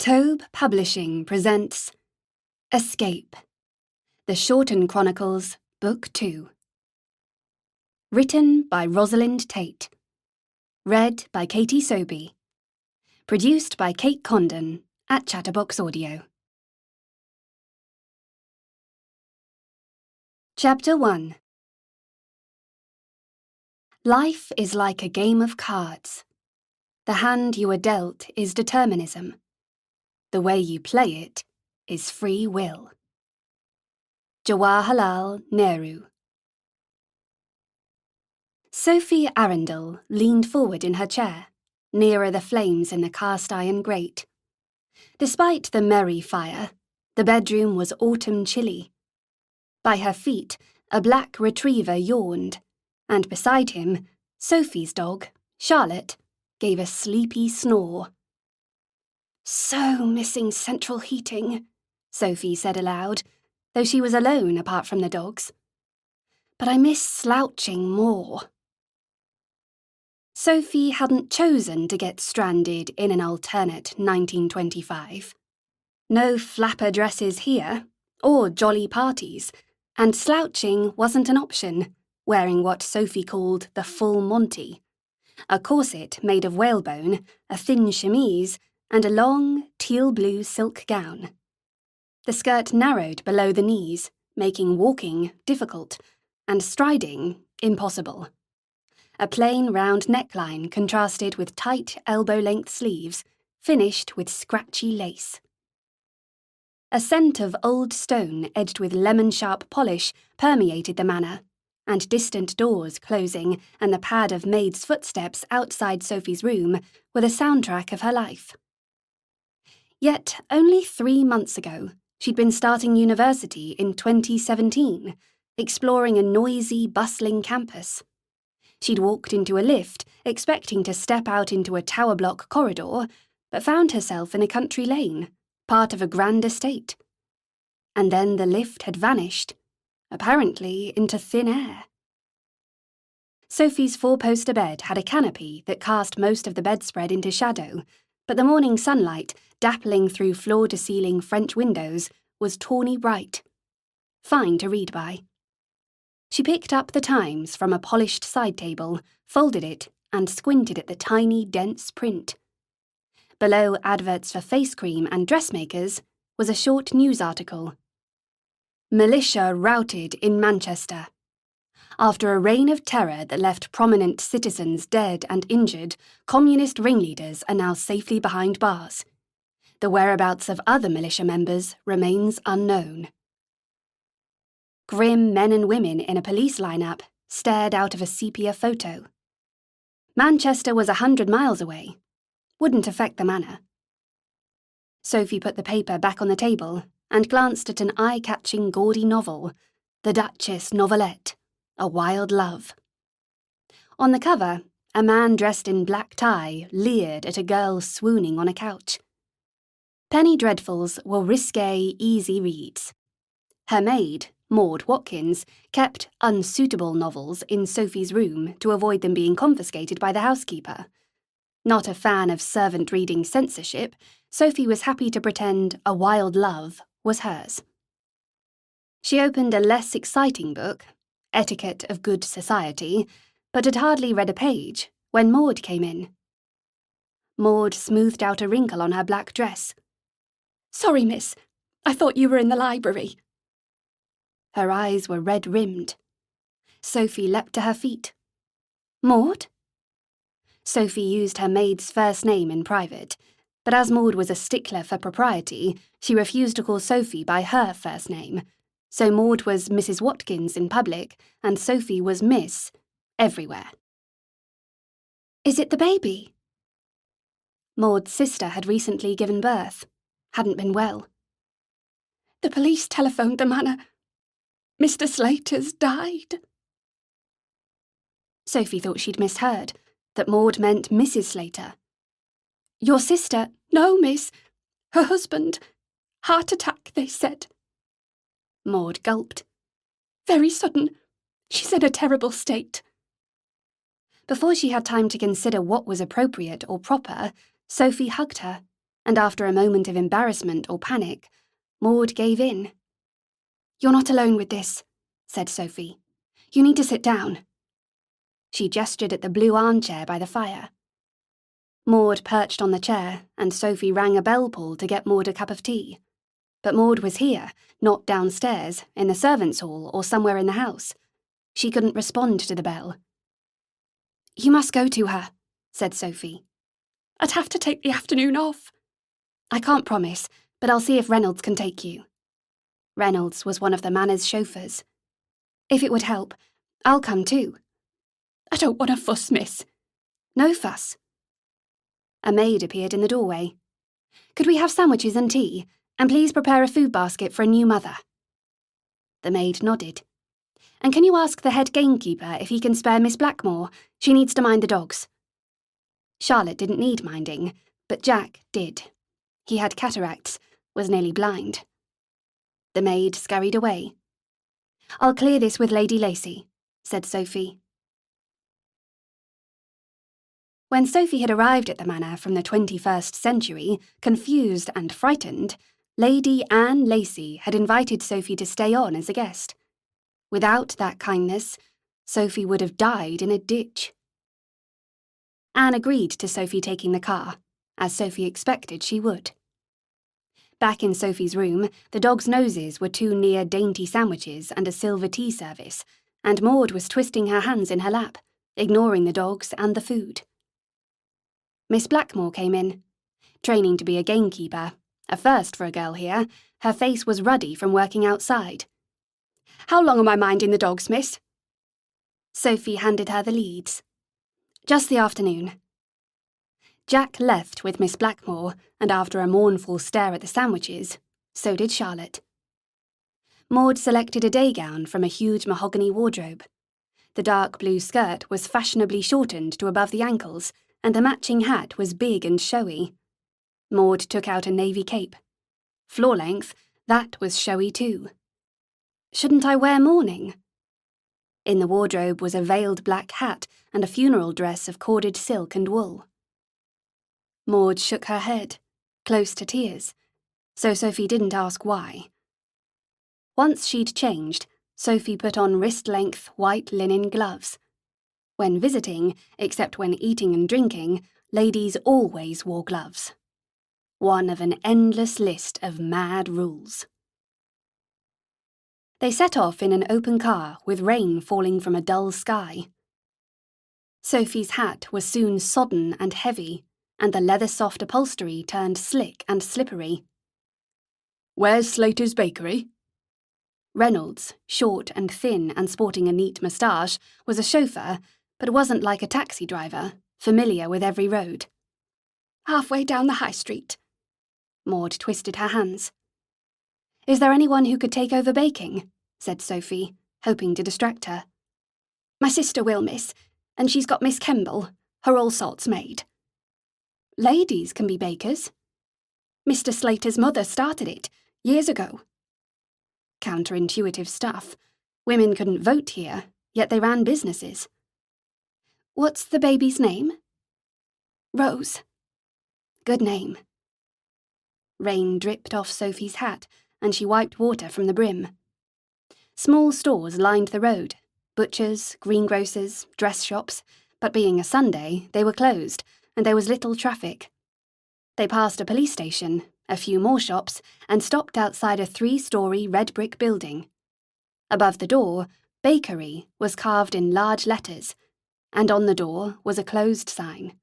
Tobe Publishing presents Escape, the Shorten Chronicles, Book 2. Written by Rosalind-Tate. Read by Katie Sobey. Produced by Kate Condon at Chatterbox Audio. Chapter 1. Life is like a game of cards. The hand you are dealt is determinism. The way you play it is free will. Jawaharlal Nehru. Sophie Arundel leaned forward in her chair, nearer the flames in the cast-iron grate. Despite the merry fire, the bedroom was autumn chilly. By her feet, a black retriever yawned, and beside him, Sophie's dog, Charlotte, gave a sleepy snore. "So missing central heating," Sophie said aloud, though she was alone apart from the dogs. "But I miss slouching more." Sophie hadn't chosen to get stranded in an alternate 1925. No flapper dresses here, or jolly parties, and slouching wasn't an option, wearing what Sophie called the full Monty, a corset made of whalebone, a thin chemise, and a long, teal-blue silk gown. The skirt narrowed below the knees, making walking difficult, and striding impossible. A plain round neckline contrasted with tight elbow-length sleeves, finished with scratchy lace. A scent of old stone edged with lemon-sharp polish permeated the manor, and distant doors closing and the pad of maids' footsteps outside Sophie's room were the soundtrack of her life. Yet only 3 months ago, she'd been starting university in 2017, exploring a noisy, bustling campus. She'd walked into a lift, expecting to step out into a tower block corridor, but found herself in a country lane, part of a grand estate. And then the lift had vanished, apparently into thin air. Sophie's four-poster bed had a canopy that cast most of the bedspread into shadow, but the morning sunlight, dappling through floor-to-ceiling French windows, was tawny bright. Fine to read by. She picked up the Times from a polished side table, folded it, and squinted at the tiny, dense print. Below adverts for face cream and dressmakers was a short news article. Militia routed in Manchester. After a reign of terror that left prominent citizens dead and injured, communist ringleaders are now safely behind bars. The whereabouts of other militia members remains unknown. Grim men and women in a police lineup stared out of a sepia photo. Manchester was 100 miles away. Wouldn't affect the manor. Sophie put the paper back on the table and glanced at an eye-catching gaudy novel, The Duchess Novelette, A Wild Love. On the cover, a man dressed in black tie leered at a girl swooning on a couch. Penny Dreadfuls were risque, easy reads. Her maid, Maud Watkins, kept unsuitable novels in Sophie's room to avoid them being confiscated by the housekeeper. Not a fan of servant reading censorship, Sophie was happy to pretend A Wild Love was hers. She opened a less exciting book, Etiquette of Good Society, but had hardly read a page when Maud came in. Maud smoothed out a wrinkle on her black dress. "Sorry, miss. I thought you were in the library." Her eyes were red-rimmed. Sophie leapt to her feet. "Maud?" Sophie used her maid's first name in private, but as Maud was a stickler for propriety, she refused to call Sophie by her first name, so Maud was Mrs. Watkins in public, and Sophie was Miss everywhere. "Is it the baby?" Maud's sister had recently given birth, hadn't been well. "The police telephoned the manor. Mr. Slater's died." Sophie thought she'd misheard, that Maud meant Mrs. Slater. "Your sister?" "No, miss. Her husband. Heart attack, they said." Maud gulped. "Very sudden. She's in a terrible state." Before she had time to consider what was appropriate or proper, Sophie hugged her. and after a moment of embarrassment or panic, Maud gave in. "You're not alone with this," said Sophie. "You need to sit down." She gestured at the blue armchair by the fire. Maud perched on the chair, and Sophie rang a bell pull to get Maud a cup of tea. But Maud was here, not downstairs, in the servants' hall or somewhere in the house. She couldn't respond to the bell. "You must go to her," said Sophie. "I'd have to take the afternoon off." "I can't promise, but I'll see if Reynolds can take you." Reynolds was one of the Manor's chauffeurs. "If it would help, I'll come too." "I don't want to fuss, miss." "No fuss." A maid appeared in the doorway. "Could we have sandwiches and tea, and please prepare a food basket for a new mother?" The maid nodded. "And can you ask the head gamekeeper if he can spare Miss Blackmore? She needs to mind the dogs." Charlotte didn't need minding, but Jack did. He had cataracts, was nearly blind. The maid scurried away. "I'll clear this with Lady Lacy," said Sophie. When Sophie had arrived at the Manor from the 21st century, confused and frightened, Lady Anne Lacy had invited Sophie to stay on as a guest. Without that kindness, Sophie would have died in a ditch. Anne agreed to Sophie taking the car, as Sophie expected she would. Back in Sophie's room, the dogs' noses were two near dainty sandwiches and a silver tea service, and Maud was twisting her hands in her lap, ignoring the dogs and the food. Miss Blackmore came in. Training to be a gamekeeper, a first for a girl here, her face was ruddy from working outside. "How long am I minding the dogs, miss?" Sophie handed her the leads. "Just the afternoon." Jack left with Miss Blackmore, and after a mournful stare at the sandwiches, so did Charlotte. Maud selected a day gown from a huge mahogany wardrobe. The dark blue skirt was fashionably shortened to above the ankles, and the matching hat was big and showy. Maud took out a navy cape. Floor length, that was showy too. Shouldn't I wear mourning? In the wardrobe was a veiled black hat and a funeral dress of corded silk and wool. Maud shook her head, close to tears, so Sophie didn't ask why. Once she'd changed, Sophie put on wrist-length white linen gloves. When visiting, except when eating and drinking, ladies always wore gloves. One of an endless list of mad rules. They set off in an open car with rain falling from a dull sky. Sophie's hat was soon sodden and heavy, and the leather-soft upholstery turned slick and slippery. "Where's Slater's Bakery?" Reynolds, short and thin and sporting a neat moustache, was a chauffeur, but wasn't like a taxi driver, familiar with every road. "Halfway down the high street." Maud twisted her hands. "Is there anyone who could take over baking?" said Sophie, hoping to distract her. "My sister will, miss, and she's got Miss Kemble, her all-sorts maid." "Ladies can be bakers." "Mr. Slater's mother started it, years ago." Counterintuitive stuff. Women couldn't vote here, yet they ran businesses. "What's the baby's name?" "Rose." "Good name." Rain dripped off Sophie's hat, and she wiped water from the brim. Small stores lined the road, butchers, greengrocers, dress shops, but being a Sunday, they were closed, and there was little traffic. They passed a police station, a few more shops, and stopped outside a 3-story red brick building. Above the door, "Bakery" was carved in large letters, and on the door was a closed sign.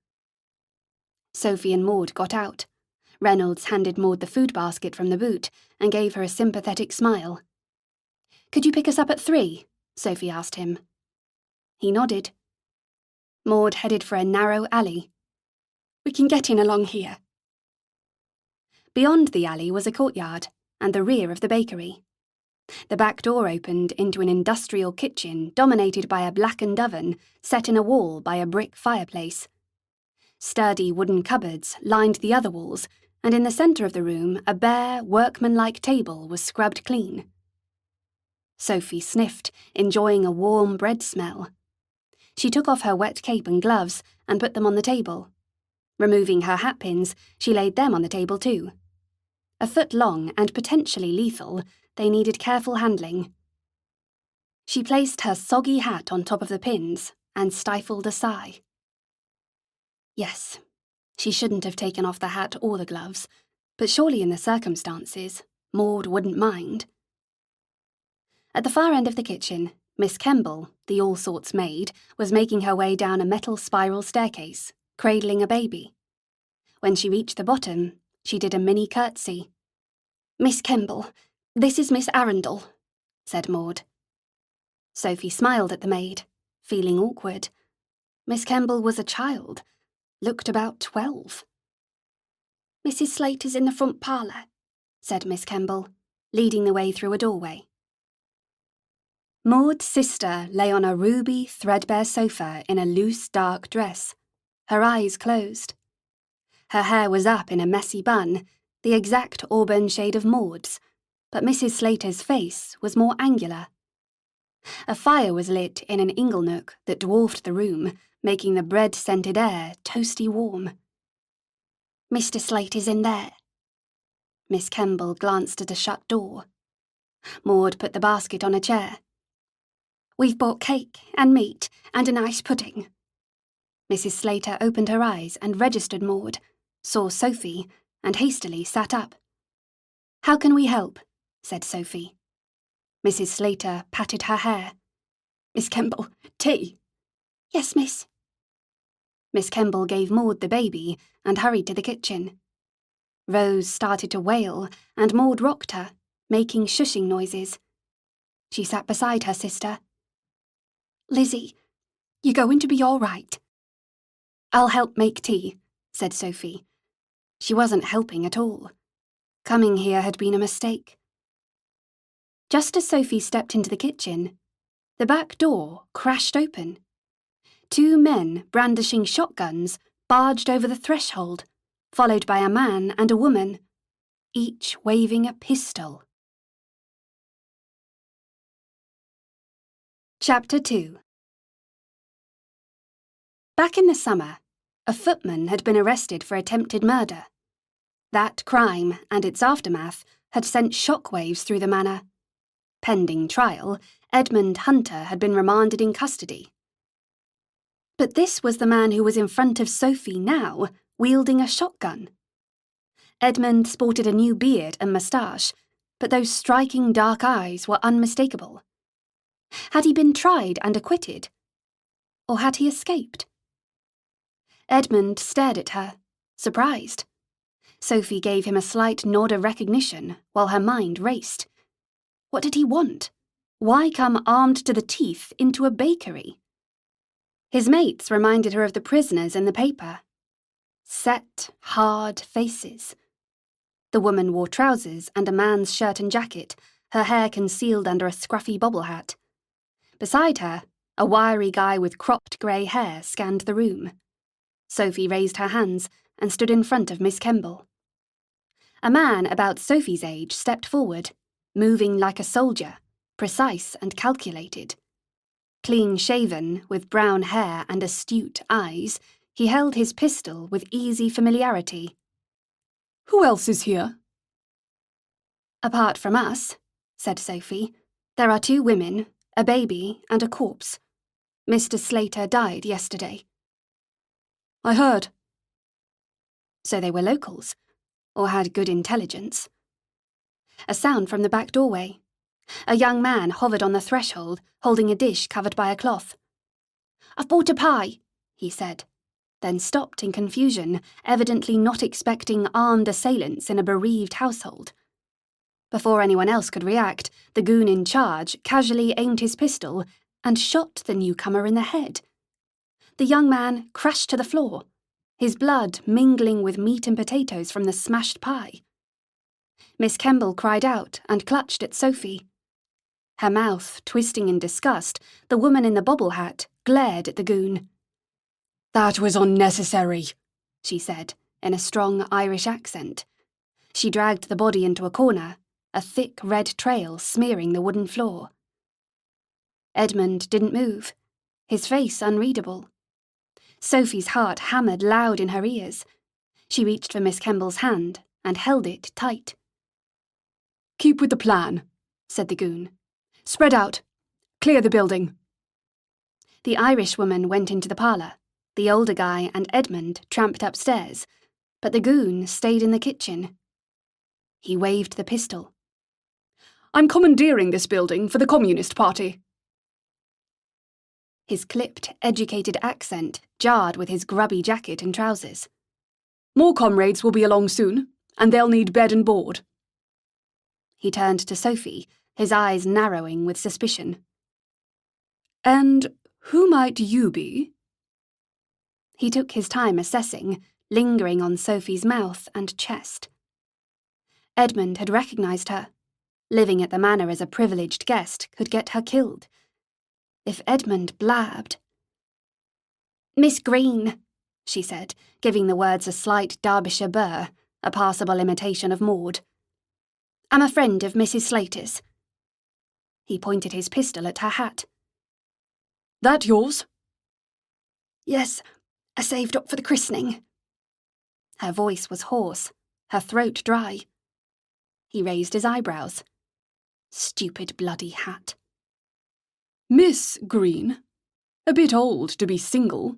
Sophie and Maud got out. Reynolds handed Maud the food basket from the boot and gave her a sympathetic smile. "Could you pick us up at 3?" Sophie asked him. He nodded. Maud headed for a narrow alley. "We can get in along here." Beyond the alley was a courtyard and the rear of the bakery. The back door opened into an industrial kitchen dominated by a blackened oven set in a wall by a brick fireplace. Sturdy wooden cupboards lined the other walls, and in the centre of the room a bare, workmanlike table was scrubbed clean. Sophie sniffed, enjoying a warm bread smell. She took off her wet cape and gloves and put them on the table. Removing her hatpins, she laid them on the table too. A foot long and potentially lethal, they needed careful handling. She placed her soggy hat on top of the pins and stifled a sigh. Yes, she shouldn't have taken off the hat or the gloves, but surely in the circumstances, Maud wouldn't mind. At the far end of the kitchen, Miss Kemble, the all-sorts maid, was making her way down a metal spiral staircase, cradling a baby. When she reached the bottom, she did a mini curtsy. "Miss Kemble, this is Miss Arundel," said Maud. Sophie smiled at the maid, feeling awkward. Miss Kemble was a child, looked about 12. "Mrs. Slate is in the front parlour," said Miss Kemble, leading the way through a doorway. Maud's sister lay on a ruby, threadbare sofa in a loose, dark dress, her eyes closed. Her hair was up in a messy bun, the exact auburn shade of Maud's, but Mrs. Slater's face was more angular. A fire was lit in an inglenook that dwarfed the room, making the bread-scented air toasty warm. "Mr. Slate is in there." Miss Kemble glanced at a shut door. Maud put the basket on a chair. "We've bought cake and meat and a nice pudding." Mrs. Slater opened her eyes and registered Maud, saw Sophie, and hastily sat up. "How can we help?" said Sophie. Mrs. Slater patted her hair. "Miss Kemble, tea." "Yes, miss." Miss Kemble gave Maud the baby and hurried to the kitchen. Rose started to wail, and Maud rocked her, making shushing noises. She sat beside her sister. "Lizzie, you're going to be all right." "I'll help make tea," said Sophie. She wasn't helping at all. Coming here had been a mistake. Just as Sophie stepped into the kitchen, the back door crashed open. 2 men brandishing shotguns barged over the threshold, followed by a man and a woman, each waving a pistol. Chapter 2. Back in the summer, a footman had been arrested for attempted murder. That crime and its aftermath had sent shockwaves through the manor. Pending trial, Edmund Hunter had been remanded in custody. But this was the man who was in front of Sophie now, wielding a shotgun. Edmund sported a new beard and moustache, but those striking dark eyes were unmistakable. Had he been tried and acquitted? Or had he escaped? Edmund stared at her, surprised. Sophie gave him a slight nod of recognition while her mind raced. What did he want? Why come armed to the teeth into a bakery? His mates reminded her of the prisoners in the paper. Set, hard faces. The woman wore trousers and a man's shirt and jacket, her hair concealed under a scruffy bobble hat. Beside her, a wiry guy with cropped grey hair scanned the room. Sophie raised her hands and stood in front of Miss Kemble. A man about Sophie's age stepped forward, moving like a soldier, precise and calculated. Clean-shaven, with brown hair and astute eyes, he held his pistol with easy familiarity. "Who else is here?" "Apart from us," said Sophie, "there are 2 women, a baby and a corpse. Mr. Slater died yesterday." "I heard." So they were locals, or had good intelligence. A sound from the back doorway. A young man hovered on the threshold, holding a dish covered by a cloth. "I've bought a pie," he said, then stopped in confusion, evidently not expecting armed assailants in a bereaved household. Before anyone else could react, the goon in charge casually aimed his pistol and shot the newcomer in the head. The young man crashed to the floor, his blood mingling with meat and potatoes from the smashed pie. Miss Kemble cried out and clutched at Sophie. Her mouth twisting in disgust, the woman in the bobble hat glared at the goon. "That was unnecessary," she said, in a strong Irish accent. She dragged the body into a corner, a thick red trail smearing the wooden floor. Edmund didn't move, his face unreadable. Sophie's heart hammered loud in her ears. She reached for Miss Kemble's hand and held it tight. "Keep with the plan," said the goon. "Spread out. Clear the building." The Irishwoman went into the parlour. The older guy and Edmund tramped upstairs, but the goon stayed in the kitchen. He waved the pistol. "I'm commandeering this building for the Communist Party." His clipped, educated accent jarred with his grubby jacket and trousers. "More comrades will be along soon, and they'll need bed and board." He turned to Sophie, his eyes narrowing with suspicion. "And who might you be?" He took his time assessing, lingering on Sophie's mouth and chest. Edmund had recognised her. Living at the Manor as a privileged guest could get her killed. If Edmund blabbed... "Miss Green," she said, giving the words a slight Derbyshire burr, a passable imitation of Maud. "I'm a friend of Mrs. Slater's." He pointed his pistol at her hat. "That yours?" "Yes, I saved up for the christening." Her voice was hoarse, her throat dry. He raised his eyebrows. Stupid bloody hat. "Miss Green? A bit old to be single."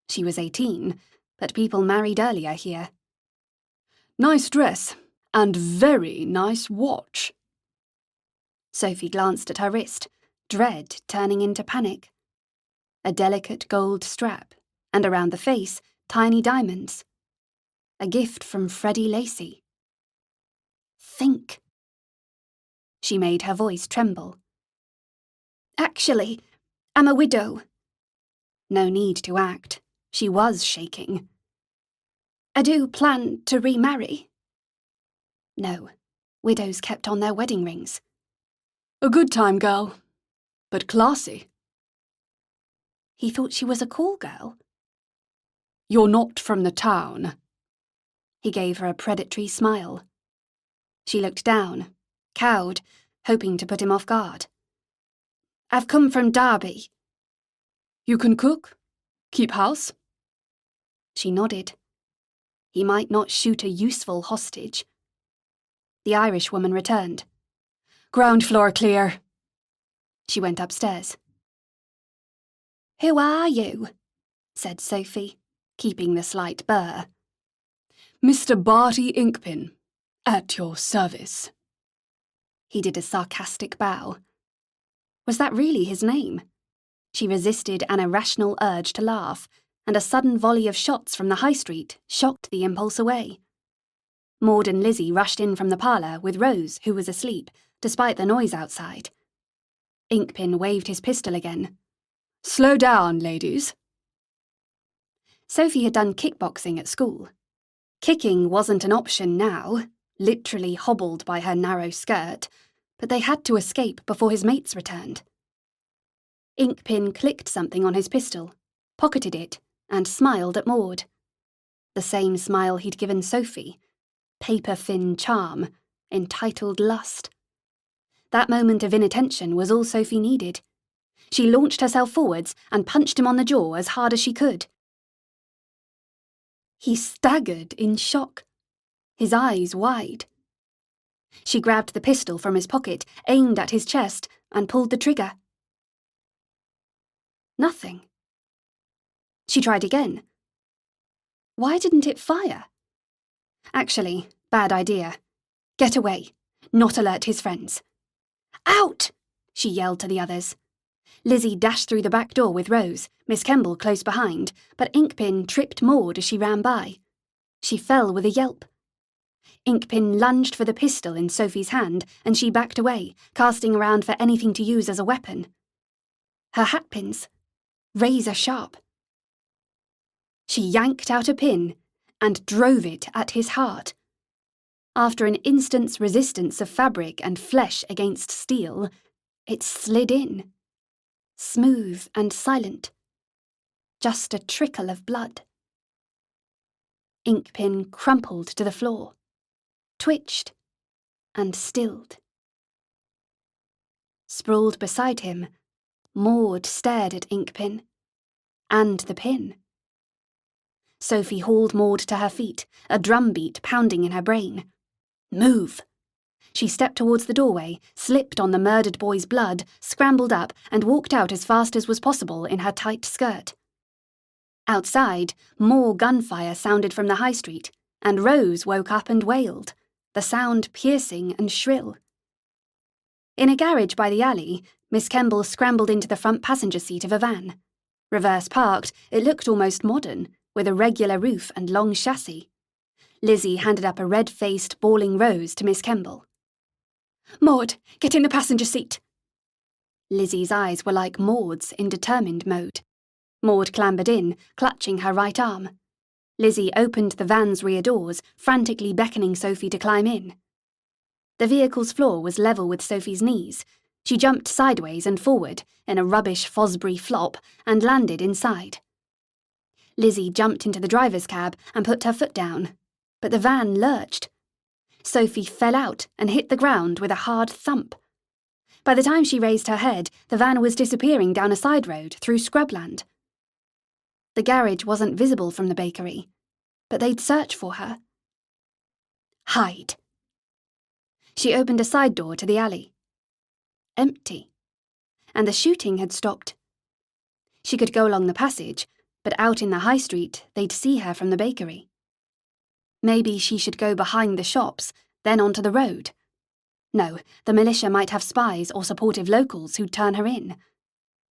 She was 18, but people married earlier here. "Nice dress, and very nice watch." Sophie glanced at her wrist, dread turning into panic. A delicate gold strap, and around the face, tiny diamonds. A gift from Freddie Lacey. Think. She made her voice tremble. "Actually, I'm a widow." No need to act. She was shaking. "I do plan to remarry." No, widows kept on their wedding rings. "A good time, girl, but classy." He thought she was a cool girl. "You're not from the town." He gave her a predatory smile. She looked down, cowed, hoping to put him off guard. "I've come from Derby." "You can cook? Keep house?" She nodded. He might not shoot a useful hostage. The Irishwoman returned. "Ground floor clear." She went upstairs. "Who are you?" said Sophie, keeping the slight burr. "Mr. Barty Inkpin, at your service." He did a sarcastic bow. Was that really his name? She resisted an irrational urge to laugh, and a sudden volley of shots from the high street shocked the impulse away. Maud and Lizzie rushed in from the parlour with Rose, who was asleep, despite the noise outside. Inkpin waved his pistol again. "Slow down, ladies." Sophie had done kickboxing at school. Kicking wasn't an option now, literally hobbled by her narrow skirt, but they had to escape before his mates returned. Inkpin clicked something on his pistol, pocketed it, and smiled at Maud. The same smile he'd given Sophie. Paper-thin charm, entitled lust. That moment of inattention was all Sophie needed. She launched herself forwards and punched him on the jaw as hard as she could. He staggered in shock, his eyes wide. She grabbed the pistol from his pocket, aimed at his chest, and pulled the trigger. Nothing. She tried again. Why didn't it fire? Actually, bad idea. Get away, not alert his friends. "Out!" she yelled to the others. Lizzie dashed through the back door with Rose, Miss Kemble close behind, but Inkpin tripped Maud as she ran by. She fell with a yelp. Inkpin lunged for the pistol in Sophie's hand, and she backed away, casting around for anything to use as a weapon. Her hatpins, razor sharp. She yanked out a pin and drove it at his heart. After an instant's resistance of fabric and flesh against steel, it slid in. Smooth and silent. Just a trickle of blood. Inkpin crumpled to the floor, twitched, and stilled. Sprawled beside him, Maud stared at Inkpin. And the pin. Sophie hauled Maud to her feet, a drumbeat pounding in her brain. Move! She stepped towards the doorway, slipped on the murdered boy's blood, scrambled up, and walked out as fast as was possible in her tight skirt. Outside, more gunfire sounded from the high street, and Rose woke up and wailed, the sound piercing and shrill. In a garage by the alley, Miss Kemble scrambled into the front passenger seat of a van. Reverse parked, it looked almost modern, with a regular roof and long chassis. Lizzie handed up a red-faced, bawling Rose to Miss Kemble. Maud, get in the passenger seat. Lizzie's eyes were like Maud's in determined mode. Maud clambered in, clutching her right arm. Lizzie opened the van's rear doors, frantically beckoning Sophie to climb in. The vehicle's floor was level with Sophie's knees. She jumped sideways and forward in a rubbish Fosbury flop and landed inside. Lizzie jumped into the driver's cab and put her foot down, but the van lurched. Sophie fell out and hit the ground with a hard thump. By the time she raised her head, the van was disappearing down a side road through scrubland. The garage wasn't visible from the bakery, but they'd search for her. Hide. She opened a side door to the alley. Empty. And the shooting had stopped. She could go along the passage, but out in the high street, they'd see her from the bakery. Maybe she should go behind the shops, then onto the road. No, the militia might have spies or supportive locals who'd turn her in.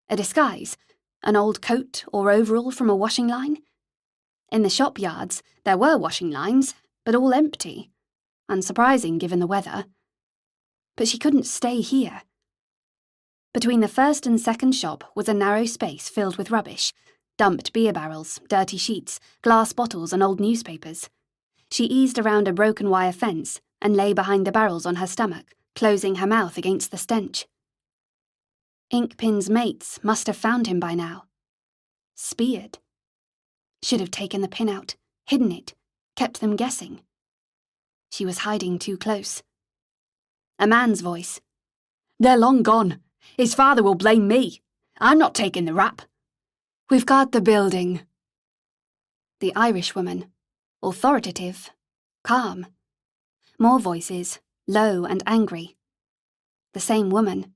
A disguise, an old coat or overall from a washing line? In the shop yards, there were washing lines, but all empty. Unsurprising given the weather. But she couldn't stay here. Between the first and second shop was a narrow space filled with rubbish, dumped beer barrels, dirty sheets, glass bottles and old newspapers. She eased around a broken wire fence and lay behind the barrels on her stomach, closing her mouth against the stench. Inkpin's mates must have found him by now. Speared. Should have taken the pin out, hidden it, kept them guessing. She was hiding too close. A man's voice. They're long gone. His father will blame me. I'm not taking the rap. We've got the building. The Irishwoman. Authoritative. Calm. More voices, low and angry. The same woman.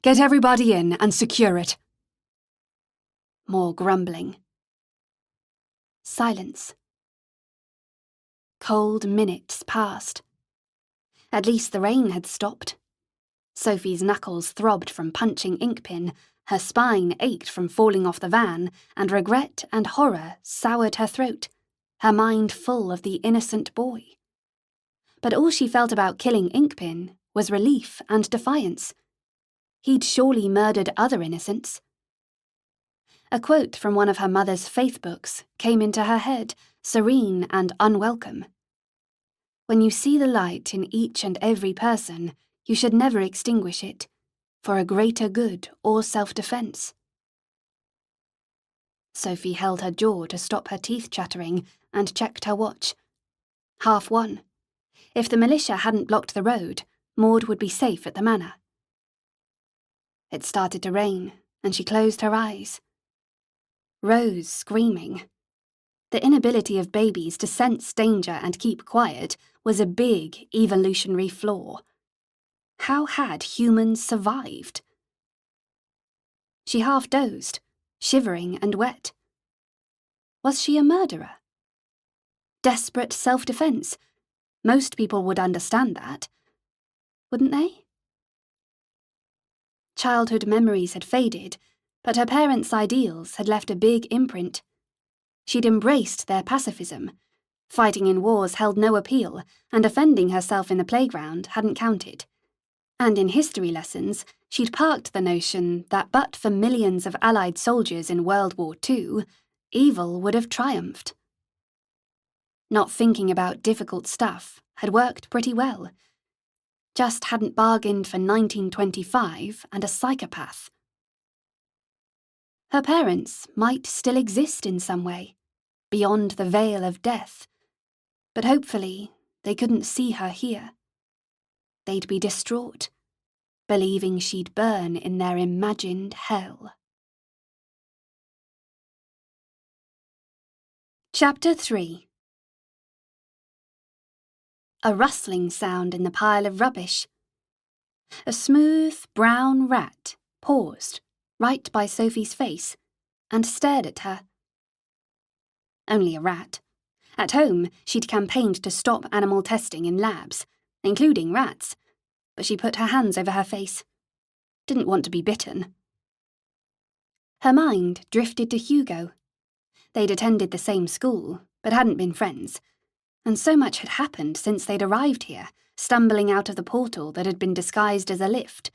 Get everybody in and secure it. More grumbling. Silence. Cold minutes passed. At least the rain had stopped. Sophie's knuckles throbbed from punching Inkpin, her spine ached from falling off the van, and regret and horror soured her throat, her mind full of the innocent boy. But all she felt about killing Inkpin was relief and defiance. He'd surely murdered other innocents. A quote from one of her mother's faith books came into her head, serene and unwelcome. When you see the light in each and every person, you should never extinguish it, for a greater good or self-defense. Sophie held her jaw to stop her teeth chattering and checked her watch. 1:30. If the militia hadn't blocked the road, Maud would be safe at the manor. It started to rain, and she closed her eyes. Rose screaming. The inability of babies to sense danger and keep quiet was a big evolutionary flaw. How had humans survived? She half dozed, shivering and wet. Was she a murderer? Desperate self-defense. Most people would understand that. Wouldn't they? Childhood memories had faded, but her parents' ideals had left a big imprint. She'd embraced their pacifism. Fighting in wars held no appeal, and offending herself in the playground hadn't counted. And in history lessons, she'd parked the notion that but for millions of Allied soldiers in World War II, evil would have triumphed. Not thinking about difficult stuff had worked pretty well. Just hadn't bargained for 1925 and a psychopath. Her parents might still exist in some way, beyond the veil of death, but hopefully they couldn't see her here. They'd be distraught, believing she'd burn in their imagined hell. Chapter 3. A rustling sound in the pile of rubbish. A smooth, brown rat paused right by Sophie's face and stared at her. Only a rat. At home, she'd campaigned to stop animal testing in labs, including rats, but she put her hands over her face. Didn't want to be bitten. Her mind drifted to Hugo. They'd attended the same school, but hadn't been friends, and so much had happened since they'd arrived here, stumbling out of the portal that had been disguised as a lift.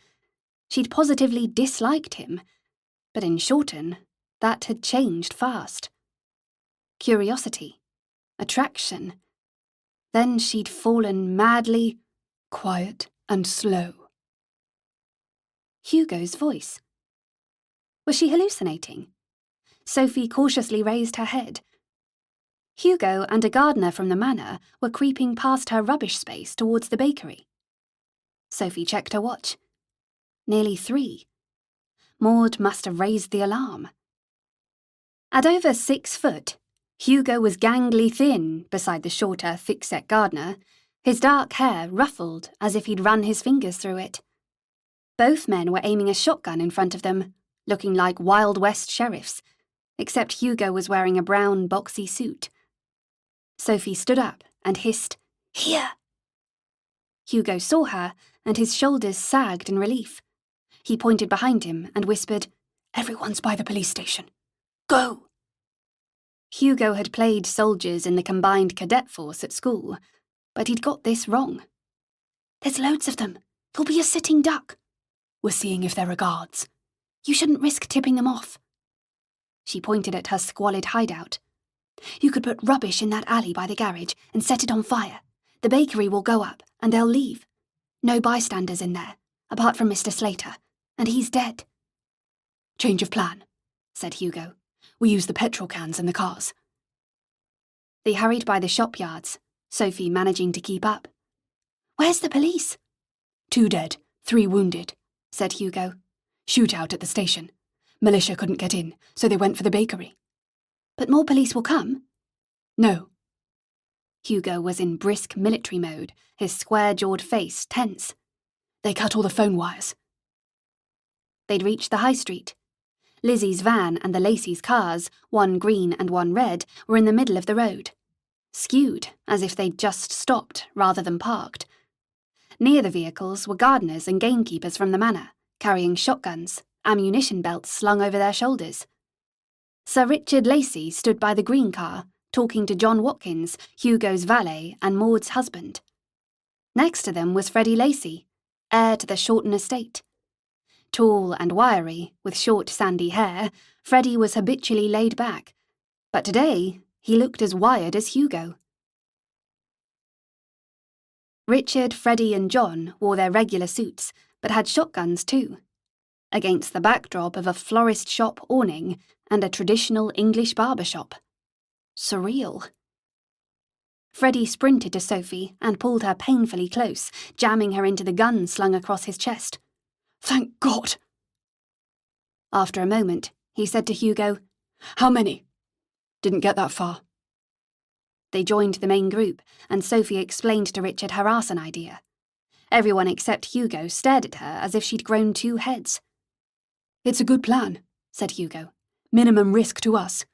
She'd positively disliked him, but in Shorten, that had changed fast. Curiosity, attraction. Then she'd fallen madly, quiet and slow. Hugo's voice. Was she hallucinating? Sophie cautiously raised her head. Hugo and a gardener from the manor were creeping past her rubbish space towards the bakery. Sophie checked her watch. Nearly 3. Maud must have raised the alarm. At over 6 foot, Hugo was gangly thin beside the shorter, thick-set gardener, his dark hair ruffled as if he'd run his fingers through it. Both men were aiming a shotgun in front of them, looking like Wild West sheriffs, except Hugo was wearing a brown, boxy suit. Sophie stood up and hissed, "Here!" Hugo saw her, and his shoulders sagged in relief. He pointed behind him and whispered, "Everyone's by the police station. Go!" Hugo had played soldiers in the combined cadet force at school, but he'd got this wrong. "There's loads of them. There'll be a sitting duck. We're seeing if there are guards. You shouldn't risk tipping them off." She pointed at her squalid hideout. "You could put rubbish in that alley by the garage and set it on fire. The bakery will go up, and they'll leave. No bystanders in there, apart from Mr. Slater, and he's dead." "Change of plan," said Hugo. "We use the petrol cans in the cars." They hurried by the shopyards, Sophie managing to keep up. "Where's the police?" 2 dead, 3 wounded, said Hugo. "Shootout at the station. Militia couldn't get in, so they went for the bakery." "But more police will come?" "No." Hugo was in brisk military mode, his square-jawed face tense. "They cut all the phone wires." They'd reached the high street. Lizzie's van and the Lacey's cars, one green and one red, were in the middle of the road, skewed as if they'd just stopped rather than parked. Near the vehicles were gardeners and gamekeepers from the manor, carrying shotguns, ammunition belts slung over their shoulders. Sir Richard Lacey stood by the green car, talking to John Watkins, Hugo's valet and Maud's husband. Next to them was Freddie Lacey, heir to the Shorten estate. Tall and wiry, with short sandy hair, Freddie was habitually laid back, but today he looked as wired as Hugo. Richard, Freddie and John wore their regular suits, but had shotguns too, against the backdrop of a florist shop awning and a traditional English barber shop. Surreal. Freddie sprinted to Sophie and pulled her painfully close, jamming her into the gun slung across his chest. "Thank God!" After a moment, he said to Hugo, "How many?" "Didn't get that far." They joined the main group, and Sophie explained to Richard her arson idea. Everyone except Hugo stared at her as if she'd grown 2 heads. "It's a good plan," said Hugo. "Minimum risk to us."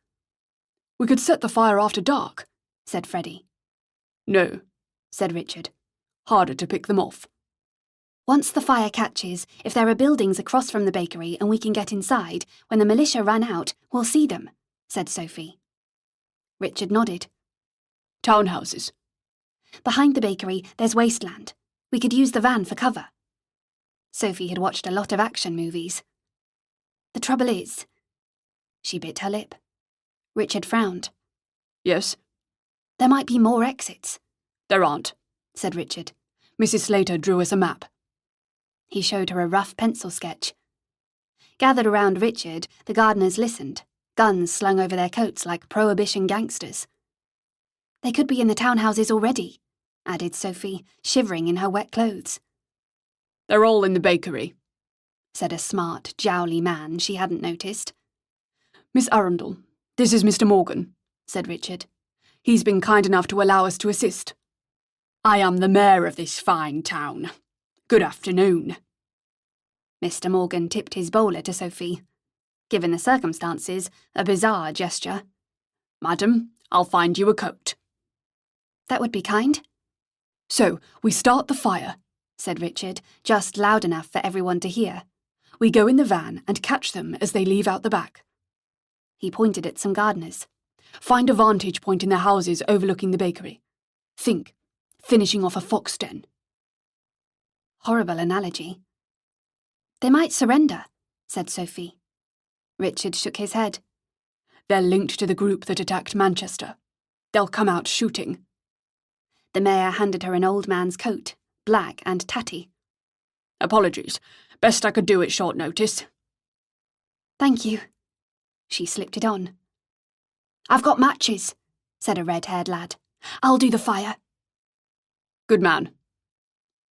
"We could set the fire after dark," said Freddie. "No," said Richard. "Harder to pick them off." "Once the fire catches, if there are buildings across from the bakery and we can get inside, when the militia run out, we'll see them," said Sophie. Richard nodded. "Townhouses." "Behind the bakery, there's wasteland. We could use the van for cover." Sophie had watched a lot of action movies. "The trouble is..." She bit her lip. Richard frowned. "Yes?" "There might be more exits." "There aren't," said Richard. "Mrs. Slater drew us a map." He showed her a rough pencil sketch. Gathered around Richard, the gardeners listened, guns slung over their coats like prohibition gangsters. "They could be in the townhouses already," added Sophie, shivering in her wet clothes. "They're all in the bakery," said a smart, jowly man she hadn't noticed. "Miss Arundel, this is Mr. Morgan," said Richard. He's been kind enough to allow us to assist. I am the mayor of this fine town. Good afternoon. Mr. Morgan tipped his bowler to Sophie. Given the circumstances, a bizarre gesture. Madam, I'll find you a coat. That would be kind. So, we start the fire, said Richard, just loud enough for everyone to hear. We go in the van and catch them as they leave out the back. He pointed at some gardeners. Find a vantage point in the houses overlooking the bakery. Think, finishing off a fox den. Horrible analogy. They might surrender, said Sophie. Richard shook his head. They're linked to the group that attacked Manchester. They'll come out shooting. The mayor handed her an old man's coat, black and tatty. Apologies. Best I could do at short notice. Thank you. She slipped it on. I've got matches, said a red-haired lad. I'll do the fire. Good man.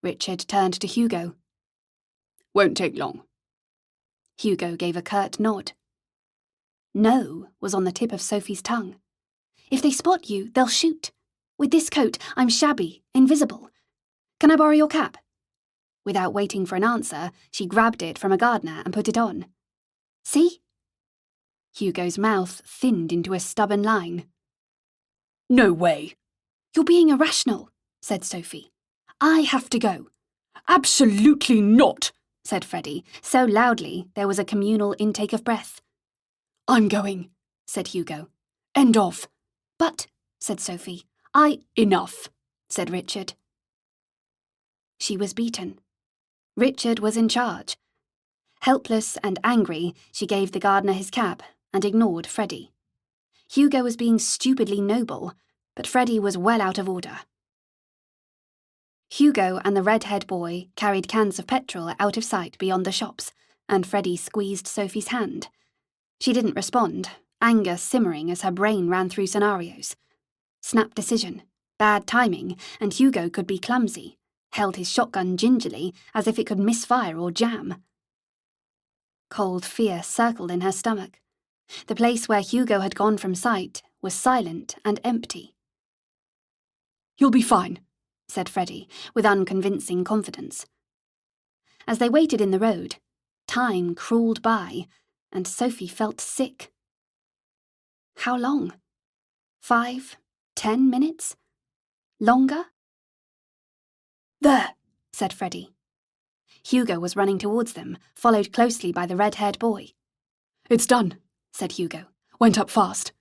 Richard turned to Hugo. Won't take long. Hugo gave a curt nod. No was on the tip of Sophie's tongue. If they spot you, they'll shoot. With this coat, I'm shabby, invisible. Can I borrow your cap? Without waiting for an answer, she grabbed it from a gardener and put it on. See? Hugo's mouth thinned into a stubborn line. No way. You're being irrational, said Sophie. I have to go. Absolutely not, said Freddie, so loudly there was a communal intake of breath. I'm going, said Hugo. End of. But, said Sophie, Enough, said Richard. She was beaten. Richard was in charge. Helpless and angry, she gave the gardener his cap and ignored Freddie. Hugo was being stupidly noble, but Freddie was well out of order. Hugo and the red-haired boy carried cans of petrol out of sight beyond the shops, and Freddie squeezed Sophie's hand. She didn't respond, anger simmering as her brain ran through scenarios. Snap decision, bad timing, and Hugo could be clumsy, held his shotgun gingerly as if it could misfire or jam. Cold fear circled in her stomach. The place where Hugo had gone from sight was silent and empty. You'll be fine, said Freddie, with unconvincing confidence. As they waited in the road, time crawled by, and Sophie felt sick. How long? 5, 10 minutes? Longer? There, said Freddie. Hugo was running towards them, followed closely by the red-haired boy. It's done, said Hugo. Went up fast.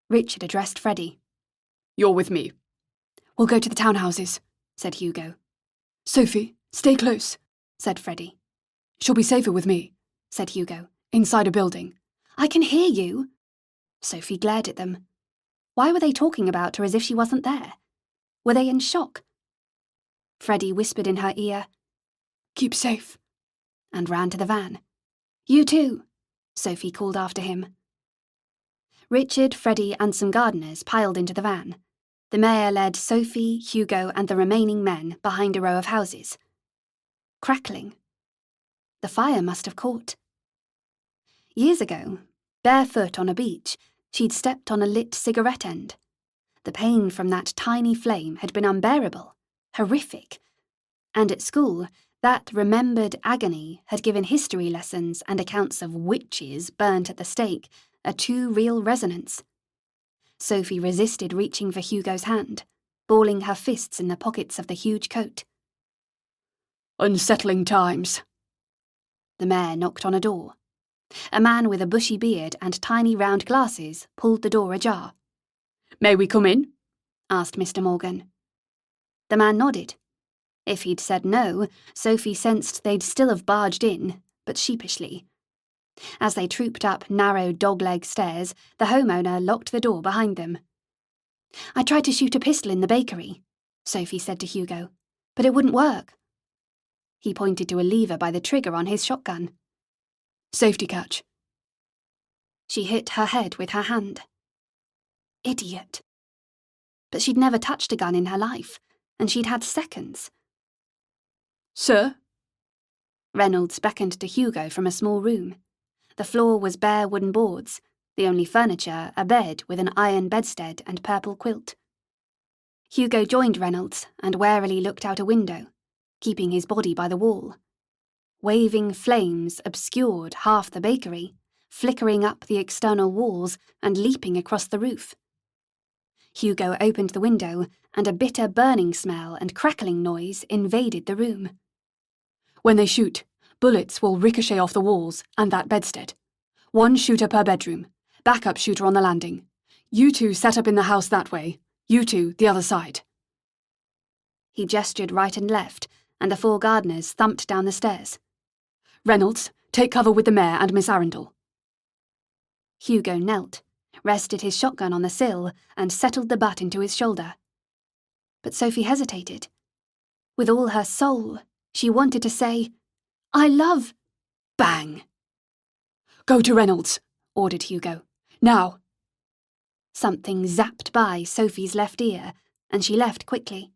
Richard addressed Freddie. You're with me. We'll go to the townhouses, said Hugo. Sophie, stay close, said Freddie. She'll be safer with me, said Hugo. Inside a building. I can hear you. Sophie glared at them. Why were they talking about her as if she wasn't there? Were they in shock? Freddie whispered in her ear, Keep safe, and ran to the van. You too, Sophie called after him. Richard, Freddie, and some gardeners piled into the van. The mayor led Sophie, Hugo, and the remaining men behind a row of houses. Crackling. The fire must have caught. Years ago, barefoot on a beach, she'd stepped on a lit cigarette end. The pain from that tiny flame had been unbearable, horrific. And at school, that remembered agony had given history lessons and accounts of witches burnt at the stake a too real resonance. Sophie resisted reaching for Hugo's hand, balling her fists in the pockets of the huge coat. Unsettling times. The mayor knocked on a door. A man with a bushy beard and tiny round glasses pulled the door ajar. May we come in? Asked Mr. Morgan. The man nodded. If he'd said no, Sophie sensed they'd still have barged in, but sheepishly. As they trooped up narrow dog-leg stairs, the homeowner locked the door behind them. I tried to shoot a pistol in the bakery, Sophie said to Hugo, but it wouldn't work. He pointed to a lever by the trigger on his shotgun. Safety catch. She hit her head with her hand. Idiot. But she'd never touched a gun in her life, and she'd had seconds. Sir? Reynolds beckoned to Hugo from a small room. The floor was bare wooden boards, the only furniture a bed with an iron bedstead and purple quilt. Hugo joined Reynolds and warily looked out a window, keeping his body by the wall. Waving flames obscured half the bakery, flickering up the external walls and leaping across the roof. Hugo opened the window, and a bitter burning smell and crackling noise invaded the room. When they shoot, bullets will ricochet off the walls and that bedstead. 1 shooter per bedroom, backup shooter on the landing. You 2 set up in the house that way, you 2 the other side. He gestured right and left, and the 4 gardeners thumped down the stairs. Reynolds, take cover with the mayor and Miss Arundel. Hugo knelt, rested his shotgun on the sill, and settled the butt into his shoulder. But Sophie hesitated. With all her soul, she wanted to say, "I love—" Bang! Go to Reynolds, ordered Hugo. Now! Something zapped by Sophie's left ear, and she left quickly.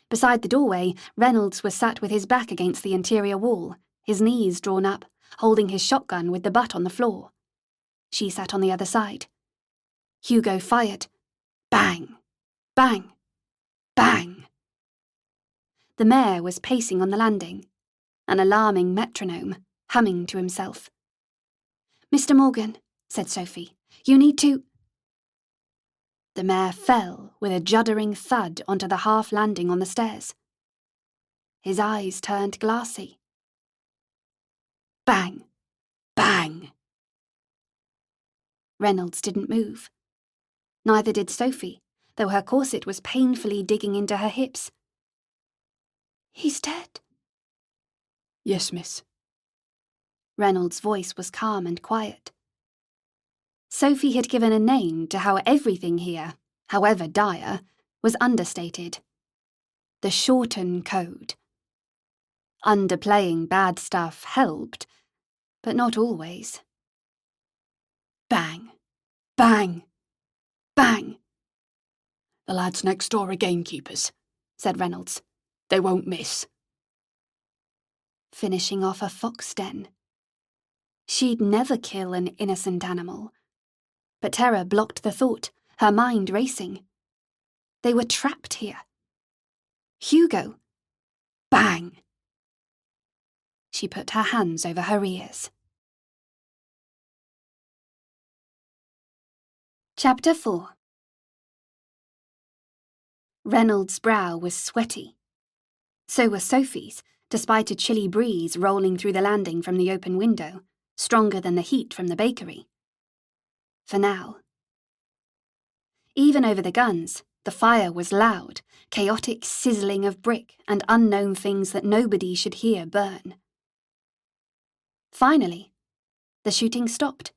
Beside the doorway, Reynolds was sat with his back against the interior wall, his knees drawn up, holding his shotgun with the butt on the floor. She sat on the other side. Hugo fired. Bang! Bang! Bang! The mayor was pacing on the landing, an alarming metronome, humming to himself. "Mr. Morgan," said Sophie, "you need to—" The mayor fell with a juddering thud onto the half landing on the stairs. His eyes turned glassy. Bang! Bang! Reynolds didn't move. Neither did Sophie, though her corset was painfully digging into her hips. "He's dead." Yes, miss. Reynolds' voice was calm and quiet. Sophie had given a name to how everything here, however dire, was understated. The Shorten Code. Underplaying bad stuff helped, but not always. Bang! Bang! Bang! The lads next door are gamekeepers, said Reynolds. They won't miss. Finishing off a fox den. She'd never kill an innocent animal. But terror blocked the thought, her mind racing. They were trapped here. Hugo! Bang! She put her hands over her ears. Chapter 4. Reynolds' brow was sweaty. So was Sophie's, despite a chilly breeze rolling through the landing from the open window, stronger than the heat from the bakery. For now. Even over the guns, the fire was loud, chaotic sizzling of brick and unknown things that nobody should hear burn. Finally, the shooting stopped.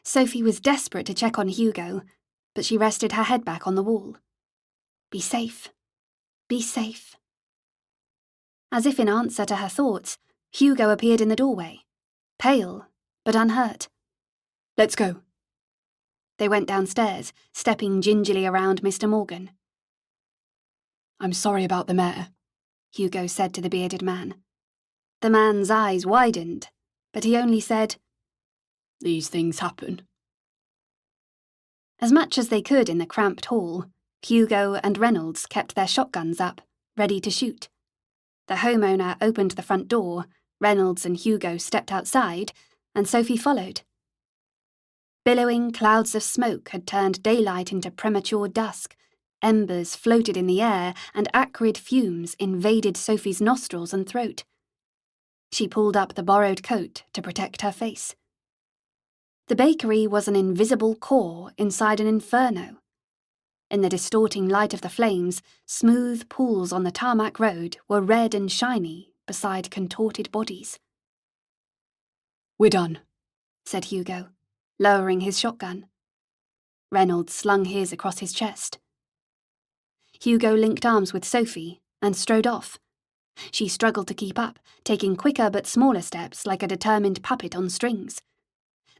Sophie was desperate to check on Hugo, but she rested her head back on the wall. Be safe. Be safe. As if in answer to her thoughts, Hugo appeared in the doorway, pale but unhurt. Let's go. They went downstairs, stepping gingerly around Mr. Morgan. I'm sorry about the mayor, Hugo said to the bearded man. The man's eyes widened, but he only said, These things happen. As much as they could in the cramped hall, Hugo and Reynolds kept their shotguns up, ready to shoot. The homeowner opened the front door, Reynolds and Hugo stepped outside, and Sophie followed. Billowing clouds of smoke had turned daylight into premature dusk. Embers floated in the air, and acrid fumes invaded Sophie's nostrils and throat. She pulled up the borrowed coat to protect her face. The bakery was an invisible core inside an inferno. In the distorting light of the flames, smooth pools on the tarmac road were red and shiny beside contorted bodies. We're done, said Hugo, lowering his shotgun. Reynolds slung his across his chest. Hugo linked arms with Sophie and strode off. She struggled to keep up, taking quicker but smaller steps like a determined puppet on strings.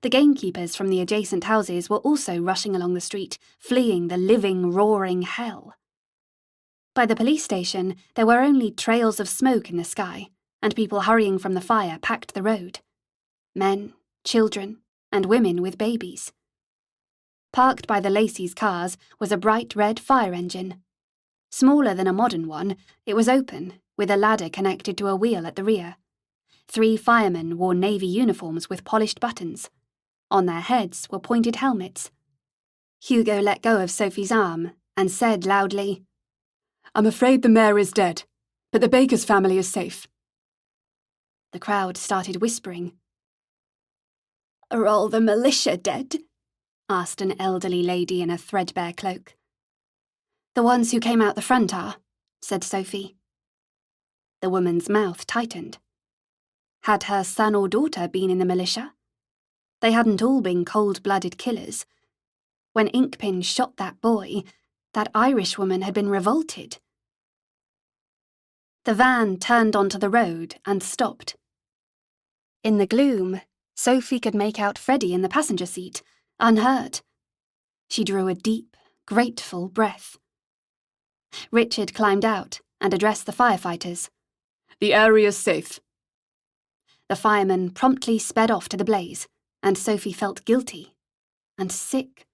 The gamekeepers from the adjacent houses were also rushing along the street, fleeing the living, roaring hell. By the police station, there were only trails of smoke in the sky, and people hurrying from the fire packed the road. Men, children, and women with babies. Parked by the Lacey's cars was a bright red fire engine. Smaller than a modern one, it was open, with a ladder connected to a wheel at the rear. 3 firemen wore navy uniforms with polished buttons. On their heads were pointed helmets. Hugo let go of Sophie's arm and said loudly, "I'm afraid the mayor is dead, but the Baker's family is safe." The crowd started whispering. "Are all the militia dead?" asked an elderly lady in a threadbare cloak. "The ones who came out the front are," said Sophie. The woman's mouth tightened. Had her son or daughter been in the militia? They hadn't all been cold-blooded killers. When Inkpin shot that boy, that Irish woman had been revolted. The van turned onto the road and stopped. In the gloom, Sophie could make out Freddie in the passenger seat, unhurt. She drew a deep, grateful breath. Richard climbed out and addressed the firefighters. "The area's safe." The firemen promptly sped off to the blaze, and Sophie felt guilty and sick.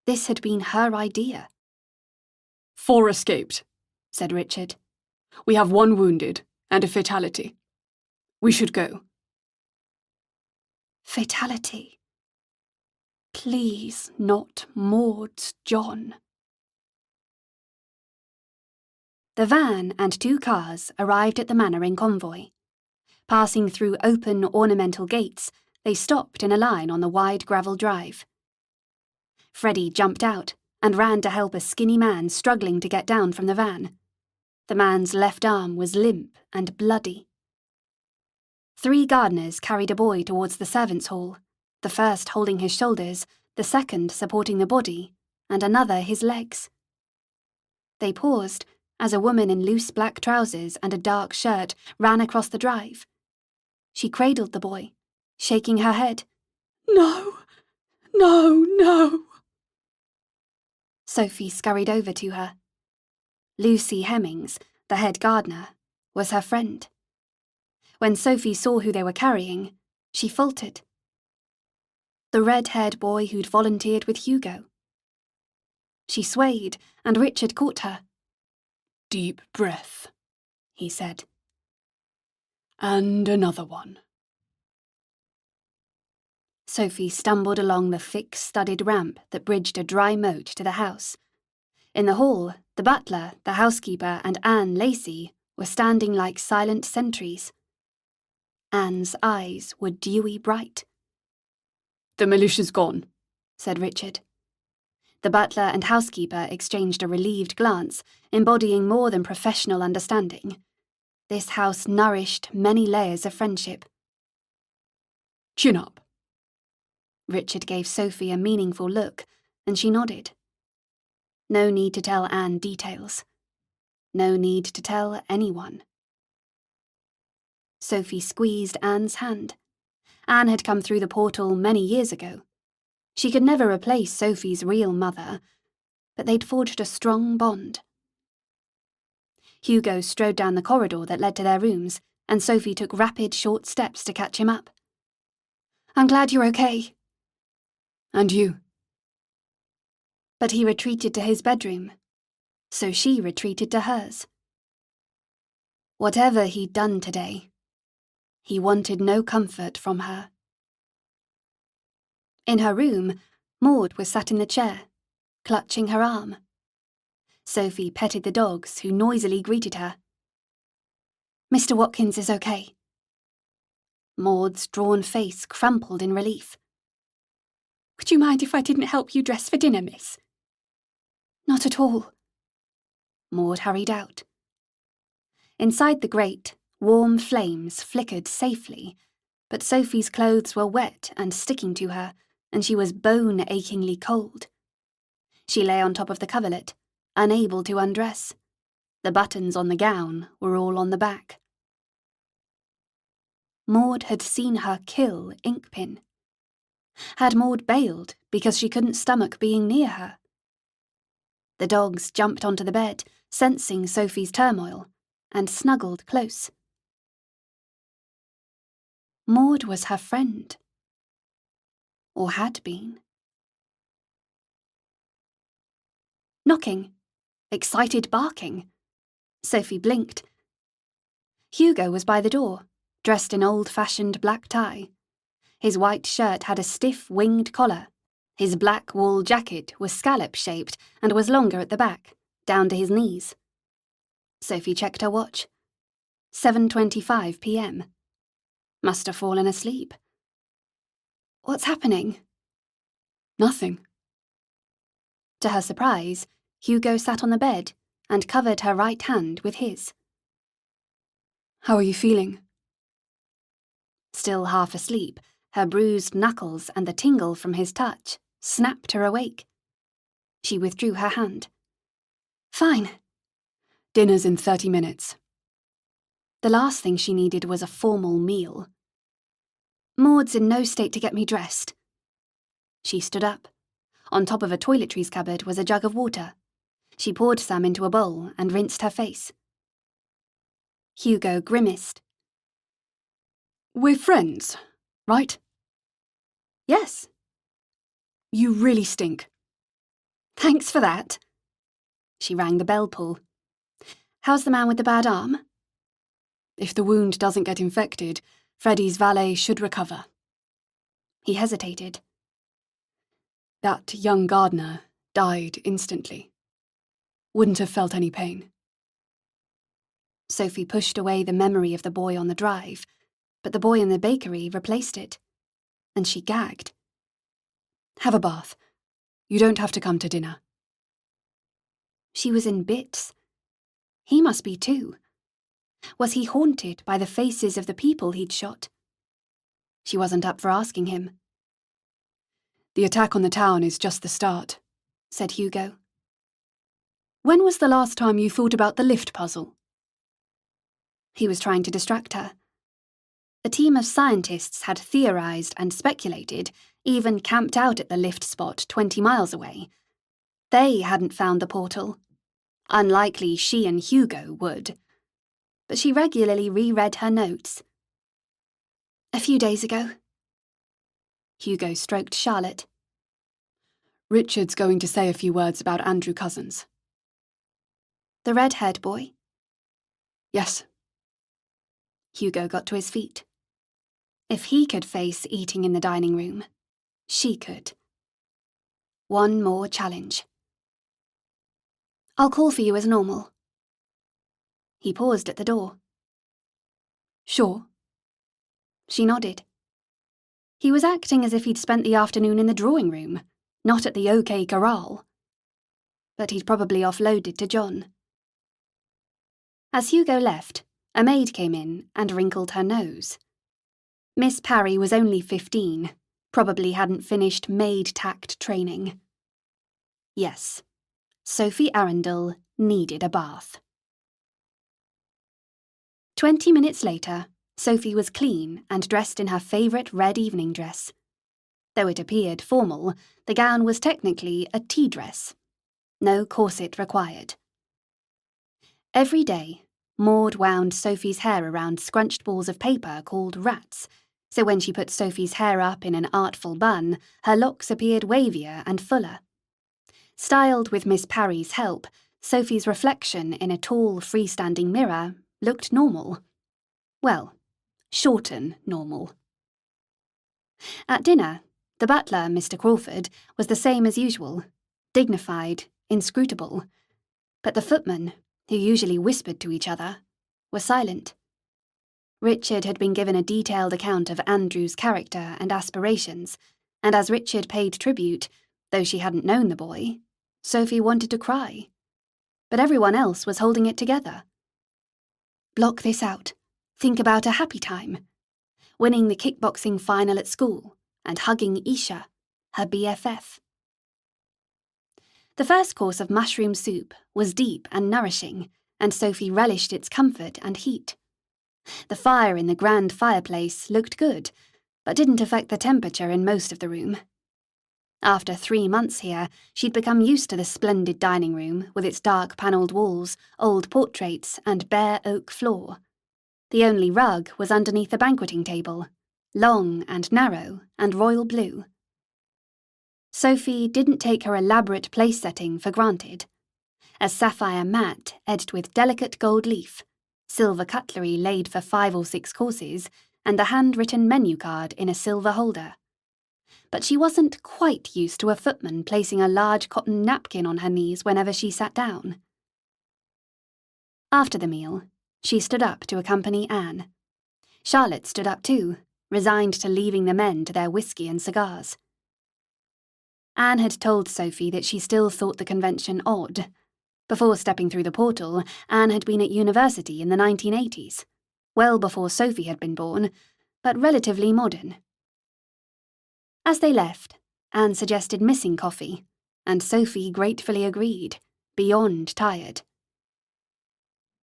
This had been her idea. 4 escaped, said Richard. "We have 1 wounded and a fatality. We should go." Fatality. Please, not Maud's John. The van and 2 cars arrived at the manor in convoy. Passing through open ornamental gates, they stopped in a line on the wide gravel drive. Freddie jumped out and ran to help a skinny man struggling to get down from the van. The man's left arm was limp and bloody. 3 gardeners carried a boy towards the servants' hall, the first holding his shoulders, the second supporting the body, and another his legs. They paused as a woman in loose black trousers and a dark shirt ran across the drive. She cradled the boy, shaking her head. "No, no, no." Sophie scurried over to her. Lucy Hemmings, the head gardener, was her friend. When Sophie saw who they were carrying, she faltered. The red-haired boy who'd volunteered with Hugo. She swayed, and Richard caught her. "Deep breath," he said. "And another one." Sophie stumbled along the thick, studded ramp that bridged a dry moat to the house. In the hall, the butler, the housekeeper, and Anne Lacey were standing like silent sentries. Anne's eyes were dewy bright. "The militia's gone," said Richard. The butler and housekeeper exchanged a relieved glance, embodying more than professional understanding. This house nourished many layers of friendship. "Chin up." Richard gave Sophie a meaningful look, and she nodded. No need to tell Anne details. No need to tell anyone. Sophie squeezed Anne's hand. Anne had come through the portal many years ago. She could never replace Sophie's real mother, but they'd forged a strong bond. Hugo strode down the corridor that led to their rooms, and Sophie took rapid, short steps to catch him up. "I'm glad you're okay." "And you?" But he retreated to his bedroom, so she retreated to hers. Whatever he'd done today, he wanted no comfort from her. In her room, Maud was sat in the chair, clutching her arm. Sophie petted the dogs, who noisily greeted her. "Mr. Watkins is okay." Maud's drawn face crumpled in relief. "Would you mind if I didn't help you dress for dinner, miss?" "Not at all." Maud hurried out. Inside the grate, warm flames flickered safely, but Sophie's clothes were wet and sticking to her, and she was bone-achingly cold. She lay on top of the coverlet, unable to undress. The buttons on the gown were all on the back. Maud had seen her kill Inkpin. Had Maud bailed because she couldn't stomach being near her? The dogs jumped onto the bed, sensing Sophie's turmoil, and snuggled close. Maud was her friend. Or had been. knocking, excited barking. Sophie blinked. Hugo was by the door, dressed in old-fashioned black tie. His white shirt had a stiff winged collar. His black wool jacket was scallop-shaped and was longer at the back, down to his knees. Sophie checked her watch. 7:25 p.m. Must have fallen asleep. What's happening? Nothing. To her surprise, Hugo sat on the bed and covered her right hand with his. How are you feeling? Still half asleep, her bruised knuckles and the tingle from his touch snapped her awake. She withdrew her hand. Fine. Dinner's in 30 minutes. The last thing she needed was a formal meal. Maud's in no state to get me dressed. She stood up. On top of a toiletries cupboard was a jug of water. She poured some into a bowl and rinsed her face. Hugo grimaced. We're friends, right? Yes. You really stink. Thanks for that. She rang the bell pull. How's the man with the bad arm? If the wound doesn't get infected, Freddie's valet should recover. He hesitated. That young gardener died instantly. Wouldn't have felt any pain. Sophie pushed away the memory of the boy on the drive, but the boy in the bakery replaced it, and she gagged. Have a bath. You don't have to come to dinner. She was in bits. He must be too. Was he haunted by the faces of the people he'd shot? She wasn't up for asking him. The attack on the town is just the start, said Hugo. When was the last time you thought about the lift puzzle? He was trying to distract her. A team of scientists had theorized and speculated, even camped out at the lift spot 20 miles away. They hadn't found the portal. Unlikely she and Hugo would. But she regularly reread her notes. A few days ago. Hugo stroked Charlotte. Richard's going to say a few words about Andrew Cousins. The red-haired boy? Yes. Hugo got to his feet. If he could face eating in the dining room, she could. One more challenge. I'll call for you as normal. He paused at the door. Sure. She nodded. He was acting as if he'd spent the afternoon in the drawing room, not at the OK Corral. But he'd probably offloaded to John. As Hugo left, a maid came in and wrinkled her nose. Miss Parry was only 15, probably hadn't finished maid tact training. Yes, Sophie Arundel needed a bath. 20 minutes later, Sophie was clean and dressed in her favourite red evening dress. Though it appeared formal, the gown was technically a tea dress. No corset required. Every day, Maud wound Sophie's hair around scrunched balls of paper called rats, so when she put Sophie's hair up in an artful bun, her locks appeared wavier and fuller. Styled with Miss Parry's help, Sophie's reflection in a tall, freestanding mirror looked normal. Well, Shorten normal. At dinner, the butler, Mr. Crawford, was the same as usual, dignified, inscrutable. But the footmen, who usually whispered to each other, were silent. Richard had been given a detailed account of Andrew's character and aspirations, and as Richard paid tribute, though she hadn't known the boy, Sophie wanted to cry. But everyone else was holding it together. Block this out. Think about a happy time. Winning the kickboxing final at school and hugging Isha, her BFF. The first course of mushroom soup was deep and nourishing, and Sophie relished its comfort and heat. The fire in the grand fireplace looked good, but didn't affect the temperature in most of the room. After 3 months here, she'd become used to the splendid dining room with its dark panelled walls, old portraits, and bare oak floor. The only rug was underneath the banqueting table, long and narrow and royal blue. Sophie didn't take her elaborate place setting for granted. a sapphire mat edged with delicate gold leaf, silver cutlery laid for 5 or 6 courses, and a handwritten menu card in a silver holder. But she wasn't quite used to a footman placing a large cotton napkin on her knees whenever she sat down. After the meal, she stood up to accompany Anne. Charlotte stood up too, resigned to leaving the men to their whiskey and cigars. Anne had told Sophie that she still thought the convention odd. Before stepping through the portal, Anne had been at university in the 1980s, well before Sophie had been born, but relatively modern. As they left, Anne suggested missing coffee, and Sophie gratefully agreed, beyond tired.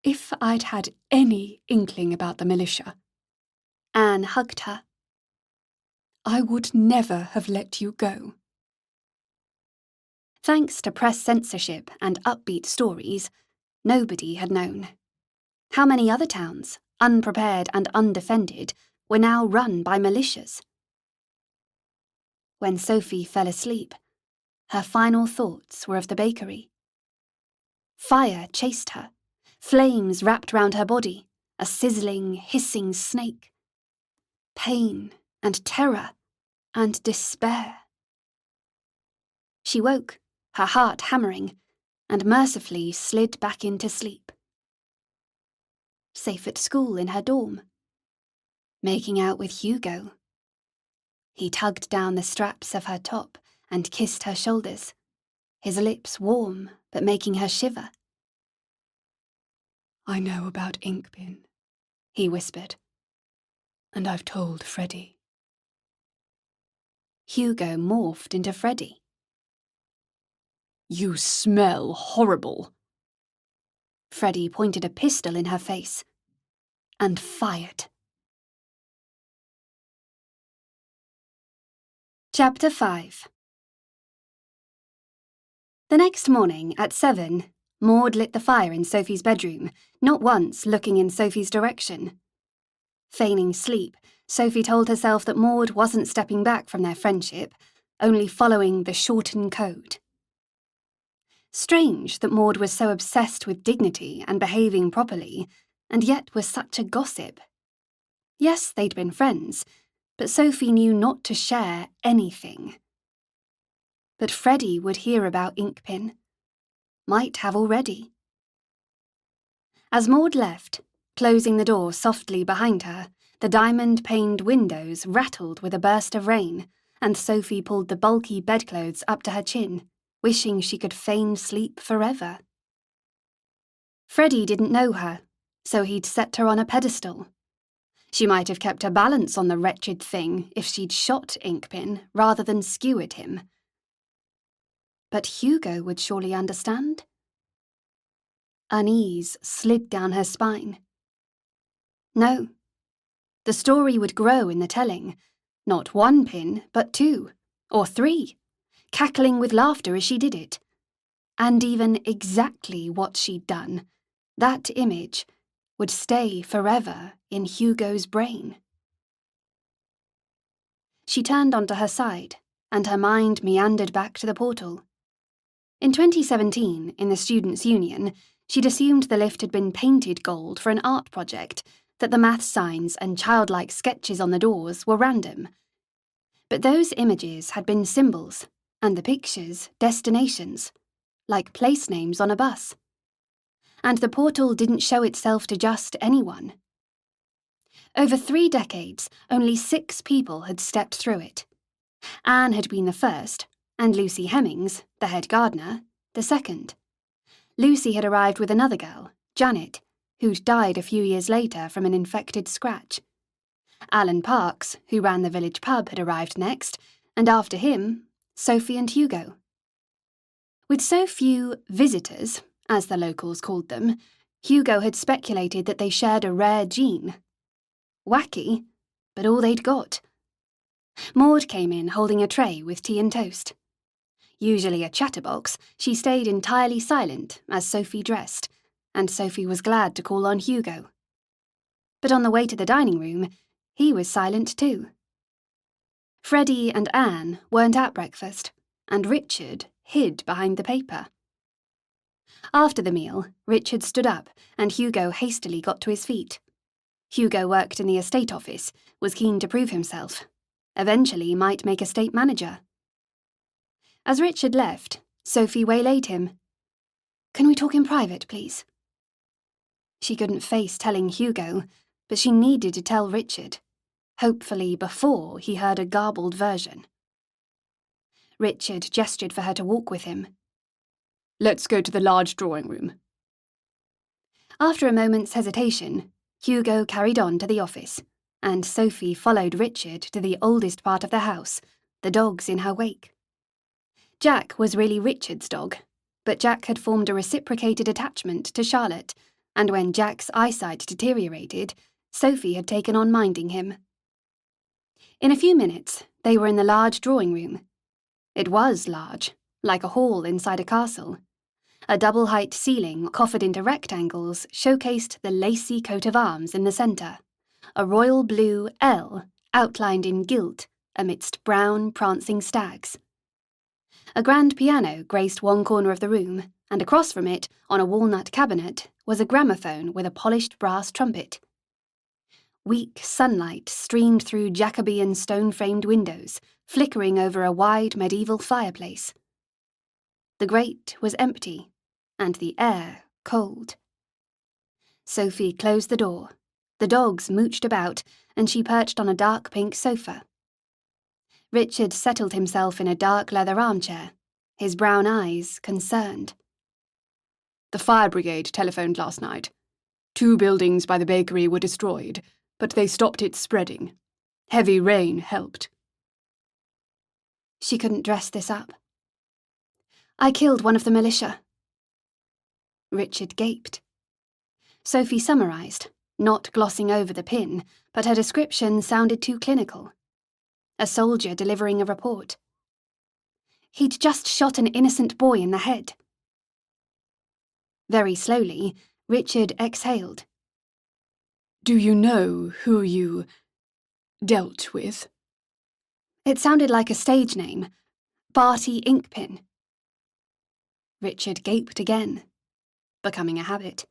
If I'd had any inkling about the militia, Anne hugged her. I would never have let you go. Thanks to press censorship and upbeat stories, nobody had known. How many other towns, unprepared and undefended, were now run by militias? When Sophie fell asleep, her final thoughts were of the bakery. Fire chased her, flames wrapped round her body, a sizzling, hissing snake. Pain and terror and despair. She woke, her heart hammering, and mercifully slid back into sleep. Safe at school in her dorm. Making out with Hugo. He tugged down the straps of her top and kissed her shoulders, his lips warm but making her shiver. I know about Inkpin, he whispered. And I've told Freddie. Hugo morphed into Freddie. You smell horrible. Freddie pointed a pistol in her face and fired. Chapter 5. The next morning at 7, Maud lit the fire in Sophie's bedroom, not once looking in Sophie's direction. Feigning sleep, Sophie told herself that Maud wasn't stepping back from their friendship, only following the Shorten Code. Strange that Maud was so obsessed with dignity and behaving properly, and yet was such a gossip. Yes, they'd been friends, but Sophie knew not to share anything. But Freddie would hear about Inkpin. Might have already. As Maud left, closing the door softly behind her, the diamond-paned windows rattled with a burst of rain, and Sophie pulled the bulky bedclothes up to her chin, wishing she could feign sleep forever. Freddie didn't know her, so he'd set her on a pedestal. She might have kept her balance on the wretched thing if she'd shot Inkpin rather than skewered him. But Hugo would surely understand. Unease slid down her spine. No. The story would grow in the telling. Not 1 pin, but 2, or 3, cackling with laughter as she did it. And even exactly what she'd done, that image, would stay forever in Hugo's brain. She turned onto her side, and her mind meandered back to the portal. In 2017, in the Students' Union, she'd assumed the lift had been painted gold for an art project, that the math signs and childlike sketches on the doors were random. But those images had been symbols, and the pictures destinations, like place names on a bus. And the portal didn't show itself to just anyone. Over 3 decades, only 6 people had stepped through it. Anne had been the first, and Lucy Hemmings, the head gardener, the second. Lucy had arrived with another girl, Janet, who'd died a few years later from an infected scratch. Alan Parks, who ran the village pub, had arrived next, and after him, Sophie and Hugo. With so few visitors, as the locals called them, Hugo had speculated that they shared a rare gene. Wacky, but all they'd got. Maud came in holding a tray with tea and toast. Usually a chatterbox, she stayed entirely silent as Sophie dressed, and Sophie was glad to call on Hugo. But on the way to the dining room, he was silent too. Freddie and Anne weren't at breakfast, and Richard hid behind the paper. After the meal, Richard stood up and Hugo hastily got to his feet. Hugo worked in the estate office, was keen to prove himself. Eventually might make estate manager. As Richard left, Sophie waylaid him. "Can we talk in private, please?" She couldn't face telling Hugo, but she needed to tell Richard, hopefully before he heard a garbled version. Richard gestured for her to walk with him. "Let's go to the large drawing room." After a moment's hesitation, Hugo carried on to the office, and Sophie followed Richard to the oldest part of the house, the dogs in her wake. Jack was really Richard's dog, but Jack had formed a reciprocated attachment to Charlotte, and when Jack's eyesight deteriorated, Sophie had taken on minding him. In a few minutes, they were in the large drawing room. It was large, like a hall inside a castle. A double-height ceiling coffered into rectangles showcased the lacy coat of arms in the centre, a royal blue L outlined in gilt amidst brown, prancing stags. A grand piano graced one corner of the room, and across from it, on a walnut cabinet, was a gramophone with a polished brass trumpet. Weak sunlight streamed through Jacobean stone-framed windows, flickering over a wide medieval fireplace. The grate was empty, and the air cold. Sophie closed the door. The dogs mooched about, and she perched on a dark pink sofa. Richard settled himself in a dark leather armchair, his brown eyes concerned. "The fire brigade telephoned last night. 2 buildings by the bakery were destroyed, but they stopped it spreading. Heavy rain helped." She couldn't dress this up. "I killed one of the militia." Richard gaped. Sophie summarised, not glossing over the pin, but her description sounded too clinical. A soldier delivering a report. He'd just shot an innocent boy in the head. Very slowly, Richard exhaled. "Do you know who you dealt with?" It sounded like a stage name. Barty Inkpin. Richard gaped again, becoming a habit.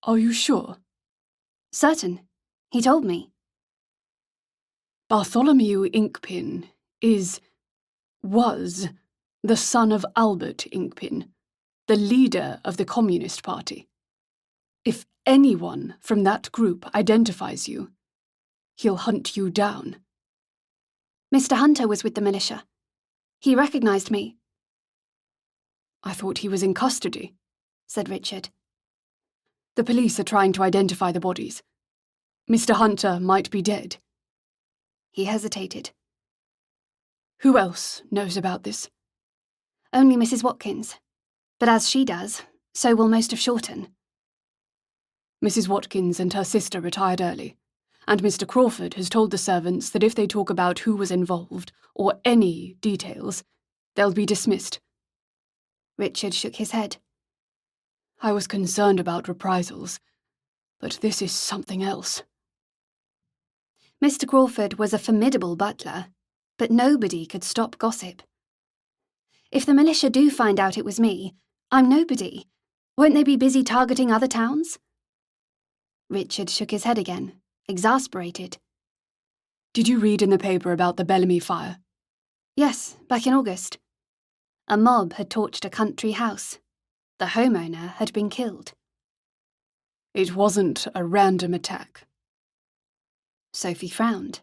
"Are you sure?" "Certain. He told me." "Bartholomew Inkpin was the son of Albert Inkpin, the leader of the Communist Party. If anyone from that group identifies you, he'll hunt you down." "Mr. Hunter was with the militia. He recognised me." "I thought he was in custody," said Richard. "The police are trying to identify the bodies. Mr. Hunter might be dead." He hesitated. "Who else knows about this?" "Only Mrs. Watkins. But as she does, so will most of Shorten." "Mrs. Watkins and her sister retired early, and Mr. Crawford has told the servants that if they talk about who was involved, or any details, they'll be dismissed." Richard shook his head. "I was concerned about reprisals, but this is something else." Mr. Crawford was a formidable butler, but nobody could stop gossip. "If the militia do find out it was me, I'm nobody. Won't they be busy targeting other towns?" Richard shook his head again, exasperated. "Did you read in the paper about the Bellamy fire?" "Yes, back in August. A mob had torched a country house. The homeowner had been killed." "It wasn't a random attack." Sophie frowned.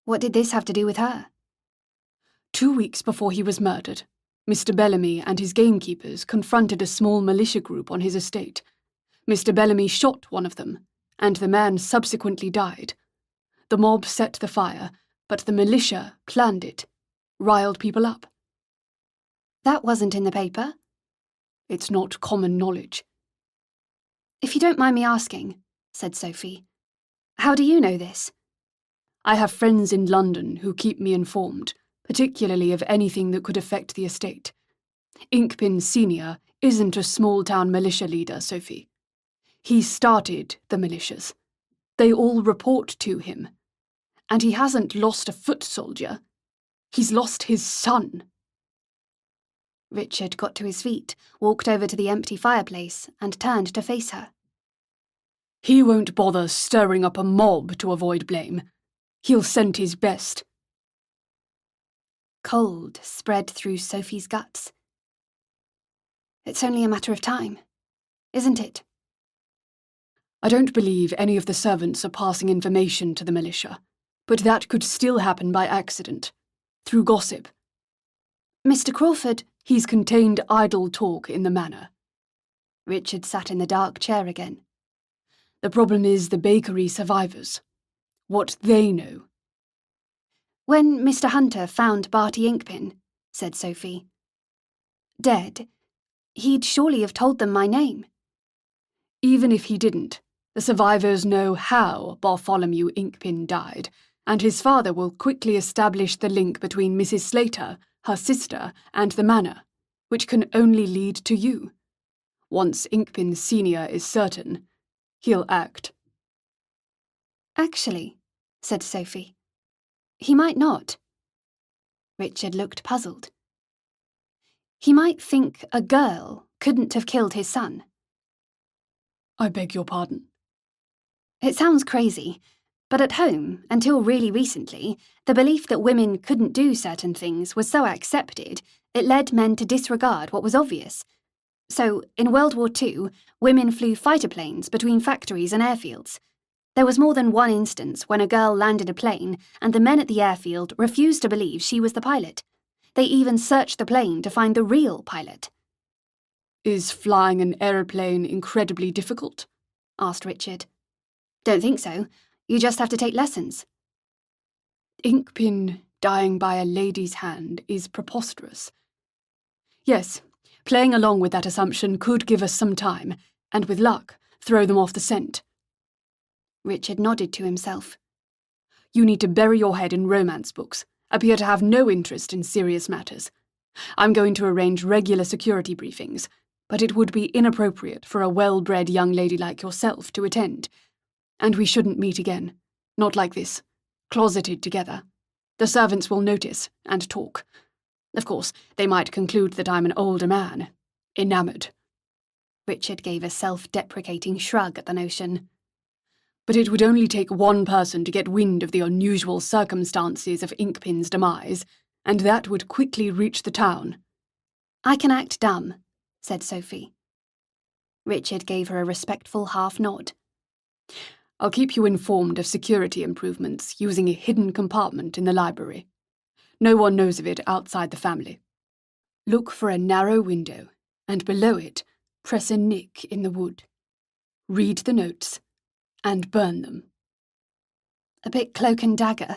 What did this have to do with her? 2 weeks before he was murdered, Mr. Bellamy and his gamekeepers confronted a small militia group on his estate. Mr. Bellamy shot one of them, and the man subsequently died. The mob set the fire, but the militia planned it, riled people up. That wasn't in the paper. It's not common knowledge. "If you don't mind me asking," said Sophie, "how do you know this?" "I have friends in London who keep me informed, particularly of anything that could affect the estate. Inkpin Sr. isn't a small-town militia leader, Sophie. He started the militias. They all report to him. And he hasn't lost a foot soldier. He's lost his son." Richard got to his feet, walked over to the empty fireplace, and turned to face her. He won't bother stirring up a mob to avoid blame. He'll send his best. Cold spread through Sophie's guts. It's only a matter of time, isn't it? I don't believe any of the servants are passing information to the militia, but that could still happen by accident, through gossip. Mr. Crawford... He's contained idle talk in the Manor. Richard sat in the dark chair again. The problem is the bakery survivors. What they know. When Mr. Hunter found Barty Inkpin, said Sophie, dead, he'd surely have told them my name. Even if he didn't, the survivors know how Bartholomew Inkpin died, and his father will quickly establish the link between Mrs. Slater, her sister, and the Manor, which can only lead to you. Once Inkpin Sr. is certain, he'll act. Actually, said Sophie, he might not. Richard looked puzzled. He might think a girl couldn't have killed his son. I beg your pardon. It sounds crazy, but at home, until really recently, the belief that women couldn't do certain things was so accepted, it led men to disregard what was obvious. So, in World War II, women flew fighter planes between factories and airfields. There was more than one instance when a girl landed a plane and the men at the airfield refused to believe she was the pilot. They even searched the plane to find the real pilot. Is flying an aeroplane incredibly difficult? Asked Richard. Don't think so. You just have to take lessons. Inkpin dying by a lady's hand is preposterous. Yes, playing along with that assumption could give us some time, and with luck, throw them off the scent. Richard nodded to himself. You need to bury your head in romance books, appear to have no interest in serious matters. I'm going to arrange regular security briefings, but it would be inappropriate for a well-bred young lady like yourself to attend. And we shouldn't meet again. Not like this. Closeted together. The servants will notice and talk. Of course, they might conclude that I'm an older man. Enamoured. Richard gave a self-deprecating shrug at the notion. But it would only take one person to get wind of the unusual circumstances of Inkpin's demise, and that would quickly reach the town. I can act dumb, said Sophie. Richard gave her a respectful half-nod. I'll keep you informed of security improvements using a hidden compartment in the library. No one knows of it outside the family. Look for a narrow window, and below it, press a nick in the wood. Read the notes, and burn them. A bit cloak and dagger.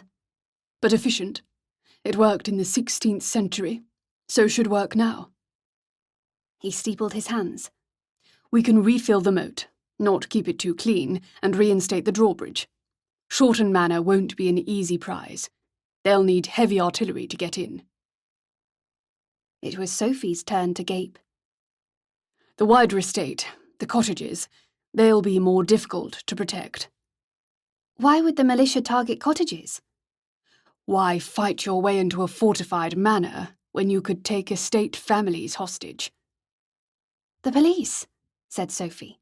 But efficient. It worked in the 16th century, so should work now. He steepled his hands. We can refill the moat, not keep it too clean, and reinstate the drawbridge. Shorten Manor won't be an easy prize. They'll need heavy artillery to get in. It was Sophie's turn to gape. The wider estate, the cottages, they'll be more difficult to protect. Why would the militia target cottages? Why fight your way into a fortified manor when you could take estate families hostage? The police, said Sophie.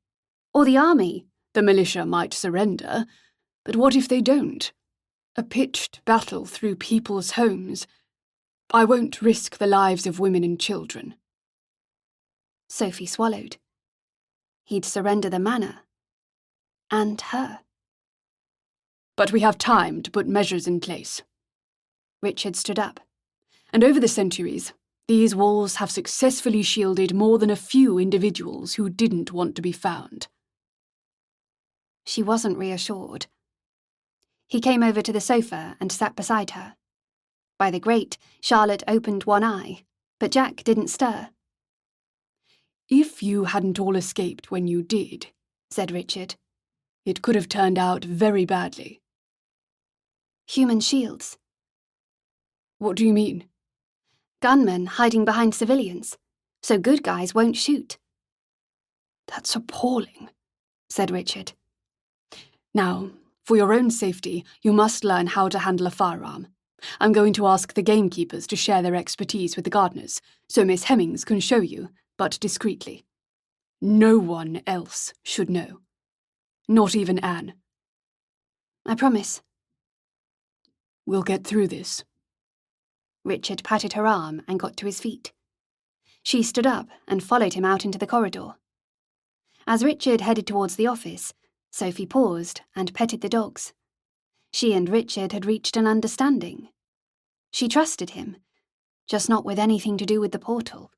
Or the army. The militia might surrender, but what if they don't? A pitched battle through people's homes. I won't risk the lives of women and children. Sophie swallowed. He'd surrender the manor. And her. But we have time to put measures in place. Richard stood up. And over the centuries, these walls have successfully shielded more than a few individuals who didn't want to be found. She wasn't reassured. He came over to the sofa and sat beside her. By the grate, Charlotte opened one eye, but Jack didn't stir. If you hadn't all escaped when you did, said Richard, it could have turned out very badly. Human shields. What do you mean? Gunmen hiding behind civilians, so good guys won't shoot. That's appalling, said Richard. Now, for your own safety, you must learn how to handle a firearm, I'm going to ask the gamekeepers to share their expertise with the gardeners, so Miss Hemmings can show you, but discreetly. No one else should know. Not even Anne. I promise. We'll get through this. Richard patted her arm and got to his feet. She stood up and followed him out into the corridor. As Richard headed towards the office, Sophie paused and petted the dogs. She and Richard had reached an understanding. She trusted him, just not with anything to do with the portal.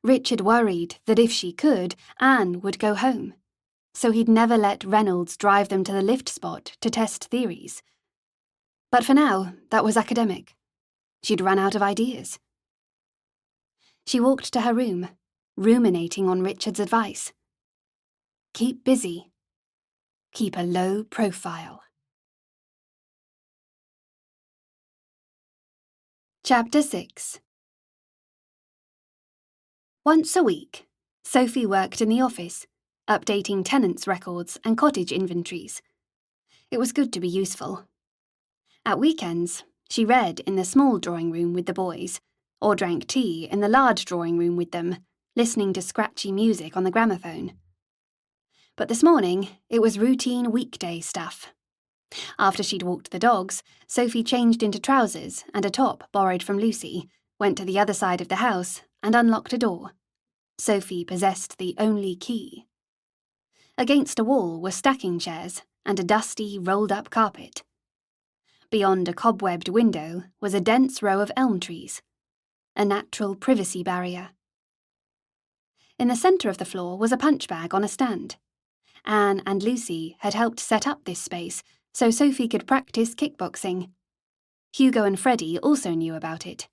Richard worried that if she could, Anne would go home, so he'd never let Reynolds drive them to the lift spot to test theories. But for now, that was academic. She'd run out of ideas. She walked to her room, ruminating on Richard's advice. Keep busy. Keep a low profile. Chapter 6. Once a week, Sophie worked in the office, updating tenants' records and cottage inventories. It was good to be useful. At weekends, she read in the small drawing room with the boys, or drank tea in the large drawing room with them, listening to scratchy music on the gramophone. But this morning, it was routine weekday stuff. After she'd walked the dogs, Sophie changed into trousers and a top borrowed from Lucy, went to the other side of the house and unlocked a door. Sophie possessed the only key. Against a wall were stacking chairs and a dusty, rolled-up carpet. Beyond a cobwebbed window was a dense row of elm trees, a natural privacy barrier. In the centre of the floor was a punch bag on a stand. Anne and Lucy had helped set up this space so Sophie could practice kickboxing. Hugo and Freddie also knew about it,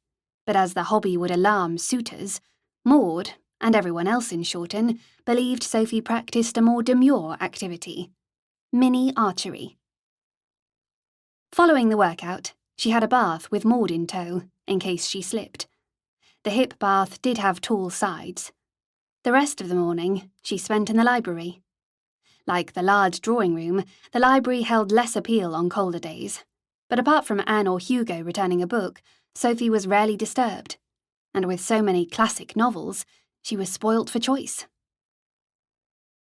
but as the hobby would alarm suitors, Maud, and everyone else in Shorten, believed Sophie practiced a more demure activity, mini archery. Following the workout, she had a bath with Maud in tow, in case she slipped. The hip bath did have tall sides. The rest of the morning she spent in the library. Like the large drawing room, the library held less appeal on colder days, but apart from Anne or Hugo returning a book, Sophie was rarely disturbed, and with so many classic novels, she was spoilt for choice.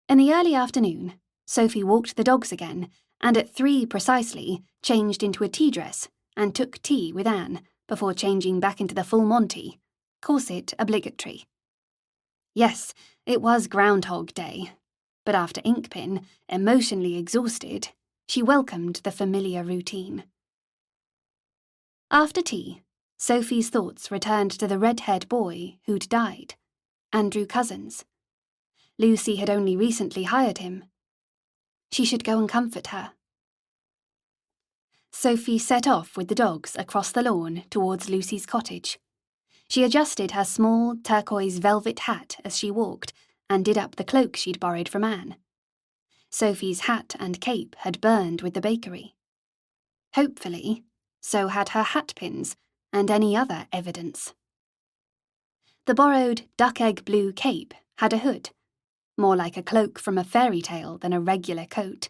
In the early afternoon, Sophie walked the dogs again, and at 3 precisely changed into a tea dress and took tea with Anne before changing back into the full Monty, corset obligatory. Yes, it was Groundhog Day, but after Inkpin, emotionally exhausted, she welcomed the familiar routine. After tea, Sophie's thoughts returned to the red-haired boy who'd died, Andrew Cousins. Lucy had only recently hired him. She should go and comfort her. Sophie set off with the dogs across the lawn towards Lucy's cottage. She adjusted her small turquoise velvet hat as she walked and did up the cloak she'd borrowed from Anne. Sophie's hat and cape had burned with the bakery. Hopefully, so had her hat pins and any other evidence. The borrowed duck-egg blue cape had a hood, more like a cloak from a fairy tale than a regular coat.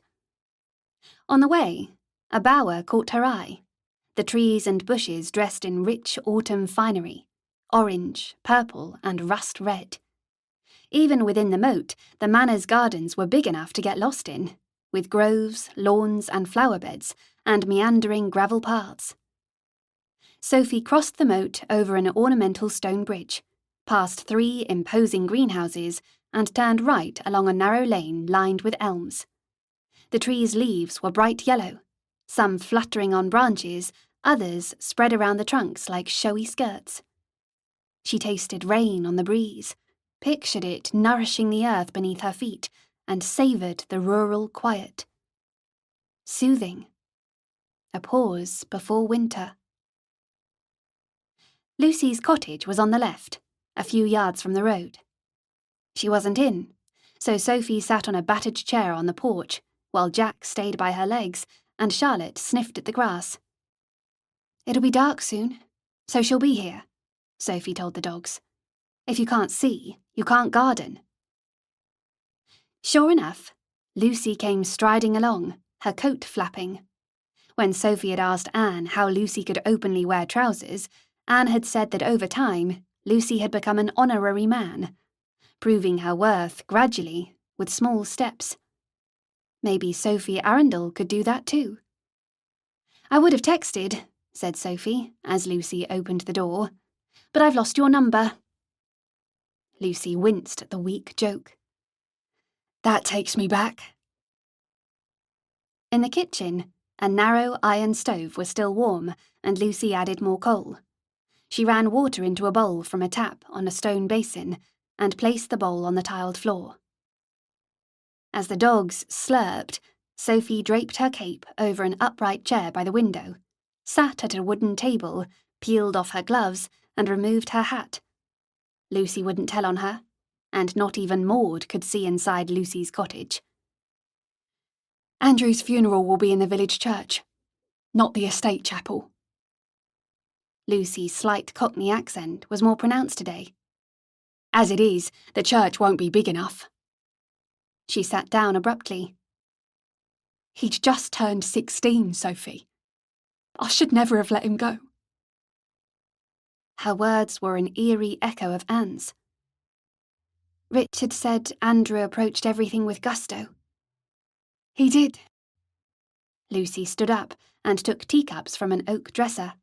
On the way, a bower caught her eye, the trees and bushes dressed in rich autumn finery, orange, purple, and rust red. Even within the moat, the manor's gardens were big enough to get lost in, with groves, lawns, and flower beds, and meandering gravel paths. Sophie crossed the moat over an ornamental stone bridge, past 3 imposing greenhouses, and turned right along a narrow lane lined with elms. The trees' leaves were bright yellow, some fluttering on branches, others spread around the trunks like showy skirts. She tasted rain on the breeze, pictured it nourishing the earth beneath her feet, and savoured the rural quiet. Soothing. A pause before winter. Lucy's cottage was on the left, a few yards from the road. She wasn't in, so Sophie sat on a battered chair on the porch, while Jack stayed by her legs and Charlotte sniffed at the grass. "It'll be dark soon, so she'll be here," Sophie told the dogs. "If you can't see, you can't garden." Sure enough, Lucy came striding along, her coat flapping. When Sophie had asked Anne how Lucy could openly wear trousers, Anne had said that over time, Lucy had become an honorary man, proving her worth gradually, with small steps. Maybe Sophie Arundel could do that too. "I would have texted," said Sophie, as Lucy opened the door, "but I've lost your number." Lucy winced at the weak joke. That takes me back. In the kitchen, a narrow iron stove was still warm, and Lucy added more coal. She ran water into a bowl from a tap on a stone basin and placed the bowl on the tiled floor. As the dogs slurped, Sophie draped her cape over an upright chair by the window, sat at a wooden table, peeled off her gloves, and removed her hat. Lucy wouldn't tell on her, and not even Maud could see inside Lucy's cottage. Andrew's funeral will be in the village church, not the estate chapel. Lucy's slight Cockney accent was more pronounced today. As it is, the church won't be big enough. She sat down abruptly. He'd just turned 16, Sophie. I should never have let him go. Her words were an eerie echo of Anne's. Richard said Andrew approached everything with gusto. He did. Lucy stood up and took teacups from an oak dresser.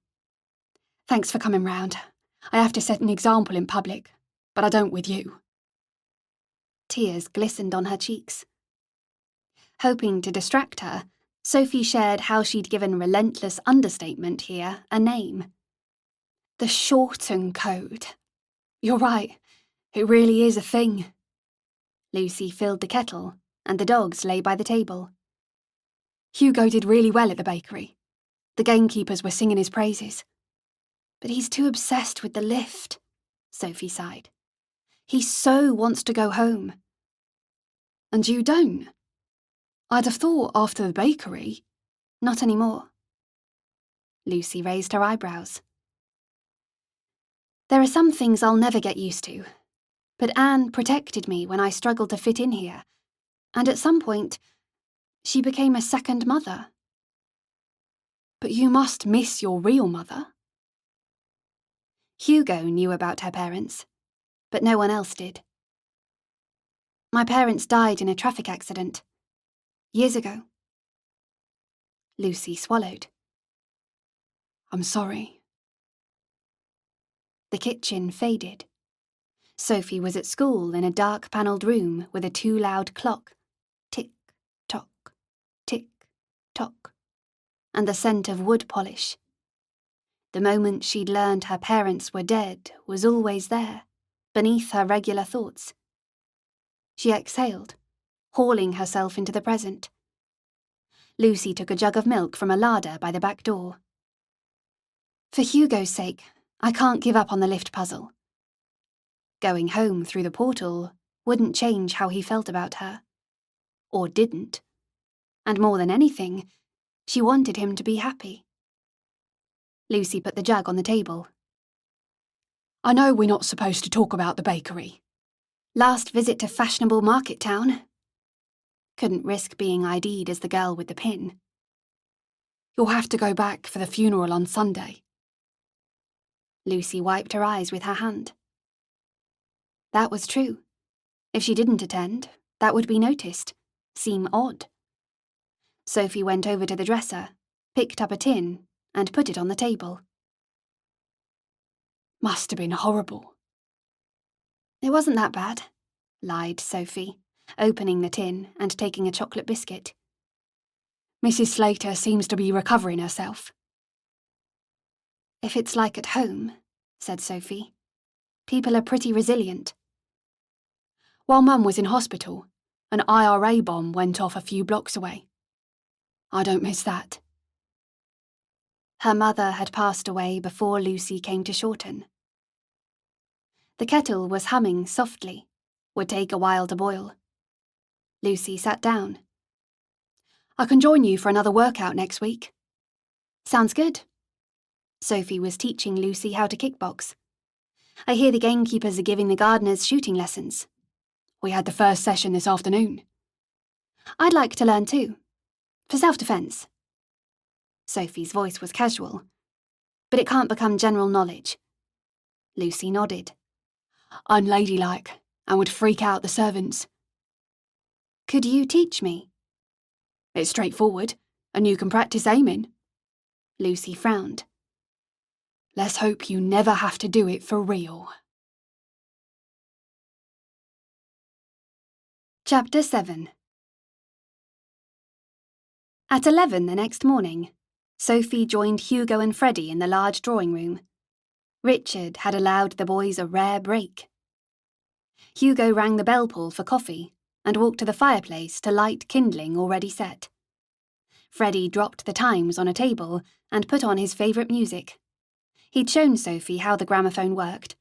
Thanks for coming round. I have to set an example in public, but I don't with you. Tears glistened on her cheeks. Hoping to distract her, Sophie shared how she'd given relentless understatement here a name. The Shorten Code. You're right, it really is a thing. Lucy filled the kettle, and the dogs lay by the table. Hugo did really well at the bakery. The gamekeepers were singing his praises. But he's too obsessed with the lift, Sophie sighed. He so wants to go home. And you don't? I'd have thought after the bakery. Not anymore. Lucy raised her eyebrows. There are some things I'll never get used to, but Anne protected me when I struggled to fit in here, and at some point, she became a second mother. But you must miss your real mother. Hugo knew about her parents, but no one else did. My parents died in a traffic accident. Years ago. Lucy swallowed. I'm sorry. The kitchen faded. Sophie was at school in a dark panelled room with a too loud clock. Tick-tock, tick-tock, and the scent of wood polish. The moment she'd learned her parents were dead was always there, beneath her regular thoughts. She exhaled, hauling herself into the present. Lucy took a jug of milk from a larder by the back door. For Hugo's sake, I can't give up on the lift puzzle. Going home through the portal wouldn't change how he felt about her. Or didn't. And more than anything, she wanted him to be happy. Lucy put the jug on the table. I know we're not supposed to talk about the bakery. Last visit to fashionable market town. Couldn't risk being ID'd as the girl with the pin. You'll have to go back for the funeral on Sunday. Lucy wiped her eyes with her hand. That was true. If she didn't attend, that would be noticed, seem odd. Sophie went over to the dresser, picked up a tin, and put it on the table. Must have been horrible. It wasn't that bad, lied Sophie, opening the tin and taking a chocolate biscuit. Mrs. Slater seems to be recovering herself. If it's like at home, said Sophie, people are pretty resilient. While Mum was in hospital, an IRA bomb went off a few blocks away. I don't miss that. Her mother had passed away before Lucy came to Shorten. The kettle was humming softly, would take a while to boil. Lucy sat down. I can join you for another workout next week. Sounds good. Sophie was teaching Lucy how to kickbox. I hear the gamekeepers are giving the gardeners shooting lessons. We had the first session this afternoon. I'd like to learn too. For self-defense. Sophie's voice was casual. But it can't become general knowledge. Lucy nodded. Unladylike, and would freak out the servants. Could you teach me? It's straightforward, and you can practice aiming. Lucy frowned. Let's hope you never have to do it for real. Chapter 7. At 11 the next morning, Sophie joined Hugo and Freddie in the large drawing room. Richard had allowed the boys a rare break. Hugo rang the bell pull for coffee and walked to the fireplace to light kindling already set. Freddie dropped the Times on a table and put on his favourite music. He'd shown Sophie how the gramophone worked.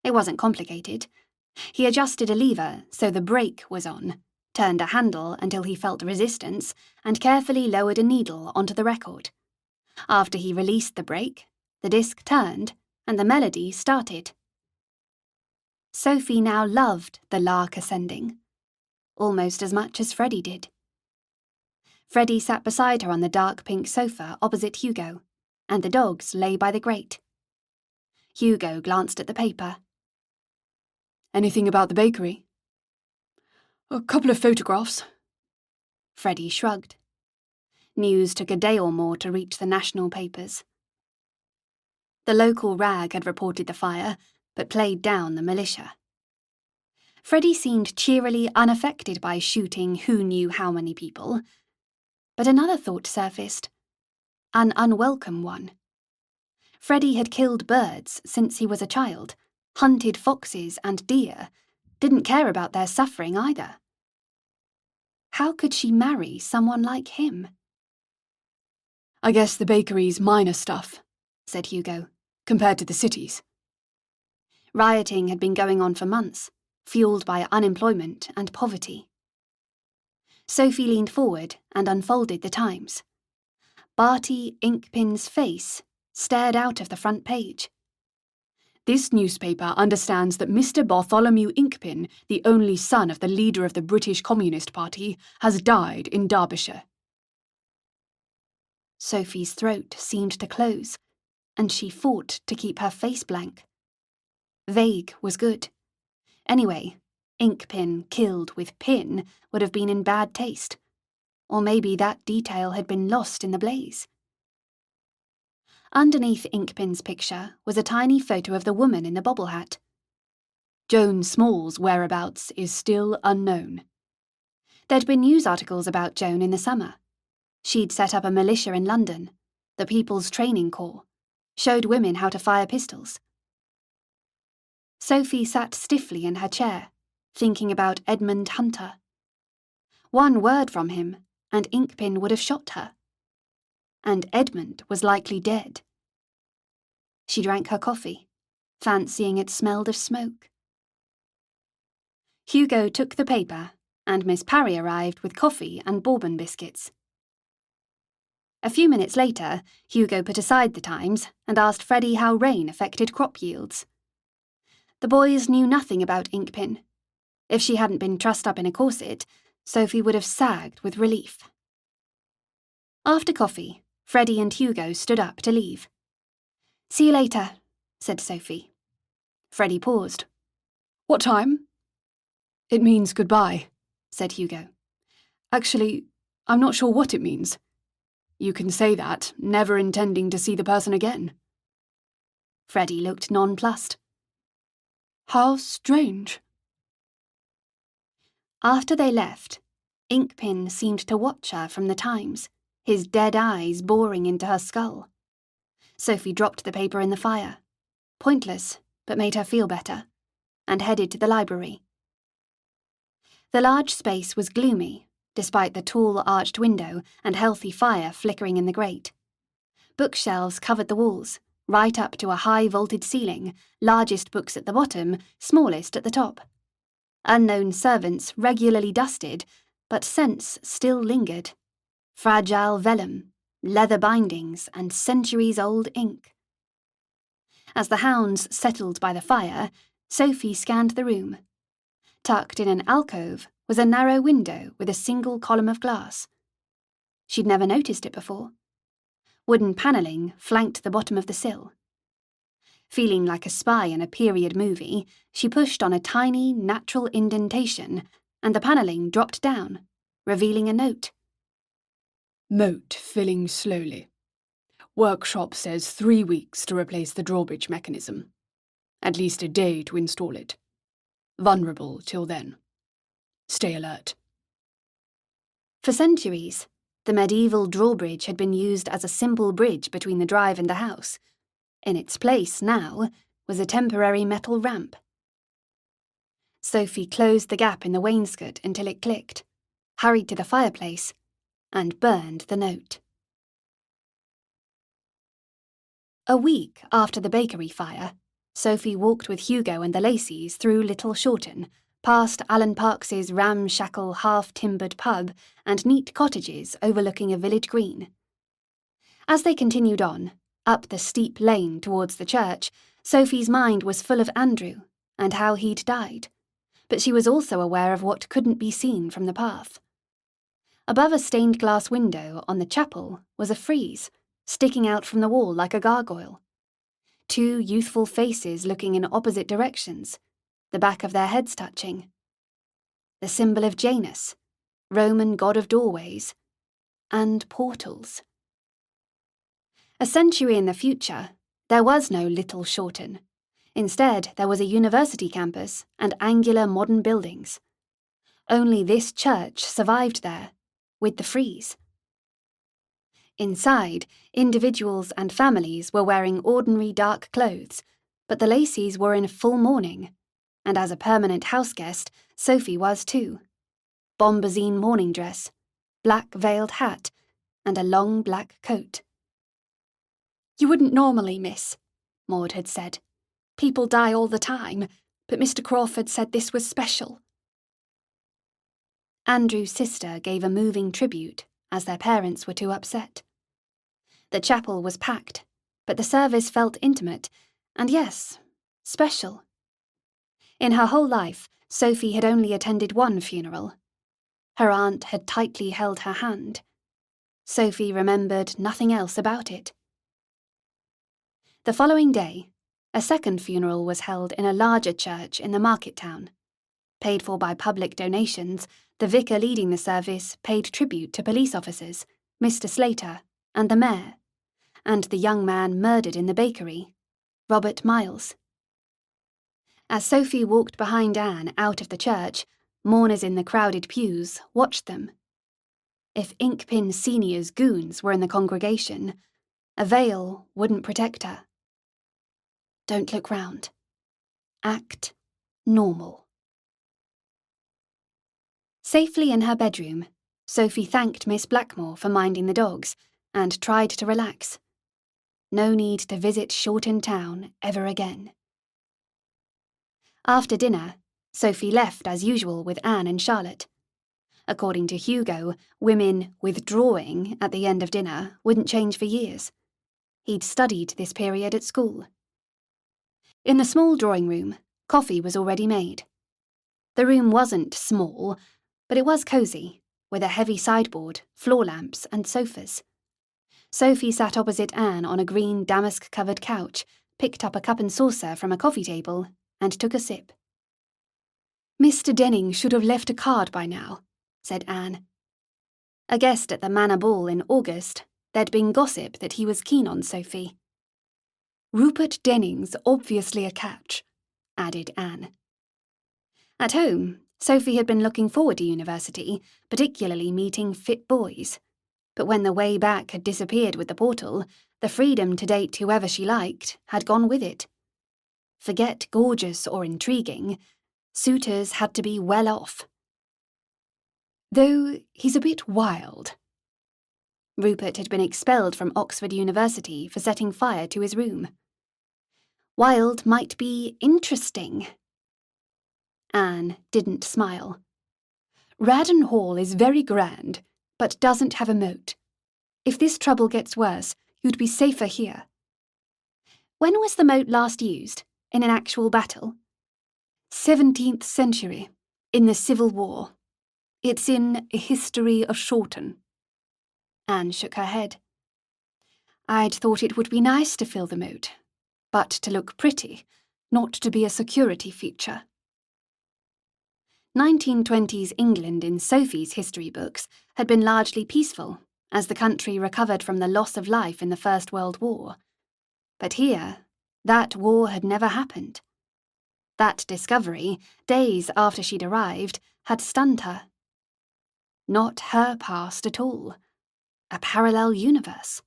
It wasn't complicated. He adjusted a lever so the brake was on, turned a handle until he felt resistance, and carefully lowered a needle onto the record. After he released the brake, the disc turned, and the melody started. Sophie now loved the lark ascending, almost as much as Freddie did. Freddie sat beside her on the dark pink sofa opposite Hugo, and the dogs lay by the grate. Hugo glanced at the paper. Anything about the bakery? A couple of photographs. Freddie shrugged. News took a day or more to reach the national papers. The local rag had reported the fire, but played down the militia. Freddie seemed cheerily unaffected by shooting who knew how many people. But another thought surfaced. An unwelcome one. Freddie had killed birds since he was a child, hunted foxes and deer, didn't care about their suffering either. How could she marry someone like him? I guess the bakery's minor stuff, said Hugo, compared to the cities. Rioting had been going on for months, fueled by unemployment and poverty. Sophie leaned forward and unfolded the Times. Barty Inkpin's face stared out of the front page. This newspaper understands that Mr. Bartholomew Inkpin, the only son of the leader of the British Communist Party, has died in Derbyshire. Sophie's throat seemed to close, and she fought to keep her face blank. Vague was good. Anyway, Inkpin killed with pin would have been in bad taste. Or maybe that detail had been lost in the blaze. Underneath Inkpin's picture was a tiny photo of the woman in the bobble hat. Joan Small's whereabouts is still unknown. There'd been news articles about Joan in the summer. She'd set up a militia in London, the People's Training Corps, showed women how to fire pistols. Sophie sat stiffly in her chair, thinking about Edmund Hunter. One word from him, and Inkpin would have shot her. And Edmund was likely dead. She drank her coffee, fancying it smelled of smoke. Hugo took the paper, and Miss Parry arrived with coffee and bourbon biscuits. A few minutes later, Hugo put aside the Times and asked Freddie how rain affected crop yields. The boys knew nothing about Inkpin. If she hadn't been trussed up in a corset, Sophie would have sagged with relief. After coffee, Freddie and Hugo stood up to leave. "See you later," said Sophie. Freddie paused. What time? It means goodbye, said Hugo. Actually, I'm not sure what it means. You can say that, never intending to see the person again. Freddie looked nonplussed. How strange. After they left, Inkpin seemed to watch her from the Times, his dead eyes boring into her skull. Sophie dropped the paper in the fire. Pointless, but made her feel better, and headed to the library. The large space was gloomy, despite the tall arched window and healthy fire flickering in the grate. Bookshelves covered the walls, right up to a high vaulted ceiling, largest books at the bottom, smallest at the top. Unknown servants regularly dusted, but scents still lingered. Fragile vellum, leather bindings, and centuries-old ink. As the hounds settled by the fire, Sophie scanned the room. Tucked in an alcove was a narrow window with a single column of glass. She'd never noticed it before. Wooden panelling flanked the bottom of the sill. Feeling like a spy in a period movie, she pushed on a tiny, natural indentation, and the panelling dropped down, revealing a note. Moat filling slowly. Workshop says 3 weeks to replace the drawbridge mechanism. At least a day to install it. Vulnerable till then. Stay alert. For centuries, the medieval drawbridge had been used as a simple bridge between the drive and the house. In its place, now, was a temporary metal ramp. Sophie closed the gap in the wainscot until it clicked, hurried to the fireplace, and burned the note. A week after the bakery fire, Sophie walked with Hugo and the Lacys through Little Shorten, past Alan Parks's ramshackle half-timbered pub and neat cottages overlooking a village green. As they continued on, up the steep lane towards the church, Sophie's mind was full of Andrew and how he'd died, but she was also aware of what couldn't be seen from the path. Above a stained-glass window on the chapel was a frieze, sticking out from the wall like a gargoyle. 2 youthful faces looking in opposite directions, the back of their heads touching. The symbol of Janus, Roman god of doorways, and portals. A century in the future, there was no Little Shorten. Instead, there was a university campus and angular modern buildings. Only this church survived there, with the frieze. Inside, individuals and families were wearing ordinary dark clothes, but the Lacys were in full mourning, and as a permanent houseguest, Sophie was too. Bombazine morning dress, black veiled hat, and a long black coat. You wouldn't normally, miss, Maud had said. People die all the time, but Mr. Crawford said this was special. Andrew's sister gave a moving tribute, as their parents were too upset. The chapel was packed, but the service felt intimate, and yes, special. In her whole life, Sophie had only attended one funeral. Her aunt had tightly held her hand. Sophie remembered nothing else about it. The following day, a second funeral was held in a larger church in the market town. Paid for by public donations, the vicar leading the service paid tribute to police officers, Mr. Slater, and the mayor, and the young man murdered in the bakery, Robert Miles. As Sophie walked behind Anne out of the church, mourners in the crowded pews watched them. If Inkpin Senior's goons were in the congregation, a veil wouldn't protect her. Don't look round. Act normal. Safely in her bedroom, Sophie thanked Miss Blackmore for minding the dogs and tried to relax. No need to visit Shorten Town ever again. After dinner, Sophie left as usual with Anne and Charlotte. According to Hugo, women withdrawing at the end of dinner wouldn't change for years. He'd studied this period at school. In the small drawing room, coffee was already made. The room wasn't small, but it was cosy, with a heavy sideboard, floor lamps, and sofas. Sophie sat opposite Anne on a green damask-covered couch, picked up a cup and saucer from a coffee table, and took a sip. Mr. Denning should have left a card by now, said Anne. A guest at the Manor ball in August, there'd been gossip that he was keen on Sophie. Rupert Denning's obviously a catch, added Anne. At home, Sophie had been looking forward to university, particularly meeting fit boys. But when the way back had disappeared with the portal, the freedom to date whoever she liked had gone with it. Forget gorgeous or intriguing, suitors had to be well off. Though he's a bit wild. Rupert had been expelled from Oxford University for setting fire to his room. Wild might be interesting. Anne didn't smile. Radden Hall is very grand, but doesn't have a moat. If this trouble gets worse, you'd be safer here. When was the moat last used? In an actual battle? 17th century, in the Civil War. It's in A History of Shorten. Anne shook her head. I'd thought it would be nice to fill the mood, but to look pretty, not to be a security feature. 1920s England in Sophie's history books had been largely peaceful, as the country recovered from the loss of life in the First World War. But here, that war had never happened. That discovery, days after she'd arrived, had stunned her. Not her past at all. A parallel universe.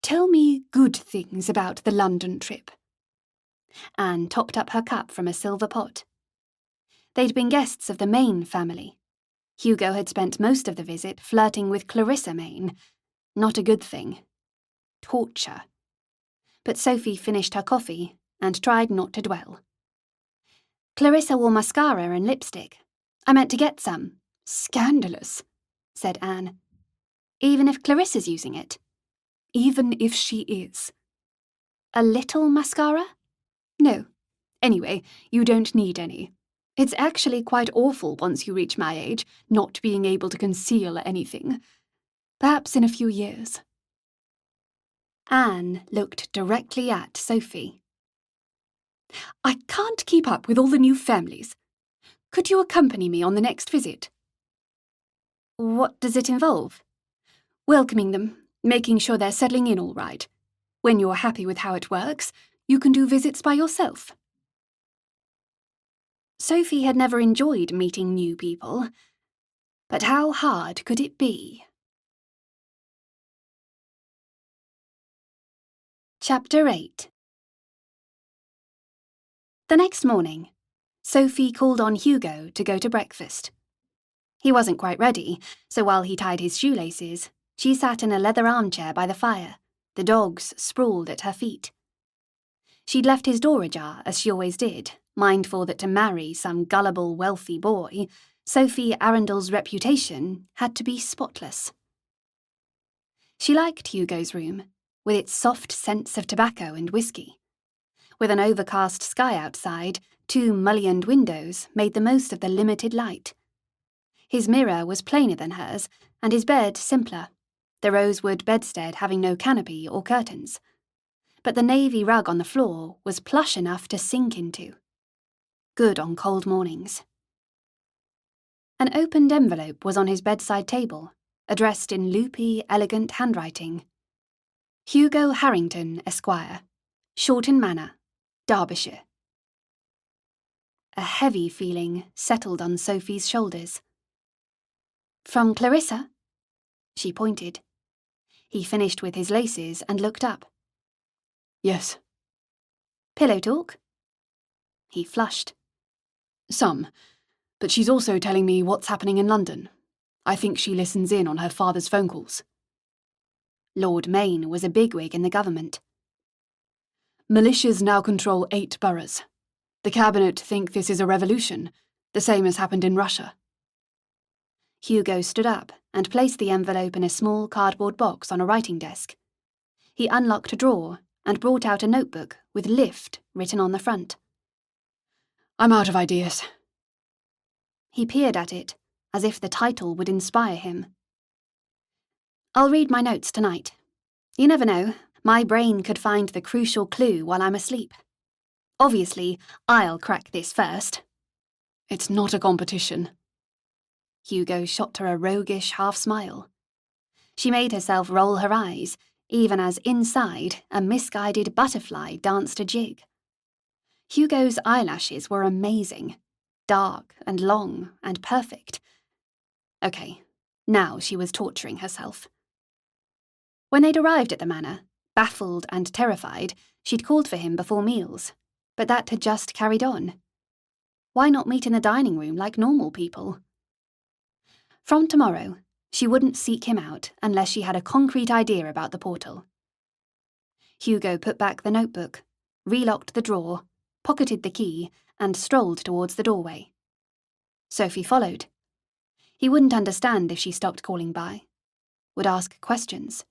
Tell me good things about the London trip. Anne topped up her cup from a silver pot. They'd been guests of the Main family. Hugo had spent most of the visit flirting with Clarissa Main. Not a good thing. Torture. But Sophie finished her coffee and tried not to dwell. Clarissa wore mascara and lipstick. I meant to get some. Scandalous, said Anne. Even if Clarissa's using it? Even if she is. A little mascara? No. Anyway, you don't need any. It's actually quite awful once you reach my age, not being able to conceal anything. Perhaps in a few years. Anne looked directly at Sophie. I can't keep up with all the new families. Could you accompany me on the next visit? What does it involve? Welcoming them, making sure they're settling in all right. When you're happy with how it works, you can do visits by yourself. Sophie had never enjoyed meeting new people. But how hard could it be? Chapter 8. The next morning, Sophie called on Hugo to go to breakfast. He wasn't quite ready, so while he tied his shoelaces, she sat in a leather armchair by the fire, the dogs sprawled at her feet. She'd left his door ajar, as she always did, mindful that to marry some gullible, wealthy boy, Sophie Arundel's reputation had to be spotless. She liked Hugo's room, with its soft scents of tobacco and whiskey. With an overcast sky outside, 2 mullioned windows made the most of the limited light. His mirror was plainer than hers, and his bed simpler, the rosewood bedstead having no canopy or curtains. But the navy rug on the floor was plush enough to sink into. Good on cold mornings. An opened envelope was on his bedside table, addressed in loopy, elegant handwriting. Hugo Harrington, Esquire, Shorten Manor, Derbyshire. A heavy feeling settled on Sophie's shoulders. From Clarissa? She pointed. He finished with his laces and looked up. Yes. Pillow talk? He flushed. Some, but she's also telling me what's happening in London. I think she listens in on her father's phone calls. Lord Main was a bigwig in the government. Militias now control 8 boroughs. The cabinet think this is a revolution, the same as happened in Russia. Hugo stood up and placed the envelope in a small cardboard box on a writing desk. He unlocked a drawer and brought out a notebook with "Lift" written on the front. I'm out of ideas. He peered at it, as if the title would inspire him. I'll read my notes tonight. You never know, my brain could find the crucial clue while I'm asleep. Obviously, I'll crack this first. It's not a competition. Hugo shot her a roguish half-smile. She made herself roll her eyes, even as inside a misguided butterfly danced a jig. Hugo's eyelashes were amazing, dark and long and perfect. Okay, now she was torturing herself. When they'd arrived at the manor, baffled and terrified, she'd called for him before meals, but that had just carried on. Why not meet in the dining room like normal people? From tomorrow, she wouldn't seek him out unless she had a concrete idea about the portal. Hugo put back the notebook, relocked the drawer, pocketed the key, and strolled towards the doorway. Sophie followed. He wouldn't understand if she stopped calling by. Would ask questions.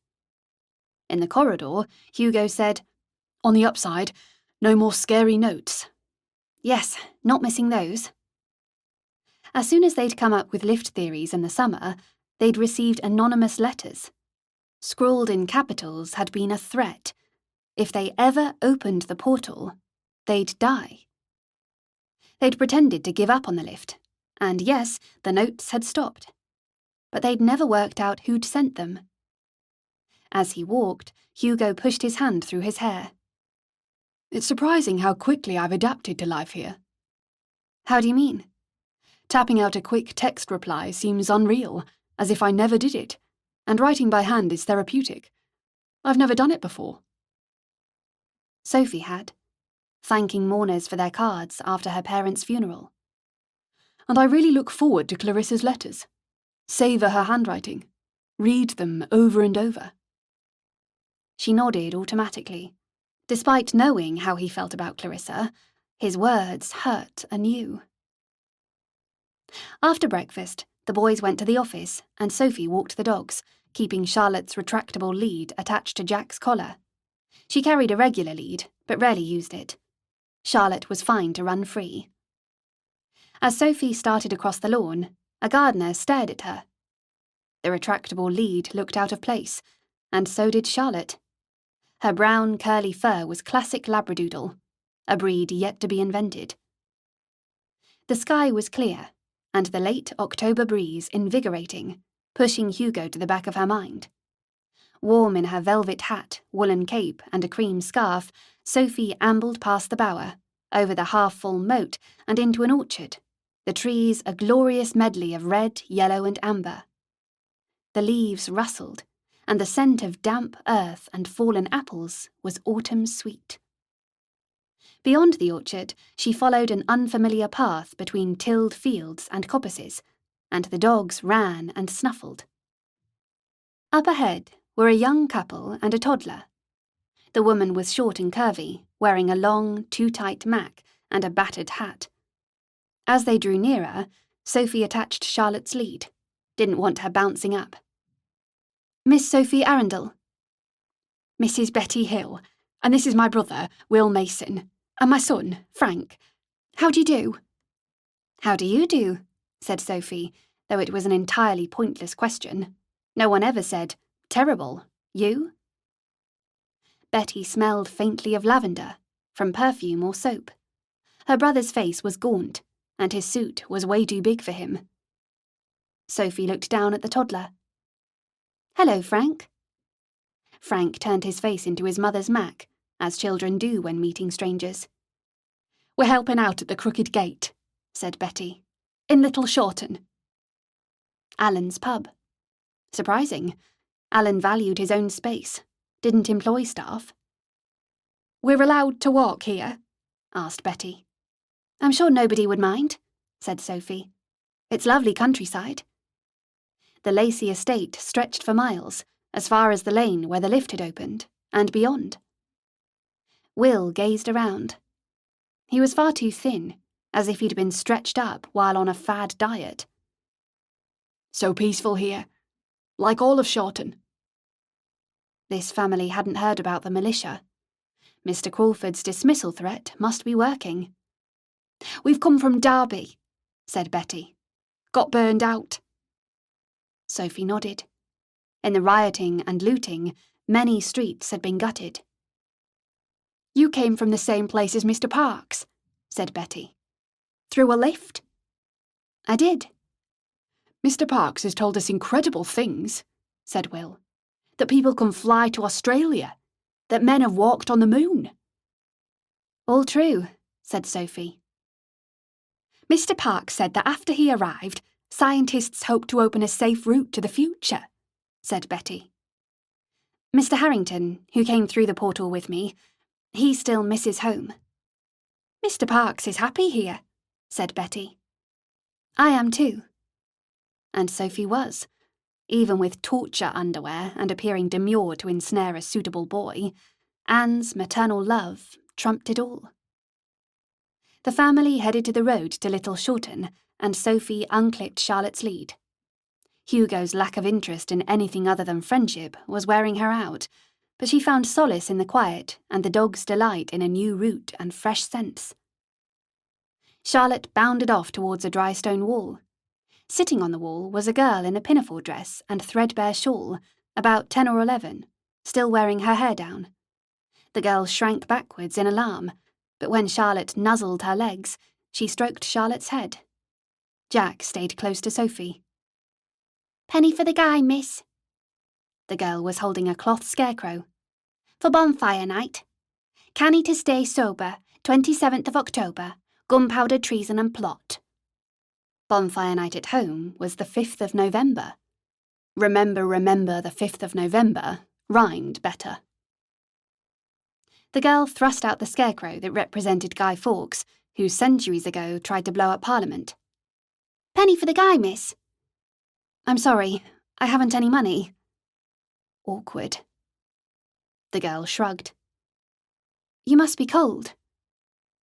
In the corridor, Hugo said, On the upside, no more scary notes. Yes, not missing those. As soon as they'd come up with lift theories in the summer, they'd received anonymous letters. Scrawled in capitals had been a threat. If they ever opened the portal, they'd die. They'd pretended to give up on the lift, and yes, the notes had stopped. But they'd never worked out who'd sent them. As he walked, Hugo pushed his hand through his hair. It's surprising how quickly I've adapted to life here. How do you mean? Tapping out a quick text reply seems unreal, as if I never did it, and writing by hand is therapeutic. I've never done it before. Sophie had, thanking mourners for their cards after her parents' funeral. And I really look forward to Clarissa's letters. Savour her handwriting. Read them over and over. She nodded automatically. Despite knowing how he felt about Clarissa, his words hurt anew. After breakfast, the boys went to the office and Sophie walked the dogs, keeping Charlotte's retractable lead attached to Jack's collar. She carried a regular lead, but rarely used it. Charlotte was fine to run free. As Sophie started across the lawn, a gardener stared at her. The retractable lead looked out of place, and so did Charlotte. Her brown, curly fur was classic Labradoodle, a breed yet to be invented. The sky was clear, and the late October breeze invigorating, pushing Hugo to the back of her mind. Warm in her velvet hat, woolen cape, and a cream scarf, Sophie ambled past the bower, over the half-full moat, and into an orchard, the trees a glorious medley of red, yellow, and amber. The leaves rustled, and the scent of damp earth and fallen apples was autumn sweet. Beyond the orchard, she followed an unfamiliar path between tilled fields and coppices, and the dogs ran and snuffled. Up ahead were a young couple and a toddler. The woman was short and curvy, wearing a long, too-tight mac and a battered hat. As they drew nearer, Sophie attached Charlotte's lead, didn't want her bouncing up. Miss Sophie Arundel. Mrs. Betty Hill, and this is my brother, Will Mason, and my son, Frank. How do you do? How do you do? Said Sophie, though it was an entirely pointless question. No one ever said, terrible, you? Betty smelled faintly of lavender, from perfume or soap. Her brother's face was gaunt, and his suit was way too big for him. Sophie looked down at the toddler. Hello, Frank. Frank turned his face into his mother's mac, as children do when meeting strangers. We're helping out at the Crooked Gate, said Betty, in Little Shorten. Alan's pub. Surprising. Alan valued his own space, didn't employ staff. We're allowed to walk here? Asked Betty. I'm sure nobody would mind, said Sophie. It's lovely countryside. The Lacey estate stretched for miles, as far as the lane where the lift had opened, and beyond. Will gazed around. He was far too thin, as if he'd been stretched up while on a fad diet. So peaceful here, like all of Shorten. This family hadn't heard about the militia. Mr. Crawford's dismissal threat must be working. We've come from Derby, said Betty. Got burned out. Sophie nodded. In the rioting and looting, many streets had been gutted. You came from the same place as Mr. Parks, said Betty. Through a lift? I did. Mr. Parks has told us incredible things, said Will. That people can fly to Australia. That men have walked on the moon. All true, said Sophie. Mr. Parks said that after he arrived, scientists hoped to open a safe route to the future, said Betty. Mr. Harrington, who came through the portal with me, he still misses home. Mr. Parks is happy here, said Betty. I am too. And Sophie was. Even with torture underwear and appearing demure to ensnare a suitable boy, Anne's maternal love trumped it all. The family headed to the road to Little Shorten, and Sophie unclipped Charlotte's lead. Hugo's lack of interest in anything other than friendship was wearing her out, but she found solace in the quiet and the dog's delight in a new route and fresh scents. Charlotte bounded off towards a dry stone wall. Sitting on the wall was a girl in a pinafore dress and threadbare shawl, about 10 or 11, still wearing her hair down. The girl shrank backwards in alarm, but when Charlotte nuzzled her legs, she stroked Charlotte's head. Jack stayed close to Sophie. "Penny for the guy, miss." The girl was holding a cloth scarecrow. "For bonfire night. Canny to stay sober, 27th of October, gunpowder, treason and plot." Bonfire night at home was the 5th of November. Remember, the 5th of November rhymed better. The girl thrust out the scarecrow that represented Guy Fawkes, who centuries ago tried to blow up Parliament. "Penny for the guy, miss." "I'm sorry, I haven't any money." Awkward. The girl shrugged. "You must be cold."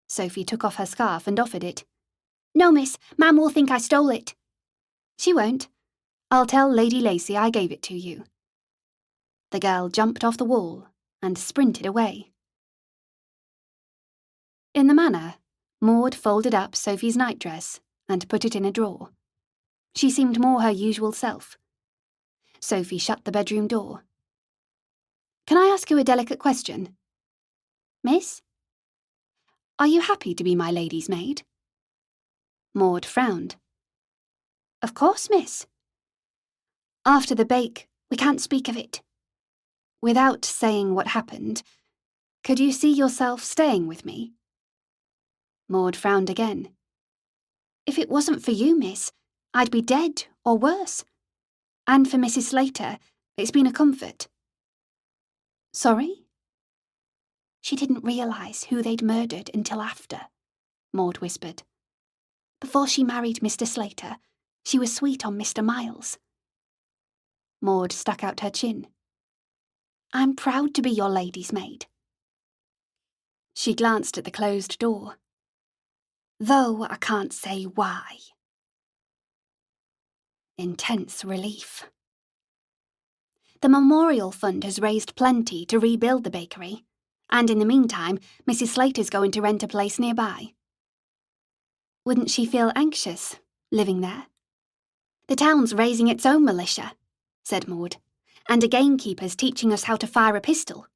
Sophie took off her scarf and offered it. "No, miss, Mam will think I stole it." "She won't. I'll tell Lady Lacy I gave it to you." The girl jumped off the wall and sprinted away. In the Manor, Maud folded up Sophie's nightdress and put it in a drawer. She seemed more her usual self. Sophie shut the bedroom door. "Can I ask you a delicate question?" "Miss?" "Are you happy to be my lady's maid?" Maud frowned. "Of course, miss." "After the bake, we can't speak of it." "Without saying what happened, could you see yourself staying with me?" Maud frowned again. "If it wasn't for you, miss, I'd be dead or worse. And for Mrs. Slater, it's been a comfort." "Sorry?" "She didn't realise who they'd murdered until after," Maud whispered. "Before she married Mr. Slater, she was sweet on Mr. Miles." Maud stuck out her chin. "I'm proud to be your lady's maid." She glanced at the closed door. "Though I can't say why." Intense relief. The Memorial Fund has raised plenty to rebuild the bakery, and in the meantime, Mrs. Slater's going to rent a place nearby. Wouldn't she feel anxious, living there? "The town's raising its own militia," said Maud, "and a gamekeeper's teaching us how to fire a pistol.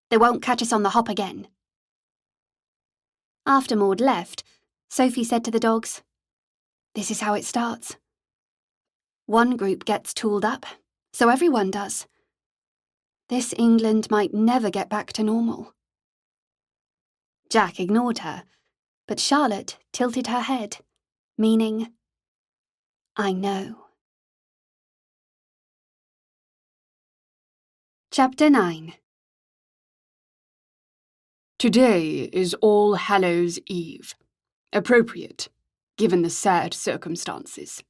They won't catch us on the hop again." After Maud left, Sophie said to the dogs, "This is how it starts. One group gets tooled up, so everyone does. This England might never get back to normal." Jack ignored her, but Charlotte tilted her head, meaning, "I know." Chapter 9. Today is All Hallows' Eve. Appropriate, given the sad circumstances.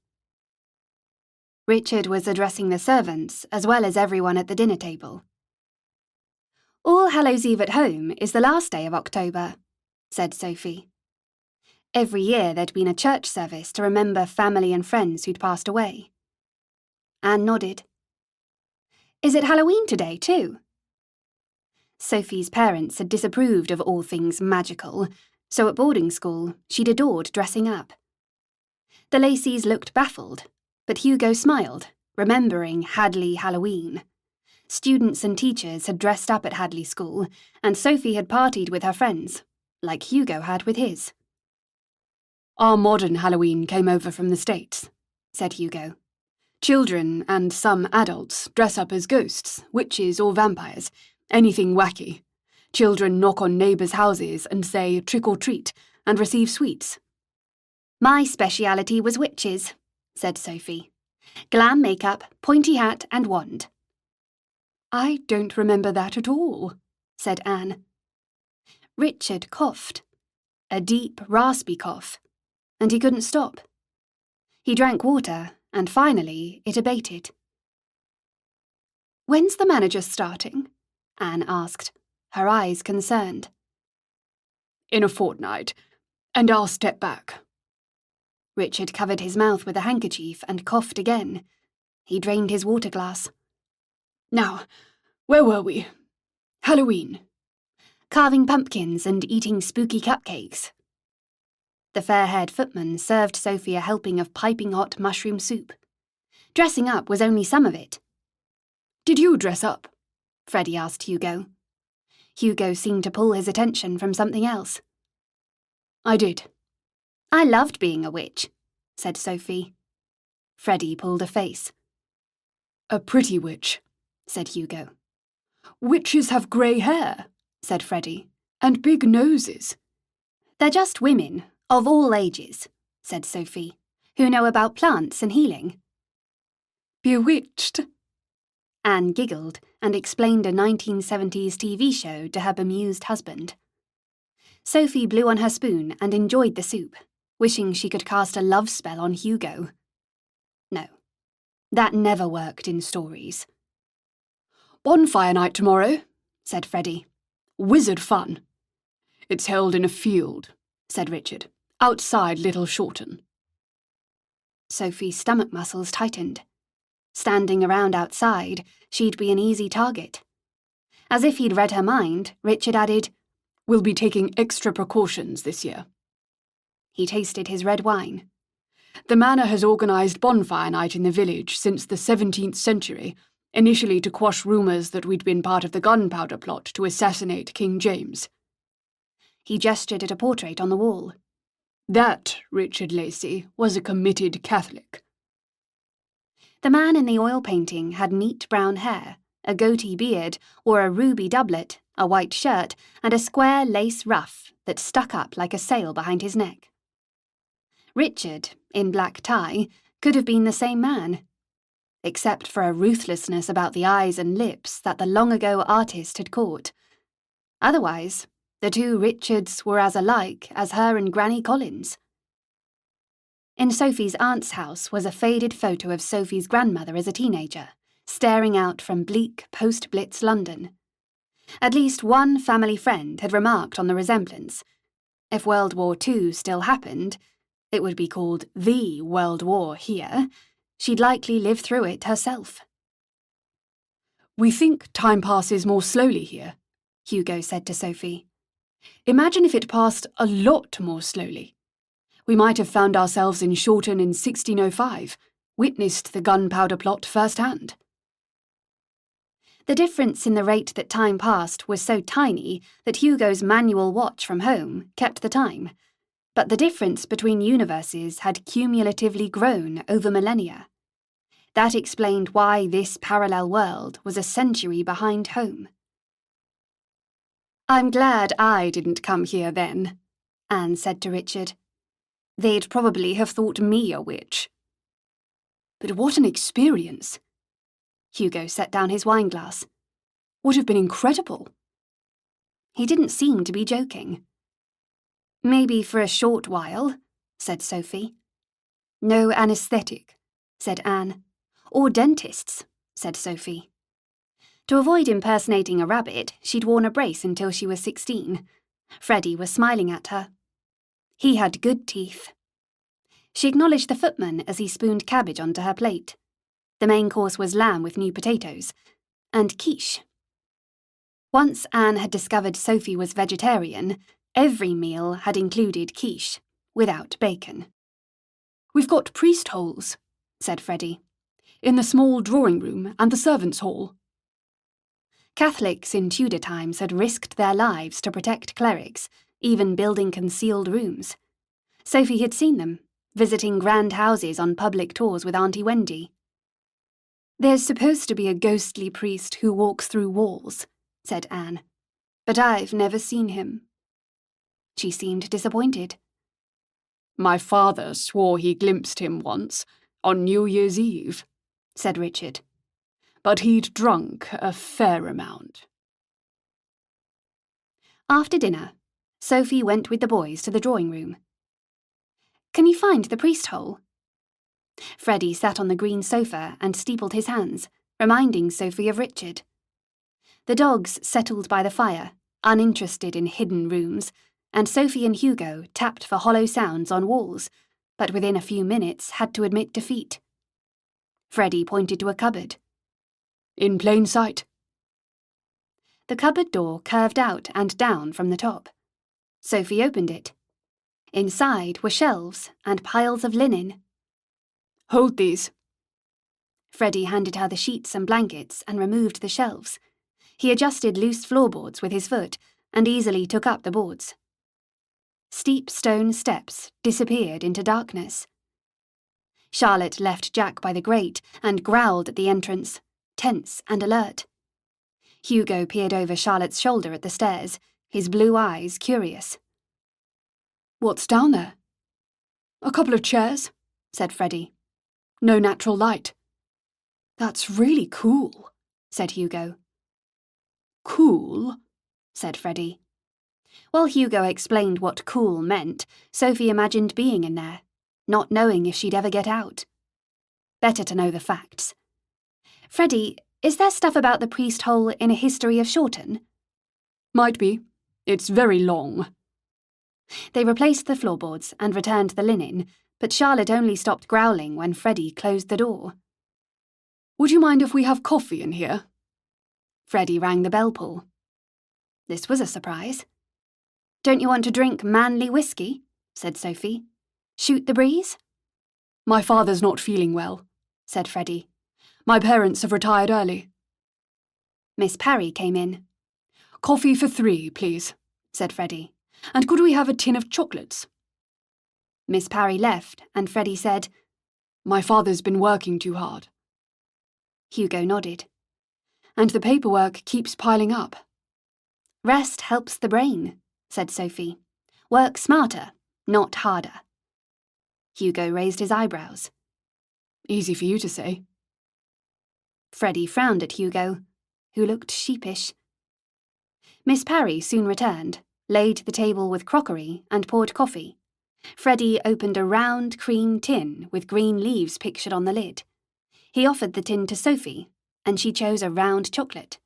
Richard was addressing the servants as well as everyone at the dinner table. "All Hallows' Eve at home is the last day of October," said Sophie. Every year there'd been a church service to remember family and friends who'd passed away. Anne nodded. "Is it Halloween today, too?" Sophie's parents had disapproved of all things magical, so at boarding school she'd adored dressing up. The Lacys looked baffled, but Hugo smiled, remembering Hadley Halloween. Students and teachers had dressed up at Hadley School, and Sophie had partied with her friends, like Hugo had with his. "Our modern Halloween came over from the States," said Hugo. "Children and some adults dress up as ghosts, witches or vampires, anything wacky. Children knock on neighbours' houses and say trick or treat and receive sweets." "My speciality was witches," said Sophie. "Glam makeup, pointy hat and wand." "I don't remember that at all," said Anne. Richard coughed. A deep, raspy cough, and he couldn't stop. He drank water, and finally it abated. "When's the manager starting?" Anne asked, her eyes concerned. "In a fortnight, and I'll step back." Richard covered his mouth with a handkerchief and coughed again. He drained his water glass. "Now, where were we? Halloween." "Carving pumpkins and eating spooky cupcakes." The fair-haired footman served Sophie a helping of piping hot mushroom soup. Dressing up was only some of it. Did you dress up? Freddie asked Hugo. Hugo seemed to pull his attention from something else. I did. I loved being a witch, said Sophie. Freddie pulled a face. A pretty witch, said Hugo. Witches have grey hair, said Freddie, and big noses. They're just women, of all ages, said Sophie, who know about plants and healing. Bewitched. Anne giggled and explained a 1970s TV show to her bemused husband. Sophie blew on her spoon and enjoyed the soup, wishing she could cast a love spell on Hugo. No, that never worked in stories. Bonfire night tomorrow, said Freddie. Wizard fun. It's held in a field, said Richard, outside Little Shorten. Sophie's stomach muscles tightened. Standing around outside, she'd be an easy target. As if he'd read her mind, Richard added, We'll be taking extra precautions this year. He tasted his red wine. The Manor has organised bonfire night in the village since the 17th century, initially to quash rumours that we'd been part of the gunpowder plot to assassinate King James. He gestured at a portrait on the wall. That, Richard Lacey, was a committed Catholic. The man in the oil painting had neat brown hair, a goatee beard, wore a ruby doublet, a white shirt, and a square lace ruff that stuck up like a sail behind his neck. Richard, in black tie, could have been the same man, except for a ruthlessness about the eyes and lips that the long-ago artist had caught. Otherwise, the two Richards were as alike as her and Granny Collins. In Sophie's aunt's house was a faded photo of Sophie's grandmother as a teenager, staring out from bleak post-Blitz London. At least one family friend had remarked on the resemblance. If World War II still happened, it would be called the World War here. She'd likely live through it herself. We think time passes more slowly here, Hugo said to Sophie. Imagine if it passed a lot more slowly. We might have found ourselves in Shorten in 1605, witnessed the gunpowder plot firsthand. The difference in the rate that time passed was so tiny that Hugo's manual watch from home kept the time, but the difference between universes had cumulatively grown over millennia. That explained why this parallel world was a century behind home. I'm glad I didn't come here then, Anne said to Richard. They'd probably have thought me a witch. But what an experience! Hugo set down his wineglass. Would have been incredible. He didn't seem to be joking. Maybe for a short while, said Sophie. No anaesthetic, said Anne. Or dentists, said Sophie. To avoid impersonating a rabbit, she'd worn a brace until she was 16. Freddie was smiling at her. He had good teeth. She acknowledged the footman as he spooned cabbage onto her plate. The main course was lamb with new potatoes, and quiche. Once Anne had discovered Sophie was vegetarian, every meal had included quiche, without bacon. We've got priest holes, said Freddie, in the small drawing room and the servants' hall. Catholics in Tudor times had risked their lives to protect clerics, even building concealed rooms. Sophie had seen them, visiting grand houses on public tours with Auntie Wendy. There's supposed to be a ghostly priest who walks through walls, said Anne, but I've never seen him. She seemed disappointed. My father swore he glimpsed him once, on New Year's Eve, said Richard. But he'd drunk a fair amount. After dinner, Sophie went with the boys to the drawing room. Can you find the priest hole? Freddie sat on the green sofa and steepled his hands, reminding Sophie of Richard. The dogs settled by the fire, uninterested in hidden rooms, and Sophie and Hugo tapped for hollow sounds on walls, but within a few minutes had to admit defeat. Freddie pointed to a cupboard. In plain sight. The cupboard door curved out and down from the top. Sophie opened it. Inside were shelves and piles of linen. Hold these. Freddie handed her the sheets and blankets and removed the shelves. He adjusted loose floorboards with his foot and easily took up the boards. Steep stone steps disappeared into darkness. Charlotte left Jack by the grate and growled at the entrance, tense and alert. Hugo peered over Charlotte's shoulder at the stairs, his blue eyes curious. "What's down there?" "A couple of chairs," said Freddie. "No natural light." "That's really cool," said Hugo. "Cool?" said Freddie. While Hugo explained what cool meant, Sophie imagined being in there, not knowing if she'd ever get out. Better to know the facts. "Freddie, is there stuff about the priest hole in a history of Shorten?" "Might be. It's very long." They replaced the floorboards and returned the linen, but Charlotte only stopped growling when Freddie closed the door. "Would you mind if we have coffee in here?" Freddie rang the bell pull. This was a surprise. "Don't you want to drink manly whiskey?" said Sophie. "Shoot the breeze?" "My father's not feeling well," said Freddie. "My parents have retired early." Miss Parry came in. "Coffee for 3, please," said Freddie. "And could we have a tin of chocolates?" Miss Parry left, and Freddie said, "My father's been working too hard." Hugo nodded. "And the paperwork keeps piling up." "Rest helps the brain," said Sophie. "Work smarter, not harder." Hugo raised his eyebrows. "Easy for you to say." Freddie frowned at Hugo, who looked sheepish. Miss Parry soon returned, laid the table with crockery, and poured coffee. Freddie opened a round cream tin with green leaves pictured on the lid. He offered the tin to Sophie, and she chose a round chocolate.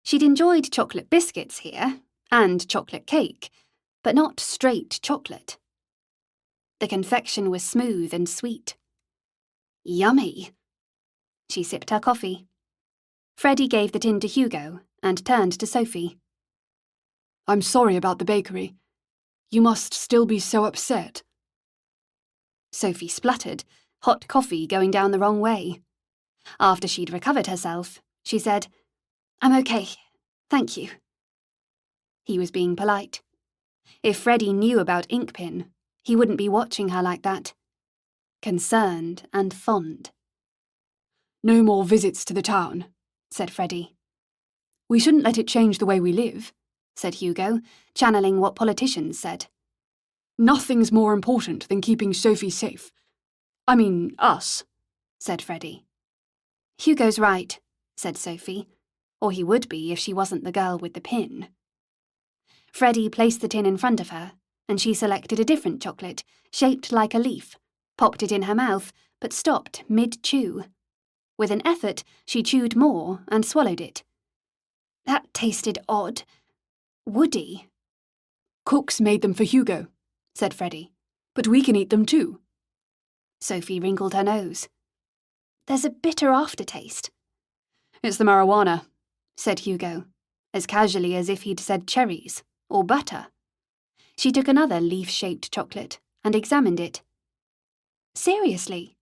She'd enjoyed chocolate biscuits here, and chocolate cake, but not straight chocolate. The confection was smooth and sweet. Yummy. She sipped her coffee. Freddie gave the tin to Hugo and turned to Sophie. "I'm sorry about the bakery. You must still be so upset." Sophie spluttered, hot coffee going down the wrong way. After she'd recovered herself, she said, "I'm okay, thank you." He was being polite. If Freddie knew about Inkpin, he wouldn't be watching her like that. Concerned and fond. "No more visits to the town," said Freddie. "We shouldn't let it change the way we live," said Hugo, channeling what politicians said. "Nothing's more important than keeping Sophie safe. I mean, us," said Freddie. "Hugo's right," said Sophie, or he would be if she wasn't the girl with the pin. Freddie placed the tin in front of her, and she selected a different chocolate, shaped like a leaf, popped it in her mouth, but stopped mid-chew. With an effort, she chewed more and swallowed it. That tasted odd. Woody. "Cooks made them for Hugo," said Freddie. "But we can eat them too." Sophie wrinkled her nose. "There's a bitter aftertaste." "It's the marijuana," said Hugo, as casually as if he'd said cherries or butter. She took another leaf-shaped chocolate and examined it. "Seriously?"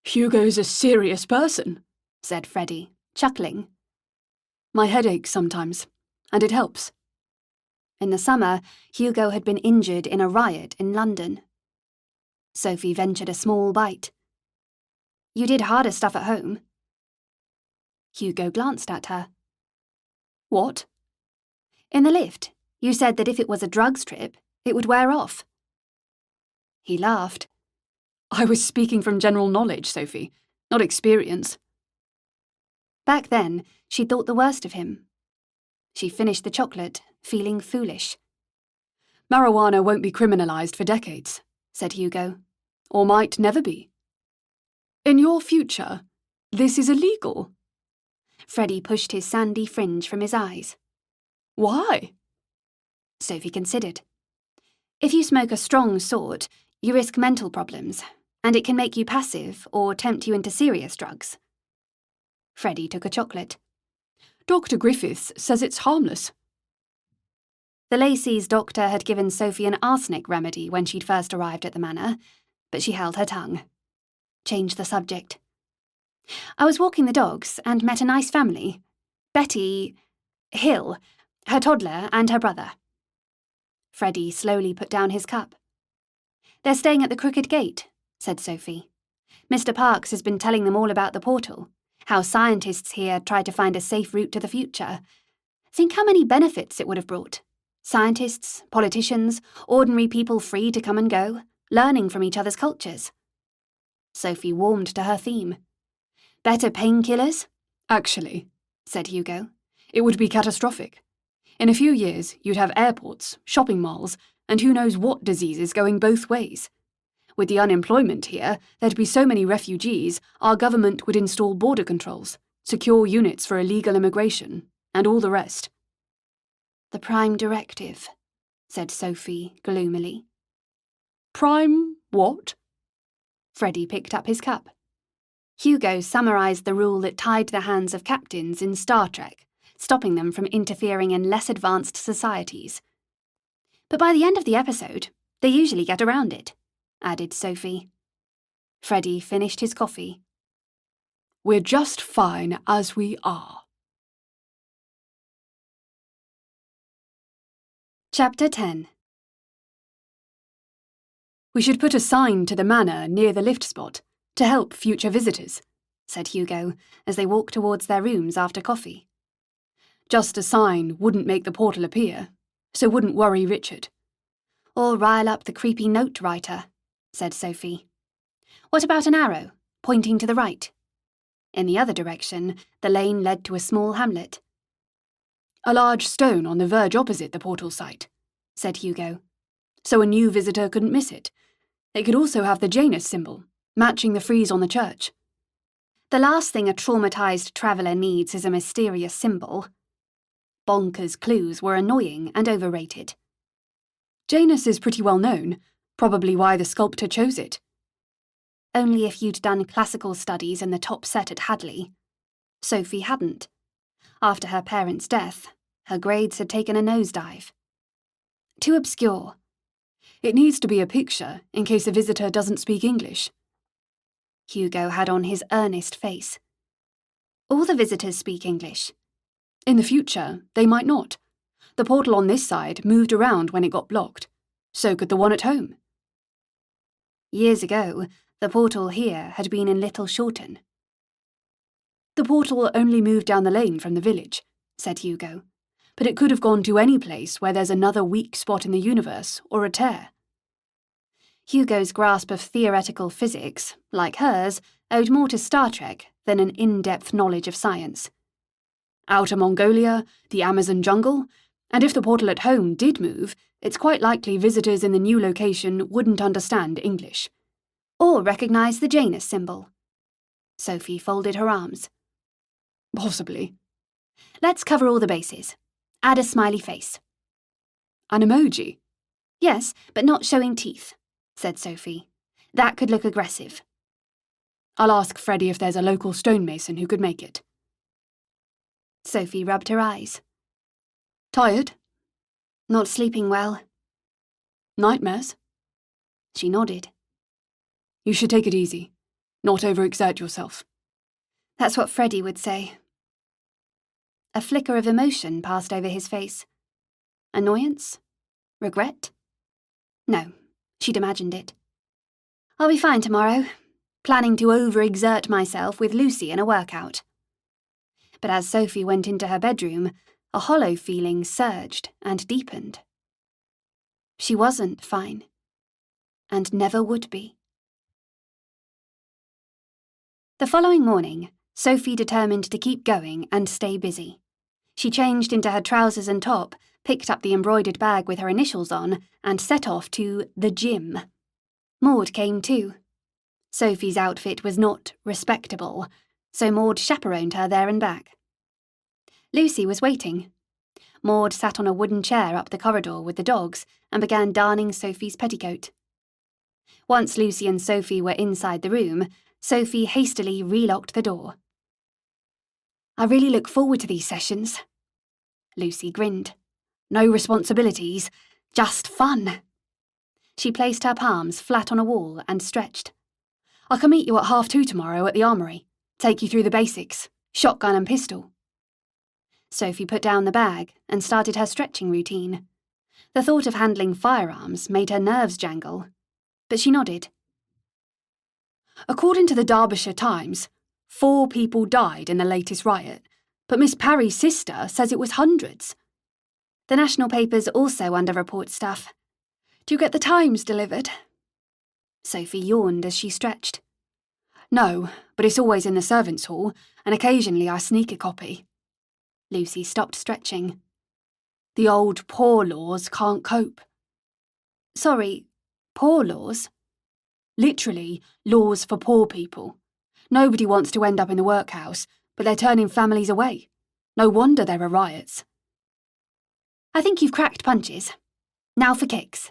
"Hugo's a serious person," said Freddie, chuckling. "My head aches sometimes, and it helps." In the summer, Hugo had been injured in a riot in London. Sophie ventured a small bite. "You did harder stuff at home." Hugo glanced at her. "What?" "In the lift, you said that if it was a drugs trip, it would wear off." He laughed. "I was speaking from general knowledge, Sophie, not experience." Back then, she thought the worst of him. She finished the chocolate, feeling foolish. "Marijuana won't be criminalised for decades," said Hugo. "Or might never be. In your future, this is illegal." Freddie pushed his sandy fringe from his eyes. "Why?" Sophie considered. "If you smoke a strong sort, you risk mental problems, and it can make you passive or tempt you into serious drugs." Freddie took a chocolate. "Dr. Griffiths says it's harmless." The Lacey's doctor had given Sophie an arsenic remedy when she'd first arrived at the manor, but she held her tongue. Change the subject. I was walking the dogs and met a nice family. Betty... Hill, her toddler and her brother. Freddie slowly put down his cup. They're staying at the Crooked Gate, said Sophie. Mr. Parks has been telling them all about the portal, how scientists here try to find a safe route to the future. Think how many benefits it would have brought. Scientists, politicians, ordinary people free to come and go, learning from each other's cultures. Sophie warmed to her theme. Better painkillers? Actually, said Hugo, it would be catastrophic. In a few years, you'd have airports, shopping malls, and who knows what diseases going both ways. With the unemployment here, there'd be so many refugees, our government would install border controls, secure units for illegal immigration, and all the rest. The Prime Directive, said Sophie gloomily. Prime what? Freddie picked up his cup. Hugo summarised the rule that tied the hands of captains in Star Trek, stopping them from interfering in less advanced societies. But by the end of the episode, they usually get around it, added Sophie. Freddie finished his coffee. We're just fine as we are. Chapter 10. We should put a sign to the manor near the lift spot to help future visitors, said Hugo as they walked towards their rooms after coffee. Just a sign wouldn't make the portal appear, so wouldn't worry Richard. Or rile up the creepy note writer, said Sophie. What about an arrow, pointing to the right? In the other direction, the lane led to a small hamlet. A large stone on the verge opposite the portal site, said Hugo, so a new visitor couldn't miss it. It could also have the Janus symbol, matching the frieze on the church. The last thing a traumatised traveller needs is a mysterious symbol. Bonkers clues were annoying and overrated. Janus is pretty well known, probably why the sculptor chose it. Only if you'd done classical studies in the top set at Hadley. Sophie hadn't. After her parents' death, her grades had taken a nosedive. Too obscure. It needs to be a picture in case a visitor doesn't speak English. Hugo had on his earnest face. All the visitors speak English. In the future, they might not. The portal on this side moved around when it got blocked. So could the one at home. Years ago, the portal here had been in Little Shorten. The portal only moved down the lane from the village, said Hugo. But it could have gone to any place where there's another weak spot in the universe or a tear. Hugo's grasp of theoretical physics, like hers, owed more to Star Trek than an in-depth knowledge of science. Outer Mongolia, the Amazon jungle, and if the portal at home did move, it's quite likely visitors in the new location wouldn't understand English. Or recognise the Janus symbol. Sophie folded her arms. Possibly. Let's cover all the bases. Add a smiley face. An emoji? Yes, but not showing teeth, said Sophie. That could look aggressive. I'll ask Freddie if there's a local stonemason who could make it. Sophie rubbed her eyes. Tired? Not sleeping well. Nightmares? She nodded. You should take it easy. Not overexert yourself. That's what Freddie would say. A flicker of emotion passed over his face. Annoyance? Regret? No, she'd imagined it. I'll be fine tomorrow, planning to overexert myself with Lucy in a workout. But as Sophie went into her bedroom, a hollow feeling surged and deepened. She wasn't fine, and never would be. The following morning, Sophie determined to keep going and stay busy. She changed into her trousers and top, picked up the embroidered bag with her initials on, and set off to the gym. Maud came too. Sophie's outfit was not respectable, so Maud chaperoned her there and back. Lucy was waiting. Maud sat on a wooden chair up the corridor with the dogs and began darning Sophie's petticoat. Once Lucy and Sophie were inside the room, Sophie hastily relocked the door. I really look forward to these sessions. Lucy grinned. No responsibilities, just fun. She placed her palms flat on a wall and stretched. I can meet you at 2:30 tomorrow at the armoury. Take you through the basics, shotgun and pistol. Sophie put down the bag and started her stretching routine. The thought of handling firearms made her nerves jangle, but she nodded. According to the Derbyshire Times, 4 people died in the latest riot, but Miss Parry's sister says it was hundreds. The national papers also underreport stuff. Do you get the Times delivered? Sophie yawned as she stretched. No, but it's always in the servants' hall, and occasionally I sneak a copy. Lucy stopped stretching. The old poor laws can't cope. Sorry, poor laws? Literally, laws for poor people. Nobody wants to end up in the workhouse, but they're turning families away. No wonder there are riots. I think you've cracked punches. Now for kicks.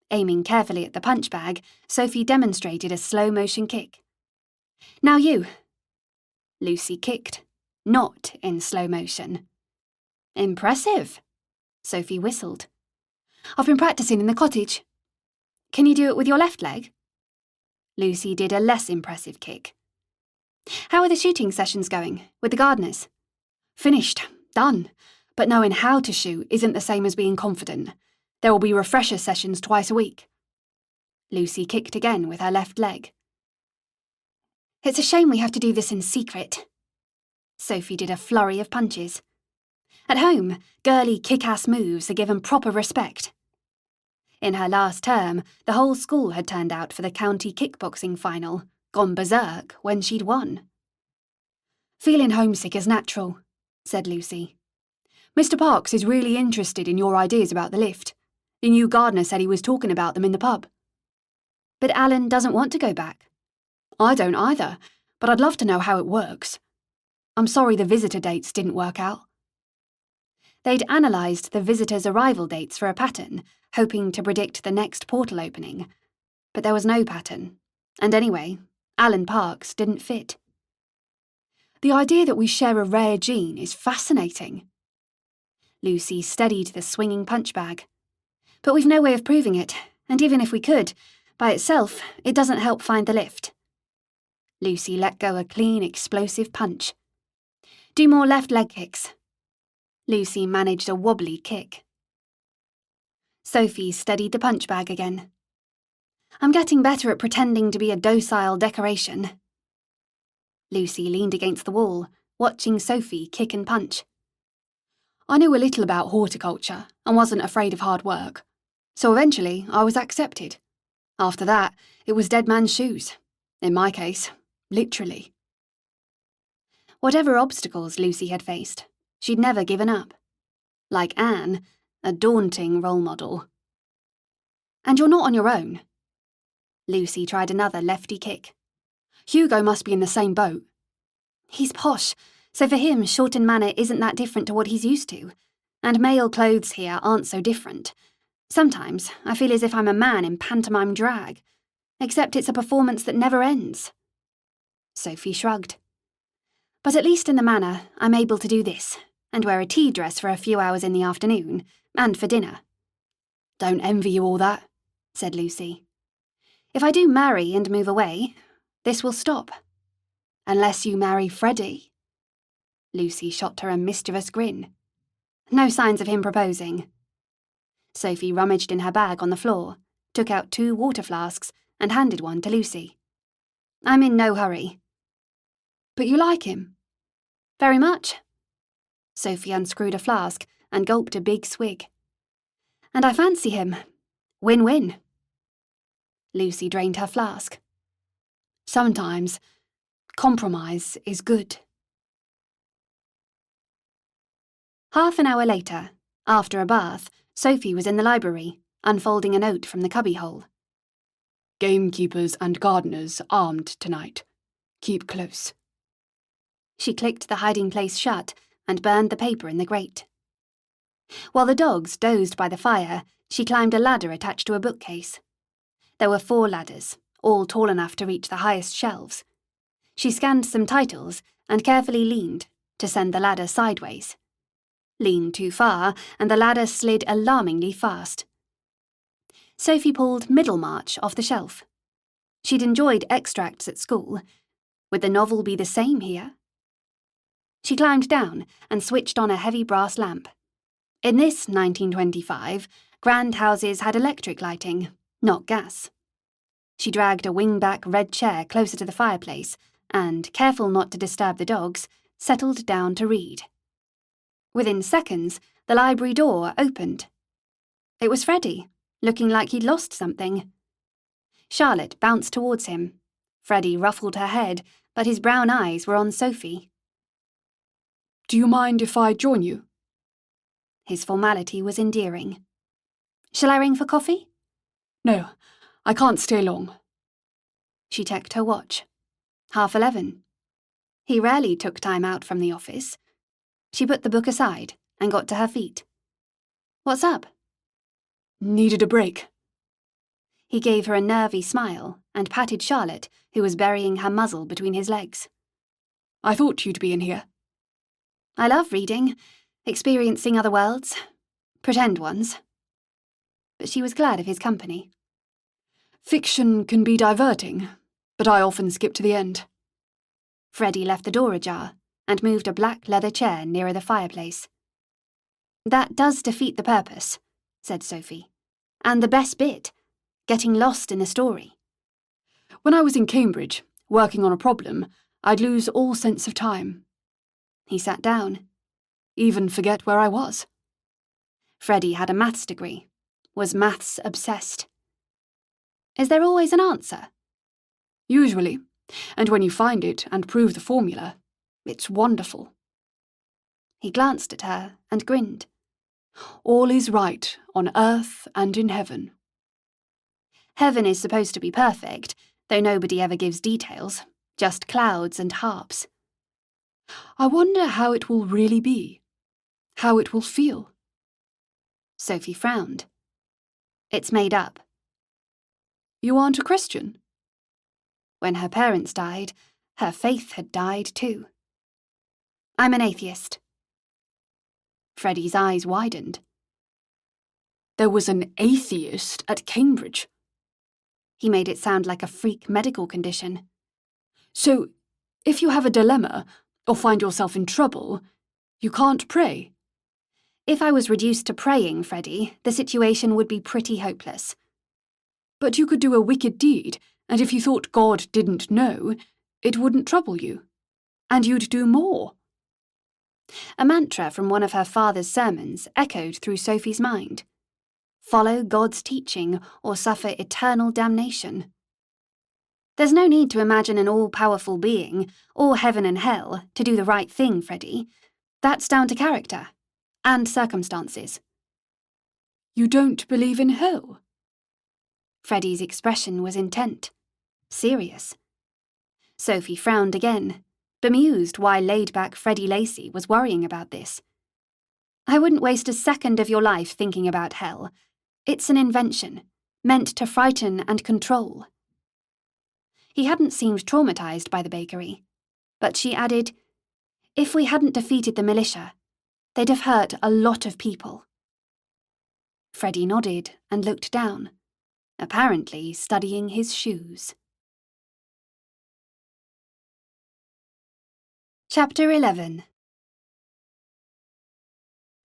Aiming carefully at the punch bag, Sophie demonstrated a slow-motion kick. Now you. Lucy kicked, not in slow motion. Impressive, Sophie whistled. I've been practicing in the cottage. Can you do it with your left leg? Lucy did a less impressive kick. How are the shooting sessions going, with the gardeners? Finished, done, but knowing how to shoot isn't the same as being confident. There will be refresher sessions twice a week. Lucy kicked again with her left leg. It's a shame we have to do this in secret. Sophie did a flurry of punches. At home, girly kick-ass moves are given proper respect. In her last term, the whole school had turned out for the county kickboxing final, gone berserk when she'd won. Feeling homesick is natural, said Lucy. Mr. Parks is really interested in your ideas about the lift. The new gardener said he was talking about them in the pub. But Alan doesn't want to go back. I don't either, but I'd love to know how it works. I'm sorry the visitor dates didn't work out. They'd analysed the visitors' arrival dates for a pattern, hoping to predict the next portal opening. But there was no pattern. And anyway, Alan Parks didn't fit. The idea that we share a rare gene is fascinating. Lucy steadied the swinging punch bag. But we've no way of proving it, and even if we could, by itself, it doesn't help find the lift. Lucy let go a clean, explosive punch. Do more left leg kicks. Lucy managed a wobbly kick. Sophie steadied the punch bag again. I'm getting better at pretending to be a docile decoration. Lucy leaned against the wall, watching Sophie kick and punch. I knew a little about horticulture and wasn't afraid of hard work, so eventually I was accepted. After that, it was dead man's shoes. In my case, literally. Whatever obstacles Lucy had faced, she'd never given up. Like Anne, a daunting role model. And you're not on your own. Lucy tried another lefty kick. Hugo must be in the same boat. He's posh, so for him, Shorten Manor isn't that different to what he's used to. And male clothes here aren't so different. Sometimes I feel as if I'm a man in pantomime drag, except it's a performance that never ends. Sophie shrugged. But at least in the Manor, I'm able to do this, and wear a tea dress for a few hours in the afternoon, and for dinner. Don't envy you all that, said Lucy. If I do marry and move away, this will stop. Unless you marry Freddie. Lucy shot her a mischievous grin. No signs of him proposing. Sophie rummaged in her bag on the floor, took out 2 water flasks, and handed one to Lucy. I'm in no hurry. But you like him? Very much. Sophie unscrewed a flask and gulped a big swig. And I fancy him. Win-win. Lucy drained her flask. Sometimes, compromise is good. Half an hour later, after a bath, Sophie was in the library, unfolding a note from the cubbyhole. Gamekeepers and gardeners armed tonight. Keep close. She clicked the hiding place shut and burned the paper in the grate. While the dogs dozed by the fire, she climbed a ladder attached to a bookcase. There were 4 ladders, all tall enough to reach the highest shelves. She scanned some titles and carefully leaned to send the ladder sideways. Leaned too far, and the ladder slid alarmingly fast. Sophie pulled Middlemarch off the shelf. She'd enjoyed extracts at school. Would the novel be the same here? She climbed down and switched on a heavy brass lamp. In this 1925, grand houses had electric lighting, not gas. She dragged a wingback red chair closer to the fireplace and, careful not to disturb the dogs, settled down to read. Within seconds, the library door opened. It was Freddie, looking like he'd lost something. Charlotte bounced towards him. Freddie ruffled her head, but his brown eyes were on Sophie. Do you mind if I join you? His formality was endearing. Shall I ring for coffee? No, I can't stay long. She checked her watch. 11:30. He rarely took time out from the office. She put the book aside and got to her feet. What's up? Needed a break. He gave her a nervy smile and patted Charlotte, who was burying her muzzle between his legs. I thought you'd be in here. I love reading, experiencing other worlds, pretend ones. But she was glad of his company. Fiction can be diverting, but I often skip to the end. Freddie left the door ajar and moved a black leather chair nearer the fireplace. That does defeat the purpose, said Sophie. And the best bit, getting lost in the story. When I was in Cambridge, working on a problem, I'd lose all sense of time. He sat down. Even forget where I was. Freddie had a maths degree, was maths obsessed. Is there always an answer? Usually, and when you find it and prove the formula, it's wonderful. He glanced at her and grinned. All is right on earth and in heaven. Heaven is supposed to be perfect, though nobody ever gives details, just clouds and harps. I wonder how it will really be, how it will feel. Sophie frowned. It's made up. You aren't a Christian? When her parents died, her faith had died too. I'm an atheist. Freddie's eyes widened. There was an atheist at Cambridge. He made it sound like a freak medical condition. So, if you have a dilemma, or find yourself in trouble, you can't pray. If I was reduced to praying, Freddie, the situation would be pretty hopeless. But you could do a wicked deed, and if you thought God didn't know, it wouldn't trouble you. And you'd do more. A mantra from one of her father's sermons echoed through Sophie's mind. Follow God's teaching or suffer eternal damnation. There's no need to imagine an all-powerful being, or heaven and hell, to do the right thing, Freddie. That's down to character. And circumstances. You don't believe in hell? Freddie's expression was intent. Serious. Sophie frowned again, bemused why laid-back Freddie Lacey was worrying about this. I wouldn't waste a second of your life thinking about hell. It's an invention, meant to frighten and control. He hadn't seemed traumatized by the bakery, but she added, if we hadn't defeated the militia, they'd have hurt a lot of people. Freddie nodded and looked down, apparently studying his shoes. Chapter 11.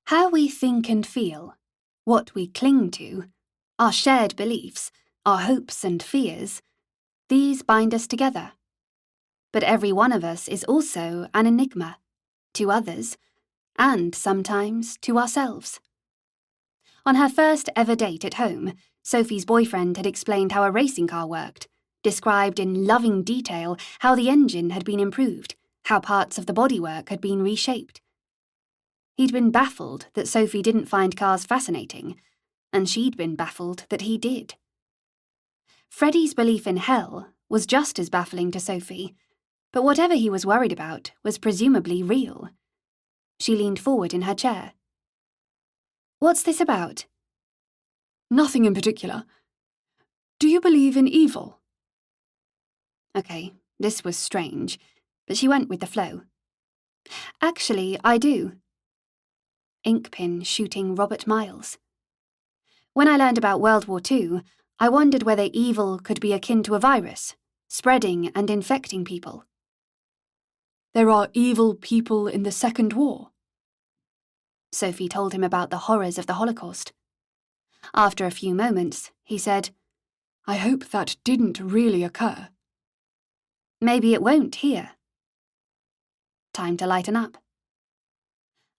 How we think and feel, what we cling to, our shared beliefs, our hopes and fears, these bind us together. But every one of us is also an enigma, to others, and sometimes to ourselves. On her first ever date at home, Sophie's boyfriend had explained how a racing car worked, described in loving detail how the engine had been improved, how parts of the bodywork had been reshaped. He'd been baffled that Sophie didn't find cars fascinating, and she'd been baffled that he did. Freddie's belief in hell was just as baffling to Sophie, but whatever he was worried about was presumably real. She leaned forward in her chair. What's this about? Nothing in particular. Do you believe in evil? Okay, this was strange, but she went with the flow. Actually, I do. Inkpin shooting Robert Miles. When I learned about World War II, I wondered whether evil could be akin to a virus, spreading and infecting people. There are evil people in the Second War. Sophie told him about the horrors of the Holocaust. After a few moments, he said, I hope that didn't really occur. Maybe it won't here. Time to lighten up.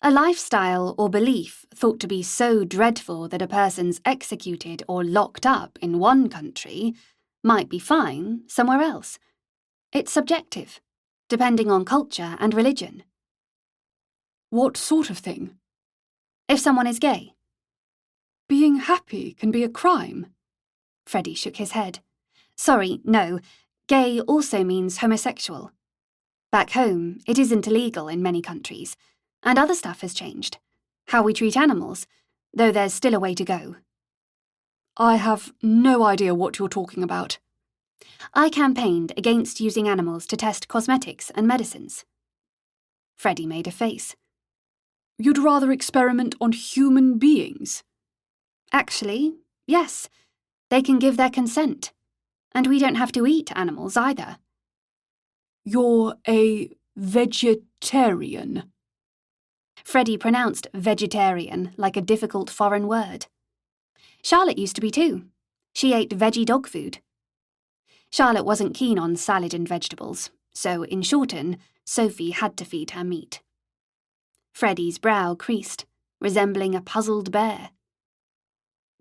A lifestyle or belief thought to be so dreadful that a person's executed or locked up in one country might be fine somewhere else. It's subjective, depending on culture and religion. What sort of thing? If someone is gay. Being happy can be a crime. Freddie shook his head. Sorry, no. Gay also means homosexual. Back home, it isn't illegal in many countries, and other stuff has changed. How we treat animals, though there's still a way to go. I have no idea what you're talking about. I campaigned against using animals to test cosmetics and medicines. Freddie made a face. You'd rather experiment on human beings? Actually, yes. They can give their consent. And we don't have to eat animals either. You're a vegetarian. Freddie pronounced vegetarian like a difficult foreign word. Charlotte used to be too. She ate veggie dog food. Charlotte wasn't keen on salad and vegetables, so in Shorten, Sophie had to feed her meat. Freddie's brow creased, resembling a puzzled bear.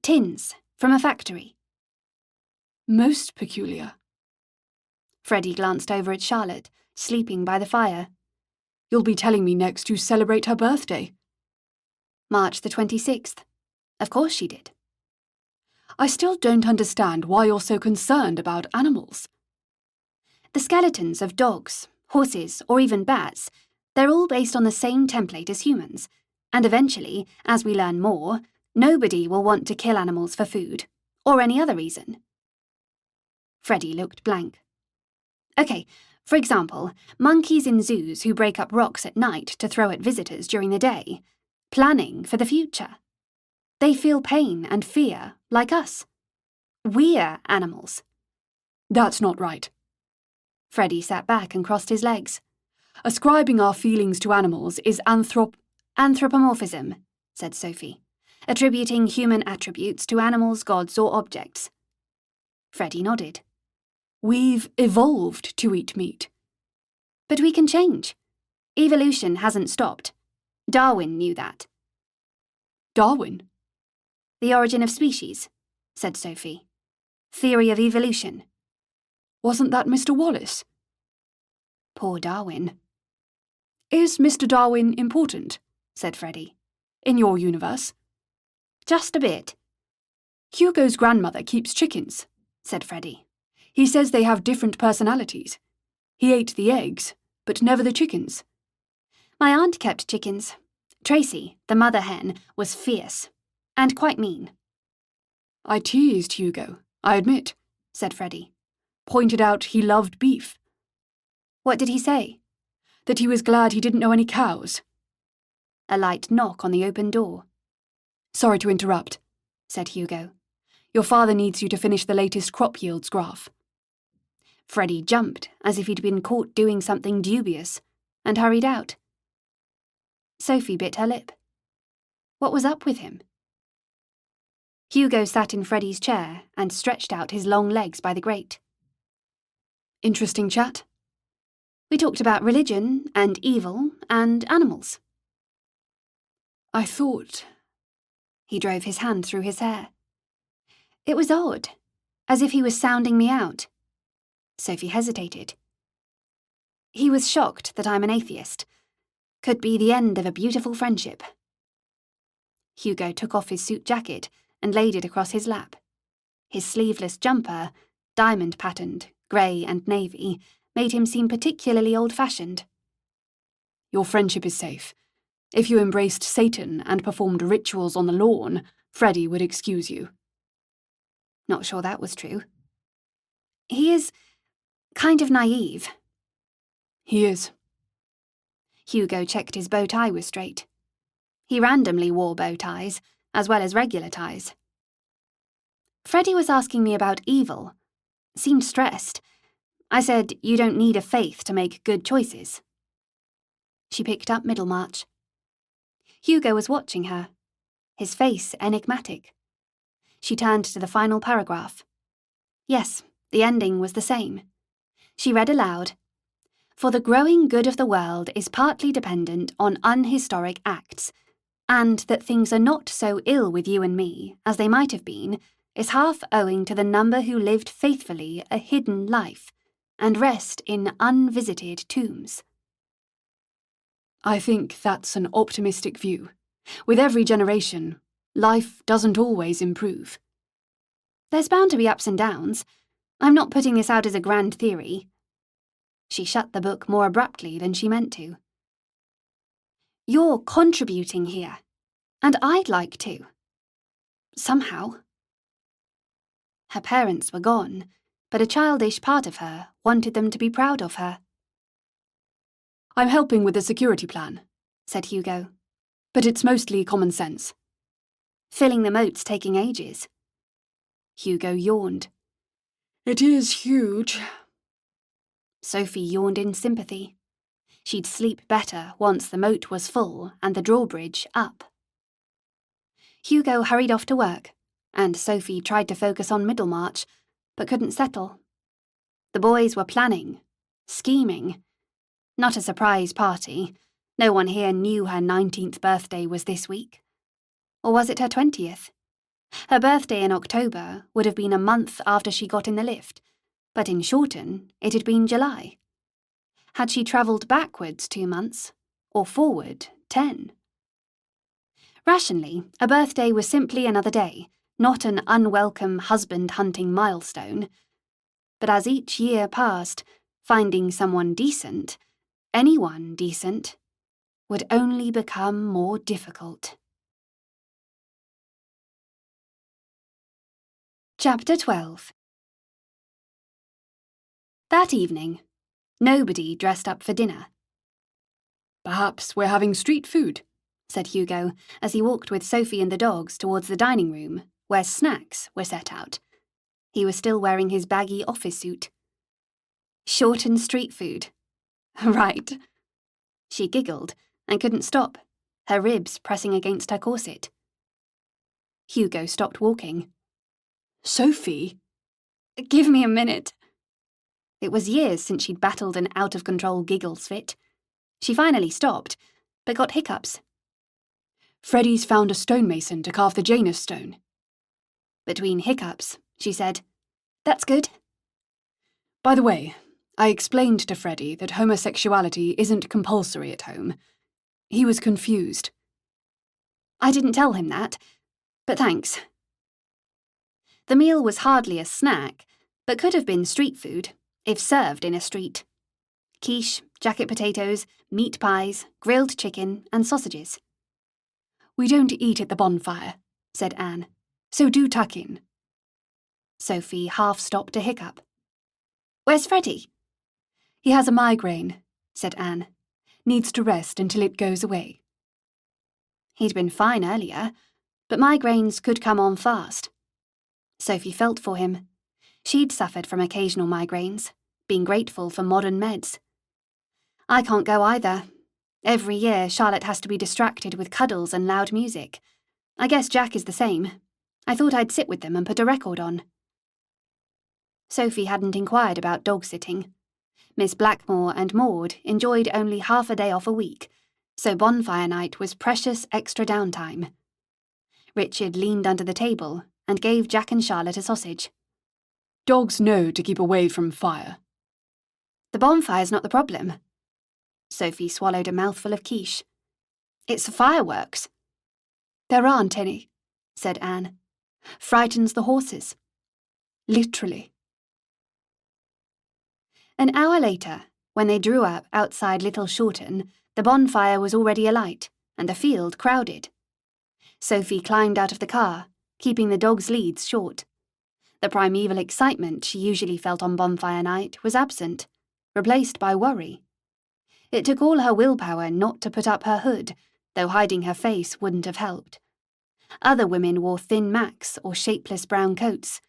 Tins from a factory. Most peculiar. Freddie glanced over at Charlotte, sleeping by the fire. You'll be telling me next you celebrate her birthday. March the 26th. Of course she did. I still don't understand why you're so concerned about animals. The skeletons of dogs, horses, or even bats, they're all based on the same template as humans, and eventually, as we learn more, nobody will want to kill animals for food, or any other reason. Freddie looked blank. Okay, for example, monkeys in zoos who break up rocks at night to throw at visitors during the day, planning for the future. They feel pain and fear, like us. We're animals. That's not right. Freddie sat back and crossed his legs. Ascribing our feelings to animals is Anthropomorphism, said Sophie, attributing human attributes to animals, gods, or objects. Freddie nodded. We've evolved to eat meat. But we can change. Evolution hasn't stopped. Darwin knew that. Darwin? The origin of species, said Sophie. Theory of evolution. Wasn't that Mr. Wallace? Poor Darwin. Is Mr. Darwin important? Said Freddie. In your universe? Just a bit. Hugo's grandmother keeps chickens, said Freddie. He says they have different personalities. He ate the eggs, but never the chickens. My aunt kept chickens. Tracy, the mother hen, was fierce. And quite mean. I teased Hugo, I admit, said Freddie. Pointed out he loved beef. What did he say? That he was glad he didn't know any cows. A light knock on the open door. Sorry to interrupt, said Hugo. Your father needs you to finish the latest crop yields graph. Freddie jumped as if he'd been caught doing something dubious, and hurried out. Sophie bit her lip. What was up with him? Hugo sat in Freddie's chair and stretched out his long legs by the grate. Interesting chat. We talked about religion and evil and animals. I thought... He drove his hand through his hair. It was odd, as if he was sounding me out. Sophie hesitated. He was shocked that I'm an atheist. Could be the end of a beautiful friendship. Hugo took off his suit jacket and laid it across his lap. His sleeveless jumper, diamond-patterned, grey and navy, made him seem particularly old-fashioned. Your friendship is safe. If you embraced Satan and performed rituals on the lawn, Freddie would excuse you. Not sure that was true. He is kind of naive. He is. Hugo checked his bow tie was straight. He randomly wore bow ties, as well as regular ties. Freddie was asking me about evil. Seemed stressed. I said, you don't need a faith to make good choices. She picked up Middlemarch. Hugo was watching her, his face enigmatic. She turned to the final paragraph. Yes, the ending was the same. She read aloud, "For the growing good of the world is partly dependent on unhistoric acts, and that things are not so ill with you and me as they might have been is half owing to the number who lived faithfully a hidden life, and rest in unvisited tombs." I think that's an optimistic view. With every generation, life doesn't always improve. There's bound to be ups and downs. I'm not putting this out as a grand theory. She shut the book more abruptly than she meant to. You're contributing here, and I'd like to. Somehow. Her parents were gone, but a childish part of her wanted them to be proud of her. I'm helping with the security plan, said Hugo. but it's mostly common sense. Filling the moat's taking ages. Hugo yawned. It is huge. Sophie yawned in sympathy. She'd sleep better once the moat was full and the drawbridge up. Hugo hurried off to work, and Sophie tried to focus on Middlemarch, but couldn't settle. The boys were planning, scheming. Not a surprise party. No one here knew her 19th birthday was this week. Or was it her 20th? Her birthday in October would have been a month after she got in the lift, but in Shorten it had been July. Had she travelled backwards 2 months, or forward 10? Rationally, a birthday was simply another day, not an unwelcome husband-hunting milestone. But as each year passed, finding someone decent, anyone decent, would only become more difficult. Chapter 12. That evening, nobody dressed up for dinner. Perhaps we're having street food, said Hugo as he walked with Sophie and the dogs towards the dining room, where snacks were set out. He was still wearing his baggy office suit. Shorten street food. Right. She giggled and couldn't stop, her ribs pressing against her corset. Hugo stopped walking. Sophie? Give me a minute. It was years since she'd battled an out-of-control giggles fit. She finally stopped, but got hiccups. Freddie's found a stonemason to carve the Janus stone. Between hiccups, she said, "That's good." By the way, I explained to Freddie that homosexuality isn't compulsory at home. He was confused. I didn't tell him that, but thanks. The meal was hardly a snack, but could have been street food, if served in a street. Quiche, jacket potatoes, meat pies, grilled chicken, and sausages. We don't eat at the bonfire, said Anne, so do tuck in. Sophie half stopped to hiccup. Where's Freddie? He has a migraine, said Anne. Needs to rest until it goes away. He'd been fine earlier, but migraines could come on fast. Sophie felt for him. She'd suffered from occasional migraines, being grateful for modern meds. I can't go either. Every year Charlotte has to be distracted with cuddles and loud music. I guess Jack is the same. I thought I'd sit with them and put a record on. Sophie hadn't inquired about dog-sitting. Miss Blackmore and Maud enjoyed only half a day off a week, so bonfire night was precious extra downtime. Richard leaned under the table and gave Jack and Charlotte a sausage. Dogs know to keep away from fire. The bonfire's not the problem. Sophie swallowed a mouthful of quiche. It's the fireworks. There aren't any, said Anne. Frightens the horses. Literally. An hour later, when they drew up outside Little Shorten, the bonfire was already alight, and the field crowded. Sophie climbed out of the car, keeping the dog's leads short. The primeval excitement she usually felt on bonfire night was absent, replaced by worry. It took all her willpower not to put up her hood, though hiding her face wouldn't have helped. Other women wore thin macks or shapeless brown coats.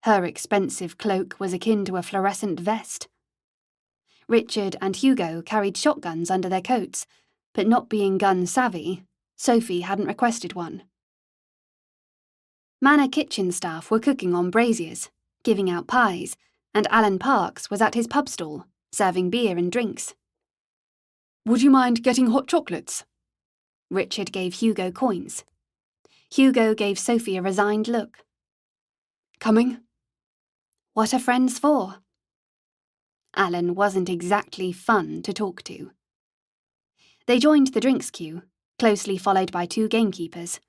Her expensive cloak was akin to a fluorescent vest. Richard and Hugo carried shotguns under their coats, but not being gun-savvy, Sophie hadn't requested one. Manor kitchen staff were cooking on braziers, giving out pies, and Alan Parks was at his pub stall, serving beer and drinks. Would you mind getting hot chocolates? Richard gave Hugo coins. Hugo gave Sophie a resigned look. Coming? What are friends for? Alan wasn't exactly fun to talk to. They joined the drinks queue, closely followed by 2 gamekeepers.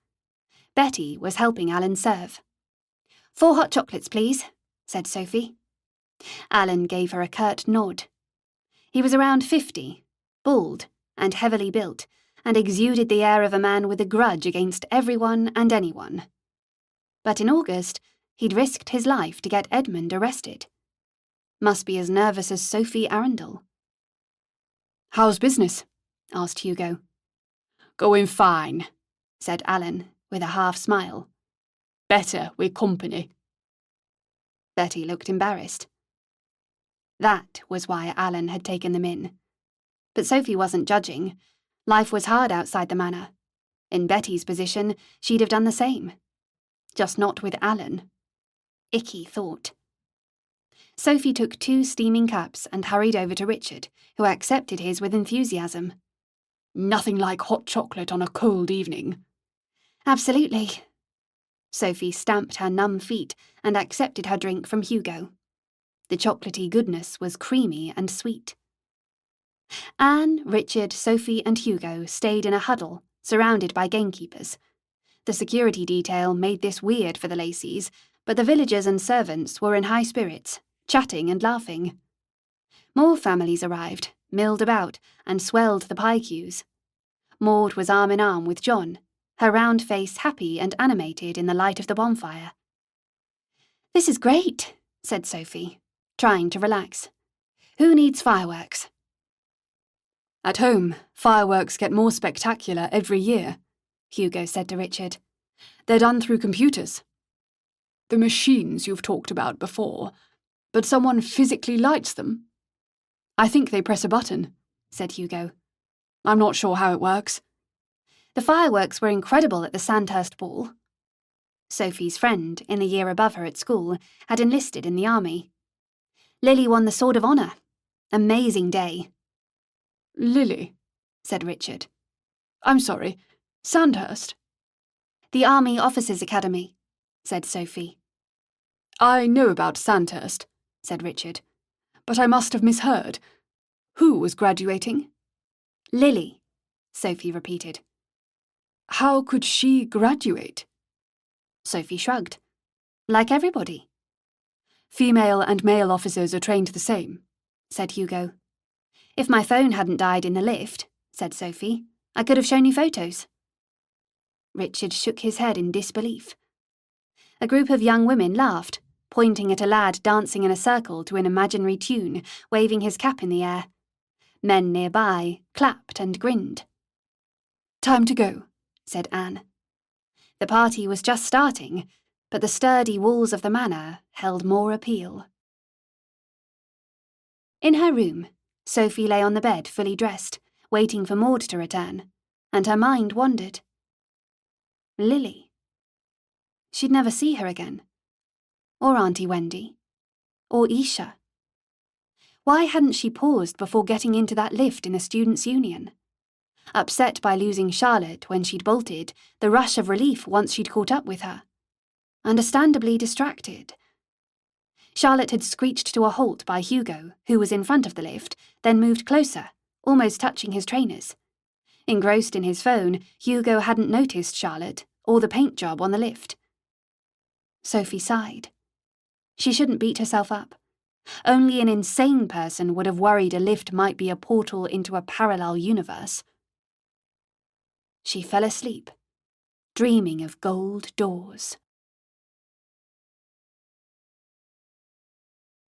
Betty was helping Alan serve. 4 hot chocolates, please, said Sophie. Alan gave her a curt nod. He was around 50, bald and heavily built, and exuded the air of a man with a grudge against everyone and anyone. But in August, he'd risked his life to get Edmund arrested. Must be as nervous as Sophie Arundel. How's business? Asked Hugo. Going fine, said Alan, with a half-smile. Better with company. Betty looked embarrassed. That was why Alan had taken them in. But Sophie wasn't judging. Life was hard outside the manor. In Betty's position, she'd have done the same. Just not with Alan. Icky thought. Sophie took 2 steaming cups and hurried over to Richard, who accepted his with enthusiasm. Nothing like hot chocolate on a cold evening. Absolutely. Sophie stamped her numb feet and accepted her drink from Hugo. The chocolatey goodness was creamy and sweet. Anne, Richard, Sophie and Hugo stayed in a huddle, surrounded by gamekeepers. The security detail made this weird for the Lacys, but the villagers and servants were in high spirits, chatting and laughing. More families arrived, milled about, and swelled the pie queues. Maud was arm in arm with John, her round face happy and animated in the light of the bonfire. "This is great," said Sophie, trying to relax. "Who needs fireworks?" At home, fireworks get more spectacular every year, Hugo said to Richard. They're done through computers. The machines you've talked about before, but someone physically lights them? I think they press a button, said Hugo. I'm not sure how it works. The fireworks were incredible at the Sandhurst ball. Sophie's friend, in the year above her at school, had enlisted in the army. Lily won the Sword of Honour. Amazing day. Lily, said Richard. I'm sorry, Sandhurst? The Army Officers' Academy, said Sophie. I know about Sandhurst, said Richard, but I must have misheard. Who was graduating? Lily, Sophie repeated. How could she graduate? Sophie shrugged. Like everybody. Female and male officers are trained the same, said Hugo. If my phone hadn't died in the lift, said Sophie, I could have shown you photos. Richard shook his head in disbelief. A group of young women laughed, pointing at a lad dancing in a circle to an imaginary tune, waving his cap in the air. Men nearby clapped and grinned. Time to go, said Anne. The party was just starting, but the sturdy walls of the manor held more appeal. In her room, Sophie lay on the bed fully dressed, waiting for Maud to return, and her mind wandered. Lily. She'd never see her again. Or Auntie Wendy. Or Isha. Why hadn't she paused before getting into that lift in the Students' Union? Upset by losing Charlotte when she'd bolted, the rush of relief once she'd caught up with her. Understandably distracted. Charlotte had screeched to a halt by Hugo, who was in front of the lift, then moved closer, almost touching his trainers. Engrossed in his phone, Hugo hadn't noticed Charlotte or the paint job on the lift. Sophie sighed. She shouldn't beat herself up. Only an insane person would have worried a lift might be a portal into a parallel universe. She fell asleep, dreaming of gold doors.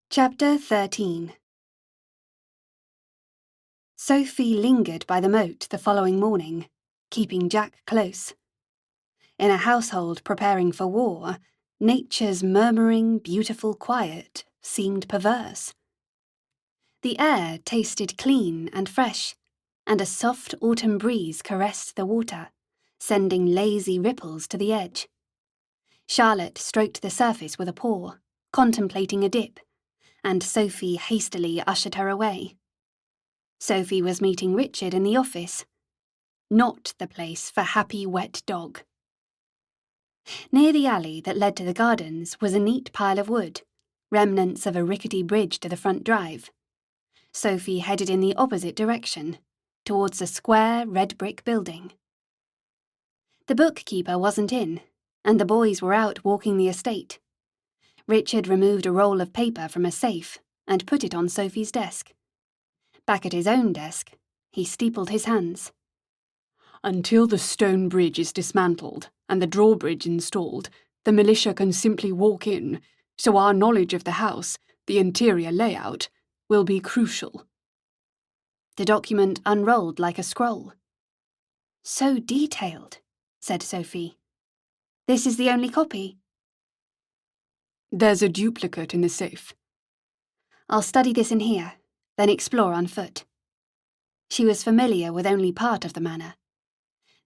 Chapter 13. Sophie lingered by the moat the following morning, keeping Jack close. In a household preparing for war, nature's murmuring, beautiful quiet seemed perverse. The air tasted clean and fresh, and a soft autumn breeze caressed the water, sending lazy ripples to the edge. Charlotte stroked the surface with a paw, contemplating a dip, and Sophie hastily ushered her away. Sophie was meeting Richard in the office. Not the place for happy wet dog. Near the alley that led to the gardens was a neat pile of wood, remnants of a rickety bridge to the front drive. Sophie headed in the opposite direction, towards a square red brick building. The bookkeeper wasn't in, and the boys were out walking the estate. Richard removed a roll of paper from a safe and put it on Sophie's desk. Back at his own desk, he steepled his hands. Until the stone bridge is dismantled and the drawbridge installed, the militia can simply walk in, so our knowledge of the house, the interior layout, will be crucial. The document unrolled like a scroll. So detailed, said Sophie. This is the only copy? There's a duplicate in the safe. I'll study this in here, then explore on foot. She was familiar with only part of the manor.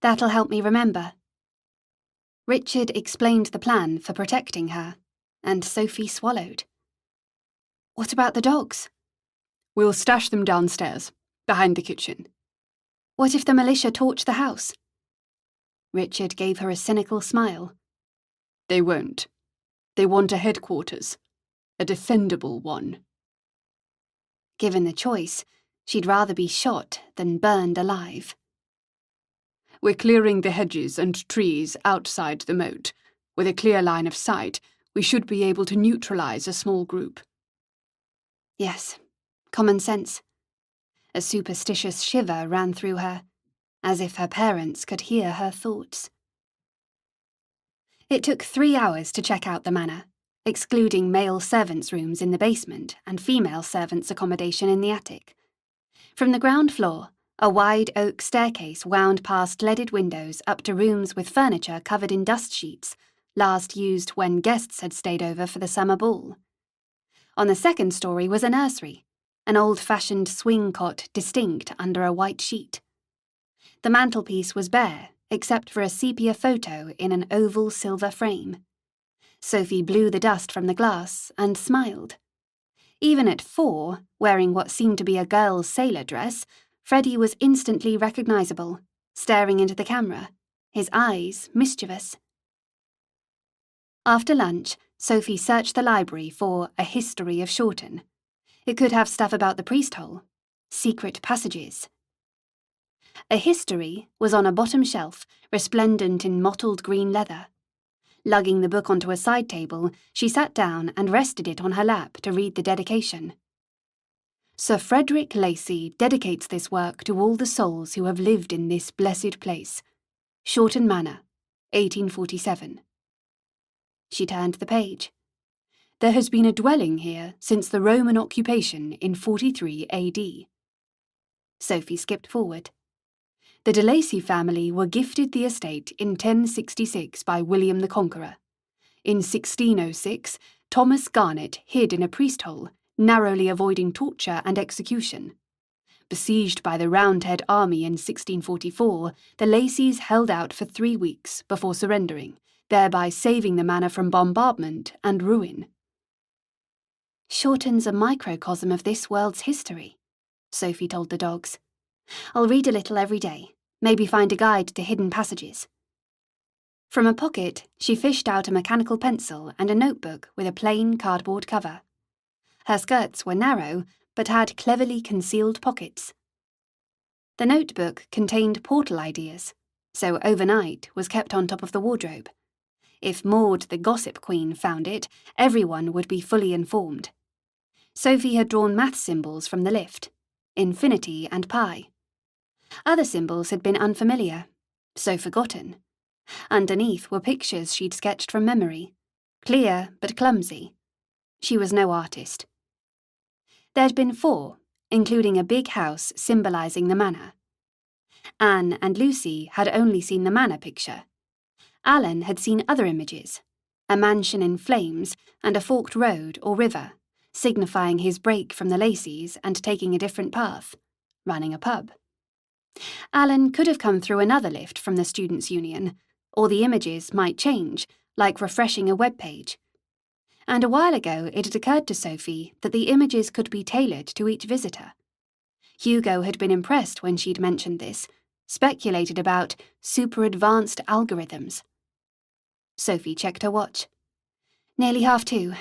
That'll help me remember. Richard explained the plan for protecting her, and Sophie swallowed. What about the dogs? We'll stash them downstairs, behind the kitchen. What if the militia torch the house? Richard gave her a cynical smile. They won't. They want a headquarters, a defendable one. Given the choice, she'd rather be shot than burned alive. We're clearing the hedges and trees outside the moat. With a clear line of sight, we should be able to neutralize a small group. Yes, common sense. A superstitious shiver ran through her, as if her parents could hear her thoughts. It took 3 hours to check out the manor, excluding male servants' rooms in the basement and female servants' accommodation in the attic. From the ground floor, a wide oak staircase wound past leaded windows up to rooms with furniture covered in dust sheets, last used when guests had stayed over for the summer ball. On the second story was a nursery, an old-fashioned swing cot distinct under a white sheet. The mantelpiece was bare, except for a sepia photo in an oval silver frame. Sophie blew the dust from the glass and smiled. Even at 4, wearing what seemed to be a girl's sailor dress, Freddie was instantly recognizable, staring into the camera, his eyes mischievous. After lunch, Sophie searched the library for A History of Shorten. It could have stuff about the priest hole, secret passages. A History was on a bottom shelf, resplendent in mottled green leather. Lugging the book onto a side table, she sat down and rested it on her lap to read the dedication. Sir Frederick Lacy dedicates this work to all the souls who have lived in this blessed place. Shorten Manor, 1847. She turned the page. There has been a dwelling here since the Roman occupation in 43 AD. Sophie skipped forward. The de Lacy family were gifted the estate in 1066 by William the Conqueror. In 1606, Thomas Garnet hid in a priest hole, narrowly avoiding torture and execution. Besieged by the Roundhead army in 1644, the Lacys held out for 3 weeks before surrendering, thereby saving the manor from bombardment and ruin. Shorten's a microcosm of this world's history, Sophie told the dogs. I'll read a little every day, maybe find a guide to hidden passages. From a pocket, she fished out a mechanical pencil and a notebook with a plain cardboard cover. Her skirts were narrow, but had cleverly concealed pockets. The notebook contained portal ideas, so overnight was kept on top of the wardrobe. If Maud the gossip queen found it, everyone would be fully informed. Sophie had drawn math symbols from the lift, infinity and pi. Other symbols had been unfamiliar, so forgotten. Underneath were pictures she'd sketched from memory, clear but clumsy. She was no artist. There'd been 4, including a big house symbolising the manor. Anne and Lucy had only seen the manor picture. Alan had seen other images, a mansion in flames and a forked road or river, signifying his break from the Lacys and taking a different path, running a pub. Alan could have come through another lift from the Students' Union, or the images might change, like refreshing a web page. And a while ago it had occurred to Sophie that the images could be tailored to each visitor. Hugo had been impressed when she'd mentioned this, speculated about super-advanced algorithms. Sophie checked her watch. Nearly 2:30.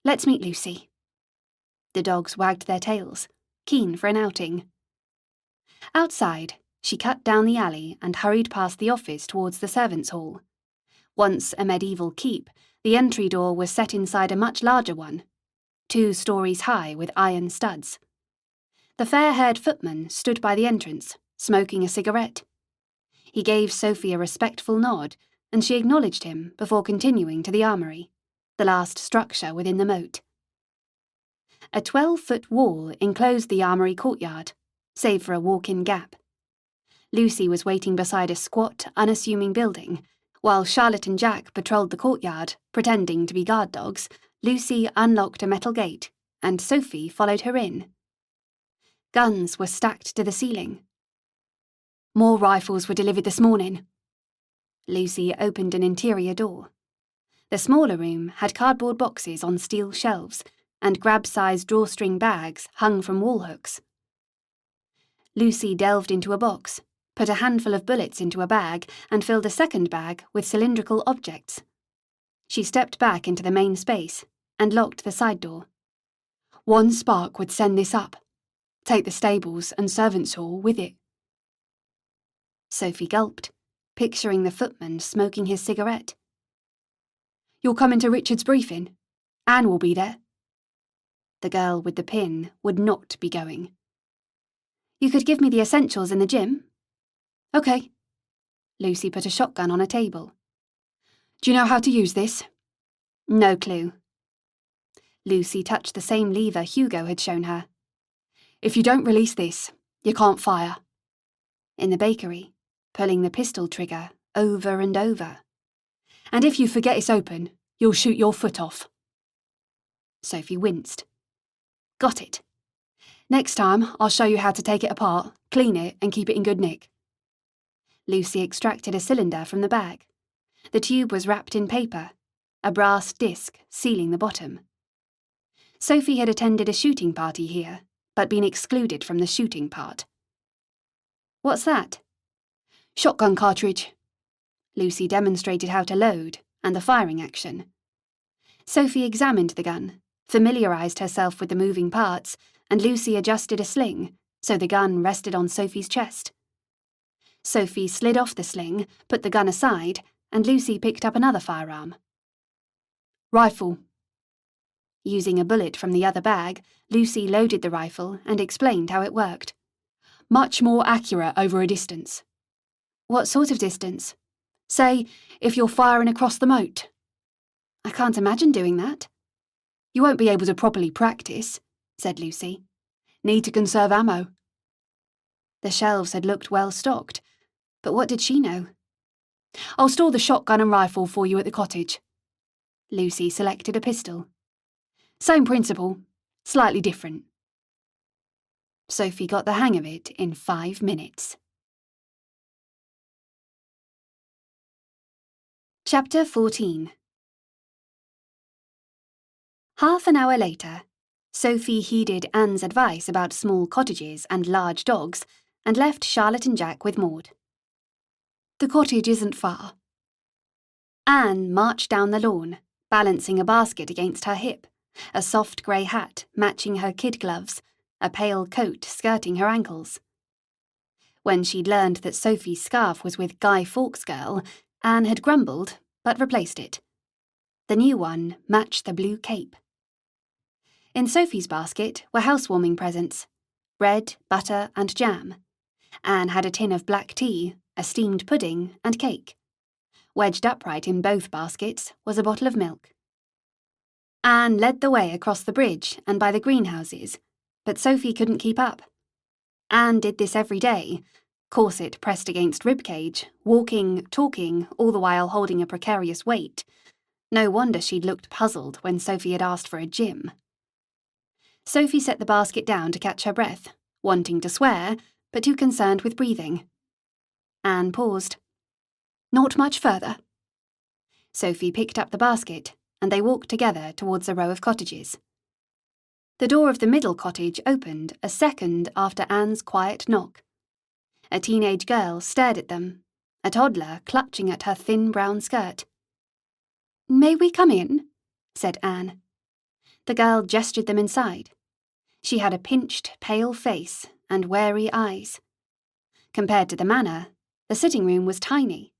Let's meet Lucy. The dogs wagged their tails, keen for an outing. Outside, she cut down the alley and hurried past the office towards the servants' hall. Once a medieval keep, the entry door was set inside a much larger one, 2 stories high with iron studs. The fair-haired footman stood by the entrance, smoking a cigarette. He gave Sophie a respectful nod, and she acknowledged him before continuing to the armoury, the last structure within the moat. A 12-foot wall enclosed the armoury courtyard, save for a walk-in gap. Lucy was waiting beside a squat, unassuming building. While Charlotte and Jack patrolled the courtyard, pretending to be guard dogs, Lucy unlocked a metal gate, and Sophie followed her in. Guns were stacked to the ceiling. More rifles were delivered this morning. Lucy opened an interior door. The smaller room had cardboard boxes on steel shelves, and grab-sized drawstring bags hung from wall hooks. Lucy delved into a box, put a handful of bullets into a bag, and filled a second bag with cylindrical objects. She stepped back into the main space and locked the side door. One spark would send this up. Take the stables and servants' hall with it. Sophie gulped, picturing the footman smoking his cigarette. You're coming to Richard's briefing? Anne will be there. The girl with the pin would not be going. You could give me the essentials in the gym. OK. Lucy put a shotgun on a table. Do you know how to use this? No clue. Lucy touched the same lever Hugo had shown her. If you don't release this, you can't fire. In the bakery, pulling the pistol trigger over and over. And if you forget it's open, you'll shoot your foot off. Sophie winced. Got it. Next time, I'll show you how to take it apart, clean it, and keep it in good nick. Lucy extracted a cylinder from the bag. The tube was wrapped in paper, a brass disc sealing the bottom. Sophie had attended a shooting party here, but been excluded from the shooting part. What's that? Shotgun cartridge. Lucy demonstrated how to load and the firing action. Sophie examined the gun, familiarised herself with the moving parts, and Lucy adjusted a sling so the gun rested on Sophie's chest. Sophie slid off the sling, put the gun aside, and Lucy picked up another firearm. Rifle. Using a bullet from the other bag, Lucy loaded the rifle and explained how it worked. Much more accurate over a distance. What sort of distance? Say, if you're firing across the moat. I can't imagine doing that. You won't be able to properly practice, said Lucy. Need to conserve ammo. The shelves had looked well stocked, but what did she know? I'll store the shotgun and rifle for you at the cottage. Lucy selected a pistol. Same principle, slightly different. Sophie got the hang of it in 5 minutes. Chapter 14. Half an hour later, Sophie heeded Anne's advice about small cottages and large dogs and left Charlotte and Jack with Maud. The cottage isn't far. Anne marched down the lawn, balancing a basket against her hip, a soft grey hat matching her kid gloves, a pale coat skirting her ankles. When she'd learned that Sophie's scarf was with Guy Fawkes' girl, Anne had grumbled, but replaced it. The new one matched the blue cape. In Sophie's basket were housewarming presents, bread, butter and jam. Anne had a tin of black tea, a steamed pudding and cake. Wedged upright in both baskets was a bottle of milk. Anne led the way across the bridge and by the greenhouses, but Sophie couldn't keep up. Anne did this every day, corset pressed against ribcage, walking, talking, all the while holding a precarious weight. No wonder she'd looked puzzled when Sophie had asked for a gym. Sophie set the basket down to catch her breath, wanting to swear, but too concerned with breathing. Anne paused. "Not much further." Sophie picked up the basket, and they walked together towards a row of cottages. The door of the middle cottage opened a second after Anne's quiet knock. A teenage girl stared at them, a toddler clutching at her thin brown skirt. "May we come in?" said Anne. The girl gestured them inside. She had a pinched, pale face and wary eyes. Compared to the manor, the sitting room was tiny.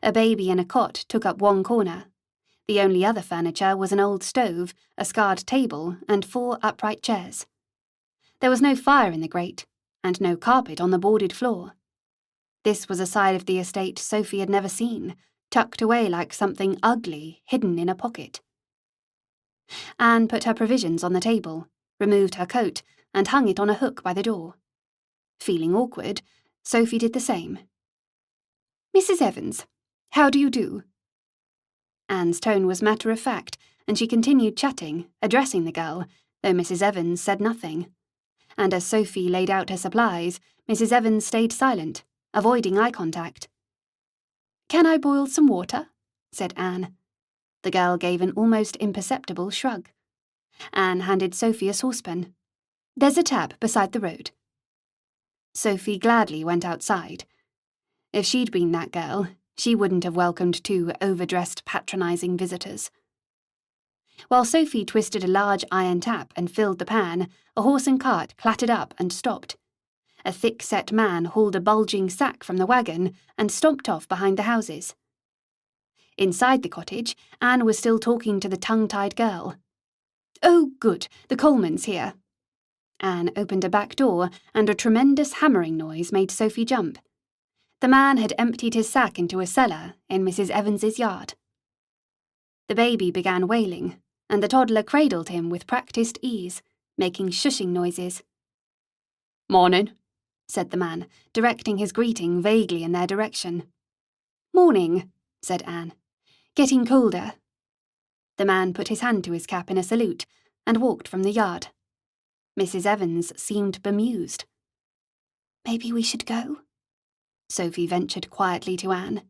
A baby in a cot took up one corner. The only other furniture was an old stove, a scarred table, and 4 upright chairs. There was no fire in the grate, and no carpet on the boarded floor. This was a side of the estate Sophie had never seen, tucked away like something ugly hidden in a pocket. Anne put her provisions on the table, removed her coat, and hung it on a hook by the door. Feeling awkward, Sophie did the same. "Mrs. Evans, how do you do?" Anne's tone was matter-of-fact, and she continued chatting, addressing the girl, though Mrs. Evans said nothing. And as Sophie laid out her supplies, Mrs. Evans stayed silent, avoiding eye contact. "Can I boil some water?" said Anne. The girl gave an almost imperceptible shrug. Anne handed Sophie a saucepan. "There's a tap beside the road." Sophie gladly went outside. If she'd been that girl, she wouldn't have welcomed 2 overdressed, patronising visitors. While Sophie twisted a large iron tap and filled the pan, a horse and cart clattered up and stopped. A thick-set man hauled a bulging sack from the wagon and stomped off behind the houses. Inside the cottage, Anne was still talking to the tongue-tied girl. "Oh, good, the Coleman's here." Anne opened a back door, and a tremendous hammering noise made Sophie jump. The man had emptied his sack into a cellar in Mrs. Evans's yard. The baby began wailing, and the toddler cradled him with practised ease, making shushing noises. "Morning," said the man, directing his greeting vaguely in their direction. "Morning," said Anne. "Getting colder." The man put his hand to his cap in a salute and walked from the yard. Mrs. Evans seemed bemused. "Maybe we should go?" Sophie ventured quietly to Anne.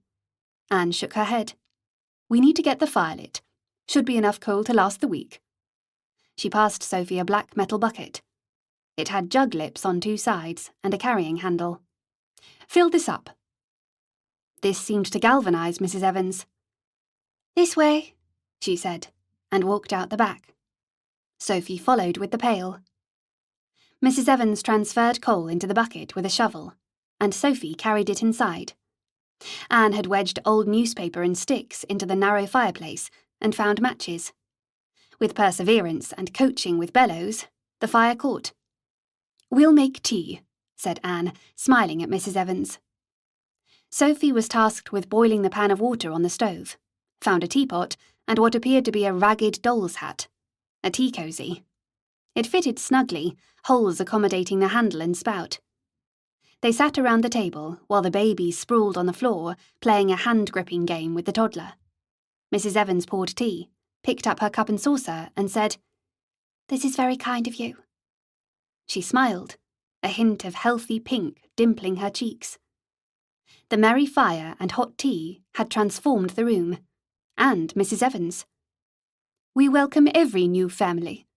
Anne shook her head. "We need to get the fire lit. Should be enough coal to last the week." She passed Sophie a black metal bucket. It had jug lips on 2 sides and a carrying handle. "Fill this up." This seemed to galvanise Mrs. Evans. "This way," she said, and walked out the back. Sophie followed with the pail. Mrs. Evans transferred coal into the bucket with a shovel, and Sophie carried it inside. Anne had wedged old newspaper and sticks into the narrow fireplace and found matches. With perseverance and coaching with bellows, the fire caught. "We'll make tea," said Anne, smiling at Mrs. Evans. Sophie was tasked with boiling the pan of water on the stove, found a teapot and what appeared to be a ragged doll's hat, a tea cosy. It fitted snugly, holes accommodating the handle and spout. They sat around the table while the baby sprawled on the floor, playing a hand-gripping game with the toddler. Mrs. Evans poured tea, picked up her cup and saucer, and said, "This is very kind of you." She smiled, a hint of healthy pink dimpling her cheeks. The merry fire and hot tea had transformed the room, and Mrs. Evans. "We welcome every new family,"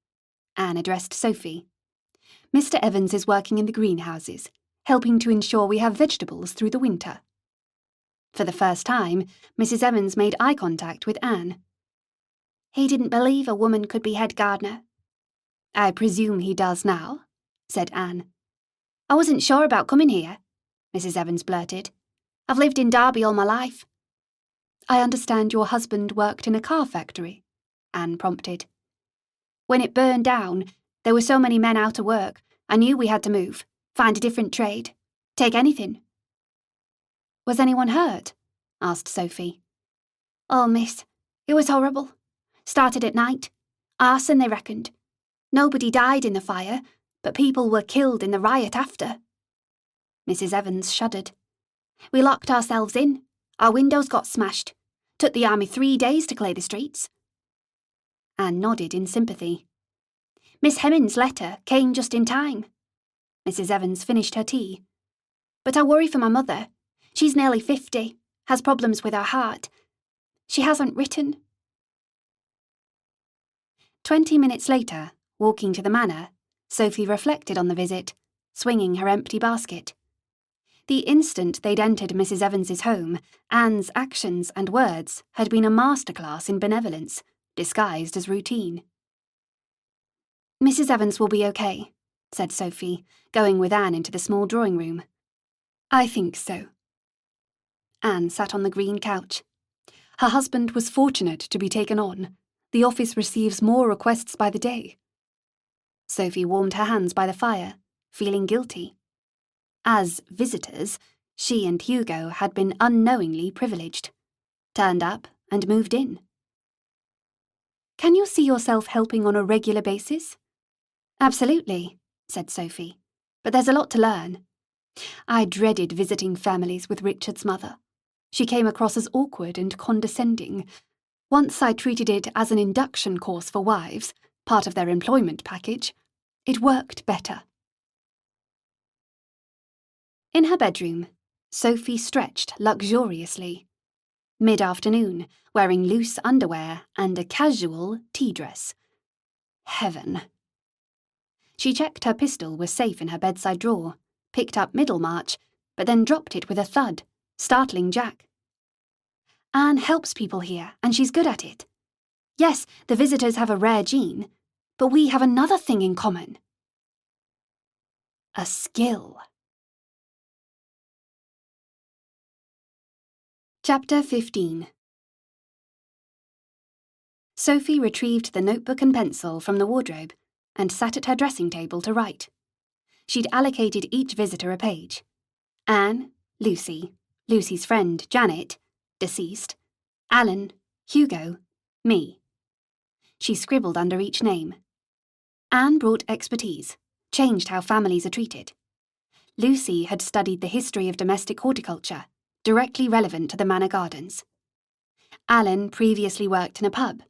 Anne addressed Sophie. "Mr. Evans is working in the greenhouses, helping to ensure we have vegetables through the winter." For the first time, Mrs. Evans made eye contact with Anne. "He didn't believe a woman could be head gardener." "I presume he does now," said Anne. "I wasn't sure about coming here," Mrs. Evans blurted. "I've lived in Derby all my life." "I understand your husband worked in a car factory," Anne prompted. "When it burned down, there were so many men out of work, I knew we had to move, find a different trade, take anything." "Was anyone hurt?" asked Sophie. "Oh, miss, it was horrible. Started at night. Arson, they reckoned. Nobody died in the fire, but people were killed in the riot after." Mrs. Evans shuddered. "We locked ourselves in. Our windows got smashed. Took the army 3 days to clear the streets." Anne nodded in sympathy. "Miss Hemming's letter came just in time." Mrs. Evans finished her tea. "But I worry for my mother. She's nearly 50, has problems with her heart. She hasn't written." 20 minutes later, walking to the manor, Sophie reflected on the visit, swinging her empty basket. The instant they'd entered Mrs. Evans's home, Anne's actions and words had been a masterclass in benevolence, disguised as routine. "Mrs. Evans will be okay," said Sophie, going with Anne into the small drawing room. "I think so." Anne sat on the green couch. Her husband was fortunate to be taken on. The office receives more requests by the day. Sophie warmed her hands by the fire, feeling guilty. As visitors, she and Hugo had been unknowingly privileged, turned up and moved in. "Can you see yourself helping on a regular basis?" "Absolutely," said Sophie, "but there's a lot to learn." I dreaded visiting families with Richard's mother. She came across as awkward and condescending. Once I treated it as an induction course for wives, part of their employment package. It worked better. In her bedroom, Sophie stretched luxuriously. Mid-afternoon, wearing loose underwear and a casual tea dress. Heaven. She checked her pistol was safe in her bedside drawer, picked up Middlemarch, but then dropped it with a thud, startling Jack. "Anne helps people here, and she's good at it. Yes, the visitors have a rare gene, but we have another thing in common. A skill." Chapter 15. Sophie retrieved the notebook and pencil from the wardrobe and sat at her dressing table to write. She'd allocated each visitor a page. Anne, Lucy, Lucy's friend Janet, deceased, Alan, Hugo, me. She scribbled under each name. Anne brought expertise, changed how families are treated. Lucy had studied the history of domestic horticulture, directly relevant to the Manor Gardens. Alan previously worked in a pub.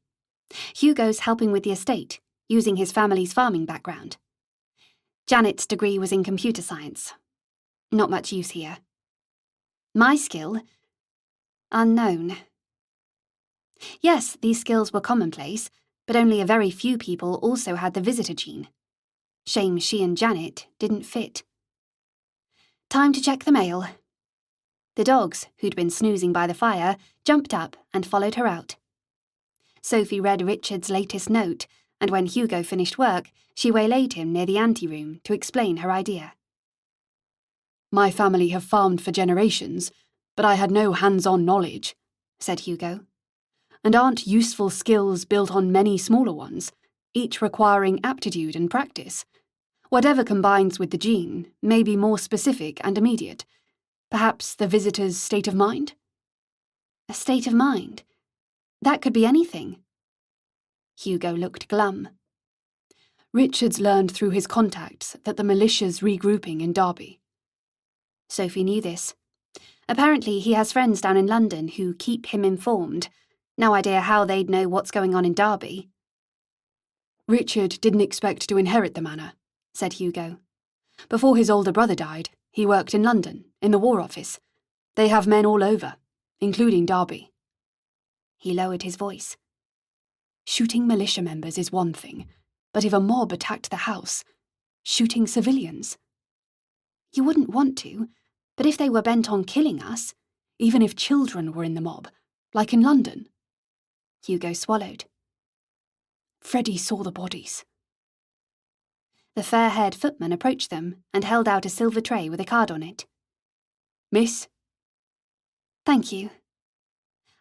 Hugo's helping with the estate, using his family's farming background. Janet's degree was in computer science. Not much use here. My skill? Unknown. Yes, these skills were commonplace, but only a very few people also had the visitor gene. Shame she and Janet didn't fit. Time to check the mail. The dogs, who'd been snoozing by the fire, jumped up and followed her out. Sophie read Richard's latest note, and when Hugo finished work, she waylaid him near the anteroom to explain her idea. "My family have farmed for generations, but I had no hands-on knowledge," said Hugo. "And aren't useful skills built on many smaller ones, each requiring aptitude and practice. Whatever combines with the gene may be more specific and immediate. Perhaps the visitor's state of mind?" A state of mind? That could be anything. Hugo looked glum. "Richard's learned through his contacts that the militia's regrouping in Derby." Sophie knew this. Apparently he has friends down in London who keep him informed. No idea how they'd know what's going on in Derby. "Richard didn't expect to inherit the manor," said Hugo. "Before his older brother died, he worked in London, in the War Office. They have men all over, including Derby." He lowered his voice. "Shooting militia members is one thing, but if a mob attacked the house, shooting civilians." "You wouldn't want to, but if they were bent on killing us..." "Even if children were in the mob, like in London." Hugo swallowed. "Freddie saw the bodies." The fair-haired footman approached them and held out a silver tray with a card on it. "Miss?" "Thank you."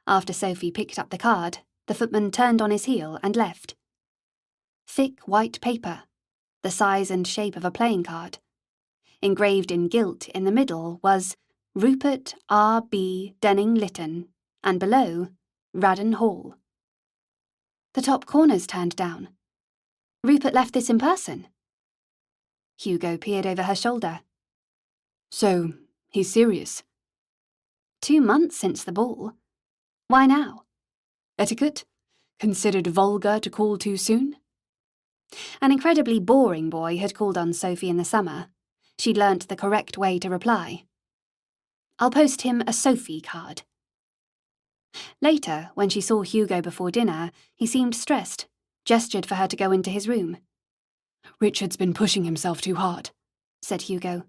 After Sophie picked up the card, the footman turned on his heel and left. Thick white paper, the size and shape of a playing card. Engraved in gilt in the middle was Rupert R. B. Denning Lytton, and below, Radden Hall. The top corner's turned down. Rupert left this in person. Hugo peered over her shoulder. "So, he's serious?" 2 months since the ball. Why now? Etiquette? Considered vulgar to call too soon? An incredibly boring boy had called on Sophie in the summer. She'd learnt the correct way to reply. "I'll post him a Sophie card." Later, when she saw Hugo before dinner, he seemed stressed, gestured for her to go into his room. "Richard's been pushing himself too hard," said Hugo.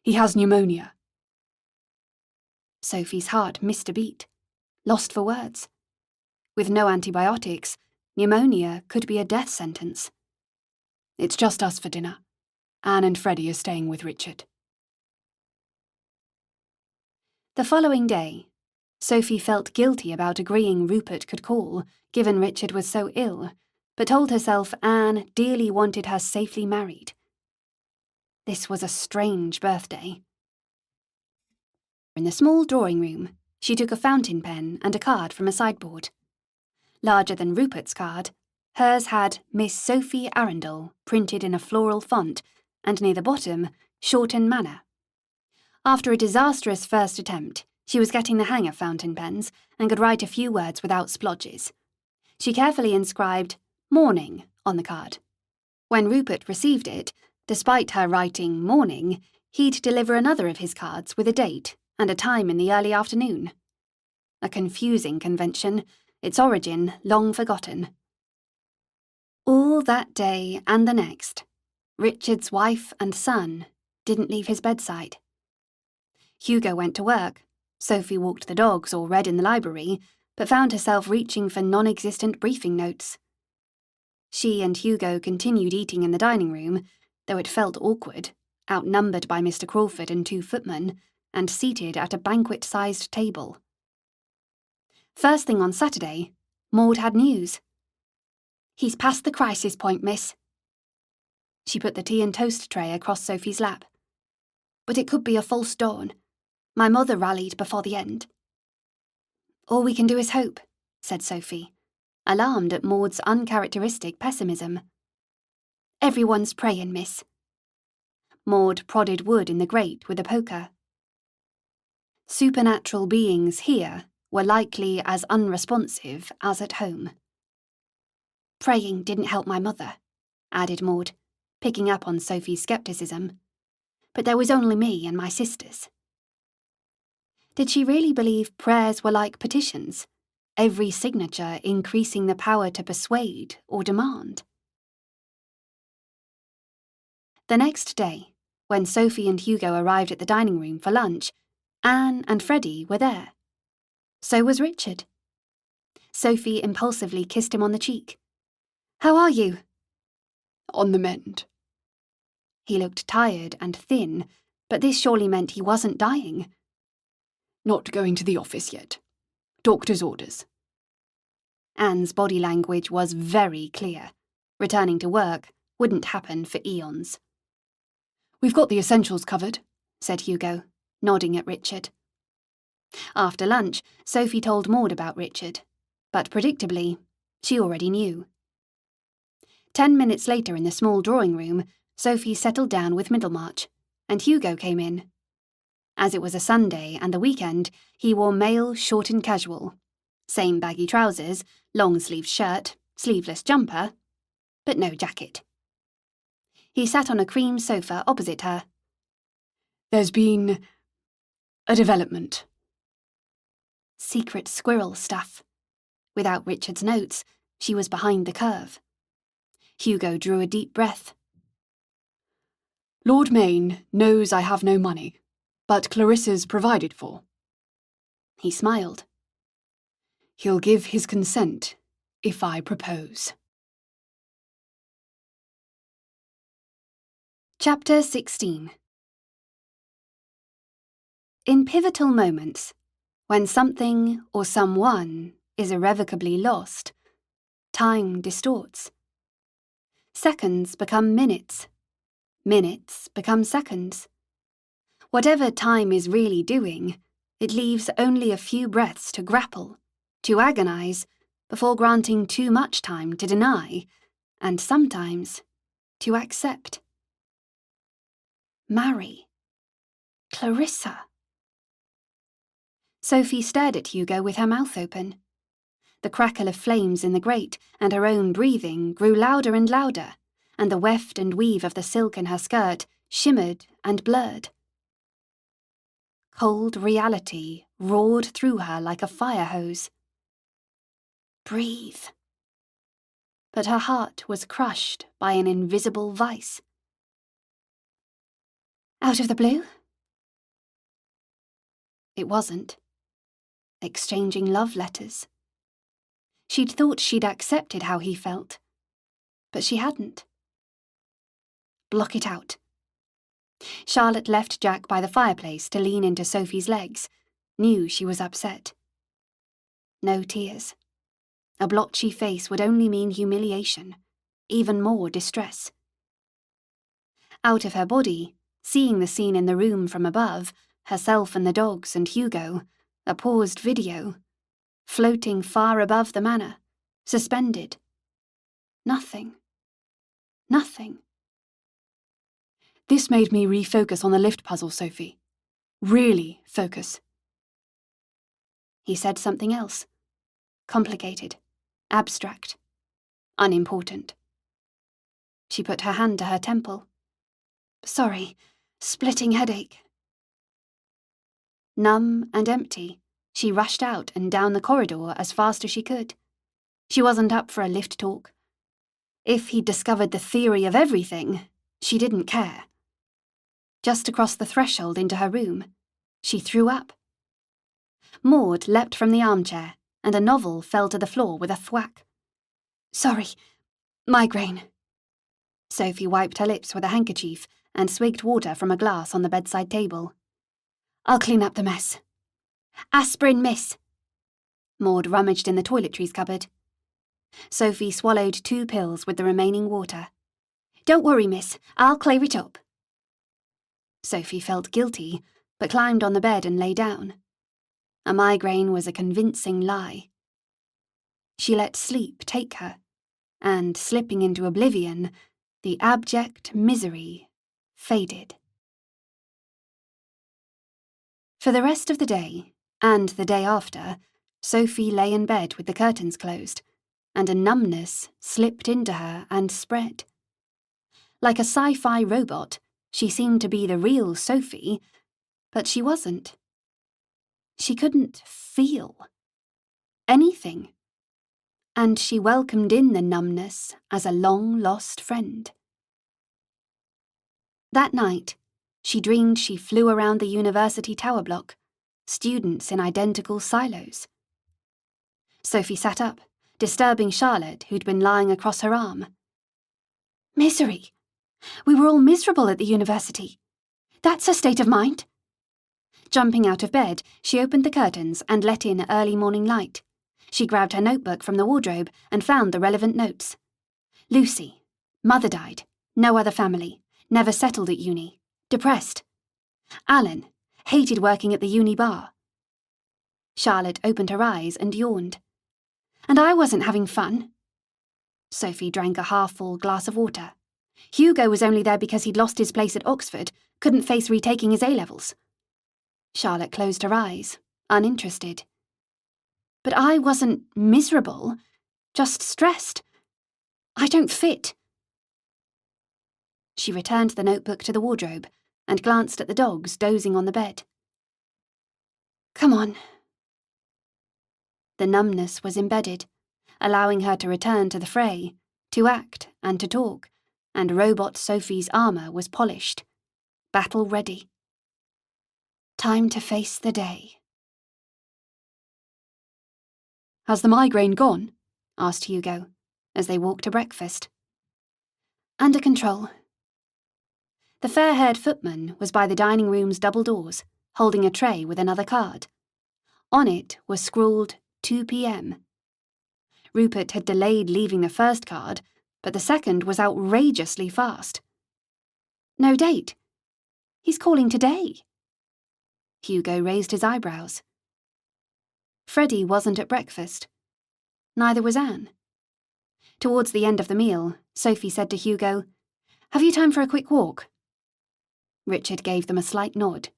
"He has pneumonia." Sophie's heart missed a beat, lost for words. With no antibiotics, pneumonia could be a death sentence. "It's just us for dinner. Anne and Freddie are staying with Richard." The following day, Sophie felt guilty about agreeing Rupert could call, given Richard was so ill, but told herself Anne dearly wanted her safely married. This was a strange birthday. In the small drawing room, she took a fountain pen and a card from a sideboard. Larger than Rupert's card, hers had Miss Sophie Arundel printed in a floral font, and near the bottom, Shorten Manor. After a disastrous first attempt, she was getting the hang of fountain pens and could write a few words without splodges. She carefully inscribed "Morning" on the card. When Rupert received it, despite her writing "morning," he'd deliver another of his cards with a date and a time in the early afternoon. A confusing convention, its origin long forgotten. All that day and the next, Richard's wife and son didn't leave his bedside. Hugo went to work, Sophie walked the dogs or read in the library, but found herself reaching for non-existent briefing notes. She and Hugo continued eating in the dining room, though it felt awkward, outnumbered by Mr. Crawford and 2 footmen, and seated at a banquet-sized table. First thing on Saturday, Maud had news. "He's past the crisis point, miss." She put the tea and toast tray across Sophie's lap. "But it could be a false dawn. My mother rallied before the end." "All we can do is hope," said Sophie, alarmed at Maud's uncharacteristic pessimism. "Everyone's praying, miss." Maud prodded wood in the grate with a poker. Supernatural beings here were likely as unresponsive as at home. "Praying didn't help my mother," added Maud, picking up on Sophie's scepticism. "But there was only me and my sisters." Did she really believe prayers were like petitions, every signature increasing the power to persuade or demand? The next day, when Sophie and Hugo arrived at the dining room for lunch, Anne and Freddie were there. So was Richard. Sophie impulsively kissed him on the cheek. "How are you?" "On the mend." He looked tired and thin, but this surely meant he wasn't dying. "Not going to the office yet. Doctor's orders." Anne's body language was very clear. Returning to work wouldn't happen for eons. "We've got the essentials covered," said Hugo, nodding at Richard. After lunch, Sophie told Maud about Richard, but predictably, she already knew. 10 minutes later in the small drawing room, Sophie settled down with Middlemarch, and Hugo came in. As it was a Sunday and the weekend, he wore male shortened casual. Same baggy trousers, long-sleeved shirt, sleeveless jumper, but no jacket. He sat on a cream sofa opposite her. "There's been a development." Secret squirrel stuff. Without Richard's notes, she was behind the curve. Hugo drew a deep breath. "Lord Mayne knows I have no money, but Clarissa's provided for." He smiled. "He'll give his consent if I propose." Chapter 16. In pivotal moments, when something or someone is irrevocably lost, time distorts. Seconds become minutes. Minutes become seconds. Whatever time is really doing, it leaves only a few breaths to grapple, to agonize, before granting too much time to deny, and sometimes to accept. Marry. Clarissa. Sophie stared at Hugo with her mouth open. The crackle of flames in the grate and her own breathing grew louder and louder, and the weft and weave of the silk in her skirt shimmered and blurred. Cold reality roared through her like a fire hose. Breathe. But her heart was crushed by an invisible vice. Out of the blue? It wasn't. Exchanging love letters. She'd thought she'd accepted how he felt, but she hadn't. Block it out. Charlotte left Jack by the fireplace to lean into Sophie's legs, knew she was upset. No tears. A blotchy face would only mean humiliation, even more distress. Out of her body, seeing the scene in the room from above, herself and the dogs and Hugo, a paused video, floating far above the manor, suspended. Nothing. Nothing. This made me refocus on the lift puzzle, Sophie. Really focus. He said something else. Complicated. Abstract. Unimportant. She put her hand to her temple. Sorry, splitting headache. Numb and empty, she rushed out and down the corridor as fast as she could. She wasn't up for a lift talk. If he'd discovered the theory of everything, she didn't care. Just across the threshold into her room, she threw up. Maud leapt from the armchair, and a novel fell to the floor with a thwack. Sorry, migraine. Sophie wiped her lips with a handkerchief and swigged water from a glass on the bedside table. I'll clean up the mess. Aspirin, miss. Maud rummaged in the toiletries cupboard. Sophie swallowed 2 pills with the remaining water. Don't worry, miss, I'll clear it up. Sophie felt guilty, but climbed on the bed and lay down. A migraine was a convincing lie. She let sleep take her, and slipping into oblivion, the abject misery faded. For the rest of the day, and the day after, Sophie lay in bed with the curtains closed, and a numbness slipped into her and spread. Like a sci-fi robot, she seemed to be the real Sophie, but she wasn't. She couldn't feel anything, and she welcomed in the numbness as a long-lost friend. That night, she dreamed she flew around the university tower block, students in identical silos. Sophie sat up, disturbing Charlotte, who'd been lying across her arm. Misery. We were all miserable at the university. That's a state of mind. Jumping out of bed, she opened the curtains and let in early morning light. She grabbed her notebook from the wardrobe and found the relevant notes. Lucy. Mother died. No other family. Never settled at uni. Depressed. Alan. Hated working at the uni bar. Charlotte opened her eyes and yawned. And I wasn't having fun. Sophie drank a half-full glass of water. Hugo was only there because he'd lost his place at Oxford, couldn't face retaking his A-levels. Charlotte closed her eyes, uninterested. But I wasn't miserable, just stressed. I don't fit. She returned the notebook to the wardrobe and glanced at the dogs dozing on the bed. Come on. The numbness was embedded, allowing her to return to the fray, to act and to talk, and robot Sophie's armour was polished, battle ready. Time to face the day. Has the migraine gone? Asked Hugo, as they walked to breakfast. Under control. The fair-haired footman was by the dining room's double doors, holding a tray with another card. On it was scrawled 2 p.m. Rupert had delayed leaving the first card, but the second was outrageously fast. No date. He's calling today. Hugo raised his eyebrows. Freddie wasn't at breakfast. Neither was Anne. Towards the end of the meal, Sophie said to Hugo, Have you time for a quick walk? Richard gave them a slight nod.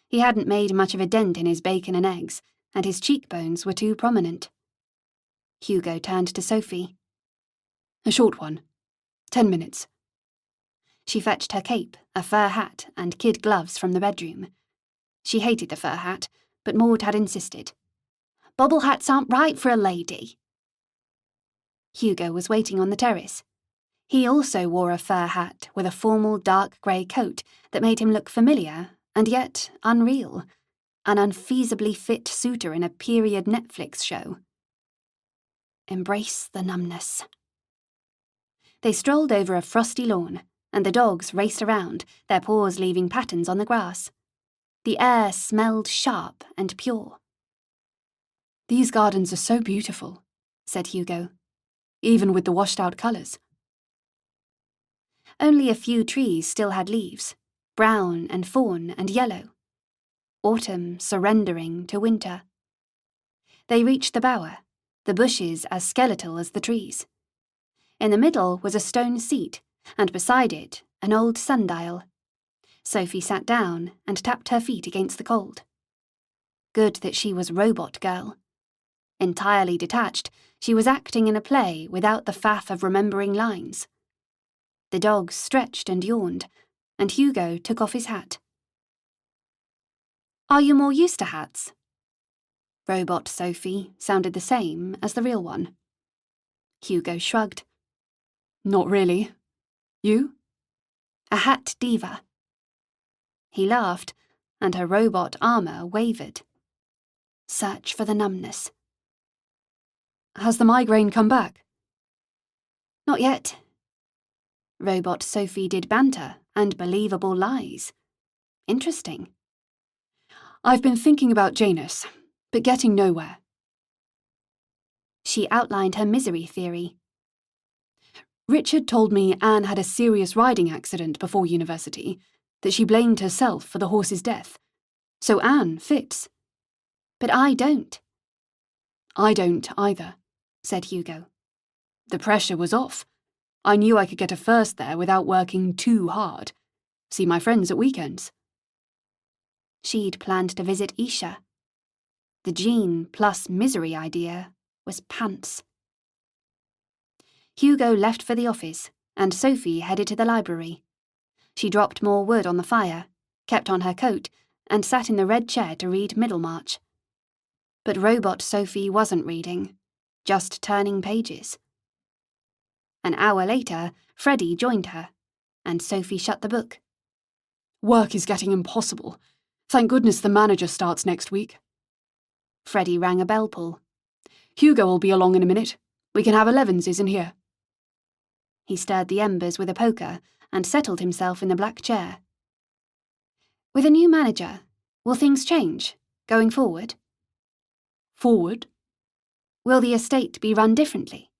He hadn't made much of a dent in his bacon and eggs, and his cheekbones were too prominent. Hugo turned to Sophie. A short one. 10 minutes. She fetched her cape, a fur hat, and kid gloves from the bedroom. She hated the fur hat, but Maud had insisted. "Bobble hats aren't right for a lady." Hugo was waiting on the terrace. He also wore a fur hat with a formal dark grey coat that made him look familiar and yet unreal, an unfeasibly fit suitor in a period Netflix show. Embrace the numbness. They strolled over a frosty lawn, and the dogs raced around, their paws leaving patterns on the grass. The air smelled sharp and pure. "These gardens are so beautiful," said Hugo, "even with the washed-out colours." Only a few trees still had leaves, brown and fawn and yellow. Autumn surrendering to winter. They reached the bower, the bushes as skeletal as the trees. In the middle was a stone seat, and beside it an old sundial. Sophie sat down and tapped her feet against the cold. Good that she was robot girl. Entirely detached, she was acting in a play without the faff of remembering lines. The dogs stretched and yawned, and Hugo took off his hat. "Are you more used to hats?" Robot Sophie sounded the same as the real one. Hugo shrugged. "Not really. You?" "A hat diva." He laughed, and her robot armour wavered. Search for the numbness. "Has the migraine come back?" "Not yet." Robot Sophie did banter and believable lies. Interesting. "I've been thinking about Janus, but getting nowhere." She outlined her misery theory. "Richard told me Anne had a serious riding accident before university, that she blamed herself for the horse's death. So Anne fits." "But I don't." "I don't either," said Hugo. "The pressure was off. I knew I could get a first there without working too hard. See my friends at weekends." She'd planned to visit Isha. The Jean plus misery idea was pants. Hugo left for the office, and Sophie headed to the library. She dropped more wood on the fire, kept on her coat, and sat in the red chair to read Middlemarch. But robot Sophie wasn't reading, just turning pages. An hour later, Freddie joined her, and Sophie shut the book. "Work is getting impossible. Thank goodness the manager starts next week." Freddie rang a bell pull. "Hugo will be along in a minute. We can have 11s in here." He stirred the embers with a poker and settled himself in the black chair. "With a new manager, will things change, going forward?" "Forward?" "Will the estate be run differently?"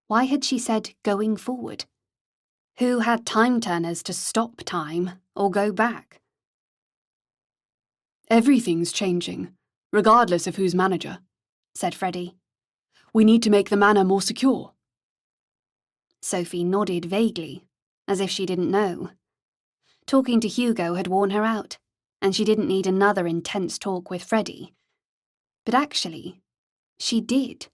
Why had she said going forward? Who had time-turners to stop time or go back? "Everything's changing, regardless of who's manager," said Freddie. "We need to make the manor more secure." Sophie nodded vaguely, as if she didn't know. Talking to Hugo had worn her out, and she didn't need another intense talk with Freddie. But actually, she did.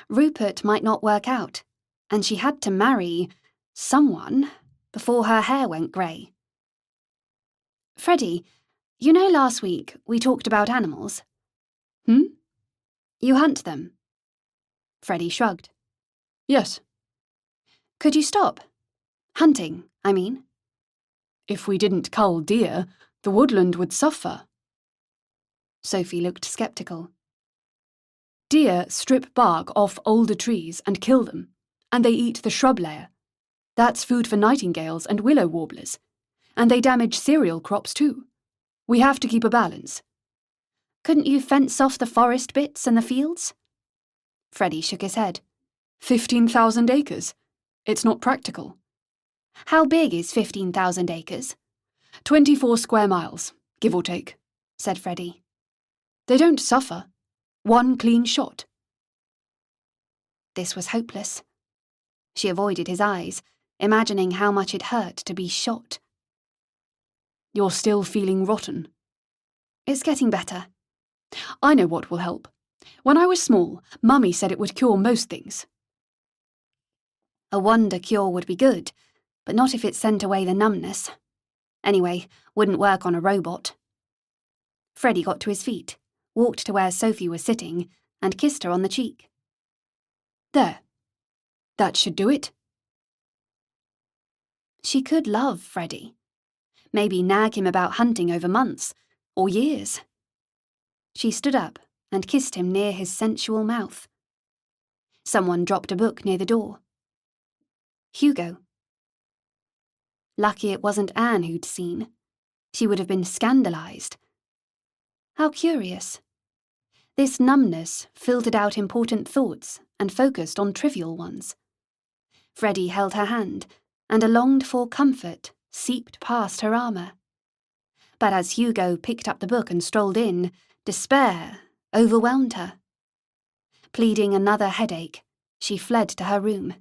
Rupert might not work out, and she had to marry someone before her hair went grey. "Freddie, you know last week we talked about animals?" "You hunt them." Freddie shrugged. "Yes." "Could you stop? Hunting, I mean." "If we didn't cull deer, the woodland would suffer." Sophie looked sceptical. "Deer strip bark off older trees and kill them, and they eat the shrub layer. That's food for nightingales and willow warblers. And they damage cereal crops too. We have to keep a balance." "Couldn't you fence off the forest bits and the fields?" Freddie shook his head. 15,000 acres. It's not practical." "How big is 15,000 acres?" 24 square miles, give or take," said Freddie. "They don't suffer. One clean shot." This was hopeless. She avoided his eyes, imagining how much it hurt to be shot. "You're still feeling rotten?" "It's getting better." "I know what will help. When I was small, Mummy said it would cure most things." A wonder cure would be good, but not if it sent away the numbness. Anyway, wouldn't work on a robot. Freddie got to his feet, walked to where Sophie was sitting, and kissed her on the cheek. There. That should do it. She could love Freddie. Maybe nag him about hunting over months, or years. She stood up and kissed him near his sensual mouth. Someone dropped a book near the door. Hugo. Lucky it wasn't Anne who'd seen. She would have been scandalized. How curious. This numbness filtered out important thoughts and focused on trivial ones. Freddie held her hand, and a longed-for comfort seeped past her armour. But as Hugo picked up the book and strolled in, despair overwhelmed her. Pleading another headache, she fled to her room.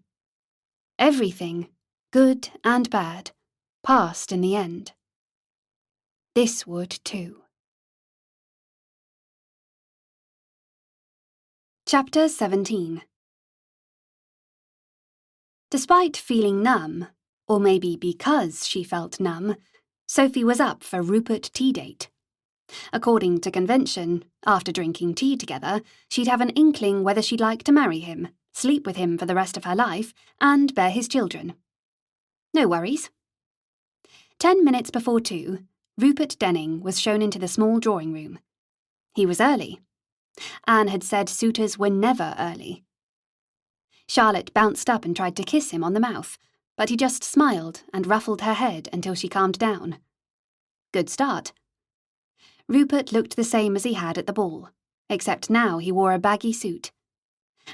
Everything, good and bad, passed in the end. This would too. Chapter 17. Despite feeling numb, or maybe because she felt numb, Sophie was up for Rupert tea date. According to convention, after drinking tea together, she'd have an inkling whether she'd like to marry him, sleep with him for the rest of her life, and bear his children. No worries. 10 minutes before 2, Rupert Denning was shown into the small drawing room. He was early. Anne had said suitors were never early. Charlotte bounced up and tried to kiss him on the mouth, but he just smiled and ruffled her head until she calmed down. Good start. Rupert looked the same as he had at the ball, except now he wore a baggy suit.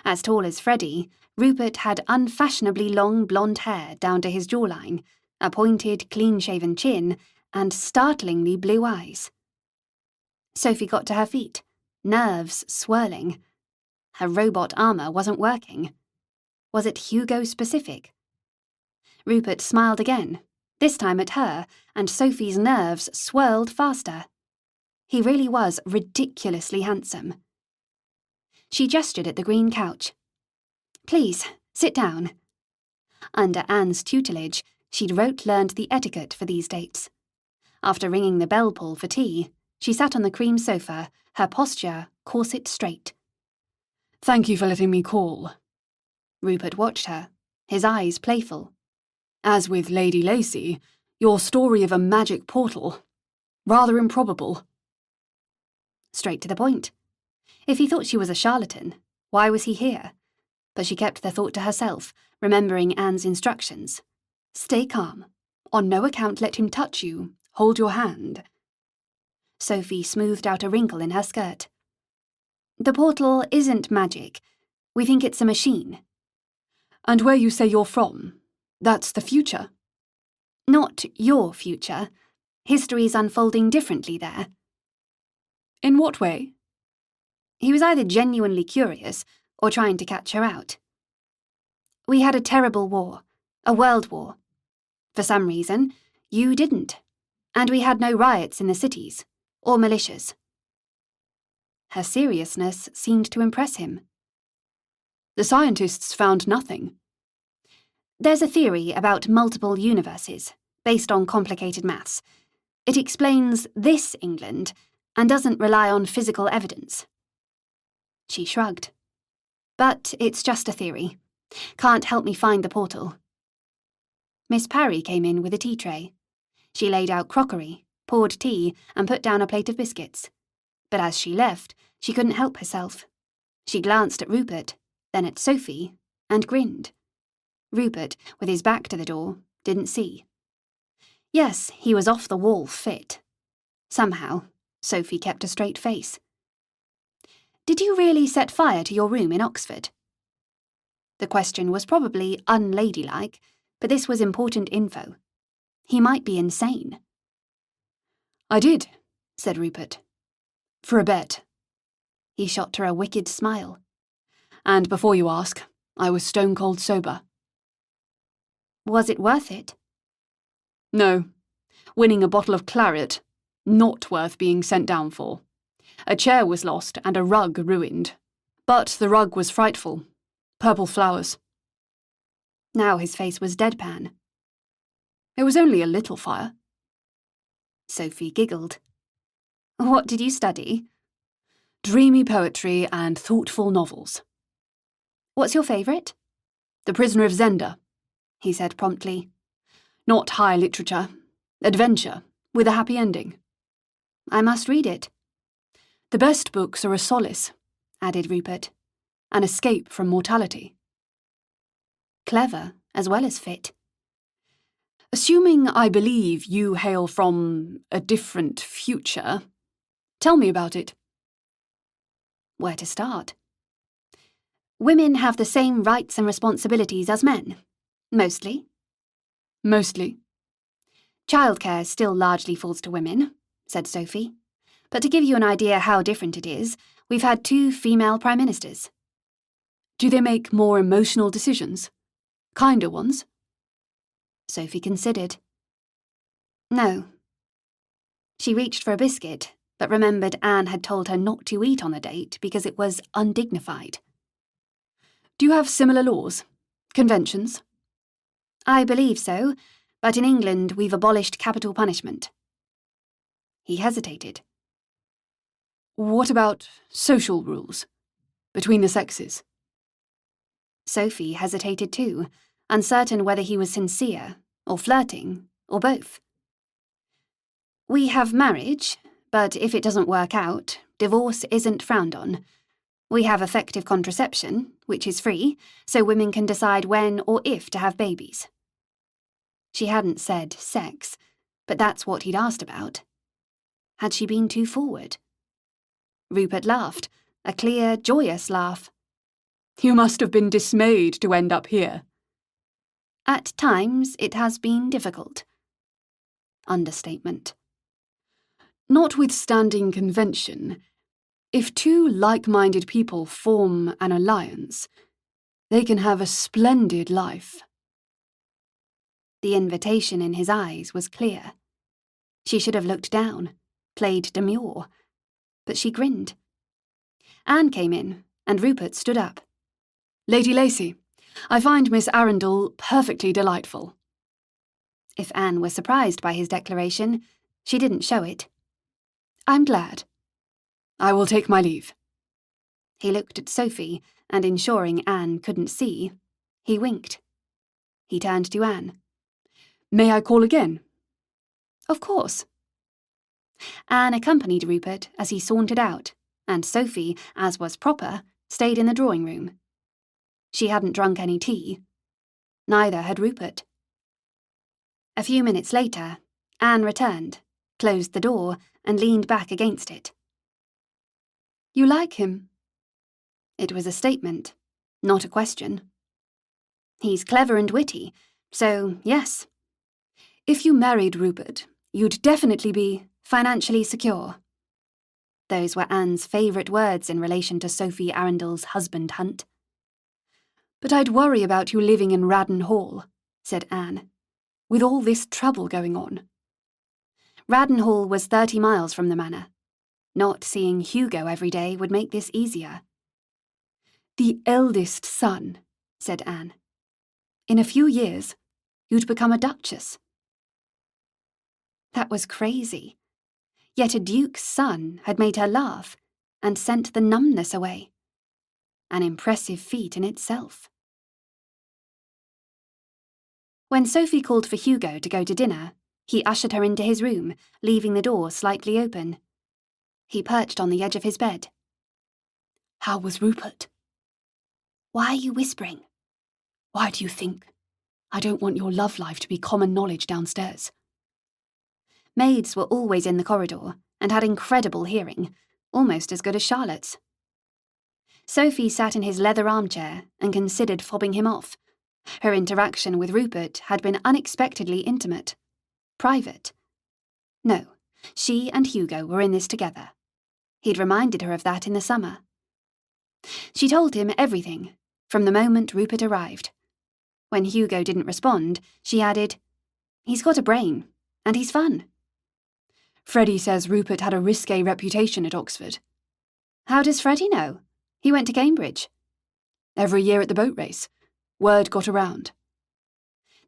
As tall as Freddie, Rupert had unfashionably long blonde hair down to his jawline, a pointed, clean-shaven chin, and startlingly blue eyes. Sophie got to her feet, nerves swirling. Her robot armour wasn't working. Was it Hugo-specific? Rupert smiled again, this time at her, and Sophie's nerves swirled faster. He really was ridiculously handsome. She gestured at the green couch. Please, sit down. Under Anne's tutelage, she'd rote-learned the etiquette for these dates. After ringing the bell pull for tea, she sat on the cream sofa, her posture corset straight. Thank you for letting me call. Rupert watched her, his eyes playful. As with Lady Lacy, your story of a magic portal. Rather improbable. Straight to the point. If he thought she was a charlatan, why was he here? But she kept the thought to herself, remembering Anne's instructions. Stay calm. On no account let him touch you. Hold your hand. Sophie smoothed out a wrinkle in her skirt. The portal isn't magic. We think it's a machine. And where you say you're from, that's the future? Not your future. History's unfolding differently there. In what way? He was either genuinely curious or trying to catch her out. We had a terrible war, a world war. For some reason, you didn't. And we had no riots in the cities, or militias. Her seriousness seemed to impress him. The scientists found nothing. There's a theory about multiple universes, based on complicated maths. It explains this England, and doesn't rely on physical evidence. She shrugged. But it's just a theory. Can't help me find the portal. Miss Parry came in with a tea tray. She laid out crockery, poured tea, and put down a plate of biscuits. But as she left, she couldn't help herself. She glanced at Rupert, then at Sophie, and grinned. Rupert, with his back to the door, didn't see. Yes, he was off the wall fit. Somehow, Sophie kept a straight face. Did you really set fire to your room in Oxford? The question was probably unladylike, but this was important info. He might be insane. I did, said Rupert. For a bet. He shot her a wicked smile. And before you ask, I was stone-cold sober. Was it worth it? No. Winning a bottle of claret, not worth being sent down for. A chair was lost and a rug ruined. But the rug was frightful. Purple flowers. Now his face was deadpan. It was only a little fire. Sophie giggled. What did you study? Dreamy poetry and thoughtful novels. What's your favourite? The Prisoner of Zenda, he said promptly. Not high literature. Adventure, with a happy ending. I must read it. The best books are a solace, added Rupert. An escape from mortality. Clever, as well as fit. Assuming I believe you hail from a different future, tell me about it. Where to start? Women have the same rights and responsibilities as men. Mostly. Mostly. Childcare still largely falls to women, said Sophie. But to give you an idea how different it is, we've had 2 female prime ministers. Do they make more emotional decisions? Kinder ones? Sophie considered. No. She reached for a biscuit, but remembered Anne had told her not to eat on the date because it was undignified. Do you have similar laws? Conventions? I believe so, but in England we've abolished capital punishment. He hesitated. What about social rules? Between the sexes? Sophie hesitated too, uncertain whether he was sincere, or flirting, or both. We have marriage, but if it doesn't work out, divorce isn't frowned on. We have effective contraception, which is free, so women can decide when or if to have babies. She hadn't said sex, but that's what he'd asked about. Had she been too forward? Rupert laughed, a clear, joyous laugh. You must have been dismayed to end up here. At times it has been difficult. Understatement. Notwithstanding convention, if 2 like-minded people form an alliance, they can have a splendid life. The invitation in his eyes was clear. She should have looked down, played demure, but she grinned. Anne came in, and Rupert stood up. Lady Lacy, I find Miss Arundel perfectly delightful. If Anne was surprised by his declaration, she didn't show it. I'm glad. I will take my leave. He looked at Sophie, and ensuring Anne couldn't see, he winked. He turned to Anne. May I call again? Of course. Anne accompanied Rupert as he sauntered out, and Sophie, as was proper, stayed in the drawing room. She hadn't drunk any tea. Neither had Rupert. A few minutes later, Anne returned, closed the door, and leaned back against it. You like him? It was a statement, not a question. He's clever and witty, so yes. If you married Rupert, you'd definitely be financially secure. Those were Anne's favourite words in relation to Sophie Arundel's husband hunt. But I'd worry about you living in Radden Hall, said Anne, with all this trouble going on. Radden Hall was 30 miles from the manor. Not seeing Hugo every day would make this easier. The eldest son, said Anne. In a few years, you'd become a duchess. That was crazy. Yet a duke's son had made her laugh and sent the numbness away. An impressive feat in itself. When Sophie called for Hugo to go to dinner, he ushered her into his room, leaving the door slightly open. He perched on the edge of his bed. How was Rupert? Why are you whispering? Why do you think? I don't want your love life to be common knowledge downstairs. Maids were always in the corridor and had incredible hearing, almost as good as Charlotte's. Sophie sat in his leather armchair and considered fobbing him off. Her interaction with Rupert had been unexpectedly intimate. Private. No, she and Hugo were in this together. He'd reminded her of that in the summer. She told him everything, from the moment Rupert arrived. When Hugo didn't respond, she added, "He's got a brain, and he's fun." Freddie says Rupert had a risque reputation at Oxford. How does Freddie know? He went to Cambridge. Every year at the boat race. Word got around.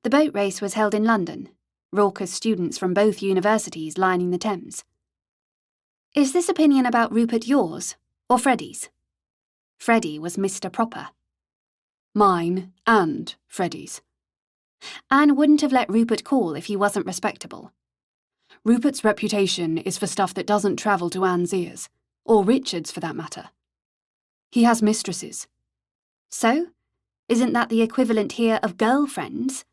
The boat race was held in London. raucous students from both universities lining the Thames. "Is this opinion about Rupert yours, or Freddie's?" Freddie was Mr. Proper. Mine and Freddie's. Anne wouldn't have let Rupert call if he wasn't respectable. Rupert's reputation is for stuff that doesn't travel to Anne's ears, or Richard's for that matter. He has mistresses. So? Isn't that the equivalent here of girlfriends?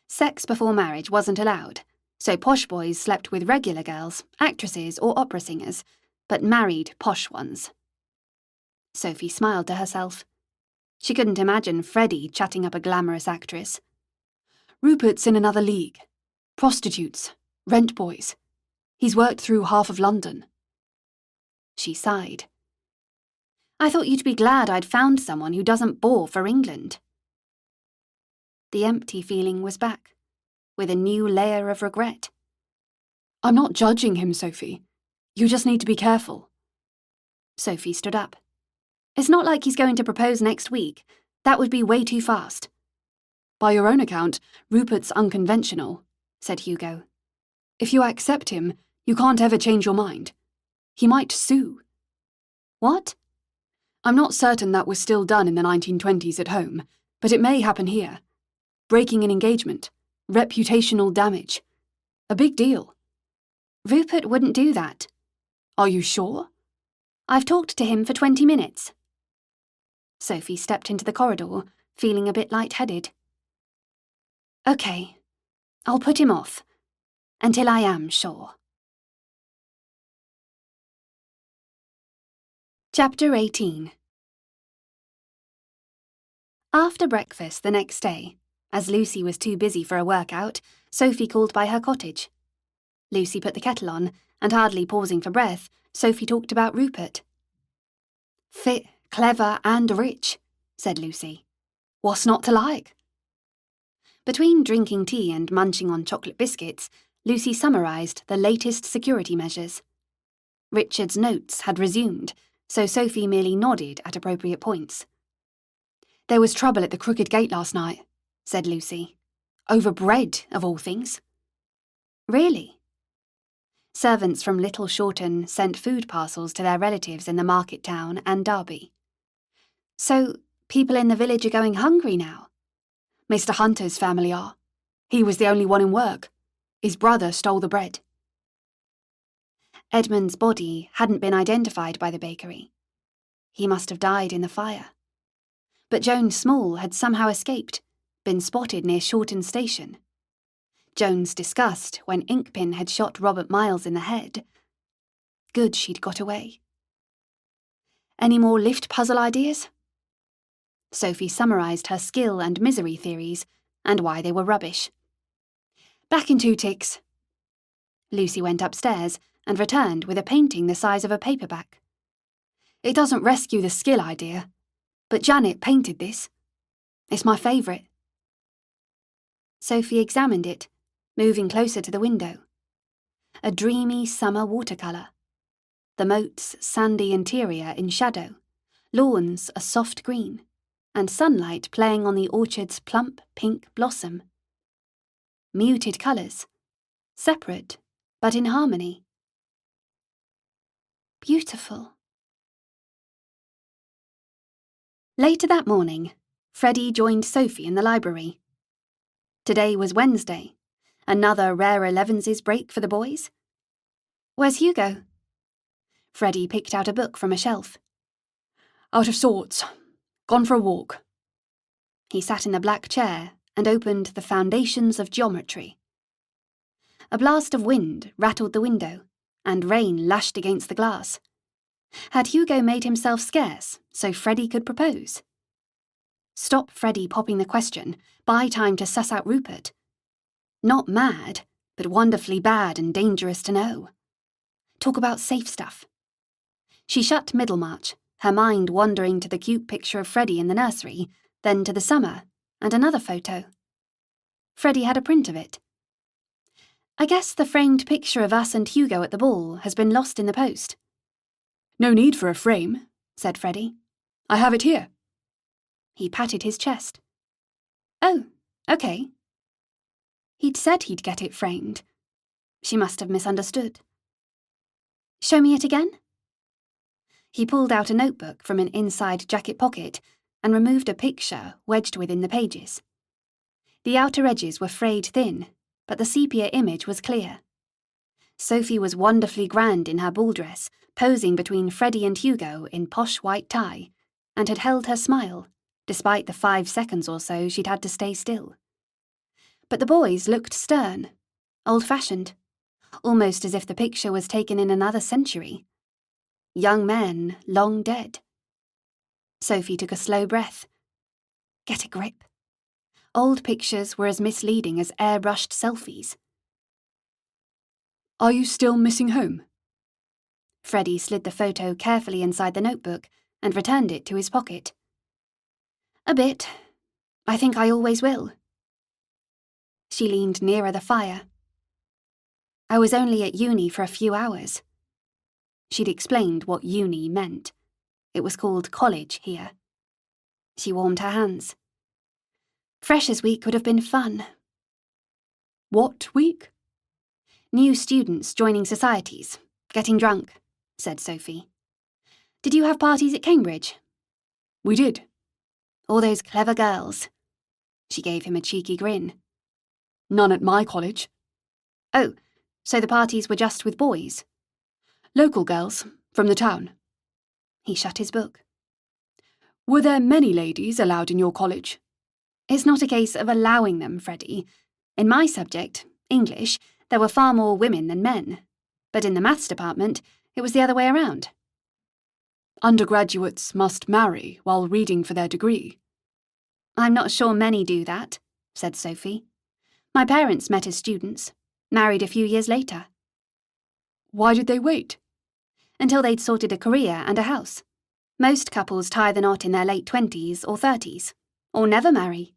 Sex before marriage wasn't allowed, so posh boys slept with regular girls, actresses or opera singers, but married posh ones. Sophie smiled to herself. She couldn't imagine Freddie chatting up a glamorous actress. Rupert's in another league. Prostitutes, rent boys. He's worked through half of London. She sighed. "I thought you'd be glad I'd found someone who doesn't bore for England." The empty feeling was back, with a new layer of regret. I'm not judging him, Sophie. You just need to be careful. Sophie stood up. "It's not like he's going to propose next week. That would be way too fast." By your own account, Rupert's unconventional, said Hugo. If you accept him, you can't ever change your mind. He might sue. What? I'm not certain that was still done in the 1920s at home, but it may happen here. Breaking an engagement. Reputational damage. A big deal. Rupert wouldn't do that. Are you sure? I've talked to him for 20 minutes. Sophie stepped into the corridor, feeling a bit lightheaded. "Okay, I'll put him off, until I am sure." Chapter 18. After breakfast the next day, as Lucy was too busy for a workout, Sophie called by her cottage. Lucy put the kettle on, and hardly pausing for breath, Sophie talked about Rupert. "Fit, clever and rich," said Lucy. "What's not to like?" Between drinking tea and munching on chocolate biscuits, Lucy summarised the latest security measures. Richard's notes had resumed, so Sophie merely nodded at appropriate points. "There was trouble at the Crooked Gate last night," said Lucy. "Over bread, of all things." "Really?" Servants from Little Shorten sent food parcels to their relatives in the market town and Derby. "So, people in the village are going hungry now?" "Mr. Hunter's family are. He was the only one in work. His brother stole the bread." Edmund's body hadn't been identified by the bakery. He must have died in the fire. But Joan Small had somehow escaped, been spotted near Shorten Station. Joan's disgust when Inkpin had shot Robert Miles in the head. Good she'd got away. Any more lift puzzle ideas? Sophie summarised her skill and misery theories, and why they were rubbish. "Back in 2 ticks." Lucy went upstairs and returned with a painting the size of a paperback. "It doesn't rescue the skill idea, but Janet painted this. It's my favourite." Sophie examined it, moving closer to the window. A dreamy summer watercolour. The moat's sandy interior in shadow, lawns a soft green, and sunlight playing on the orchard's plump pink blossom. Muted colours, separate but in harmony. Beautiful. Later that morning, Freddie joined Sophie in the library. Today was Wednesday. Another rare 11's break for the boys. "Where's Hugo?" Freddie picked out a book from a shelf. "Out of sorts. Gone for a walk." He sat in the black chair and opened The Foundations of Geometry. A blast of wind rattled the window, and rain lashed against the glass. Had Hugo made himself scarce so Freddie could propose? Stop Freddie popping the question, buy time to suss out Rupert. Not mad, but wonderfully bad and dangerous to know. Talk about safe stuff. She shut Middlemarch, her mind wandering to the cute picture of Freddie in the nursery, then to the summer, and another photo. Freddie had a print of it. "I guess the framed picture of us and Hugo at the ball has been lost in the post." "No need for a frame," said Freddie. "I have it here." He patted his chest. "Oh, okay." He'd said he'd get it framed. She must have misunderstood. Show me it again? He pulled out a notebook from an inside jacket pocket and removed a picture wedged within the pages. The outer edges were frayed thin, but the sepia image was clear. Sophie was wonderfully grand in her ball dress, posing between Freddie and Hugo in posh white tie, and had held her smile, despite the 5 seconds or so she'd had to stay still. But the boys looked stern, old-fashioned, almost as if the picture was taken in another century. Young men, long dead. Sophie took a slow breath. Get a grip. Old pictures were as misleading as airbrushed selfies. Are you still missing home? Freddie slid the photo carefully inside the notebook and returned it to his pocket. A bit. I think I always will. She leaned nearer the fire. I was only at uni for a few hours. She'd explained what uni meant. It was called college here. She warmed her hands. Freshers' week would have been fun. What week? New students joining societies, getting drunk, said Sophie. Did you have parties at Cambridge? We did. All those clever girls. She gave him a cheeky grin. None at my college. Oh, so the parties were just with boys? Local girls, from the town. He shut his book. Were there many ladies allowed in your college? It's not a case of allowing them, Freddie. In my subject, English, there were far more women than men. But in the maths department, it was the other way around. Undergraduates must marry while reading for their degree. I'm not sure many do that, said Sophie. My parents met as students, married a few years later. Why did they wait? Until they'd sorted a career and a house. Most couples tie the knot in their late 20s or 30s, or never marry.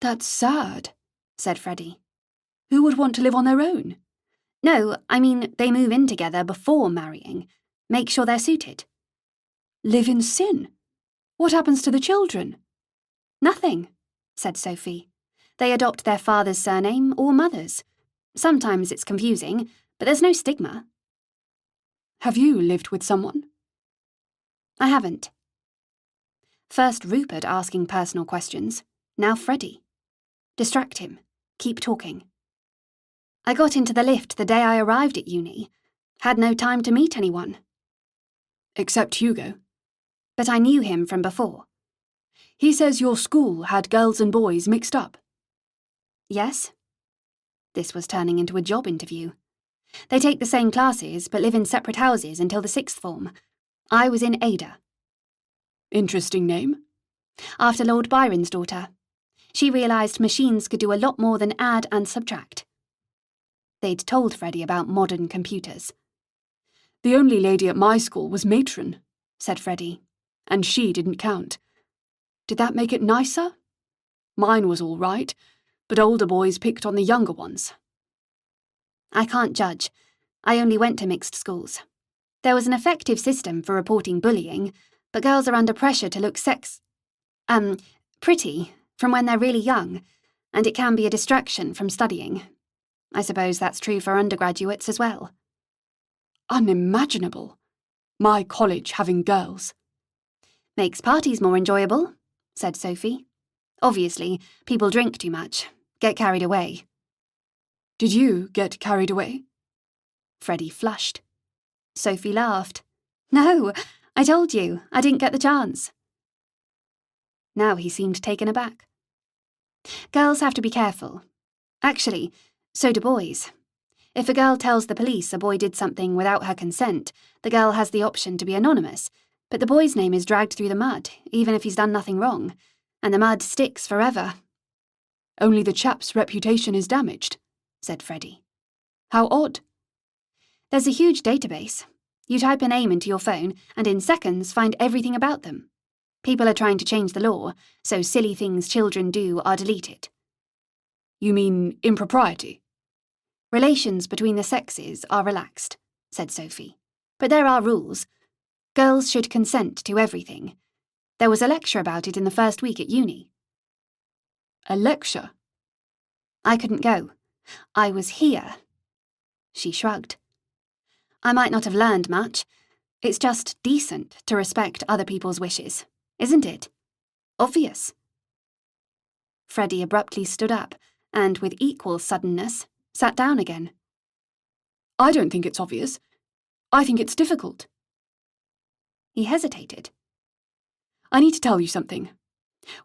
That's sad, said Freddie. Who would want to live on their own? No, I mean they move in together before marrying. Make sure they're suited. Live in sin? What happens to the children? Nothing, said Sophie. They adopt their father's surname or mother's. Sometimes it's confusing, but there's no stigma. Have you lived with someone? I haven't. First Rupert asking personal questions, now Freddie. Distract him. Keep talking. I got into the lift the day I arrived at uni. Had no time to meet anyone. Except Hugo. But I knew him from before. He says your school had girls and boys mixed up. Yes? This was turning into a job interview. They take the same classes but live in separate houses until the 6th form. I was in Ada. Interesting name. After Lord Byron's daughter. She realised machines could do a lot more than add and subtract. They'd told Freddie about modern computers. The only lady at my school was matron, said Freddie, and she didn't count. Did that make it nicer? Mine was all right, but older boys picked on the younger ones. I can't judge. I only went to mixed schools. There was an effective system for reporting bullying, but girls are under pressure to look pretty from when they're really young, and it can be a distraction from studying. I suppose that's true for undergraduates as well. Unimaginable. My college having girls. Makes parties more enjoyable, said Sophie. Obviously, people drink too much, get carried away. Did you get carried away? Freddie flushed. Sophie laughed. No, I told you, I didn't get the chance. Now he seemed taken aback. Girls have to be careful. Actually, so do boys. If a girl tells the police a boy did something without her consent, the girl has the option to be anonymous, but the boy's name is dragged through the mud, even if he's done nothing wrong, and the mud sticks forever. Only the chap's reputation is damaged, said Freddie. How odd. There's a huge database. You type a name into your phone and in seconds find everything about them. People are trying to change the law, so silly things children do are deleted. You mean impropriety? Relations between the sexes are relaxed, said Sophie. But there are rules. Girls should consent to everything. There was a lecture about it in the first week at uni. A lecture? I couldn't go. I was here. She shrugged. I might not have learned much. It's just decent to respect other people's wishes, isn't it? Obvious. Freddie abruptly stood up and, with equal suddenness, sat down again. I don't think it's obvious. I think it's difficult. He hesitated. I need to tell you something.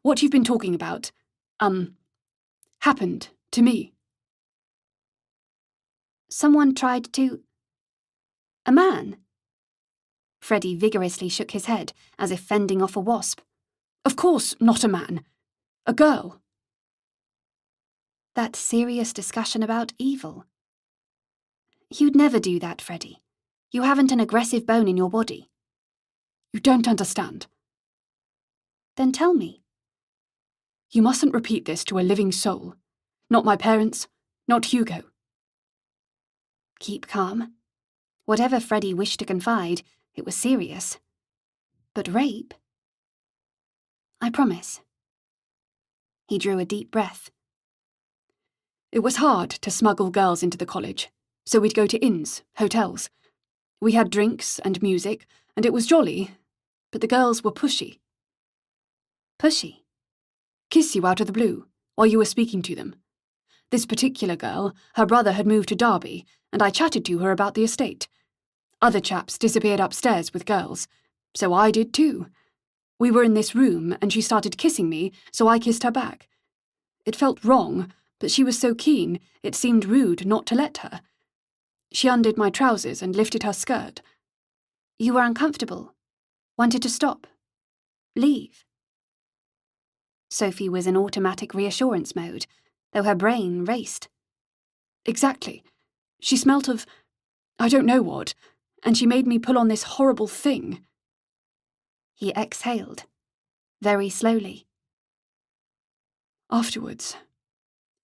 What you've been talking about, happened to me. Someone tried to... A man? Freddie vigorously shook his head, as if fending off a wasp. Of course, not a man. A girl. That serious discussion about evil. You'd never do that, Freddie. You haven't an aggressive bone in your body. You don't understand. Then tell me. You mustn't repeat this to a living soul. Not my parents, not Hugo. Keep calm. Whatever Freddie wished to confide, it was serious. But rape? I promise. He drew a deep breath. It was hard to smuggle girls into the college, so we'd go to inns, hotels. We had drinks and music, and it was jolly, but the girls were pushy. Pushy? Kiss you out of the blue, while you were speaking to them. This particular girl, her brother had moved to Derby, and I chatted to her about the estate. Other chaps disappeared upstairs with girls, so I did too. We were in this room, and she started kissing me, so I kissed her back. It felt wrong, but she was so keen, it seemed rude not to let her. She undid my trousers and lifted her skirt. You were uncomfortable. Wanted to stop. Leave. Sophie was in automatic reassurance mode, though her brain raced. Exactly. She smelt of... I don't know what, and she made me pull on this horrible thing. He exhaled, very slowly. Afterwards,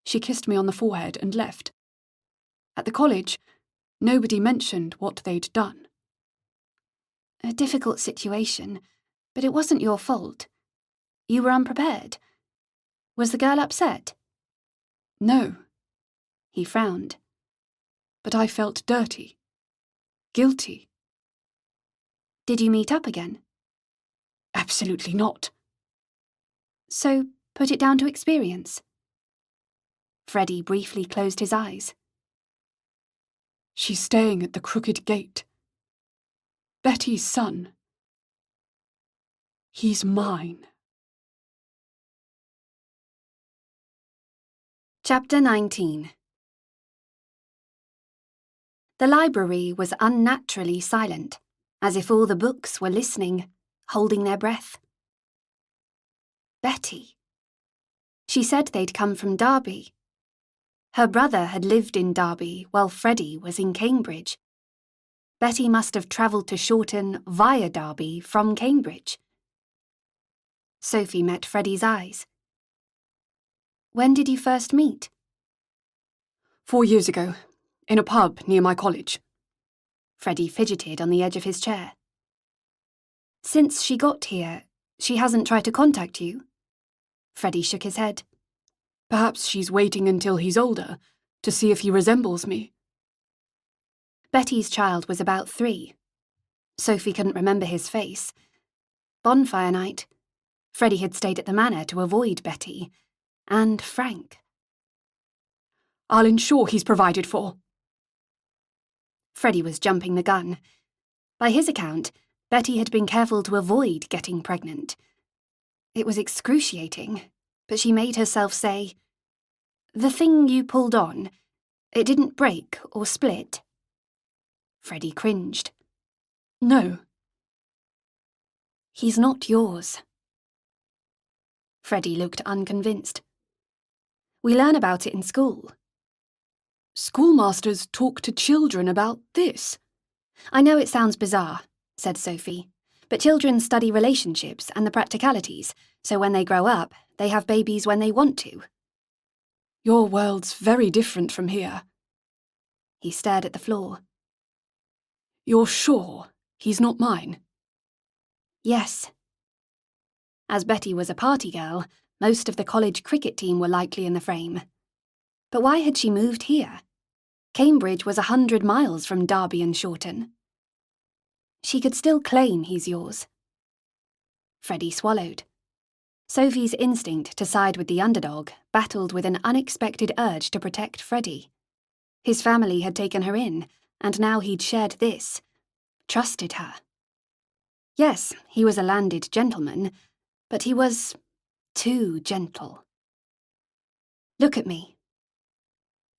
she kissed me on the forehead and left. At the college, nobody mentioned what they'd done. A difficult situation, but it wasn't your fault. You were unprepared. Was the girl upset? No. He frowned. But I felt dirty. Guilty. Did you meet up again? Absolutely not. So, put it down to experience. Freddie briefly closed his eyes. She's staying at the Crooked Gate. Betty's son. He's mine. Chapter 19. The library was unnaturally silent, as if all the books were listening, holding their breath. Betty. She said they'd come from Derby. Her brother had lived in Derby while Freddie was in Cambridge. Betty must have travelled to Shorten via Derby from Cambridge. Sophie met Freddie's eyes. When did you first meet? 4 years ago, in a pub near my college. Freddie fidgeted on the edge of his chair. Since she got here, she hasn't tried to contact you? Freddie shook his head. Perhaps she's waiting until he's older, to see if he resembles me. Betty's child was about 3. Sophie couldn't remember his face. Bonfire night. Freddie had stayed at the Manor to avoid Betty. And Frank. I'll ensure he's provided for. Freddie was jumping the gun. By his account, Betty had been careful to avoid getting pregnant. It was excruciating, but she made herself say, "The thing you pulled on, it didn't break or split." Freddie cringed. No. He's not yours. Freddie looked unconvinced. We learn about it in school. Schoolmasters talk to children about this. I know it sounds bizarre, said Sophie, but children study relationships and the practicalities, so when they grow up, they have babies when they want to. Your world's very different from here. He stared at the floor. You're sure he's not mine? Yes. As Betty was a party girl, most of the college cricket team were likely in the frame. But why had she moved here? Cambridge was 100 miles from Derby and Shorten. She could still claim he's yours. Freddie swallowed. Sophie's instinct to side with the underdog battled with an unexpected urge to protect Freddie. His family had taken her in, and now he'd shared this. Trusted her. Yes, he was a landed gentleman, but he was too gentle. Look at me.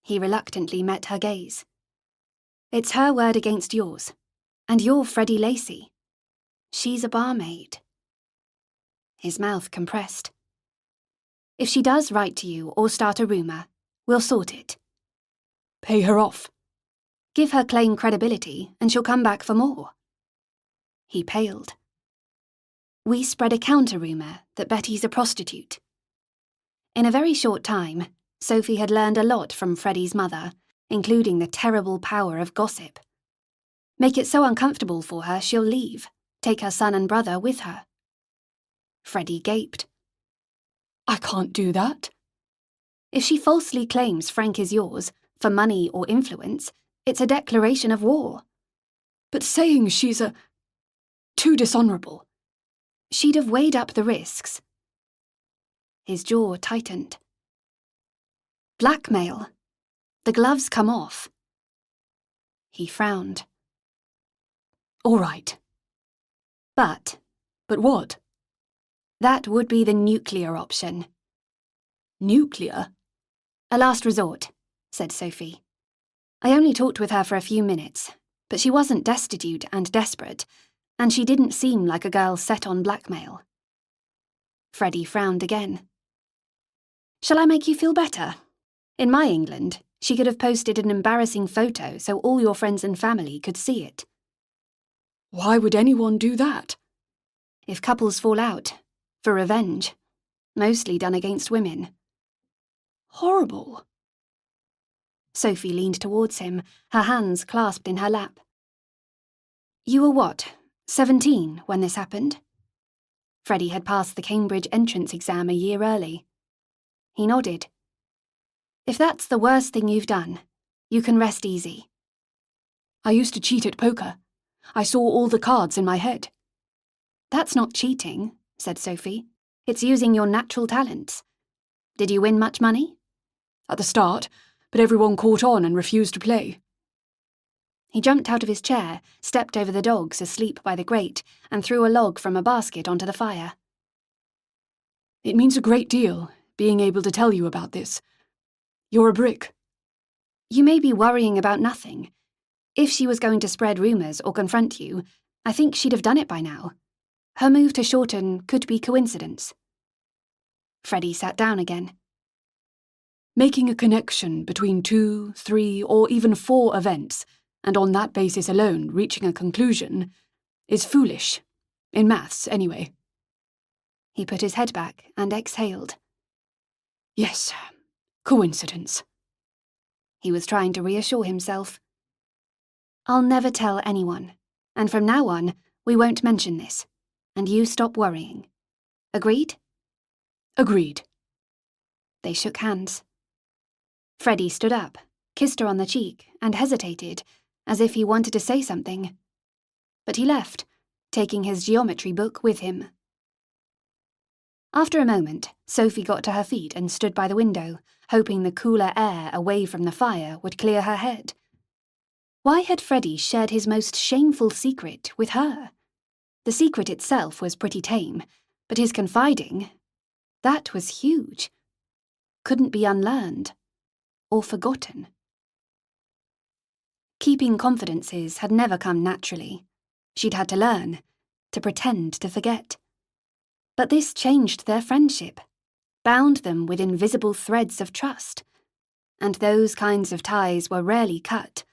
He reluctantly met her gaze. It's her word against yours, and you're Freddie Lacey. She's a barmaid. His mouth compressed. If she does write to you or start a rumour, we'll sort it. Pay her off. Give her claim credibility, and she'll come back for more. He paled. We spread a counter-rumour that Betty's a prostitute. In a very short time, Sophie had learned a lot from Freddie's mother, including the terrible power of gossip. Make it so uncomfortable for her, she'll leave, take her son and brother with her. Freddie gaped. I can't do that. If she falsely claims Frank is yours, for money or influence, it's a declaration of war. But saying she's too dishonourable. She'd have weighed up the risks. His jaw tightened. Blackmail. The gloves come off. He frowned. All right. But what? That would be the nuclear option. Nuclear? A last resort, said Sophie. I only talked with her for a few minutes, but she wasn't destitute and desperate, and she didn't seem like a girl set on blackmail. Freddie frowned again. Shall I make you feel better? In my England, she could have posted an embarrassing photo so all your friends and family could see it. Why would anyone do that? If couples fall out, for revenge, mostly done against women. Horrible. Sophie leaned towards him, her hands clasped in her lap. You were what, 17 when this happened? Freddie had passed the Cambridge entrance exam a year early. He nodded. If that's the worst thing you've done, you can rest easy. I used to cheat at poker. I saw all the cards in my head. That's not cheating, said Sophie. It's using your natural talents. Did you win much money? At the start, but everyone caught on and refused to play. He jumped out of his chair, stepped over the dogs asleep by the grate, and threw a log from a basket onto the fire. It means a great deal, being able to tell you about this. You're a brick. You may be worrying about nothing. If she was going to spread rumours or confront you, I think she'd have done it by now. Her move to Shorten could be coincidence. Freddie sat down again. Making a connection between 2, 3, or even 4 events, and on that basis alone reaching a conclusion, is foolish. In maths, anyway. He put his head back and exhaled. Yes, coincidence. He was trying to reassure himself. I'll never tell anyone, and from now on, we won't mention this, and you stop worrying. Agreed? Agreed. They shook hands. Freddie stood up, kissed her on the cheek, and hesitated, as if he wanted to say something. But he left, taking his geometry book with him. After a moment, Sophie got to her feet and stood by the window, hoping the cooler air away from the fire would clear her head. Why had Freddie shared his most shameful secret with her? The secret itself was pretty tame, but his confiding, that was huge. Couldn't be unlearned or forgotten. Keeping confidences had never come naturally. She'd had to learn, to pretend to forget. But this changed their friendship, bound them with invisible threads of trust. And those kinds of ties were rarely cut,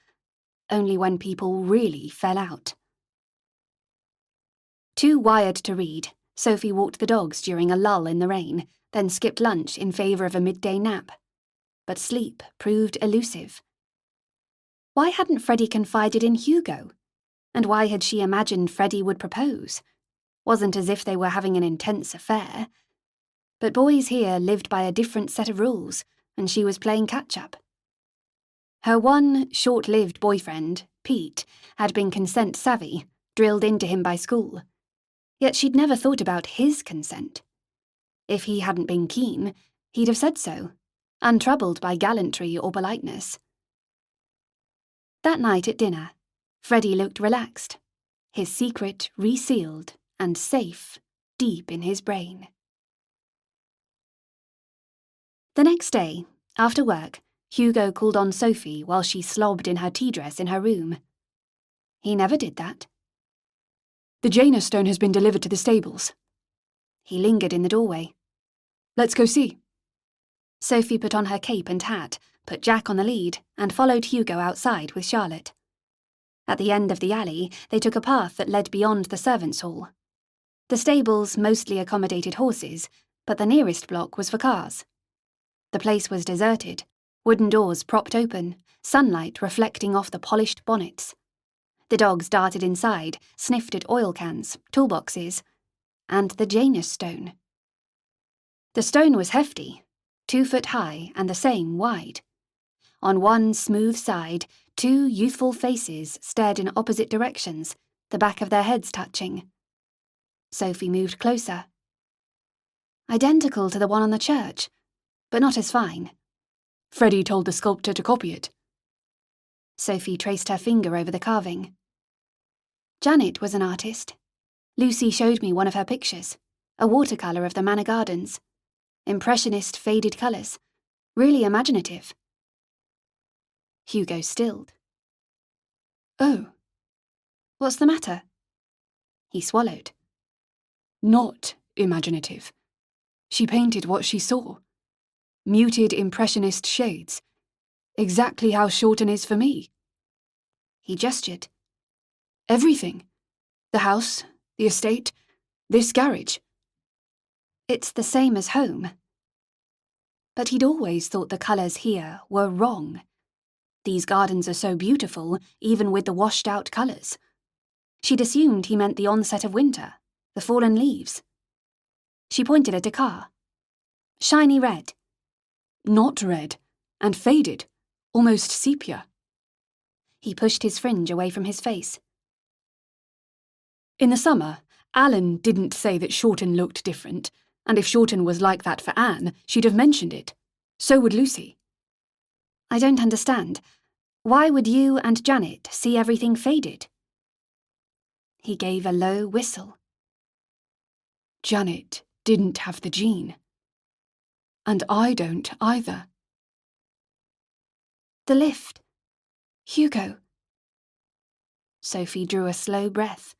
only when people really fell out. Too wired to read, Sophie walked the dogs during a lull in the rain, then skipped lunch in favour of a midday nap. But sleep proved elusive. Why hadn't Freddie confided in Hugo? And why had she imagined Freddie would propose? Wasn't as if they were having an intense affair. But boys here lived by a different set of rules, and she was playing catch-up. Her one short-lived boyfriend, Pete, had been consent-savvy, drilled into him by school. Yet she'd never thought about his consent. If he hadn't been keen, he'd have said so, untroubled by gallantry or politeness. That night at dinner, Freddie looked relaxed, his secret resealed and safe deep in his brain. The next day, after work, Hugo called on Sophie while she slobbed in her tea dress in her room. He never did that. The Janus stone has been delivered to the stables. He lingered in the doorway. Let's go see. Sophie put on her cape and hat, put Jack on the lead, and followed Hugo outside with Charlotte. At the end of the alley, they took a path that led beyond the servants' hall. The stables mostly accommodated horses, but the nearest block was for cars. The place was deserted, wooden doors propped open, sunlight reflecting off the polished bonnets. The dogs darted inside, sniffed at oil cans, toolboxes, and the Janus stone. The stone was hefty, 2 foot high and the same wide. On one smooth side, 2 youthful faces stared in opposite directions, the back of their heads touching. Sophie moved closer. Identical to the one on the church, but not as fine. Freddie told the sculptor to copy it. Sophie traced her finger over the carving. Janet was an artist. Lucy showed me one of her pictures, a watercolour of the Manor gardens. Impressionist faded colours, really imaginative. Hugo stilled. Oh. What's the matter? He swallowed. Not imaginative. She painted what she saw. Muted impressionist shades. Exactly how Shorten is for me. He gestured. Everything. The house, the estate, this garage. It's the same as home. But he'd always thought the colours here were wrong. These gardens are so beautiful, even with the washed-out colours. She'd assumed he meant the onset of winter, the fallen leaves. She pointed at a car. Shiny red. Not red, and faded, almost sepia. He pushed his fringe away from his face. In the summer, Alan didn't say that Shorten looked different, and if Shorten was like that for Anne, she'd have mentioned it. So would Lucy. I don't understand. Why would you and Janet see everything faded? He gave a low whistle. Janet didn't have the gene. And I don't either. The lift. Hugo. Sophie drew a slow breath.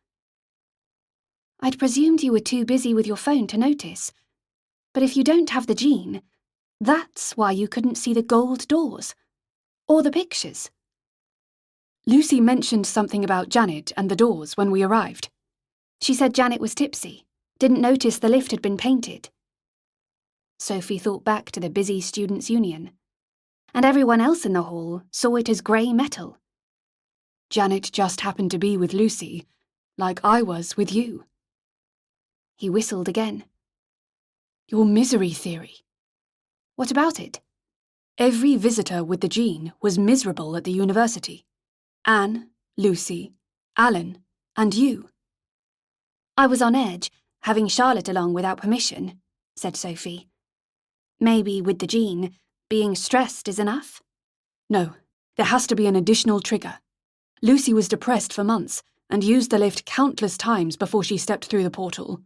I'd presumed you were too busy with your phone to notice. But if you don't have the gene, that's why you couldn't see the gold doors. Or the pictures. Lucy mentioned something about Janet and the doors when we arrived. She said Janet was tipsy, didn't notice the lift had been painted. Sophie thought back to the busy Students' Union. And everyone else in the hall saw it as grey metal. Janet just happened to be with Lucy, like I was with you. He whistled again. Your misery theory. What about it? Every visitor with the gene was miserable at the university. Anne, Lucy, Alan, and you. I was on edge, having Charlotte along without permission, said Sophie. Maybe with the gene, being stressed is enough? No, there has to be an additional trigger. Lucy was depressed for months and used the lift countless times before she stepped through the portal.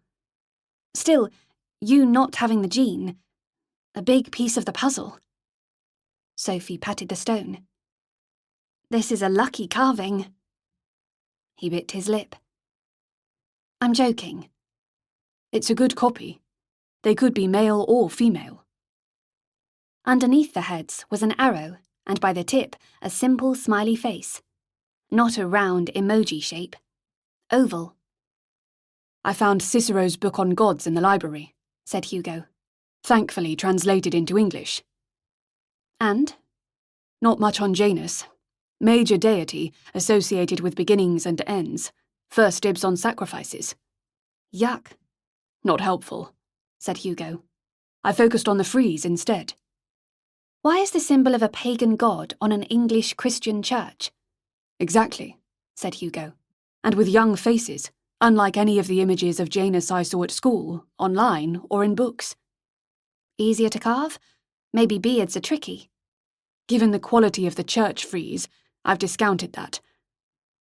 Still, you not having the gene, a big piece of the puzzle. Sophie patted the stone. This is a lucky carving. He bit his lip. I'm joking. It's a good copy. They could be male or female. Underneath the heads was an arrow, and by the tip, a simple smiley face. Not a round emoji shape. Oval. I found Cicero's book on gods in the library, said Hugo. Thankfully translated into English. And? Not much on Janus. Major deity associated with beginnings and ends. First dibs on sacrifices. Yuck. Not helpful, said Hugo. I focused on the frieze instead. Why is the symbol of a pagan god on an English Christian church? Exactly, said Hugo. And with young faces, unlike any of the images of Janus I saw at school, online, or in books. Easier to carve? Maybe beards are tricky. Given the quality of the church frieze, I've discounted that.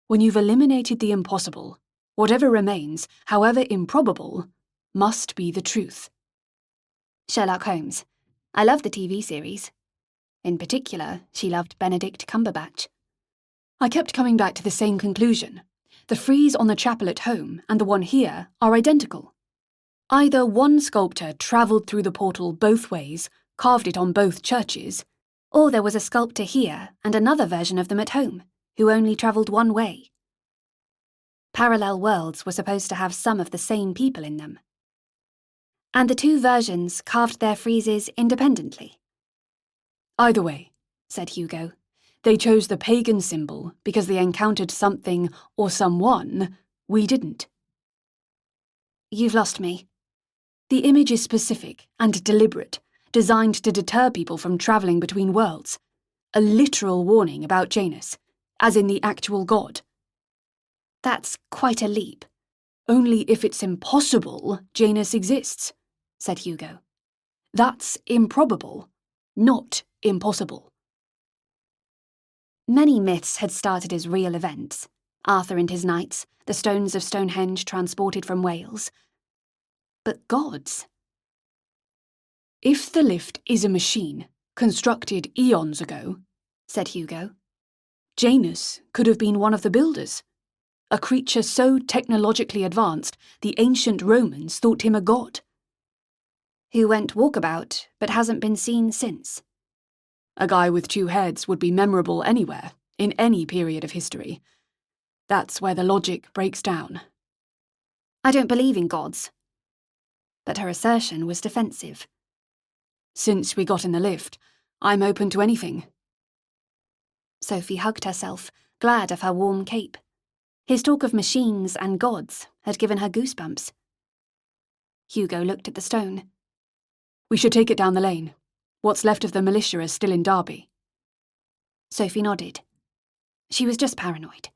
When you've eliminated the impossible, whatever remains, however improbable, must be the truth. Sherlock Holmes. I love the TV series. In particular, she loved Benedict Cumberbatch. I kept coming back to the same conclusion. The frieze on the chapel at home and the one here are identical. Either one sculptor travelled through the portal both ways, carved it on both churches, or there was a sculptor here and another version of them at home, who only travelled one way. Parallel worlds were supposed to have some of the same people in them. And the two versions carved their friezes independently. Either way, said Hugo, they chose the pagan symbol because they encountered something or someone we didn't. You've lost me. The image is specific and deliberate, designed to deter people from travelling between worlds. A literal warning about Janus, as in the actual god. That's quite a leap. Only if it's impossible Janus exists, said Hugo. That's improbable, not impossible. Many myths had started as real events. Arthur and his knights, the stones of Stonehenge transported from Wales. But gods? If the lift is a machine, constructed eons ago, said Hugo, Janus could have been one of the builders. A creature so technologically advanced, the ancient Romans thought him a god. Who went walkabout, but hasn't been seen since. A guy with two heads would be memorable anywhere, in any period of history. That's where the logic breaks down. I don't believe in gods. But her assertion was defensive. Since we got in the lift, I'm open to anything. Sophie hugged herself, glad of her warm cape. His talk of machines and gods had given her goosebumps. Hugo looked at the stone. We should take it down the lane. What's left of the militia is still in Derby. Sophie nodded. She was just paranoid.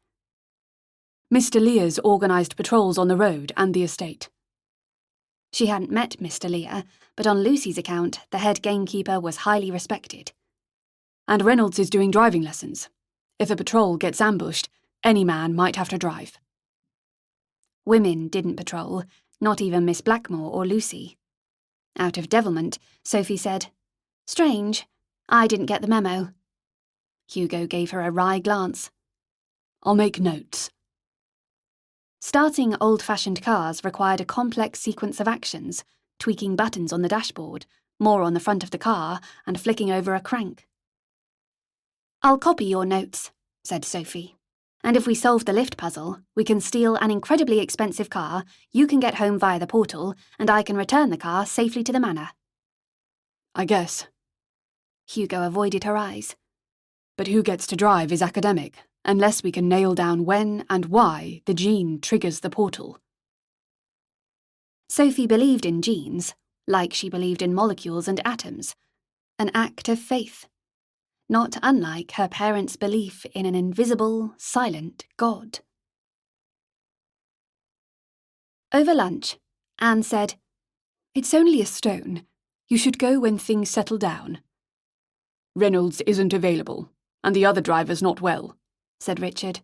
Mr. Lear's organised patrols on the road and the estate. She hadn't met Mr. Lear, but on Lucy's account, the head gamekeeper was highly respected. And Reynolds is doing driving lessons. If a patrol gets ambushed, any man might have to drive. Women didn't patrol, not even Miss Blackmore or Lucy. Out of devilment, Sophie said, "Strange, I didn't get the memo." Hugo gave her a wry glance. I'll make notes. Starting old-fashioned cars required a complex sequence of actions, tweaking buttons on the dashboard, more on the front of the car, and flicking over a crank. "I'll copy your notes," said Sophie. "And if we solve the lift puzzle, we can steal an incredibly expensive car, you can get home via the portal, and I can return the car safely to the manor." I guess. Hugo avoided her eyes. But who gets to drive is academic, unless we can nail down when and why the gene triggers the portal. Sophie believed in genes, like she believed in molecules and atoms. An act of faith. Not unlike her parents' belief in an invisible, silent God. Over lunch, Anne said, "It's only a stone. You should go when things settle down." "Reynolds isn't available, and the other driver's not well," said Richard.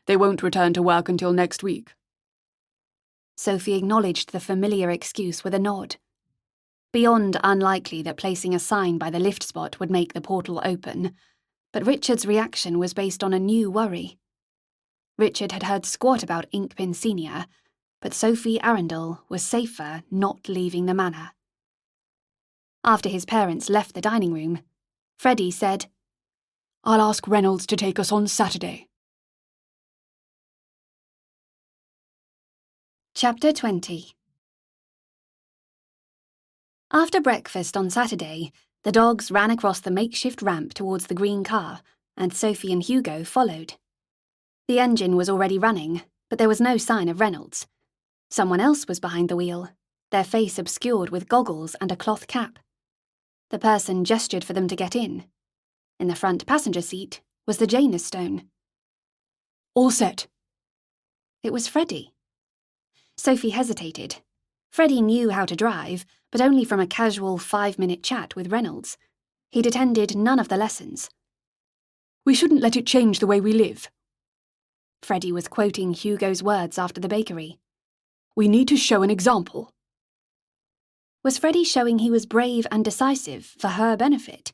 "They won't return to work until next week." Sophie acknowledged the familiar excuse with a nod. Beyond unlikely that placing a sign by the lift spot would make the portal open, but Richard's reaction was based on a new worry. Richard had heard squat about Inkpin Senior, but Sophie Arundel was safer not leaving the manor. After his parents left the dining room, Freddie said, "I'll ask Reynolds to take us on Saturday." Chapter 20. After breakfast on Saturday, the dogs ran across the makeshift ramp towards the green car, and Sophie and Hugo followed. The engine was already running, but there was no sign of Reynolds. Someone else was behind the wheel, their face obscured with goggles and a cloth cap. The person gestured for them to get in. In the front passenger seat was the Janus stone. All set. It was Freddie. Sophie hesitated. Freddie knew how to drive, but only from a casual 5-minute chat with Reynolds. He'd attended none of the lessons. We shouldn't let it change the way we live. Freddie was quoting Hugo's words after the bakery. We need to show an example. Was Freddie showing he was brave and decisive for her benefit?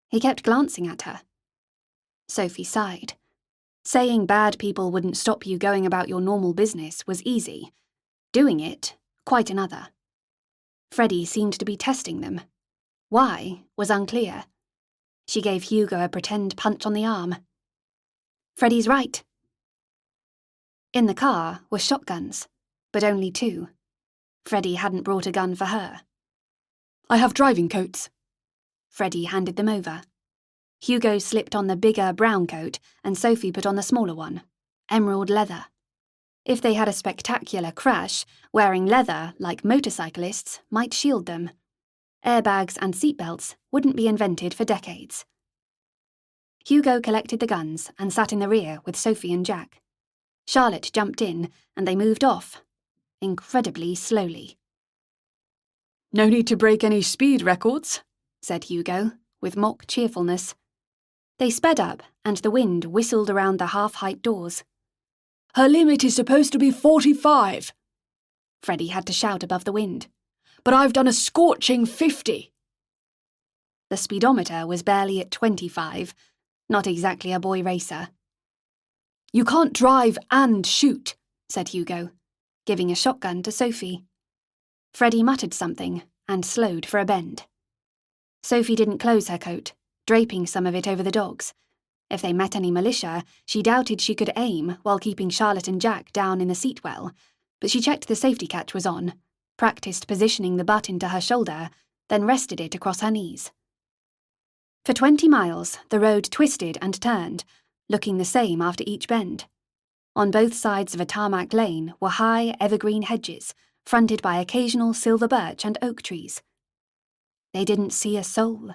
He kept glancing at her. Sophie sighed. Saying bad people wouldn't stop you going about your normal business was easy. Doing it, quite another. Freddie seemed to be testing them. Why was unclear. She gave Hugo a pretend punch on the arm. Freddie's right. In the car were shotguns, but only 2. Freddie hadn't brought a gun for her. I have driving coats. Freddie handed them over. Hugo slipped on the bigger brown coat and Sophie put on the smaller one, emerald leather. If they had a spectacular crash, wearing leather, like motorcyclists, might shield them. Airbags and seatbelts wouldn't be invented for decades. Hugo collected the guns and sat in the rear with Sophie and Jack. Charlotte jumped in and they moved off, incredibly slowly. No need to break any speed records, said Hugo, with mock cheerfulness. They sped up and the wind whistled around the half-height doors. Her limit is supposed to be 45. Freddie had to shout above the wind. But I've done a scorching 50. The speedometer was barely at 25, not exactly a boy racer. You can't drive and shoot, said Hugo, giving a shotgun to Sophie. Freddie muttered something and slowed for a bend. Sophie didn't close her coat, draping some of it over the dogs. If they met any militia, she doubted she could aim while keeping Charlotte and Jack down in the seat well, but she checked the safety catch was on, practiced positioning the butt into her shoulder, then rested it across her knees. For 20 miles, the road twisted and turned, looking the same after each bend. On both sides of a tarmac lane were high evergreen hedges, fronted by occasional silver birch and oak trees. They didn't see a soul.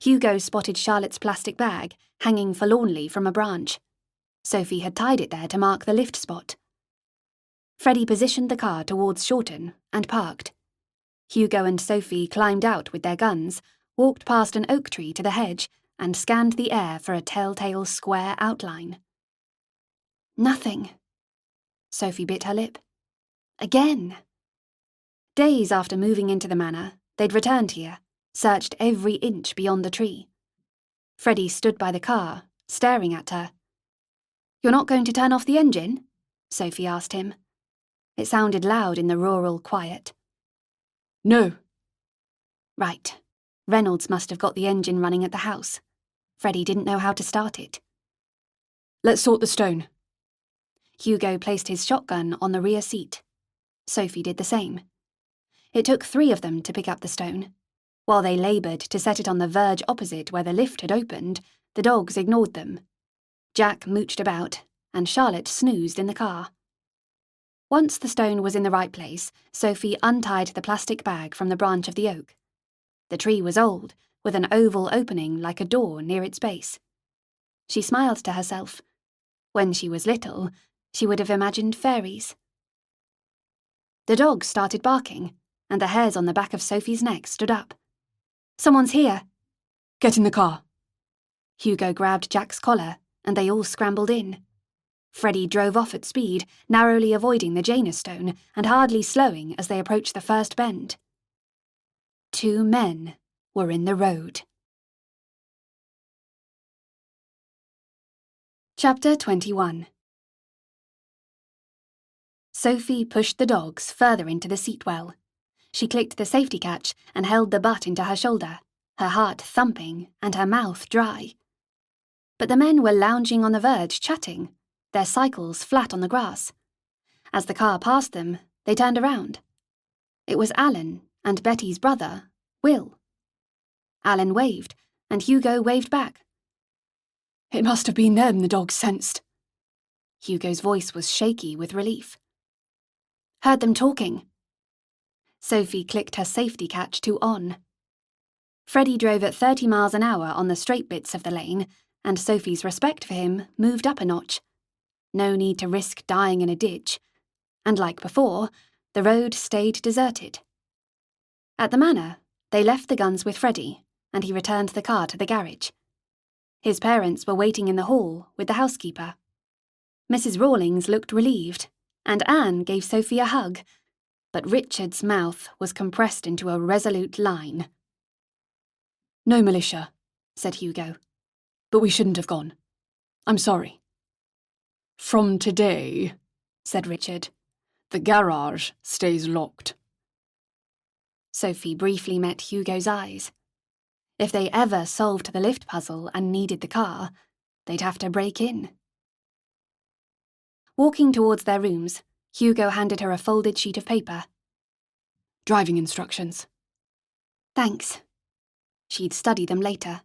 Hugo spotted Charlotte's plastic bag, hanging forlornly from a branch. Sophie had tied it there to mark the lift spot. Freddie positioned the car towards Shorten and parked. Hugo and Sophie climbed out with their guns, walked past an oak tree to the hedge, and scanned the air for a telltale square outline. Nothing. Sophie bit her lip. Again. Days after moving into the manor, they'd returned here, searched every inch beyond the tree. Freddie stood by the car, staring at her. "You're not going to turn off the engine?" Sophie asked him. It sounded loud in the rural quiet. No. Right. Reynolds must have got the engine running at the house. Freddie didn't know how to start it. Let's sort the stone. Hugo placed his shotgun on the rear seat. Sophie did the same. It took 3 of them to pick up the stone. While they laboured to set it on the verge opposite where the lift had opened, the dogs ignored them. Jack mooched about, and Charlotte snoozed in the car. Once the stone was in the right place, Sophie untied the plastic bag from the branch of the oak. The tree was old, with an oval opening like a door near its base. She smiled to herself. When she was little, she would have imagined fairies. The dogs started barking, and the hairs on the back of Sophie's neck stood up. "Someone's here." Get in the car. Hugo grabbed Jack's collar, and they all scrambled in. Freddie drove off at speed, narrowly avoiding the Janus stone and hardly slowing as they approached the first bend. 2 men were in the road. Chapter 21. Sophie pushed the dogs further into the seat well. She clicked the safety catch and held the butt into her shoulder, her heart thumping and her mouth dry. But the men were lounging on the verge, chatting, their cycles flat on the grass. As the car passed them, they turned around. It was Alan and Betty's brother, Will. Alan waved, and Hugo waved back. It must have been them the dogs sensed. Hugo's voice was shaky with relief. Heard them talking. Sophie clicked her safety catch to on. Freddie drove at 30 miles an hour on the straight bits of the lane, and Sophie's respect for him moved up a notch. No need to risk dying in a ditch. And like before, the road stayed deserted. At the Manor, they left the guns with Freddie, and he returned the car to the garage. His parents were waiting in the hall with the housekeeper. Mrs. Rawlings looked relieved, and Anne gave Sophie a hug, but Richard's mouth was compressed into a resolute line. "No militia," said Hugo. "But we shouldn't have gone. I'm sorry." "From today," said Richard, "the garage stays locked." Sophie briefly met Hugo's eyes. If they ever solved the lift puzzle and needed the car, they'd have to break in. Walking towards their rooms, Hugo handed her a folded sheet of paper. "Driving instructions." "Thanks." She'd study them later.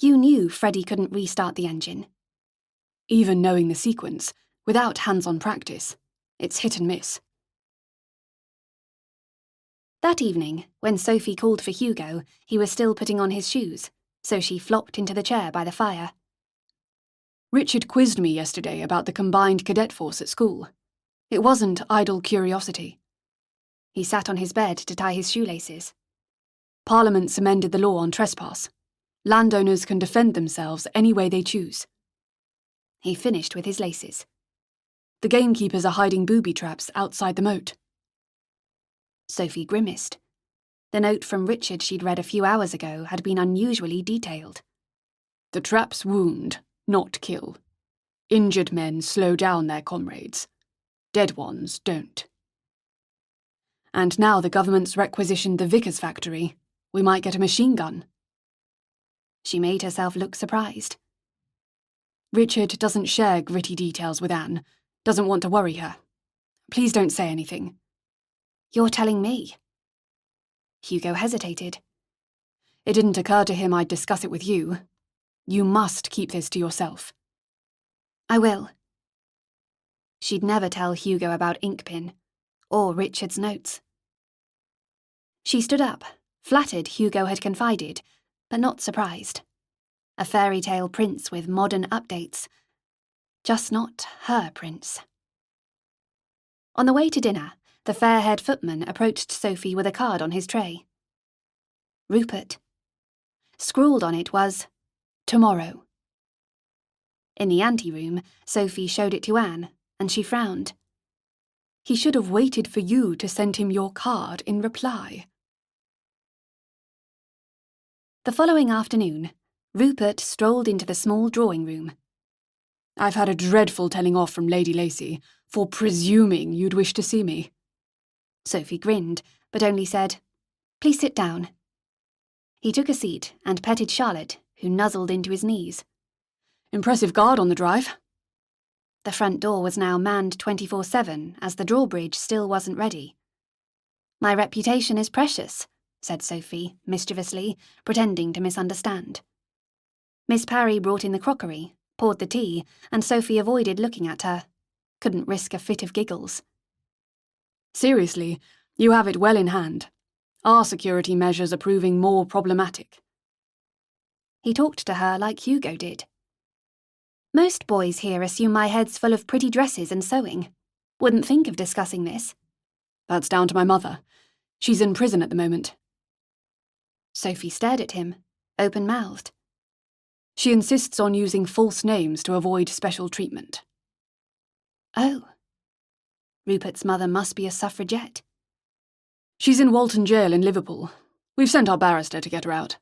You knew Freddie couldn't restart the engine. Even knowing the sequence, without hands-on practice, it's hit and miss. That evening, when Sophie called for Hugo, he was still putting on his shoes, so she flopped into the chair by the fire. "Richard quizzed me yesterday about the combined cadet force at school. It wasn't idle curiosity." He sat on his bed to tie his shoelaces. "Parliament's amended the law on trespass. Landowners can defend themselves any way they choose." He finished with his laces. "The gamekeepers are hiding booby traps outside the moat." Sophie grimaced. The note from Richard she'd read a few hours ago had been unusually detailed. "The traps wound, not kill. Injured men slow down their comrades. Dead ones don't. And now the government's requisitioned the Vickers factory. We might get a machine gun." She made herself look surprised. "Richard doesn't share gritty details with Anne. Doesn't want to worry her. Please don't say anything." "You're telling me?" Hugo hesitated. "It didn't occur to him I'd discuss it with you. You must keep this to yourself." "I will." She'd never tell Hugo about Inkpin, or Richard's notes. She stood up, flattered Hugo had confided, but not surprised. A fairy tale prince with modern updates. Just not her prince. On the way to dinner, the fair-haired footman approached Sophie with a card on his tray. Rupert. Scrawled on it was, "Tomorrow." In the anteroom, Sophie showed it to Anne, and she frowned. "He should have waited for you to send him your card in reply." The following afternoon, Rupert strolled into the small drawing room. "I've had a dreadful telling off from Lady Lacy for presuming you'd wish to see me." Sophie grinned, but only said, "Please sit down." He took a seat and petted Charlotte, who nuzzled into his knees. "Impressive guard on the drive." The front door was now manned 24/7, as the drawbridge still wasn't ready. "My reputation is precious," said Sophie, mischievously, pretending to misunderstand. Miss Parry brought in the crockery, poured the tea, and Sophie avoided looking at her. Couldn't risk a fit of giggles. "Seriously, you have it well in hand. Our security measures are proving more problematic." He talked to her like Hugo did. "Most boys here assume my head's full of pretty dresses and sewing. Wouldn't think of discussing this." "That's down to my mother. She's in prison at the moment." Sophie stared at him, open-mouthed. "She insists on using false names to avoid special treatment." Oh. Rupert's mother must be a suffragette. "She's in Walton Jail in Liverpool. We've sent our barrister to get her out."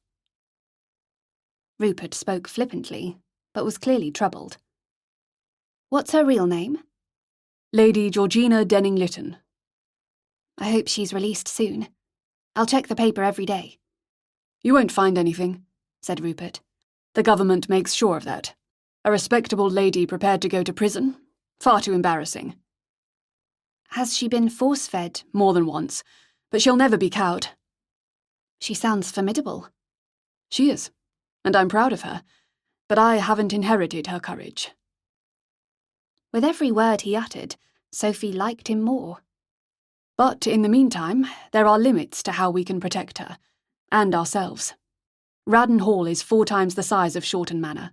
Rupert spoke flippantly, but was clearly troubled. "What's her real name?" "Lady Georgina Denning-Lytton." "I hope she's released soon. I'll check the paper every day." "You won't find anything," said Rupert. "The government makes sure of that. A respectable lady prepared to go to prison? Far too embarrassing." "Has she been force-fed?" "More than once, but she'll never be cowed." "She sounds formidable." "She is, and I'm proud of her, but I haven't inherited her courage." With every word he uttered, Sophie liked him more. "But in the meantime, there are limits to how we can protect her. And ourselves. Radden Hall is 4 times the size of Shorten Manor.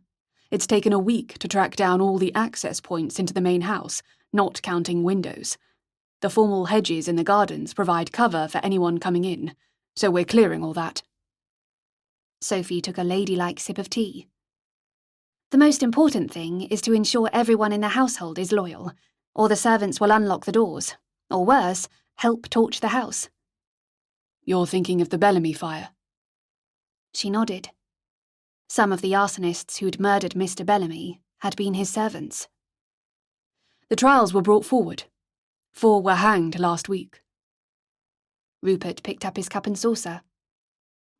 It's taken a week to track down all the access points into the main house, not counting windows. The formal hedges in the gardens provide cover for anyone coming in, so we're clearing all that. Sophie took a ladylike sip of tea. The most important thing is to ensure everyone in the household is loyal, or the servants will unlock the doors, or worse, help torch the house. You're thinking of the Bellamy fire? She nodded. Some of the arsonists who'd murdered Mr. Bellamy had been his servants. The trials were brought forward. 4 were hanged last week. Rupert picked up his cup and saucer.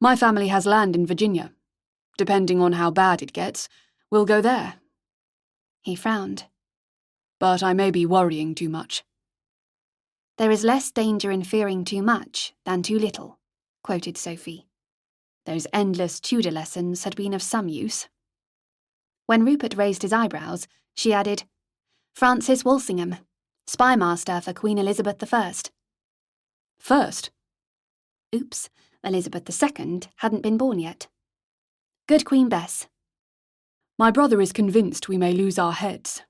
My family has land in Virginia. Depending on how bad it gets, we'll go there. He frowned. But I may be worrying too much. There is less danger in fearing too much than too little, quoted Sophie. Those endless Tudor lessons had been of some use. When Rupert raised his eyebrows, she added, Francis Walsingham, spymaster for Queen Elizabeth I. First? Oops, Elizabeth II hadn't been born yet. Good Queen Bess. My brother is convinced we may lose our heads.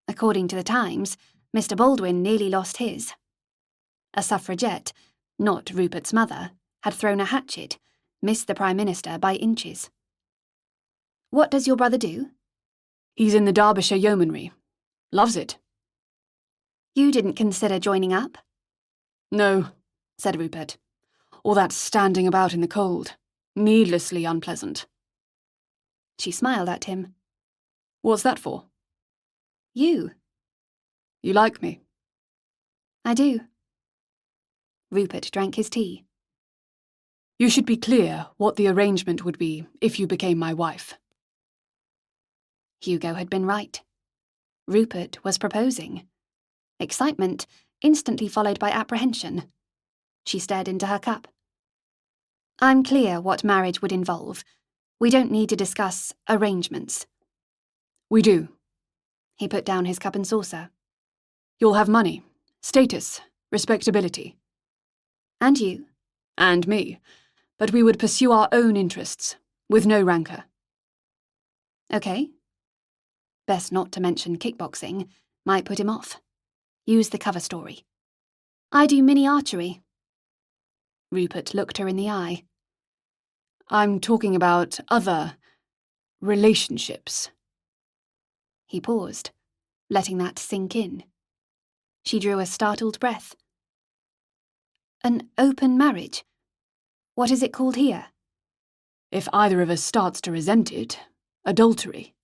According to the Times, Mr. Baldwin nearly lost his. A suffragette, not Rupert's mother, had thrown a hatchet, missed the Prime Minister by inches. What does your brother do? He's in the Derbyshire Yeomanry. Loves it. You didn't consider joining up? No, said Rupert. All that standing about in the cold. Needlessly unpleasant. She smiled at him. What's that for? You. You like me? I do. Rupert drank his tea. You should be clear what the arrangement would be if you became my wife. Hugo had been right. Rupert was proposing. Excitement, instantly followed by apprehension. She stared into her cup. I'm clear what marriage would involve. We don't need to discuss arrangements. We do. He put down his cup and saucer. You'll have money, status, respectability. And you. And me. But we would pursue our own interests, with no rancour. Okay. Best not to mention kickboxing. Might put him off. Use the cover story. I do mini archery. Rupert looked her in the eye. I'm talking about other relationships. He paused, letting that sink in. She drew a startled breath. An open marriage? What is it called here? If either of us starts to resent it, adultery.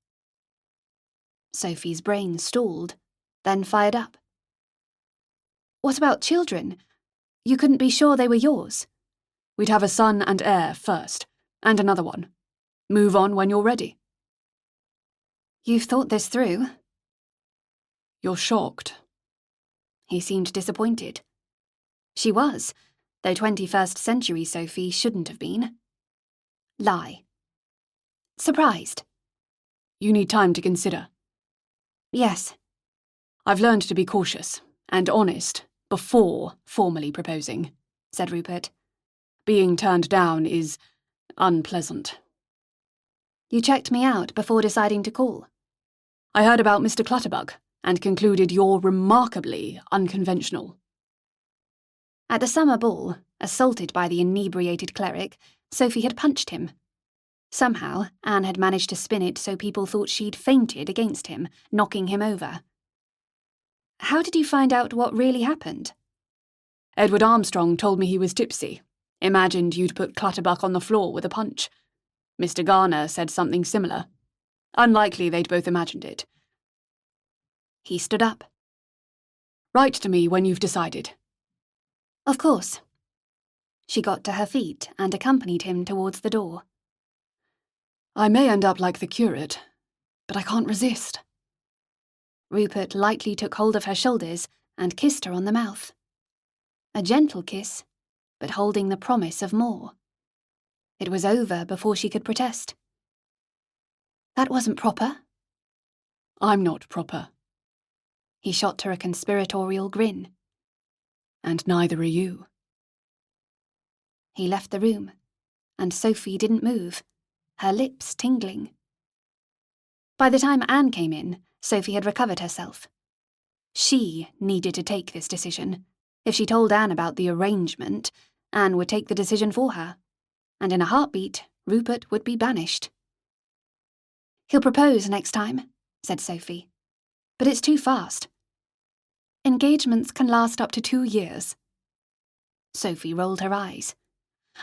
Sophie's brain stalled, then fired up. What about children? You couldn't be sure they were yours. We'd have a son and heir first, and another one. Move on when you're ready. You've thought this through? You're shocked. He seemed disappointed. She was, though 21st century Sophie shouldn't have been. Lie. Surprised. You need time to consider. Yes. I've learned to be cautious and honest before formally proposing, said Rupert. Being turned down is unpleasant. You checked me out before deciding to call. I heard about Mr. Clutterbuck and concluded you're remarkably unconventional. At the summer ball, assaulted by the inebriated cleric, Sophie had punched him. Somehow, Anne had managed to spin it so people thought she'd fainted against him, knocking him over. How did you find out what really happened? Edward Armstrong told me he was tipsy. Imagined you'd put Clutterbuck on the floor with a punch. Mr. Garner said something similar. Unlikely they'd both imagined it. He stood up. Write to me when you've decided. Of course. She got to her feet and accompanied him towards the door. I may end up like the curate, but I can't resist. Rupert lightly took hold of her shoulders and kissed her on the mouth. A gentle kiss, but holding the promise of more. It was over before she could protest. That wasn't proper. I'm not proper. He shot her a conspiratorial grin. And neither are you. He left the room, and Sophie didn't move, her lips tingling. By the time Anne came in, Sophie had recovered herself. She needed to take this decision. If she told Anne about the arrangement, Anne would take the decision for her, and in a heartbeat, Rupert would be banished. "He'll propose next time," said Sophie. "But it's too fast. Engagements can last up to 2 years." Sophie rolled her eyes.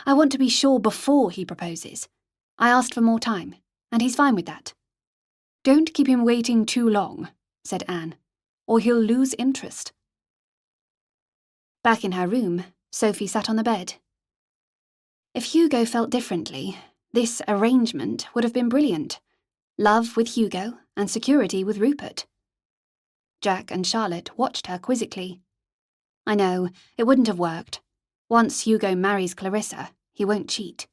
"I want to be sure before he proposes. I asked for more time, and he's fine with that." "Don't keep him waiting too long," said Anne, "or he'll lose interest." Back in her room, Sophie sat on the bed. If Hugo felt differently, this arrangement would have been brilliant. Love with Hugo and security with Rupert. Jack and Charlotte watched her quizzically. "I know, it wouldn't have worked. Once Hugo marries Clarissa, he won't cheat."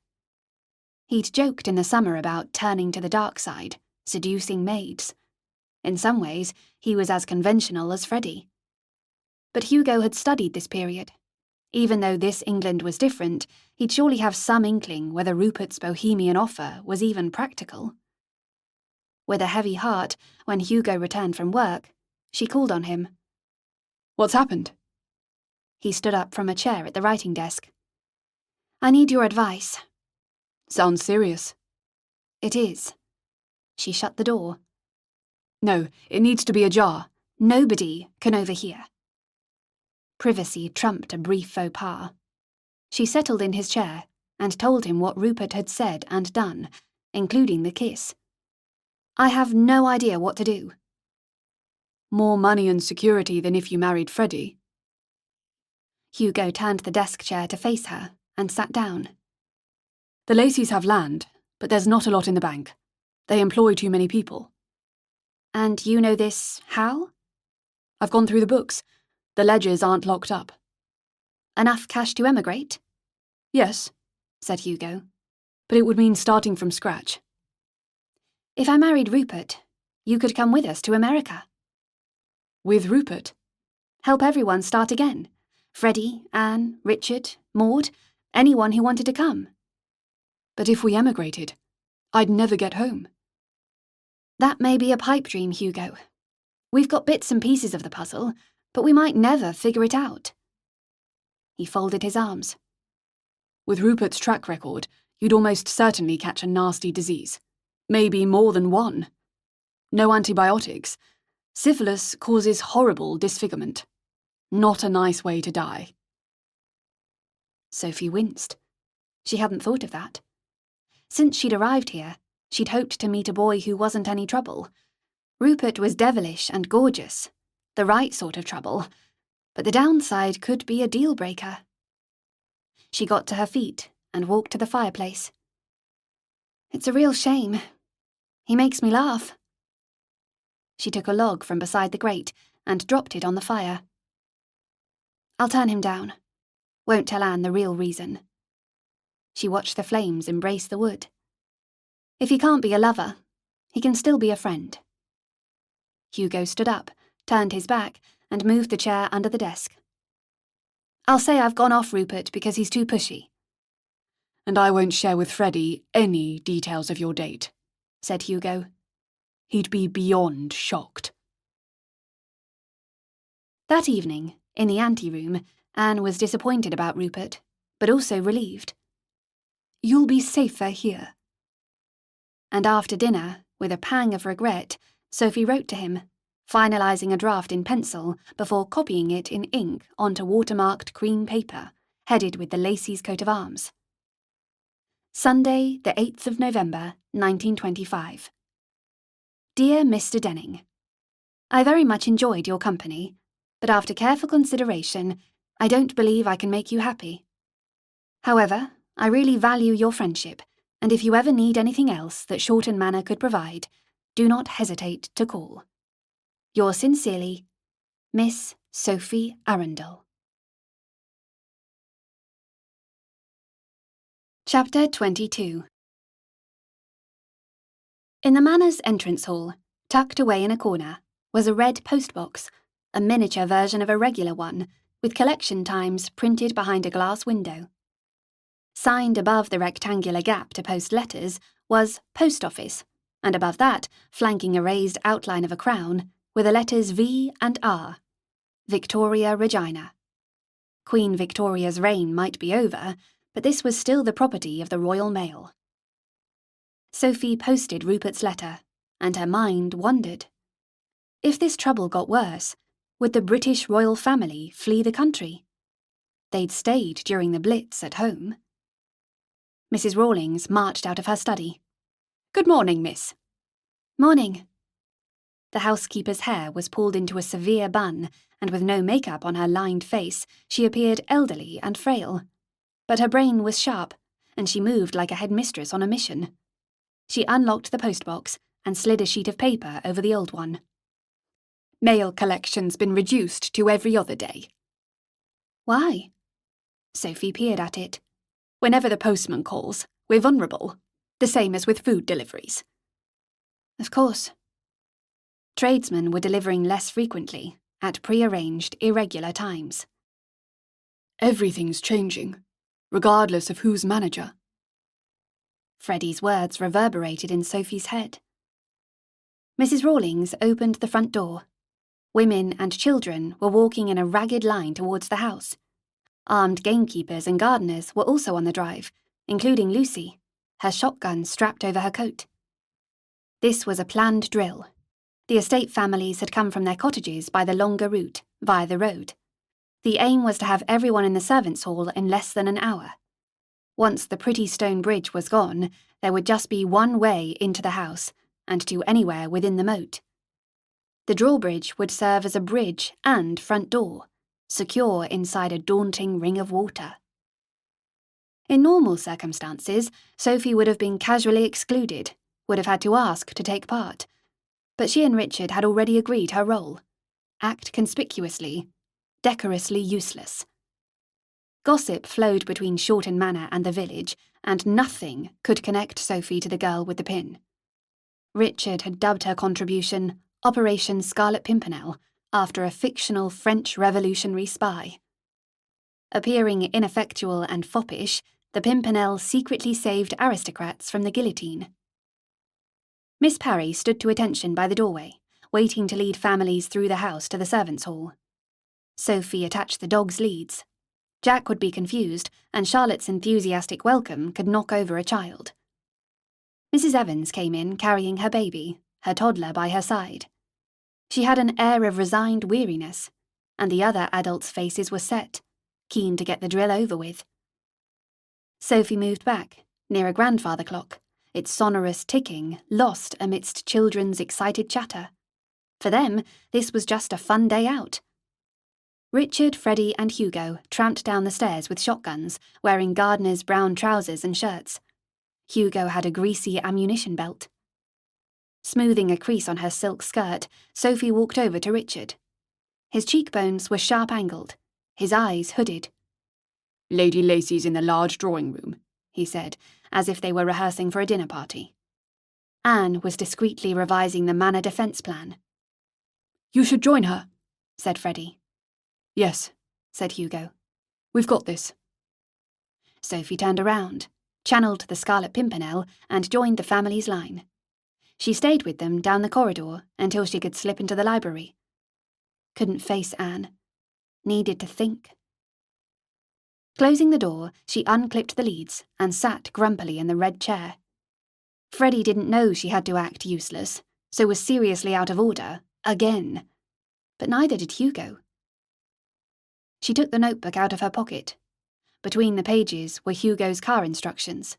He'd joked in the summer about turning to the dark side, seducing maids. In some ways, he was as conventional as Freddie. But Hugo had studied this period. Even though this England was different, he'd surely have some inkling whether Rupert's bohemian offer was even practical. With a heavy heart, when Hugo returned from work, she called on him. "What's happened?" He stood up from a chair at the writing desk. "I need your advice." "Sounds serious." "It is." She shut the door. "No, it needs to be ajar." "Nobody can overhear." Privacy trumped a brief faux pas. She settled in his chair and told him what Rupert had said and done, including the kiss. "I have no idea what to do." "More money and security than if you married Freddie." Hugo turned the desk chair to face her and sat down. "The Lacys have land, but there's not a lot in the bank. They employ too many people." "And you know this how?" "I've gone through the books. The ledgers aren't locked up." "Enough cash to emigrate?" "Yes," said Hugo. "but it would mean starting from scratch." "If I married Rupert, you could come with us to America." "With Rupert?" "Help everyone start again. Freddie, Anne, Richard, Maud, anyone who wanted to come." "But if we emigrated, I'd never get home." "That may be a pipe dream, Hugo. We've got bits and pieces of the puzzle, but we might never figure it out." He folded his arms. "With Rupert's track record, you'd almost certainly catch a nasty disease. Maybe more than one. No antibiotics. Syphilis causes horrible disfigurement. Not a nice way to die." Sophie winced. She hadn't thought of that. Since she'd arrived here, she'd hoped to meet a boy who wasn't any trouble. Rupert was devilish and gorgeous, the right sort of trouble, but the downside could be a deal-breaker. She got to her feet and walked to the fireplace. "It's a real shame. He makes me laugh." She took a log from beside the grate and dropped it on the fire. "I'll turn him down. Won't tell Anne the real reason." She watched the flames embrace the wood. "If he can't be a lover, he can still be a friend." Hugo stood up, turned his back, and moved the chair under the desk. "I'll say I've gone off Rupert because he's too pushy." "And I won't share with Freddie any details of your date," said Hugo. "He'd be beyond shocked." That evening, in the anteroom, Anne was disappointed about Rupert, but also relieved. "You'll be safer here." And after dinner, with a pang of regret, Sophie wrote to him, finalising a draft in pencil before copying it in ink onto watermarked cream paper, headed with the Lacey's coat of arms. Sunday, the 8th of November, 1925. Dear Mr. Denning, I very much enjoyed your company, but after careful consideration, I don't believe I can make you happy. However, I really value your friendship, and if you ever need anything else that Shorten Manor could provide, do not hesitate to call. Yours sincerely, Miss Sophie Arundel. Chapter 22. In the Manor's entrance hall, tucked away in a corner, was a red postbox, a miniature version of a regular one, with collection times printed behind a glass window. Signed above the rectangular gap to post letters was Post Office, and above that, flanking a raised outline of a crown, were the letters V and R. Victoria Regina. Queen Victoria's reign might be over, but this was still the property of the Royal Mail. Sophie posted Rupert's letter, and her mind wandered. If this trouble got worse, would the British royal family flee the country? They'd stayed during the Blitz at home. Mrs. Rawlings marched out of her study. "Good morning, miss." "Morning." The housekeeper's hair was pulled into a severe bun, and with no makeup on her lined face, she appeared elderly and frail. But her brain was sharp, and she moved like a headmistress on a mission. She unlocked the postbox and slid a sheet of paper over the old one. "Mail collection's been reduced to every other day." "Why?" Sophie peered at it. "Whenever the postman calls, we're vulnerable. The same as with food deliveries." "Of course." Tradesmen were delivering less frequently, at pre-arranged, irregular times. "Everything's changing, regardless of who's manager." Freddie's words reverberated in Sophie's head. Mrs. Rawlings opened the front door. Women and children were walking in a ragged line towards the house. Armed gamekeepers and gardeners were also on the drive, including Lucy, her shotgun strapped over her coat. This was a planned drill. The estate families had come from their cottages by the longer route, via the road. The aim was to have everyone in the servants' hall in less than an hour. Once the pretty stone bridge was gone, there would just be one way into the house, and to anywhere within the moat. The drawbridge would serve as a bridge and front door, secure inside a daunting ring of water. In normal circumstances, Sophie would have been casually excluded, would have had to ask to take part. But she and Richard had already agreed her role. Act conspicuously, decorously useless. Gossip flowed between Shorten Manor and the village, and nothing could connect Sophie to the girl with the pin. Richard had dubbed her contribution Operation Scarlet Pimpernel, after a fictional French revolutionary spy. Appearing ineffectual and foppish, the Pimpernel secretly saved aristocrats from the guillotine. Miss Parry stood to attention by the doorway, waiting to lead families through the house to the servants' hall. Sophie attached the dog's leads. Jack would be confused, and Charlotte's enthusiastic welcome could knock over a child. Mrs. Evans came in carrying her baby, her toddler by her side. She had an air of resigned weariness, and the other adults' faces were set, keen to get the drill over with. Sophie moved back, near a grandfather clock, its sonorous ticking lost amidst children's excited chatter. For them, this was just a fun day out. Richard, Freddie, and Hugo tramped down the stairs with shotguns, wearing gardeners' brown trousers and shirts. Hugo had a greasy ammunition belt. Smoothing a crease on her silk skirt, Sophie walked over to Richard. His cheekbones were sharp-angled, his eyes hooded. "Lady Lacy's in the large drawing room," he said, as if they were rehearsing for a dinner party. Anne was discreetly revising the Manor defence plan. "You should join her," said Freddie. "Yes," said Hugo. "We've got this." Sophie turned around, channeled the Scarlet Pimpernel, and joined the family's line. She stayed with them down the corridor until she could slip into the library. Couldn't face Anne. Needed to think. Closing the door, she unclipped the leads and sat grumpily in the red chair. Freddie didn't know she had to act useless, so was seriously out of order, again. But neither did Hugo. She took the notebook out of her pocket. Between the pages were Hugo's car instructions.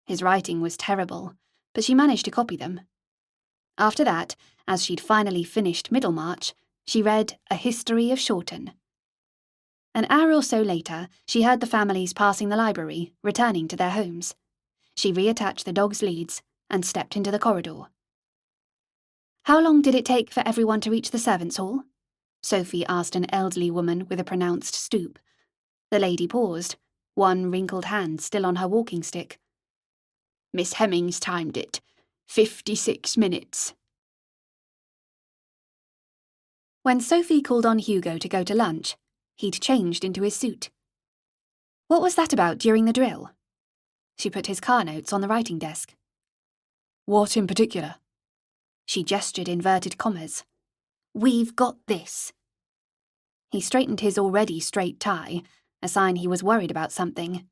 His writing was terrible, but she managed to copy them. After that, as she'd finally finished Middlemarch, she read A History of Shorten. An hour or so later, she heard the families passing the library, returning to their homes. She reattached the dog's leads and stepped into the corridor. "How long did it take for everyone to reach the servants' hall?" Sophie asked an elderly woman with a pronounced stoop. The lady paused, one wrinkled hand still on her walking stick. "Miss Hemmings timed it. 56 minutes. When Sophie called on Hugo to go to lunch, he'd changed into his suit. "What was that about during the drill?" She put his car notes on the writing desk. What in particular? She gestured inverted commas. We've got this. He straightened his already straight tie, a sign he was worried about something.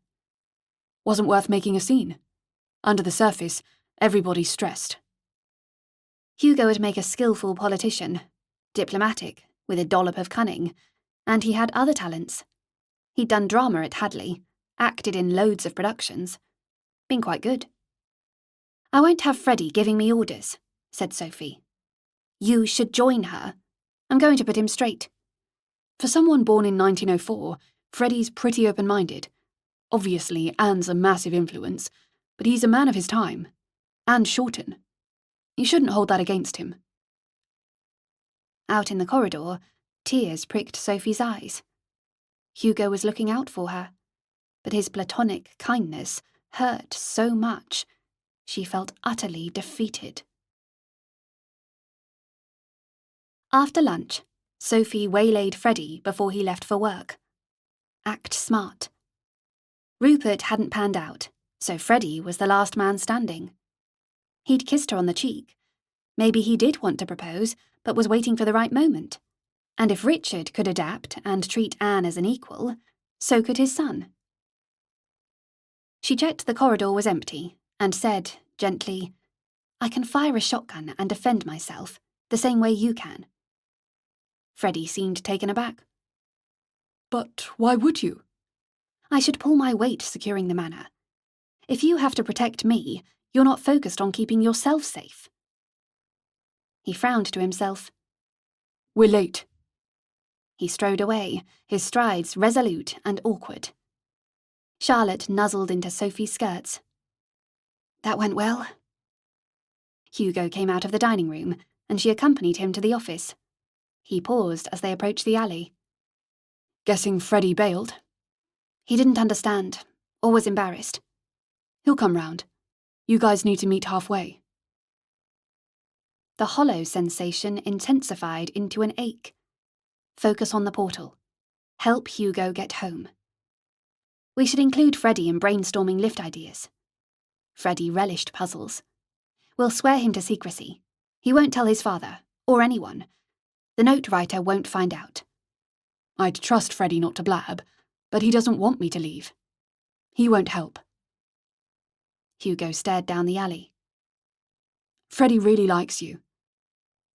Wasn't worth making a scene. Under the surface, everybody's stressed. Hugo would make a skillful politician, diplomatic, with a dollop of cunning, and he had other talents. He'd done drama at Hadley, acted in loads of productions. Been quite good. I won't have Freddie giving me orders, said Sophie. You should join her. I'm going to put him straight. For someone born in 1904, Freddie's pretty open-minded. Obviously, Anne's a massive influence, but he's a man of his time. And Shorten. You shouldn't hold that against him. Out in the corridor, tears pricked Sophie's eyes. Hugo was looking out for her, but his platonic kindness hurt so much, she felt utterly defeated. After lunch, Sophie waylaid Freddie before he left for work. Act smart. Rupert hadn't panned out, so Freddie was the last man standing. He'd kissed her on the cheek. Maybe he did want to propose, but was waiting for the right moment. And if Richard could adapt and treat Anne as an equal, so could his son. She checked the corridor was empty and said, gently, I can fire a shotgun and defend myself, the same way you can. Freddie seemed taken aback. But why would you? I should pull my weight securing the manor. If you have to protect me, you're not focused on keeping yourself safe. He frowned to himself. We're late. He strode away, his strides resolute and awkward. Charlotte nuzzled into Sophie's skirts. That went well. Hugo came out of the dining room, and she accompanied him to the office. He paused as they approached the alley. Guessing Freddie bailed? He didn't understand, or was embarrassed. He'll come round. You guys need to meet halfway. The hollow sensation intensified into an ache. Focus on the portal. Help Hugo get home. We should include Freddie in brainstorming lift ideas. Freddie relished puzzles. We'll swear him to secrecy. He won't tell his father, or anyone. The note writer won't find out. I'd trust Freddie not to blab, but he doesn't want me to leave. He won't help. Hugo stared down the alley. Freddie really likes you.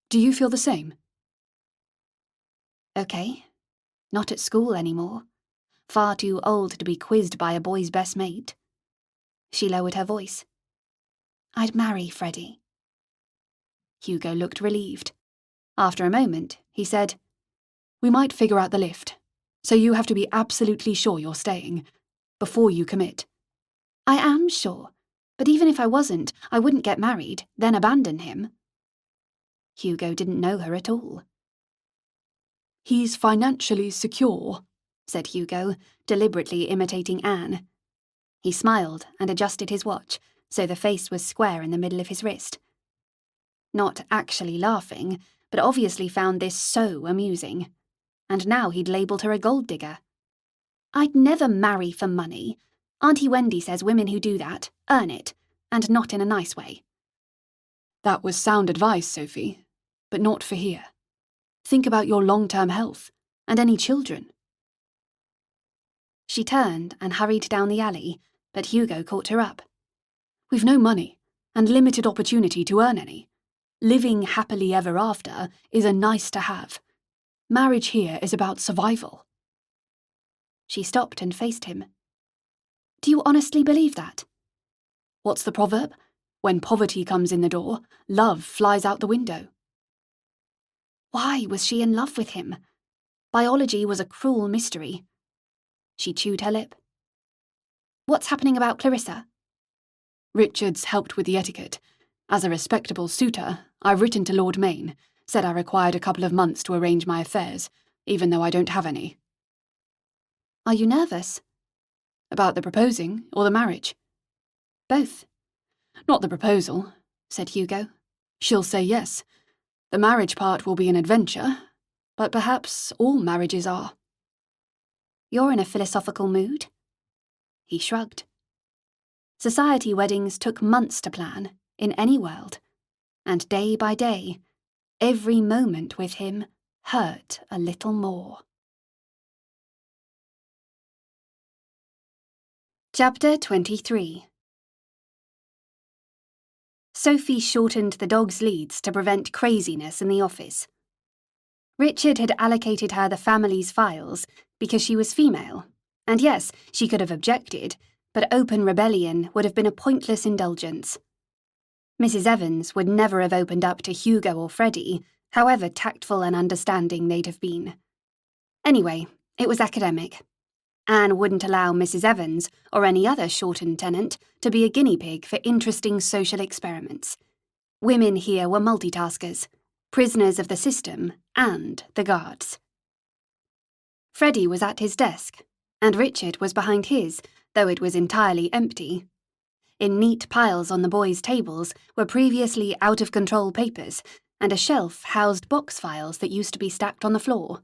Do you feel the same? Okay. Not at school anymore. Far too old to be quizzed by a boy's best mate. She lowered her voice. I'd marry Freddie. Hugo looked relieved. After a moment, he said, We might figure out the lift, so you have to be absolutely sure you're staying, before you commit. I am sure, but even if I wasn't, I wouldn't get married, then abandon him. Hugo didn't know her at all. He's financially secure, said Hugo, deliberately imitating Anne. He smiled and adjusted his watch, so the face was square in the middle of his wrist. Not actually laughing, but obviously found this so amusing. And now he'd labelled her a gold digger. I'd never marry for money. Auntie Wendy says women who do that earn it, and not in a nice way. That was sound advice, Sophie, but not for here. Think about your long-term health, and any children. She turned and hurried down the alley, but Hugo caught her up. We've no money, and limited opportunity to earn any. Living happily ever after is a nice to have. Marriage here is about survival. She stopped and faced him. Do you honestly believe that? What's the proverb? When poverty comes in the door, love flies out the window. Why was she in love with him? Biology was a cruel mystery. She chewed her lip. What's happening about Clarissa? Richard's helped with the etiquette. As a respectable suitor, I've written to Lord Maine, said I required a couple of months to arrange my affairs, even though I don't have any. Are you nervous? About the proposing or the marriage? Both. Not the proposal, said Hugo. She'll say yes. The marriage part will be an adventure, but perhaps all marriages are. You're in a philosophical mood? He shrugged. Society weddings took months to plan, in any world, and day by day, every moment with him hurt a little more. Chapter 23. Sophie shortened the dog's leads to prevent craziness in the office. Richard had allocated her the family's files because she was female, and yes, she could have objected, but open rebellion would have been a pointless indulgence. Mrs. Evans would never have opened up to Hugo or Freddie, however tactful and understanding they'd have been. Anyway, it was academic. Anne wouldn't allow Mrs. Evans or any other Shorten tenant to be a guinea pig for interesting social experiments. Women here were multitaskers, prisoners of the system and the guards. Freddie was at his desk, and Richard was behind his, though it was entirely empty. In neat piles on the boys' tables were previously out-of-control papers, and a shelf housed box files that used to be stacked on the floor.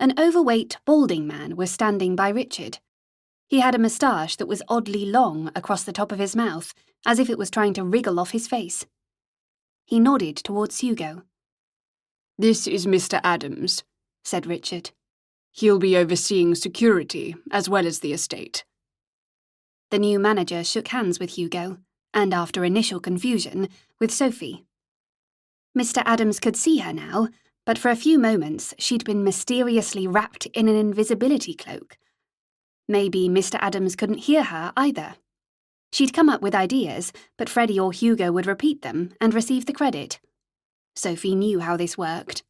An overweight, balding man was standing by Richard. He had a moustache that was oddly long across the top of his mouth, as if it was trying to wriggle off his face. He nodded towards Hugo. "This is Mr. Adams," said Richard. "He'll be overseeing security as well as the estate." The new manager shook hands with Hugo, and after initial confusion, with Sophie. Mr. Adams could see her now, but for a few moments she'd been mysteriously wrapped in an invisibility cloak. Maybe Mr. Adams couldn't hear her either. She'd come up with ideas, but Freddie or Hugo would repeat them and receive the credit. Sophie knew how this worked.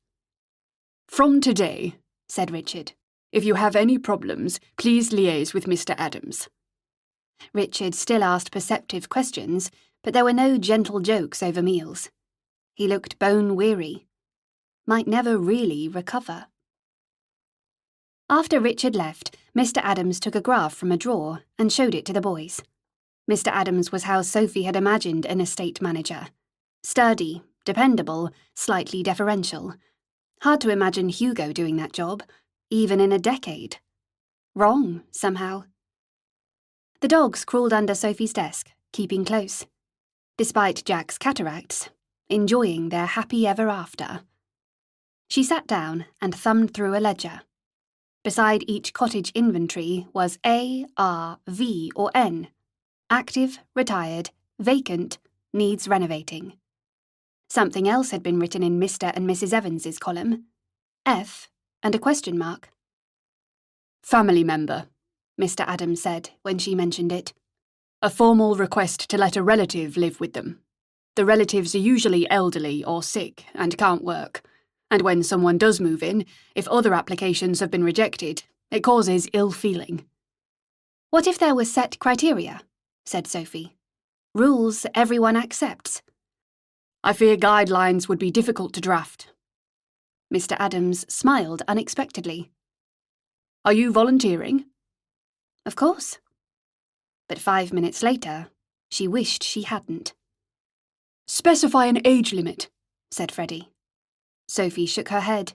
"From today," said Richard, "if you have any problems, please liaise with Mr. Adams." Richard still asked perceptive questions, but there were no gentle jokes over meals. He looked bone-weary. Might never really recover. After Richard left, Mr. Adams took a graph from a drawer and showed it to the boys. Mr. Adams was how Sophie had imagined an estate manager. Sturdy, dependable, slightly deferential. Hard to imagine Hugo doing that job, even in a decade. Wrong, somehow. The dogs crawled under Sophie's desk, keeping close. Despite Jack's cataracts, enjoying their happy ever after. She sat down and thumbed through a ledger. Beside each cottage inventory was A, R, V, or N. Active, retired, vacant, needs renovating. Something else had been written in Mr. and Mrs. Evans's column. F, and a question mark. "Family member," Mr. Adams said when she mentioned it. "A formal request to let a relative live with them. The relatives are usually elderly or sick and can't work. And when someone does move in, if other applications have been rejected, it causes ill feeling." "What if there were set criteria?" said Sophie. "Rules everyone accepts." "I fear guidelines would be difficult to draft." Mr. Adams smiled unexpectedly. "Are you volunteering?" "Of course." But 5 minutes later, she wished she hadn't. "Specify an age limit," said Freddie. Sophie shook her head.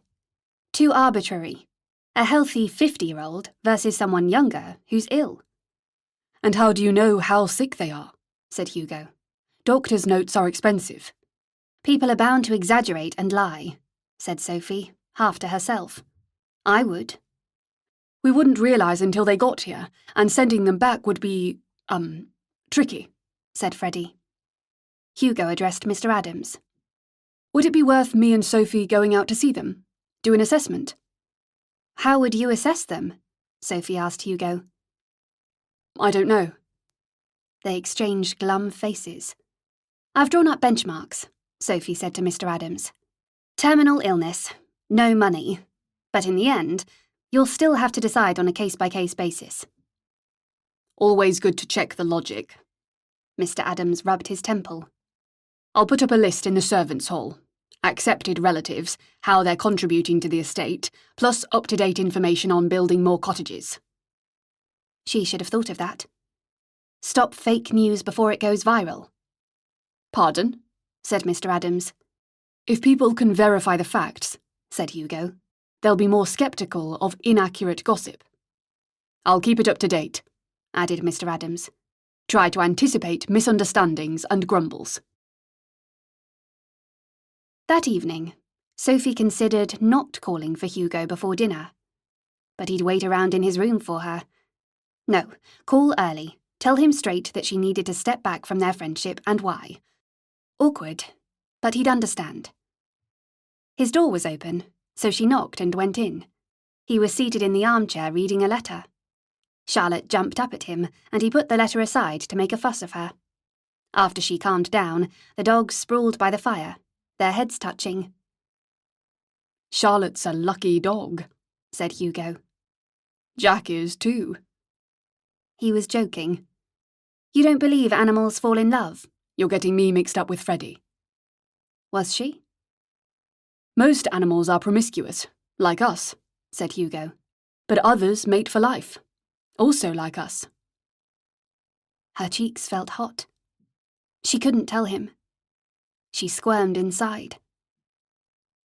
Too arbitrary. A healthy 50-year-old versus someone younger who's ill. "And how do you know how sick they are?" said Hugo. "Doctor's notes are expensive." "People are bound to exaggerate and lie," said Sophie, half to herself. "I would." "We wouldn't realise until they got here, and sending them back would be, tricky," said Freddie. Hugo addressed Mr. Adams. "Would it be worth me and Sophie going out to see them? Do an assessment?" "How would you assess them?" Sophie asked Hugo. "I don't know." They exchanged glum faces. "I've drawn up benchmarks," Sophie said to Mr. Adams. "Terminal illness, no money, but in the end, you'll still have to decide on a case-by-case basis." "Always good to check the logic." Mr. Adams rubbed his temple. "I'll put up a list in the servants' hall. Accepted relatives, how they're contributing to the estate, plus up-to-date information on building more cottages." She should have thought of that. Stop fake news before it goes viral. "Pardon?" said Mr. Adams. "If people can verify the facts," said Hugo, "they'll be more sceptical of inaccurate gossip." "I'll keep it up to date," added Mr. Adams. Try to anticipate misunderstandings and grumbles. That evening, Sophie considered not calling for Hugo before dinner. But he'd wait around in his room for her. No, call early. Tell him straight that she needed to step back from their friendship and why. Awkward, but he'd understand. His door was open, so she knocked and went in. He was seated in the armchair reading a letter. Charlotte jumped up at him, and he put the letter aside to make a fuss of her. After she calmed down, the dogs sprawled by the fire, their heads touching. Charlotte's a lucky dog, said Hugo. Jack is too. He was joking. You don't believe animals fall in love? You're getting me mixed up with Freddie. Was she? Most animals are promiscuous, like us, said Hugo. But others mate for life, also like us. Her cheeks felt hot. She couldn't tell him. She squirmed inside.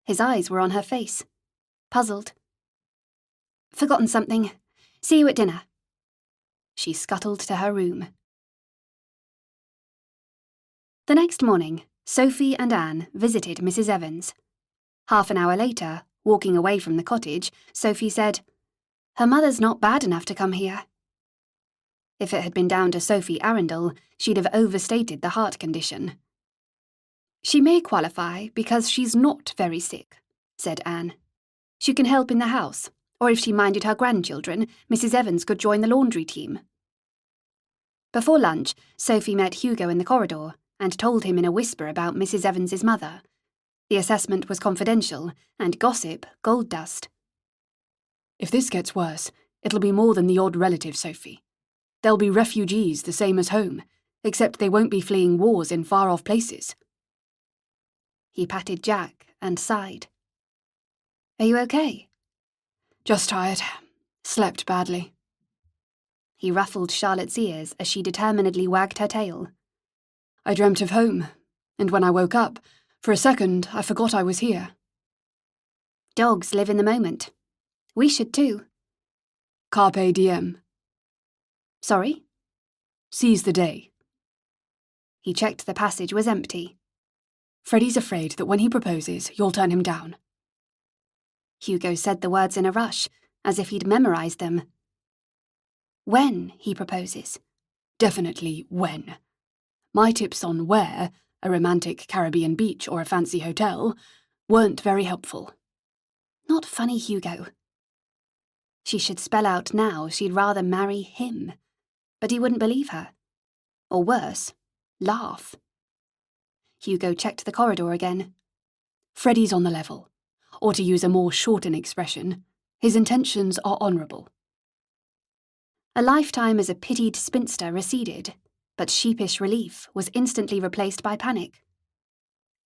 His eyes were on her face, puzzled. Forgotten something. See you at dinner. She scuttled to her room. The next morning, Sophie and Anne visited Mrs. Evans. Half an hour later, walking away from the cottage, Sophie said, "Her mother's not bad enough to come here." If it had been down to Sophie Arundel, she'd have overstated the heart condition. "She may qualify because she's not very sick," said Anne. "She can help in the house, or if she minded her grandchildren, Mrs. Evans could join the laundry team." Before lunch, Sophie met Hugo in the corridor and told him in a whisper about Mrs. Evans's mother. The assessment was confidential, and gossip gold dust. "If this gets worse, it'll be more than the odd relative, Sophie. They'll be refugees the same as home, except they won't be fleeing wars in far-off places." He patted Jack and sighed. "Are you okay?" "Just tired. Slept badly." He ruffled Charlotte's ears as she determinedly wagged her tail. "I dreamt of home, and when I woke up, for a second I forgot I was here." Dogs live in the moment. We should too. Carpe diem. Sorry? Seize the day. He checked the passage was empty. "Freddie's afraid that when he proposes, you'll turn him down." Hugo said the words in a rush, as if he'd memorized them. "When he proposes." Definitely when. My tips on where, a romantic Caribbean beach or a fancy hotel, weren't very helpful. Not funny, Hugo. She should spell out now she'd rather marry him, but he wouldn't believe her. Or worse, laugh. Hugo checked the corridor again. "Freddie's on the level. Or to use a more Shorten expression, his intentions are honourable." A lifetime as a pitied spinster receded, but sheepish relief was instantly replaced by panic.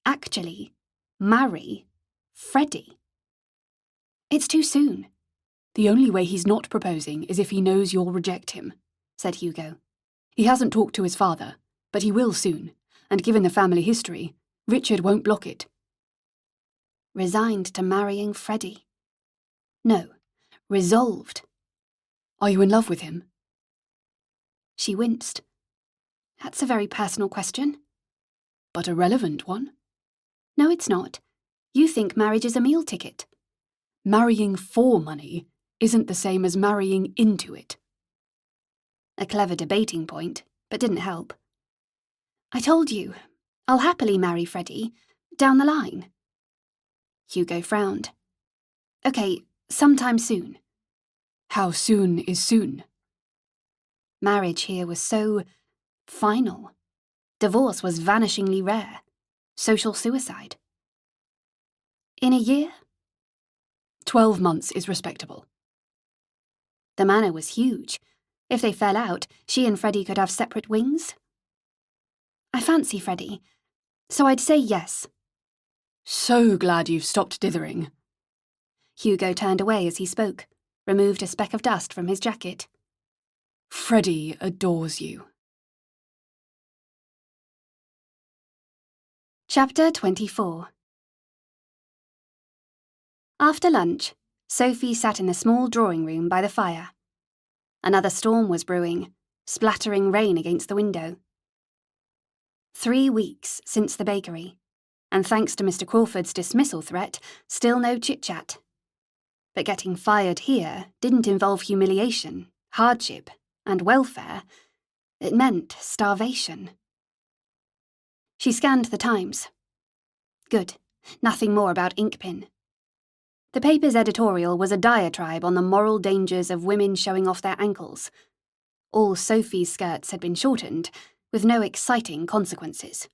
Actually, marry Freddie. It's too soon. "The only way he's not proposing is if he knows you'll reject him," said Hugo. "He hasn't talked to his father, but he will soon, and given the family history, Richard won't block it." Resigned to marrying Freddie. No, resolved. "Are you in love with him?" She winced. That's a very personal question. "But a relevant one." No, it's not. You think marriage is a meal ticket. Marrying for money isn't the same as marrying into it. A clever debating point, but didn't help. I told you, I'll happily marry Freddie, down the line. Hugo frowned. Okay, sometime soon. How soon is soon? Marriage here was so final. Divorce was vanishingly rare. Social suicide. In a year? 12 months is respectable. The manor was huge. If they fell out, she and Freddie could have separate wings. I fancy Freddie, so I'd say yes. So glad you've stopped dithering. Hugo turned away as he spoke, removed a speck of dust from his jacket. Freddie adores you. Chapter 24. After lunch, Sophie sat in the small drawing room by the fire. Another storm was brewing, splattering rain against the window. 3 weeks since the bakery, and thanks to Mr. Crawford's dismissal threat, still no chit-chat. But getting fired here didn't involve humiliation, hardship, and welfare. It meant starvation. She scanned the Times. Good. Nothing more about Inkpin. The paper's editorial was a diatribe on the moral dangers of women showing off their ankles. All Sophie's skirts had been shortened, with no exciting consequences.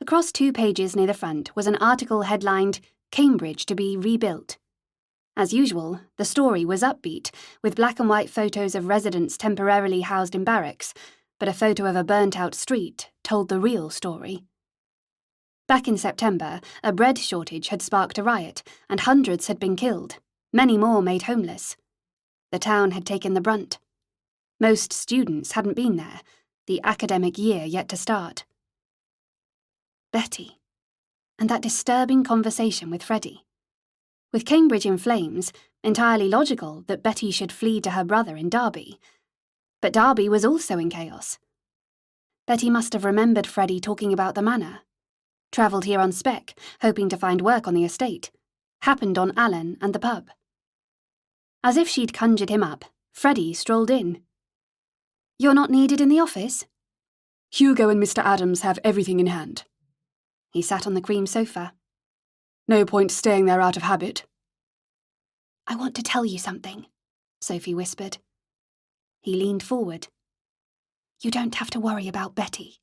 Across 2 pages near the front was an article headlined, "Cambridge to be rebuilt." As usual, the story was upbeat, with black and white photos of residents temporarily housed in barracks, but a photo of a burnt-out street told the real story. Back in September, a bread shortage had sparked a riot, and hundreds had been killed, many more made homeless. The town had taken the brunt. Most students hadn't been there, the academic year yet to start. Betty, and that disturbing conversation with Freddie. With Cambridge in flames, entirely logical that Betty should flee to her brother in Derby. But Derby was also in chaos. Betty must have remembered Freddie talking about the Manor. Travelled here on spec, hoping to find work on the estate. Happened on Alan and the pub. As if she'd conjured him up, Freddie strolled in. "You're not needed in the office?" Hugo and Mr. Adams have everything in hand. He sat on the cream sofa. No point staying there out of habit. "I want to tell you something," Sophie whispered. He leaned forward. "You don't have to worry about Betty."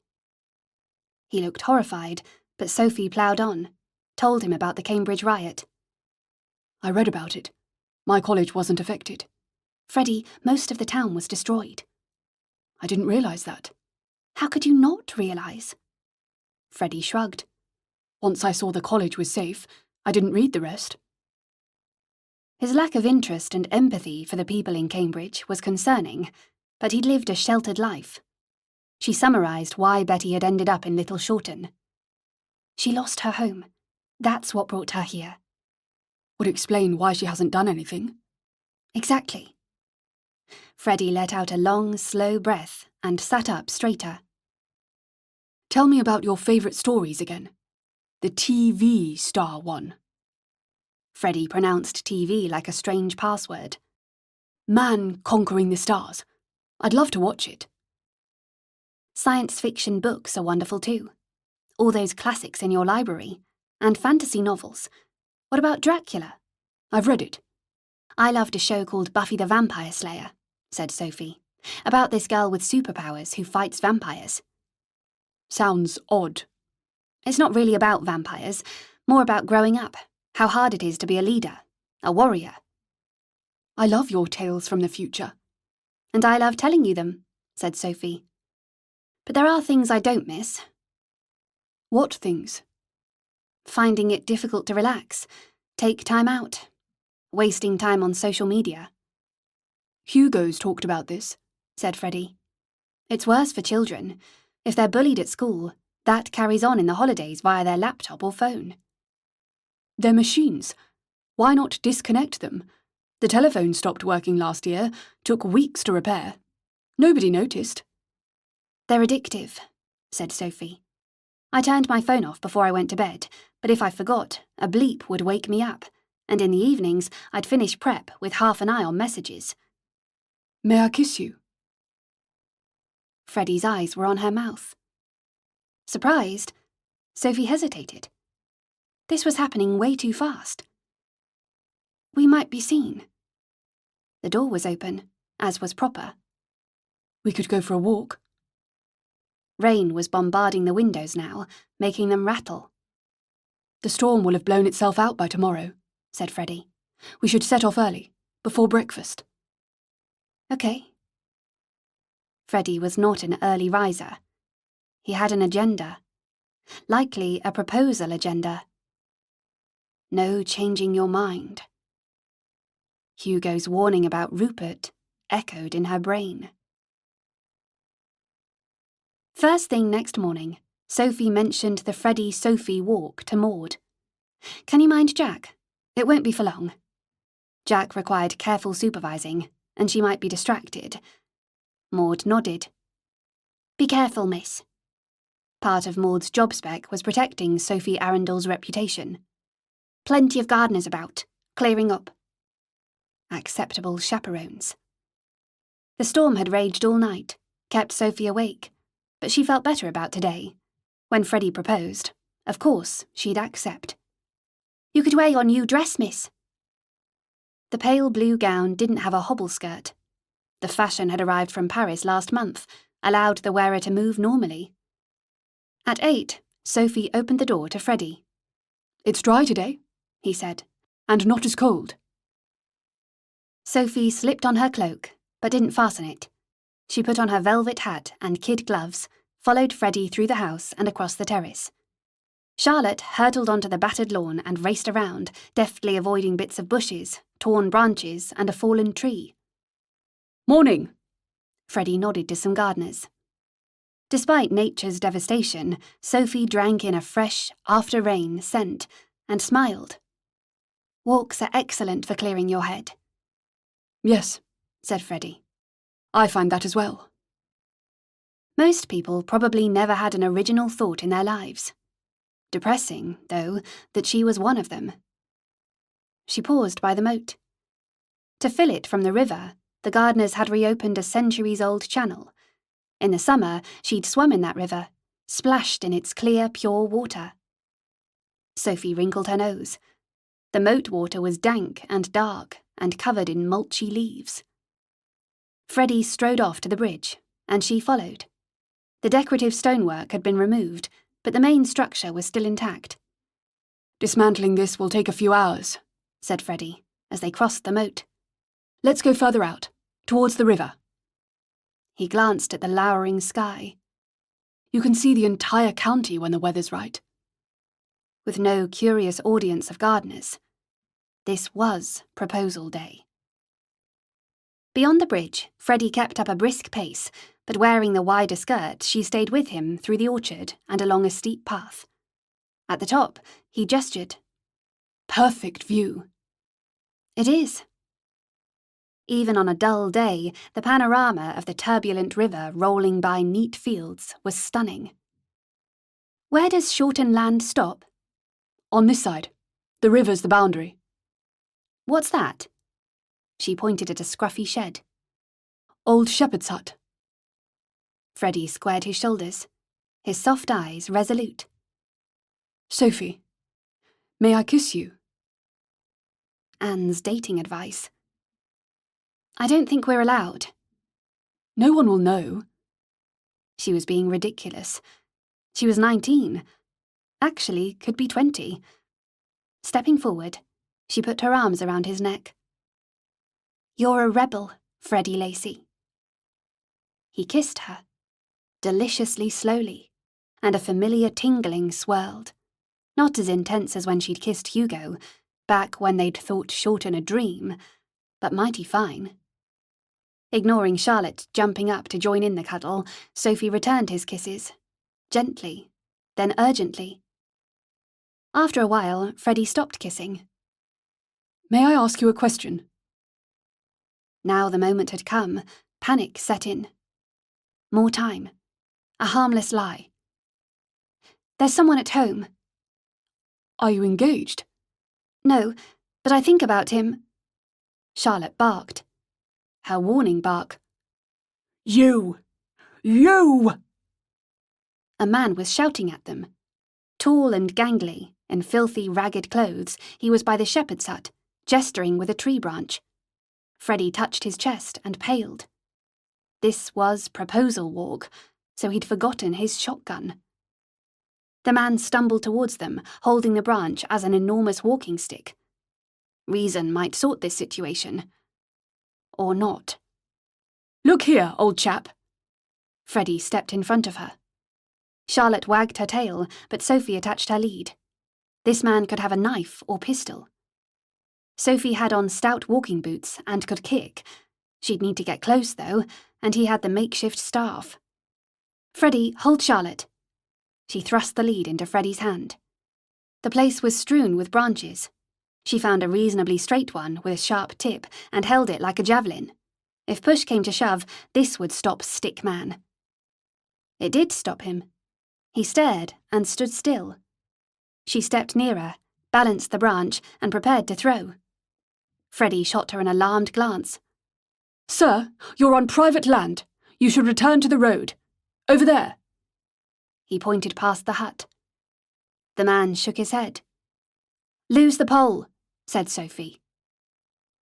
He looked horrified, but Sophie ploughed on, told him about the Cambridge riot. "I read about it. My college wasn't affected." "Freddie, most of the town was destroyed." "I didn't realise that." "How could you not realise?" Freddie shrugged. "Once I saw the college was safe, I didn't read the rest." His lack of interest and empathy for the people in Cambridge was concerning, but he'd lived a sheltered life. She summarised why Betty had ended up in Little Shorten. She lost her home. That's what brought her here. Would explain why she hasn't done anything. Exactly. Freddie let out a long, slow breath and sat up straighter. "Tell me about your favourite stories again. The TV star one." Freddie pronounced TV like a strange password. "Man conquering the stars. I'd love to watch it." Science fiction books are wonderful too. All those classics in your library. And fantasy novels. What about Dracula? "I've read it." "I loved a show called Buffy the Vampire Slayer," said Sophie, "about this girl with superpowers who fights vampires." "Sounds odd." "It's not really about vampires, more about growing up, how hard it is to be a leader, a warrior." "I love your tales from the future." "And I love telling you them," said Sophie. "But there are things I don't miss." "What things?" "Finding it difficult to relax, take time out, wasting time on social media." "Hugo's talked about this," said Freddie. "It's worse for children. If they're bullied at school, that carries on in the holidays via their laptop or phone." "They're machines. Why not disconnect them? The telephone stopped working last year, took weeks to repair. Nobody noticed." "They're addictive," said Sophie. "I turned my phone off before I went to bed, but if I forgot, a bleep would wake me up, and in the evenings I'd finish prep with half an eye on messages." "May I kiss you?" Freddie's eyes were on her mouth. Surprised, Sophie hesitated. This was happening way too fast. "We might be seen." The door was open, as was proper. "We could go for a walk." Rain was bombarding the windows now, making them rattle. "The storm will have blown itself out by tomorrow," said Freddie. "We should set off early, before breakfast." "Okay." Freddie was not an early riser. He had an agenda. Likely a proposal agenda. No changing your mind. Hugo's warning about Rupert echoed in her brain. First thing next morning, Sophie mentioned the Freddie-Sophie walk to Maud. "Can you mind Jack? It won't be for long." Jack required careful supervising, and she might be distracted. Maud nodded. Be careful, miss. Part of Maud's job spec was protecting Sophie Arundel's reputation. Plenty of gardeners about, clearing up. Acceptable chaperones. The storm had raged all night, kept Sophie awake, but she felt better about today. When Freddie proposed, of course she'd accept. You could wear your new dress, miss. The pale blue gown didn't have a hobble skirt. The fashion had arrived from Paris last month, allowed the wearer to move normally. At 8, Sophie opened the door to Freddie. It's dry today, he said, and not as cold. Sophie slipped on her cloak, but didn't fasten it. She put on her velvet hat and kid gloves, followed Freddie through the house and across the terrace. Charlotte hurtled onto the battered lawn and raced around, deftly avoiding bits of bushes, torn branches, and a fallen tree. Morning. Freddie nodded to some gardeners. Despite nature's devastation, Sophie drank in a fresh, after-rain scent and smiled. Walks are excellent for clearing your head. Yes, said Freddie. I find that as well. Most people probably never had an original thought in their lives. Depressing, though, that she was one of them. She paused by the moat. To fill it from the river, the gardeners had reopened a centuries-old channel. In the summer, she'd swum in that river, splashed in its clear, pure water. Sophie wrinkled her nose. The moat water was dank and dark and covered in mulchy leaves. Freddie strode off to the bridge, and she followed. The decorative stonework had been removed, but the main structure was still intact. Dismantling this will take a few hours, said Freddie, as they crossed the moat. Let's go further out, towards the river. He glanced at the lowering sky. You can see the entire county when the weather's right. With no curious audience of gardeners. This was proposal day. Beyond the bridge, Freddie kept up a brisk pace, but wearing the wider skirt, she stayed with him through the orchard and along a steep path. At the top, he gestured. Perfect view. It is. Even on a dull day, the panorama of the turbulent river rolling by neat fields was stunning. Where does Shorten land stop? On this side. The river's the boundary. What's that? She pointed at a scruffy shed. Old shepherd's hut. Freddie squared his shoulders, his soft eyes resolute. Sophie, may I kiss you? Anne's dating advice. I don't think we're allowed. No one will know. She was being ridiculous. She was 19. Actually, could be 20. Stepping forward, she put her arms around his neck. You're a rebel, Freddie Lacey. He kissed her, deliciously slowly, and a familiar tingling swirled. Not as intense as when she'd kissed Hugo, back when they'd thought Shorten a dream, but mighty fine. Ignoring Charlotte jumping up to join in the cuddle, Sophie returned his kisses, gently, then urgently. After a while, Freddie stopped kissing. May I ask you a question? Now the moment had come, panic set in. More time. A harmless lie. There's someone at home. Are you engaged? No, but I think about him. Charlotte barked. Her warning bark. You! You! A man was shouting at them. Tall and gangly, in filthy, ragged clothes, he was by the shepherd's hut, gesturing with a tree branch. Freddie touched his chest and paled. This was proposal walk, so he'd forgotten his shotgun. The man stumbled towards them, holding the branch as an enormous walking stick. Reason might sort this situation. Or not. Look here, old chap. Freddie stepped in front of her. Charlotte wagged her tail, but Sophie attached her lead. This man could have a knife or pistol. Sophie had on stout walking boots and could kick. She'd need to get close, though, and he had the makeshift staff. Freddie, hold Charlotte. She thrust the lead into Freddie's hand. The place was strewn with branches. She found a reasonably straight one with a sharp tip and held it like a javelin. If push came to shove, this would stop Stick Man. It did stop him. He stared and stood still. She stepped nearer, balanced the branch, and prepared to throw. Freddie shot her an alarmed glance. Sir, you're on private land. You should return to the road. Over there. He pointed past the hut. The man shook his head. Lose the pole, said Sophie.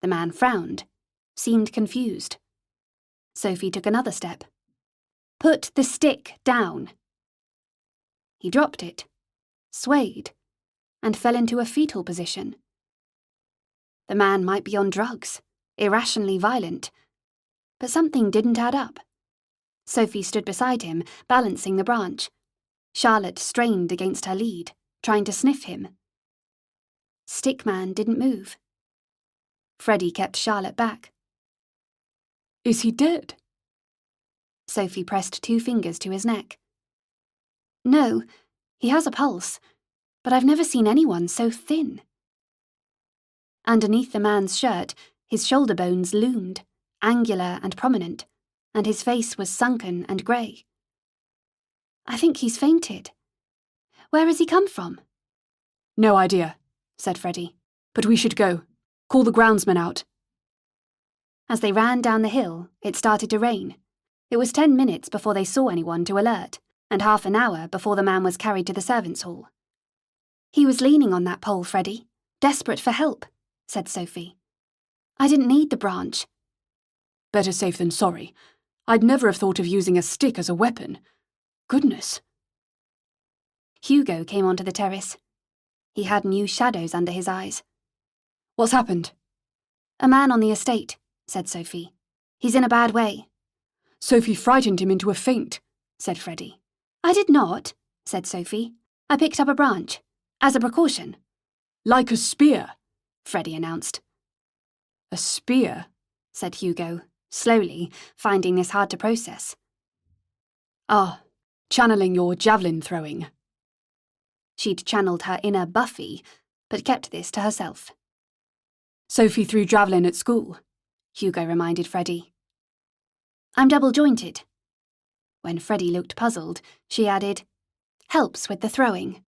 The man frowned, seemed confused. Sophie took another step. Put the stick down. He dropped it, swayed, and fell into a fetal position. The man might be on drugs, irrationally violent, but something didn't add up. Sophie stood beside him, balancing the branch. Charlotte strained against her lead, trying to sniff him. Stickman didn't move. Freddie kept Charlotte back. Is he dead? Sophie pressed 2 fingers to his neck. No, he has a pulse, but I've never seen anyone so thin. Underneath the man's shirt, his shoulder bones loomed, angular and prominent, and his face was sunken and grey. I think he's fainted. Where has he come from? No idea, said Freddie. But we should go. Call the groundsman out. As they ran down the hill, it started to rain. It was 10 minutes before they saw anyone to alert, and half an hour before the man was carried to the servants' hall. He was leaning on that pole, Freddie, desperate for help, said Sophie. I didn't need the branch. Better safe than sorry. I'd never have thought of using a stick as a weapon. Goodness. Hugo came onto the terrace. He had new shadows under his eyes. What's happened? A man on the estate, said Sophie. He's in a bad way. Sophie frightened him into a faint, said Freddie. I did not, said Sophie. I picked up a branch, as a precaution. Like a spear, Freddie announced. A spear, said Hugo, slowly, finding this hard to process. Ah, channeling your javelin throwing. She'd channeled her inner Buffy, but kept this to herself. Sophie threw javelin at school, Hugo reminded Freddie. I'm double-jointed. When Freddie looked puzzled, she added, helps with the throwing.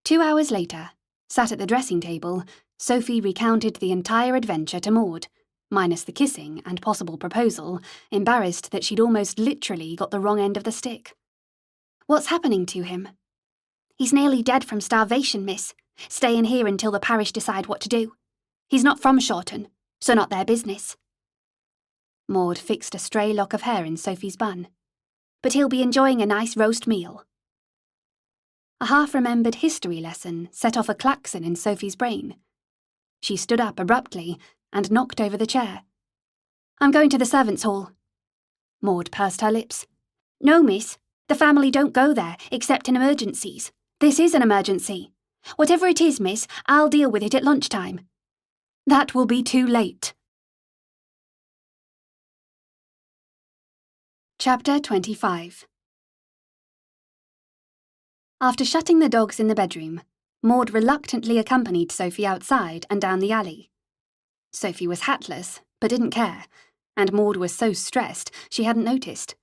2 hours later, sat at the dressing table, Sophie recounted the entire adventure to Maud, minus the kissing and possible proposal, embarrassed that she'd almost literally got the wrong end of the stick. What's happening to him? He's nearly dead from starvation, miss. Staying here until the parish decide what to do. He's not from Shorten, so not their business. Maud fixed a stray lock of hair in Sophie's bun. But he'll be enjoying a nice roast meal. A half-remembered history lesson set off a klaxon in Sophie's brain. She stood up abruptly and knocked over the chair. I'm going to the servants' hall. Maud pursed her lips. No, miss. The family don't go there, except in emergencies. This is an emergency. Whatever it is, miss, I'll deal with it at lunchtime. That will be too late. Chapter 25. After shutting the dogs in the bedroom, Maud reluctantly accompanied Sophie outside and down the alley. Sophie was hatless, but didn't care, and Maud was so stressed she hadn't noticed.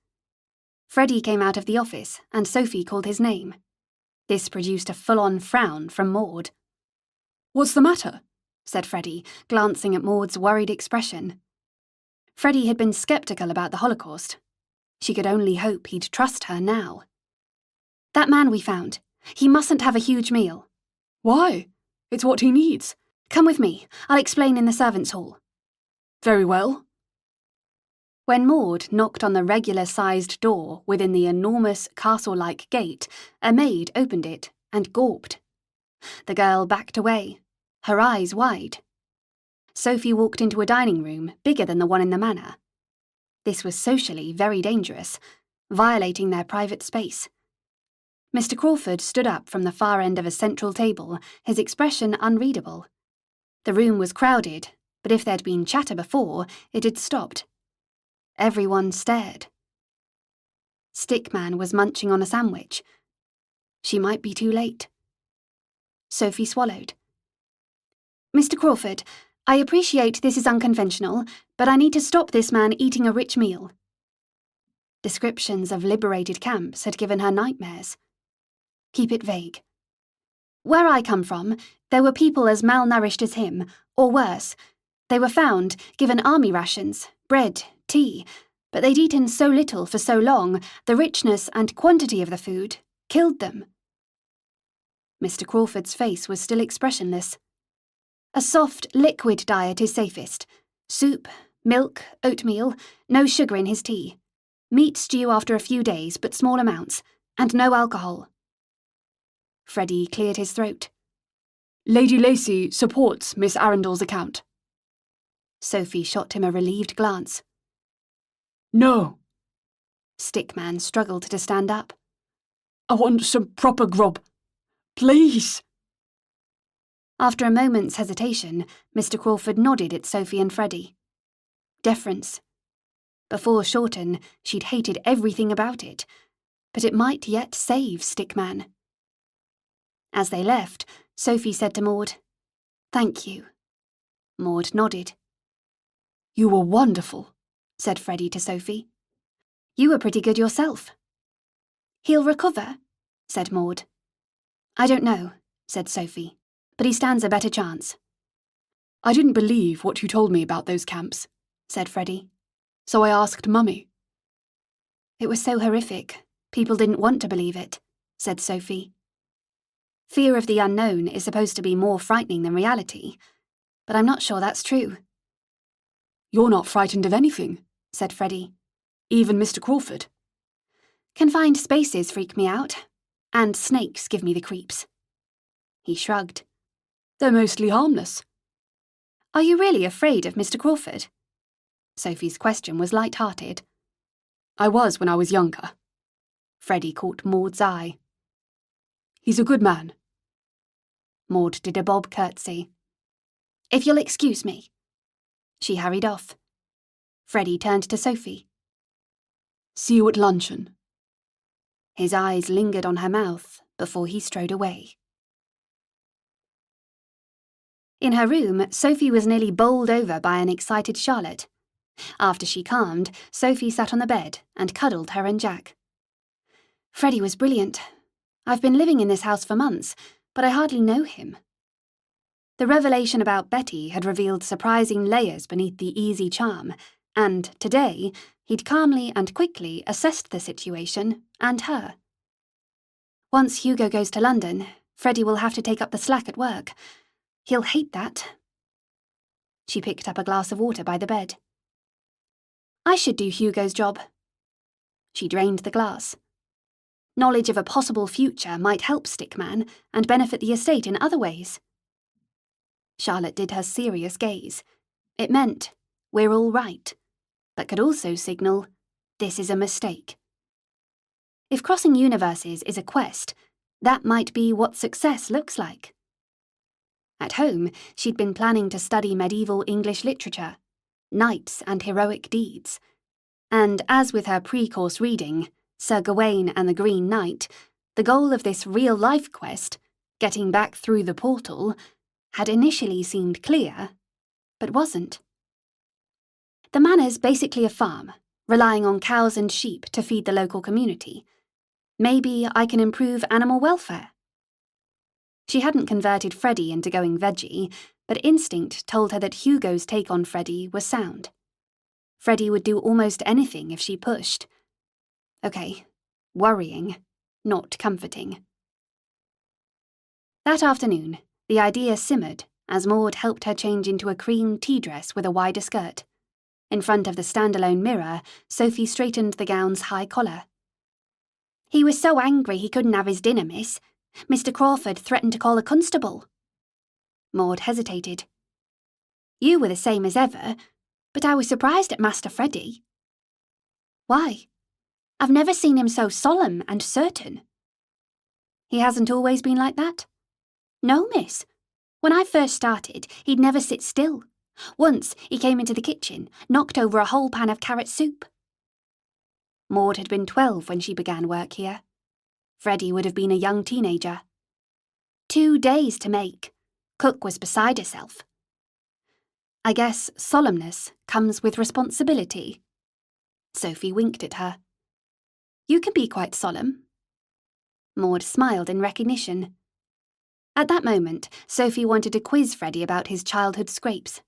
Freddie came out of the office, and Sophie called his name. This produced a full-on frown from Maud. What's the matter? Said Freddie, glancing at Maud's worried expression. Freddie had been sceptical about the Holocaust. She could only hope he'd trust her now. That man we found. He mustn't have a huge meal. Why? It's what he needs. Come with me. I'll explain in the servants' hall. Very well. When Maud knocked on the regular-sized door within the enormous castle-like gate, a maid opened it and gawped. The girl backed away, her eyes wide. Sophie walked into a dining room bigger than the one in the manor. This was socially very dangerous, violating their private space. Mr. Crawford stood up from the far end of a central table, his expression unreadable. The room was crowded, but if there'd been chatter before, it had stopped. Everyone stared. Stickman was munching on a sandwich. She might be too late. Sophie swallowed. Mr. Crawford, I appreciate this is unconventional, but I need to stop this man eating a rich meal. Descriptions of liberated camps had given her nightmares. Keep it vague. Where I come from, there were people as malnourished as him, or worse. They were found, given army rations, bread, tea, but they'd eaten so little for so long, the richness and quantity of the food killed them. Mr. Crawford's face was still expressionless. A soft, liquid diet is safest. Soup, milk, oatmeal, no sugar in his tea. Meat stew after a few days, but small amounts, and no alcohol. Freddie cleared his throat. Lady Lacy supports Miss Arundel's account. Sophie shot him a relieved glance. No. Stickman struggled to stand up. I want some proper grub. Please. After a moment's hesitation, Mr. Crawford nodded at Sophie and Freddie. Deference. Before Shorten, she'd hated everything about it, but it might yet save Stickman. As they left, Sophie said to Maud, "Thank you." Maud nodded. You were wonderful, said Freddie to Sophie. You were pretty good yourself. He'll recover, said Maud. I don't know, said Sophie, but he stands a better chance. I didn't believe what you told me about those camps, said Freddie. So I asked Mummy. It was so horrific, people didn't want to believe it, said Sophie. Fear of the unknown is supposed to be more frightening than reality, but I'm not sure that's true. You're not frightened of anything, said Freddie. Even Mr. Crawford. Confined spaces freak me out, and snakes give me the creeps. He shrugged. They're mostly harmless. Are you really afraid of Mr. Crawford? Sophie's question was light-hearted. I was when I was younger. Freddie caught Maud's eye. He's a good man. Maud did a bob curtsy. If you'll excuse me. She hurried off. Freddie turned to Sophie. See you at luncheon. His eyes lingered on her mouth before he strode away. In her room, Sophie was nearly bowled over by an excited Charlotte. After she calmed, Sophie sat on the bed and cuddled her and Jack. Freddie was brilliant. I've been living in this house for months, but I hardly know him. The revelation about Betty had revealed surprising layers beneath the easy charm, and today he'd calmly and quickly assessed the situation and her. Once Hugo goes to London, Freddie will have to take up the slack at work. He'll hate that. She picked up a glass of water by the bed. I should do Hugo's job. She drained the glass. Knowledge of a possible future might help Stickman and benefit the estate in other ways. Charlotte did her serious gaze. It meant, we're all right, but could also signal, this is a mistake. If crossing universes is a quest, that might be what success looks like. At home, she'd been planning to study medieval English literature, knights and heroic deeds, and as with her pre-course reading, Sir Gawain and the Green Knight, the goal of this real-life quest, getting back through the portal, had initially seemed clear, but wasn't. The manor's basically a farm, relying on cows and sheep to feed the local community. Maybe I can improve animal welfare. She hadn't converted Freddie into going veggie, but instinct told her that Hugo's take on Freddie was sound. Freddie would do almost anything if she pushed. Okay, worrying, not comforting. That afternoon, the idea simmered as Maud helped her change into a cream tea dress with a wider skirt. In front of the standalone mirror, Sophie straightened the gown's high collar. He was so angry he couldn't have his dinner, miss. Mr. Crawford threatened to call a constable. Maud hesitated. You were the same as ever, but I was surprised at Master Freddie. Why? I've never seen him so solemn and certain. He hasn't always been like that? No, miss. When I first started, he'd never sit still. Once he came into the kitchen, knocked over a whole pan of carrot soup. Maud had been 12 when she began work here. Freddie would have been a young teenager. 2 days to make. Cook was beside herself. I guess solemnness comes with responsibility. Sophie winked at her. You can be quite solemn. Maud smiled in recognition. At that moment, Sophie wanted to quiz Freddie about his childhood scrapes.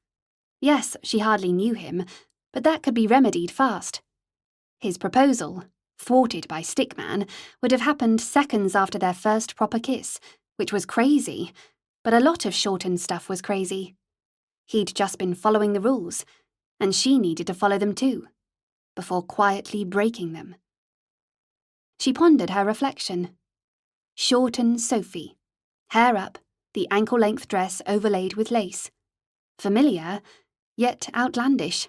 Yes, she hardly knew him, but that could be remedied fast. His proposal, thwarted by Stickman, would have happened seconds after their first proper kiss, which was crazy, but a lot of Shorten stuff was crazy. He'd just been following the rules, and she needed to follow them too, before quietly breaking them. She pondered her reflection. Shorten Sophie. Hair up, the ankle-length dress overlaid with lace. Familiar, yet outlandish.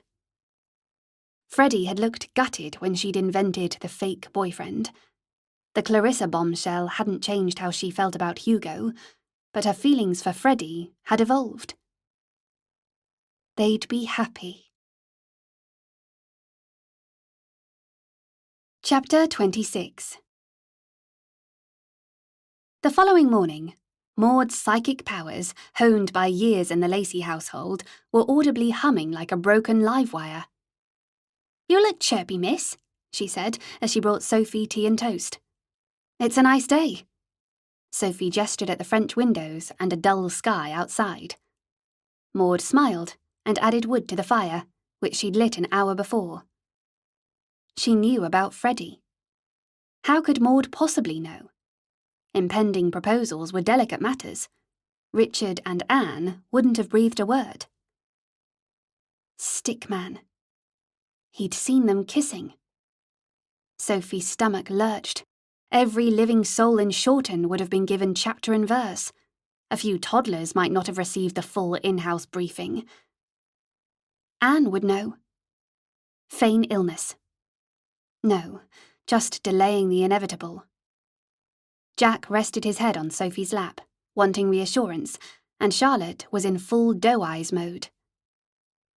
Freddie had looked gutted when she'd invented the fake boyfriend. The Clarissa bombshell hadn't changed how she felt about Hugo, but her feelings for Freddie had evolved. They'd be happy. Chapter 26. The following morning, Maud's psychic powers, honed by years in the Lacey household, were audibly humming like a broken live wire. You look chirpy, miss, she said as she brought Sophie tea and toast. It's a nice day. Sophie gestured at the French windows and a dull sky outside. Maud smiled and added wood to the fire, which she'd lit an hour before. She knew about Freddie. How could Maud possibly know? Impending proposals were delicate matters. Richard and Anne wouldn't have breathed a word. Stickman. He'd seen them kissing. Sophie's stomach lurched. Every living soul in Shorten would have been given chapter and verse. A few toddlers might not have received the full in-house briefing. Anne would know. Feign illness. No, just delaying the inevitable. Jack rested his head on Sophie's lap, wanting reassurance, and Charlotte was in full doe-eyes mode.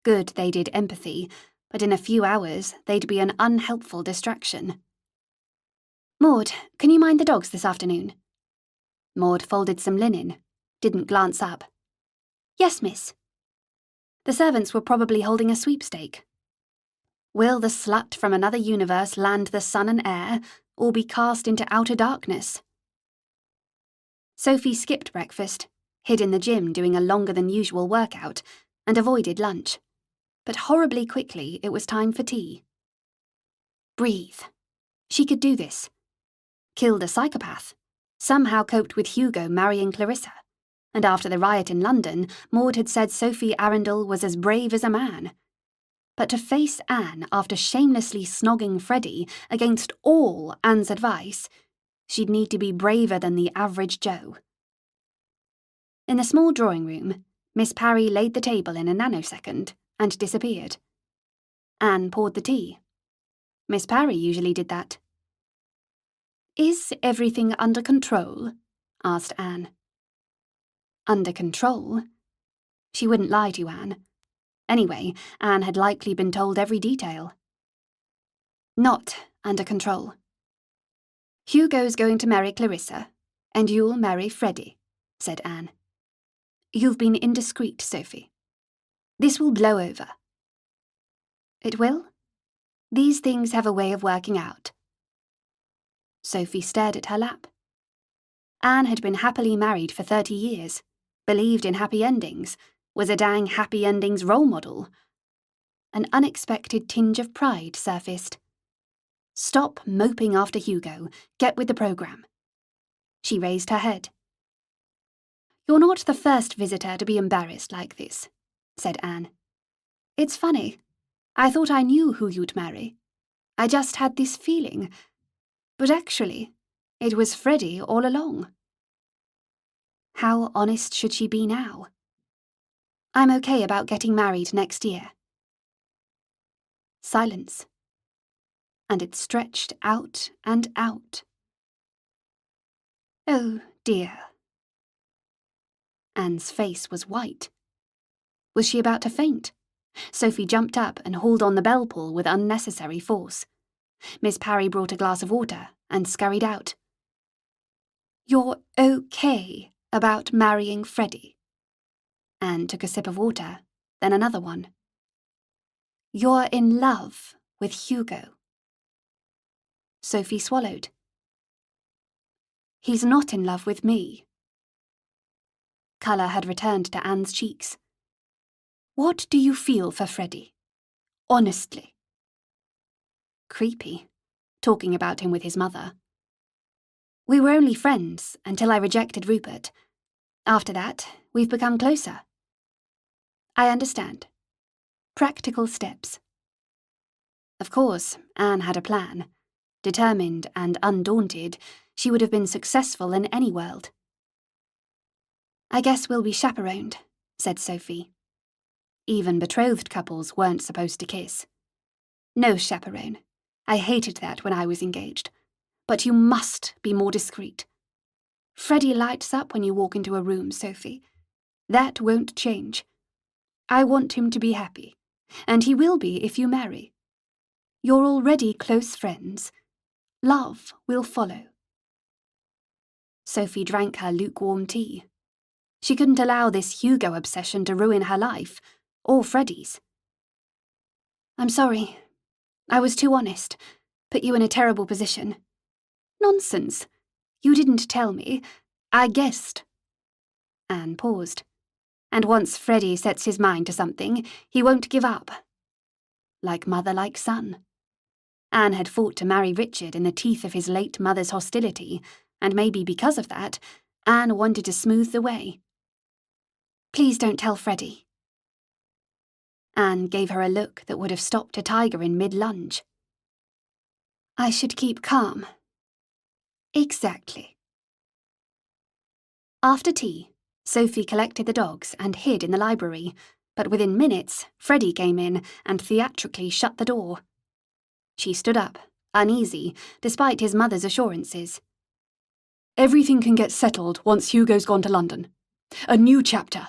Good they did empathy, but in a few hours they'd be an unhelpful distraction. Maud, can you mind the dogs this afternoon? Maud folded some linen, didn't glance up. Yes, miss. The servants were probably holding a sweepstake. Will the slut from another universe land the sun and air, or be cast into outer darkness? Sophie skipped breakfast, hid in the gym doing a longer-than-usual workout, and avoided lunch. But horribly quickly it was time for tea. Breathe. She could do this. Killed a psychopath. Somehow coped with Hugo marrying Clarissa. And after the riot in London, Maud had said Sophie Arundel was as brave as a man. But to face Anne after shamelessly snogging Freddie against all Anne's advice, she'd need to be braver than the average Joe. In the small drawing room, Miss Parry laid the table in a nanosecond and disappeared. Anne poured the tea. Miss Parry usually did that. Is everything under control? Asked Anne. Under control? She wouldn't lie to Anne. Anyway, Anne had likely been told every detail. Not under control. Hugo's going to marry Clarissa, and you'll marry Freddie, said Anne. You've been indiscreet, Sophie. This will blow over. It will? These things have a way of working out. Sophie stared at her lap. Anne had been happily married for 30 years, believed in happy endings, was a dang happy endings role model. An unexpected tinge of pride surfaced. Stop moping after Hugo. Get with the program. She raised her head. You're not the first visitor to be embarrassed like this, said Anne. It's funny. I thought I knew who you'd marry. I just had this feeling. But actually, it was Freddie all along. How honest should she be now? I'm okay about getting married next year. Silence. And it stretched out and out. Oh, dear. Anne's face was white. Was she about to faint? Sophie jumped up and hauled on the bell pull with unnecessary force. Miss Parry brought a glass of water and scurried out. You're okay about marrying Freddie? Anne took a sip of water then another one. You're in love with Hugo. Sophie swallowed. He's not in love with me. Colour had returned to Anne's cheeks. What do you feel for Freddie? Honestly. Creepy, talking about him with his mother. We were only friends until I rejected Rupert. After that, we've become closer. I understand. Practical steps. Of course, Anne had a plan. Determined and undaunted, she would have been successful in any world. I guess we'll be chaperoned, said Sophie. Even betrothed couples weren't supposed to kiss. No chaperone. I hated that when I was engaged. But you must be more discreet. Freddie lights up when you walk into a room, Sophie. That won't change. I want him to be happy, and he will be if you marry. You're already close friends. Love will follow. Sophie drank her lukewarm tea. She couldn't allow this Hugo obsession to ruin her life, or Freddie's. I'm sorry. I was too honest. Put you in a terrible position. Nonsense. You didn't tell me. I guessed. Anne paused. And once Freddie sets his mind to something, he won't give up. Like mother, like son. Anne had fought to marry Richard in the teeth of his late mother's hostility, and maybe because of that, Anne wanted to smooth the way. Please don't tell Freddie. Anne gave her a look that would have stopped a tiger in mid-lunge. I should keep calm. Exactly. After tea, Sophie collected the dogs and hid in the library, but within minutes, Freddie came in and theatrically shut the door. She stood up, uneasy, despite his mother's assurances. Everything can get settled once Hugo's gone to London. A new chapter.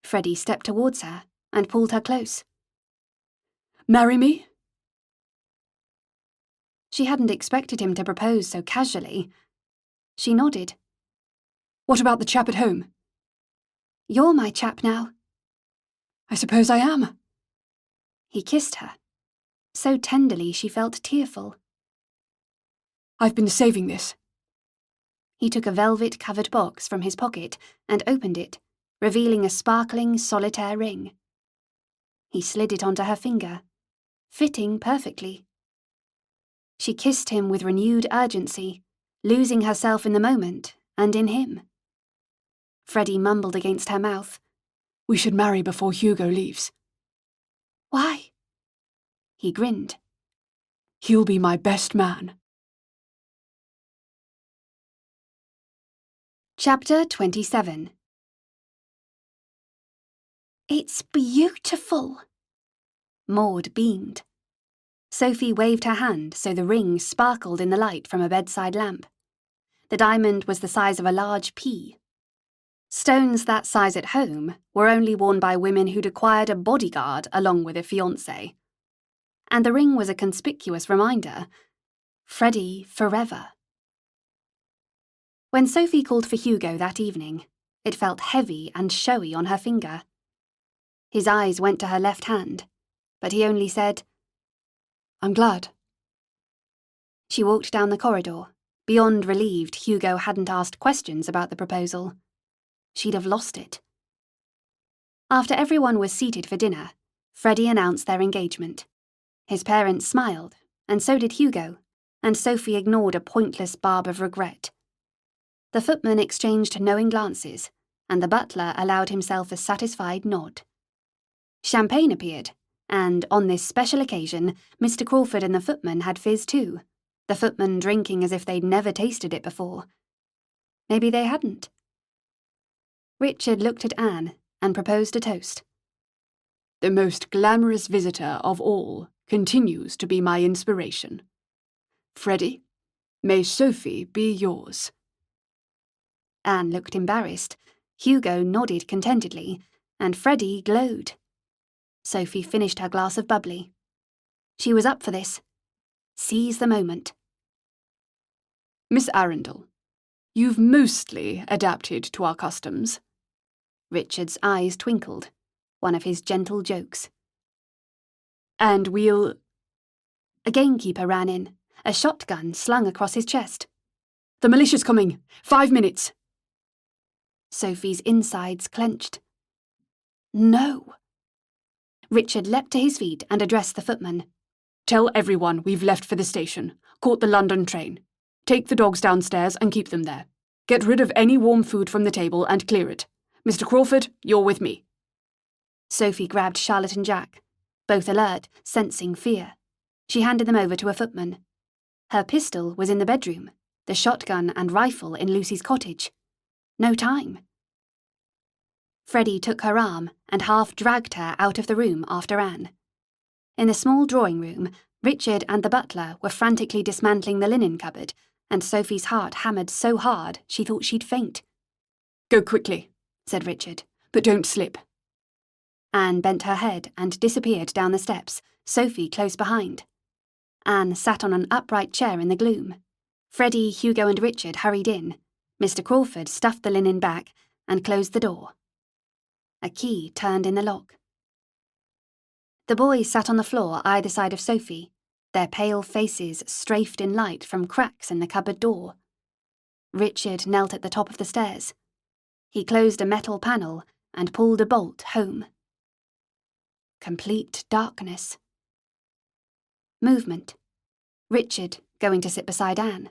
Freddie stepped towards her and pulled her close. Marry me? She hadn't expected him to propose so casually. She nodded. What about the chap at home? You're my chap now. I suppose I am. He kissed her. So tenderly she felt tearful. I've been saving this. He took a velvet-covered box from his pocket and opened it, revealing a sparkling solitaire ring. He slid it onto her finger, fitting perfectly. She kissed him with renewed urgency, losing herself in the moment and in him. Freddie mumbled against her mouth. We should marry before Hugo leaves. Why? He grinned. He'll be my best man. Chapter 27. It's beautiful. Maud beamed. Sophie waved her hand so the ring sparkled in the light from a bedside lamp. The diamond was the size of a large pea. Stones that size at home were only worn by women who'd acquired a bodyguard along with a fiancé. And the ring was a conspicuous reminder. Freddie forever. When Sophie called for Hugo that evening, it felt heavy and showy on her finger. His eyes went to her left hand, but he only said, I'm glad. She walked down the corridor, beyond relieved Hugo hadn't asked questions about the proposal. She'd have lost it. After everyone was seated for dinner, Freddie announced their engagement. His parents smiled, and so did Hugo, and Sophie ignored a pointless barb of regret. The footman exchanged knowing glances, and the butler allowed himself a satisfied nod. Champagne appeared, and on this special occasion, Mr. Crawford and the footman had fizz too, the footman drinking as if they'd never tasted it before. Maybe they hadn't. Richard looked at Anne and proposed a toast. The most glamorous visitor of all continues to be my inspiration. Freddie, may Sophie be yours. Anne looked embarrassed, Hugo nodded contentedly, and Freddie glowed. Sophie finished her glass of bubbly. She was up for this. Seize the moment. Miss Arundel, you've mostly adapted to our customs. Richard's eyes twinkled. one of his gentle jokes. And we'll... A gamekeeper ran in, a shotgun slung across his chest. The militia's coming. 5 minutes. Sophie's insides clenched. No. Richard leapt to his feet and addressed the footman. Tell everyone we've left for the station. Caught the London train. Take the dogs downstairs and keep them there. Get rid of any warm food from the table and clear it. Mr. Crawford, you're with me. Sophie grabbed Charlotte and Jack, both alert, sensing fear. She handed them over to a footman. Her pistol was in the bedroom, the shotgun and rifle in Lucy's cottage. No time. Freddie took her arm and half dragged her out of the room after Anne. In the small drawing room, Richard and the butler were frantically dismantling the linen cupboard, and Sophie's heart hammered so hard she thought she'd faint. Go quickly, said Richard. but don't slip. Anne bent her head and disappeared down the steps, Sophie close behind. Anne sat on an upright chair in the gloom. Freddie, Hugo and Richard hurried in. Mr. Crawford stuffed the linen back and closed the door. A key turned in the lock. The boys sat on the floor either side of Sophie, their pale faces strafed in light from cracks in the cupboard door. Richard knelt at the top of the stairs. He closed a metal panel and pulled a bolt home. Complete darkness. Movement. Richard going to sit beside Anne.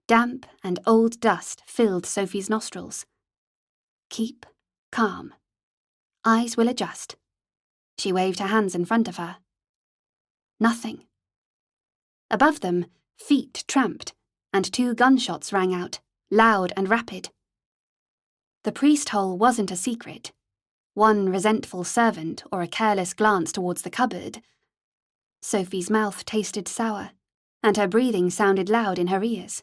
Damp and old dust filled Sophie's nostrils. Keep calm. Eyes will adjust. She waved her hands in front of her. Nothing. Above them, feet tramped, and 2 gunshots rang out, loud and rapid. The priest hole wasn't a secret. One resentful servant or a careless glance towards the cupboard. Sophie's mouth tasted sour, and her breathing sounded loud in her ears.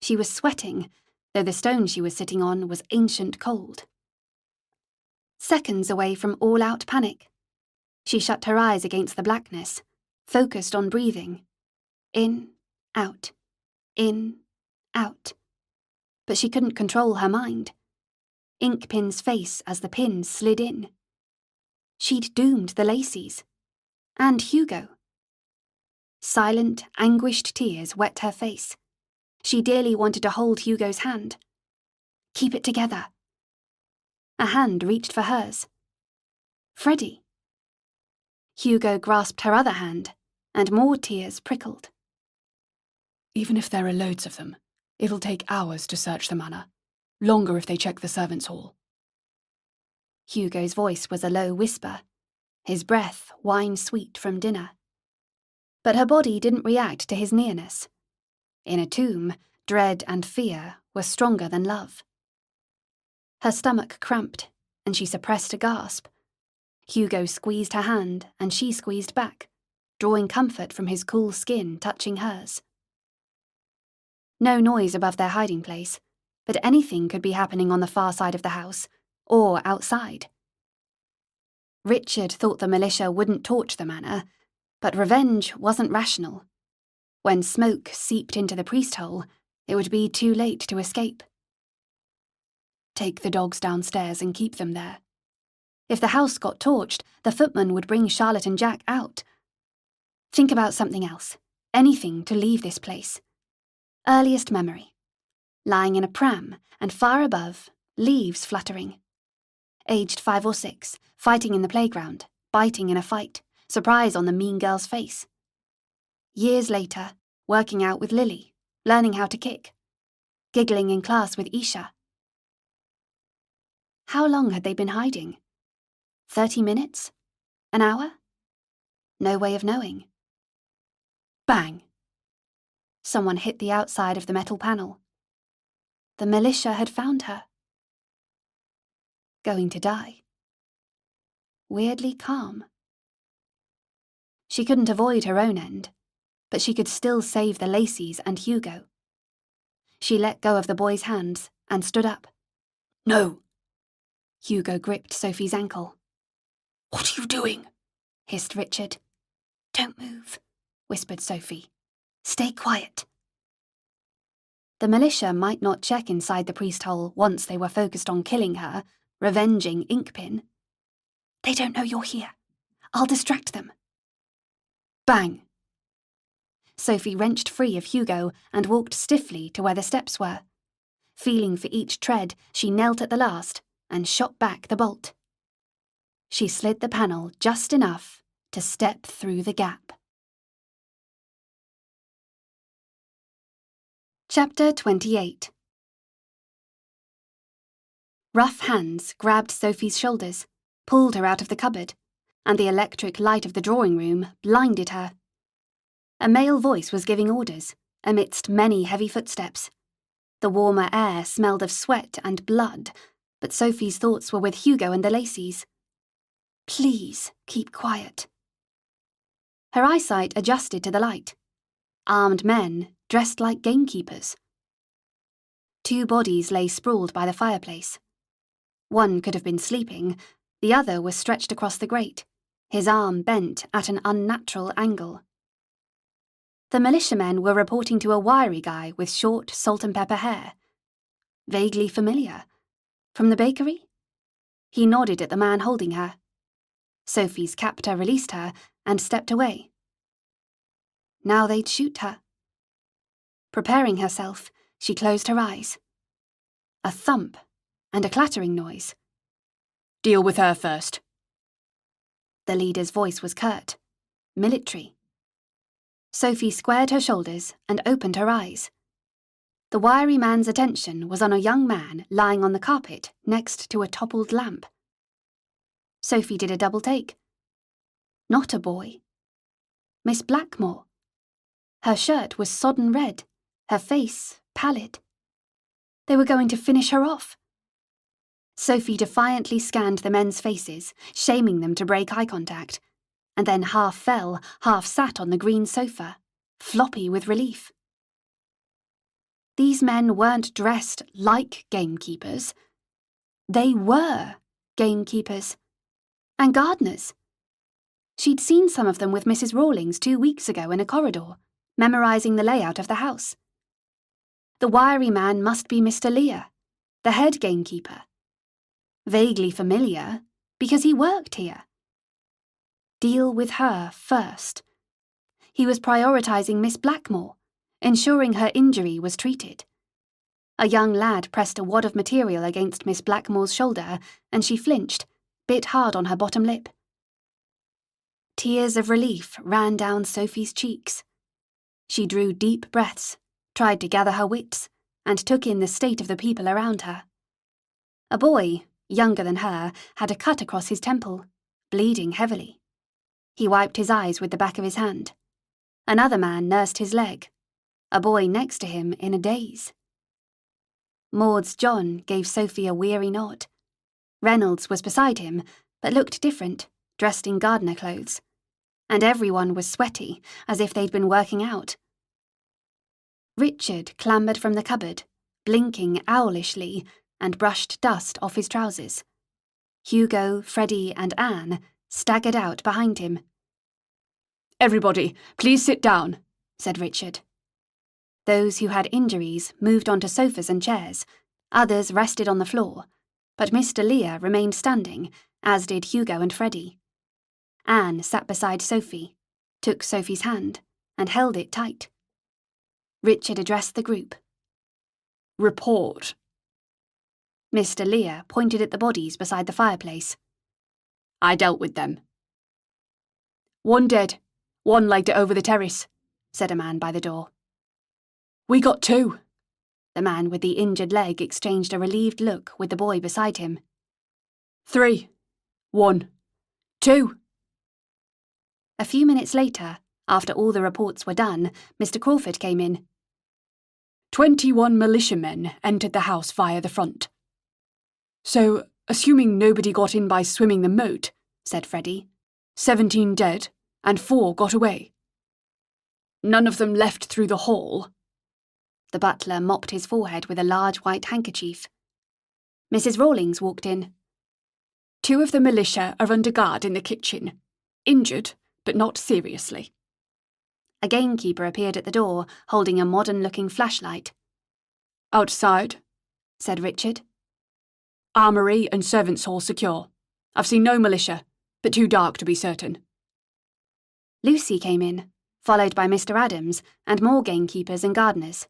She was sweating, though the stone she was sitting on was ancient cold. Seconds away from all-out panic. She shut her eyes against the blackness, focused on breathing. In, out, in, out. But she couldn't control her mind. Inkpin's face as the pins slid in. She'd doomed the Lacys. And Hugo. Silent, anguished tears wet her face. She dearly wanted to hold Hugo's hand. Keep it together. A hand reached for hers. Freddie. Hugo grasped her other hand, and more tears prickled. Even if there are loads of them, it'll take hours to search the manor. Longer if they check the servants' hall. Hugo's voice was a low whisper, his breath wine-sweet from dinner. But her body didn't react to his nearness. In a tomb, dread and fear were stronger than love. Her stomach cramped, and she suppressed a gasp. Hugo squeezed her hand, and she squeezed back, drawing comfort from his cool skin touching hers. No noise above their hiding place, but anything could be happening on the far side of the house, or outside. Richard thought the militia wouldn't torch the manor, but revenge wasn't rational. When smoke seeped into the priest hole, it would be too late to escape. Take the dogs downstairs and keep them there. If the house got torched, the footman would bring Charlotte and Jack out. Think about something else, anything to leave this place. Earliest memory. Lying in a pram, and far above, leaves fluttering. Aged 5 or 6, fighting in the playground, biting in a fight, surprise on the mean girl's face. Years later, working out with Lily, learning how to kick. Giggling in class with Isha. How long had they been hiding? 30 minutes? An hour? No way of knowing. Bang! Someone hit the outside of the metal panel. The militia had found her. Going to die. Weirdly calm. She couldn't avoid her own end, but she could still save the Lacys and Hugo. She let go of the boy's hands and stood up. No! Hugo gripped Sophie's ankle. What are you doing? Hissed Richard. Don't move, whispered Sophie. Stay quiet. The militia might not check inside the priest hole once they were focused on killing her, revenging Inkpin. They don't know you're here. I'll distract them. Bang! Sophie wrenched free of Hugo and walked stiffly to where the steps were. Feeling for each tread, she knelt at the last and shot back the bolt. She slid the panel just enough to step through the gap. Chapter 28. Rough hands grabbed Sophie's shoulders, pulled her out of the cupboard, and the electric light of the drawing room blinded her. A male voice was giving orders, amidst many heavy footsteps. The warmer air smelled of sweat and blood, but Sophie's thoughts were with Hugo and the Lacys. Please keep quiet. Her eyesight adjusted to the light. Armed men, dressed like gamekeepers. 2 bodies lay sprawled by the fireplace. One could have been sleeping, the other was stretched across the grate, his arm bent at an unnatural angle. The militiamen were reporting to a wiry guy with short salt and pepper hair. Vaguely familiar. From the bakery? He nodded at the man holding her. Sophie's captor released her and stepped away. Now they'd shoot her. Preparing herself, she closed her eyes. A thump and a clattering noise. Deal with her first. The leader's voice was curt, military. Sophie squared her shoulders and opened her eyes. The wiry man's attention was on a young man lying on the carpet next to a toppled lamp. Sophie did a double take. Not a boy. Miss Blackmore. Her shirt was sodden red, her face pallid. They were going to finish her off. Sophie defiantly scanned the men's faces, shaming them to break eye contact, and then half fell, half sat on the green sofa, floppy with relief. These men weren't dressed like gamekeepers. They were gamekeepers. And gardeners. She'd seen some of them with Mrs. Rawlings 2 weeks ago in a corridor, memorising the layout of the house. The wiry man must be Mr. Lear, the head gamekeeper. Vaguely familiar, because he worked here. Deal with her first. He was prioritising Miss Blackmore, ensuring her injury was treated. A young lad pressed a wad of material against Miss Blackmore's shoulder, and she flinched, bit hard on her bottom lip. Tears of relief ran down Sophie's cheeks. She drew deep breaths, tried to gather her wits, and took in the state of the people around her. A boy, younger than her, had a cut across his temple, bleeding heavily. He wiped his eyes with the back of his hand. Another man nursed his leg, a boy next to him in a daze. Maud's John gave Sophie a weary nod. Reynolds was beside him, but looked different, dressed in gardener clothes. And everyone was sweaty, as if they'd been working out. Richard clambered from the cupboard, blinking owlishly, and brushed dust off his trousers. Hugo, Freddie, and Anne staggered out behind him. Everybody, please sit down, said Richard. Those who had injuries moved onto sofas and chairs, others rested on the floor, but Mr. Lear remained standing, as did Hugo and Freddie. Anne sat beside Sophie, took Sophie's hand, and held it tight. Richard addressed the group. Report. Mr. Lear pointed at the bodies beside the fireplace. I dealt with them. 1 dead, 1 legged it over the terrace, said a man by the door. We got 2. The man with the injured leg exchanged a relieved look with the boy beside him. 3, 1, 2. A few minutes later, after all the reports were done, Mr. Crawford came in. 21 militiamen entered the house via the front. So, assuming nobody got in by swimming the moat, said Freddie, 17 dead and 4 got away. None of them left through the hall. The butler mopped his forehead with a large white handkerchief. Mrs. Rawlings walked in. 2 of the militia are under guard in the kitchen, injured, but not seriously. A gamekeeper appeared at the door, holding a modern-looking flashlight. Outside, said Richard. Armoury and servants' hall secure. I've seen no militia, but too dark to be certain. Lucy came in, followed by Mr. Adams and more gamekeepers and gardeners.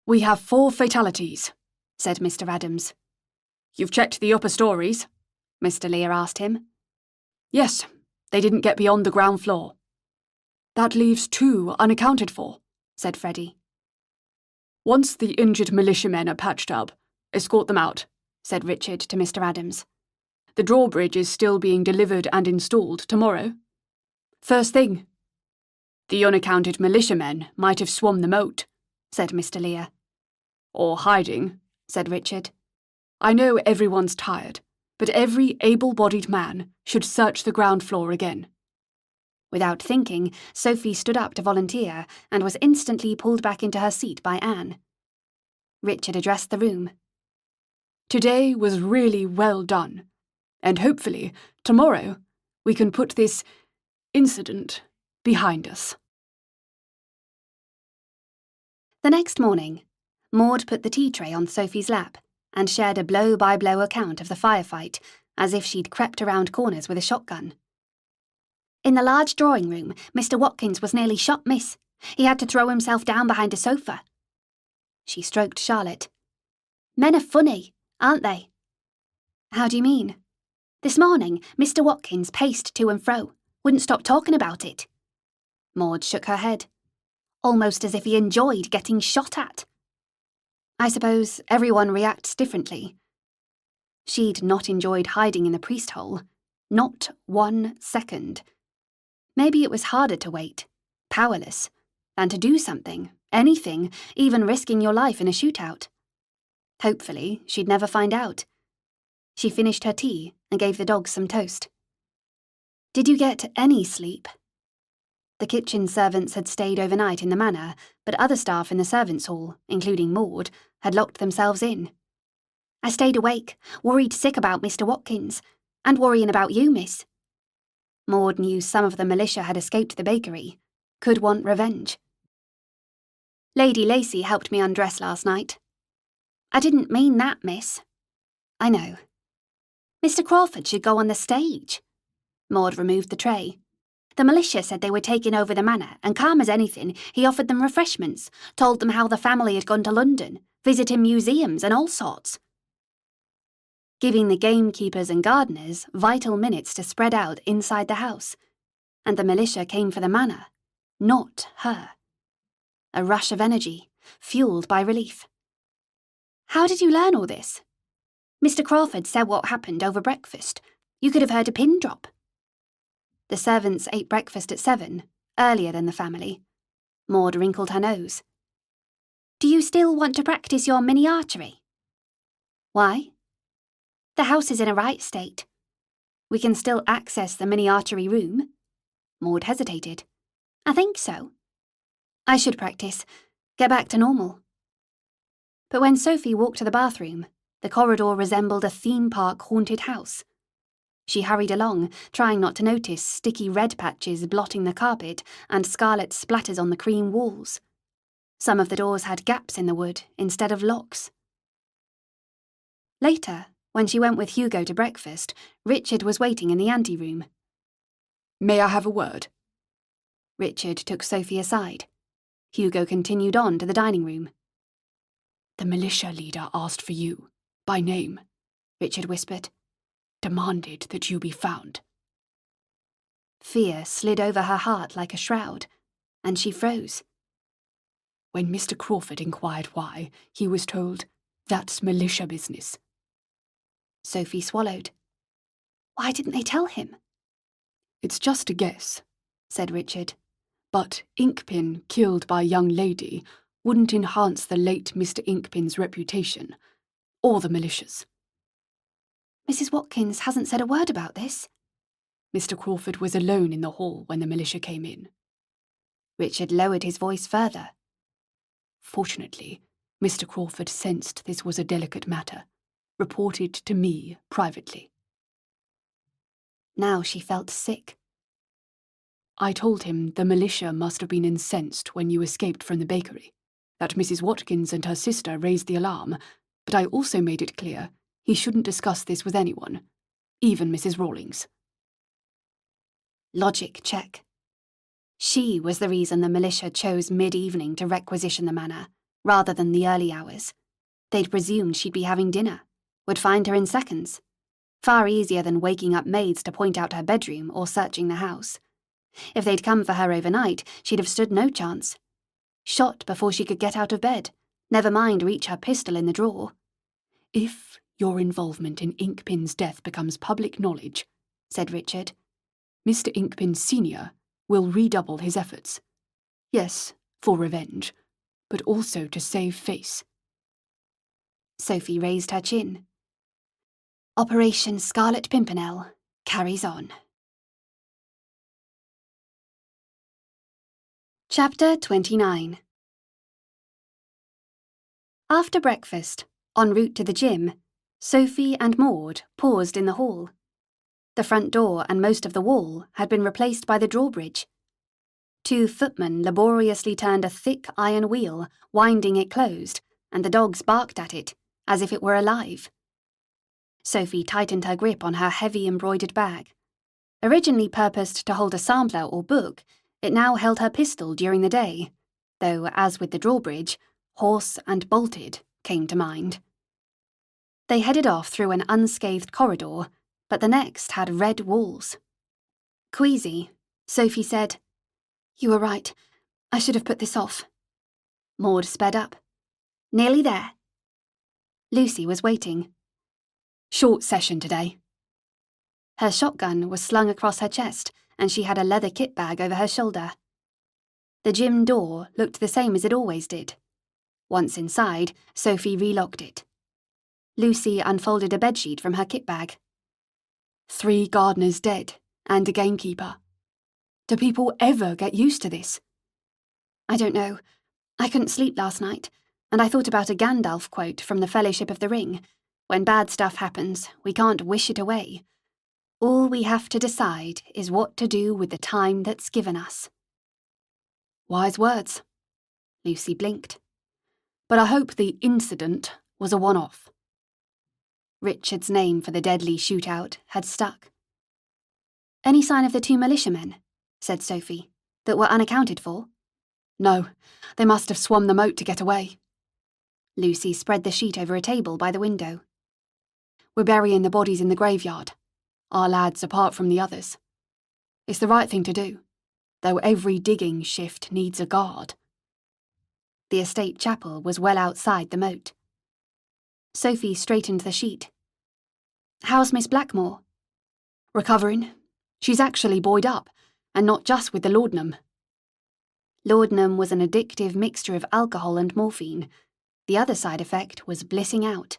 We have 4 fatalities, said Mr. Adams. You've checked the upper stories? Mr. Lear asked him. Yes, they didn't get beyond the ground floor. That leaves 2 unaccounted for, said Freddie. Once the injured militiamen are patched up, escort them out, said Richard to Mr. Adams. The drawbridge is still being delivered and installed tomorrow. First thing. The unaccounted militiamen might have swum the moat, said Mr. Lear. Or hiding, said Richard. I know everyone's tired, but every able-bodied man should search the ground floor again. Without thinking, Sophie stood up to volunteer and was instantly pulled back into her seat by Anne. Richard addressed the room. Today was really well done, and hopefully, tomorrow, we can put this incident behind us. The next morning, Maud put the tea tray on Sophie's lap and shared a blow-by-blow account of the firefight, as if she'd crept around corners with a shotgun. In the large drawing room, Mr. Watkins was nearly shot, miss. He had to throw himself down behind a sofa. She stroked Charlotte. Men are funny, aren't they? How do you mean? This morning, Mr. Watkins paced to and fro, wouldn't stop talking about it. Maud shook her head, almost as if he enjoyed getting shot at. I suppose everyone reacts differently. She'd not enjoyed hiding in the priest hole, not 1 second. Maybe it was harder to wait, powerless, than to do something, anything, even risking your life in a shootout. Hopefully, she'd never find out. She finished her tea and gave the dogs some toast. Did you get any sleep? The kitchen servants had stayed overnight in the manor, but other staff in the servants' hall, including Maud, had locked themselves in. I stayed awake, worried sick about Mr. Watkins, and worrying about you, miss. Maud knew some of the militia had escaped the bakery, could want revenge. Lady Lacy helped me undress last night. I didn't mean that, miss. I know. Mr. Crawford should go on the stage. Maud removed the tray. The militia said they were taking over the manor, and calm as anything, he offered them refreshments, told them how the family had gone to London, visiting museums and all sorts. Giving the gamekeepers and gardeners vital minutes to spread out inside the house. And the militia came for the manor, not her. A rush of energy, fueled by relief. How did you learn all this? Mr. Crawford said what happened over breakfast. You could have heard a pin drop. The servants ate breakfast at 7, earlier than the family. Maud wrinkled her nose. Do you still want to practice your mini archery? Why? The house is in a right state. We can still access the mini archery room. Maud hesitated. I think so. I should practice, get back to normal. But when Sophie walked to the bathroom, the corridor resembled a theme park haunted house. She hurried along, trying not to notice sticky red patches blotting the carpet and scarlet splatters on the cream walls. Some of the doors had gaps in the wood instead of locks. Later, when she went with Hugo to breakfast, Richard was waiting in the anteroom. May I have a word? Richard took Sophie aside. Hugo continued on to the dining room. The militia leader asked for you, by name, Richard whispered. Demanded that you be found. Fear slid over her heart like a shroud, and she froze. When Mr. Crawford inquired why, he was told, that's militia business. Sophie swallowed. Why didn't they tell him? It's just a guess, said Richard. But Inkpin killed by young lady wouldn't enhance the late Mr. Inkpin's reputation, or the militia's. Mrs. Watkins hasn't said a word about this. Mr. Crawford was alone in the hall when the militia came in. Richard lowered his voice further. Fortunately, Mr. Crawford sensed this was a delicate matter, reported to me privately. Now she felt sick. I told him the militia must have been incensed when you escaped from the bakery, that Mrs. Watkins and her sister raised the alarm, but I also made it clear he shouldn't discuss this with anyone, even Mrs. Rawlings. Logic check. She was the reason the militia chose mid-evening to requisition the manor, rather than the early hours. They'd presumed she'd be having dinner, would find her in seconds. Far easier than waking up maids to point out her bedroom or searching the house. If they'd come for her overnight, she'd have stood no chance. Shot before she could get out of bed, never mind reach her pistol in the drawer. If your involvement in Inkpin's death becomes public knowledge, said Richard, Mr. Inkpin Sr. will redouble his efforts. Yes, for revenge, but also to save face. Sophie raised her chin. Operation Scarlet Pimpernel carries on. Chapter 29. After breakfast, en route to the gym, Sophie and Maud paused in the hall. The front door and most of the wall had been replaced by the drawbridge. 2 footmen laboriously turned a thick iron wheel, winding it closed, and the dogs barked at it, as if it were alive. Sophie tightened her grip on her heavy embroidered bag. Originally purposed to hold a sampler or book, it now held her pistol during the day, though, as with the drawbridge, horse and bolted came to mind. They headed off through an unscathed corridor, but the next had red walls. Queasy, Sophie said, "You were right. I should have put this off." Maud sped up. "Nearly there." Lucy was waiting. Short session today. Her shotgun was slung across her chest, and she had a leather kit bag over her shoulder. The gym door looked the same as it always did. Once inside, Sophie relocked it. Lucy unfolded a bedsheet from her kit bag. 3 gardeners dead, and a gamekeeper. Do people ever get used to this? I don't know. I couldn't sleep last night, and I thought about a Gandalf quote from the Fellowship of the Ring. When bad stuff happens, we can't wish it away. All we have to decide is what to do with the time that's given us. Wise words. Lucy blinked. But I hope the incident was a one-off. Richard's name for the deadly shootout had stuck. Any sign of the 2 militiamen, said Sophie, that were unaccounted for? No, they must have swum the moat to get away. Lucy spread the sheet over a table by the window. We're burying the bodies in the graveyard, our lads apart from the others. It's the right thing to do, though every digging shift needs a guard. The estate chapel was well outside the moat. Sophie straightened the sheet. How's Miss Blackmore? Recovering. She's actually buoyed up, and not just with the laudanum. Laudanum was an addictive mixture of alcohol and morphine. The other side effect was blissing out.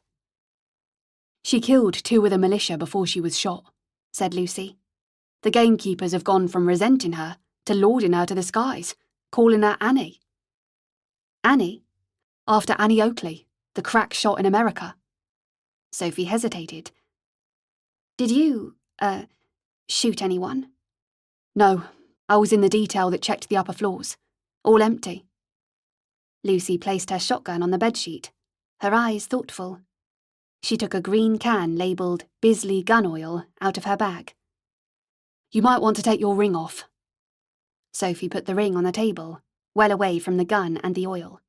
She killed 2 of the militia before she was shot, said Lucy. The gamekeepers have gone from resenting her to lauding her to the skies, calling her Annie. Annie? After Annie Oakley, the crack shot in America. Sophie hesitated. Did you, shoot anyone? No, I was in the detail that checked the upper floors. All empty. Lucy placed her shotgun on the bedsheet, her eyes thoughtful. She took a green can labelled Bisley gun oil out of her bag. You might want to take your ring off. Sophie put the ring on the table, well away from the gun and the oil.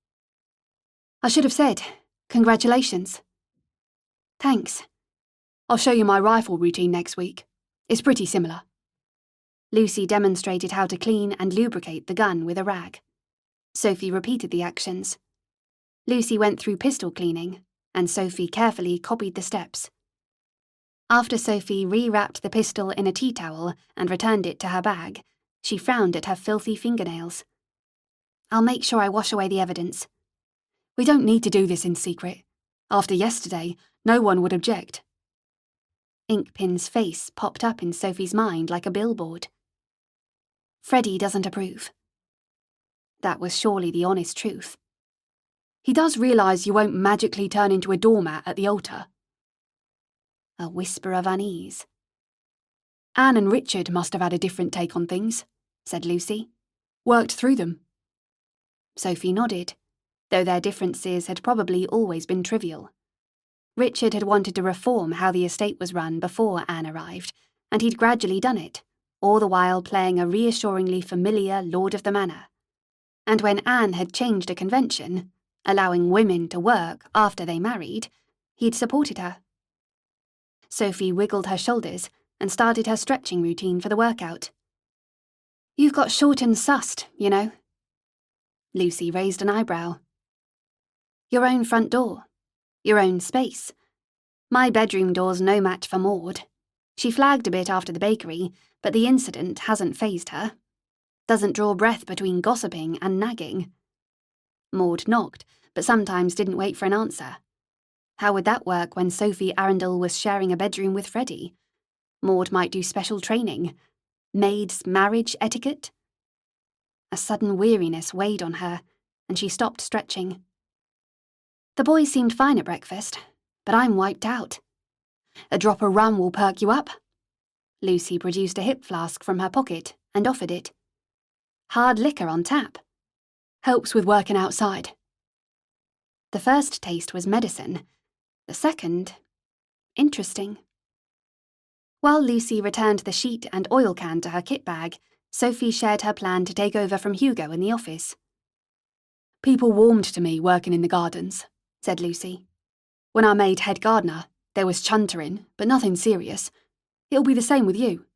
I should have said, congratulations. Thanks. I'll show you my rifle routine next week. It's pretty similar. Lucy demonstrated how to clean and lubricate the gun with a rag. Sophie repeated the actions. Lucy went through pistol cleaning, and Sophie carefully copied the steps. After Sophie rewrapped the pistol in a tea towel and returned it to her bag, she frowned at her filthy fingernails. I'll make sure I wash away the evidence. We don't need to do this in secret. After yesterday, no one would object. Inkpin's face popped up in Sophie's mind like a billboard. Freddie doesn't approve. That was surely the honest truth. He does realise you won't magically turn into a doormat at the altar. A whisper of unease. Anne and Richard must have had a different take on things, said Lucy. Worked through them. Sophie nodded, though their differences had probably always been trivial. Richard had wanted to reform how the estate was run before Anne arrived, and he'd gradually done it, all the while playing a reassuringly familiar Lord of the Manor. And when Anne had changed a convention, allowing women to work after they married, he'd supported her. Sophie wiggled her shoulders and started her stretching routine for the workout. "You've got short and sussed, you know." Lucy raised an eyebrow. "Your own front door. Your own space. My bedroom door's no match for Maud. She flagged a bit after the bakery, but the incident hasn't fazed her. Doesn't draw breath between gossiping and nagging." Maud knocked, but sometimes didn't wait for an answer. How would that work when Sophie Arundel was sharing a bedroom with Freddie? Maud might do special training. Maid's marriage etiquette? A sudden weariness weighed on her, and she stopped stretching. "The boys seemed fine at breakfast, but I'm wiped out." "A drop of rum will perk you up." Lucy produced a hip flask from her pocket and offered it. "Hard liquor on tap." "Helps with working outside." The first taste was medicine. The second, interesting. While Lucy returned the sheet and oil can to her kit bag, Sophie shared her plan to take over from Hugo in the office. "People warmed to me working in the gardens," said Lucy. "When I made head gardener, there was chuntering, but nothing serious. It'll be the same with you."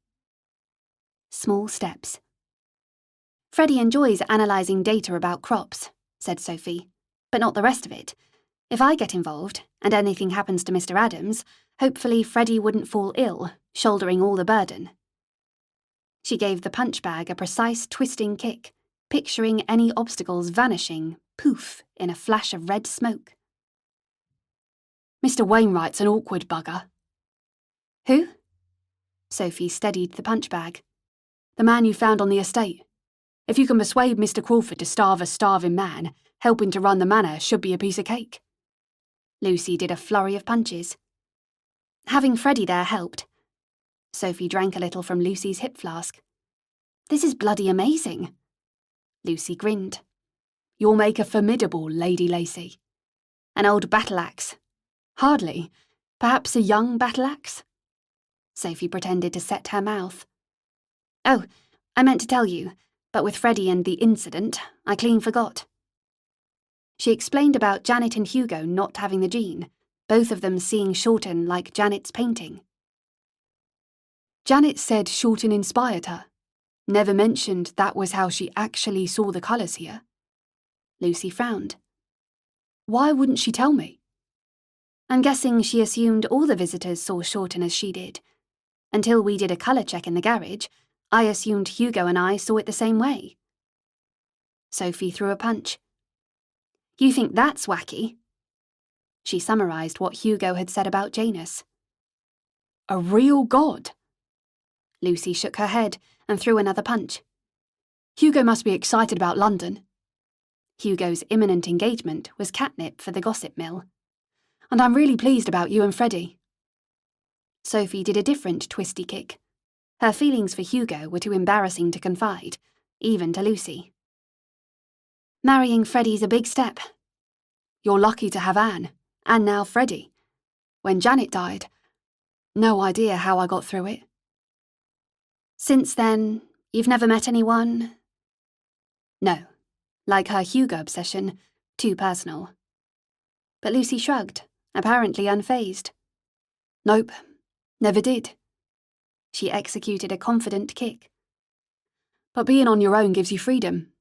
Small steps. "Freddie enjoys analysing data about crops," said Sophie, "but not the rest of it. If I get involved, and anything happens to Mr. Adams, hopefully Freddie wouldn't fall ill, shouldering all the burden." She gave the punch bag a precise twisting kick, picturing any obstacles vanishing, poof, in a flash of red smoke. "Mr. Wainwright's an awkward bugger." "Who?" Sophie steadied the punch bag. "The man you found on the estate. If you can persuade Mr. Crawford to starve a starving man, helping to run the manor should be a piece of cake." Lucy did a flurry of punches. "Having Freddie there helped." Sophie drank a little from Lucy's hip flask. "This is bloody amazing." Lucy grinned. "You'll make a formidable Lady Lacy." "An old battle-axe." "Hardly. Perhaps a young battle-axe?" Sophie pretended to set her mouth. "Oh, I meant to tell you, but with Freddie and the incident, I clean forgot." She explained about Janet and Hugo not having the gene, both of them seeing Shorten like Janet's painting. Janet said Shorten inspired her. Never mentioned that was how she actually saw the colours here. Lucy frowned. "Why wouldn't she tell me?" "I'm guessing she assumed all the visitors saw Shorten as she did. Until we did a colour check in the garage, I assumed Hugo and I saw it the same way." Sophie threw a punch. "You think that's wacky?" She summarised what Hugo had said about Janus. "A real god." Lucy shook her head and threw another punch. "Hugo must be excited about London." Hugo's imminent engagement was catnip for the gossip mill. "And I'm really pleased about you and Freddie." Sophie did a different twisty kick. Her feelings for Hugo were too embarrassing to confide, even to Lucy. "Marrying Freddie's a big step." "You're lucky to have Anne, and now Freddie. When Janet died, no idea how I got through it." "Since then, you've never met anyone?" No. Like her Hugo obsession, too personal. But Lucy shrugged, apparently unfazed. "Nope, never did." She executed a confident kick. "But being on your own gives you freedom.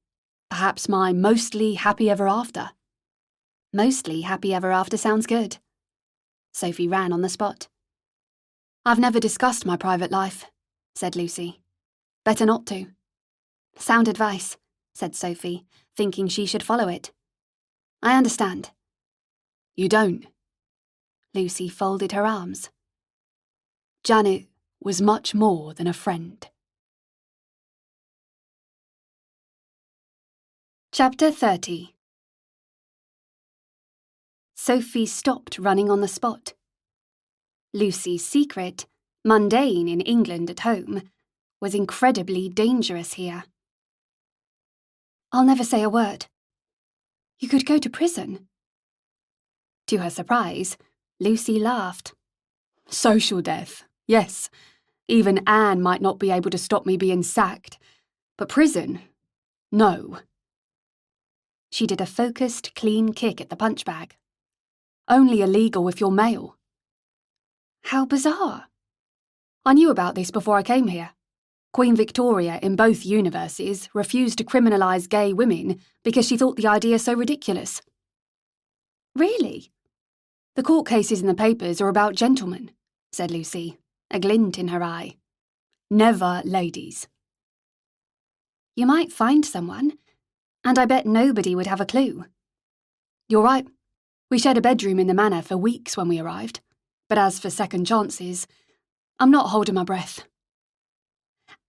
Perhaps my mostly happy ever after." Mostly happy ever after sounds good. Sophie ran on the spot. "I've never discussed my private life," said Lucy. "Better not to." "Sound advice," said Sophie, thinking she should follow it. "I understand." "You don't." Lucy folded her arms. "Janet was much more than a friend." Chapter 30. Sophie stopped running on the spot. Lucy's secret, mundane in England at home, was incredibly dangerous here. "I'll never say a word." "You could go to prison." To her surprise, Lucy laughed. "Social death, yes. Even Anne might not be able to stop me being sacked. But prison? No. She did a focused, clean kick at the punch bag. Only illegal if you're male. How bizarre. I knew about this before I came here. Queen Victoria in both universes refused to criminalise gay women because she thought the idea so ridiculous. Really? The court cases in the papers are about gentlemen, said Lucy, a glint in her eye. Never ladies. You might find someone, and I bet nobody would have a clue. You're right. We shared a bedroom in the Manor for weeks when we arrived. But as for second chances, I'm not holding my breath.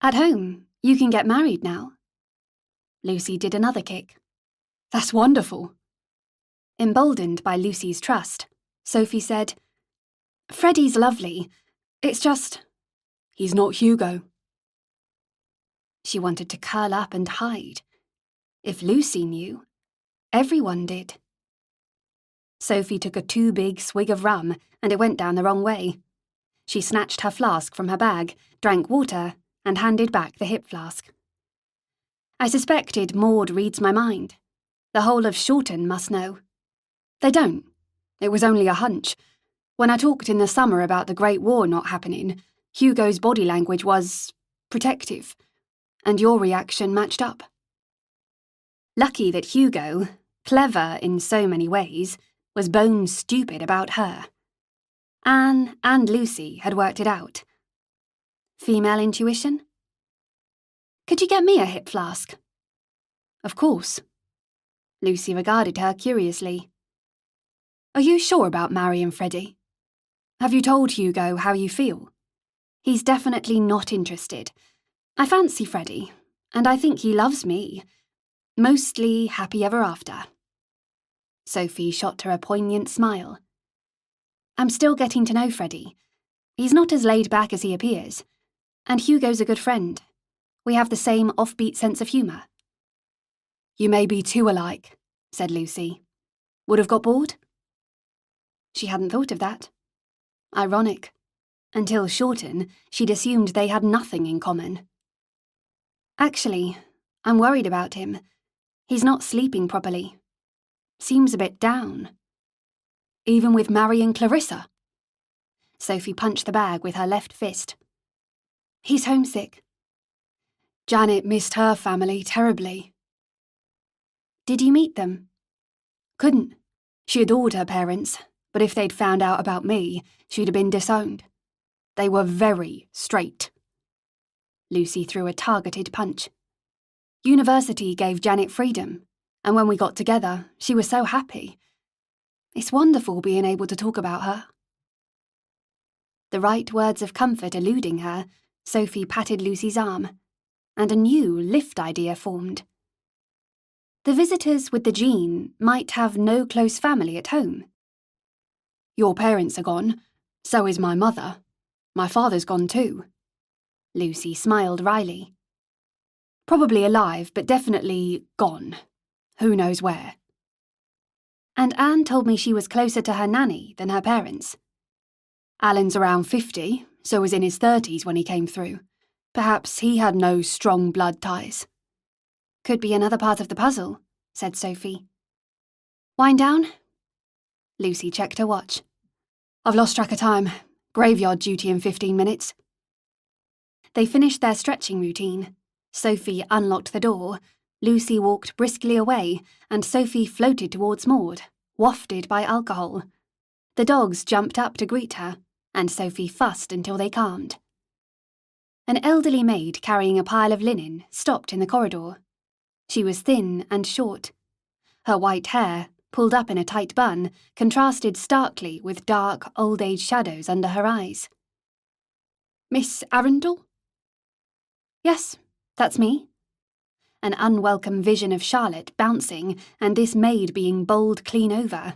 At home, you can get married now. Lucy did another kick. That's wonderful. Emboldened by Lucy's trust, Sophie said, Freddie's lovely. It's just... He's not Hugo. She wanted to curl up and hide. If Lucy knew, everyone did. Sophie took a too big swig of rum, and it went down the wrong way. She snatched her flask from her bag, drank water, and handed back the hip flask. I suspected Maud reads my mind. The whole of Shorten must know. They don't. It was only a hunch. When I talked in the summer about the Great War not happening, Hugo's body language was protective, and your reaction matched up. Lucky that Hugo, clever in so many ways, was bone stupid about her. Anne and Lucy had worked it out. Female intuition? Could you get me a hip flask? Of course. Lucy regarded her curiously. Are you sure about marrying Freddie? Have you told Hugo how you feel? He's definitely not interested. I fancy Freddie, and I think he loves me. Mostly happy ever after. Sophie shot her a poignant smile. I'm still getting to know Freddie. He's not as laid back as he appears. And Hugo's a good friend. We have the same offbeat sense of humour. You may be too alike, said Lucy. Would have got bored? She hadn't thought of that. Ironic. Until Shorten, she'd assumed they had nothing in common. Actually, I'm worried about him. He's not sleeping properly. Seems a bit down. Even with marrying Clarissa? Sophie punched the bag with her left fist. He's homesick. Janet missed her family terribly. Did you meet them? Couldn't. She adored her parents, but if they'd found out about me, she'd have been disowned. They were very straight. Lucy threw a targeted punch. University gave Janet freedom, and when we got together, she was so happy. It's wonderful being able to talk about her. The right words of comfort eluding her, Sophie patted Lucy's arm, and a new lift idea formed. The visitors with the gene might have no close family at home. Your parents are gone, so is my mother. My father's gone too. Lucy smiled wryly. Probably alive, but definitely gone. Who knows where? And Anne told me she was closer to her nanny than her parents. Alan's around 50, so was in his 30s when he came through. Perhaps he had no strong blood ties. Could be another part of the puzzle, said Sophie. Wind down? Lucy checked her watch. I've lost track of time. Graveyard duty in 15 minutes. They finished their stretching routine. Sophie unlocked the door. Lucy walked briskly away, and Sophie floated towards Maud, wafted by alcohol. The dogs jumped up to greet her, and Sophie fussed until they calmed. An elderly maid carrying a pile of linen stopped in the corridor. She was thin and short. Her white hair, pulled up in a tight bun, contrasted starkly with dark, old-age shadows under her eyes. Miss Arundel? Yes, that's me. An unwelcome vision of Charlotte bouncing and this maid being bowled clean over.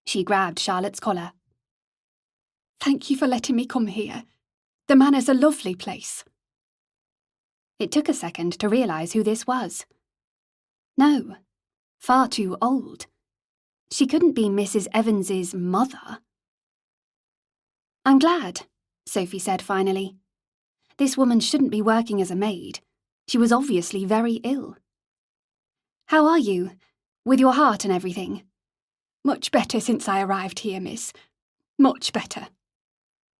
She grabbed Charlotte's collar. Thank you for letting me come here. The Manor's a lovely place. It took a second to realise who this was. No, far too old. She couldn't be Mrs. Evans's mother. I'm glad, Sophie said finally. This woman shouldn't be working as a maid. She was obviously very ill. "How are you? With your heart and everything?" "Much better since I arrived here, miss. Much better."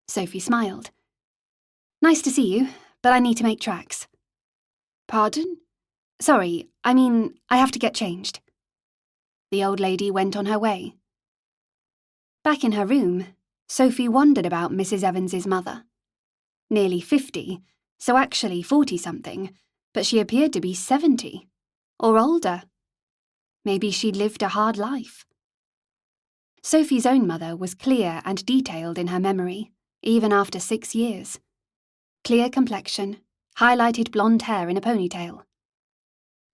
Sophie smiled. "Nice to see you, but I need to make tracks." "Pardon?" "Sorry, I have to get changed." The old lady went on her way. Back in her room, Sophie wondered about Mrs. Evans's mother. Nearly 50, so actually 40-something, but she appeared to be 70, or older. Maybe she'd lived a hard life. Sophie's own mother was clear and detailed in her memory, even after 6 years. Clear complexion, highlighted blonde hair in a ponytail.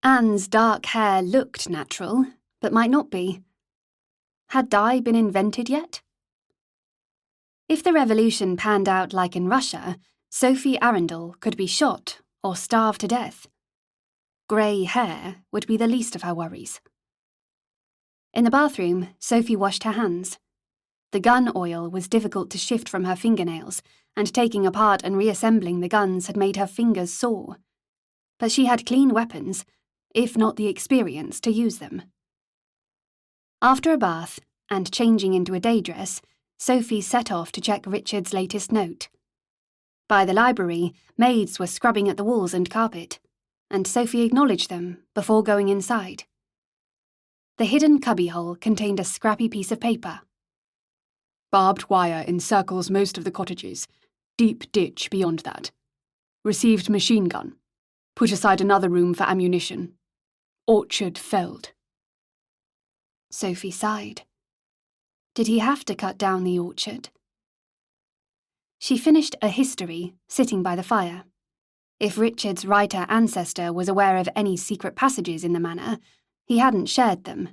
Anne's dark hair looked natural, but might not be. Had dye been invented yet? If the revolution panned out like in Russia, Sophie Arundel could be shot or starve to death. Grey hair would be the least of her worries. In the bathroom, Sophie washed her hands. The gun oil was difficult to shift from her fingernails, and taking apart and reassembling the guns had made her fingers sore. But she had clean weapons, if not the experience to use them. After a bath, and changing into a day dress, Sophie set off to check Richard's latest note. By the library, maids were scrubbing at the walls and carpet, and Sophie acknowledged them before going inside. The hidden cubbyhole contained a scrappy piece of paper. "Barbed wire encircles most of the cottages. Deep ditch beyond that. Received machine gun. Put aside another room for ammunition. Orchard felled." Sophie sighed. Did he have to cut down the orchard? She finished a history, sitting by the fire. If Richard's writer ancestor was aware of any secret passages in the manor, he hadn't shared them.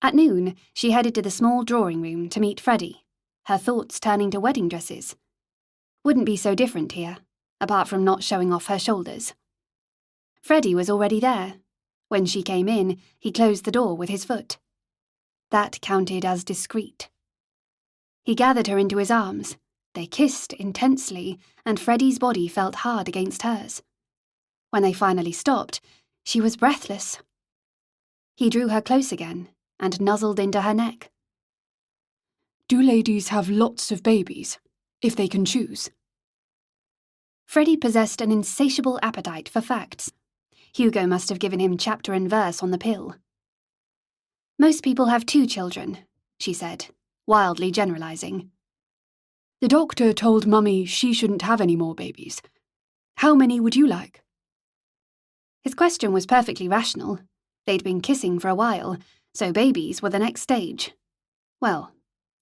At noon, she headed to the small drawing room to meet Freddie, her thoughts turning to wedding dresses. Wouldn't be so different here, apart from not showing off her shoulders. Freddie was already there. When she came in, he closed the door with his foot. That counted as discreet. He gathered her into his arms. They kissed intensely, and Freddie's body felt hard against hers. When they finally stopped, she was breathless. He drew her close again and nuzzled into her neck. "Do ladies have lots of babies, if they can choose?" Freddie possessed an insatiable appetite for facts. Hugo must have given him chapter and verse on the pill. "Most people have 2 children," she said, wildly generalizing. "The doctor told Mummy she shouldn't have any more babies. How many would you like?" His question was perfectly rational. They'd been kissing for a while, so babies were the next stage. Well,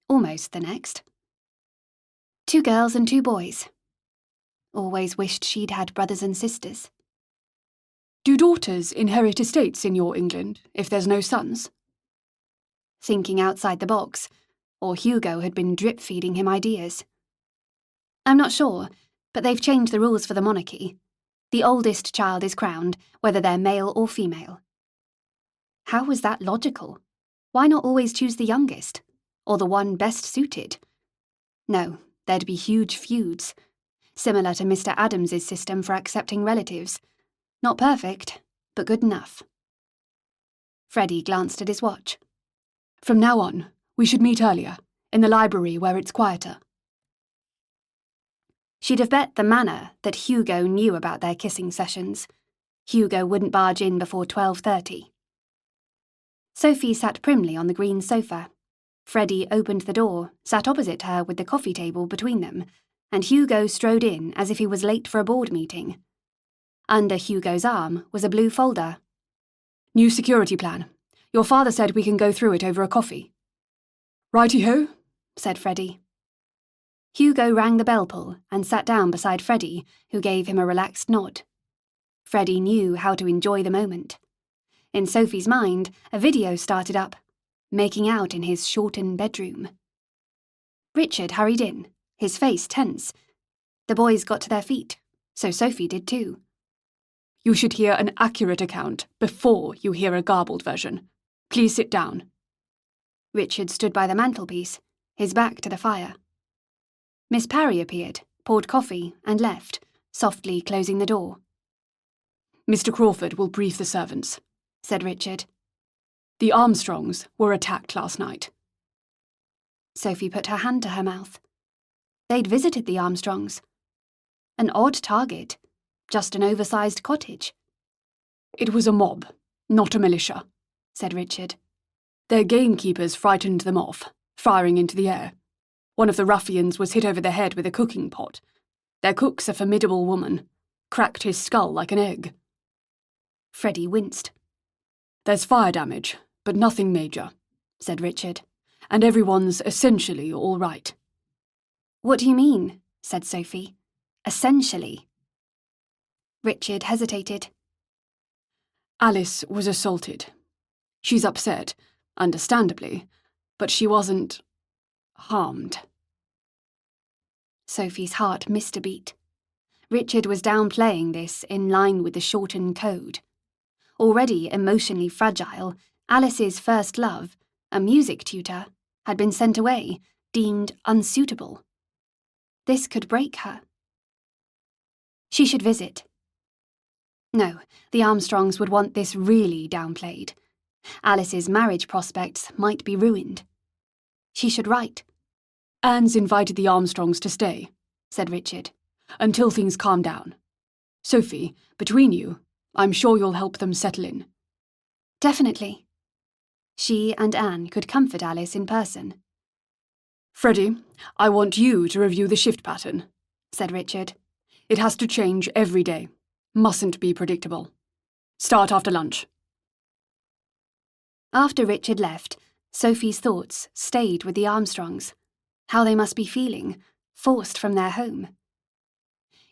almost the next. 2 girls and 2 boys. Always wished she'd had brothers and sisters. "Do daughters inherit estates in your England if there's no sons?" Thinking outside the box, or Hugo had been drip-feeding him ideas. "I'm not sure, but they've changed the rules for the monarchy. The oldest child is crowned, whether they're male or female." How was that logical? Why not always choose the youngest? Or the one best suited? No, there'd be huge feuds, similar to Mr. Adams's system for accepting relatives. Not perfect, but good enough. Freddie glanced at his watch. "From now on, we should meet earlier, in the library where it's quieter." She'd have bet the Manor that Hugo knew about their kissing sessions. Hugo wouldn't barge in before 12:30. Sophie sat primly on the green sofa. Freddie opened the door, sat opposite her with the coffee table between them, and Hugo strode in as if he was late for a board meeting. Under Hugo's arm was a blue folder. "New security plan. Your father said we can go through it over a coffee." "Righty-ho," said Freddie. Hugo rang the bell pull and sat down beside Freddie, who gave him a relaxed nod. Freddie knew how to enjoy the moment. In Sophie's mind, a video started up, making out in his Shorten bedroom. Richard hurried in, his face tense. The boys got to their feet, so Sophie did too. "You should hear an accurate account before you hear a garbled version. Please sit down." Richard stood by the mantelpiece, his back to the fire. Miss Parry appeared, poured coffee, and left, softly closing the door. "Mr. Crawford will brief the servants," said Richard. "The Armstrongs were attacked last night." Sophie put her hand to her mouth. They'd visited the Armstrongs. An odd target, just an oversized cottage. "It was a mob, not a militia," said Richard. "Their gamekeepers frightened them off, firing into the air. One of the ruffians was hit over the head with a cooking pot. Their cook's a formidable woman. Cracked his skull like an egg." Freddie winced. "There's fire damage, but nothing major," said Richard. "And everyone's essentially all right." "What do you mean?" said Sophie. "Essentially." Richard hesitated. "Alice was assaulted. She's upset, understandably, but she wasn't harmed." Sophie's heart missed a beat. Richard was downplaying this in line with the Shorten Code. Already emotionally fragile, Alice's first love, a music tutor, had been sent away, deemed unsuitable. This could break her. She should visit. No, the Armstrongs would want this really downplayed. Alice's marriage prospects might be ruined. She should write. "Anne's invited the Armstrongs to stay," said Richard. "until things calm down. Sophie, between you, I'm sure you'll help them settle in." Definitely. She and Anne could comfort Alice in person. "Freddie, I want you to review the shift pattern," said Richard. "It has to change every day. Mustn't be predictable. Start after lunch." After Richard left, Sophie's thoughts stayed with the Armstrongs. How they must be feeling, forced from their home.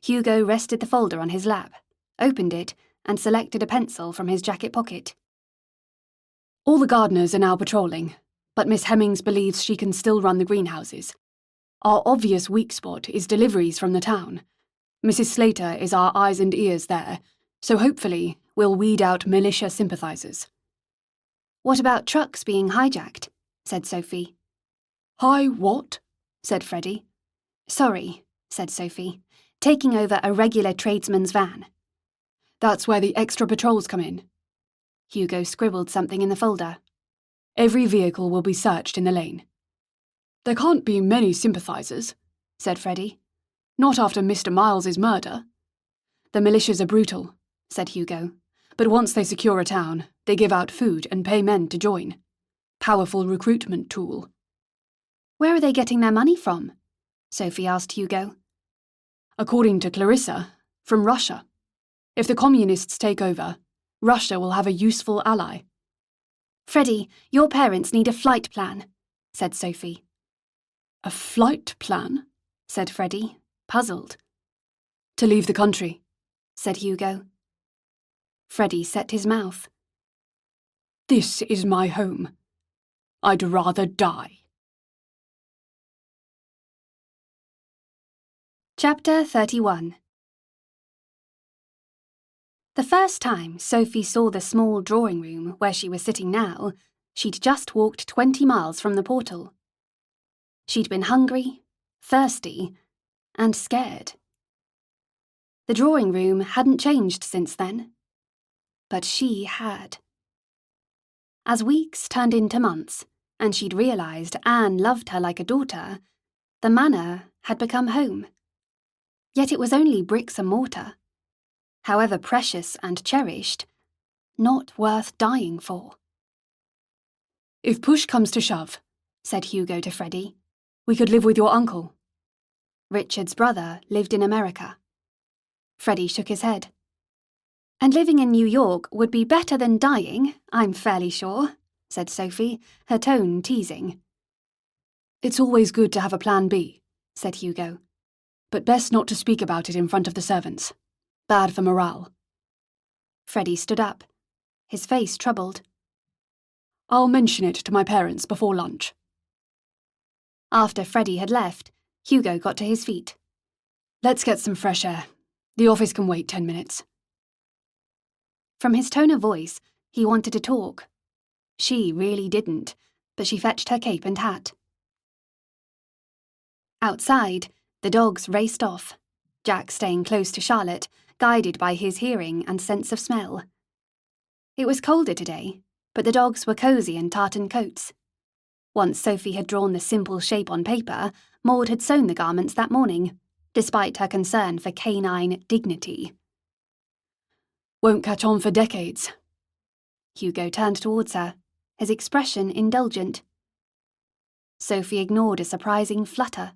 Hugo rested the folder on his lap, opened it, and selected a pencil from his jacket pocket. "All the gardeners are now patrolling, but Miss Hemmings believes she can still run the greenhouses. Our obvious weak spot is deliveries from the town. Mrs. Slater is our eyes and ears there, so hopefully we'll weed out militia sympathizers." "What about trucks being hijacked?" said Sophie. "Hi, what?" said Freddie. "Sorry," said Sophie, taking over a regular tradesman's van. "That's where the extra patrols come in." Hugo scribbled something in the folder. "Every vehicle will be searched in the lane." "There can't be many sympathizers," said Freddie. "Not after Mr. Miles's murder." "The militias are brutal," said Hugo, "but once they secure a town, they give out food and pay men to join. Powerful recruitment tool." "Where are they getting their money from?" Sophie asked Hugo. "According to Clarissa, from Russia. If the communists take over, Russia will have a useful ally." "Freddie, your parents need a flight plan," said Sophie. "A flight plan?" said Freddie, puzzled. "To leave the country," said Hugo. Freddie set his mouth. "This is my home. I'd rather die." Chapter 31. The first time Sophie saw the small drawing room where she was sitting now, she'd just walked 20 miles from the portal. She'd been hungry, thirsty, and scared. The drawing room hadn't changed since then, but she had. As weeks turned into months, and she'd realised Anne loved her like a daughter, the manor had become home. Yet it was only bricks and mortar. However precious and cherished, not worth dying for. "If push comes to shove," said Hugo to Freddie, "we could live with your uncle." Richard's brother lived in America. Freddie shook his head. "And living in New York would be better than dying, I'm fairly sure," said Sophie, her tone teasing. "It's always good to have a plan B," said Hugo. "But best not to speak about it in front of the servants. Bad for morale." Freddie stood up, his face troubled. "I'll mention it to my parents before lunch." After Freddie had left, Hugo got to his feet. "Let's get some fresh air. The office can wait 10 minutes. From his tone of voice, he wanted to talk. She really didn't, but she fetched her cape and hat. Outside, The dogs raced off, Jack staying close to Charlotte, guided by his hearing and sense of smell. It was colder today, but the dogs were cosy in tartan coats. Once Sophie had drawn the simple shape on paper, Maud had sewn the garments that morning, despite her concern for canine dignity. Won't catch on for decades. Hugo turned towards her, his expression indulgent. Sophie ignored a surprising flutter.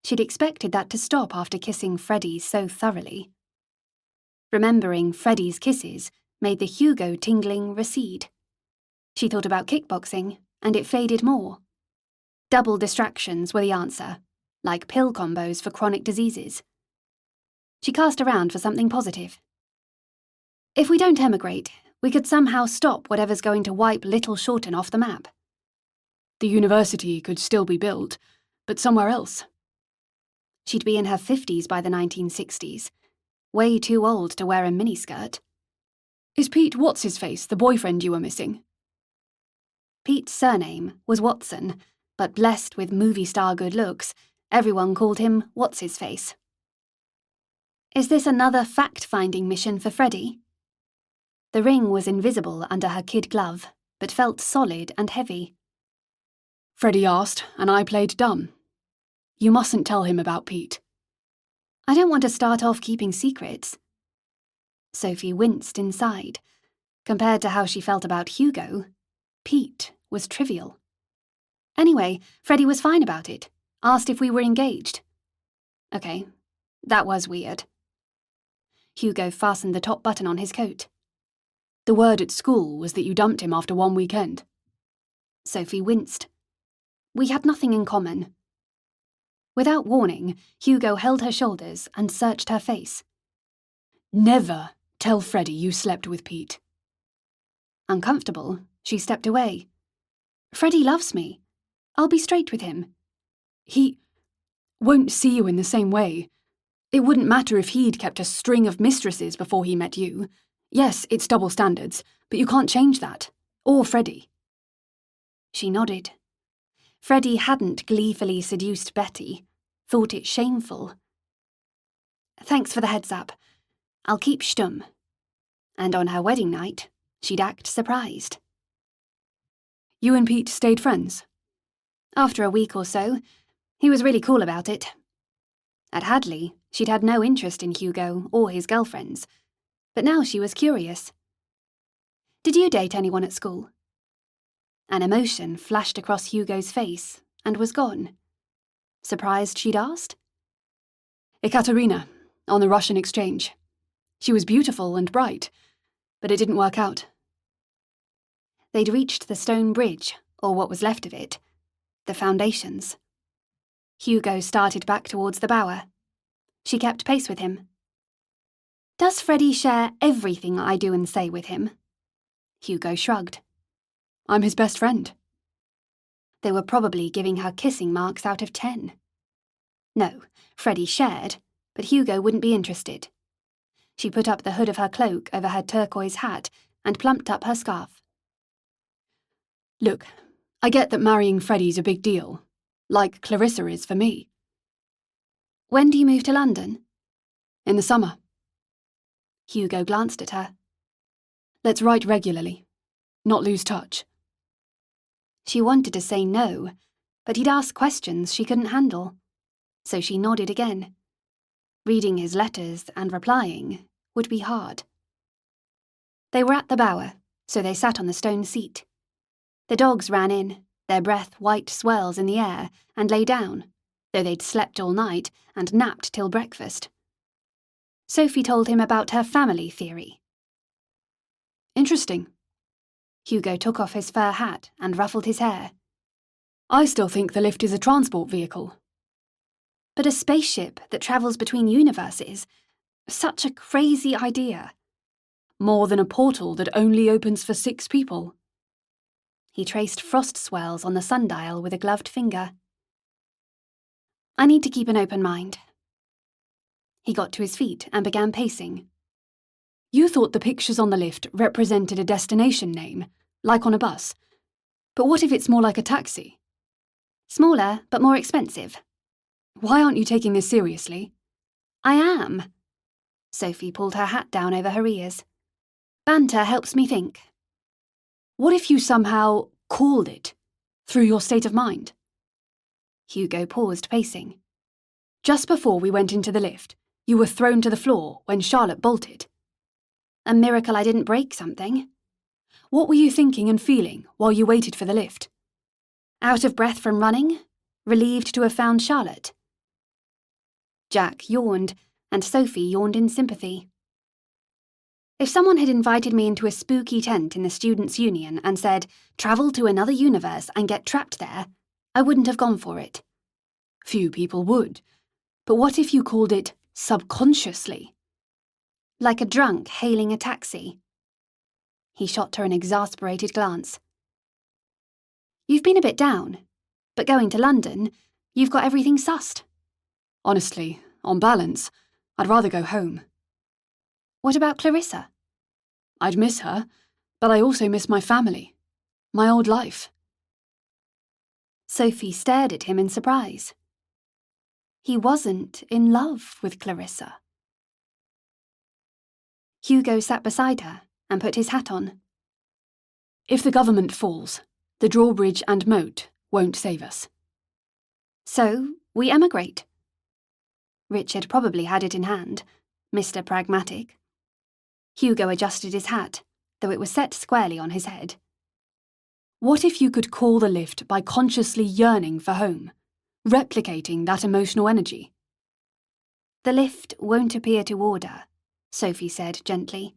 She'd expected that to stop after kissing Freddie so thoroughly. Remembering Freddie's kisses made the Hugo tingling recede. She thought about kickboxing, and it faded more. Double distractions were the answer, like pill combos for chronic diseases. She cast around for something positive. If we don't emigrate, we could somehow stop whatever's going to wipe Little Shorten off the map. The university could still be built, but somewhere else. She'd be in her 50s by the 1960s. Way too old to wear a miniskirt. Is Pete What's-His-Face the boyfriend you were missing? Pete's surname was Watson, but blessed with movie star good looks, everyone called him What's-His-Face. Is this another fact-finding mission for Freddie? The ring was invisible under her kid glove, but felt solid and heavy. Freddie asked, and I played dumb. You mustn't tell him about Pete. I don't want to start off keeping secrets. Sophie winced inside. Compared to how she felt about Hugo, Pete was trivial. Anyway, Freddie was fine about it, asked if we were engaged. Okay, that was weird. Hugo fastened the top button on his coat. The word at school was that you dumped him after one weekend. Sophie winced. We had nothing in common. Without warning, Hugo held her shoulders and searched her face. Never tell Freddie you slept with Pete. Uncomfortable, she stepped away. Freddie loves me. I'll be straight with him. He won't see you in the same way. It wouldn't matter if he'd kept a string of mistresses before he met you. Yes, it's double standards, but you can't change that. Or Freddie. She nodded. Freddie hadn't gleefully seduced Betty, thought it shameful. Thanks for the heads up. I'll keep stum. And on her wedding night, she'd act surprised. You and Pete stayed friends? After a week or so, he was really cool about it. At Hadley, she'd had no interest in Hugo or his girlfriends, but now she was curious. Did you date anyone at school? An emotion flashed across Hugo's face and was gone. Surprised she'd asked? Ekaterina, on the Russian exchange. She was beautiful and bright, but it didn't work out. They'd reached the stone bridge, or what was left of it, the foundations. Hugo started back towards the bower. She kept pace with him. Does Freddie share everything I do and say with him? Hugo shrugged. I'm his best friend. They were probably giving her kissing marks out of 10. No, Freddie shared, but Hugo wouldn't be interested. She put up the hood of her cloak over her turquoise hat and plumped up her scarf. Look, I get that marrying Freddie's a big deal, like Clarissa is for me. When do you move to London? In the summer. Hugo glanced at her. Let's write regularly, not lose touch. She wanted to say no, but he'd ask questions she couldn't handle. So she nodded again. Reading his letters and replying would be hard. They were at the bower, so they sat on the stone seat. The dogs ran in, their breath white swirls in the air, and lay down, though they'd slept all night and napped till breakfast. Sophie told him about her family theory. Interesting. Hugo took off his fur hat and ruffled his hair. I still think the lift is a transport vehicle. But a spaceship that travels between universes, such a crazy idea. More than a portal that only opens for 6 people. He traced frost swirls on the sundial with a gloved finger. I need to keep an open mind. He got to his feet and began pacing. You thought the pictures on the lift represented a destination name, like on a bus. But what if it's more like a taxi? Smaller, but more expensive. Why aren't you taking this seriously? I am. Sophie pulled her hat down over her ears. Banter helps me think. What if you somehow called it through your state of mind? Hugo paused, pacing. Just before we went into the lift, you were thrown to the floor when Charlotte bolted. A miracle I didn't break something. What were you thinking and feeling while you waited for the lift? Out of breath from running? Relieved to have found Charlotte? Jack yawned, and Sophie yawned in sympathy. If someone had invited me into a spooky tent in the Students' Union and said, travel to another universe and get trapped there, I wouldn't have gone for it. Few people would. But what if you called it subconsciously? Like a drunk hailing a taxi. He shot her an exasperated glance. You've been a bit down, but going to London, you've got everything sussed. Honestly, on balance, I'd rather go home. What about Clarissa? I'd miss her, but I also miss my family, my old life. Sophie stared at him in surprise. He wasn't in love with Clarissa. Hugo sat beside her and put his hat on. If the government falls, the drawbridge and moat won't save us. So, we emigrate. Richard probably had it in hand, Mr. Pragmatic. Hugo adjusted his hat, though it was set squarely on his head. What if you could call the lift by consciously yearning for home, replicating that emotional energy? The lift won't appear to order, Sophie said gently,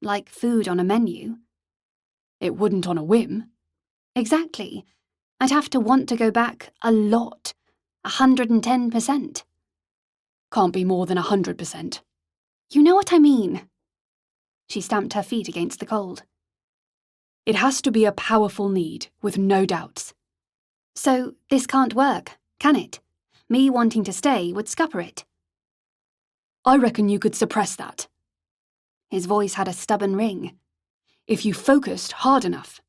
like food on a menu. It wouldn't on a whim. Exactly. I'd have to want to go back a lot, 110%. Can't be more than 100%. You know what I mean. She stamped her feet against the cold. It has to be a powerful need, with no doubts. So this can't work, can it? Me wanting to stay would scupper it. I reckon you could suppress that. His voice had a stubborn ring. If you focused hard enough.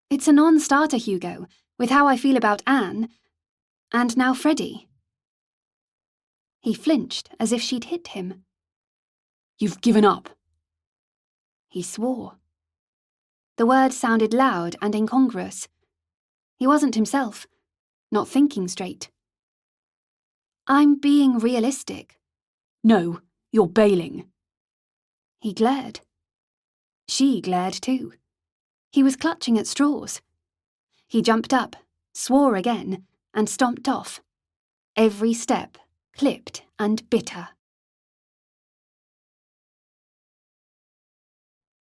It's a non-starter, Hugo, with how I feel about Anne, and now Freddie. He flinched as if she'd hit him. You've given up. He swore. The words sounded loud and incongruous. He wasn't himself, not thinking straight. I'm being realistic. No, you're bailing. He glared. She glared too. He was clutching at straws. He jumped up, swore again, and stomped off. Every step clipped and bitter.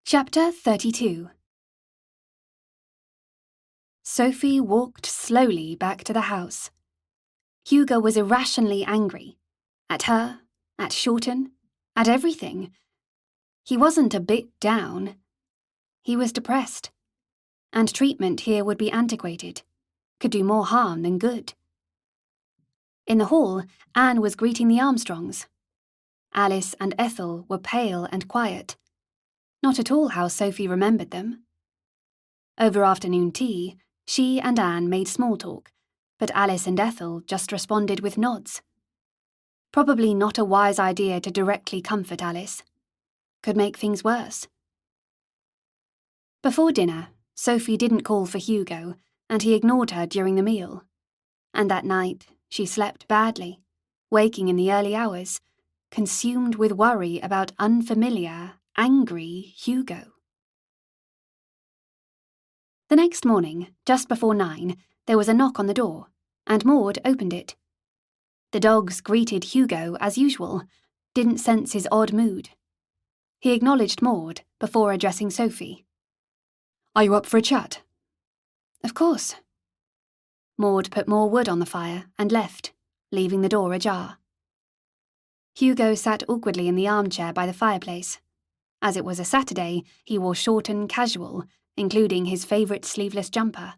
Chapter 32. Sophie walked slowly back to the house. Hugo was irrationally angry. At her, at Shorten, at everything. He wasn't a bit down. He was depressed. And treatment here would be antiquated. Could do more harm than good. In the hall, Anne was greeting the Armstrongs. Alice and Ethel were pale and quiet. Not at all how Sophie remembered them. Over afternoon tea, she and Anne made small talk, but Alice and Ethel just responded with nods. Probably not a wise idea to directly comfort Alice. Could make things worse. Before dinner, Sophie didn't call for Hugo, and he ignored her during the meal. And that night, she slept badly, waking in the early hours, consumed with worry about unfamiliar, angry Hugo. The next morning, just before 9, there was a knock on the door, and Maud opened it. The dogs greeted Hugo as usual, didn't sense his odd mood. He acknowledged Maud before addressing Sophie. Are you up for a chat? Of course. Maud put more wood on the fire and left, leaving the door ajar. Hugo sat awkwardly in the armchair by the fireplace. As it was a Saturday, he wore Shorten casual, including his favourite sleeveless jumper.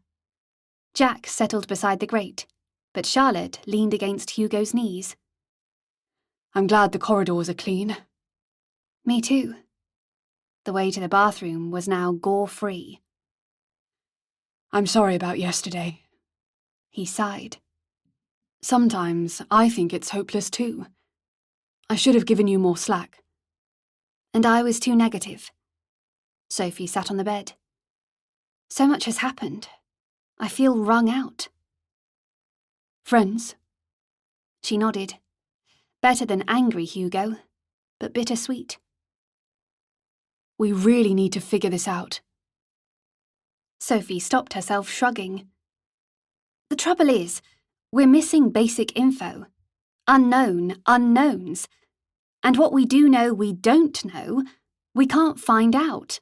Jack settled beside the grate, but Charlotte leaned against Hugo's knees. I'm glad the corridors are clean. Me too. The way to the bathroom was now gore-free. I'm sorry about yesterday. He sighed. Sometimes I think it's hopeless too. I should have given you more slack. And I was too negative. Sophie sat on the bed. So much has happened. I feel wrung out. Friends? She nodded. Better than angry, Hugo, but bittersweet. We really need to figure this out. Sophie stopped herself, shrugging. The trouble is, we're missing basic info. Unknown unknowns. And what we do know we don't know, we can't find out.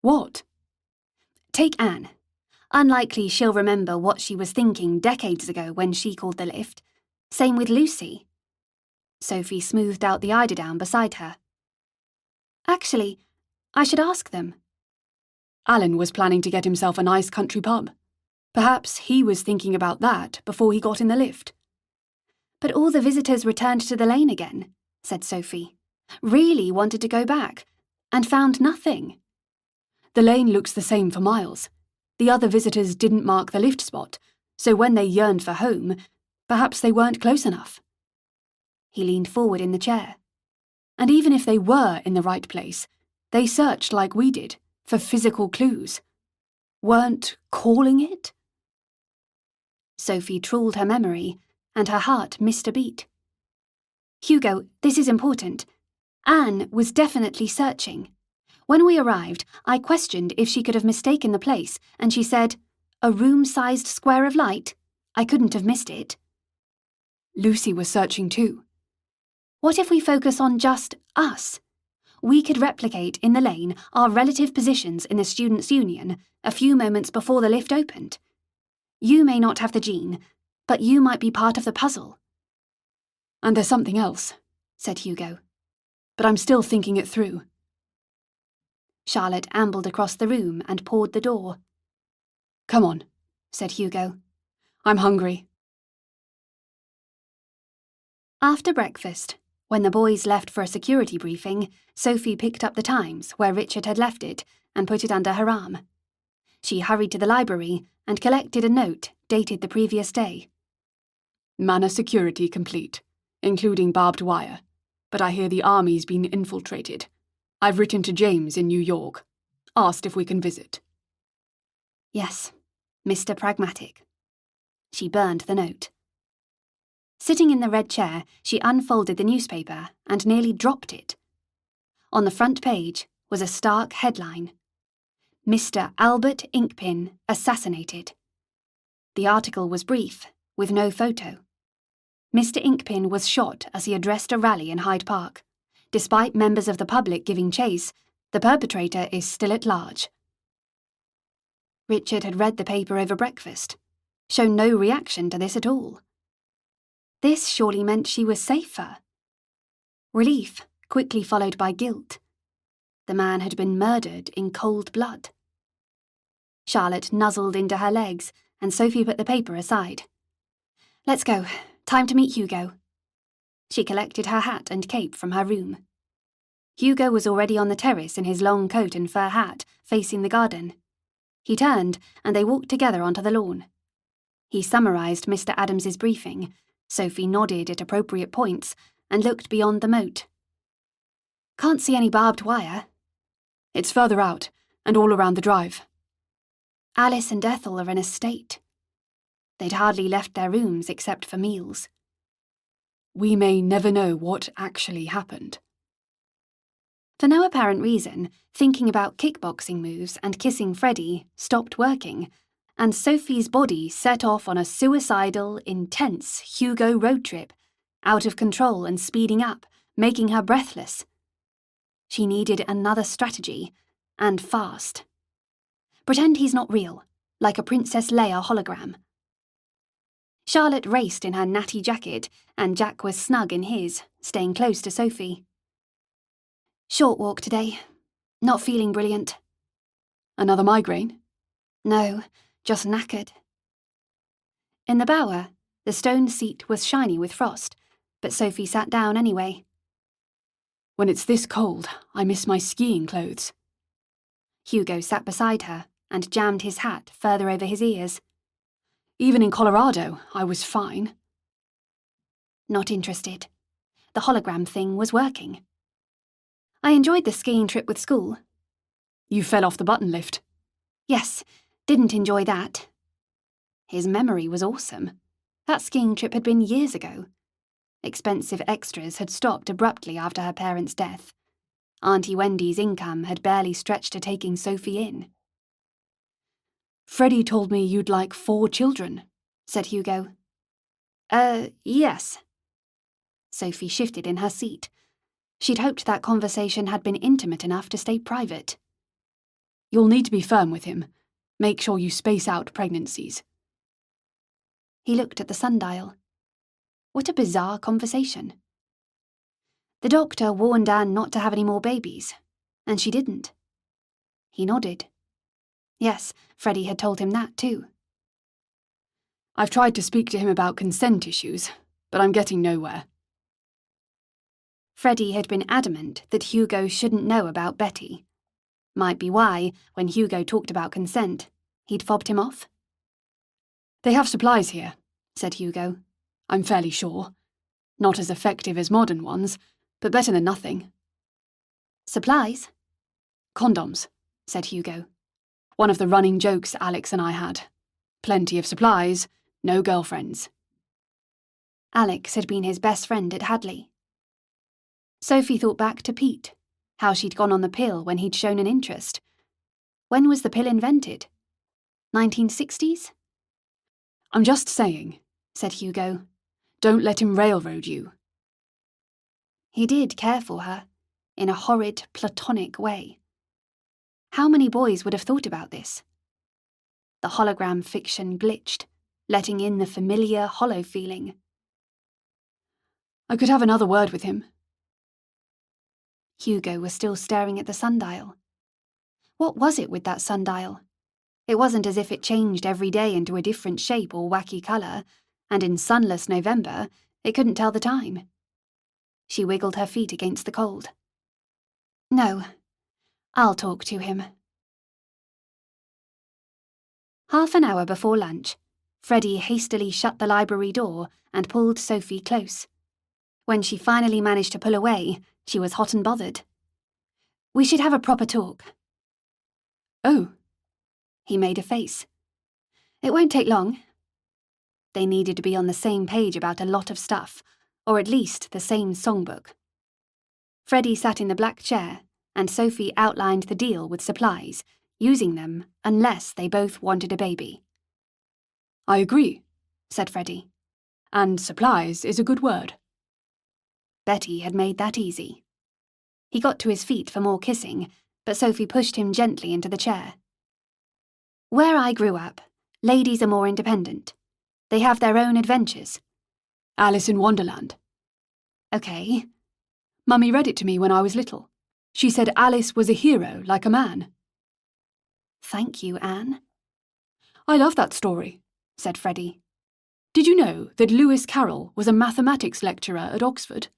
What? Take Anne. Unlikely she'll remember what she was thinking decades ago when she called the lift. Same with Lucy. Sophie smoothed out the eiderdown beside her. Actually, I should ask them. Alan was planning to get himself a nice country pub. Perhaps he was thinking about that before he got in the lift. But all the visitors returned to the lane again, said Sophie. Really wanted to go back, and found nothing. The lane looks the same for miles. The other visitors didn't mark the lift spot, so when they yearned for home, perhaps they weren't close enough. He leaned forward in the chair. And even if they were in the right place, they searched like we did, for physical clues. Weren't calling it? Sophie trawled her memory, and her heart missed a beat. Hugo, this is important. Anne was definitely searching. When we arrived, I questioned if she could have mistaken the place, and she said, a room-sized square of light. I couldn't have missed it. Lucy was searching too. What if we focus on just us? We could replicate in the lane our relative positions in the Students' Union a few moments before the lift opened. You may not have the gene, but you might be part of the puzzle. And there's something else, said Hugo. But I'm still thinking it through. Charlotte ambled across the room and pawed the door. Come on, said Hugo. I'm hungry. After breakfast, when the boys left for a security briefing, Sophie picked up the Times where Richard had left it and put it under her arm. She hurried to the library and collected a note dated the previous day. Manor security complete, including barbed wire. But I hear the army's been infiltrated. I've written to James in New York. Asked if we can visit. Yes, Mr. Pragmatic. She burned the note. Sitting in the red chair, she unfolded the newspaper and nearly dropped it. On the front page was a stark headline. Mr. Albert Inkpin assassinated. The article was brief, with no photo. Mr. Inkpin was shot as he addressed a rally in Hyde Park. Despite members of the public giving chase, the perpetrator is still at large. Richard had read the paper over breakfast, shown no reaction to this at all. This surely meant she was safer. Relief, quickly followed by guilt. The man had been murdered in cold blood. Charlotte nuzzled into her legs, and Sophie put the paper aside. Let's go. Time to meet Hugo. She collected her hat and cape from her room. Hugo was already on the terrace in his long coat and fur hat, facing the garden. He turned, and they walked together onto the lawn. He summarised Mr. Adams's briefing. Sophie nodded at appropriate points and looked beyond the moat. Can't see any barbed wire. It's further out, and all around the drive. Alice and Ethel are in a state. They'd hardly left their rooms except for meals. We may never know what actually happened. For no apparent reason, thinking about kickboxing moves and kissing Freddie stopped working, and Sophie's body set off on a suicidal, intense Hugo road trip, out of control and speeding up, making her breathless. She needed another strategy, and fast. Pretend he's not real, like a Princess Leia hologram. Charlotte raced in her natty jacket, and Jack was snug in his, staying close to Sophie. Short walk today. Not feeling brilliant. Another migraine? No, just knackered. In the bower, the stone seat was shiny with frost, but Sophie sat down anyway. When it's this cold, I miss my skiing clothes. Hugo sat beside her and jammed his hat further over his ears. Even in Colorado, I was fine. Not interested. The hologram thing was working. I enjoyed the skiing trip with school. You fell off the button lift. Yes, didn't enjoy that. His memory was awesome. That skiing trip had been years ago. Expensive extras had stopped abruptly after her parents' death. Auntie Wendy's income had barely stretched to taking Sophie in. Freddie told me you'd like 4 children, said Hugo. Yes. Sophie shifted in her seat. She'd hoped that conversation had been intimate enough to stay private. You'll need to be firm with him. Make sure you space out pregnancies. He looked at the sundial. What a bizarre conversation. The doctor warned Anne not to have any more babies, and she didn't. He nodded. Yes, Freddie had told him that too. I've tried to speak to him about consent issues, but I'm getting nowhere. Freddie had been adamant that Hugo shouldn't know about Betty. Might be why, when Hugo talked about consent, he'd fobbed him off. They have supplies here, said Hugo. I'm fairly sure. Not as effective as modern ones, but better than nothing. Supplies? Condoms, said Hugo. One of the running jokes Alex and I had. Plenty of supplies, no girlfriends. Alex had been his best friend at Hadley. Sophie thought back to Pete, how she'd gone on the pill when he'd shown an interest. When was the pill invented? 1960s? I'm just saying, said Hugo. Don't let him railroad you. He did care for her, in a horrid, platonic way. How many boys would have thought about this? The hologram fiction glitched, letting in the familiar, hollow feeling. I could have another word with him. Hugo was still staring at the sundial. What was it with that sundial? It wasn't as if it changed every day into a different shape or wacky colour, and in sunless November, it couldn't tell the time. She wiggled her feet against the cold. No, I'll talk to him. Half an hour before lunch, Freddie hastily shut the library door and pulled Sophie close. When she finally managed to pull away, she was hot and bothered. We should have a proper talk. Oh. He made a face. It won't take long. They needed to be on the same page about a lot of stuff, or at least the same songbook. Freddie sat in the black chair, and Sophie outlined the deal with supplies, using them unless they both wanted a baby. I agree, said Freddie. And supplies is a good word. Betty had made that easy. He got to his feet for more kissing, but Sophie pushed him gently into the chair. Where I grew up, ladies are more independent. They have their own adventures. Alice in Wonderland. Okay. Mummy read it to me when I was little. She said Alice was a hero like a man. Thank you, Anne. I love that story, said Freddie. Did you know that Lewis Carroll was a mathematics lecturer at Oxford?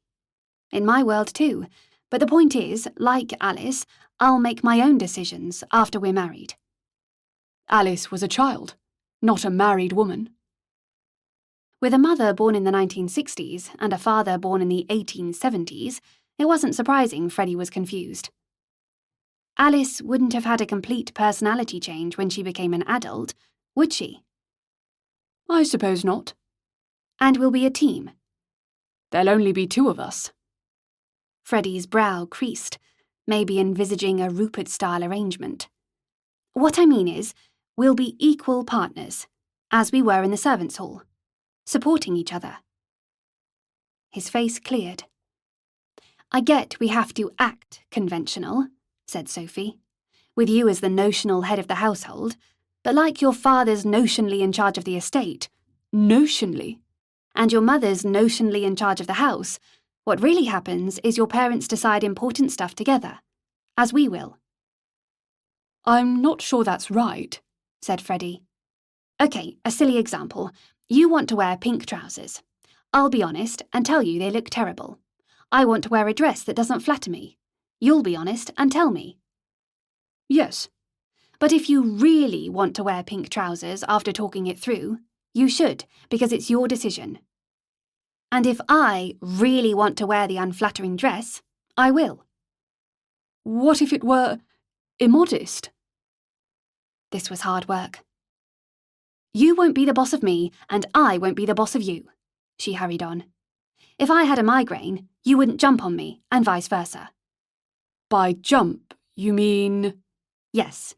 In my world too, but the point is, like Alice, I'll make my own decisions after we're married. Alice was a child, not a married woman. With a mother born in the 1960s and a father born in the 1870s, it wasn't surprising Freddie was confused. Alice wouldn't have had a complete personality change when she became an adult, would she? I suppose not. And we'll be a team. There'll only be 2 of us. Freddie's brow creased, maybe envisaging a Rupert-style arrangement. What I mean is, we'll be equal partners, as we were in the servants' hall, supporting each other. His face cleared. I get we have to act conventional, said Sophie, with you as the notional head of the household, but like your father's notionally in charge of the estate, notionally, and your mother's notionally in charge of the house, what really happens is your parents decide important stuff together, as we will. I'm not sure that's right, said Freddie. Okay, a silly example. You want to wear pink trousers. I'll be honest and tell you they look terrible. I want to wear a dress that doesn't flatter me. You'll be honest and tell me. Yes. But if you really want to wear pink trousers after talking it through, You should, because it's your decision. And if I really want to wear the unflattering dress, I will. What if it were immodest? This was hard work. You won't be the boss of me, and I won't be the boss of you, she hurried on. If I had a migraine, you wouldn't jump on me, and vice versa. By jump, you mean... Yes.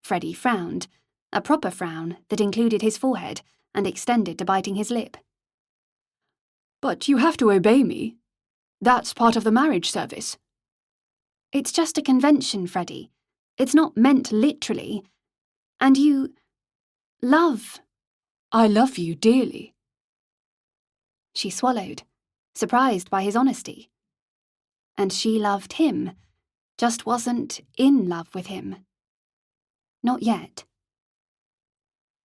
Freddie frowned, a proper frown that included his forehead and extended to biting his lip. But you have to obey me. That's part of the marriage service. It's just a convention, Freddie. It's not meant literally. And you... love. I love you dearly. She swallowed, surprised by his honesty. And she loved him, just wasn't in love with him. Not yet.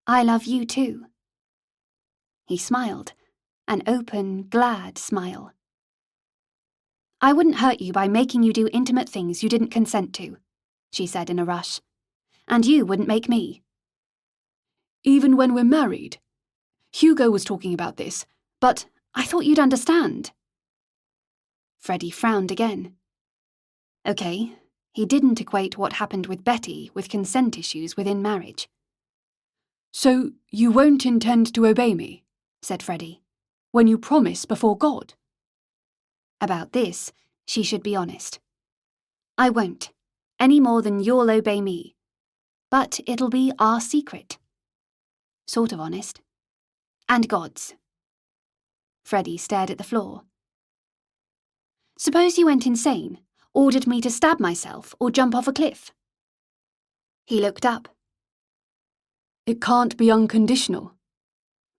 I love you too. He smiled, an open, glad smile. I wouldn't hurt you by making you do intimate things you didn't consent to, she said in a rush. And you wouldn't make me. Even when we're married? Hugo was talking about this, but I thought you'd understand. Freddie frowned again. Okay, he didn't equate what happened with Betty with consent issues within marriage. So you won't intend to obey me, said Freddie, when you promise before God? About this, she should be honest. I won't, any more than you'll obey me. But it'll be our secret. Sort of honest. And God's. Freddie stared at the floor. Suppose you went insane, ordered me to stab myself or jump off a cliff. He looked up. It can't be unconditional.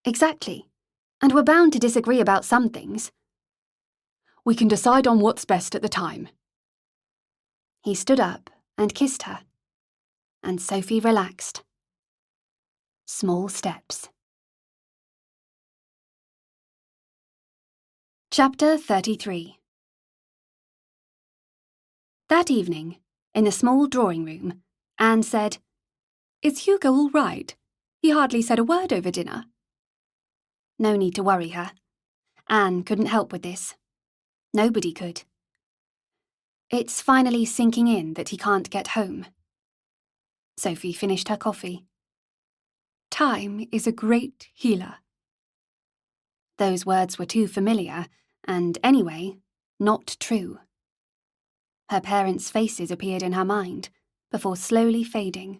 Exactly. And we're bound to disagree about some things. We can decide on what's best at the time. He stood up and kissed her. And Sophie relaxed. Small steps. Chapter 33. That evening, in the small drawing room, Anne said, Is Hugo all right? He hardly said a word over dinner. No need to worry her. Anne couldn't help with this. Nobody could. It's finally sinking in that he can't get home. Sophie finished her coffee. Time is a great healer. Those words were too familiar, and anyway, not true. Her parents' faces appeared in her mind, before slowly fading.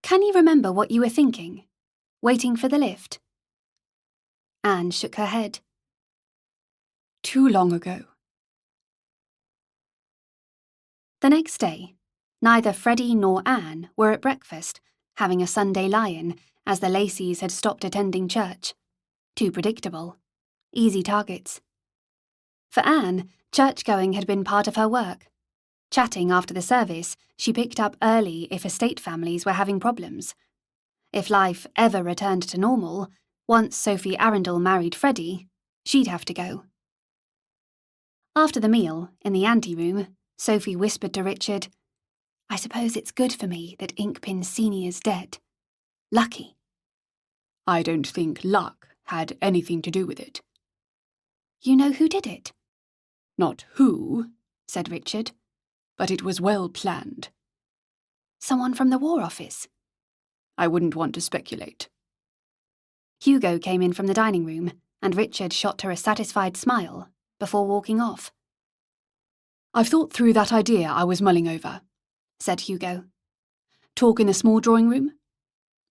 Can you remember what you were thinking, waiting for the lift? Anne shook her head. Too long ago. The next day, neither Freddie nor Anne were at breakfast, having a Sunday lie-in, as the Lacys had stopped attending church. Too predictable. Easy targets. For Anne, church-going had been part of her work. Chatting after the service, she picked up early if estate families were having problems. If life ever returned to normal, once Sophie Arundel married Freddie, she'd have to go. After the meal, in the anteroom, Sophie whispered to Richard, I suppose it's good for me that Inkpin Senior's dead. Lucky. I don't think luck had anything to do with it. You know who did it? Not who, said Richard, but it was well planned. Someone from the War Office. I wouldn't want to speculate. Hugo came in from the dining room, and Richard shot her a satisfied smile before walking off. I've thought through that idea I was mulling over, said Hugo. Talk in the small drawing room?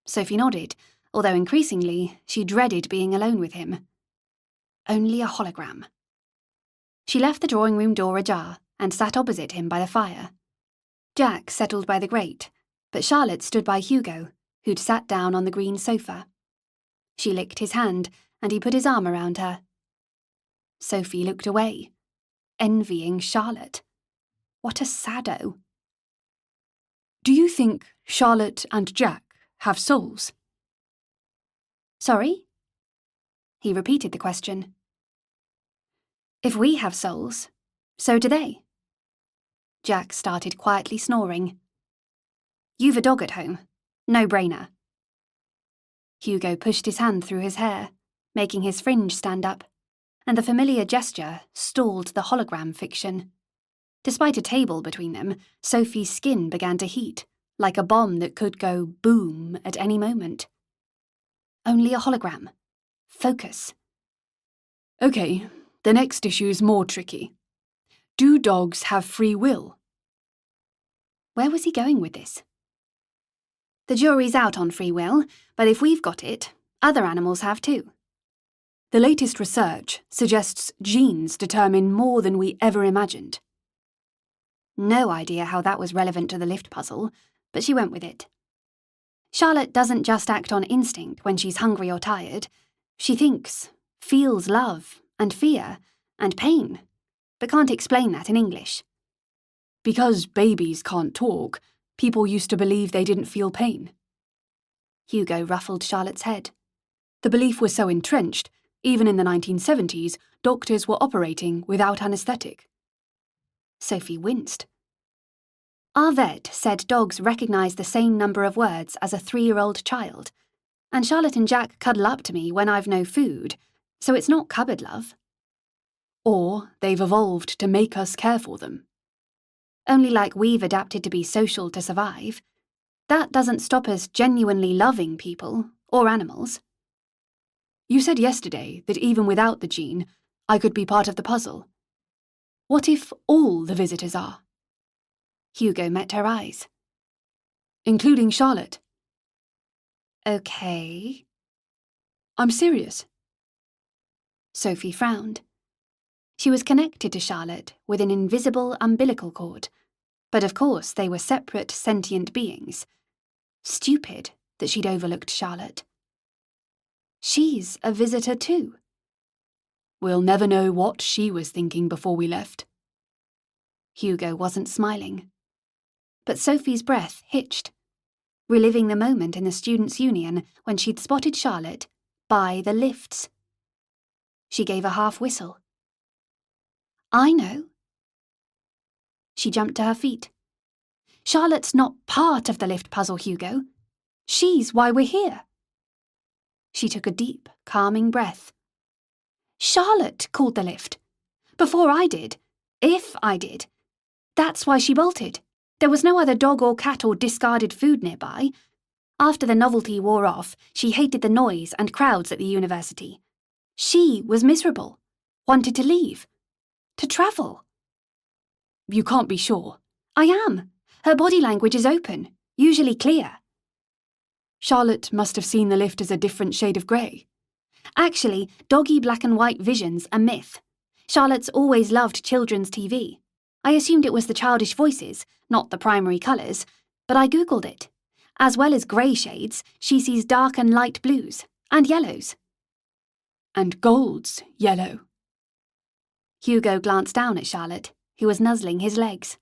Sophie nodded, although increasingly she dreaded being alone with him. Only a hologram. She left the drawing room door ajar and sat opposite him by the fire. Jack settled by the grate, but Charlotte stood by Hugo, who'd sat down on the green sofa. She licked his hand, and he put his arm around her. Sophie looked away, envying Charlotte. What a sado. Do you think Charlotte and Jack have souls? Sorry? He repeated the question. If we have souls, so do they. Jack started quietly snoring. You've a dog at home. No-brainer. Hugo pushed his hand through his hair, making his fringe stand up, and the familiar gesture stalled the hologram fiction. Despite a table between them, Sophie's skin began to heat, like a bomb that could go boom at any moment. Only a hologram. Focus. Okay, the next issue's more tricky. Do dogs have free will? Where was he going with this? The jury's out on free will, but if we've got it, other animals have too. The latest research suggests genes determine more than we ever imagined. No idea how that was relevant to the lift puzzle, but she went with it. Charlotte doesn't just act on instinct when she's hungry or tired. She thinks, feels love and fear and pain, but can't explain that in English. Because babies can't talk, people used to believe they didn't feel pain. Hugo ruffled Charlotte's head. The belief was so entrenched, even in the 1970s, doctors were operating without anaesthetic. Sophie winced. Our vet said dogs recognise the same number of words as a 3-year-old child, and Charlotte and Jack cuddle up to me when I've no food, so it's not cupboard love. Or they've evolved to make us care for them. Only like we've adapted to be social to survive. That doesn't stop us genuinely loving people or animals. You said yesterday that even without the gene, I could be part of the puzzle. What if all the visitors are? Hugo met her eyes. Including Charlotte. Okay. I'm serious. Sophie frowned. She was connected to Charlotte with an invisible umbilical cord, but of course they were separate sentient beings. Stupid that she'd overlooked Charlotte. She's a visitor too. We'll never know what she was thinking before we left. Hugo wasn't smiling. But Sophie's breath hitched, reliving the moment in the Students' Union when she'd spotted Charlotte by the lifts. She gave a half whistle. I know. She jumped to her feet. Charlotte's not part of the lift puzzle, Hugo. She's why we're here. She took a deep, calming breath. Charlotte called the lift. Before I did. If I did. That's why she bolted. There was no other dog or cat or discarded food nearby. After the novelty wore off, she hated the noise and crowds at the university. She was miserable. Wanted to leave. To travel. You can't be sure. I am. Her body language is open, usually clear. Charlotte must have seen the lift as a different shade of grey. Actually, doggy black and white vision's a myth. Charlotte's always loved children's TV. I assumed it was the childish voices, not the primary colours, but I googled it. As well as grey shades, she sees dark and light blues, and yellows. And gold's yellow. Hugo glanced down at Charlotte, who was nuzzling his legs.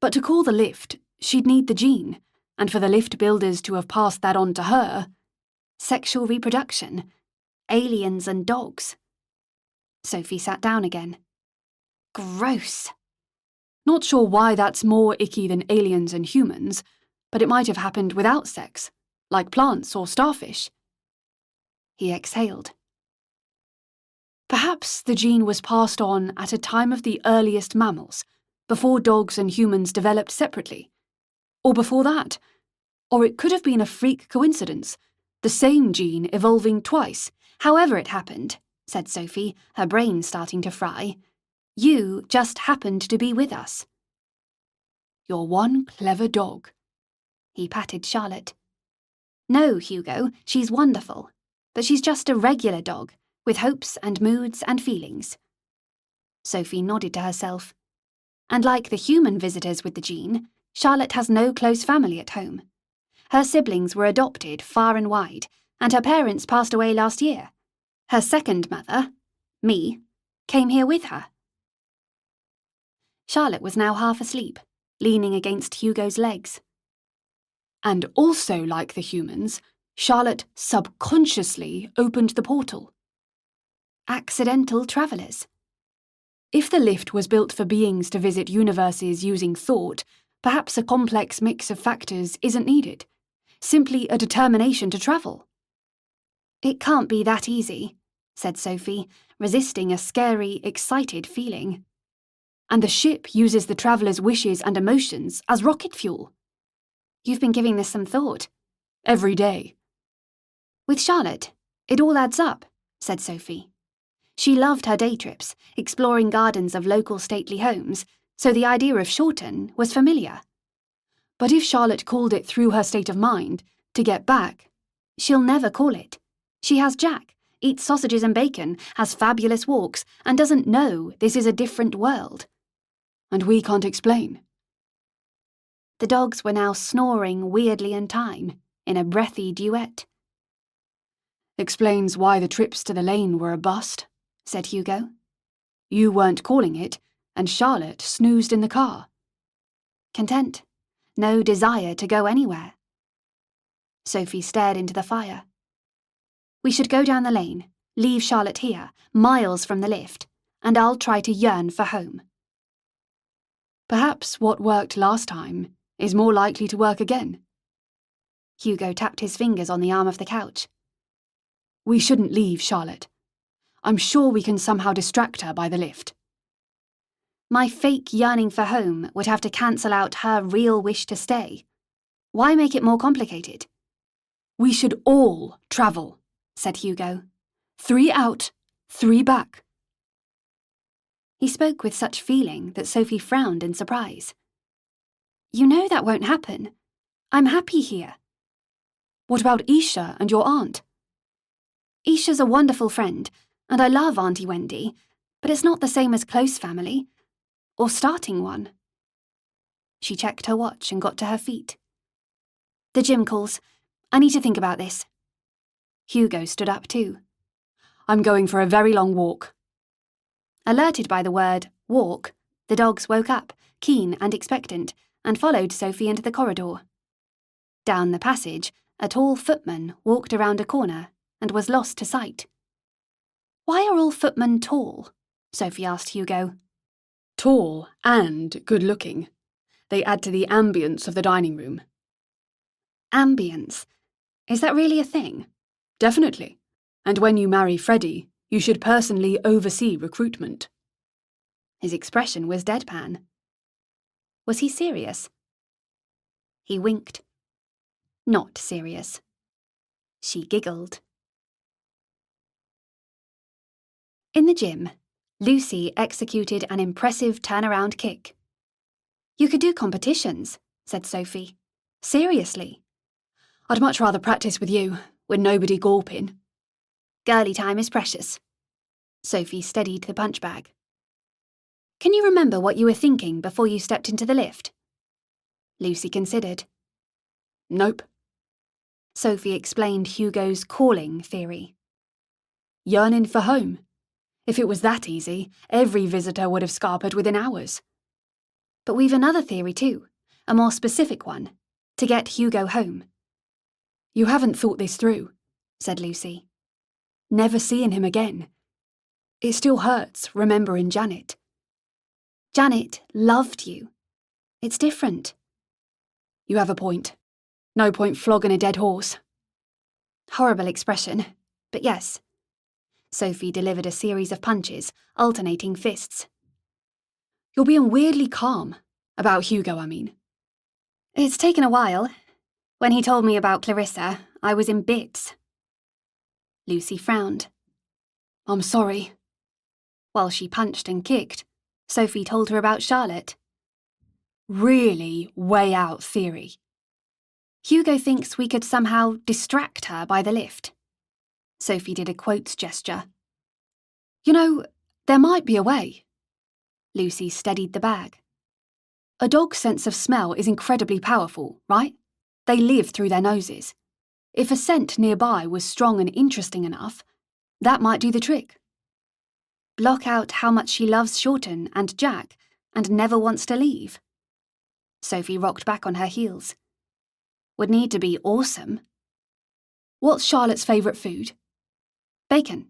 But to call the lift, she'd need the gene, and for the lift builders to have passed that on to her. Sexual reproduction. Aliens and dogs. Sophie sat down again. Gross. Not sure why that's more icky than aliens and humans, but it might have happened without sex, like plants or starfish. He exhaled. Perhaps the gene was passed on at a time of the earliest mammals, before dogs and humans developed separately. Or before that. Or it could have been a freak coincidence, the same gene evolving twice. However it happened, said Sophie, her brain starting to fry. You just happened to be with us. You're one clever dog. He patted Charlotte. No, Hugo, she's wonderful. But she's just a regular dog, with hopes and moods and feelings. Sophie nodded to herself. And like the human visitors with the gene, Charlotte has no close family at home. Her siblings were adopted far and wide, and her parents passed away last year. Her second mother, me, came here with her. Charlotte was now half asleep, leaning against Hugo's legs. And also like the humans, Charlotte subconsciously opened the portal. Accidental travellers. If the lift was built for beings to visit universes using thought, perhaps a complex mix of factors isn't needed. Simply a determination to travel. It can't be that easy, said Sophie, resisting a scary, excited feeling. And the ship uses the traveller's wishes and emotions as rocket fuel. You've been giving this some thought. Every day. With Charlotte, it all adds up, said Sophie. She loved her day trips, exploring gardens of local stately homes, so the idea of Shorten was familiar. But if Charlotte called it through her state of mind, to get back, she'll never call it. She has Jack, eats sausages and bacon, has fabulous walks, and doesn't know this is a different world. And we can't explain. The dogs were now snoring weirdly in time, in a breathy duet. Explains why the trips to the lane were a bust, said Hugo. You weren't calling it, and Charlotte snoozed in the car. Content. No desire to go anywhere. Sophie stared into the fire. We should go down the lane, leave Charlotte here, miles from the lift, and I'll try to yearn for home. Perhaps what worked last time is more likely to work again. Hugo tapped his fingers on the arm of the couch. We shouldn't leave Charlotte. I'm sure we can somehow distract her by the lift. My fake yearning for home would have to cancel out her real wish to stay. Why make it more complicated? We should all travel, said Hugo. 3 out, 3 back. He spoke with such feeling that Sophie frowned in surprise. You know that won't happen. I'm happy here. What about Isha and your aunt? Isha's a wonderful friend, and I love Auntie Wendy, but it's not the same as close family. Or starting one. She checked her watch and got to her feet. The gym calls. I need to think about this. Hugo stood up too. I'm going for a very long walk. Alerted by the word walk, the dogs woke up, keen and expectant, and followed Sophie into the corridor. Down the passage, a tall footman walked around a corner and was lost to sight. Why are all footmen tall? Sophie asked Hugo. Tall and good-looking. They add to the ambience of the dining room. Ambience? Is that really a thing? Definitely. And when you marry Freddie, you should personally oversee recruitment. His expression was deadpan. Was he serious? He winked. Not serious. She giggled. In the gym, Lucy executed an impressive turnaround kick. You could do competitions, said Sophie. Seriously. I'd much rather practice with you, with nobody gawping. Girly time is precious. Sophie steadied the punch bag. Can you remember what you were thinking before you stepped into the lift? Lucy considered. Nope. Sophie explained Hugo's calling theory. Yearning for home. If it was that easy, every visitor would have scarpered within hours. But we've another theory too, a more specific one, to get Hugo home. You haven't thought this through, said Lucy. Never seeing him again. It still hurts remembering Janet. Janet loved you. It's different. You have a point. No point flogging a dead horse. Horrible expression, but yes. Sophie delivered a series of punches, alternating fists. You're being weirdly calm. About Hugo, I mean. It's taken a while. When he told me about Clarissa, I was in bits. Lucy frowned. I'm sorry. While she punched and kicked, Sophie told her about Charlotte. Really way out theory. Hugo thinks we could somehow distract her by the lift. Sophie did a quotes gesture. You know, there might be a way. Lucy steadied the bag. A dog's sense of smell is incredibly powerful, right? They live through their noses. If a scent nearby was strong and interesting enough, that might do the trick. Block out how much she loves Shorten and Jack and never wants to leave. Sophie rocked back on her heels. Would need to be awesome. What's Charlotte's favourite food? Bacon.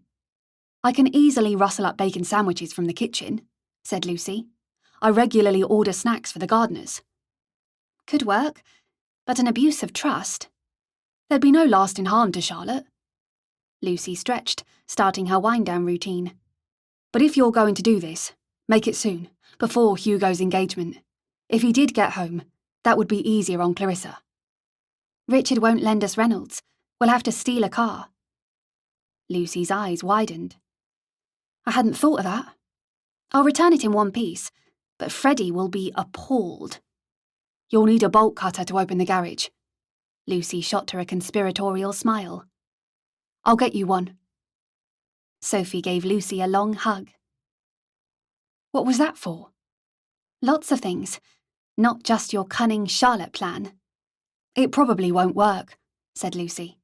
I can easily rustle up bacon sandwiches from the kitchen, said Lucy. I regularly order snacks for the gardeners. Could work, but an abuse of trust. There'd be no lasting harm to Charlotte. Lucy stretched, starting her wind-down routine. But if you're going to do this, make it soon, before Hugo's engagement. If he did get home, that would be easier on Clarissa. Richard won't lend us Reynolds. We'll have to steal a car. Lucy's eyes widened. I hadn't thought of that. I'll return it in one piece, but Freddie will be appalled. You'll need a bolt cutter to open the garage. Lucy shot her a conspiratorial smile. I'll get you one. Sophie gave Lucy a long hug. What was that for? Lots of things, not just your cunning Charlotte plan. It probably won't work, said Lucy.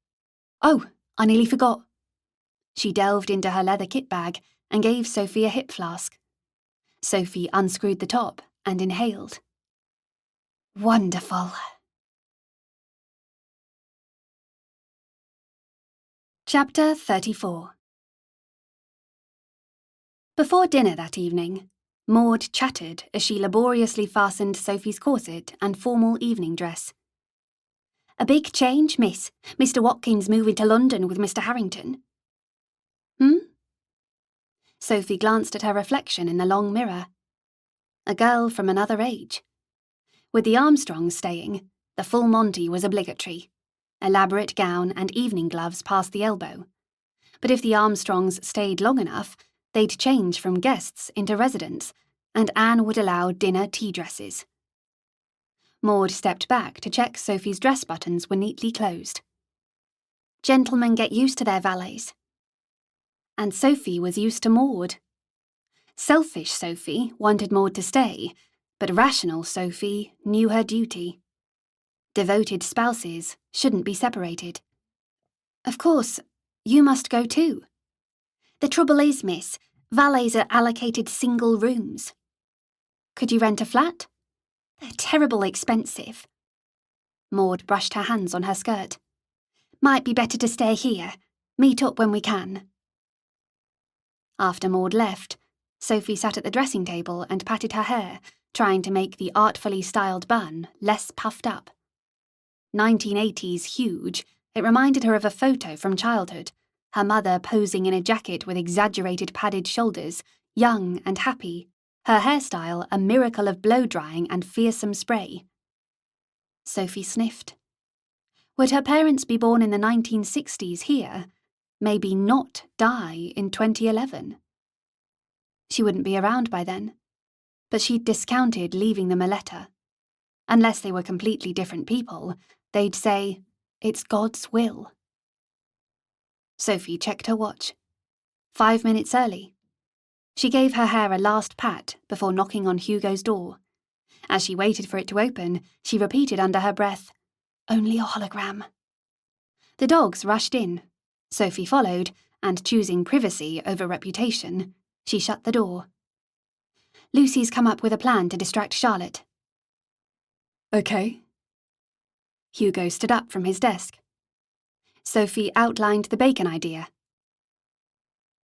Oh, I nearly forgot. She delved into her leather kit bag and gave Sophie a hip flask. Sophie unscrewed the top and inhaled. Wonderful. Chapter 34. Before dinner that evening, Maud chattered as she laboriously fastened Sophie's corset and formal evening dress. A big change, miss. Mr. Watkins moving to London with Mr. Harrington. Sophie glanced at her reflection in the long mirror. A girl from another age. With the Armstrongs staying, the full Monty was obligatory. Elaborate gown and evening gloves past the elbow. But if the Armstrongs stayed long enough, they'd change from guests into residents, and Anne would allow dinner tea dresses. Maud stepped back to check Sophie's dress buttons were neatly closed. Gentlemen get used to their valets. And Sophie was used to Maud. Selfish Sophie wanted Maud to stay, but rational Sophie knew her duty. Devoted spouses shouldn't be separated. Of course, you must go too. The trouble is, miss, valets are allocated single rooms. Could you rent a flat? They're terribly expensive. Maud brushed her hands on her skirt. Might be better to stay here. Meet up when we can. After Maud left, Sophie sat at the dressing table and patted her hair, trying to make the artfully styled bun less puffed up. 1980s huge, it reminded her of a photo from childhood, her mother posing in a jacket with exaggerated padded shoulders, young and happy, her hairstyle a miracle of blow-drying and fearsome spray. Sophie sniffed. Would her parents be born in the 1960s here, maybe not die in 2011? She wouldn't be around by then, but she'd discounted leaving them a letter. Unless they were completely different people, they'd say, it's God's will. Sophie checked her watch. 5 minutes early. She gave her hair a last pat before knocking on Hugo's door. As she waited for it to open, she repeated under her breath, only a hologram. The dogs rushed in. Sophie followed, and choosing privacy over reputation, she shut the door. Lucy's come up with a plan to distract Charlotte. Okay. Hugo stood up from his desk. Sophie outlined the bacon idea.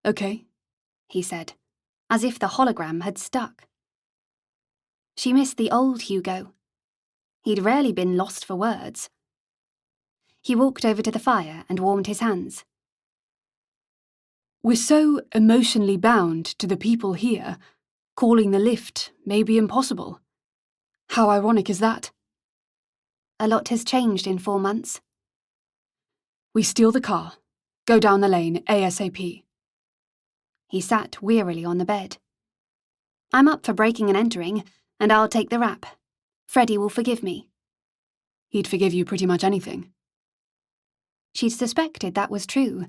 Okay, he said, as if the hologram had stuck. She missed the old Hugo. He'd rarely been lost for words. He walked over to the fire and warmed his hands. We're so emotionally bound to the people here, calling the lift may be impossible. How ironic is that? A lot has changed in 4 months. We steal the car, go down the lane ASAP. He sat wearily on the bed. I'm up for breaking and entering, and I'll take the rap. Freddie will forgive me. He'd forgive you pretty much anything. She'd suspected that was true,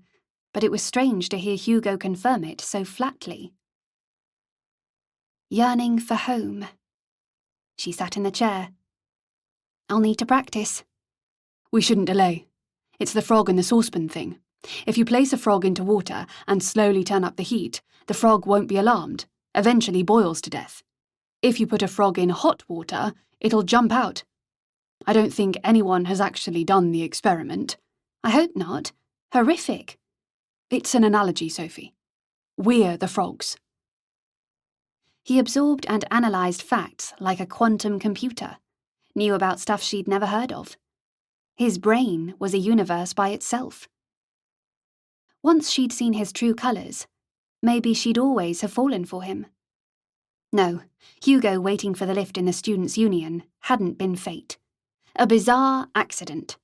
but it was strange to hear Hugo confirm it so flatly. Yearning for home. She sat in the chair. I'll need to practice. We shouldn't delay. It's the frog and the saucepan thing. If you place a frog into water and slowly turn up the heat, the frog won't be alarmed, eventually boils to death. If you put a frog in hot water, it'll jump out. I don't think anyone has actually done the experiment. I hope not. Horrific. It's an analogy, Sophie. We're the frogs. He absorbed and analysed facts like a quantum computer, knew about stuff she'd never heard of. His brain was a universe by itself. Once she'd seen his true colours, maybe she'd always have fallen for him. No, Hugo waiting for the lift in the Students' Union hadn't been fate. A bizarre accident.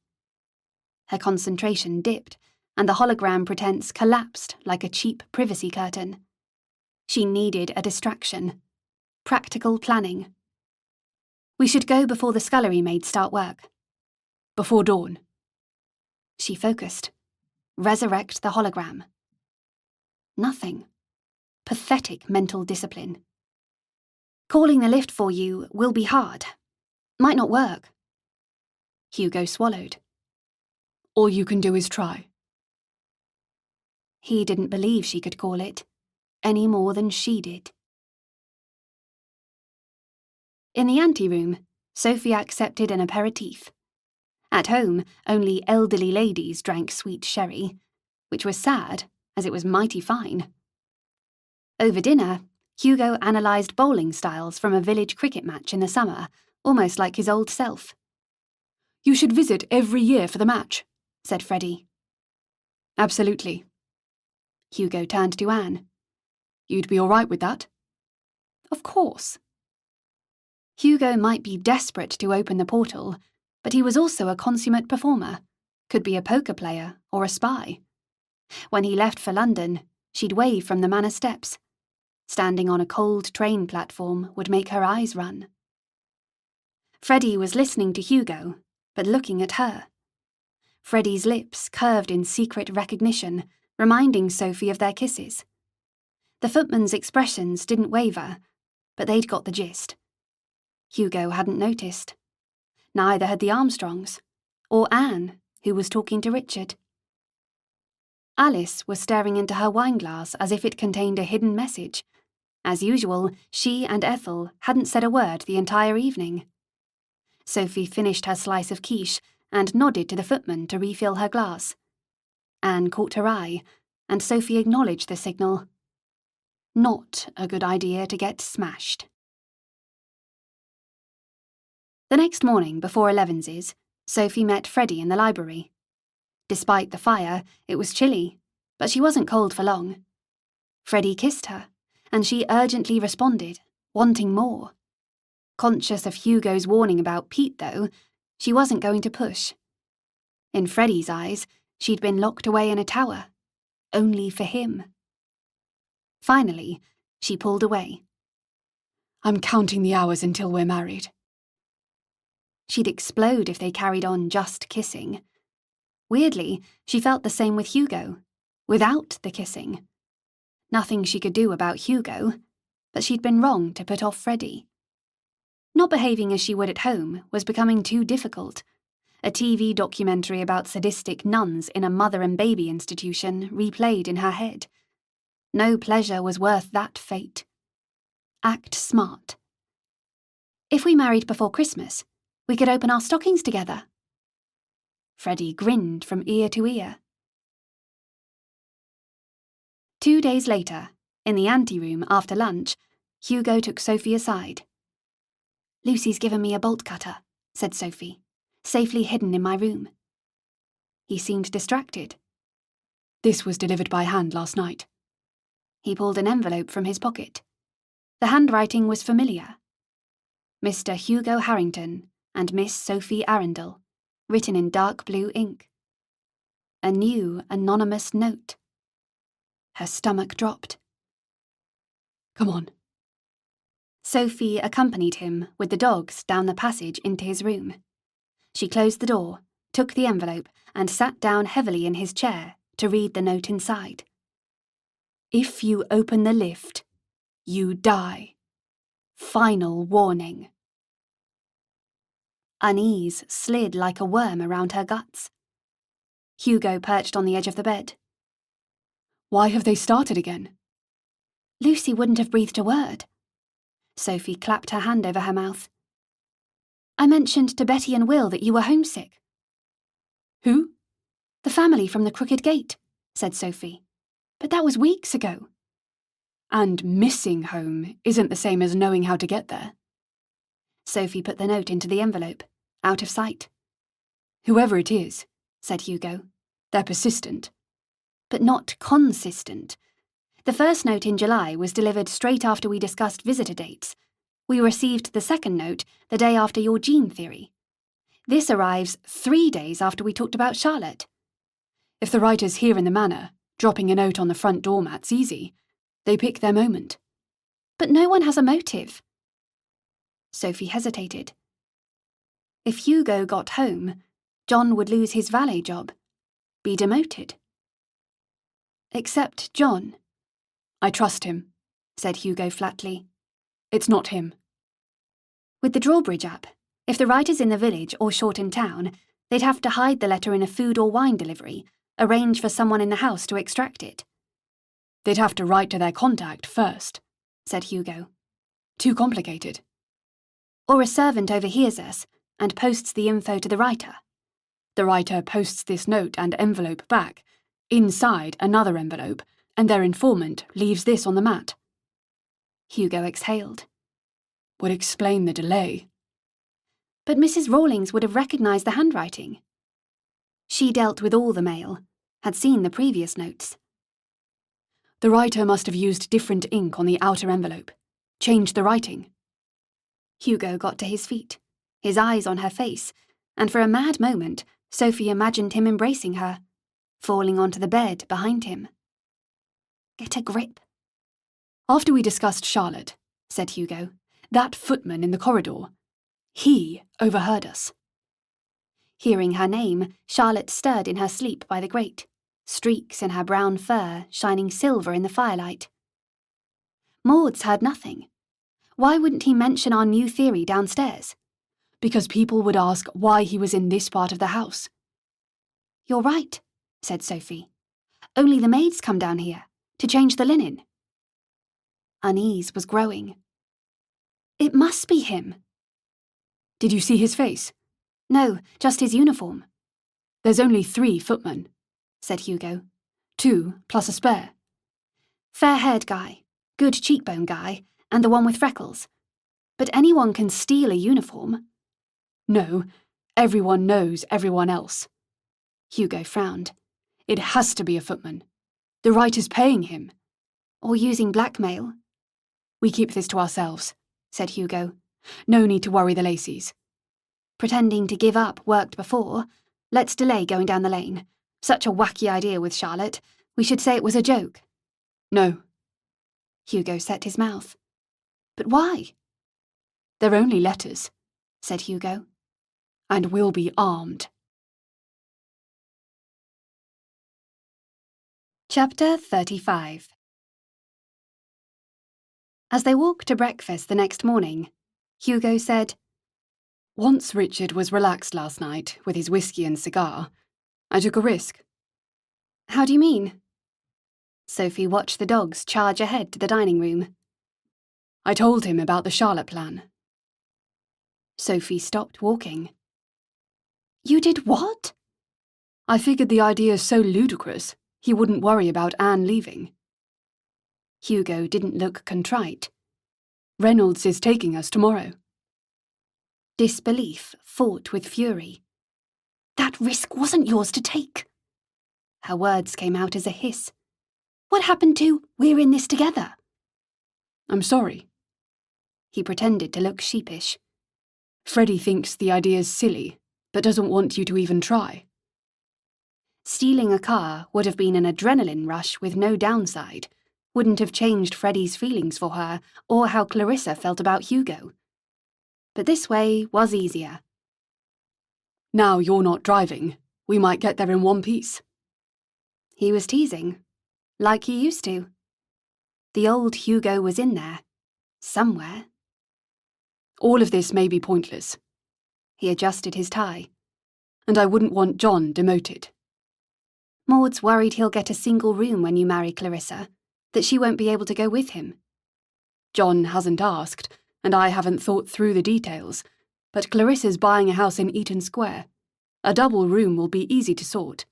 Her concentration dipped, and the hologram pretense collapsed like a cheap privacy curtain. She needed a distraction. Practical planning. We should go before the scullery maids start work. Before dawn. She focused. Resurrect the hologram. Nothing. Pathetic mental discipline. Calling the lift for you will be hard. Might not work. Hugo swallowed. All you can do is try. He didn't believe she could call it, any more than she did. In the anteroom, Sophie accepted an aperitif. At home, only elderly ladies drank sweet sherry, which was sad, as it was mighty fine. Over dinner, Hugo analysed bowling styles from a village cricket match in the summer, almost like his old self. You should visit every year for the match, said Freddie. Absolutely. Hugo turned to Anne. You'd be all right with that? Of course. Hugo might be desperate to open the portal, but he was also a consummate performer, could be a poker player or a spy. When he left for London, she'd wave from the Manor steps. Standing on a cold train platform would make her eyes run. Freddie was listening to Hugo, but looking at her. Freddie's lips curved in secret recognition, reminding Sophie of their kisses. The footman's expressions didn't waver, but they'd got the gist. Hugo hadn't noticed. Neither had the Armstrongs, or Anne, who was talking to Richard. Alice was staring into her wineglass as if it contained a hidden message. As usual, she and Ethel hadn't said a word the entire evening. Sophie finished her slice of quiche and nodded to the footman to refill her glass. Anne caught her eye, and Sophie acknowledged the signal. Not a good idea to get smashed. The next morning, before Elevenses, Sophie met Freddie in the library. Despite the fire, it was chilly, but she wasn't cold for long. Freddie kissed her, and she urgently responded, wanting more. Conscious of Hugo's warning about Pete, though, she wasn't going to push. In Freddie's eyes, she'd been locked away in a tower, only for him. Finally, she pulled away. I'm counting the hours until we're married. She'd explode if they carried on just kissing. Weirdly, she felt the same with Hugo, without the kissing. Nothing she could do about Hugo, but she'd been wrong to put off Freddie. Not behaving as she would at home was becoming too difficult. A TV documentary about sadistic nuns in a mother and baby institution replayed in her head. No pleasure was worth that fate. Act smart. If we married before Christmas, we could open our stockings together. Freddie grinned from ear to ear. 2 days later, in the anteroom after lunch, Hugo took Sophie aside. Lucy's given me a bolt cutter, said Sophie, safely hidden in my room. He seemed distracted. This was delivered by hand last night. He pulled an envelope from his pocket. The handwriting was familiar. Mr. Hugo Harrington and Miss Sophie Arundel, written in dark blue ink. A new anonymous note. Her stomach dropped. Come on. Sophie accompanied him with the dogs down the passage into his room. She closed the door, took the envelope, and sat down heavily in his chair to read the note inside. If you open the lift, you die. Final warning. Unease slid like a worm around her guts. Hugo perched on the edge of the bed. Why have they started again? Lucy wouldn't have breathed a word. Sophie clapped her hand over her mouth. I mentioned to Betty and Will that you were homesick. Who? The family from the Crooked Gate, said Sophie. But that was weeks ago. And missing home isn't the same as knowing how to get there. Sophie put the note into the envelope, out of sight. Whoever it is, said Hugo. They're persistent. but not consistent. The first note in July was delivered straight after we discussed visitor dates. We received the second note the day after your gene theory. This arrives 3 days after we talked about Charlotte. If the writer's here in the Manor, dropping a note on the front doormat's easy. They pick their moment. But no one has a motive. Sophie hesitated. If Hugo got home, John would lose his valet job, be demoted. Except John. I trust him, said Hugo flatly. It's not him. With the drawbridge up, if the writer's in the village or Shorten town, they'd have to hide the letter in a food or wine delivery, arrange for someone in the house to extract it. They'd have to write to their contact first, said Hugo. Too complicated. Or a servant overhears us and posts the info to the writer. The writer posts this note and envelope back, inside another envelope, and their informant leaves this on the mat. Hugo exhaled. Would explain the delay. But Mrs. Rawlings would have recognised the handwriting. She dealt with all the mail, had seen the previous notes. The writer must have used different ink on the outer envelope, changed the writing. Hugo got to his feet, his eyes on her face, and for a mad moment, Sophie imagined him embracing her, falling onto the bed behind him. Get a grip. After we discussed Charlotte, said Hugo, that footman in the corridor, he overheard us. Hearing her name, Charlotte stirred in her sleep by the grate, streaks in her brown fur shining silver in the firelight. Maud's heard nothing. Why wouldn't he mention our new theory downstairs? Because people would ask why he was in this part of the house. You're right, said Sophie. Only the maids come down here, to change the linen. Unease was growing. It must be him. Did you see his face? No, just his uniform. There's only 3 footmen, said Hugo. 2 plus a spare. Fair-haired guy, good cheekbone guy, and the one with freckles. But anyone can steal a uniform. No, everyone knows everyone else. Hugo frowned. It has to be a footman. The writer's paying him. Or using blackmail. We keep this to ourselves, said Hugo. No need to worry the Lacys. Pretending to give up worked before. Let's delay going down the lane. Such a wacky idea with Charlotte. We should say it was a joke. No. Hugo set his mouth. But why? They're only letters, said Hugo. And we'll be armed. Chapter 35. As they walked to breakfast the next morning, Hugo said, Once Richard was relaxed last night with his whiskey and cigar, I took a risk. How do you mean? Sophie watched the dogs charge ahead to the dining room. I told him about the Charlotte plan. Sophie stopped walking. You did what? I figured the idea's so ludicrous, he wouldn't worry about Anne leaving. Hugo didn't look contrite. Reynolds is taking us tomorrow. Disbelief fought with fury. That risk wasn't yours to take. Her words came out as a hiss. What happened to, we're in this together? I'm sorry. He pretended to look sheepish. Freddie thinks the idea's silly, but doesn't want you to even try. Stealing a car would have been an adrenaline rush with no downside. Wouldn't have changed Freddie's feelings for her or how Clarissa felt about Hugo. But this way was easier. Now you're not driving. We might get there in one piece. He was teasing, like he used to. The old Hugo was in there, somewhere. All of this may be pointless. He adjusted his tie. And I wouldn't want John demoted. Maud's worried he'll get a single room when you marry Clarissa, that she won't be able to go with him. John hasn't asked, and I haven't thought through the details, but Clarissa's buying a house in Eaton Square. A double room will be easy to sort.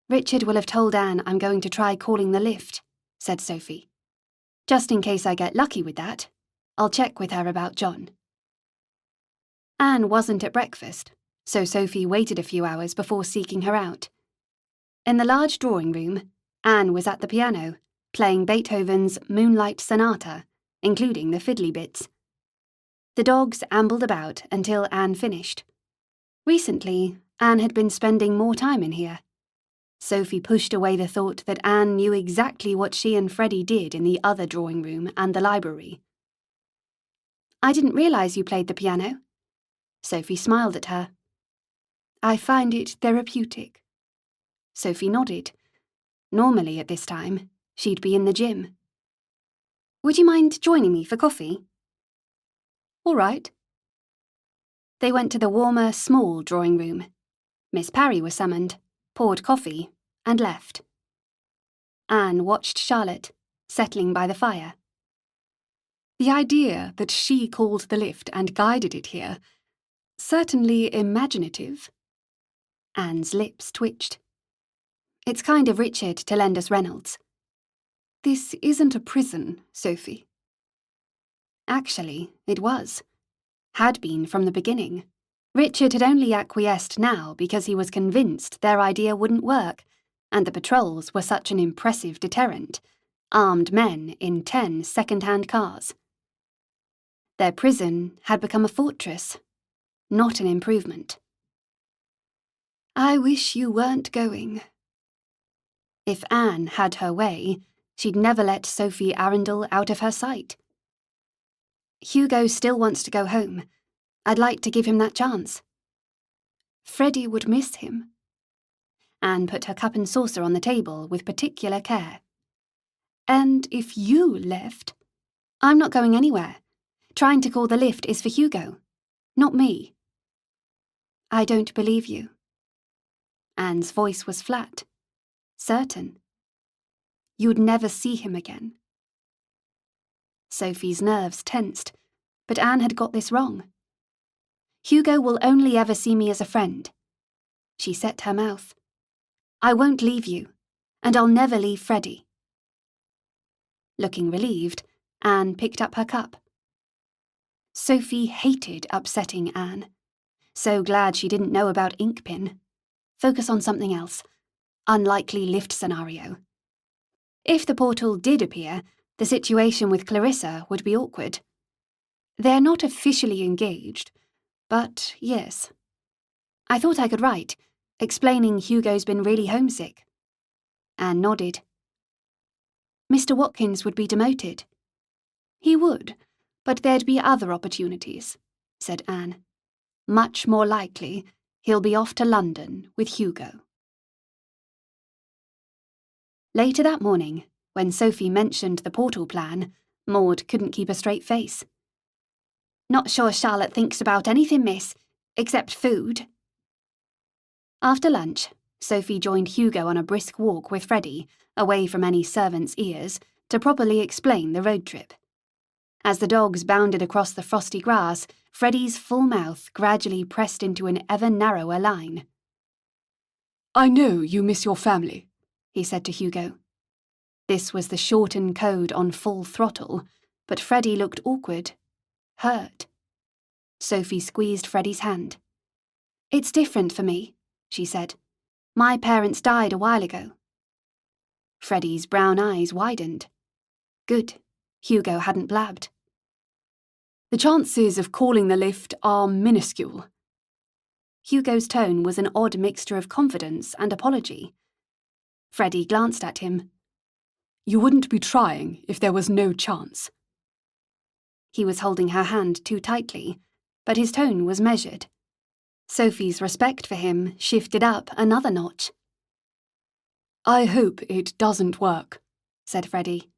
Richard will have told Anne I'm going to try calling the lift, said Sophie. Just in case I get lucky with that, I'll check with her about John. Anne wasn't at breakfast, so Sophie waited a few hours before seeking her out. In the large drawing room, Anne was at the piano, playing Beethoven's Moonlight Sonata, including the fiddly bits. The dogs ambled about until Anne finished. Recently, Anne had been spending more time in here. Sophie pushed away the thought that Anne knew exactly what she and Freddie did in the other drawing room and the library. "I didn't realise you played the piano." Sophie smiled at her. "I find it therapeutic." Sophie nodded. Normally at this time, she'd be in the gym. "Would you mind joining me for coffee?" "All right." They went to the warmer, small drawing room. Miss Parry was summoned, poured coffee, and left. Anne watched Charlotte, settling by the fire. The idea that she called the lift and guided it here, certainly imaginative. Anne's lips twitched. "It's kind of Richard to lend us Reynolds." "This isn't a prison, Sophie." Actually, it was. Had been from the beginning. Richard had only acquiesced now because he was convinced their idea wouldn't work, and the patrols were such an impressive deterrent. Armed men in 10 second-hand cars. Their prison had become a fortress, not an improvement. "I wish you weren't going." If Anne had her way, she'd never let Sophie Arundel out of her sight. "Hugo still wants to go home. I'd like to give him that chance." "Freddie would miss him." Anne put her cup and saucer on the table with particular care. "And if you left—" "I'm not going anywhere. Trying to call the lift is for Hugo, not me." "I don't believe you." Anne's voice was flat, certain. "You'd never see him again." Sophie's nerves tensed, but Anne had got this wrong. "Hugo will only ever see me as a friend." She set her mouth. "I won't leave you, and I'll never leave Freddie." Looking relieved, Anne picked up her cup. Sophie hated upsetting Anne. So glad she didn't know about Inkpin. Focus on something else. Unlikely lift scenario. If the portal did appear, the situation with Clarissa would be awkward. They're not officially engaged, but yes. "I thought I could write, explaining Hugo's been really homesick." Anne nodded. "Mr. Watkins would be demoted." "He would, but there'd be other opportunities," said Anne. "Much more likely, he'll be off to London with Hugo." Later that morning, when Sophie mentioned the portal plan, Maud couldn't keep a straight face. "Not sure Charlotte thinks about anything, miss, except food." After lunch, Sophie joined Hugo on a brisk walk with Freddie, away from any servants' ears, to properly explain the road trip. As the dogs bounded across the frosty grass, Freddie's full mouth gradually pressed into an ever narrower line. "I know you miss your family," he said to Hugo. This was the Shorten code on full throttle, but Freddie looked awkward, hurt. Sophie squeezed Freddie's hand. "It's different for me," she said. "My parents died a while ago." Freddie's brown eyes widened. Good, Hugo hadn't blabbed. "The chances of calling the lift are minuscule." Hugo's tone was an odd mixture of confidence and apology. Freddie glanced at him. "You wouldn't be trying if there was no chance." He was holding her hand too tightly, but his tone was measured. Sophie's respect for him shifted up another notch. "I hope it doesn't work," said Freddie.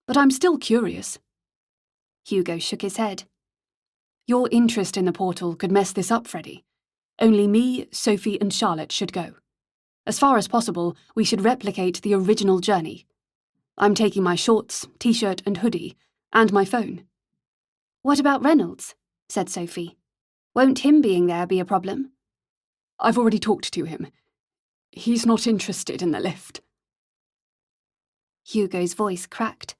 "But I'm still curious." Hugo shook his head. "Your interest in the portal could mess this up, Freddie. Only me, Sophie, and Charlotte should go. As far as possible, we should replicate the original journey. I'm taking my shorts, t-shirt and hoodie, and my phone." "What about Reynolds?" said Sophie. "Won't him being there be a problem?" "I've already talked to him. He's not interested in the lift." Hugo's voice cracked.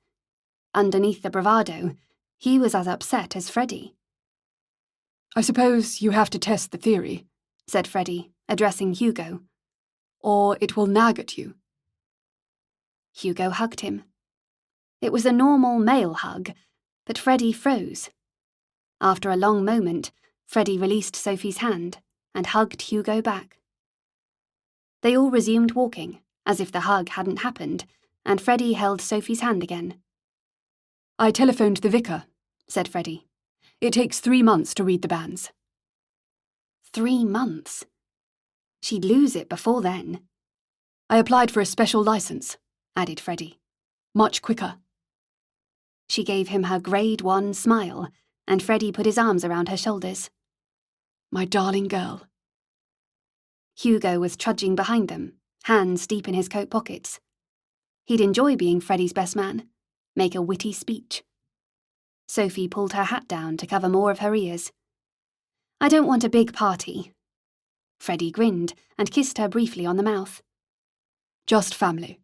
Underneath the bravado, he was as upset as Freddie. "I suppose you have to test the theory," said Freddie, addressing Hugo. or it will nag at you. Hugo hugged him. It was a normal male hug, but Freddie froze. After a long moment, Freddie released Sophie's hand and hugged Hugo back. They all resumed walking, as if the hug hadn't happened, and Freddie held Sophie's hand again. I telephoned the vicar, said Freddie. It takes 3 months to read the banns. 3 months? She'd lose it before then. I applied for a special licence, added Freddie. Much quicker. She gave him her Grade 1 smile, and Freddie put his arms around her shoulders. My darling girl. Hugo was trudging behind them, hands deep in his coat pockets. He'd enjoy being Freddie's best man, make a witty speech. Sophie pulled her hat down to cover more of her ears. I don't want a big party. Freddie grinned and kissed her briefly on the mouth. Just family.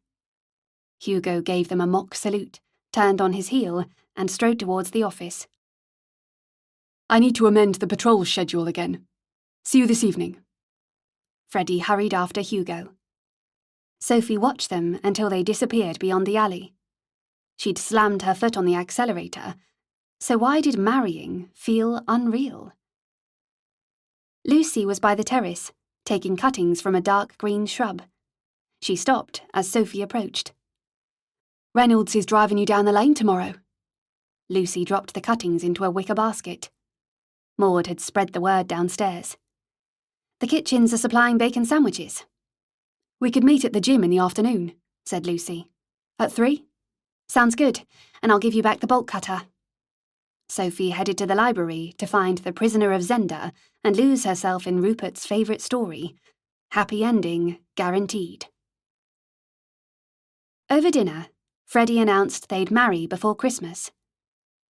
Hugo gave them a mock salute, turned on his heel, and strode towards the office. I need to amend the patrol schedule again. See you this evening. Freddie hurried after Hugo. Sophie watched them until they disappeared beyond the alley. She'd slammed her foot on the accelerator, so why did marrying feel unreal? Lucy was by the terrace, taking cuttings from a dark green shrub. She stopped as Sophie approached. Reynolds is driving you down the lane tomorrow. Lucy dropped the cuttings into a wicker basket. Maud had spread the word downstairs. The kitchens are supplying bacon sandwiches. We could meet at the gym in the afternoon, said Lucy. At 3? Sounds good, and I'll give you back the bolt cutter. Sophie headed to the library to find The Prisoner of Zenda and lose herself in Rupert's favourite story. Happy ending guaranteed. Over dinner, Freddie announced they'd marry before Christmas.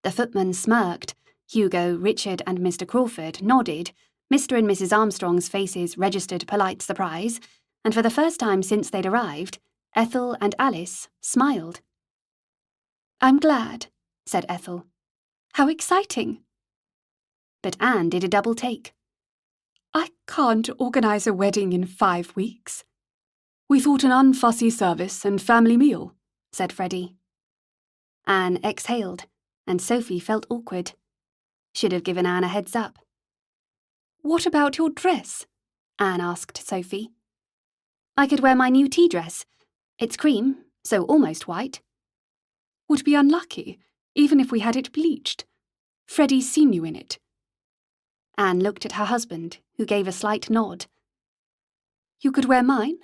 The footman smirked, Hugo, Richard and Mr. Crawford nodded, Mr. and Mrs. Armstrong's faces registered polite surprise, and for the first time since they'd arrived, Ethel and Alice smiled. I'm glad, said Ethel. How exciting. But Anne did a double take. I can't organise a wedding in 5 weeks. We thought an unfussy service and family meal, said Freddie. Anne exhaled, and Sophie felt awkward. Should have given Anne a heads up. What about your dress? Anne asked Sophie. I could wear my new tea dress. It's cream, so almost white. Would be unlucky, even if we had it bleached. Freddie's seen you in it. Anne looked at her husband, who gave a slight nod. You could wear mine.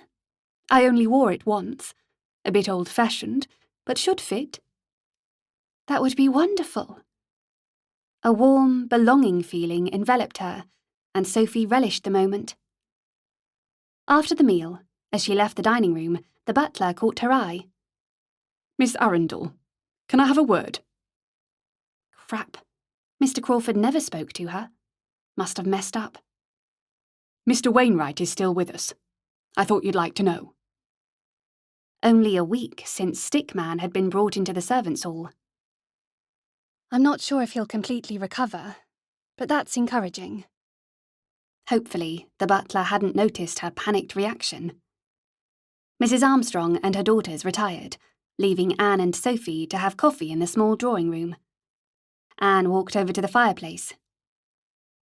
I only wore it once. A bit old-fashioned, but should fit. That would be wonderful. A warm, belonging feeling enveloped her, and Sophie relished the moment. After the meal, as she left the dining room, the butler caught her eye. Miss Arundel, can I have a word? Crap. Mr. Crawford never spoke to her. Must have messed up. Mr. Wainwright is still with us. I thought you'd like to know. Only a week since Stickman had been brought into the servants' hall. I'm not sure if he'll completely recover, but that's encouraging. Hopefully, the butler hadn't noticed her panicked reaction. Mrs. Armstrong and her daughters retired, leaving Anne and Sophie to have coffee in the small drawing room. Anne walked over to the fireplace.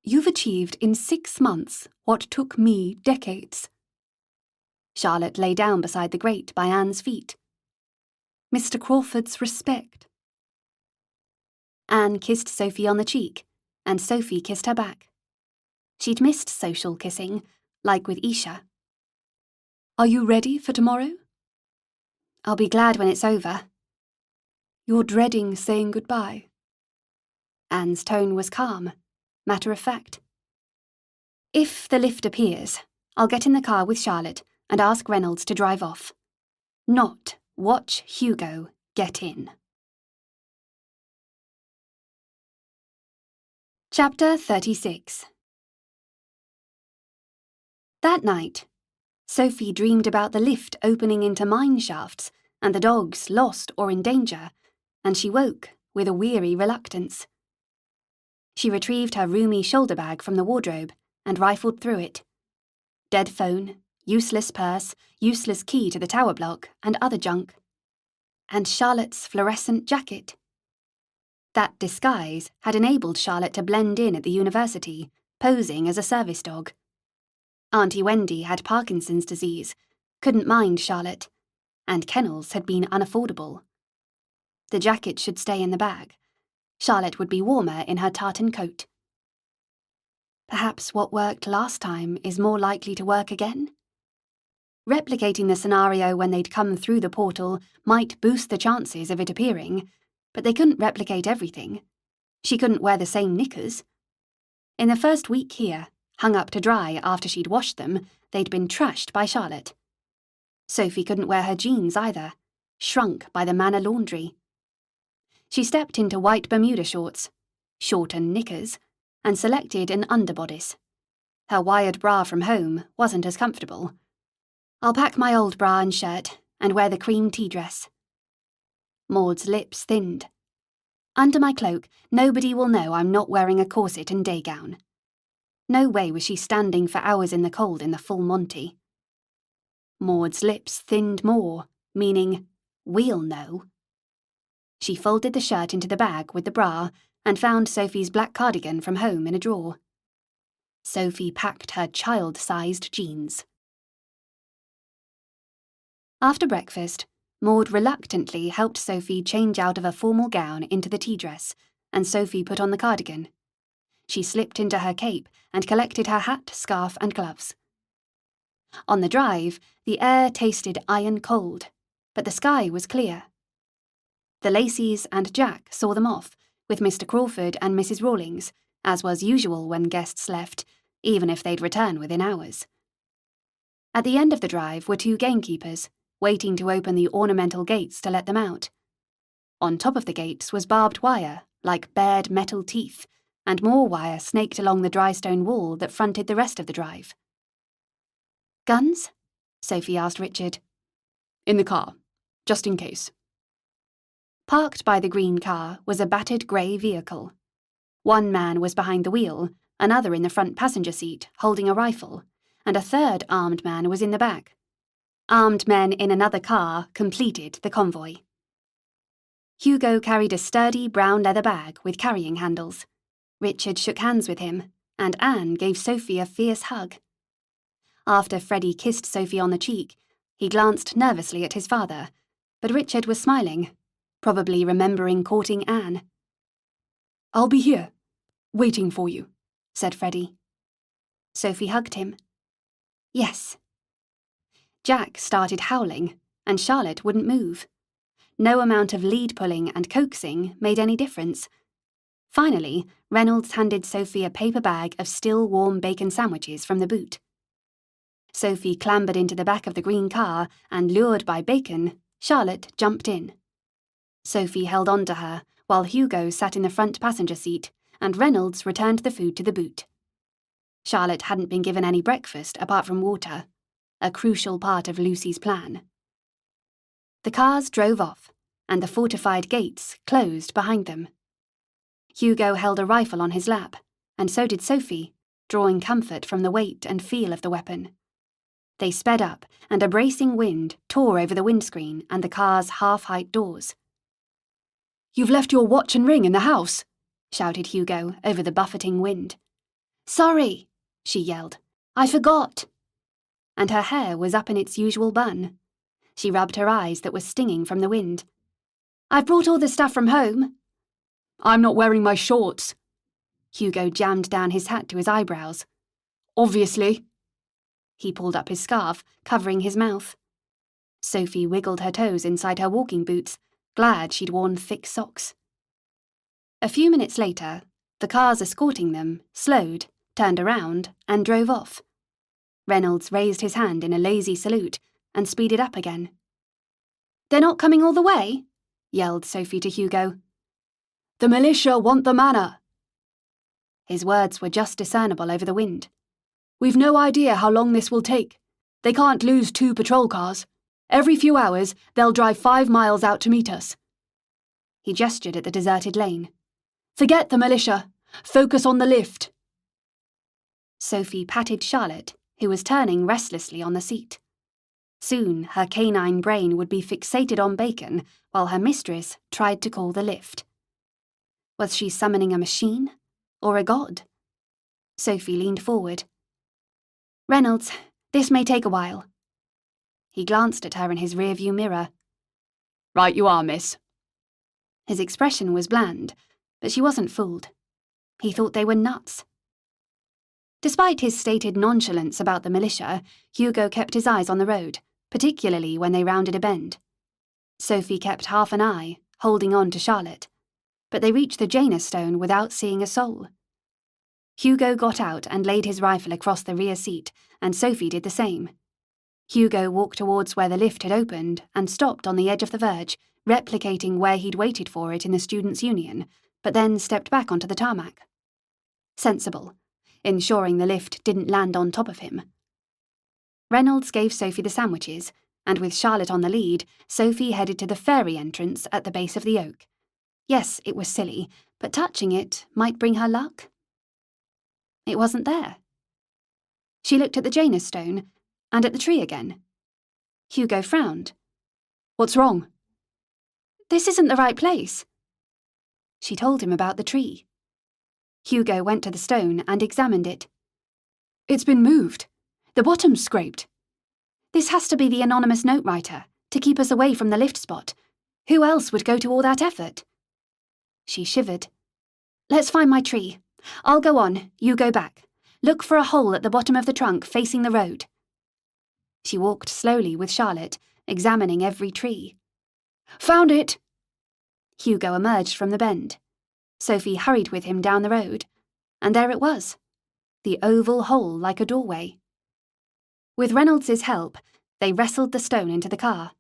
You've achieved in 6 months what took me decades. Charlotte lay down beside the grate by Anne's feet. Mr. Crawford's respect. Anne kissed Sophie on the cheek, and Sophie kissed her back. She'd missed social kissing, like with Isha. Are you ready for tomorrow? I'll be glad when it's over. You're dreading saying goodbye. Anne's tone was calm, matter of fact. If the lift appears, I'll get in the car with Charlotte and ask Reynolds to drive off. Not watch Hugo get in. Chapter 36. That night, Sophie dreamed about the lift opening into mine shafts and the dogs lost or in danger, and she woke with a weary reluctance. She retrieved her roomy shoulder bag from the wardrobe and rifled through it. Dead phone, useless purse, useless key to the tower block, and other junk. And Charlotte's fluorescent jacket. That disguise had enabled Charlotte to blend in at the university, posing as a service dog. Auntie Wendy had Parkinson's disease, couldn't mind Charlotte, and kennels had been unaffordable. The jacket should stay in the bag. Charlotte would be warmer in her tartan coat. Perhaps what worked last time is more likely to work again? Replicating the scenario when they'd come through the portal might boost the chances of it appearing, but they couldn't replicate everything. She couldn't wear the same knickers. In the first week here, hung up to dry after she'd washed them, they'd been trashed by Charlotte. Sophie couldn't wear her jeans either, shrunk by the Manor laundry. She stepped into white Bermuda shorts, shorten knickers, and selected an underbodice. Her wired bra from home wasn't as comfortable. I'll pack my old bra and shirt and wear the cream tea dress. Maud's lips thinned. Under my cloak, nobody will know I'm not wearing a corset and day gown. No way was she standing for hours in the cold in the full Monty. Maud's lips thinned more, meaning, we'll know. She folded the shirt into the bag with the bra and found Sophie's black cardigan from home in a drawer. Sophie packed her child-sized jeans. After breakfast, Maud reluctantly helped Sophie change out of a formal gown into the tea dress, and Sophie put on the cardigan. She slipped into her cape and collected her hat, scarf, and gloves. On the drive, the air tasted iron cold, but the sky was clear. The Lacys and Jack saw them off, with Mr. Crawford and Mrs. Rawlings, as was usual when guests left, even if they'd return within hours. At the end of the drive were two gamekeepers, waiting to open the ornamental gates to let them out. On top of the gates was barbed wire, like bared metal teeth, and more wire snaked along the dry stone wall that fronted the rest of the drive. Guns? Sophie asked Richard. In the car, just in case. Parked by the green car was a battered grey vehicle. One man was behind the wheel, another in the front passenger seat, holding a rifle, and a third armed man was in the back. Armed men in another car completed the convoy. Hugo carried a sturdy brown leather bag with carrying handles. Richard shook hands with him, and Anne gave Sophie a fierce hug. After Freddie kissed Sophie on the cheek, he glanced nervously at his father, but Richard was smiling, probably remembering courting Anne. I'll be here, waiting for you, said Freddie. Sophie hugged him. Yes. Jack started howling, and Charlotte wouldn't move. No amount of lead pulling and coaxing made any difference. Finally, Reynolds handed Sophie a paper bag of still warm bacon sandwiches from the boot. Sophie clambered into the back of the green car, and lured by bacon, Charlotte jumped in. Sophie held on to her, while Hugo sat in the front passenger seat, and Reynolds returned the food to the boot. Charlotte hadn't been given any breakfast apart from water, a crucial part of Lucy's plan. The cars drove off, and the fortified gates closed behind them. Hugo held a rifle on his lap, and so did Sophie, drawing comfort from the weight and feel of the weapon. They sped up, and a bracing wind tore over the windscreen and the car's half-height doors. You've left your watch and ring in the house, shouted Hugo over the buffeting wind. Sorry, she yelled. I forgot. And her hair was up in its usual bun. She rubbed her eyes that were stinging from the wind. I've brought all the stuff from home. I'm not wearing my shorts. Hugo jammed down his hat to his eyebrows. Obviously. He pulled up his scarf, covering his mouth. Sophie wiggled her toes inside her walking boots, glad she'd worn thick socks. A few minutes later, the cars escorting them slowed, turned around, and drove off. Reynolds raised his hand in a lazy salute and speeded up again. They're not coming all the way? Yelled Sophie to Hugo. The militia want the manor. His words were just discernible over the wind. We've no idea how long this will take. They can't lose 2 patrol cars. Every few hours, they'll drive 5 miles out to meet us. He gestured at the deserted lane. Forget the militia. Focus on the lift. Sophie patted Charlotte, who was turning restlessly on the seat. Soon her canine brain would be fixated on bacon while her mistress tried to call the lift. Was she summoning a machine or a god? Sophie leaned forward. "Reynolds, this may take a while." He glanced at her in his rearview mirror. "Right you are, miss." His expression was bland, but she wasn't fooled. He thought they were nuts. Despite his stated nonchalance about the militia, Hugo kept his eyes on the road, particularly when they rounded a bend. Sophie kept half an eye, holding on to Charlotte, but they reached the Janus stone without seeing a soul. Hugo got out and laid his rifle across the rear seat, and Sophie did the same. Hugo walked towards where the lift had opened and stopped on the edge of the verge, replicating where he'd waited for it in the Students' Union, but then stepped back onto the tarmac. Sensible, ensuring the lift didn't land on top of him. Reynolds gave Sophie the sandwiches, and with Charlotte on the lead, Sophie headed to the ferry entrance at the base of the oak. Yes, it was silly, but touching it might bring her luck. It wasn't there. She looked at the Janus stone, and at the tree again. Hugo frowned. "What's wrong?" "This isn't the right place." She told him about the tree. Hugo went to the stone and examined it. "It's been moved. The bottom's scraped." "This has to be the anonymous note writer, to keep us away from the lift spot. Who else would go to all that effort?" She shivered. "Let's find my tree. I'll go on, you go back. Look for a hole at the bottom of the trunk facing the road." She walked slowly with Charlotte, examining every tree. "Found it!" Hugo emerged from the bend. Sophie hurried with him down the road, and there it was, the oval hole like a doorway. With Reynolds' help, they wrestled the stone into the car.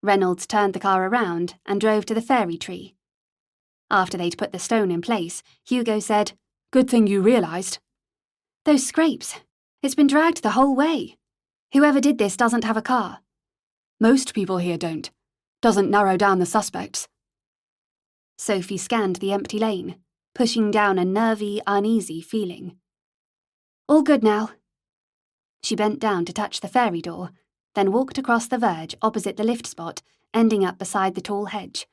Reynolds turned the car around and drove to the fairy tree. After they'd put the stone in place, Hugo said, "Good thing you realised." "Those scrapes. It's been dragged the whole way. Whoever did this doesn't have a car." "Most people here don't. Doesn't narrow down the suspects." Sophie scanned the empty lane, pushing down a nervy, uneasy feeling. "All good now." She bent down to touch the fairy door, then walked across the verge opposite the lift spot, ending up beside the tall hedge.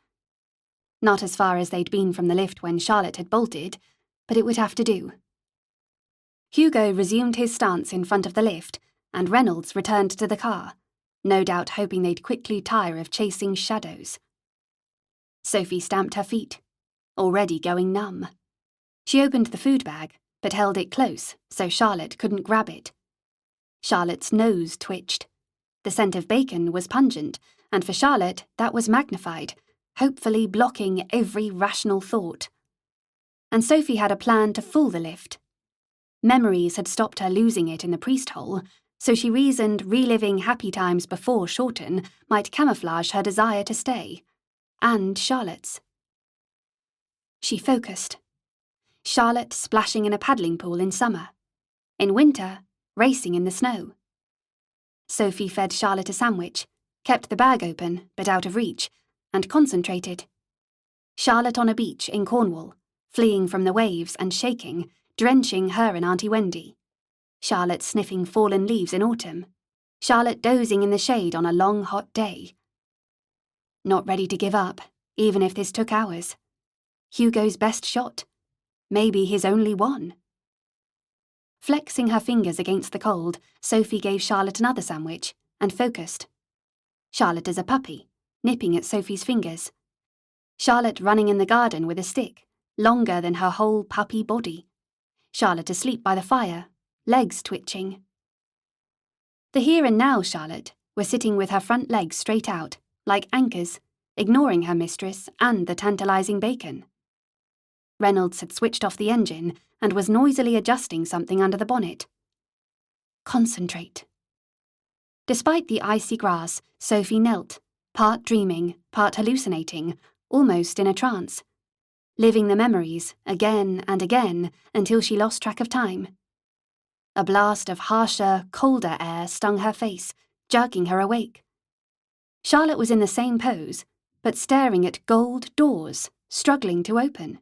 Not as far as they'd been from the lift when Charlotte had bolted, but it would have to do. Hugo resumed his stance in front of the lift, and Reynolds returned to the car, no doubt hoping they'd quickly tire of chasing shadows. Sophie stamped her feet, already going numb. She opened the food bag, but held it close so Charlotte couldn't grab it. Charlotte's nose twitched. The scent of bacon was pungent, and for Charlotte that was magnified, hopefully blocking every rational thought. And Sophie had a plan to fool the lift. Memories had stopped her losing it in the priest hole, so she reasoned reliving happy times before Shorten might camouflage her desire to stay, and Charlotte's. She focused. Charlotte splashing in a paddling pool in summer. In winter, racing in the snow. Sophie fed Charlotte a sandwich, kept the bag open but out of reach, and concentrated. Charlotte on a beach in Cornwall, fleeing from the waves and shaking, drenching her and Auntie Wendy. Charlotte sniffing fallen leaves in autumn. Charlotte dozing in the shade on a long hot day. Not ready to give up, even if this took hours. Hugo's best shot. Maybe his only one. Flexing her fingers against the cold, Sophie gave Charlotte another sandwich and focused. Charlotte as a puppy, nipping at Sophie's fingers. Charlotte running in the garden with a stick, longer than her whole puppy body. Charlotte asleep by the fire, legs twitching. The here and now Charlotte was sitting with her front legs straight out, like anchors, ignoring her mistress and the tantalizing bacon. Reynolds had switched off the engine and was noisily adjusting something under the bonnet. Concentrate. Despite the icy grass, Sophie knelt, part dreaming, part hallucinating, almost in a trance, living the memories again and again until she lost track of time. A blast of harsher, colder air stung her face, jerking her awake. Charlotte was in the same pose, but staring at gold doors, struggling to open.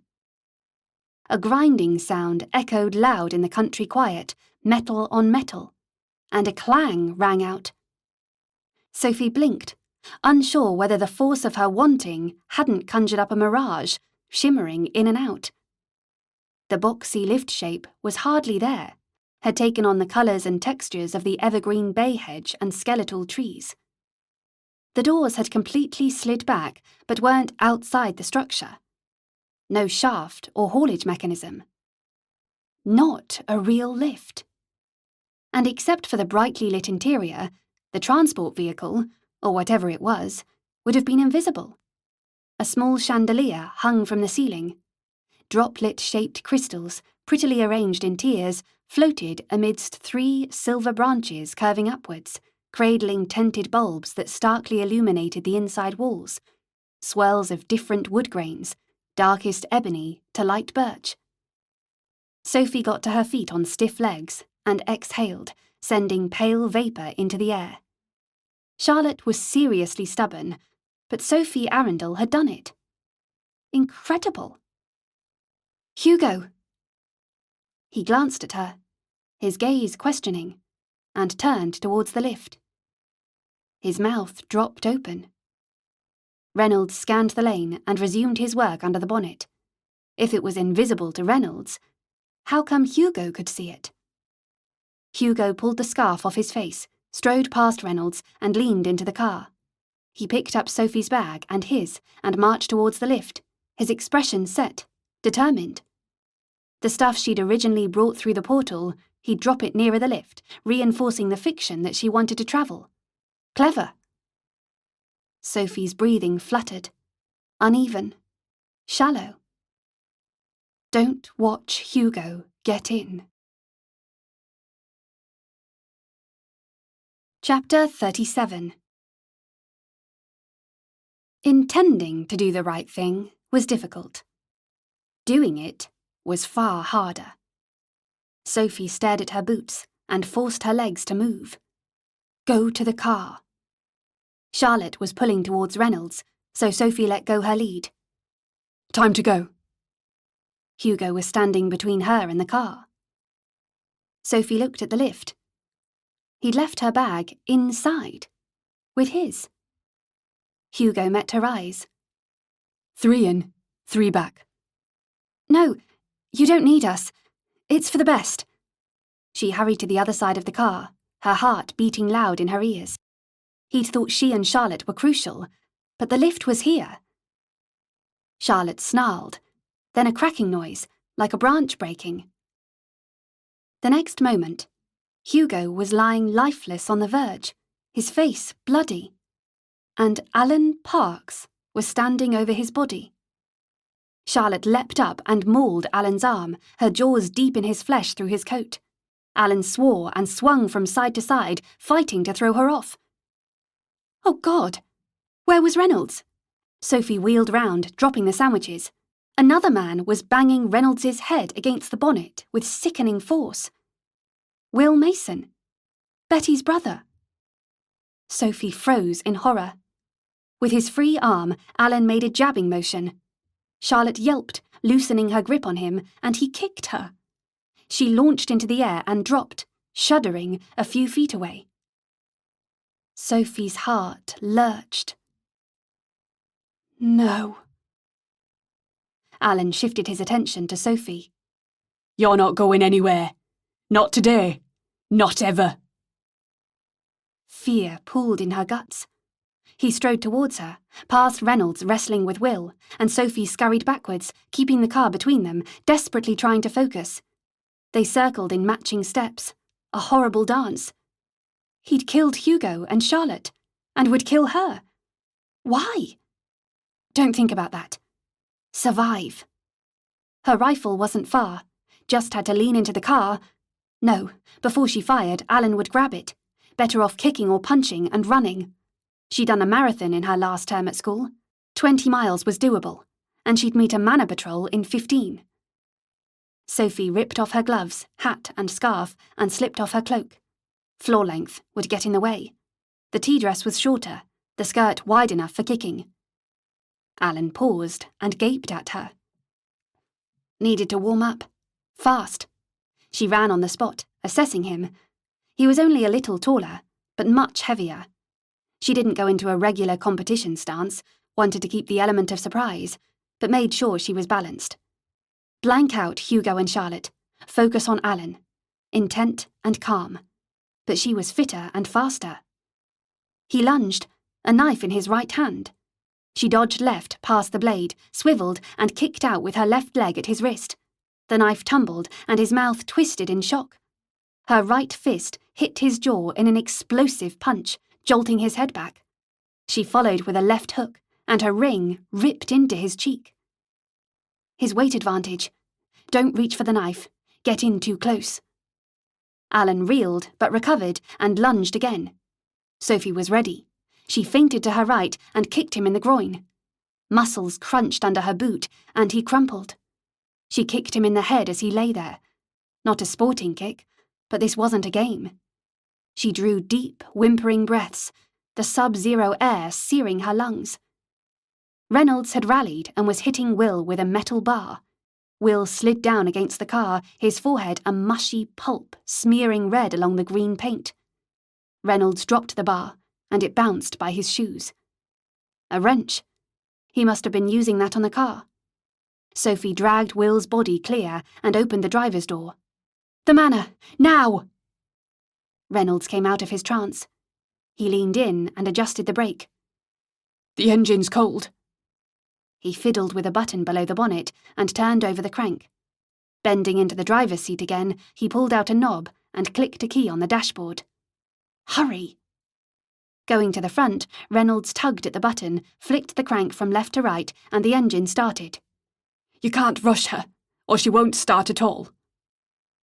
A grinding sound echoed loud in the country quiet, metal on metal, and a clang rang out. Sophie blinked, unsure whether the force of her wanting hadn't conjured up a mirage, shimmering in and out. The boxy lift shape was hardly there, had taken on the colours and textures of the evergreen bay hedge and skeletal trees. The doors had completely slid back, but weren't outside the structure. No shaft or haulage mechanism. Not a real lift. And except for the brightly lit interior, the transport vehicle, or whatever it was, would have been invisible. A small chandelier hung from the ceiling. Droplet-shaped crystals, prettily arranged in tiers, floated amidst 3 silver branches curving upwards, cradling tented bulbs that starkly illuminated the inside walls. Swirls of different wood grains, darkest ebony to light birch. Sophie got to her feet on stiff legs and exhaled, sending pale vapour into the air. Charlotte was seriously stubborn, but Sophie Arundel had done it. Incredible. Hugo! He glanced at her, his gaze questioning, and turned towards the lift. His mouth dropped open. Reynolds scanned the lane and resumed his work under the bonnet. If it was invisible to Reynolds, how come Hugo could see it? Hugo pulled the scarf off his face, strode past Reynolds, and leaned into the car. He picked up Sophie's bag and his, and marched towards the lift, his expression set, determined. The stuff she'd originally brought through the portal, he'd drop it nearer the lift, reinforcing the fiction that she wanted to travel. Clever. Sophie's breathing fluttered, uneven, shallow. Don't watch Hugo get in. Chapter 37. Intending to do the right thing was difficult. Doing it was far harder. Sophie stared at her boots and forced her legs to move. Go to the car. Charlotte was pulling towards Reynolds, so Sophie let go her lead. Time to go. Hugo was standing between her and the car. Sophie looked at the lift. He'd left her bag inside, with his. Hugo met her eyes. 3 in, 3 back. No, you don't need us. It's for the best. She hurried to the other side of the car, her heart beating loud in her ears. He'd thought she and Charlotte were crucial, but the lift was here. Charlotte snarled, then a cracking noise, like a branch breaking. The next moment, Hugo was lying lifeless on the verge, his face bloody, and Alan Parks was standing over his body. Charlotte leapt up and mauled Alan's arm, her jaws deep in his flesh through his coat. Alan swore and swung from side to side, fighting to throw her off. Oh, God! Where was Reynolds? Sophie wheeled round, dropping the sandwiches. Another man was banging Reynolds's head against the bonnet with sickening force. Will Mason. Betty's brother. Sophie froze in horror. With his free arm, Alan made a jabbing motion. Charlotte yelped, loosening her grip on him, and he kicked her. She launched into the air and dropped, shuddering, a few feet away. Sophie's heart lurched. No. Alan shifted his attention to Sophie. You're not going anywhere. Not today. Not ever. Fear pooled in her guts. He strode towards her, past Reynolds wrestling with Will, and Sophie scurried backwards, keeping the car between them, desperately trying to focus. They circled in matching steps, a horrible dance. He'd killed Hugo and Charlotte, and would kill her. Why? Don't think about that. Survive. Her rifle wasn't far, just had to lean into the car. No, before she fired, Alan would grab it. Better off kicking or punching and running. She'd done a marathon in her last term at school. 20 miles was doable, and she'd meet a Manor patrol in 15. Sophie ripped off her gloves, hat and scarf and slipped off her cloak. Floor length would get in the way. The tea dress was shorter, the skirt wide enough for kicking. Alan paused and gaped at her. Needed to warm up. Fast. She ran on the spot, assessing him. He was only a little taller, but much heavier. She didn't go into a regular competition stance, wanted to keep the element of surprise, but made sure she was balanced. Blank out Hugo and Charlotte. Focus on Alan. Intent and calm. But she was fitter and faster. He lunged, a knife in his right hand. She dodged left past the blade, swiveled, and kicked out with her left leg at his wrist. The knife tumbled, and his mouth twisted in shock. Her right fist hit his jaw in an explosive punch, jolting his head back. She followed with a left hook, and her ring ripped into his cheek. His weight advantage. Don't reach for the knife. Get in too close. Alan reeled, but recovered, and lunged again. Sophie was ready. She feinted to her right and kicked him in the groin. Muscles crunched under her boot, and he crumpled. She kicked him in the head as he lay there. Not a sporting kick, but this wasn't a game. She drew deep, whimpering breaths, the sub-zero air searing her lungs. Reynolds had rallied and was hitting Will with a metal bar. Will slid down against the car, his forehead a mushy pulp smearing red along the green paint. Reynolds dropped the bar, and it bounced by his shoes. A wrench. He must have been using that on the car. Sophie dragged Will's body clear and opened the driver's door. "The Manor! Now!" Reynolds came out of his trance. He leaned in and adjusted the brake. "The engine's cold." He fiddled with a button below the bonnet and turned over the crank. Bending into the driver's seat again, he pulled out a knob and clicked a key on the dashboard. "Hurry!" Going to the front, Reynolds tugged at the button, flicked the crank from left to right, and the engine started. "You can't rush her, or she won't start at all."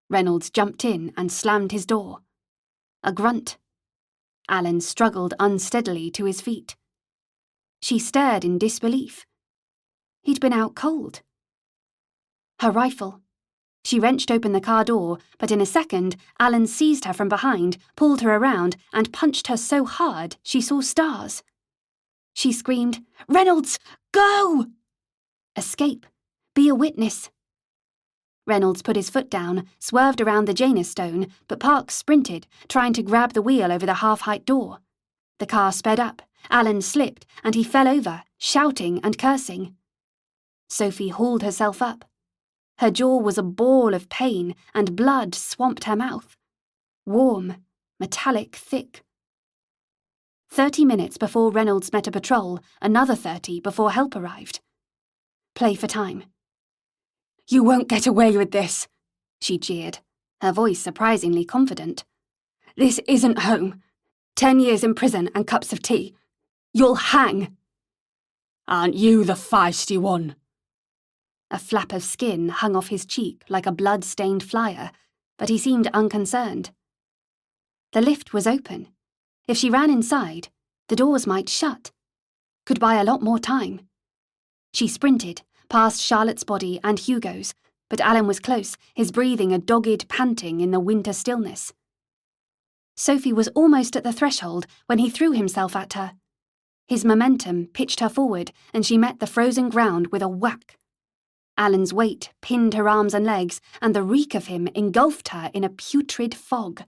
Reynolds jumped in and slammed his door. A grunt. Alan struggled unsteadily to his feet. She stared in disbelief. He'd been out cold. Her rifle. She wrenched open the car door, but in a second, Alan seized her from behind, pulled her around, and punched her so hard she saw stars. She screamed, "Reynolds, go!" Escape. Be a witness. Reynolds put his foot down, swerved around the Janus stone, but Parks sprinted, trying to grab the wheel over the half-height door. The car sped up, Alan slipped, and he fell over, shouting and cursing. Sophie hauled herself up. Her jaw was a ball of pain, and blood swamped her mouth. Warm, metallic thick. 30 minutes before Reynolds met a patrol, another 30 before help arrived. Play for time. "You won't get away with this," she jeered, her voice surprisingly confident. "This isn't home. 10 years in prison and cups of tea. You'll hang." "Aren't you the feisty one?" A flap of skin hung off his cheek like a blood-stained flyer, but he seemed unconcerned. The lift was open. If she ran inside, the doors might shut. Could buy a lot more time. She sprinted, past Charlotte's body and Hugo's, but Alan was close, his breathing a dogged panting in the winter stillness. Sophie was almost at the threshold when he threw himself at her. His momentum pitched her forward, and she met the frozen ground with a whack. Alan's weight pinned her arms and legs, and the reek of him engulfed her in a putrid fog.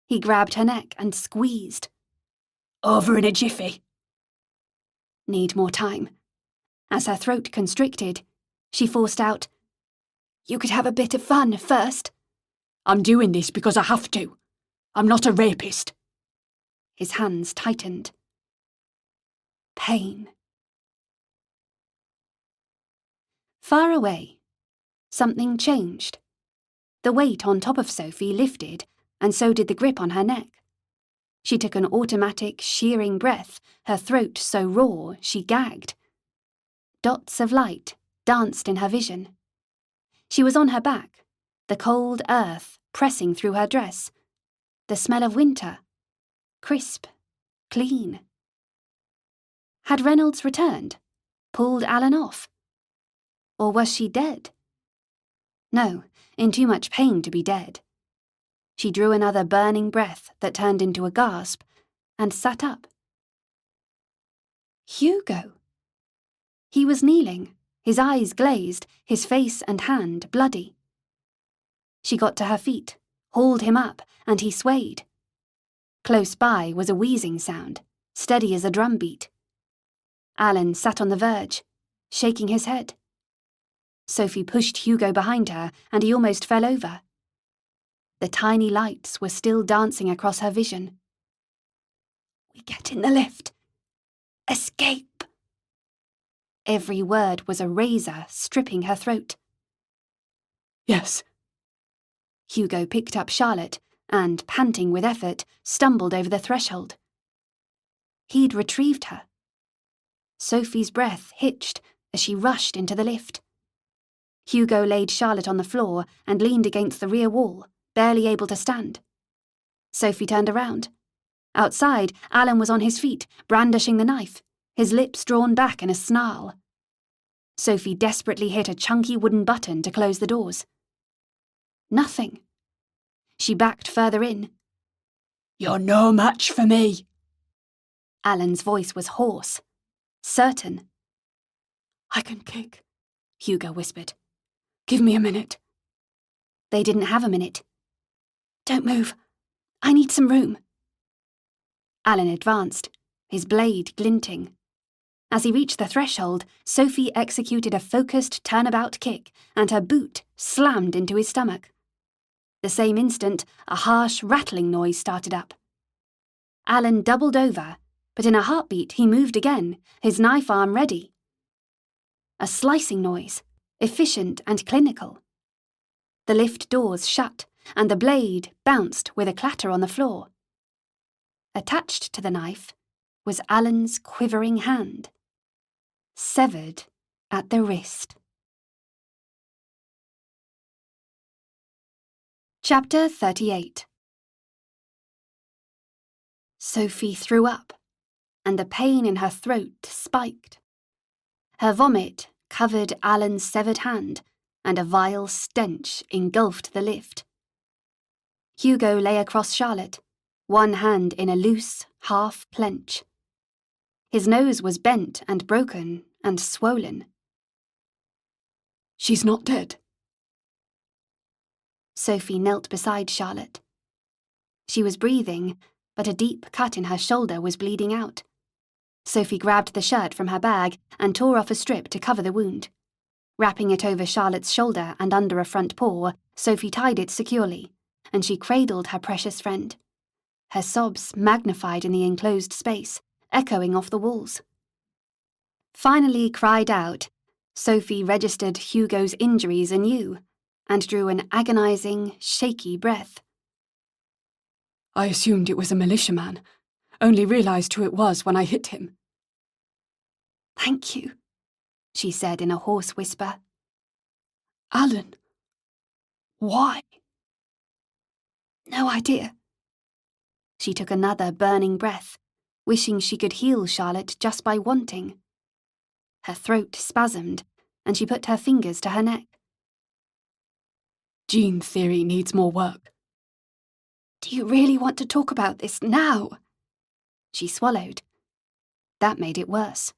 He grabbed her neck and squeezed. "Over in a jiffy." Need more time. As her throat constricted, she forced out, "You could have a bit of fun first." "I'm doing this because I have to. I'm not a rapist." His hands tightened. Pain. Far away, something changed. The weight on top of Sophie lifted, and so did the grip on her neck. She took an automatic, shearing breath, her throat so raw she gagged. Dots of light danced in her vision. She was on her back, the cold earth pressing through her dress, the smell of winter, crisp, clean. Had Reynolds returned, pulled Alan off? Or was she dead? No, in too much pain to be dead. She drew another burning breath that turned into a gasp, and sat up. Hugo! He was kneeling, his eyes glazed, his face and hand bloody. She got to her feet, hauled him up, and he swayed. Close by was a wheezing sound, steady as a drum beat. Alan sat on the verge, shaking his head. Sophie pushed Hugo behind her, and he almost fell over. The tiny lights were still dancing across her vision. "We get in the lift. Escape." Every word was a razor stripping her throat. Yes. Hugo picked up Charlotte and, panting with effort, stumbled over the threshold. He'd retrieved her. Sophie's breath hitched as she rushed into the lift. Hugo laid Charlotte on the floor and leaned against the rear wall, barely able to stand. Sophie turned around. Outside, Alan was on his feet, brandishing the knife, his lips drawn back in a snarl. Sophie desperately hit a chunky wooden button to close the doors. Nothing. She backed further in. "You're no match for me." Alan's voice was hoarse, certain. "I can kick," Hugo whispered. "Give me a minute." They didn't have a minute. "Don't move. I need some room." Alan advanced, his blade glinting. As he reached the threshold, Sophie executed a focused turnabout kick, and her boot slammed into his stomach. The same instant, a harsh rattling noise started up. Alan doubled over, but in a heartbeat he moved again, his knife arm ready. A slicing noise, efficient and clinical. The lift doors shut, and the blade bounced with a clatter on the floor. Attached to the knife was Alan's quivering hand, severed at the wrist. Chapter 38. Sophie threw up, and the pain in her throat spiked. Her vomit covered Alan's severed hand, and a vile stench engulfed the lift. Hugo lay across Charlotte, one hand in a loose, half clench. His nose was bent and broken and swollen. "She's not dead." Sophie knelt beside Charlotte. She was breathing, but a deep cut in her shoulder was bleeding out. Sophie grabbed the shirt from her bag and tore off a strip to cover the wound. Wrapping it over Charlotte's shoulder and under a front paw, Sophie tied it securely, and she cradled her precious friend. Her sobs magnified in the enclosed space, echoing off the walls. Finally cried out, Sophie registered Hugo's injuries anew, and drew an agonizing, shaky breath. "I assumed it was a militiaman, only realised who it was when I hit him." "Thank you," she said in a hoarse whisper. "Alan. Why?" "No idea." She took another burning breath, wishing she could heal Charlotte just by wanting. Her throat spasmed, and she put her fingers to her neck. "Gene theory needs more work." "Do you really want to talk about this now?" She swallowed. That made it worse.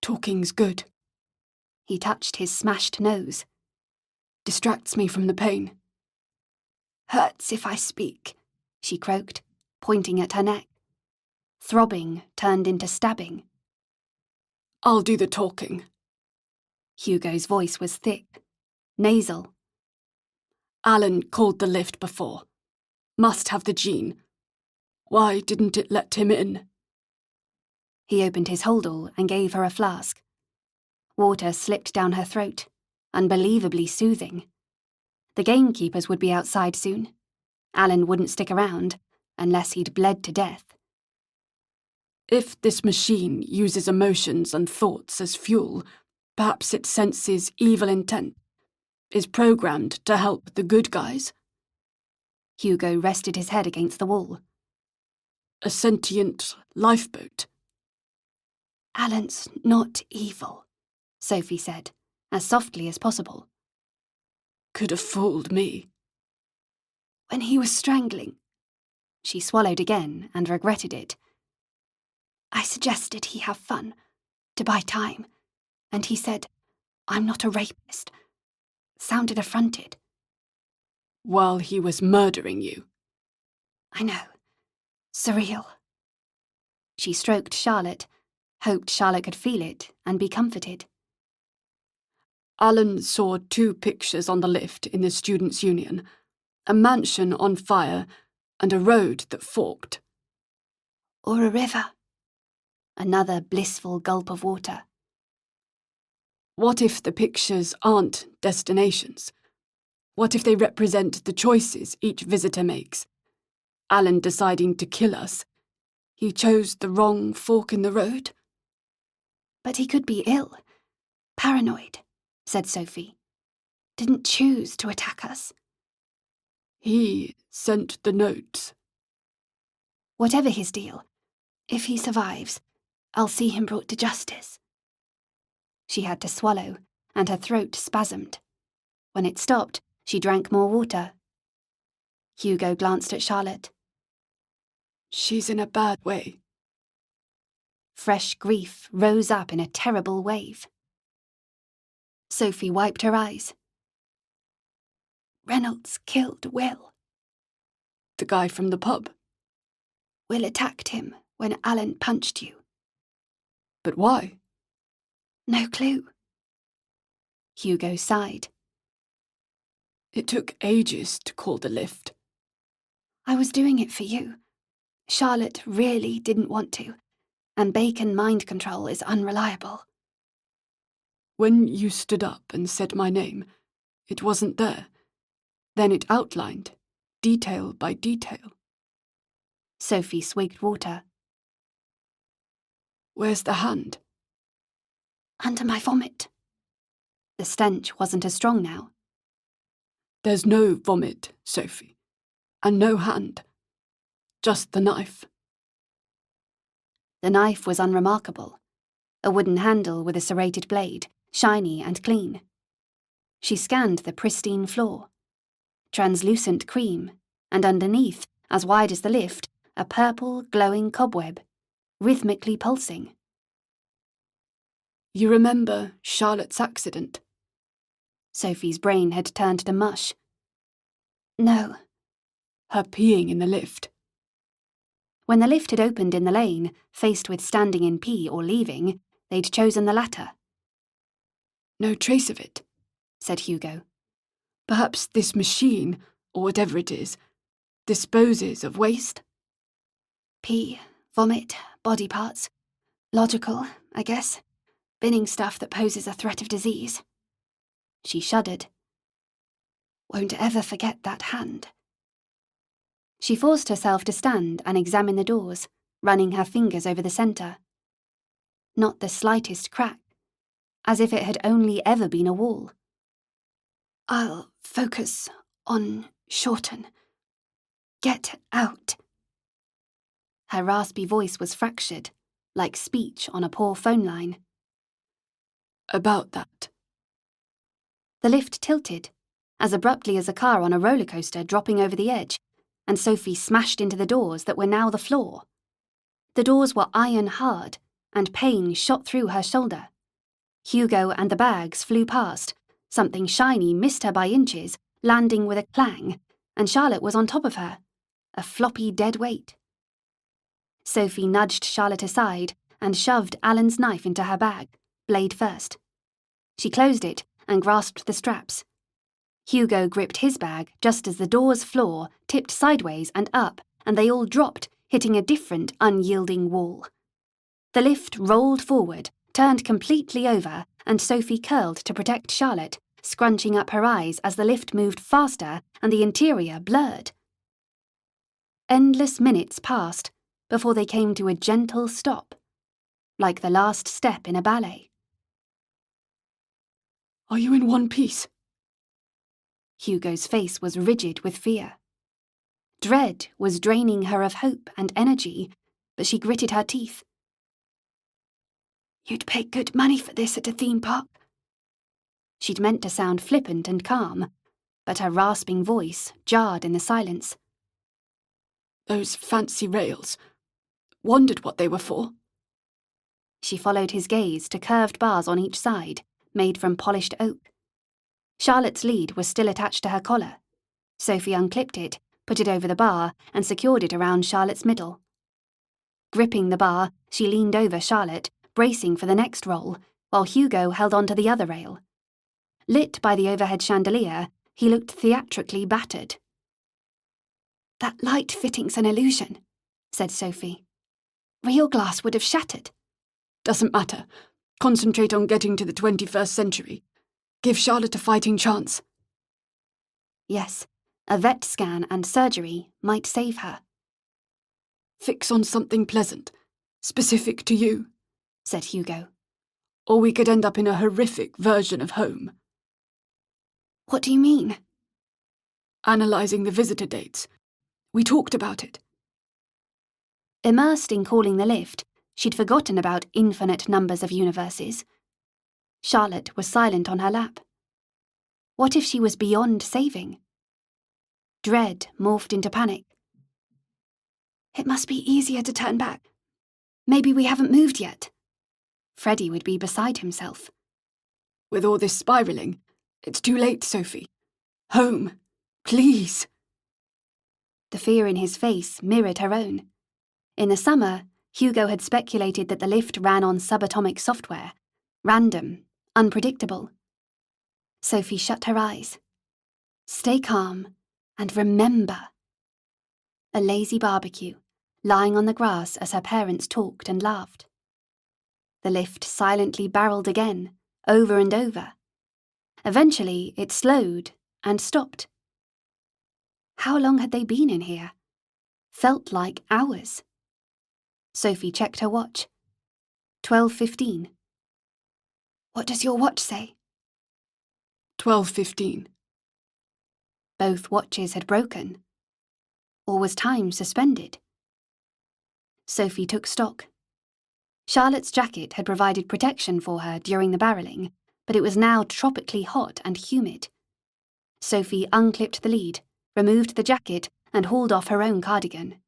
"Talking's good." He touched his smashed nose. "Distracts me from the pain." "Hurts if I speak," she croaked, pointing at her neck. Throbbing turned into stabbing. "I'll do the talking." Hugo's voice was thick, nasal. "Alan called the lift before. Must have the gene. Why didn't it let him in?" He opened his holdall and gave her a flask. Water slipped down her throat, unbelievably soothing. The gamekeepers would be outside soon. Alan wouldn't stick around, unless he'd bled to death. "If this machine uses emotions and thoughts as fuel, perhaps it senses evil intent, is programmed to help the good guys." Hugo rested his head against the wall. "A sentient lifeboat." "Alan's not evil," Sophie said, as softly as possible. "Could have fooled me." "When he was strangling," she swallowed again and regretted it. "I suggested he have fun, to buy time, and he said, 'I'm not a rapist.' Sounded affronted." "While he was murdering you." "I know. Surreal. She stroked Charlotte, hoped Charlotte could feel it and be comforted. Alan saw 2 pictures on the lift in the Students' Union, a mansion on fire and a road that forked. Or a river. Another blissful gulp of water. What if the pictures aren't destinations? What if they represent the choices each visitor makes? Alan deciding to kill us. He chose the wrong fork in the road? But he could be ill. Paranoid, said Sophie. Didn't choose to attack us. He sent the notes. Whatever his deal, if he survives, I'll see him brought to justice. She had to swallow, and her throat spasmed. When it stopped, she drank more water. Hugo glanced at Charlotte. She's in a bad way. Fresh grief rose up in a terrible wave. Sophie wiped her eyes. Reynolds killed Will. The guy from the pub. Will attacked him when Alan punched you. But why? No clue. Hugo sighed. It took ages to call the lift. I was doing it for you. Charlotte really didn't want to, and Bacon mind control is unreliable. When you stood up and said my name, it wasn't there. Then it outlined, detail by detail. Sophie swigged water. Where's the hand? Under my vomit. The stench wasn't as strong now. There's no vomit, Sophie. And no hand. Just the knife. The knife was unremarkable. A wooden handle with a serrated blade, shiny and clean. She scanned the pristine floor. Translucent cream, and underneath, as wide as the lift, a purple, glowing cobweb, rhythmically pulsing. You remember Charlotte's accident? Sophie's brain had turned to mush. No. Her peeing in the lift. When the lift had opened in the lane, faced with standing in pee or leaving, they'd chosen the latter. No trace of it, said Hugo. Perhaps this machine, or whatever it is, disposes of waste? Pee, vomit, body parts. Logical, I guess. Binning stuff that poses a threat of disease. She shuddered. Won't ever forget that hand. She forced herself to stand and examine the doors, running her fingers over the centre. Not the slightest crack, as if it had only ever been a wall. I'll focus on Shorten. Get out. Her raspy voice was fractured, like speech on a poor phone line. About that. The lift tilted, as abruptly as a car on a roller coaster dropping over the edge, and Sophie smashed into the doors that were now the floor. The doors were iron hard, and pain shot through her shoulder. Hugo and the bags flew past. Something shiny missed her by inches, landing with a clang, and Charlotte was on top of her, a floppy dead weight. Sophie nudged Charlotte aside and shoved Alan's knife into her bag, blade first. She closed it and grasped the straps. Hugo gripped his bag just as the door's floor tipped sideways and up, and they all dropped, hitting a different unyielding wall. The lift rolled forward, turned completely over, and Sophie curled to protect Charlotte, scrunching up her eyes as the lift moved faster and the interior blurred. Endless minutes passed before they came to a gentle stop, like the last step in a ballet. Are you in one piece? Hugo's face was rigid with fear. Dread was draining her of hope and energy, but she gritted her teeth. You'd pay good money for this at a theme park. She'd meant to sound flippant and calm, but her rasping voice jarred in the silence. Those fancy rails. Wondered what they were for. She followed his gaze to curved bars on each side, made from polished oak. Charlotte's lead was still attached to her collar. Sophie unclipped it, put it over the bar, and secured it around Charlotte's middle, Gripping the bar, she leaned over Charlotte, bracing for the next roll, while Hugo held onto the other rail. Lit by the overhead chandelier, he looked theatrically battered. "That light fitting's an illusion," said Sophie. "Real glass would have shattered." Doesn't matter. Concentrate on getting to the 21st century. Give Charlotte a fighting chance. Yes, a vet scan and surgery might save her. Fix on something pleasant, specific to you, said Hugo. Or we could end up in a horrific version of Home. What do you mean? Analysing the visitor dates. We talked about it. Immersed in calling the lift, she'd forgotten about infinite numbers of universes. Charlotte was silent on her lap. What if she was beyond saving? Dread morphed into panic. It must be easier to turn back. Maybe we haven't moved yet. Freddie would be beside himself. With all this spiralling, it's too late, Sophie. Home, please. The fear in his face mirrored her own. In the summer, Hugo had speculated that the lift ran on subatomic software, random, unpredictable. Sophie shut her eyes. Stay calm and remember. A lazy barbecue, lying on the grass as her parents talked and laughed. The lift silently barreled again, over and over. Eventually, it slowed and stopped. How long had they been in here? Felt like hours. Sophie checked her watch. 12:15. What does your watch say? 12:15. Both watches had broken. Or was time suspended? Sophie took stock. Charlotte's jacket had provided protection for her during the barreling, but it was now tropically hot and humid. Sophie unclipped the lead, removed the jacket, and hauled off her own cardigan.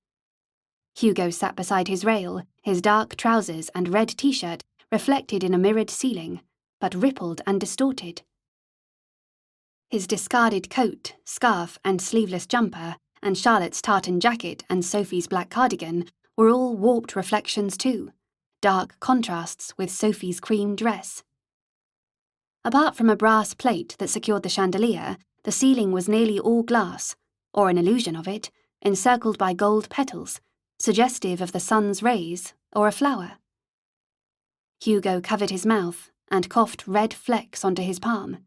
Hugo sat beside his rail, his dark trousers and red t-shirt reflected in a mirrored ceiling, but rippled and distorted. His discarded coat, scarf, and sleeveless jumper, and Charlotte's tartan jacket and Sophie's black cardigan were all warped reflections too, dark contrasts with Sophie's cream dress. Apart from a brass plate that secured the chandelier, the ceiling was nearly all glass, or an illusion of it, encircled by gold petals, suggestive of the sun's rays or a flower. Hugo covered his mouth and coughed red flecks onto his palm.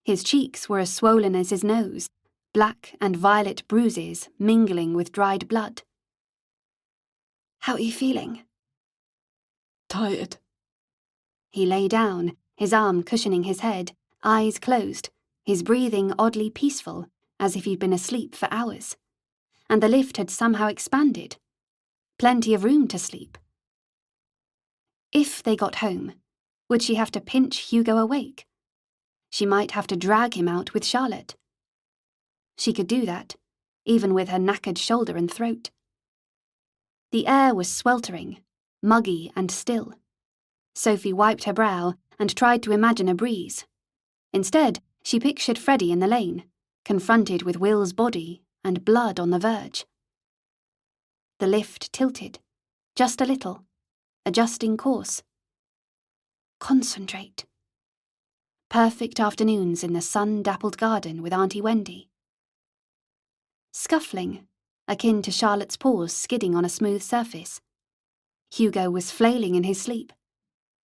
His cheeks were as swollen as his nose, black and violet bruises mingling with dried blood. How are you feeling? Tired. He lay down, his arm cushioning his head, eyes closed, his breathing oddly peaceful, as if he'd been asleep for hours. And the lift had somehow expanded. Plenty of room to sleep. If they got home, would she have to pinch Hugo awake? She might have to drag him out with Charlotte. She could do that, even with her knackered shoulder and throat. The air was sweltering, muggy and still. Sophie wiped her brow and tried to imagine a breeze. Instead, she pictured Freddie in the lane, confronted with Will's body and blood on the verge. The lift tilted, just a little, adjusting course. Concentrate. Perfect afternoons in the sun-dappled garden with Auntie Wendy. Scuffling, akin to Charlotte's paws skidding on a smooth surface. Hugo was flailing in his sleep.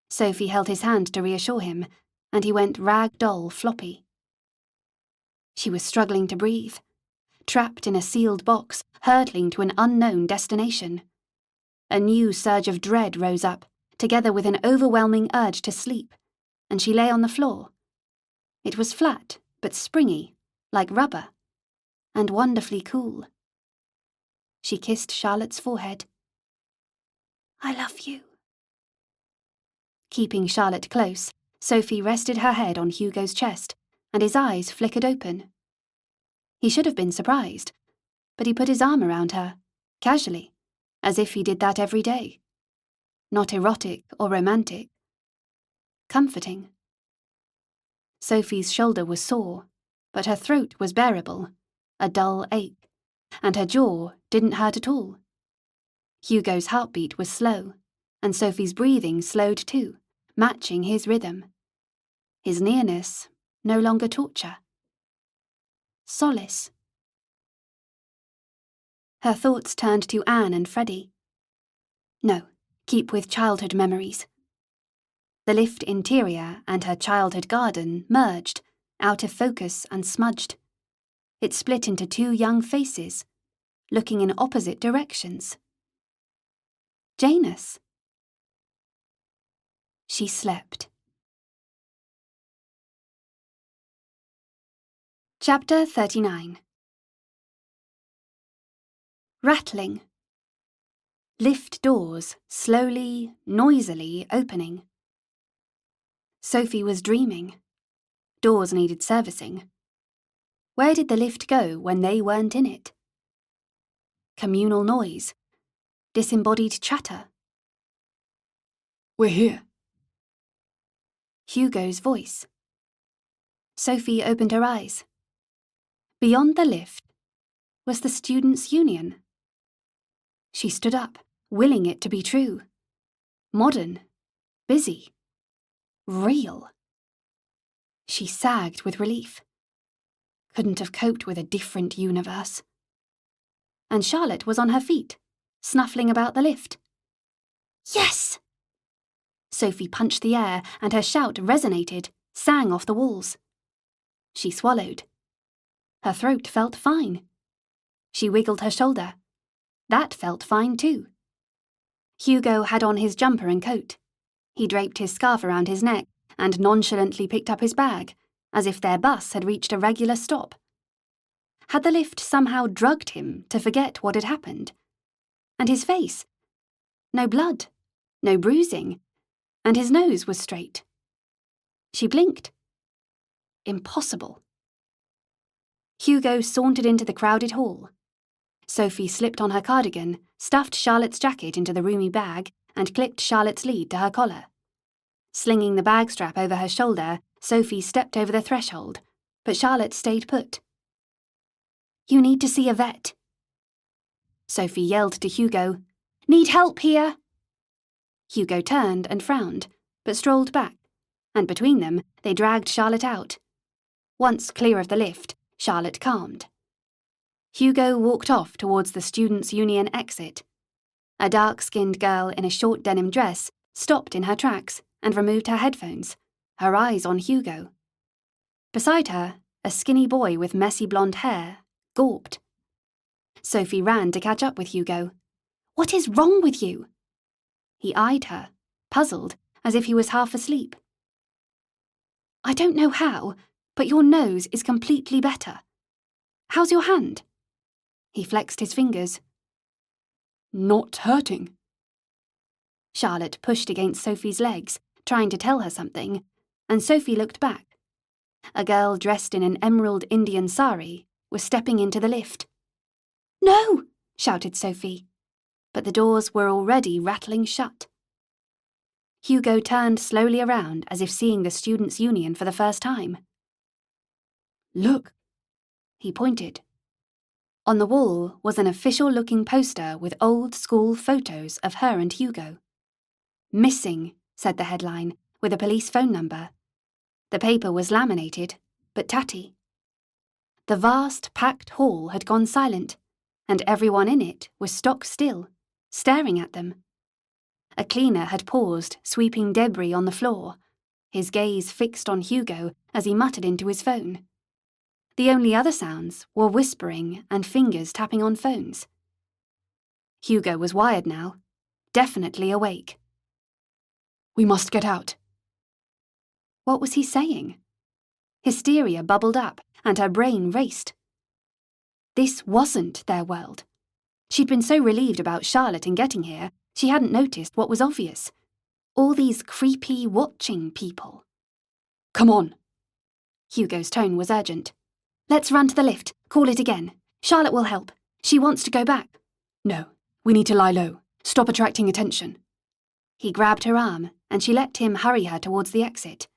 Sophie held his hand to reassure him, and he went rag-doll floppy. She was struggling to breathe, trapped in a sealed box, hurtling to an unknown destination. A new surge of dread rose up, together with an overwhelming urge to sleep, and she lay on the floor. It was flat, but springy, like rubber, and wonderfully cool. She kissed Charlotte's forehead. I love you. Keeping Charlotte close, Sophie rested her head on Hugo's chest, and his eyes flickered open. He should have been surprised, but he put his arm around her, casually, as if he did that every day. Not erotic or romantic. Comforting. Sophie's shoulder was sore, but her throat was bearable, a dull ache, and her jaw didn't hurt at all. Hugo's heartbeat was slow, and Sophie's breathing slowed too, matching his rhythm. His nearness, no longer torture. Solace. Her thoughts turned to Anne and Freddie. No, keep with childhood memories. The lift interior and her childhood garden merged, out of focus and smudged. It split into two young faces, looking in opposite directions. Janus. She slept. Chapter 39. Rattling. Lift doors slowly, noisily opening. Sophie was dreaming. Doors needed servicing. Where did the lift go when they weren't in it? Communal noise. Disembodied chatter. We're here. Hugo's voice. Sophie opened her eyes. Beyond the lift was the Students' Union. She stood up, willing it to be true. Modern. Busy. Real. She sagged with relief. Couldn't have coped with a different universe. And Charlotte was on her feet, snuffling about the lift. Yes! Sophie punched the air, and her shout resonated, sang off the walls. She swallowed. Her throat felt fine. She wiggled her shoulder. That felt fine too. Hugo had on his jumper and coat. He draped his scarf around his neck and nonchalantly picked up his bag, as if their bus had reached a regular stop. Had the lift somehow drugged him to forget what had happened? And his face? No blood, no bruising, and his nose was straight. She blinked. Impossible. Hugo sauntered into the crowded hall. Sophie slipped on her cardigan, stuffed Charlotte's jacket into the roomy bag, and clipped Charlotte's lead to her collar. Slinging the bag strap over her shoulder, Sophie stepped over the threshold, but Charlotte stayed put. You need to see a vet. Sophie yelled to Hugo, Need help here! Hugo turned and frowned, but strolled back, and between them they dragged Charlotte out. Once clear of the lift, Charlotte calmed. Hugo walked off towards the Students' Union exit. A dark-skinned girl in a short denim dress stopped in her tracks and removed her headphones, her eyes on Hugo. Beside her, a skinny boy with messy blonde hair gawped. Sophie ran to catch up with Hugo. What is wrong with you? He eyed her, puzzled, as if he was half asleep. I don't know how, but your nose is completely better. How's your hand? He flexed his fingers. Not hurting. Charlotte pushed against Sophie's legs, trying to tell her something, and Sophie looked back. A girl dressed in an emerald Indian sari was stepping into the lift. No! Shouted Sophie, but the doors were already rattling shut. Hugo turned slowly around as if seeing the Students' Union for the first time. Look. He pointed. On the wall was an official-looking poster with old-school photos of her and Hugo. Missing, said the headline, with a police phone number. The paper was laminated, but tatty. The vast, packed hall had gone silent, and everyone in it was stock still, staring at them. A cleaner had paused, sweeping debris on the floor, his gaze fixed on Hugo as he muttered into his phone. The only other sounds were whispering and fingers tapping on phones. Hugo was wired now, definitely awake. We must get out. What was he saying? Hysteria bubbled up, and her brain raced. This wasn't their world. She'd been so relieved about Charlotte in getting here, she hadn't noticed what was obvious. All these creepy, watching people. Come on. Hugo's tone was urgent. Let's run to the lift, call it again. Charlotte will help. She wants to go back. No, we need to lie low. Stop attracting attention. He grabbed her arm, and she let him hurry her towards the exit.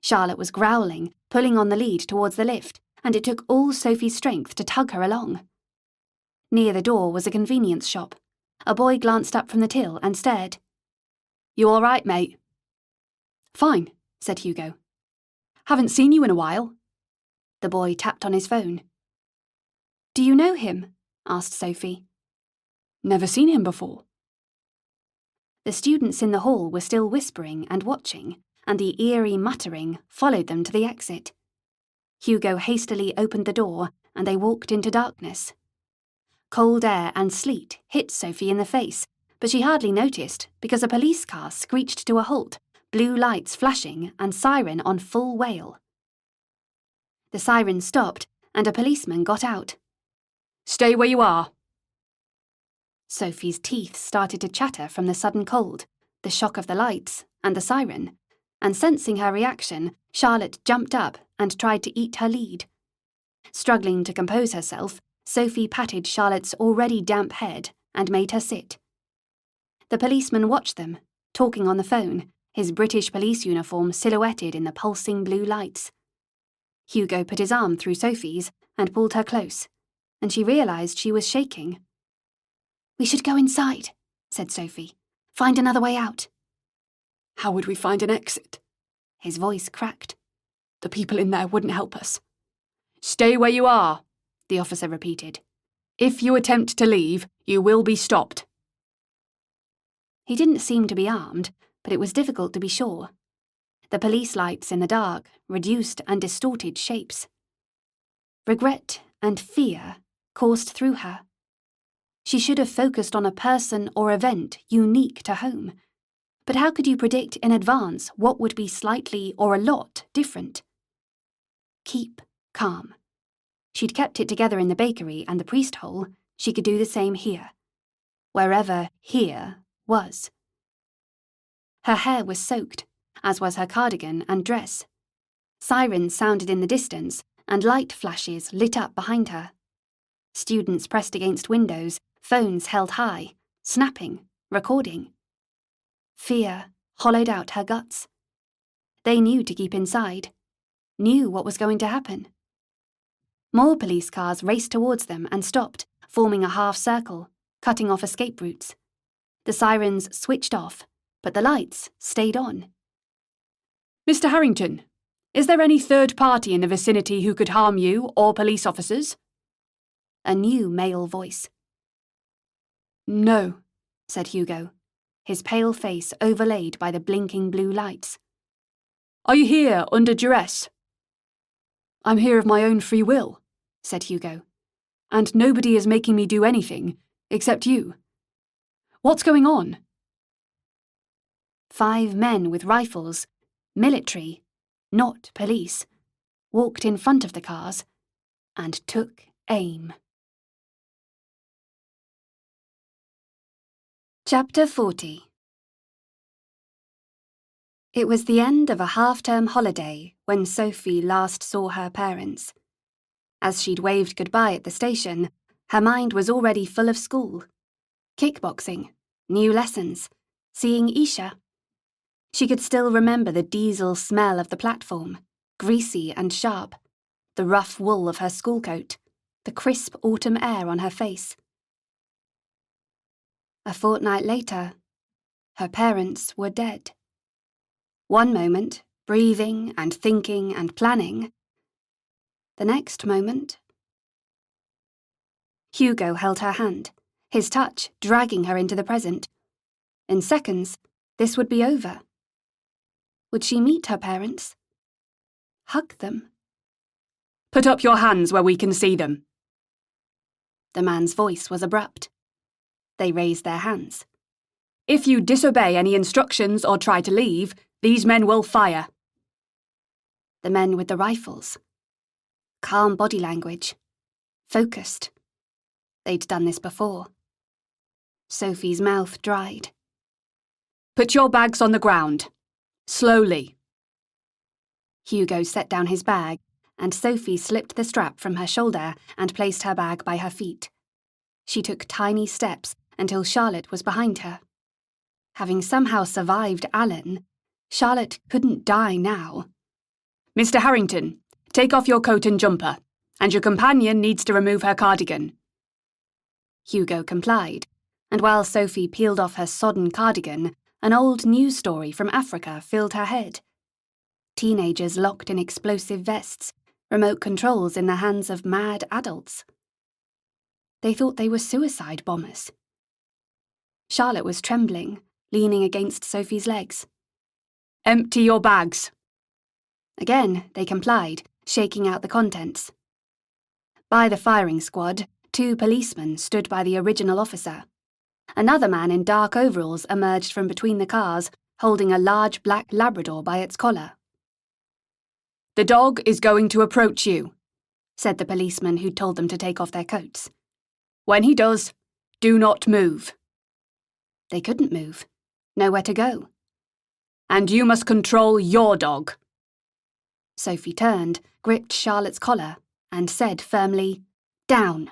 Charlotte was growling, pulling on the lead towards the lift, and it took all Sophie's strength to tug her along. Near the door was a convenience shop. a boy glanced up from the till and stared. "You all right, mate?" "Fine," said Hugo. "Haven't seen you in a while." The boy tapped on his phone. "Do you know him?" asked Sophie. "Never seen him before." The students in the hall were still whispering and watching, and the eerie muttering followed them to the exit. Hugo hastily opened the door, and they walked into darkness. Cold air and sleet hit Sophie in the face, but she hardly noticed because a police car screeched to a halt, blue lights flashing and siren on full wail. The siren stopped, and a policeman got out. "Stay where you are." Sophie's teeth started to chatter from the sudden cold, the shock of the lights, and the siren, and sensing her reaction, Charlotte jumped up and tried to eat her lead. Struggling to compose herself, Sophie patted Charlotte's already damp head and made her sit. The policeman watched them, talking on the phone, his British police uniform silhouetted in the pulsing blue lights. Hugo put his arm through Sophie's and pulled her close, and she realised she was shaking. "We should go inside," said Sophie. "Find another way out." "How would we find an exit?" His voice cracked. "The people in there wouldn't help us." "Stay where you are," the officer repeated. "If you attempt to leave, you will be stopped." He didn't seem to be armed, but it was difficult to be sure. The police lights in the dark reduced and distorted shapes. Regret and fear coursed through her. She should have focused on a person or event unique to home. But how could you predict in advance what would be slightly or a lot different? Keep calm. She'd kept it together in the bakery and the priest hole. She could do the same here. Wherever here was. Her hair was soaked, as was her cardigan and dress. Sirens sounded in the distance, and light flashes lit up behind her. Students pressed against windows, phones held high, snapping, recording. Fear hollowed out her guts. They knew to keep inside, knew what was going to happen. More police cars raced towards them and stopped, forming a half circle, cutting off escape routes. The sirens switched off, but the lights stayed on. "Mr. Harrington, is there any third party in the vicinity who could harm you or police officers?" A new male voice. "No," said Hugo, his pale face overlaid by the blinking blue lights. "Are you here under duress?" "I'm here of my own free will," said Hugo, "and nobody is making me do anything, except you. What's going on?" 5 men with rifles, military, not police, walked in front of the cars and took aim. Chapter 40. It was the end of a half-term holiday when Sophie last saw her parents. As she'd waved goodbye at the station, her mind was already full of school. Kickboxing, new lessons, seeing Isha. She could still remember the diesel smell of the platform, greasy and sharp, the rough wool of her school coat, the crisp autumn air on her face. A fortnight later, her parents were dead. One moment, breathing and thinking and planning. The next moment... Hugo held her hand, his touch dragging her into the present. In seconds, this would be over. Would she meet her parents? Hug them? "Put up your hands where we can see them." The man's voice was abrupt. They raised their hands. "If you disobey any instructions or try to leave, these men will fire." The men with the rifles. Calm body language. Focused. They'd done this before. Sophie's mouth dried. "Put your bags on the ground. Slowly." Hugo set down his bag, and Sophie slipped the strap from her shoulder and placed her bag by her feet. She took tiny steps until Charlotte was behind her. Having somehow survived Alan, Charlotte couldn't die now. "Mr. Harrington, take off your coat and jumper, and your companion needs to remove her cardigan." Hugo complied, and while Sophie peeled off her sodden cardigan, an old news story from Africa filled her head. Teenagers locked in explosive vests, remote controls in the hands of mad adults. They thought they were suicide bombers. Charlotte was trembling, leaning against Sophie's legs. Empty your bags. Again, they complied, shaking out the contents. By the firing squad, 2 policemen stood by the original officer. Another man in dark overalls emerged from between the cars, holding a large black Labrador by its collar. The dog is going to approach you, said the policeman who told them to take off their coats. When he does, do not move. They couldn't move. Nowhere to go. And you must control your dog. Sophie turned, gripped Charlotte's collar, and said firmly, "Down."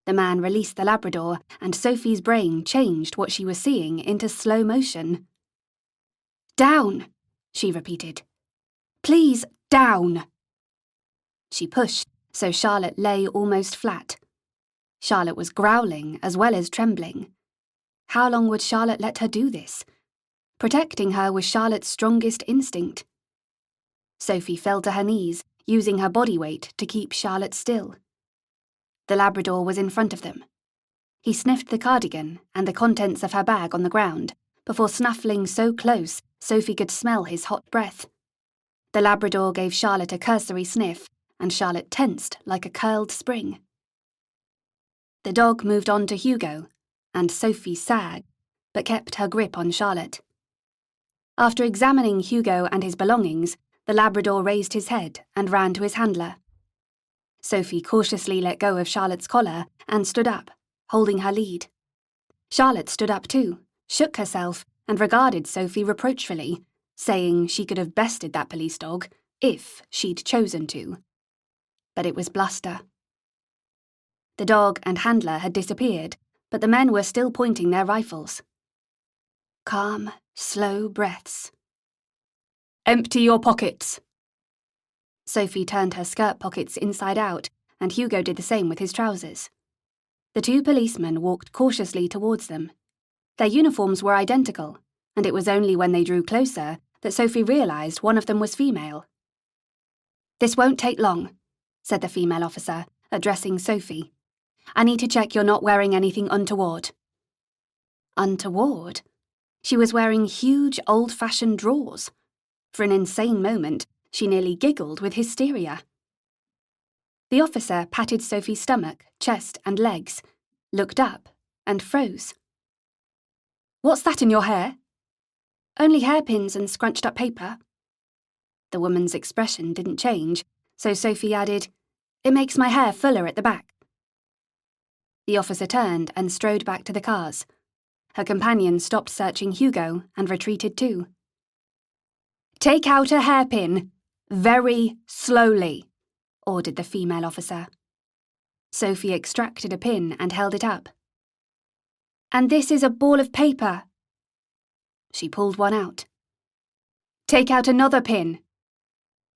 The man released the Labrador, and Sophie's brain changed what she was seeing into slow motion. "Down," she repeated. "Please, down." She pushed, so Charlotte lay almost flat. Charlotte was growling as well as trembling. How long would Charlotte let her do this? Protecting her was Charlotte's strongest instinct. Sophie fell to her knees, using her body weight to keep Charlotte still. The Labrador was in front of them. He sniffed the cardigan and the contents of her bag on the ground, before snuffling so close Sophie could smell his hot breath. The Labrador gave Charlotte a cursory sniff, and Charlotte tensed like a curled spring. The dog moved on to Hugo, and Sophie sagged, but kept her grip on Charlotte. After examining Hugo and his belongings, the Labrador raised his head and ran to his handler. Sophie cautiously let go of Charlotte's collar and stood up, holding her lead. Charlotte stood up too, shook herself, and regarded Sophie reproachfully, saying she could have bested that police dog if she'd chosen to. But it was bluster. The dog and handler had disappeared, but the men were still pointing their rifles. Calm, slow breaths. Empty your pockets. Sophie turned her skirt pockets inside out, and Hugo did the same with his trousers. The 2 policemen walked cautiously towards them. Their uniforms were identical, and it was only when they drew closer that Sophie realised one of them was female. "This won't take long," said the female officer, addressing Sophie. "I need to check you're not wearing anything untoward." Untoward? She was wearing huge old-fashioned drawers. For an insane moment, she nearly giggled with hysteria. The officer patted Sophie's stomach, chest, and legs, looked up, and froze. "What's that in your hair?" "Only hairpins and scrunched up paper." The woman's expression didn't change, so Sophie added, "It makes my hair fuller at the back." The officer turned and strode back to the cars. Her companion stopped searching Hugo and retreated too. "Take out a hairpin, very slowly," ordered the female officer. Sophie extracted a pin and held it up. "And this is a ball of paper." She pulled one out. "Take out another pin."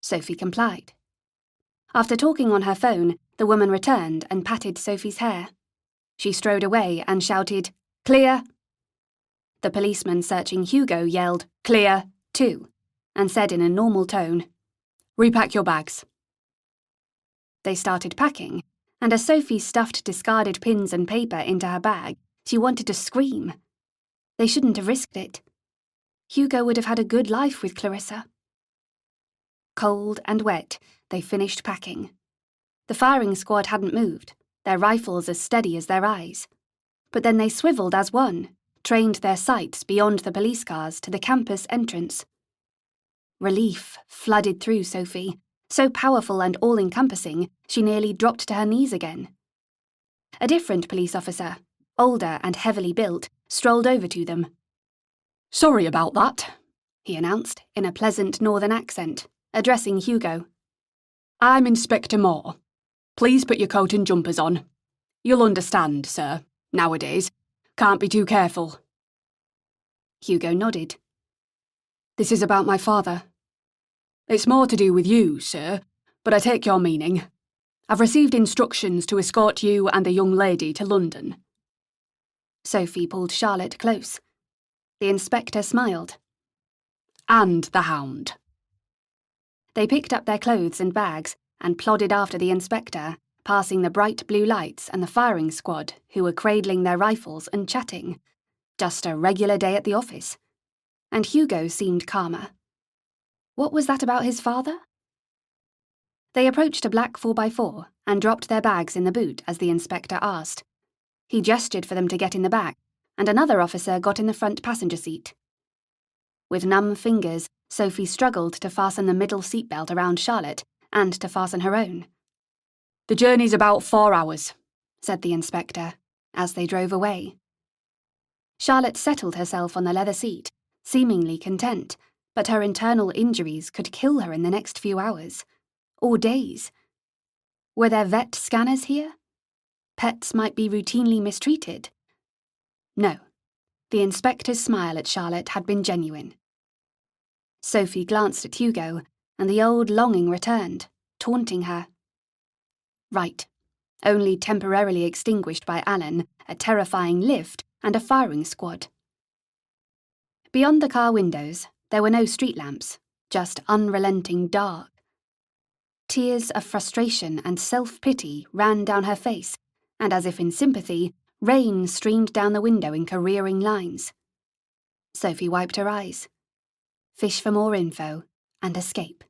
Sophie complied. After talking on her phone, the woman returned and patted Sophie's hair. She strode away and shouted, "Clear." The policeman searching Hugo yelled, "Clear," too, and said in a normal tone, "Repack your bags." They started packing, and as Sophie stuffed discarded pins and paper into her bag, she wanted to scream. They shouldn't have risked it. Hugo would have had a good life with Clarissa. Cold and wet, they finished packing. The firing squad hadn't moved, their rifles as steady as their eyes. But then they swiveled as one, trained their sights beyond the police cars to the campus entrance. Relief flooded through Sophie, so powerful and all-encompassing she nearly dropped to her knees again. A different police officer, older and heavily built, strolled over to them. "Sorry about that," he announced in a pleasant northern accent, addressing Hugo. "I'm Inspector Moore. Please put your coat and jumpers on. You'll understand, sir, nowadays. Can't be too careful." Hugo nodded. "This is about my father. It's more to do with you, sir, but I take your meaning. I've received instructions to escort you and the young lady to London. Sophie pulled Charlotte close. The inspector smiled. And the hound. They picked up their clothes and bags and plodded after the inspector, passing the bright blue lights and the firing squad who were cradling their rifles and chatting. Just a regular day at the office. And Hugo seemed calmer. What was that about his father? They approached a black 4x4 and dropped their bags in the boot as the inspector asked. He gestured for them to get in the back, and another officer got in the front passenger seat. With numb fingers, Sophie struggled to fasten the middle seatbelt around Charlotte and to fasten her own. The journey's about 4 hours, said the inspector, as they drove away. Charlotte settled herself on the leather seat, seemingly content, but her internal injuries could kill her in the next few hours. Or days. Were there vet scanners here? Pets might be routinely mistreated. No, the inspector's smile at Charlotte had been genuine. Sophie glanced at Hugo, and the old longing returned, taunting her. Right, only temporarily extinguished by Alan, a terrifying lift, and a firing squad. Beyond the car windows, there were no street lamps, just unrelenting dark. Tears of frustration and self-pity ran down her face, and as if in sympathy, rain streamed down the window in careering lines. Sophie wiped her eyes. Fish for more info, and escape.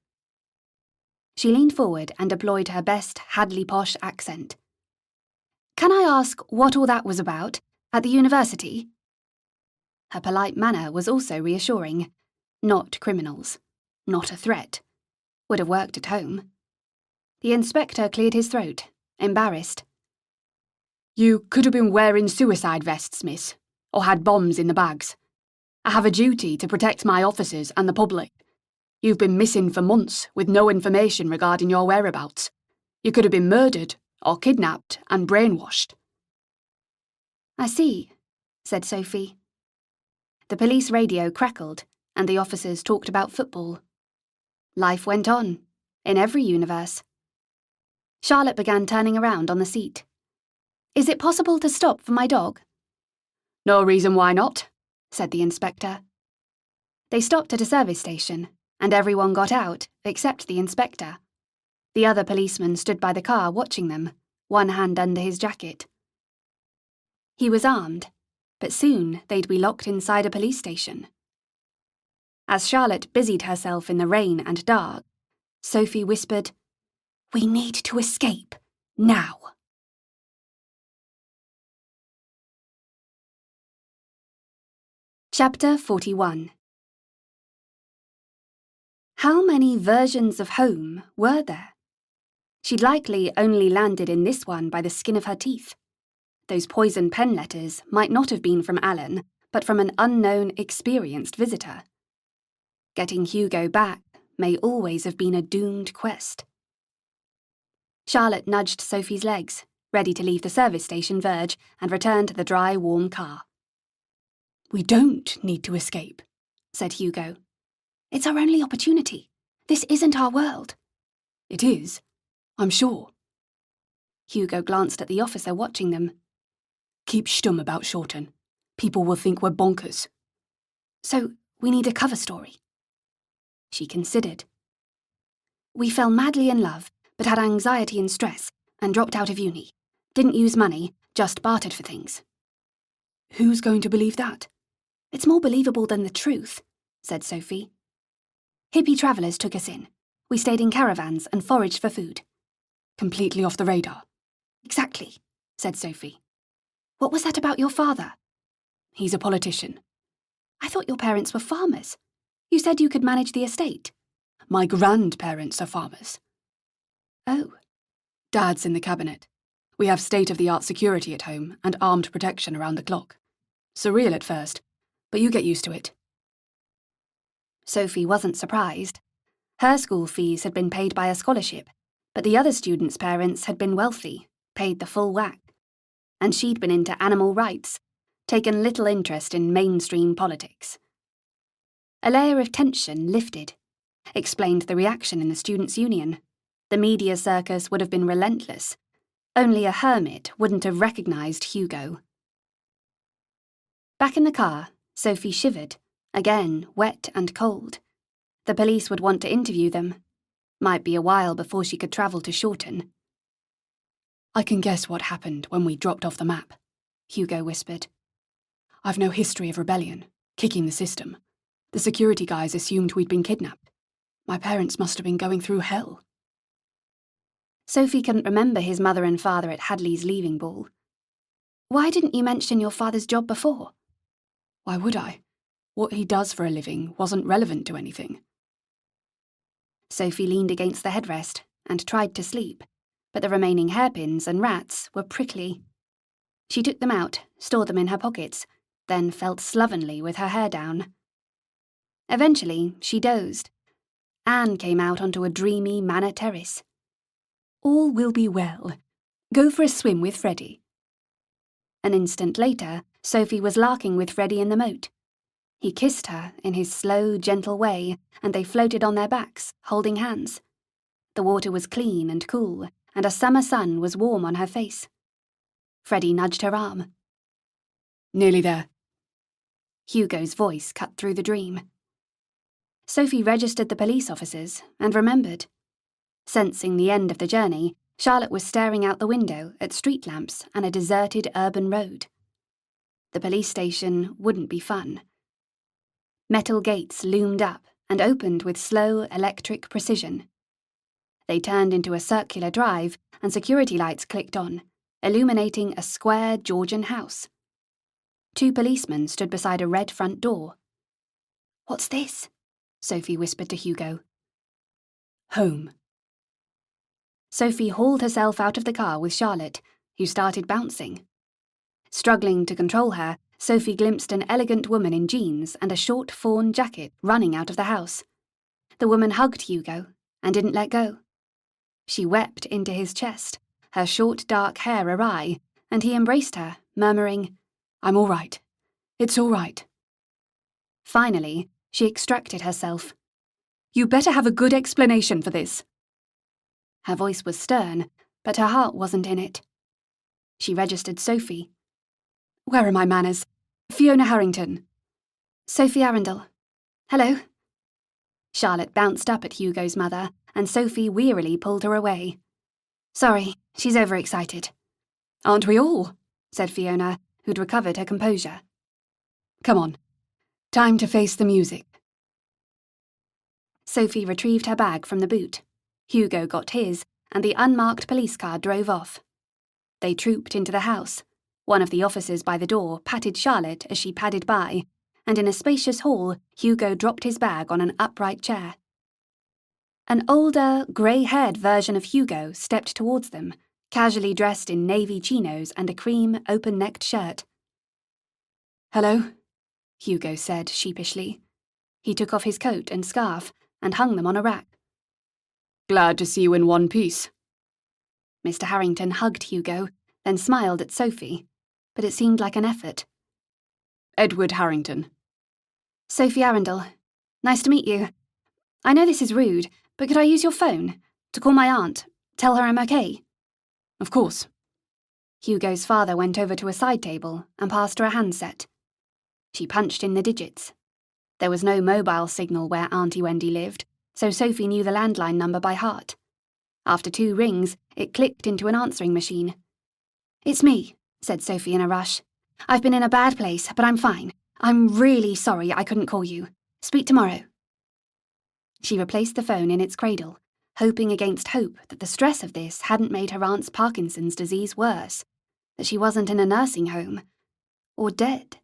She leaned forward and deployed her best Hadley posh accent. Can I ask what all that was about, at the university? Her polite manner was also reassuring. Not criminals. Not a threat. Would have worked at home. The inspector cleared his throat, embarrassed. You could have been wearing suicide vests, miss, or had bombs in the bags. I have a duty to protect my officers and the public. You've been missing for months with no information regarding your whereabouts. You could have been murdered or kidnapped and brainwashed. I see, said Sophie. The police radio crackled, and the officers talked about football. Life went on, in every universe. Charlotte began turning around on the seat. Is it possible to stop for my dog? No reason why not, said the inspector. They stopped at a service station, and everyone got out except the inspector. The other policeman stood by the car watching them, one hand under his jacket. He was armed, but soon they'd be locked inside a police station. As Charlotte busied herself in the rain and dark, Sophie whispered, We need to escape, now. Chapter 41. How many versions of home were there? She'd likely only landed in this one by the skin of her teeth. Those poison pen letters might not have been from Alan, but from an unknown, experienced visitor. Getting Hugo back may always have been a doomed quest. Charlotte nudged Sophie's legs, ready to leave the service station verge and return to the dry, warm car. We don't need to escape, said Hugo. It's our only opportunity. This isn't our world. It is, I'm sure. Hugo glanced at the officer watching them. Keep stum about Shorten. People will think we're bonkers. So, we need a cover story. She considered. We fell madly in love, but had anxiety and stress, and dropped out of uni. Didn't use money, just bartered for things. Who's going to believe that? It's more believable than the truth, said Sophie. Hippie travellers took us in. We stayed in caravans and foraged for food. Completely off the radar. Exactly, said Sophie. What was that about your father? He's a politician. I thought your parents were farmers. You said you could manage the estate. My grandparents are farmers. Oh. Dad's in the cabinet. We have state-of-the-art security at home and armed protection around the clock. Surreal at first, but you get used to it. Sophie wasn't surprised. Her school fees had been paid by a scholarship, but the other students' parents had been wealthy, paid the full whack. And she'd been into animal rights, taken little interest in mainstream politics. A layer of tension lifted, explained the reaction in the students' union. The media circus would have been relentless. Only a hermit wouldn't have recognised Hugo. Back in the car, Sophie shivered, again wet and cold. The police would want to interview them. Might be a while before she could travel to Shorten. I can guess what happened when we dropped off the map, Hugo whispered. I've no history of rebellion, kicking the system. The security guys assumed we'd been kidnapped. My parents must have been going through hell. Sophie couldn't remember his mother and father at Hadley's leaving ball. Why didn't you mention your father's job before? Why would I? What he does for a living wasn't relevant to anything. Sophie leaned against the headrest and tried to sleep, but the remaining hairpins and rats were prickly. She took them out, stored them in her pockets, then felt slovenly with her hair down. Eventually, she dozed. Anne came out onto a dreamy Manor terrace. All will be well. Go for a swim with Freddie. An instant later, Sophie was larking with Freddie in the moat. He kissed her in his slow, gentle way, and they floated on their backs, holding hands. The water was clean and cool, and a summer sun was warm on her face. Freddie nudged her arm. Nearly there. Hugo's voice cut through the dream. Sophie registered the police officers and remembered. Sensing the end of the journey, Charlotte was staring out the window at street lamps and a deserted urban road. The police station wouldn't be fun. Metal gates loomed up and opened with slow electric precision. They turned into a circular drive and security lights clicked on, illuminating a square Georgian house. 2 policemen stood beside a red front door. "What's this?" Sophie whispered to Hugo. Home. Sophie hauled herself out of the car with Charlotte, who started bouncing. Struggling to control her, Sophie glimpsed an elegant woman in jeans and a short fawn jacket running out of the house. The woman hugged Hugo and didn't let go. She wept into his chest, her short dark hair awry, and he embraced her, murmuring, I'm all right. It's all right. Finally, she extracted herself. You better have a good explanation for this. Her voice was stern, but her heart wasn't in it. She registered Sophie. Where are my manners? Fiona Harrington. Sophie Arundel. Hello. Charlotte bounced up at Hugo's mother, and Sophie wearily pulled her away. Sorry, she's overexcited. Aren't we all? Said Fiona, who'd recovered her composure. Come on. Time to face the music. Sophie retrieved her bag from the boot. Hugo got his, and the unmarked police car drove off. They trooped into the house. One of the officers by the door patted Charlotte as she padded by, and in a spacious hall, Hugo dropped his bag on an upright chair. An older, grey-haired version of Hugo stepped towards them, casually dressed in navy chinos and a cream, open-necked shirt. Hello? Hugo said sheepishly. He took off his coat and scarf and hung them on a rack. Glad to see you in one piece. Mr. Harrington hugged Hugo, then smiled at Sophie, but it seemed like an effort. Edward Harrington. Sophie Arundel. Nice to meet you. I know this is rude, but could I use your phone to call my aunt, tell her I'm okay? Of course. Hugo's father went over to a side table and passed her a handset. She punched in the digits. There was no mobile signal where Auntie Wendy lived, so Sophie knew the landline number by heart. After 2 rings, it clicked into an answering machine. It's me, said Sophie in a rush. I've been in a bad place, but I'm fine. I'm really sorry I couldn't call you. Speak tomorrow. She replaced the phone in its cradle, hoping against hope that the stress of this hadn't made her aunt's Parkinson's disease worse, that she wasn't in a nursing home, or dead.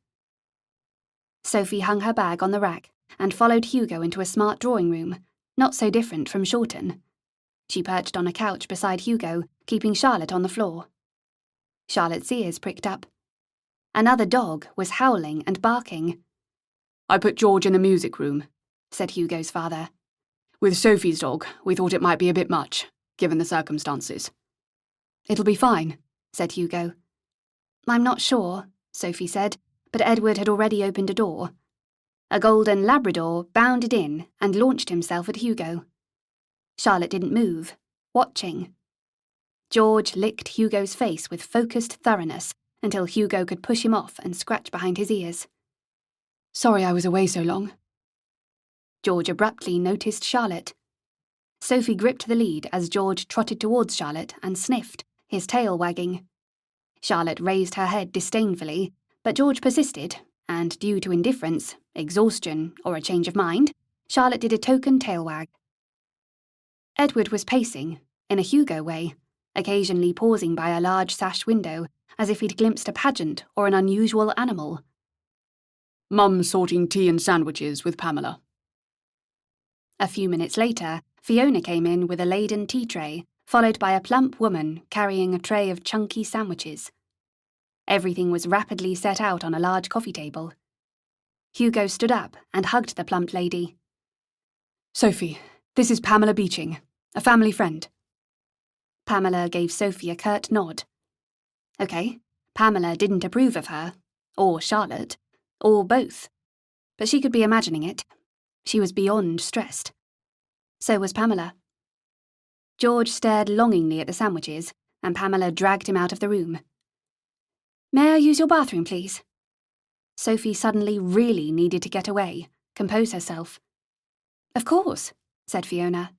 Sophie hung her bag on the rack and followed Hugo into a smart drawing room, not so different from Shorten. She perched on a couch beside Hugo, keeping Charlotte on the floor. Charlotte's ears pricked up. Another dog was howling and barking. I put George in the music room, said Hugo's father. With Sophie's dog, we thought it might be a bit much, given the circumstances. It'll be fine, said Hugo. I'm not sure, Sophie said, but Edward had already opened a door. A golden Labrador bounded in and launched himself at Hugo. Charlotte didn't move, watching. George licked Hugo's face with focused thoroughness until Hugo could push him off and scratch behind his ears. Sorry I was away so long. George abruptly noticed Charlotte. Sophie gripped the lead as George trotted towards Charlotte and sniffed, his tail wagging. Charlotte raised her head disdainfully, but George persisted, and due to indifference, exhaustion, or a change of mind, Charlotte did a token tail wag. Edward was pacing, in a Hugo way, occasionally pausing by a large sash window, as if he'd glimpsed a pageant or an unusual animal. Mum's sorting tea and sandwiches with Pamela. A few minutes later, Fiona came in with a laden tea tray, followed by a plump woman carrying a tray of chunky sandwiches. Everything was rapidly set out on a large coffee table. Hugo stood up and hugged the plump lady. Sophie, this is Pamela Beeching, a family friend. Pamela gave Sophie a curt nod. Okay, Pamela didn't approve of her, or Charlotte, or both. But she could be imagining it. She was beyond stressed. So was Pamela. George stared longingly at the sandwiches, and Pamela dragged him out of the room. May I use your bathroom, please? Sophie suddenly really needed to get away, compose herself. Of course, said Fiona.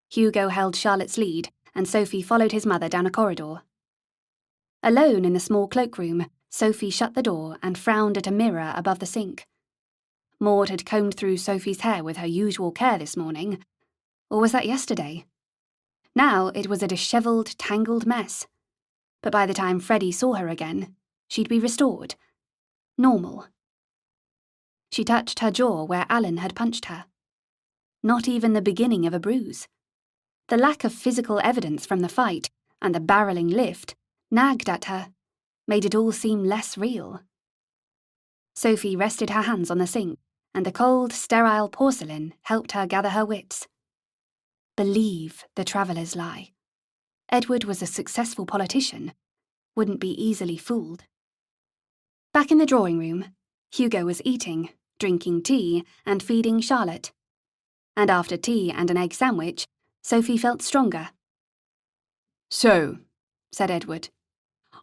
Hugo held Charlotte's lead, and Sophie followed his mother down a corridor. Alone in the small cloakroom, Sophie shut the door and frowned at a mirror above the sink. Maud had combed through Sophie's hair with her usual care this morning. Or was that yesterday? Now it was a dishevelled, tangled mess. But by the time Freddie saw her again, she'd be restored. Normal. She touched her jaw where Alan had punched her. Not even the beginning of a bruise. The lack of physical evidence from the fight, and the barreling lift, nagged at her, made it all seem less real. Sophie rested her hands on the sink, and the cold, sterile porcelain helped her gather her wits. Believe the traveller's lie. Edward was a successful politician, wouldn't be easily fooled. Back in the drawing room, Hugo was eating, drinking tea, and feeding Charlotte. And after tea and an egg sandwich, Sophie felt stronger. So, said Edward,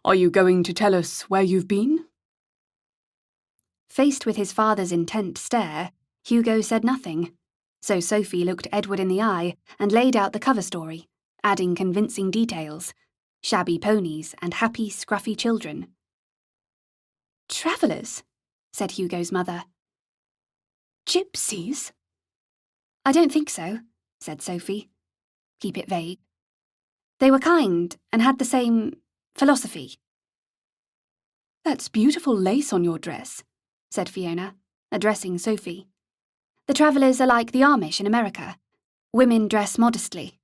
are you going to tell us where you've been? Faced with his father's intent stare, Hugo said nothing, so Sophie looked Edward in the eye and laid out the cover story, adding convincing details, shabby ponies and happy, scruffy children. Travellers, said Hugo's mother. Gypsies? I don't think so, said Sophie. Keep it vague. They were kind and had the same philosophy. That's beautiful lace on your dress, said Fiona, addressing Sophie. The travellers are like the Amish in America. Women dress modestly.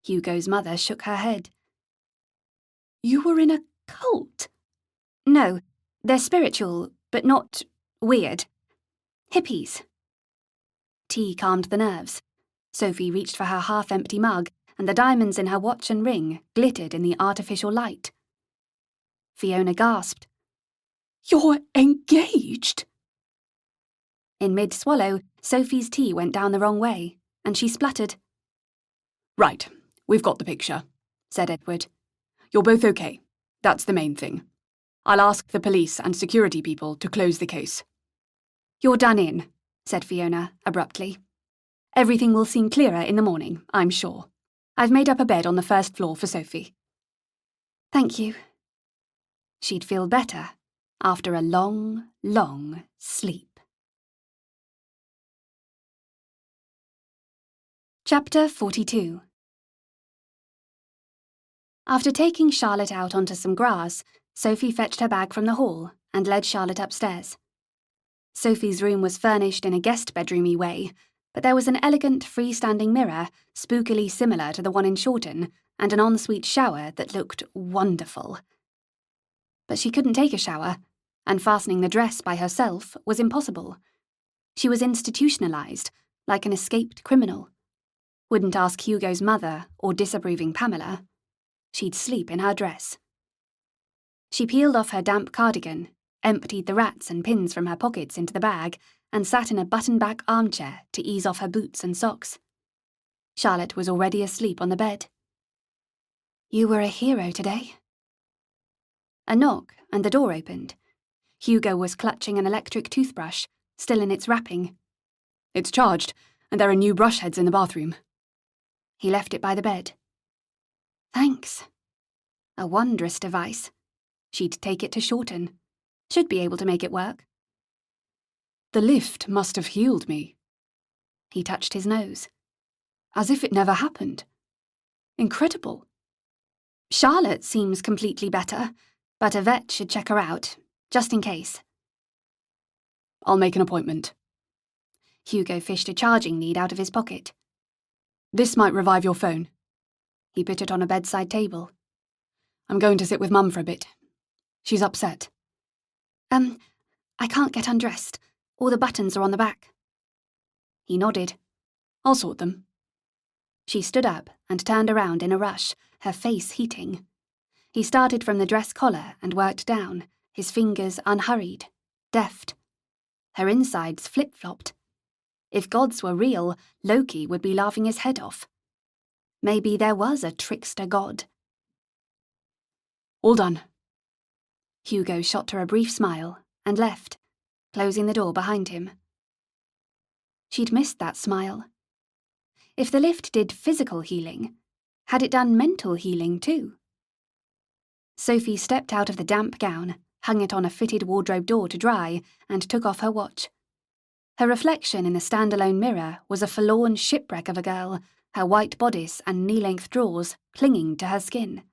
Hugo's mother shook her head. You were in a cult? No, they're spiritual, but not weird. Hippies. Tea calmed the nerves. Sophie reached for her half-empty mug, and the diamonds in her watch and ring glittered in the artificial light. Fiona gasped. You're engaged? In mid-swallow, Sophie's tea went down the wrong way, and she spluttered. Right, we've got the picture, said Edward. You're both okay. That's the main thing. I'll ask the police and security people to close the case. You're done in, said Fiona abruptly. Everything will seem clearer in the morning, I'm sure. I've made up a bed on the first floor for Sophie. Thank you. She'd feel better after a long, long sleep. Chapter 42. After taking Charlotte out onto some grass, Sophie fetched her bag from the hall and led Charlotte upstairs. Sophie's room was furnished in a guest bedroomy way, but there was an elegant freestanding mirror, spookily similar to the one in Shorten, and an ensuite shower that looked wonderful. But she couldn't take a shower, and fastening the dress by herself was impossible. She was institutionalized, like an escaped criminal. Wouldn't ask Hugo's mother or disapproving Pamela. She'd sleep in her dress. She peeled off her damp cardigan, emptied the rats and pins from her pockets into the bag, and sat in a button-back armchair to ease off her boots and socks. Charlotte was already asleep on the bed. You were a hero today. A knock, and the door opened. Hugo was clutching an electric toothbrush, still in its wrapping. It's charged, and there are new brush heads in the bathroom. He left it by the bed. Thanks. A wondrous device. She'd take it to Shorten. Should be able to make it work. The lift must have healed me. He touched his nose. As if it never happened. Incredible. Charlotte seems completely better, but a vet should check her out, just in case. I'll make an appointment. Hugo fished a charging lead out of his pocket. This might revive your phone. He put it on a bedside table. I'm going to sit with Mum for a bit. She's upset. I can't get undressed. All the buttons are on the back. He nodded. I'll sort them. She stood up and turned around in a rush, her face heating. He started from the dress collar and worked down, his fingers unhurried, deft. Her insides flip-flopped. If gods were real, Loki would be laughing his head off. Maybe there was a trickster god. All done. Hugo shot her a brief smile and left, closing the door behind him. She'd missed that smile. If the lift did physical healing, had it done mental healing too? Sophie stepped out of the damp gown, hung it on a fitted wardrobe door to dry, and took off her watch. Her reflection in the standalone mirror was a forlorn shipwreck of a girl, her white bodice and knee-length drawers clinging to her skin.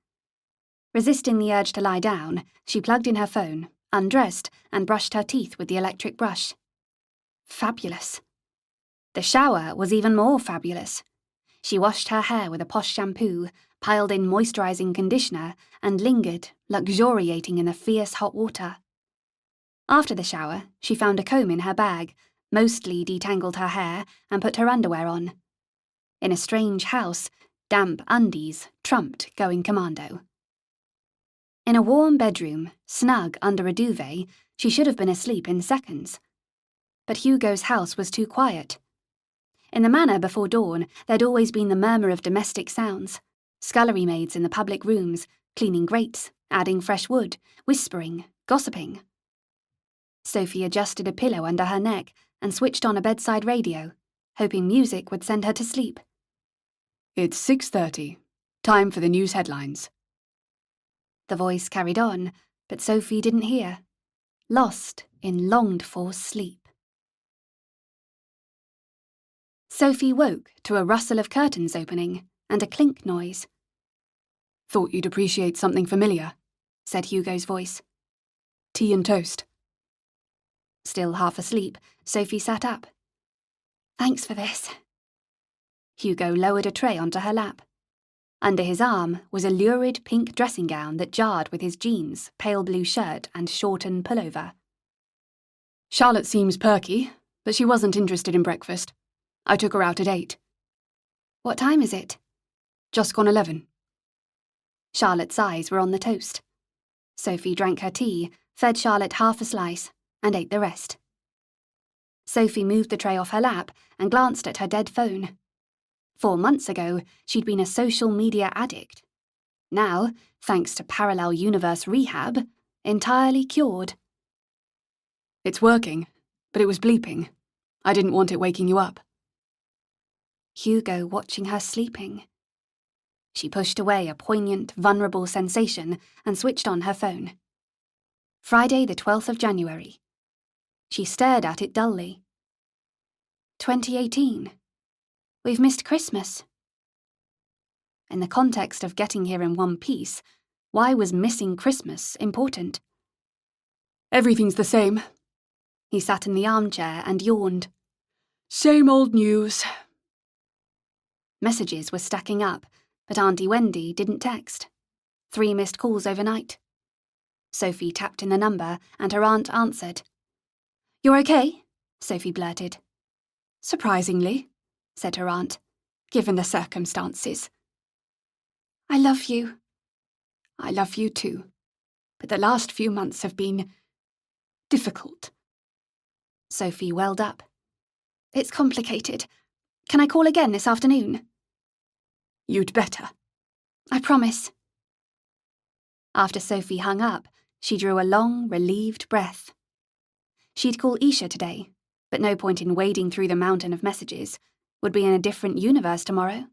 Resisting the urge to lie down, she plugged in her phone, undressed, and brushed her teeth with the electric brush. Fabulous. The shower was even more fabulous. She washed her hair with a posh shampoo, piled in moisturizing conditioner, and lingered, luxuriating in the fierce hot water. After the shower, she found a comb in her bag, mostly detangled her hair, and put her underwear on. In a strange house, damp undies trumped going commando. In a warm bedroom, snug under a duvet, she should have been asleep in seconds. But Hugo's house was too quiet. In the Manor before dawn, there'd always been the murmur of domestic sounds, scullery maids in the public rooms, cleaning grates, adding fresh wood, whispering, gossiping. Sophie adjusted a pillow under her neck and switched on a bedside radio, hoping music would send her to sleep. It's 6:30. Time for the news headlines. The voice carried on, but Sophie didn't hear, lost in longed-for sleep. Sophie woke to a rustle of curtains opening and a clink noise. Thought you'd appreciate something familiar, said Hugo's voice. Tea and toast. Still half asleep, Sophie sat up. Thanks for this. Hugo lowered a tray onto her lap. Under his arm was a lurid pink dressing gown that jarred with his jeans, pale blue shirt, and Shorten pullover. Charlotte seems perky, but she wasn't interested in breakfast. I took her out at 8. What time is it? Just gone 11. Charlotte's eyes were on the toast. Sophie drank her tea, fed Charlotte half a slice, and ate the rest. Sophie moved the tray off her lap and glanced at her dead phone. 4 months ago, she'd been a social media addict. Now, thanks to parallel universe rehab, entirely cured. It's working, but it was bleeping. I didn't want it waking you up. Hugo watching her sleeping. She pushed away a poignant, vulnerable sensation and switched on her phone. Friday the 12th of January. She stared at it dully. 2018. We've missed Christmas. In the context of getting here in one piece, why was missing Christmas important? Everything's the same. He sat in the armchair and yawned. Same old news. Messages were stacking up, but Auntie Wendy didn't text. 3 missed calls overnight. Sophie tapped in the number, and her aunt answered. "You're okay?" Sophie blurted. "Surprisingly," said her aunt, "given the circumstances." "I love you." "I love you too, but the last few months have been difficult." Sophie welled up. "It's complicated. Can I call again this afternoon?" "You'd better." "I promise." After Sophie hung up, She drew a long, relieved breath. She'd call Isha today, but no point in wading through the mountain of messages. Would be in a different universe tomorrow.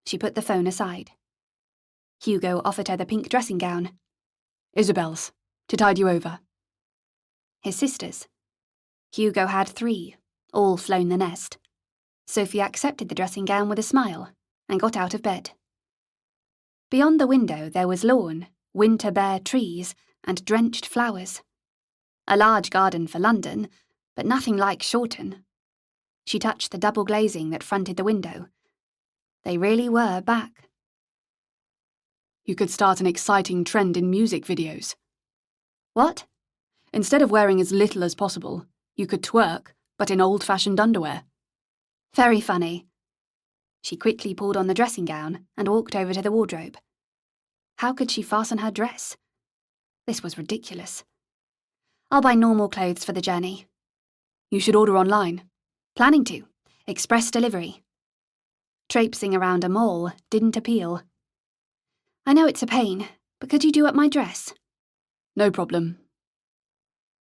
She put the phone aside. Hugo offered her the pink dressing gown. Isabel's, to tide you over. His sisters. Hugo had 3, all flown the nest. Sophie accepted the dressing gown with a smile and got out of bed. Beyond the window there was lawn, winter-bare trees, and drenched flowers. A large garden for London, but nothing like Shorten. She touched the double glazing that fronted the window. They really were back. You could start an exciting trend in music videos. What? Instead of wearing as little as possible, you could twerk, but in old-fashioned underwear. Very funny. She quickly pulled on the dressing gown and walked over to the wardrobe. How could she fasten her dress? This was ridiculous. I'll buy normal clothes for the journey. You should order online. Planning to. Express delivery. Traipsing around a mall didn't appeal. I know it's a pain, but could you do up my dress? No problem.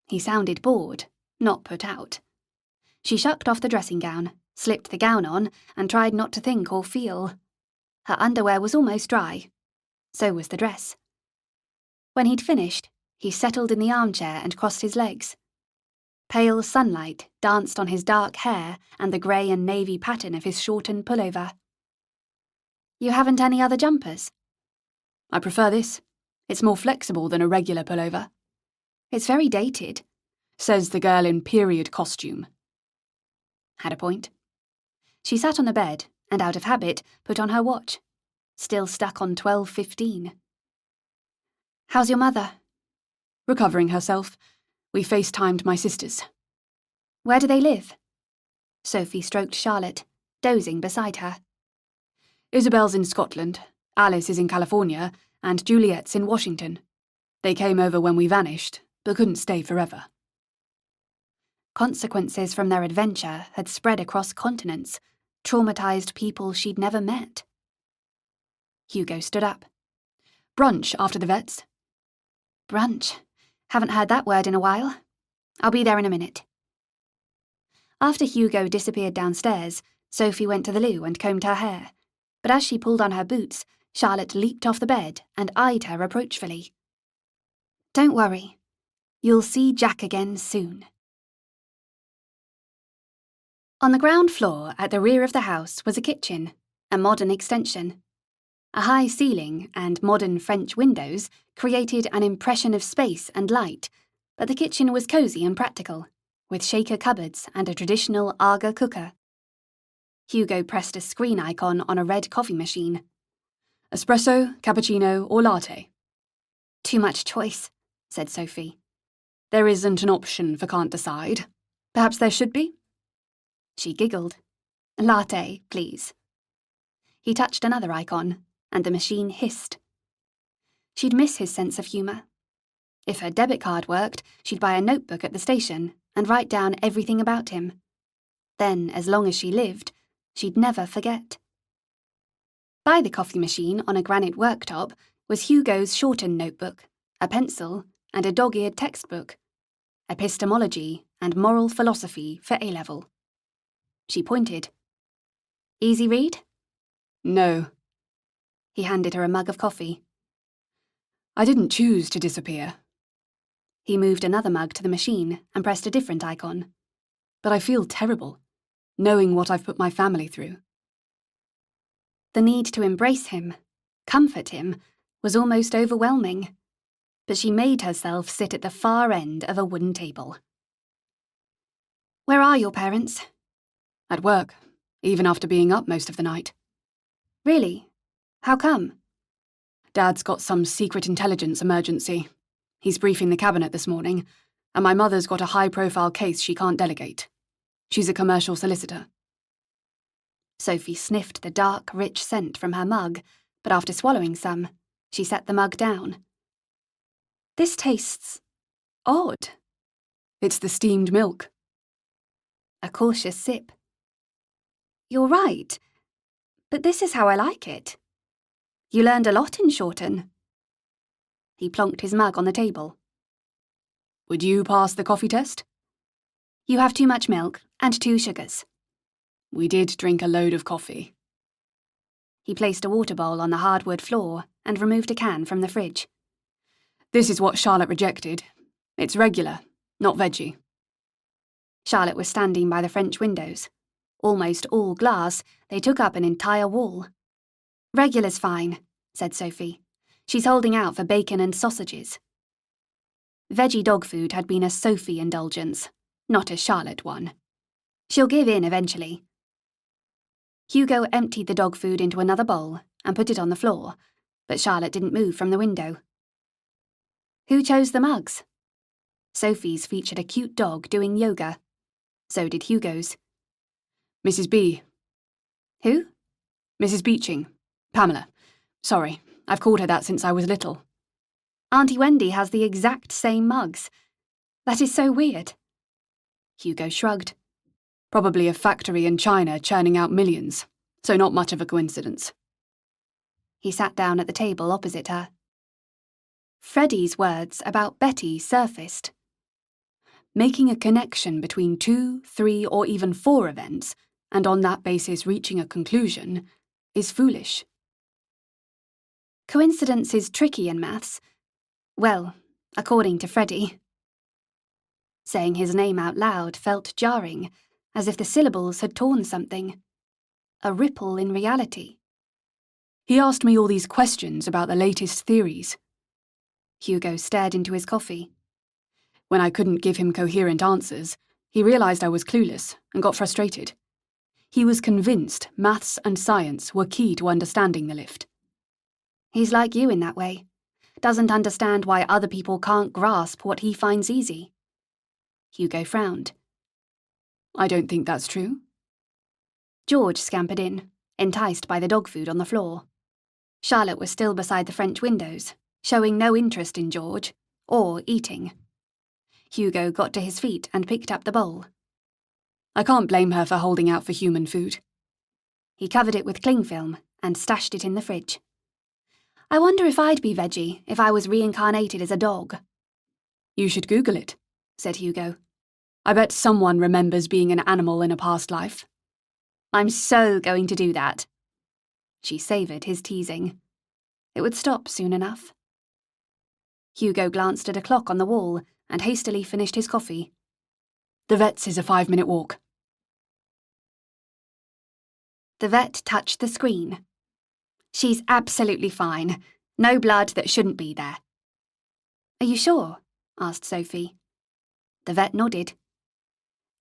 He sounded bored, not put out. She shucked off the dressing gown, slipped the gown on, and tried not to think or feel. Her underwear was almost dry. So was the dress. When he'd finished, he settled in the armchair and crossed his legs. Pale sunlight danced on his dark hair and the grey and navy pattern of his shortened pullover. You haven't any other jumpers? I prefer this. It's more flexible than a regular pullover. It's very dated, says the girl in period costume. Had a point. She sat on the bed and, out of habit, put on her watch. Still stuck on 12:15. How's your mother? Recovering herself. We FaceTimed my sisters. Where do they live? Sophie stroked Charlotte, dozing beside her. Isabel's in Scotland, Alice is in California, and Juliet's in Washington. They came over when we vanished, but couldn't stay forever. Consequences from their adventure had spread across continents, traumatized people she'd never met. Hugo stood up. Brunch after the vets. Brunch. Haven't heard that word in a while. I'll be there in a minute. After Hugo disappeared downstairs, Sophie went to the loo and combed her hair. But as she pulled on her boots, Charlotte leaped off the bed and eyed her reproachfully. Don't worry. You'll see Jack again soon. On the ground floor at the rear of the house was a kitchen, a modern extension. A high ceiling and modern French windows created an impression of space and light, but the kitchen was cosy and practical, with shaker cupboards and a traditional Aga cooker. Hugo pressed a screen icon on a red coffee machine. Espresso, cappuccino, or latte? Too much choice, said Sophie. There isn't an option for can't decide. Perhaps there should be? She giggled. Latte, please. He touched another icon, and the machine hissed. She'd miss his sense of humour. If her debit card worked, she'd buy a notebook at the station and write down everything about him. Then, as long as she lived, she'd never forget. By the coffee machine on a granite worktop was Hugo's Shorten notebook, a pencil, and a dog-eared textbook. Epistemology and moral philosophy for A-level. She pointed. Easy read? No. He handed her a mug of coffee. I didn't choose to disappear. He moved another mug to the machine and pressed a different icon. But I feel terrible, knowing what I've put my family through. The need to embrace him, comfort him, was almost overwhelming. But she made herself sit at the far end of a wooden table. Where are your parents? At work, even after being up most of the night. Really? How come? Dad's got some secret intelligence emergency. He's briefing the cabinet this morning, and my mother's got a high-profile case she can't delegate. She's a commercial solicitor. Sophie sniffed the dark, rich scent from her mug, but after swallowing some, she set the mug down. This tastes odd. It's the steamed milk. A cautious sip. You're right, but this is how I like it. You learned a lot in Shorten. He plonked his mug on the table. Would you pass the coffee test? You have too much milk and 2 sugars. We did drink a load of coffee. He placed a water bowl on the hardwood floor and removed a can from the fridge. This is what Charlotte rejected. It's regular, not veggie. Charlotte was standing by the French windows. Almost all glass, they took up an entire wall. Regular's fine, said Sophie. She's holding out for bacon and sausages. Veggie dog food had been a Sophie indulgence, not a Charlotte one. She'll give in eventually. Hugo emptied the dog food into another bowl and put it on the floor, but Charlotte didn't move from the window. Who chose the mugs? Sophie's featured a cute dog doing yoga. So did Hugo's. Mrs. B. Who? Mrs. Beeching. Pamela. Sorry, I've called her that since I was little. Auntie Wendy has the exact same mugs. That is so weird. Hugo shrugged. Probably a factory in China churning out millions, so not much of a coincidence. He sat down at the table opposite her. Freddie's words about Betty surfaced. Making a connection between 2, 3, or even 4 events, and on that basis reaching a conclusion, is foolish. Coincidence is tricky in maths. Well, according to Freddie. Saying his name out loud felt jarring, as if the syllables had torn something. A ripple in reality. He asked me all these questions about the latest theories. Hugo stared into his coffee. When I couldn't give him coherent answers, he realised I was clueless and got frustrated. He was convinced maths and science were key to understanding the lift. He's like you in that way. Doesn't understand why other people can't grasp what he finds easy. Hugo frowned. I don't think that's true. George scampered in, enticed by the dog food on the floor. Charlotte was still beside the French windows, showing no interest in George, or eating. Hugo got to his feet and picked up the bowl. I can't blame her for holding out for human food. He covered it with cling film and stashed it in the fridge. I wonder if I'd be veggie if I was reincarnated as a dog. You should Google it, said Hugo. I bet someone remembers being an animal in a past life. I'm so going to do that. She savoured his teasing. It would stop soon enough. Hugo glanced at a clock on the wall and hastily finished his coffee. The vet's is a 5-minute walk. The vet touched the screen. She's absolutely fine. No blood that shouldn't be there. Are you sure? Asked Sophie. The vet nodded.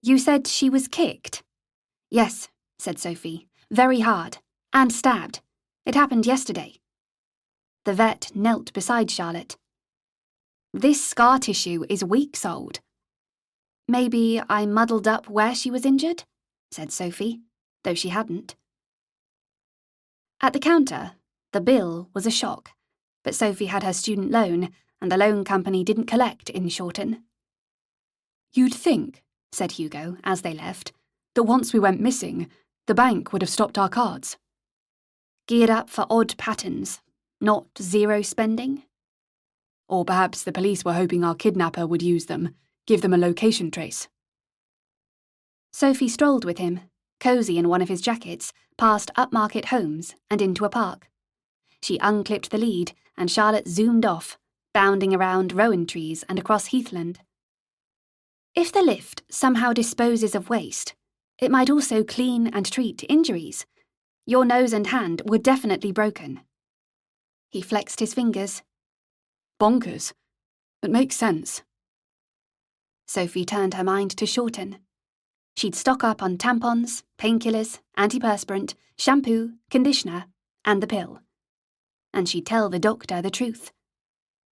You said she was kicked? Yes, said Sophie. Very hard. And stabbed. It happened yesterday. The vet knelt beside Charlotte. This scar tissue is weeks old. Maybe I muddled up where she was injured, said Sophie, though she hadn't. At the counter, the bill was a shock, but Sophie had her student loan, and the loan company didn't collect in Shorten. You'd think, said Hugo as they left, that once we went missing, the bank would have stopped our cards. Geared up for odd patterns, not zero spending? Or perhaps the police were hoping our kidnapper would use them, give them a location trace. Sophie strolled with him, cosy in one of his jackets, past upmarket homes and into a park. She unclipped the lead and Charlotte zoomed off, bounding around rowan trees and across heathland. If the lift somehow disposes of waste, it might also clean and treat injuries. Your nose and hand were definitely broken. He flexed his fingers. Bonkers, but makes sense. Sophie turned her mind to Shorten. She'd stock up on tampons, painkillers, antiperspirant, shampoo, conditioner, and the pill. And she'd tell the doctor the truth,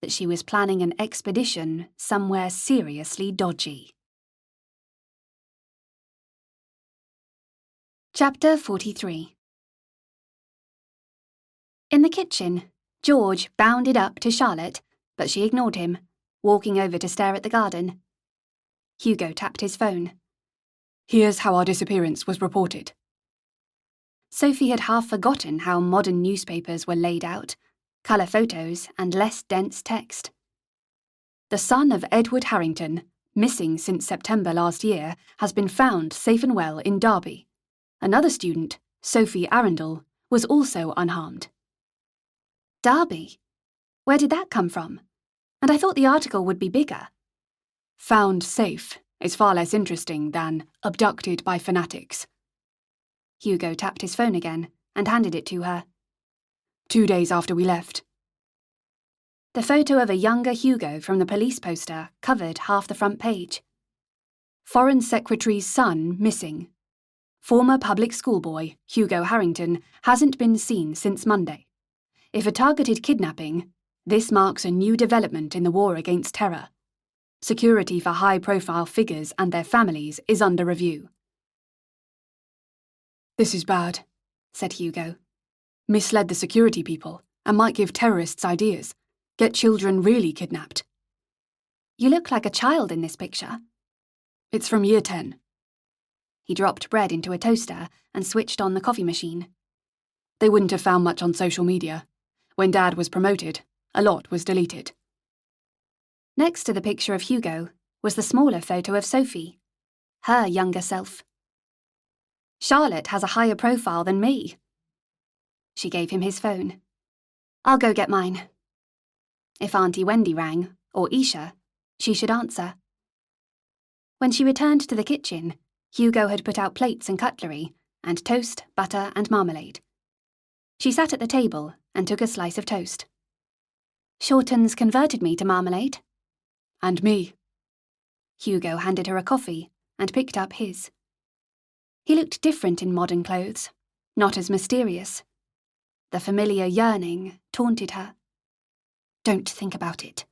that she was planning an expedition somewhere seriously dodgy. Chapter 43. In the kitchen, George bounded up to Charlotte, but she ignored him, walking over to stare at the garden. Hugo tapped his phone. Here's how our disappearance was reported. Sophie had half forgotten how modern newspapers were laid out. colour photos and less dense text. The son of Edward Harrington, missing since September last year, has been found safe and well in Derby. Another student, Sophie Arundel, was also unharmed. Derby? Where did that come from? And I thought the article would be bigger. Found safe is far less interesting than abducted by fanatics. Hugo tapped his phone again and handed it to her. 2 days after we left. The photo of a younger Hugo from the police poster covered half the front page. Foreign Secretary's son missing. Former public school boy, Hugo Harrington, hasn't been seen since Monday. If a targeted kidnapping, this marks a new development in the war against terror. Security for high-profile figures and their families is under review. This is bad, said Hugo. Misled the security people and might give terrorists ideas. Get children really kidnapped. You look like a child in this picture. It's from year 10. He dropped bread into a toaster and switched on the coffee machine. They wouldn't have found much on social media. When Dad was promoted, a lot was deleted. Next to the picture of Hugo was the smaller photo of Sophie, her younger self. Charlotte has a higher profile than me. She gave him his phone. I'll go get mine. If Auntie Wendy rang, or Isha, she should answer. When she returned to the kitchen, Hugo had put out plates and cutlery, and toast, butter, and marmalade. She sat at the table and took a slice of toast. Shorten's converted me to marmalade. And me. Hugo handed her a coffee and picked up his. He looked different in modern clothes, not as mysterious. The familiar yearning taunted her. Don't think about it.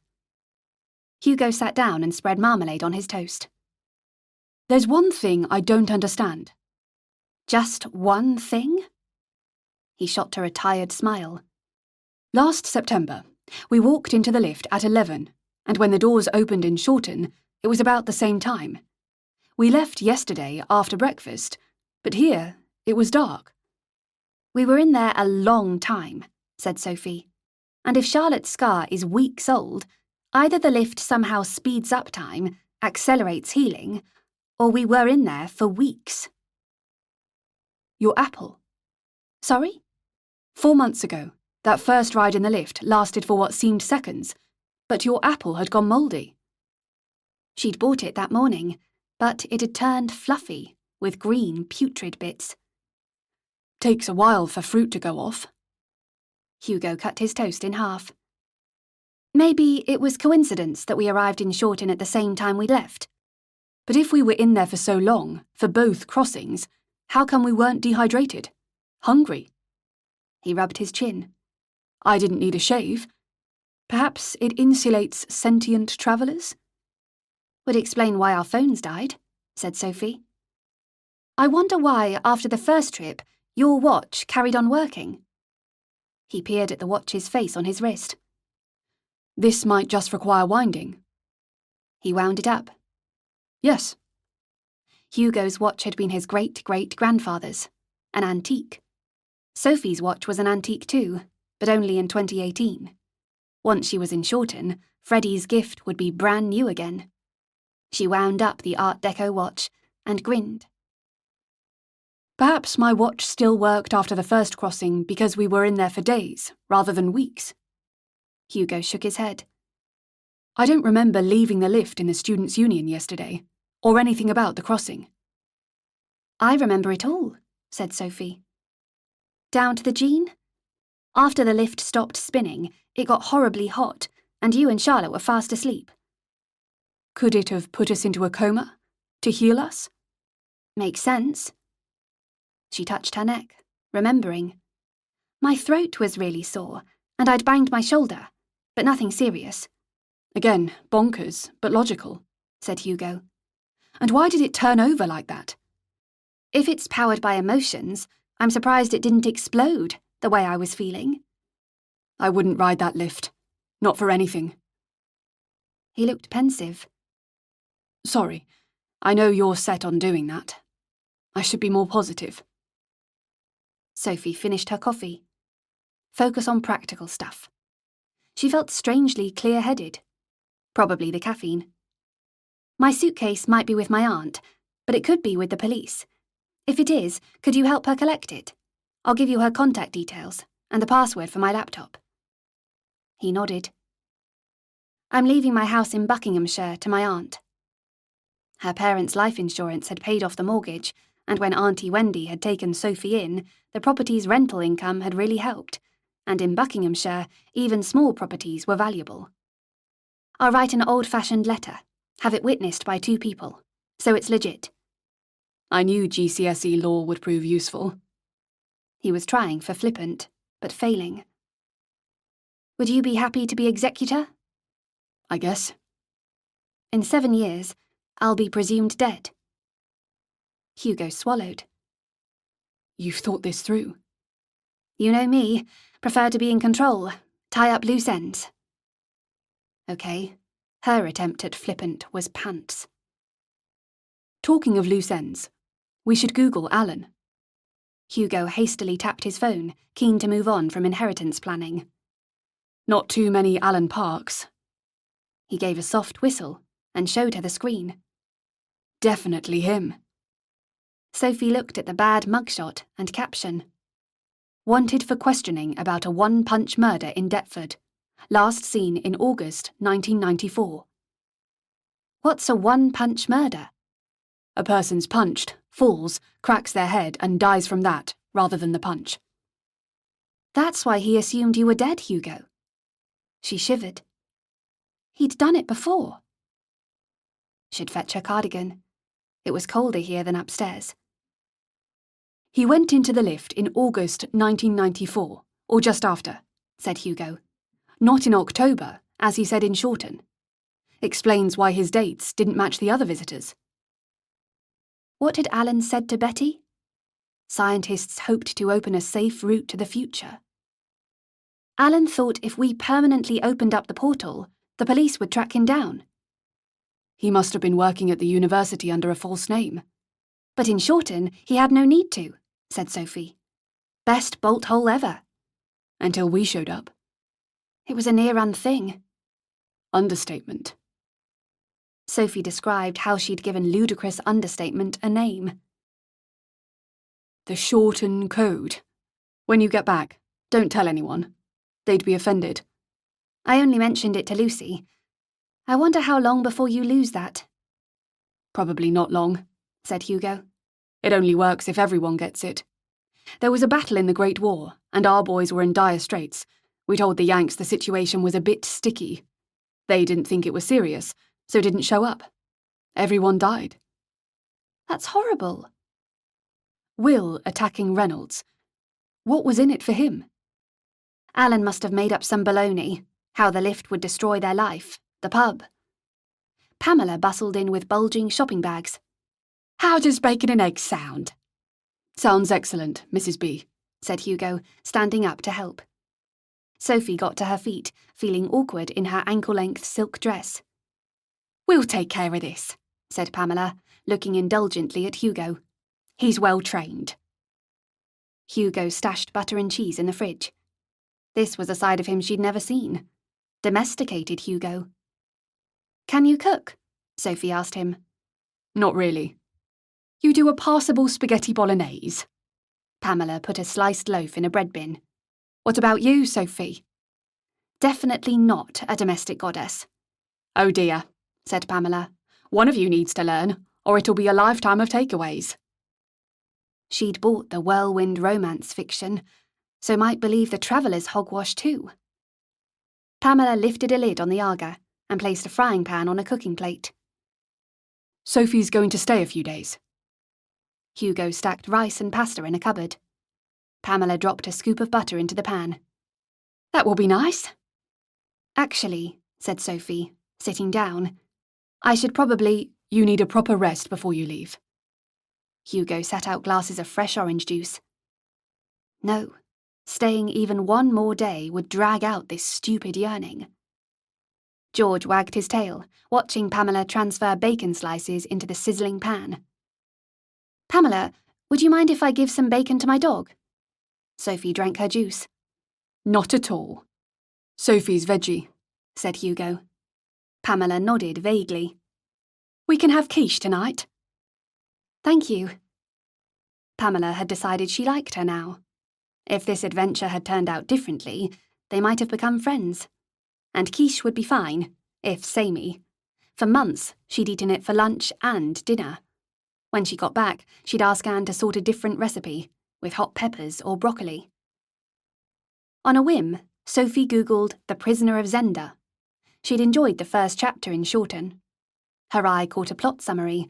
Hugo sat down and spread marmalade on his toast. There's one thing I don't understand. Just one thing? He shot her a tired smile. Last September, we walked into the lift at 11, and when the doors opened in Shorten, it was about the same time. We left yesterday after breakfast, but here it was dark. We were in there a long time, said Sophie. And if Charlotte's scar is weeks old, either the lift somehow speeds up time, accelerates healing, or we were in there for weeks. Your apple. Sorry? 4 months ago, that first ride in the lift lasted for what seemed seconds, but your apple had gone mouldy. She'd bought it that morning, but it had turned fluffy, with green, putrid bits. Takes a while for fruit to go off. Hugo cut his toast in half. Maybe it was coincidence that we arrived in Shorten at the same time we'd left. But if we were in there for so long, for both crossings, how come we weren't dehydrated? Hungry? He rubbed his chin. I didn't need a shave. Perhaps it insulates sentient travellers? Would explain why our phones died, said Sophie. I wonder why, after the first trip, your watch carried on working. He peered at the watch's face on his wrist. This might just require winding. He wound it up. Yes. Hugo's watch had been his great-great-grandfather's, an antique. Sophie's watch was an antique too, but only in 2018. Once she was in Shorten, Freddie's gift would be brand new again. She wound up the Art Deco watch and grinned. Perhaps my watch still worked after the first crossing because we were in there for days, rather than weeks. Hugo shook his head. I don't remember leaving the lift in the Students' Union yesterday, or anything about the crossing. I remember it all, said Sophie. Down to the Jean? After the lift stopped spinning, it got horribly hot, and you and Charlotte were fast asleep. Could it have put us into a coma? To heal us? Makes sense. She touched her neck, remembering. My throat was really sore, and I'd banged my shoulder, but nothing serious. Again, bonkers, but logical, said Hugo. And why did it turn over like that? If it's powered by emotions, I'm surprised it didn't explode the way I was feeling. I wouldn't ride that lift. Not for anything. He looked pensive. Sorry, I know you're set on doing that. I should be more positive. Sophie finished her coffee. Focus on practical stuff, She felt strangely clear-headed. Probably the caffeine. My suitcase might be with my aunt, but it could be with the police. If it is, could you help her collect it? I'll give you her contact details and the password for my laptop. He nodded. I'm leaving my house in Buckinghamshire to my aunt. Her parents' life insurance had paid off the mortgage, and when Auntie Wendy had taken Sophie in, the property's rental income had really helped, and in Buckinghamshire, even small properties were valuable. I'll write an old-fashioned letter, have it witnessed by 2 people, so it's legit. I knew GCSE law would prove useful. He was trying for flippant, but failing. Would you be happy to be executor? I guess. In 7 years, I'll be presumed dead. Hugo swallowed. You've thought this through. You know me, prefer to be in control, tie up loose ends. Okay, her attempt at flippant was pants. Talking of loose ends, we should Google Alan. Hugo hastily tapped his phone, keen to move on from inheritance planning. Not too many Alan Parks. He gave a soft whistle and showed her the screen. Definitely him. Sophie looked at the bad mugshot and caption. Wanted for questioning about a one-punch murder in Deptford. Last seen in August 1994. What's a one-punch murder? A person's punched, falls, cracks their head and dies from that, rather than the punch. That's why he assumed you were dead, Hugo. She shivered. He'd done it before. Should fetch her cardigan. It was colder here than upstairs. He went into the lift in August 1994, or just after, said Hugo. Not in October, as he said in Shorten. Explains why his dates didn't match the other visitors. What had Alan said to Betty? Scientists hoped to open a safe route to the future. Alan thought if we permanently opened up the portal, the police would track him down. He must have been working at the university under a false name. But in Shorten, he had no need to, said Sophie. Best bolt hole ever. Until we showed up. It was a near-run thing. Understatement. Sophie described how she'd given ludicrous understatement a name. The Shorten Code. When you get back, don't tell anyone. They'd be offended. I only mentioned it to Lucy. I wonder how long before you lose that. Probably not long, said Hugo. It only works if everyone gets it. There was a battle in the Great War, and our boys were in dire straits. We told the Yanks the situation was a bit sticky. They didn't think it was serious, so didn't show up. Everyone died. That's horrible. Will attacking Reynolds. What was in it for him? Alan must have made up some baloney, how the lift would destroy their life, the pub. Pamela bustled in with bulging shopping bags. How does bacon and eggs sound? Sounds excellent, Mrs. B, said Hugo, standing up to help. Sophie got to her feet, feeling awkward in her ankle-length silk dress. We'll take care of this, said Pamela, looking indulgently at Hugo. He's well trained. Hugo stashed butter and cheese in the fridge. This was a side of him she'd never seen. Domesticated Hugo. Can you cook? Sophie asked him. Not really. You do a passable spaghetti bolognese. Pamela put a sliced loaf in a bread bin. What about you, Sophie? Definitely not a domestic goddess. Oh dear, said Pamela. One of you needs to learn, or it'll be a lifetime of takeaways. She'd bought the whirlwind romance fiction, so might believe the traveller's hogwash too. Pamela lifted a lid on the Aga and placed a frying pan on a cooking plate. Sophie's going to stay a few days. Hugo stacked rice and pasta in a cupboard. Pamela dropped a scoop of butter into the pan. That will be nice. Actually, said Sophie, sitting down, I should probably... You need a proper rest before you leave. Hugo sat out glasses of fresh orange juice. No, staying even one more day would drag out this stupid yearning. George wagged his tail, watching Pamela transfer bacon slices into the sizzling pan. Pamela, would you mind if I give some bacon to my dog? Sophie drank her juice. Not at all. Sophie's veggie, said Hugo. Pamela nodded vaguely. We can have quiche tonight. Thank you. Pamela had decided she liked her now. If this adventure had turned out differently, they might have become friends. And quiche would be fine, if samey. For months, she'd eaten it for lunch and dinner. When she got back, she'd ask Anne to sort a different recipe, with hot peppers or broccoli. On a whim, Sophie Googled The Prisoner of Zenda. She'd enjoyed the first chapter in Shorten. Her eye caught a plot summary,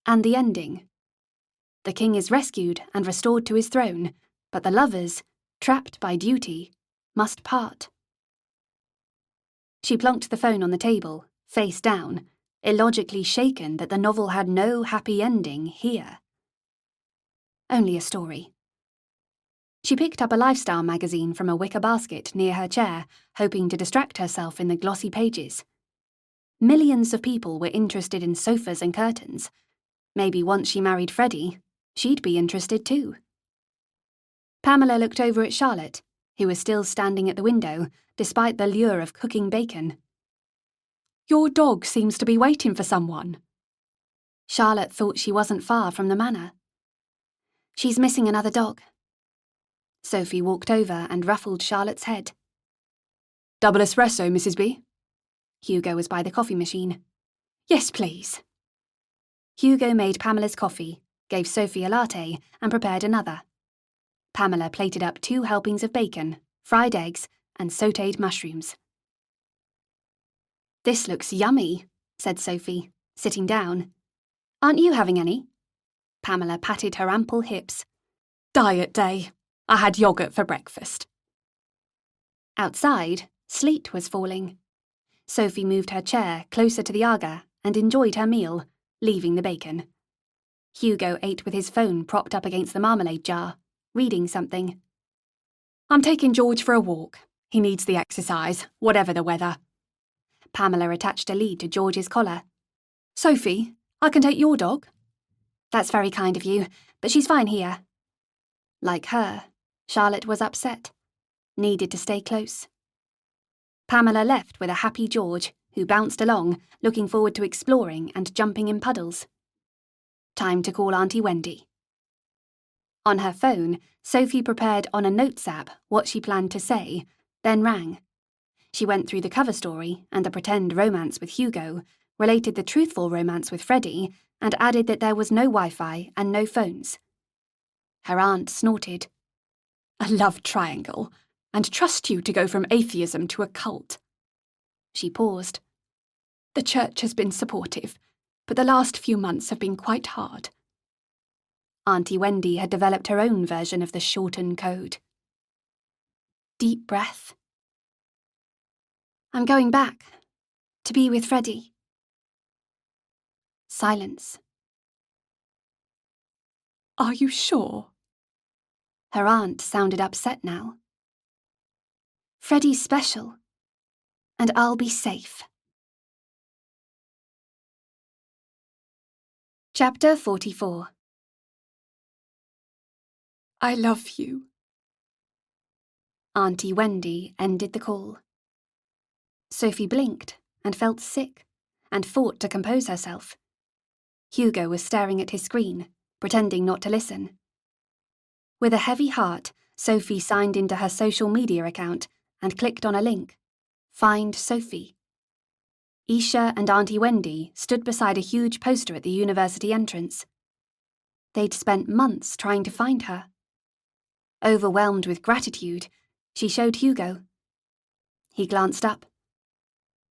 and the ending. The king is rescued and restored to his throne, but the lovers, trapped by duty, must part. She plonked the phone on the table, face down, illogically shaken that the novel had no happy ending here. Only a story. She picked up a lifestyle magazine from a wicker basket near her chair, hoping to distract herself in the glossy pages. Millions of people were interested in sofas and curtains. Maybe once she married Freddie, she'd be interested too. Pamela looked over at Charlotte, who was still standing at the window, despite the lure of cooking bacon. Your dog seems to be waiting for someone. Charlotte thought she wasn't far from the manor. She's missing another dog. Sophie walked over and ruffled Charlotte's head. Double espresso, Mrs. B? Hugo was by the coffee machine. Yes, please. Hugo made Pamela's coffee, gave Sophie a latte, and prepared another. Pamela plated up 2 helpings of bacon, fried eggs, and sautéed mushrooms. This looks yummy, said Sophie, sitting down. Aren't you having any? Pamela patted her ample hips. Diet day. I had yogurt for breakfast. Outside, sleet was falling. Sophie moved her chair closer to the Aga and enjoyed her meal, leaving the bacon. Hugo ate with his phone propped up against the marmalade jar, reading something. I'm taking George for a walk. He needs the exercise, whatever the weather. Pamela attached a lead to George's collar. Sophie, I can take your dog. That's very kind of you, but she's fine here. Like her, Charlotte was upset. Needed to stay close. Pamela left with a happy George, who bounced along, looking forward to exploring and jumping in puddles. Time to call Auntie Wendy. On her phone, Sophie prepared on a notes app what she planned to say, then rang. She went through the cover story and the pretend romance with Hugo, related the truthful romance with Freddie, and added that there was no Wi-Fi and no phones. Her aunt snorted. A love triangle, and trust you to go from atheism to a cult. She paused. The church has been supportive, but the last few months have been quite hard. Auntie Wendy had developed her own version of the Shorten Code. Deep breath. I'm going back, to be with Freddie. Silence. Are you sure? Her aunt sounded upset now. Freddie's special, and I'll be safe. Chapter 44. I love you. Auntie Wendy ended the call. Sophie blinked and felt sick, and fought to compose herself. Hugo was staring at his screen, pretending not to listen. With a heavy heart, Sophie signed into her social media account and clicked on a link. Find Sophie. Isha and Auntie Wendy stood beside a huge poster at the university entrance. They'd spent months trying to find her. Overwhelmed with gratitude, she showed Hugo. He glanced up.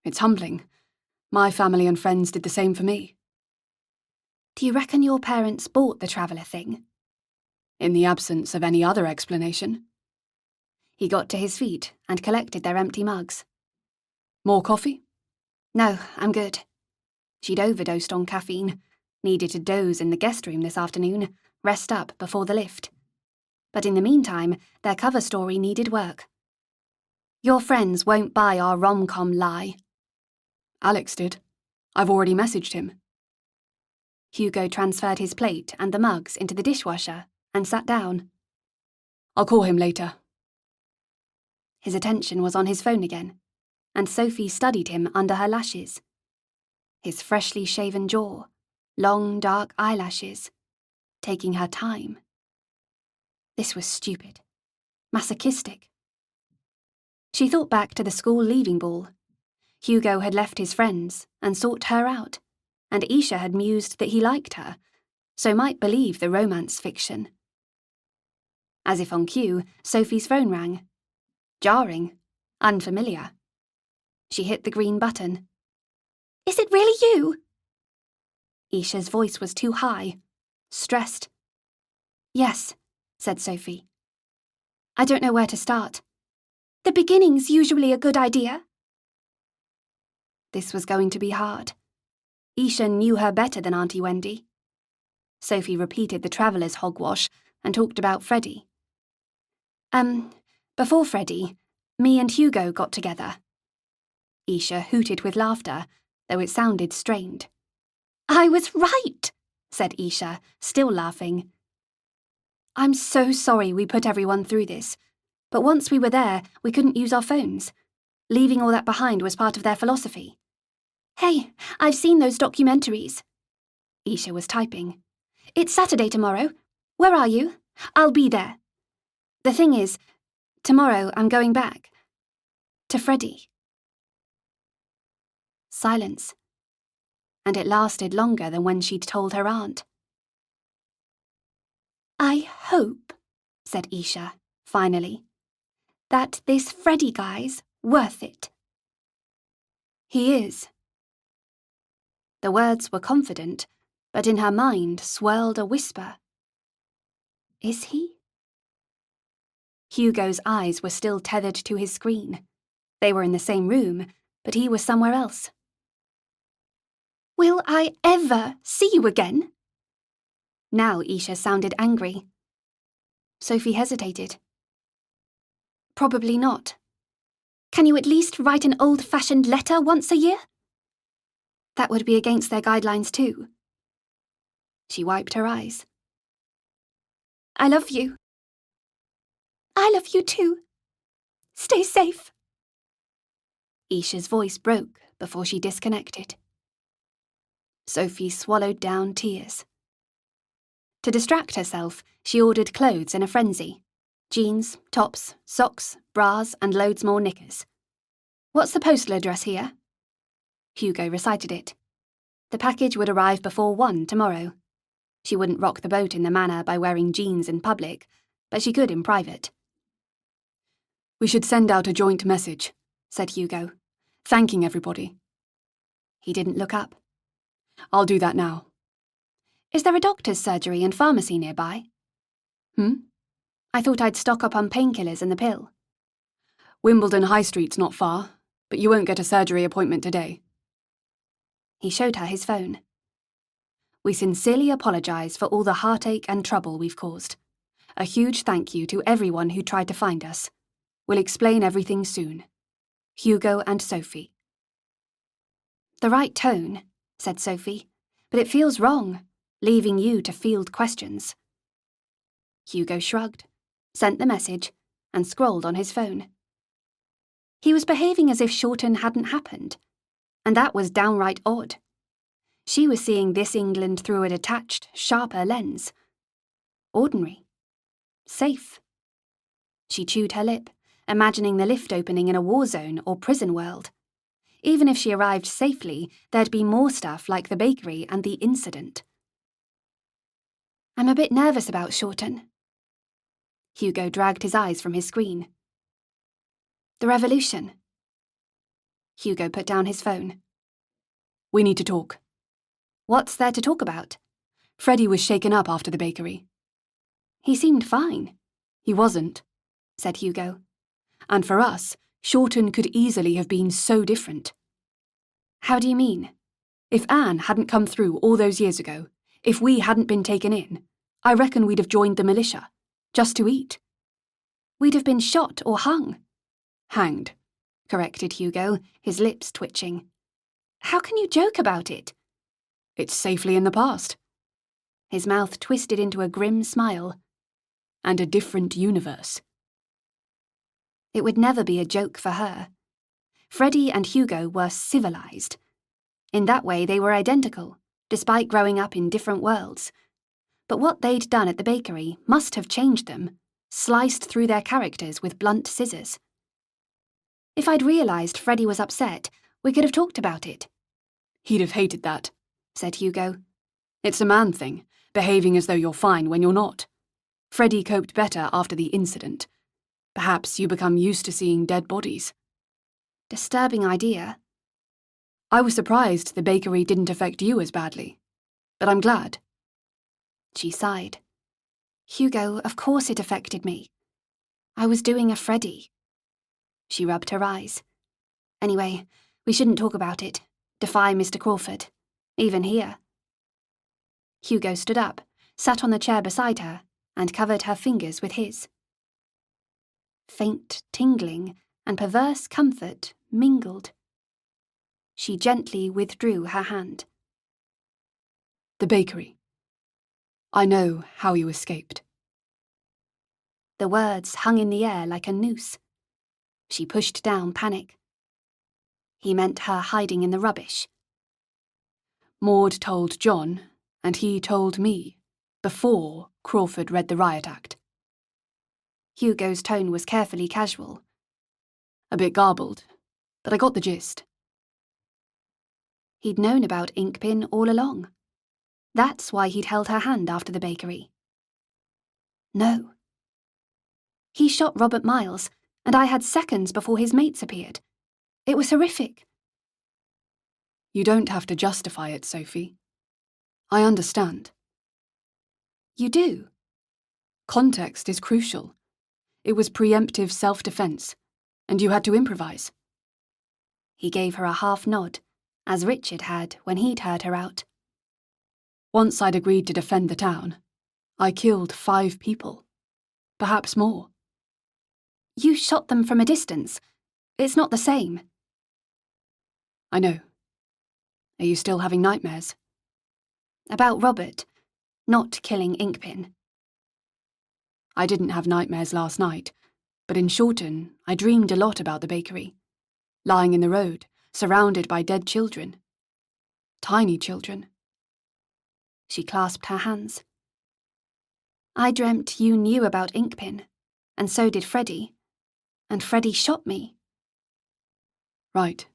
It's humbling. My family and friends did the same for me. Do you reckon your parents bought the traveller thing? In the absence of any other explanation. He got to his feet and collected their empty mugs. More coffee? No, I'm good. She'd overdosed on caffeine, needed to doze in the guest room this afternoon, rest up before the lift. But in the meantime, their cover story needed work. Your friends won't buy our rom-com lie. Alex did. I've already messaged him. Hugo transferred his plate and the mugs into the dishwasher and sat down. I'll call him later. His attention was on his phone again, and Sophie studied him under her lashes. His freshly shaven jaw, long dark eyelashes, taking her time. This was stupid, masochistic. She thought back to the school leaving ball. Hugo had left his friends and sought her out, and Isha had mused that he liked her, so might believe the romance fiction. As if on cue, Sophie's phone rang. Jarring, unfamiliar. She hit the green button. "Is it really you?" Isha's voice was too high, stressed. "Yes," said Sophie. "I don't know where to start. The beginning's usually a good idea." This was going to be hard. Isha knew her better than Auntie Wendy. Sophie repeated the traveller's hogwash and talked about Freddie. Before Freddie, me and Hugo got together." Isha hooted with laughter, though it sounded strained. "I was right," said Isha, still laughing. "I'm so sorry we put everyone through this, but once we were there, we couldn't use our phones. Leaving all that behind was part of their philosophy." "Hey, I've seen those documentaries." Isha was typing. "It's Saturday tomorrow. Where are you? I'll be there. The thing is, tomorrow I'm going back. To Freddie." Silence. And it lasted longer than when she'd told her aunt. "I hope," said Isha, finally, "that this Freddie guy's worth it." "He is." The words were confident, but in her mind swirled a whisper. Is he? Hugo's eyes were still tethered to his screen. They were in the same room, but he was somewhere else. "Will I ever see you again?" Now Isha sounded angry. Sophie hesitated. "Probably not. Can you at least write an old-fashioned letter once a year?" "That would be against their guidelines too." She wiped her eyes. "I love you." "I love you too. Stay safe." Isha's voice broke before she disconnected. Sophie swallowed down tears. To distract herself, she ordered clothes in a frenzy. Jeans, tops, socks, bras, and loads more knickers. "What's the postal address here?" Hugo recited it. The package would arrive before 1 tomorrow. She wouldn't rock the boat in the Manor by wearing jeans in public, but she could in private. "We should send out a joint message," said Hugo, "thanking everybody." He didn't look up. "I'll do that now." "Is there a doctor's surgery and pharmacy nearby?" I thought I'd stock up on painkillers and the pill." "Wimbledon High Street's not far, but you won't get a surgery appointment today." He showed her his phone. "We sincerely apologise for all the heartache and trouble we've caused. A huge thank you to everyone who tried to find us. We'll explain everything soon. Hugo and Sophie." "The right tone," said Sophie, "but it feels wrong, leaving you to field questions." Hugo shrugged, sent the message, and scrolled on his phone. He was behaving as if Shorten hadn't happened, and that was downright odd. She was seeing this England through a detached, sharper lens. Ordinary. Safe. She chewed her lip, imagining the lift opening in a war zone or prison world. Even if she arrived safely, there'd be more stuff like the bakery and the incident. "I'm a bit nervous about Shorten." Hugo dragged his eyes from his screen. "The revolution." Hugo put down his phone. "We need to talk." "What's there to talk about?" "Freddie was shaken up after the bakery." "He seemed fine." "He wasn't," said Hugo. "And for us, Shorten could easily have been so different." "How do you mean?" "If Anne hadn't come through all those years ago, if we hadn't been taken in, I reckon we'd have joined the militia, just to eat." "We'd have been shot or hung." "Hanged," corrected Hugo, his lips twitching. "How can you joke about it?" "It's safely in the past." His mouth twisted into a grim smile. "And a different universe." It would never be a joke for her. Freddie and Hugo were civilized. In that way, they were identical, despite growing up in different worlds. But what they'd done at the bakery must have changed them, sliced through their characters with blunt scissors. If I'd realised Freddie was upset, we could have talked about it. He'd have hated that, said Hugo. It's a man thing, behaving as though you're fine when you're not. Freddie coped better after the incident. Perhaps you become used to seeing dead bodies. Disturbing idea. I was surprised the bakery didn't affect you as badly. But I'm glad. She sighed. Hugo, of course it affected me. I was doing a Freddie. She rubbed her eyes. Anyway, we shouldn't talk about it. Defy Mr. Crawford. Even here. Hugo stood up, sat on the chair beside her, and covered her fingers with his. Faint tingling and perverse comfort mingled. She gently withdrew her hand. The bakery. I know how you escaped. The words hung in the air like a noose. She pushed down panic. He meant her hiding in the rubbish. Maud told John, and he told me, before Crawford read the Riot Act. Hugo's tone was carefully casual. A bit garbled, but I got the gist. He'd known about Inkpin all along. That's why he'd held her hand after the bakery. No. He shot Robert Miles, and I had seconds before his mates appeared. It was horrific. You don't have to justify it, Sophie. I understand. You do? Context is crucial. It was preemptive self-defense, and you had to improvise. He gave her a half nod, as Richard had when he'd heard her out. Once I'd agreed to defend the town, I killed 5 people. Perhaps more. You shot them from a distance. It's not the same. I know. Are you still having nightmares? About Robert, not killing Inkpin. I didn't have nightmares last night, but in Shorten, I dreamed a lot about the bakery. Lying in the road, surrounded by dead children. Tiny children. She clasped her hands. I dreamt you knew about Inkpin, and so did Freddie. And Freddie shot me. Right.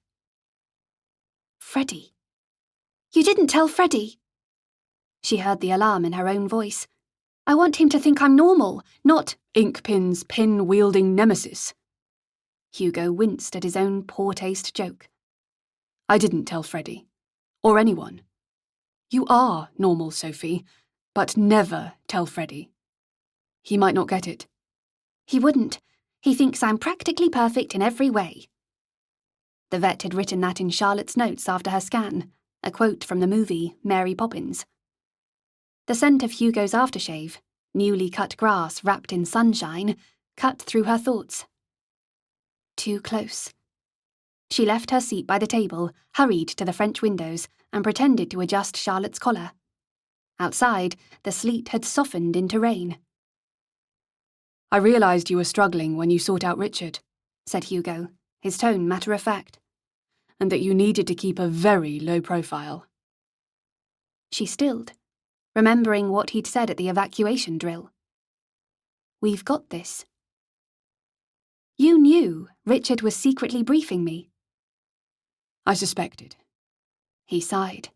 Freddie. You didn't tell Freddie. She heard the alarm in her own voice. I want him to think I'm normal, not Inkpin's pin-wielding nemesis. Hugo winced at his own poor-taste joke. I didn't tell Freddie. Or anyone. You are normal, Sophie, but never tell Freddie. He might not get it. He wouldn't. He thinks I'm practically perfect in every way. The vet had written that in Charlotte's notes after her scan, a quote from the movie Mary Poppins. The scent of Hugo's aftershave, newly cut grass wrapped in sunshine, cut through her thoughts. Too close. She left her seat by the table, hurried to the French windows, and pretended to adjust Charlotte's collar. Outside, the sleet had softened into rain. I realised you were struggling when you sought out Richard, said Hugo, his tone matter-of-fact. And that you needed to keep a very low profile. She stilled, remembering what he'd said at the evacuation drill. We've got this. You knew Richard was secretly briefing me. I suspected. He sighed.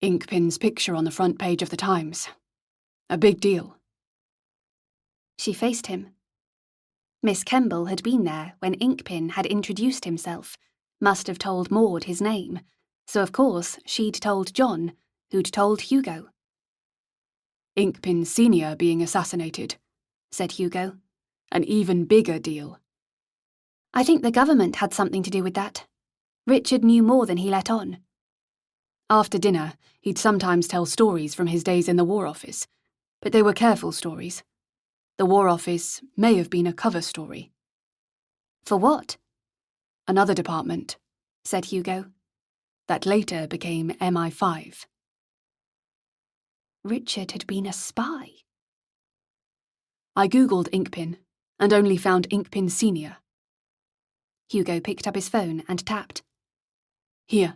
Inkpin's picture on the front page of the Times. A big deal. She faced him. Miss Kemble had been there when Inkpin had introduced himself, must have told Maud his name, so of course she'd told John, who'd told Hugo. Inkpin Senior being assassinated, said Hugo. An even bigger deal. I think the government had something to do with that. Richard knew more than he let on. After dinner, he'd sometimes tell stories from his days in the War Office, but they were careful stories. The War Office may have been a cover story. For what? Another department, said Hugo. That later became MI5. Richard had been a spy. I googled Inkpin, and only found Inkpin Senior. Hugo picked up his phone and tapped. Here.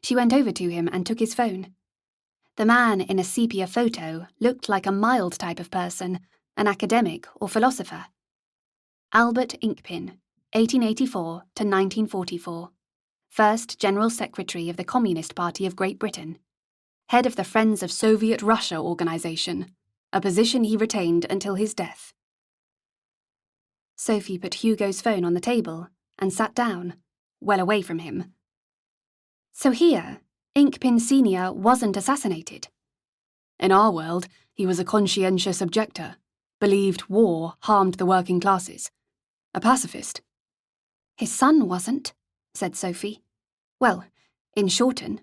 She went over to him and took his phone. The man in a sepia photo looked like a mild type of person, an academic or philosopher. Albert Inkpin, 1884 to 1944. First General Secretary of the Communist Party of Great Britain. Head of the Friends of Soviet Russia organization, a position he retained until his death. Sophie put Hugo's phone on the table and sat down, well away from him. So here, Inkpin Senior wasn't assassinated. In our world, he was a conscientious objector, believed war harmed the working classes. A pacifist. His son wasn't, said Sophie. Well, in Shorten.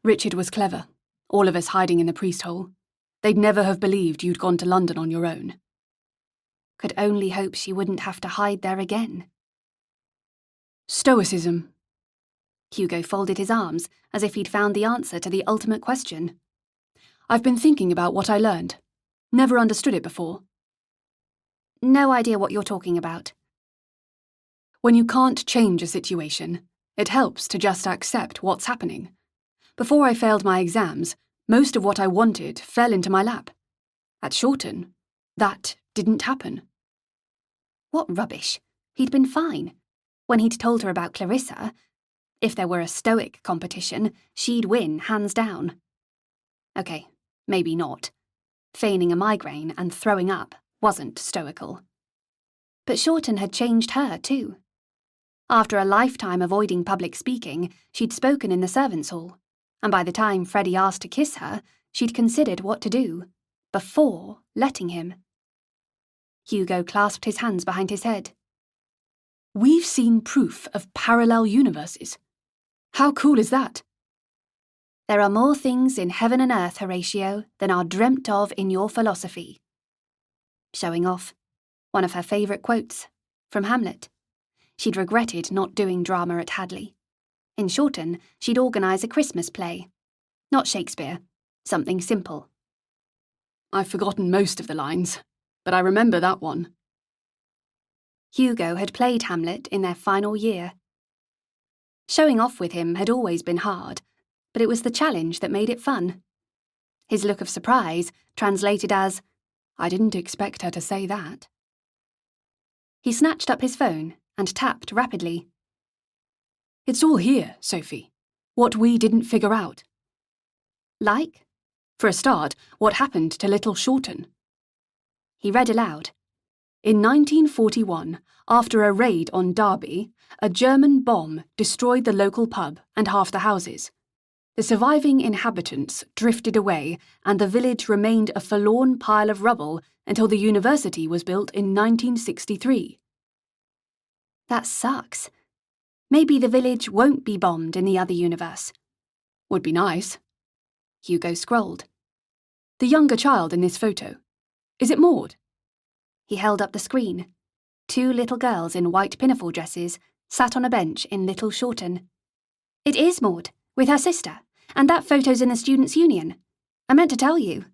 Richard was clever, all of us hiding in the priest hole. They'd never have believed you'd gone to London on your own. Could only hope she wouldn't have to hide there again. Stoicism. Hugo folded his arms as if he'd found the answer to the ultimate question. I've been thinking about what I learned. Never understood it before. No idea what you're talking about. When you can't change a situation, it helps to just accept what's happening. Before I failed my exams, most of what I wanted fell into my lap. At Shorten, that didn't happen. What rubbish. He'd been fine. When he'd told her about Clarissa, if there were a Stoic competition, she'd win hands down. Okay, maybe not. Feigning a migraine and throwing up wasn't stoical. But Shorten had changed her too. After a lifetime avoiding public speaking, she'd spoken in the servants' hall, and by the time Freddie asked to kiss her, she'd considered what to do, before letting him. Hugo clasped his hands behind his head. We've seen proof of parallel universes. How cool is that? There are more things in heaven and earth, Horatio, than are dreamt of in your philosophy. Showing off. One of her favourite quotes, from Hamlet. She'd regretted not doing drama at Hadley. In Shorten, she'd organise a Christmas play. Not Shakespeare, something simple. I've forgotten most of the lines, but I remember that one. Hugo had played Hamlet in their final year. Showing off with him had always been hard, but it was the challenge that made it fun. His look of surprise translated as, I didn't expect her to say that. He snatched up his phone and tapped rapidly. It's all here, Sophie. What we didn't figure out. Like? For a start, what happened to little Shorten? He read aloud. In 1941, after a raid on Derby, a German bomb destroyed the local pub and half the houses. The surviving inhabitants drifted away, and the village remained a forlorn pile of rubble until the university was built in 1963. That sucks. Maybe the village won't be bombed in the other universe. Would be nice. Hugo scrolled. The younger child in this photo. Is it Maud? He held up the screen. 2 little girls in white pinafore dresses sat on a bench in Little Shorten. It is Maud, with her sister, and that photo's in the Students' Union. I meant to tell you.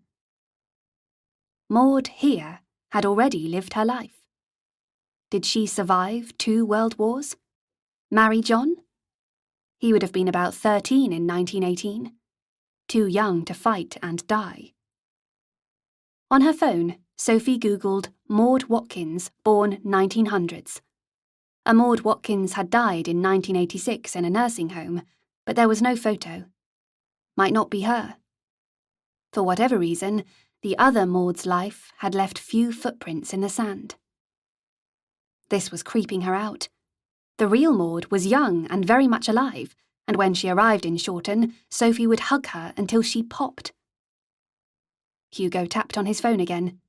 Maud here had already lived her life. Did she survive 2 world wars? Marry John? He would have been about 13 in 1918. Too young to fight and die. On her phone, Sophie Googled Maud Watkins, born 1900s. A Maud Watkins had died in 1986 in a nursing home, but there was no photo. Might not be her. For whatever reason, the other Maud's life had left few footprints in the sand. This was creeping her out. The real Maud was young and very much alive, and when she arrived in Shorten, Sophie would hug her until she popped. Hugo tapped on his phone again.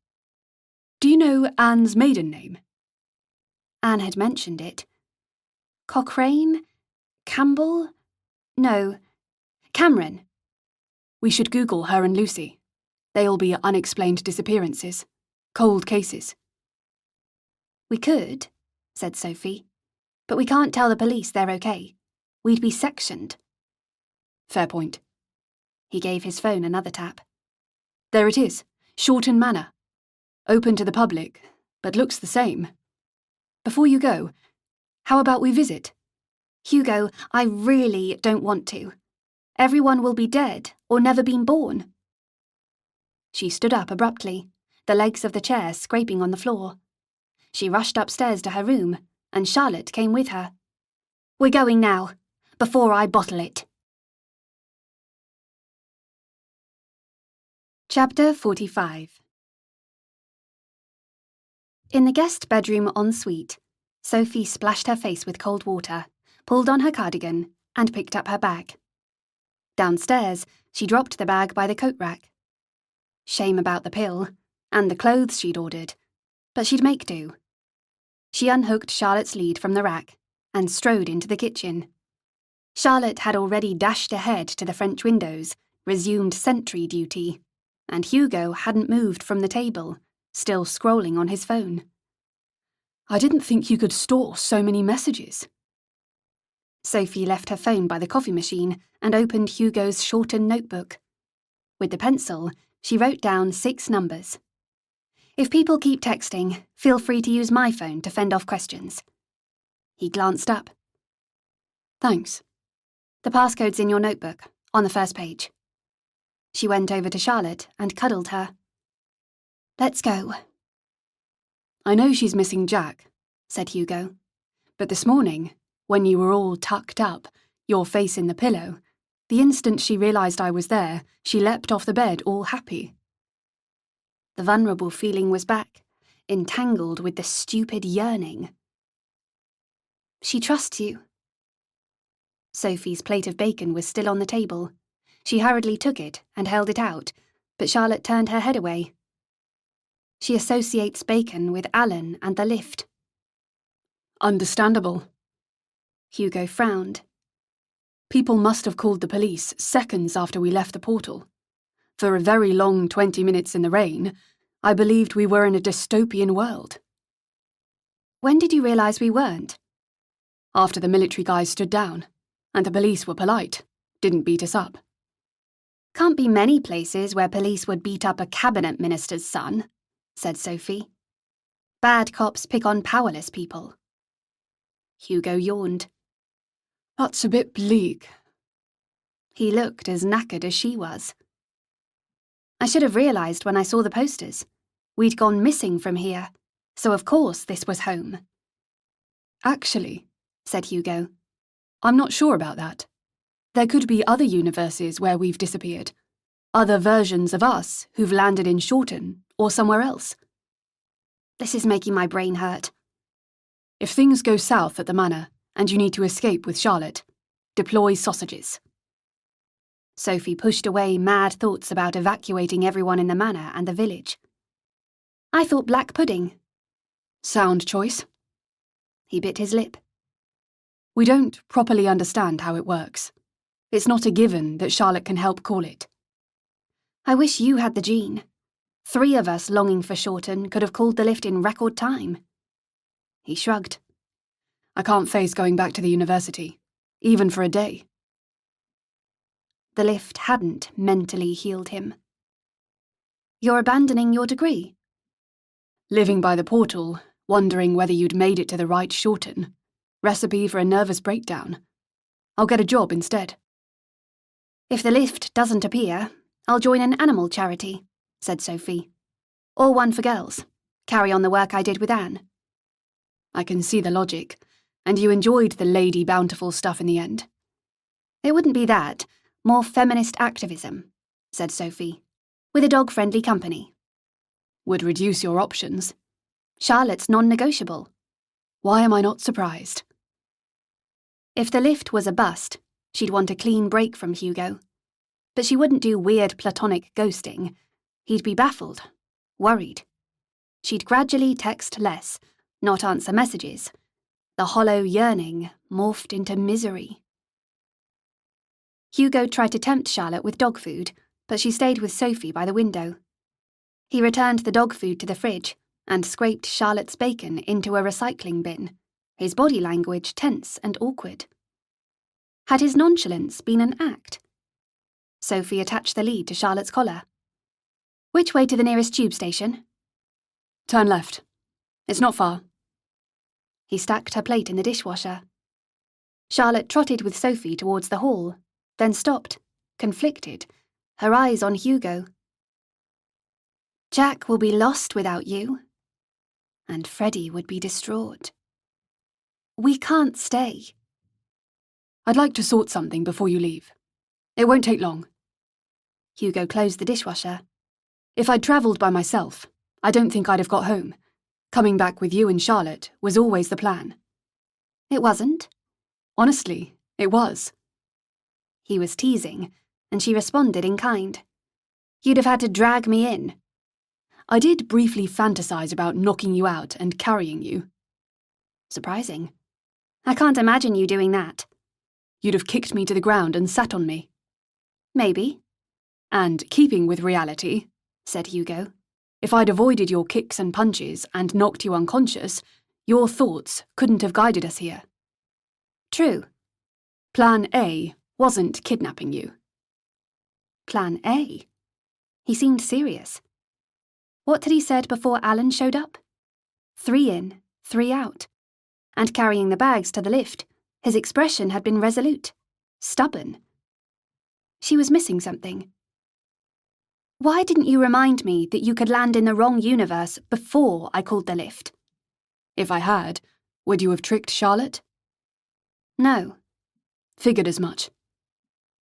Do you know Anne's maiden name? Anne had mentioned it. Cochrane? Campbell? No. Cameron. We should Google her and Lucy. They'll be unexplained disappearances. Cold cases. We could, said Sophie. But we can't tell the police they're okay. We'd be sectioned. Fair point. He gave his phone another tap. There it is, Shorten Manor. Open to the public, but looks the same. Before you go, how about we visit? Hugo, I really don't want to. Everyone will be dead or never been born. She stood up abruptly, the legs of the chair scraping on the floor. She rushed upstairs to her room, and Charlotte came with her. We're going now, before I bottle it. Chapter 45. In the guest bedroom ensuite, Sophie splashed her face with cold water, pulled on her cardigan, and picked up her bag. Downstairs, she dropped the bag by the coat rack. Shame about the pill, and the clothes she'd ordered, but she'd make do. She unhooked Charlotte's lead from the rack, and strode into the kitchen. Charlotte had already dashed ahead to the French windows, resumed sentry duty, and Hugo hadn't moved from the table, still scrolling on his phone. I didn't think you could store so many messages. Sophie left her phone by the coffee machine and opened Hugo's shortened notebook. With the pencil, she wrote down 6 numbers. If people keep texting, feel free to use my phone to fend off questions. He glanced up. Thanks. The passcode's in your notebook, on the first page. She went over to Charlotte and cuddled her. Let's go. I know she's missing Jack, said Hugo. But this morning, when you were all tucked up, your face in the pillow, the instant she realised I was there, she leapt off the bed all happy. The vulnerable feeling was back, entangled with the stupid yearning. She trusts you. Sophie's plate of bacon was still on the table. She hurriedly took it and held it out, but Charlotte turned her head away. She associates bacon with Alan and the lift. Understandable. Hugo frowned. People must have called the police seconds after we left the portal. For a very long 20 minutes in the rain, I believed we were in a dystopian world. When did you realise we weren't? After the military guys stood down, and the police were polite, didn't beat us up. Can't be many places where police would beat up a cabinet minister's son, said Sophie. Bad cops pick on powerless people. Hugo yawned. That's a bit bleak. He looked as knackered as she was. I should have realised when I saw the posters. We'd gone missing from here, so of course this was home. Actually, said Hugo, I'm not sure about that. There could be other universes where we've disappeared. Other versions of us who've landed in Shorten or somewhere else. This is making my brain hurt. If things go south at the Manor and you need to escape with Charlotte, deploy sausages. Sophie pushed away mad thoughts about evacuating everyone in the Manor and the village. I thought black pudding. Sound choice. He bit his lip. We don't properly understand how it works. It's not a given that Charlotte can help call it. I wish you had the gene. 3 of us longing for Shorten could have called the lift in record time. He shrugged. I can't face going back to the university, even for a day. The lift hadn't mentally healed him. You're abandoning your degree? Living by the portal, wondering whether you'd made it to the right Shorten. Recipe for a nervous breakdown. I'll get a job instead. If the lift doesn't appear, I'll join an animal charity, said Sophie. Or one for girls. Carry on the work I did with Anne. I can see the logic, and you enjoyed the Lady Bountiful stuff in the end. It wouldn't be that. More feminist activism, said Sophie, with a dog-friendly company. Would reduce your options. Charlotte's non-negotiable. Why am I not surprised? If the lift was a bust, she'd want a clean break from Hugo. But she wouldn't do weird platonic ghosting. He'd be baffled, worried. She'd gradually text less, not answer messages. The hollow yearning morphed into misery. Hugo tried to tempt Charlotte with dog food, but she stayed with Sophie by the window. He returned the dog food to the fridge and scraped Charlotte's bacon into a recycling bin, his body language tense and awkward. Had his nonchalance been an act? Sophie attached the lead to Charlotte's collar. Which way to the nearest tube station? Turn left. It's not far. He stacked her plate in the dishwasher. Charlotte trotted with Sophie towards the hall, then stopped, conflicted, her eyes on Hugo. Jack will be lost without you, and Freddie would be distraught. We can't stay. I'd like to sort something before you leave. It won't take long. Hugo closed the dishwasher. If I'd travelled by myself, I don't think I'd have got home. Coming back with you and Charlotte was always the plan. It wasn't. Honestly, it was. He was teasing, and she responded in kind. You'd have had to drag me in. I did briefly fantasize about knocking you out and carrying you. Surprising. I can't imagine you doing that. You'd have kicked me to the ground and sat on me. Maybe. And keeping with reality, said Hugo, if I'd avoided your kicks and punches and knocked you unconscious, your thoughts couldn't have guided us here. True. Plan A wasn't kidnapping you. Plan A? He seemed serious. What had he said before Alan showed up? 3 in, 3 out. And carrying the bags to the lift, his expression had been resolute, stubborn. She was missing something. Why didn't you remind me that you could land in the wrong universe before I called the lift? If I had, would you have tricked Charlotte? No. Figured as much.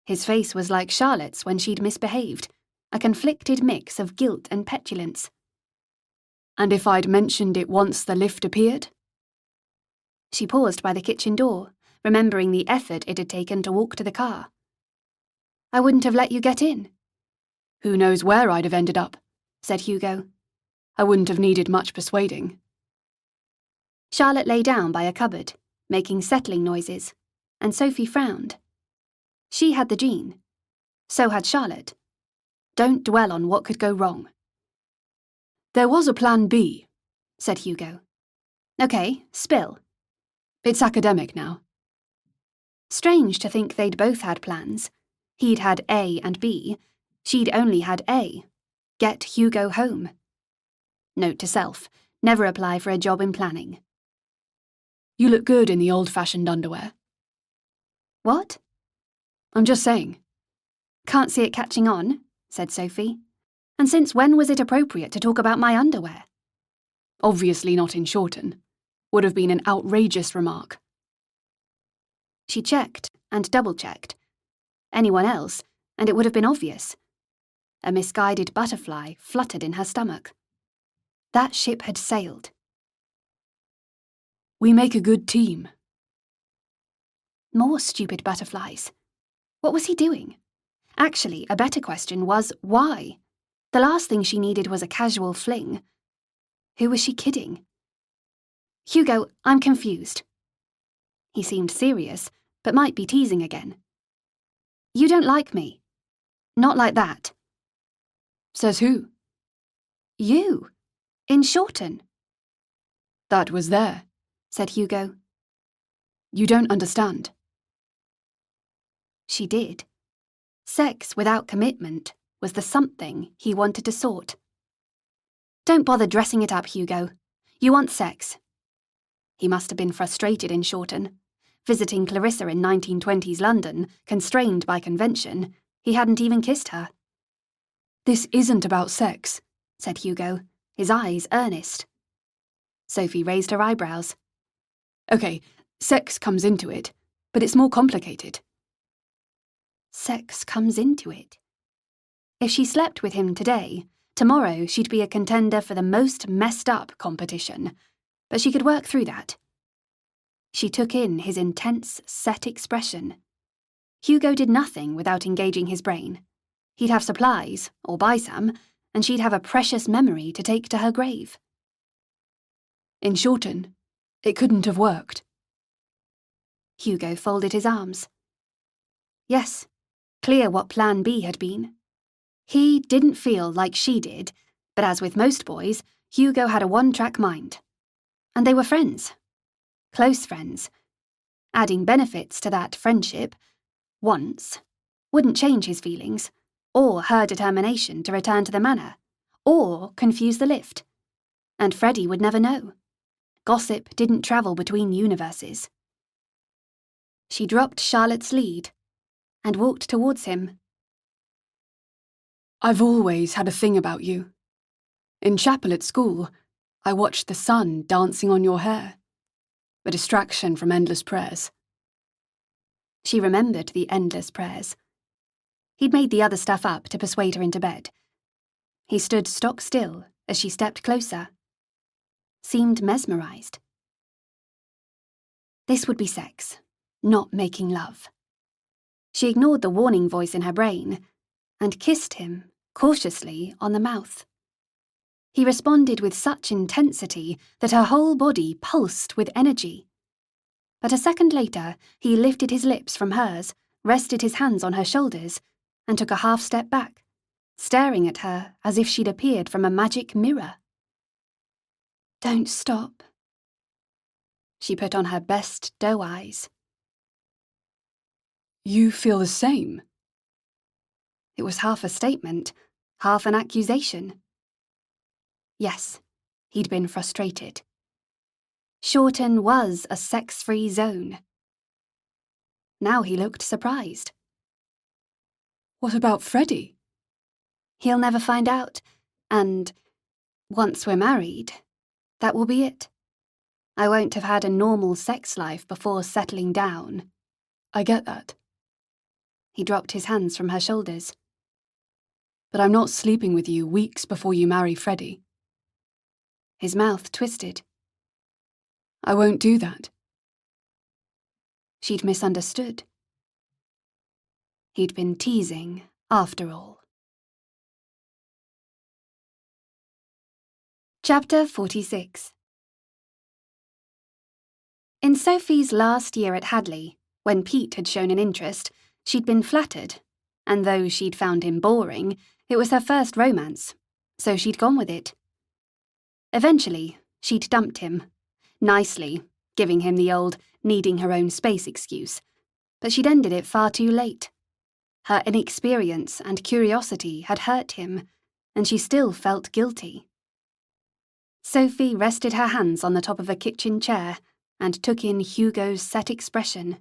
His face was like Charlotte's when she'd misbehaved, a conflicted mix of guilt and petulance. And if I'd mentioned it once the lift appeared? She paused by the kitchen door, remembering the effort it had taken to walk to the car. I wouldn't have let you get in. Who knows where I'd have ended up, said Hugo. I wouldn't have needed much persuading. Charlotte lay down by a cupboard, making settling noises, and Sophie frowned. She had the gene. So had Charlotte. Don't dwell on what could go wrong. There was a plan B, said Hugo. Okay, spill. It's academic now. Strange to think they'd both had plans. He'd had A and B. She'd only had A. Get Hugo home. Note to self, never apply for a job in planning. You look good in the old-fashioned underwear. What? I'm just saying. Can't see it catching on, said Sophie. And since when was it appropriate to talk about my underwear? Obviously not in Shorten. Would have been an outrageous remark. She checked and double-checked. Anyone else, and it would have been obvious. A misguided butterfly fluttered in her stomach. That ship had sailed. We make a good team. More stupid butterflies. What was he doing? Actually, a better question was, why? The last thing she needed was a casual fling. Who was she kidding? Hugo, I'm confused. He seemed serious, but might be teasing again. You don't like me. Not like that. Says who? You. In Shorten. That was there, said Hugo. You don't understand. She did. Sex without commitment was the something he wanted to sort. Don't bother dressing it up, Hugo. You want sex. He must have been frustrated in Shorten. Visiting Clarissa in 1920s London, constrained by convention, he hadn't even kissed her. This isn't about sex, said Hugo, his eyes earnest. Sophie raised her eyebrows. Okay, sex comes into it, but it's more complicated. Sex comes into it. If she slept with him today, tomorrow she'd be a contender for the most messed up competition, but she could work through that. She took in his intense, set expression. Hugo did nothing without engaging his brain. He'd have supplies, or buy some, and she'd have a precious memory to take to her grave. In Shorten, it couldn't have worked. Hugo folded his arms. Yes, clear what Plan B had been. He didn't feel like she did, but as with most boys, Hugo had a one-track mind. And they were friends. Close friends. Adding benefits to that friendship, once, wouldn't change his feelings, or her determination to return to the manor, or confuse the lift. And Freddie would never know. gossip didn't travel between universes. She dropped Charlotte's lead and walked towards him. I've always had a thing about you. In chapel at school, I watched the sun dancing on your hair. A distraction from endless prayers. She remembered the endless prayers. He'd made the other stuff up to persuade her into bed. He stood stock still as she stepped closer. Seemed mesmerized. This would be sex, not making love. She ignored the warning voice in her brain and kissed him, cautiously, on the mouth. He responded with such intensity that her whole body pulsed with energy. But a second later, he lifted his lips from hers, rested his hands on her shoulders, and took a half step back, staring at her as if she'd appeared from a magic mirror. Don't stop. She put on her best doe eyes. You feel the same? It was half a statement, half an accusation. Yes, he'd been frustrated. Shorten was a sex-free zone. Now he looked surprised. What about Freddie? He'll never find out, and once we're married, that will be it. I won't have had a normal sex life before settling down. I get that. He dropped his hands from her shoulders. But I'm not sleeping with you weeks before you marry Freddie. His mouth twisted. I won't do that. She'd misunderstood. He'd been teasing, after all. Chapter 46. In Sophie's last year at Hadley, when Pete had shown an interest, she'd been flattered, and though she'd found him boring, it was her first romance, so she'd gone with it. Eventually, she'd dumped him, nicely, giving him the old needing her own space excuse, but she'd ended it far too late. Her inexperience and curiosity had hurt him, and she still felt guilty. Sophie rested her hands on the top of a kitchen chair and took in Hugo's set expression.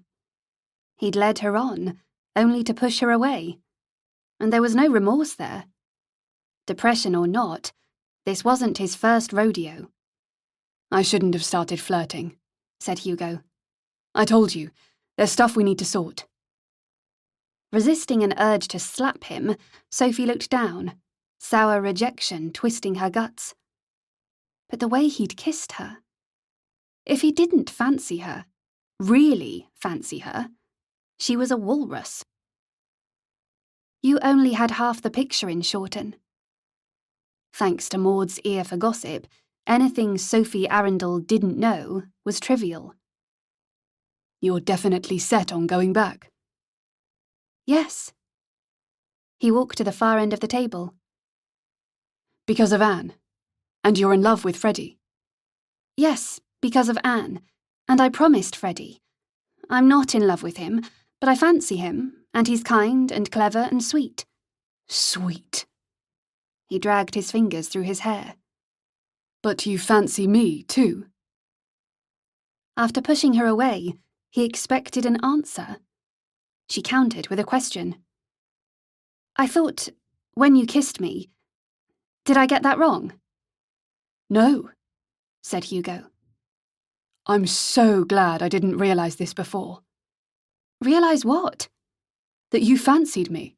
He'd led her on, only to push her away, and there was no remorse there. Depression or not, this wasn't his first rodeo. I shouldn't have started flirting, said Hugo. I told you, there's stuff we need to sort. Resisting an urge to slap him, Sophie looked down, sour rejection twisting her guts. But the way he'd kissed her. If he didn't fancy her, really fancy her, she was a walrus. You only had half the picture in Shorten. Thanks to Maud's ear for gossip, anything Sophie Arundel didn't know was trivial. You're definitely set on going back. Yes. He walked to the far end of the table. Because of Anne. And you're in love with Freddie. Yes, because of Anne. And I promised Freddie. I'm not in love with him, but I fancy him, and he's kind and clever and sweet. Sweet. He dragged his fingers through his hair. But you fancy me, too? After pushing her away, he expected an answer. She countered with a question. I thought, when you kissed me, did I get that wrong? No, said Hugo. I'm so glad I didn't realise this before. Realise what? That you fancied me.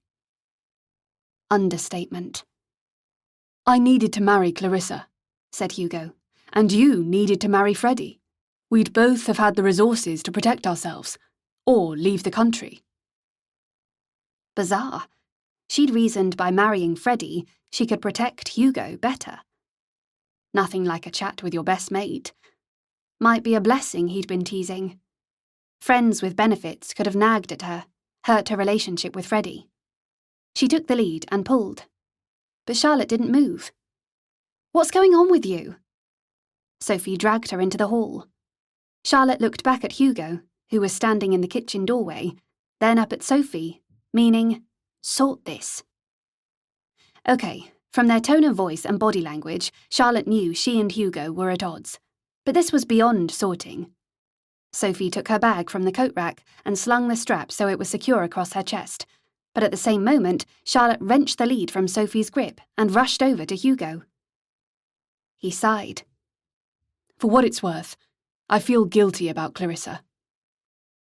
Understatement. I needed to marry Clarissa, said Hugo, and you needed to marry Freddie. We'd both have had the resources to protect ourselves, or leave the country. Bizarre. She'd reasoned by marrying Freddie, she could protect Hugo better. Nothing like a chat with your best mate. Might be a blessing he'd been teasing. Friends with benefits could have nagged at her, hurt her relationship with Freddie. She took the lead and pulled. But Charlotte didn't move. What's going on with you? Sophie dragged her into the hall. Charlotte looked back at Hugo, who was standing in the kitchen doorway, then up at Sophie, meaning, sort this. Okay, from their tone of voice and body language, Charlotte knew she and Hugo were at odds. But this was beyond sorting. Sophie took her bag from the coat rack and slung the strap so it was secure across her chest. But at the same moment, Charlotte wrenched the lead from Sophie's grip and rushed over to Hugo. He sighed. For what it's worth, I feel guilty about Clarissa.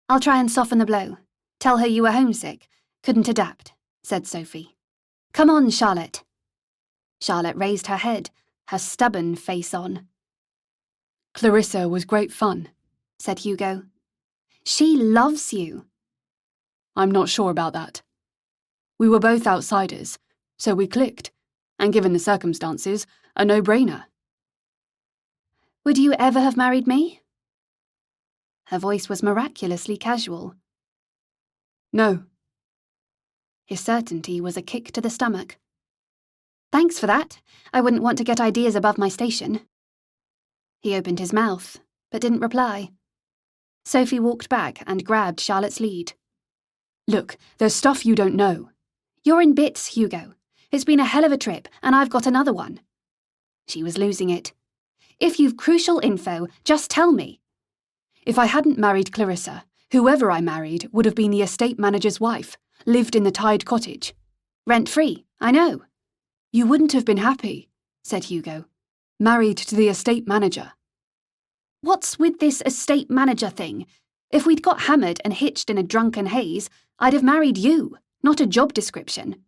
I'll try and soften the blow. Tell her you were homesick, couldn't adapt, said Sophie. Come on, Charlotte. Charlotte raised her head, her stubborn face on. Clarissa was great fun, said Hugo. She loves you. I'm not sure about that. We were both outsiders, so we clicked, and given the circumstances, a no-brainer. Would you ever have married me? Her voice was miraculously casual. No. His certainty was a kick to the stomach. Thanks for that. I wouldn't want to get ideas above my station. He opened his mouth, but didn't reply. Sophie walked back and grabbed Charlotte's lead. Look, there's stuff you don't know. You're in bits, Hugo. It's been a hell of a trip, and I've got another one. She was losing it. If you've crucial info, just tell me. If I hadn't married Clarissa, whoever I married would have been the estate manager's wife, lived in the Tide cottage. Rent-free, I know. You wouldn't have been happy, said Hugo. Married to the estate manager. What's with this estate manager thing? If we'd got hammered and hitched in a drunken haze, I'd have married you, not a job description.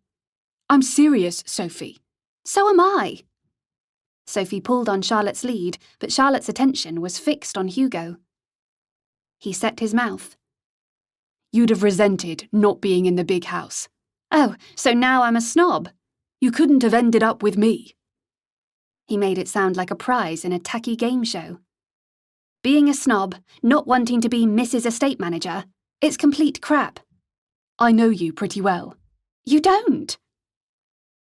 I'm serious, Sophie. So am I. Sophie pulled on Charlotte's lead, but Charlotte's attention was fixed on Hugo. He set his mouth. You'd have resented not being in the big house. Oh, so now I'm a snob. You couldn't have ended up with me. He made it sound like a prize in a tacky game show. Being a snob, not wanting to be Mrs. Estate Manager, it's complete crap. I know you pretty well. You don't.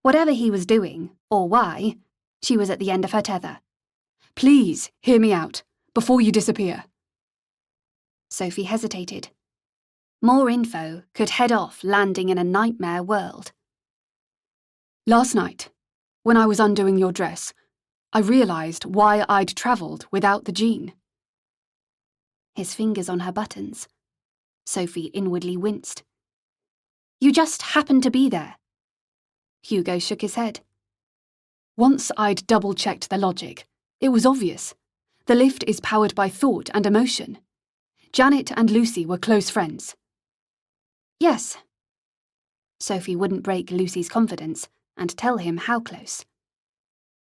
Whatever he was doing, or why, she was at the end of her tether. Please, hear me out, before you disappear. Sophie hesitated. More info could head off landing in a nightmare world. Last night, when I was undoing your dress, I realised why I'd travelled without the jean. His fingers on her buttons. Sophie inwardly winced. You just happened to be there. Hugo shook his head. Once I'd double-checked the logic, it was obvious. The lift is powered by thought and emotion. Janet and Lucy were close friends. Yes. Sophie wouldn't break Lucy's confidence and tell him how close.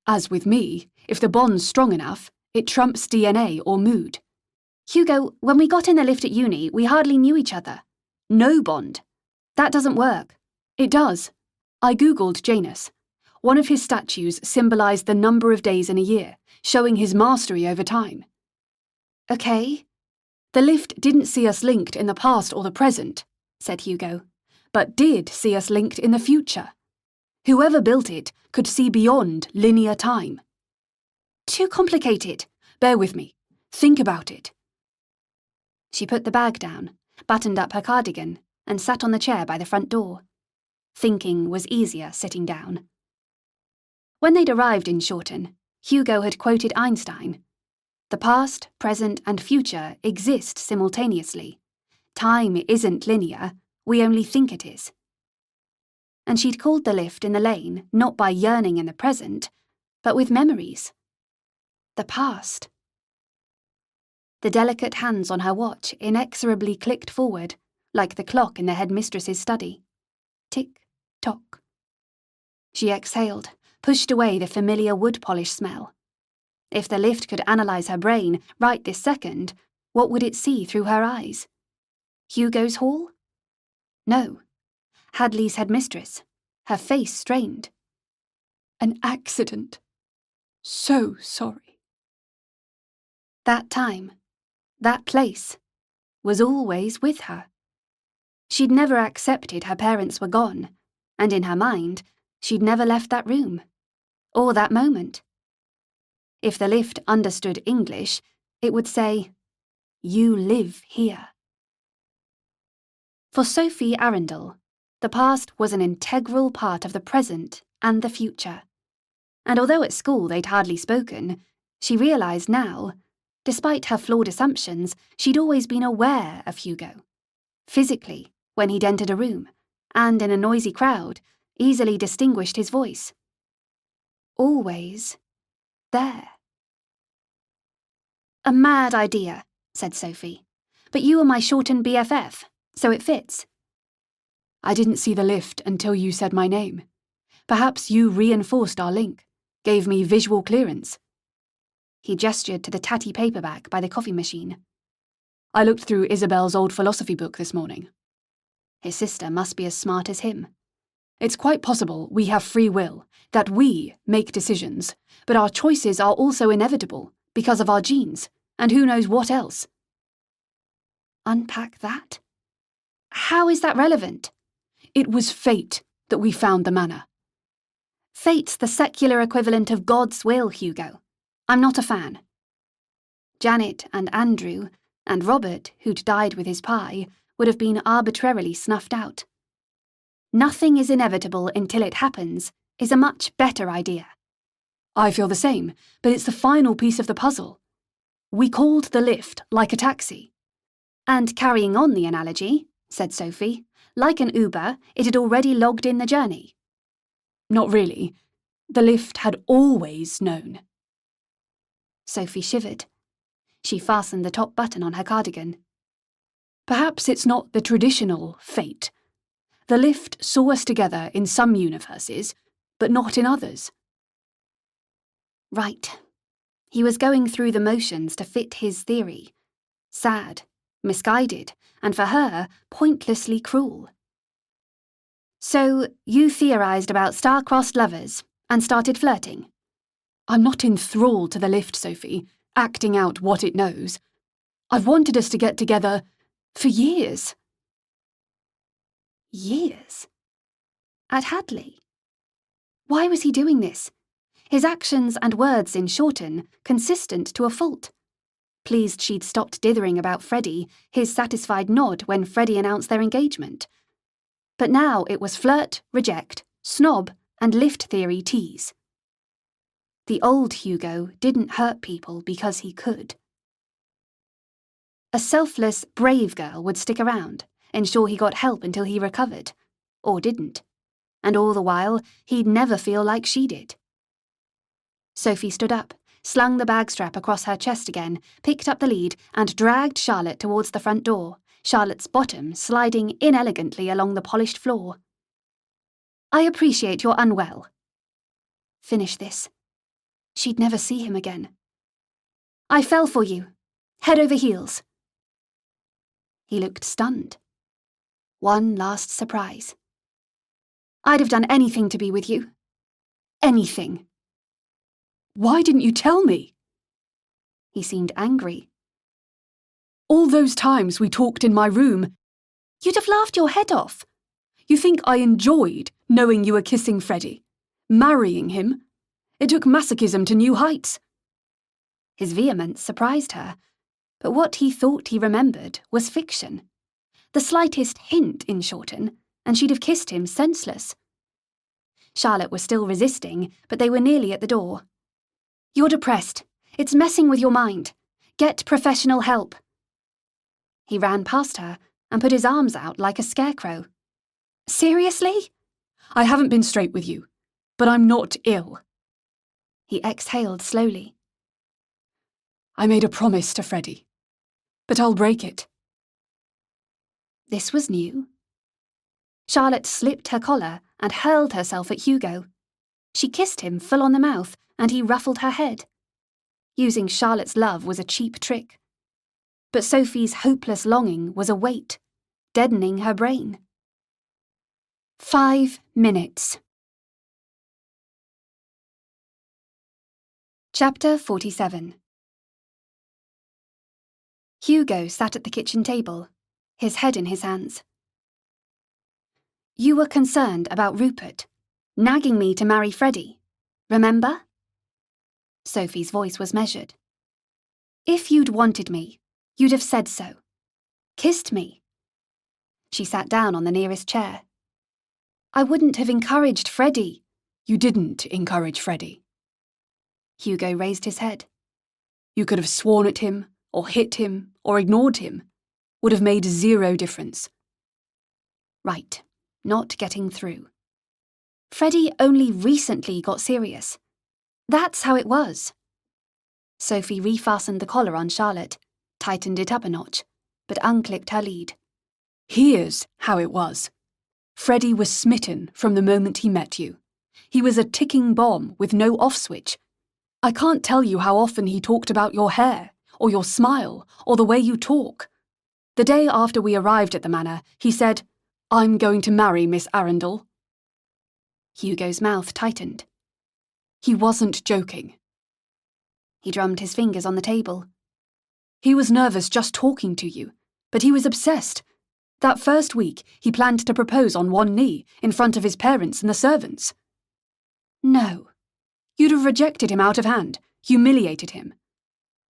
As with me, if the bond's strong enough, it trumps DNA or mood. Hugo, when we got in the lift at uni, we hardly knew each other. No bond. That doesn't work. It does. I googled Janus. One of his statues symbolised the number of days in a year, showing his mastery over time. Okay. The lift didn't see us linked in the past or the present, said Hugo, but did see us linked in the future. Whoever built it could see beyond linear time. Too complicated. Bear with me. Think about it. She put the bag down, buttoned up her cardigan, and sat on the chair by the front door. Thinking was easier sitting down. When they'd arrived in Shorten, Hugo had quoted Einstein. The past, present, and future exist simultaneously. Time isn't linear, we only think it is. And she'd called the lift in the lane not by yearning in the present, but with memories. The past. The delicate hands on her watch inexorably clicked forward, like the clock in the headmistress's study. Tick-tock. She exhaled, pushed away the familiar wood polish smell. If the lift could analyse her brain right this second, what would it see through her eyes? Hugo's hall? No. Hadley's headmistress, her face strained. An accident. So sorry. That time, that place, was always with her. She'd never accepted her parents were gone, and in her mind, she'd never left that room, or that moment. If the lift understood English, it would say, "You live here." For Sophie Arundel, the past was an integral part of the present and the future. And although at school they'd hardly spoken, she realised now Despite her flawed assumptions, she'd always been aware of Hugo. Physically, when he'd entered a room, and in a noisy crowd, easily distinguished his voice. Always there. A mad idea, said Sophie. But you were my Shorten BFF, so it fits. I didn't see the lift until you said my name. Perhaps you reinforced our link, gave me visual clearance. He gestured to the tatty paperback by the coffee machine. I looked through Isabel's old philosophy book this morning. His sister must be as smart as him. It's quite possible we have free will, that we make decisions, but our choices are also inevitable because of our genes, and who knows what else. Unpack that? How is that relevant? It was fate that we found the manor. Fate's the secular equivalent of God's will, Hugo. I'm not a fan. Janet and Andrew, and Robert, who'd died with his pie, would have been arbitrarily snuffed out. Nothing is inevitable until it happens is a much better idea. I feel the same, but it's the final piece of the puzzle. We called the lift like a taxi. And carrying on the analogy, said Sophie, like an Uber, it had already logged in the journey. Not really. The lift had always known. Sophie shivered. She fastened the top button on her cardigan. Perhaps it's not the traditional fate. The lift saw us together in some universes, but not in others. Right. He was going through the motions to fit his theory. Sad, misguided, and for her, pointlessly cruel. So, you theorised about star-crossed lovers and started flirting? I'm not enthralled to the lift, Sophie, acting out what it knows. I've wanted us to get together for years. Years? At Hadley? Why was he doing this? His actions and words in Shorten, consistent to a fault. Pleased she'd stopped dithering about Freddie, his satisfied nod when Freddie announced their engagement. But now it was flirt, reject, snob, and lift theory tease. The old Hugo didn't hurt people because he could. A selfless, brave girl would stick around, ensure he got help until he recovered. Or didn't. And all the while, he'd never feel like she did. Sophie stood up, slung the bag strap across her chest again, picked up the lead, and dragged Charlotte towards the front door, Charlotte's bottom sliding inelegantly along the polished floor. I appreciate you're unwell. Finish this. She'd never see him again. I fell for you, head over heels. He looked stunned. One last surprise. I'd have done anything to be with you. Anything. Why didn't you tell me? He seemed angry. All those times we talked in my room, you'd have laughed your head off. You think I enjoyed knowing you were kissing Freddie? Marrying him? It took masochism to new heights. His vehemence surprised her, but what he thought he remembered was fiction. The slightest hint in Shorten, and she'd have kissed him senseless. Charlotte was still resisting, but they were nearly at the door. You're depressed. It's messing with your mind. Get professional help. He ran past her and put his arms out like a scarecrow. Seriously? I haven't been straight with you, but I'm not ill. He exhaled slowly. I made a promise to Freddie, but I'll break it. This was new. Charlotte slipped her collar and hurled herself at Hugo. She kissed him full on the mouth, and he ruffled her head. Using Charlotte's love was a cheap trick. But Sophie's hopeless longing was a weight, deadening her brain. 5 minutes. Chapter 47. Hugo sat at the kitchen table, his head in his hands. You were concerned about Rupert, nagging me to marry Freddie. Remember? Sophie's voice was measured. If you'd wanted me, you'd have said so. Kissed me. She sat down on the nearest chair. I wouldn't have encouraged Freddie. You didn't encourage Freddie. Hugo raised his head. You could have sworn at him, or hit him, or ignored him. Would have made zero difference. Right, not getting through. Freddie only recently got serious. That's how it was. Sophie refastened the collar on Charlotte, tightened it up a notch, but unclipped her lead. Here's how it was. Freddie was smitten from the moment he met you. He was a ticking bomb with no off switch. I can't tell you how often he talked about your hair, or your smile, or the way you talk. The day after we arrived at the manor, he said, "I'm going to marry Miss Arundel." Hugo's mouth tightened. He wasn't joking. He drummed his fingers on the table. He was nervous just talking to you, but he was obsessed. That first week, he planned to propose on one knee, in front of his parents and the servants. No. You'd have rejected him out of hand, humiliated him.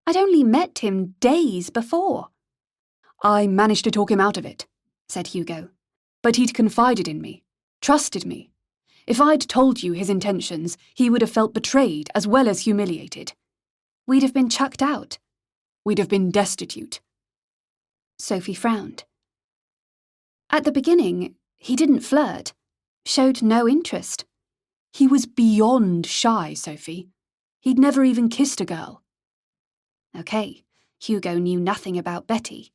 I'd only met him days before. I managed to talk him out of it, said Hugo. But he'd confided in me, trusted me. If I'd told you his intentions, he would have felt betrayed as well as humiliated. We'd have been chucked out. We'd have been destitute. Sophie frowned. At the beginning, he didn't flirt, showed no interest. He was beyond shy, Sophie. He'd never even kissed a girl. Okay, Hugo knew nothing about Betty.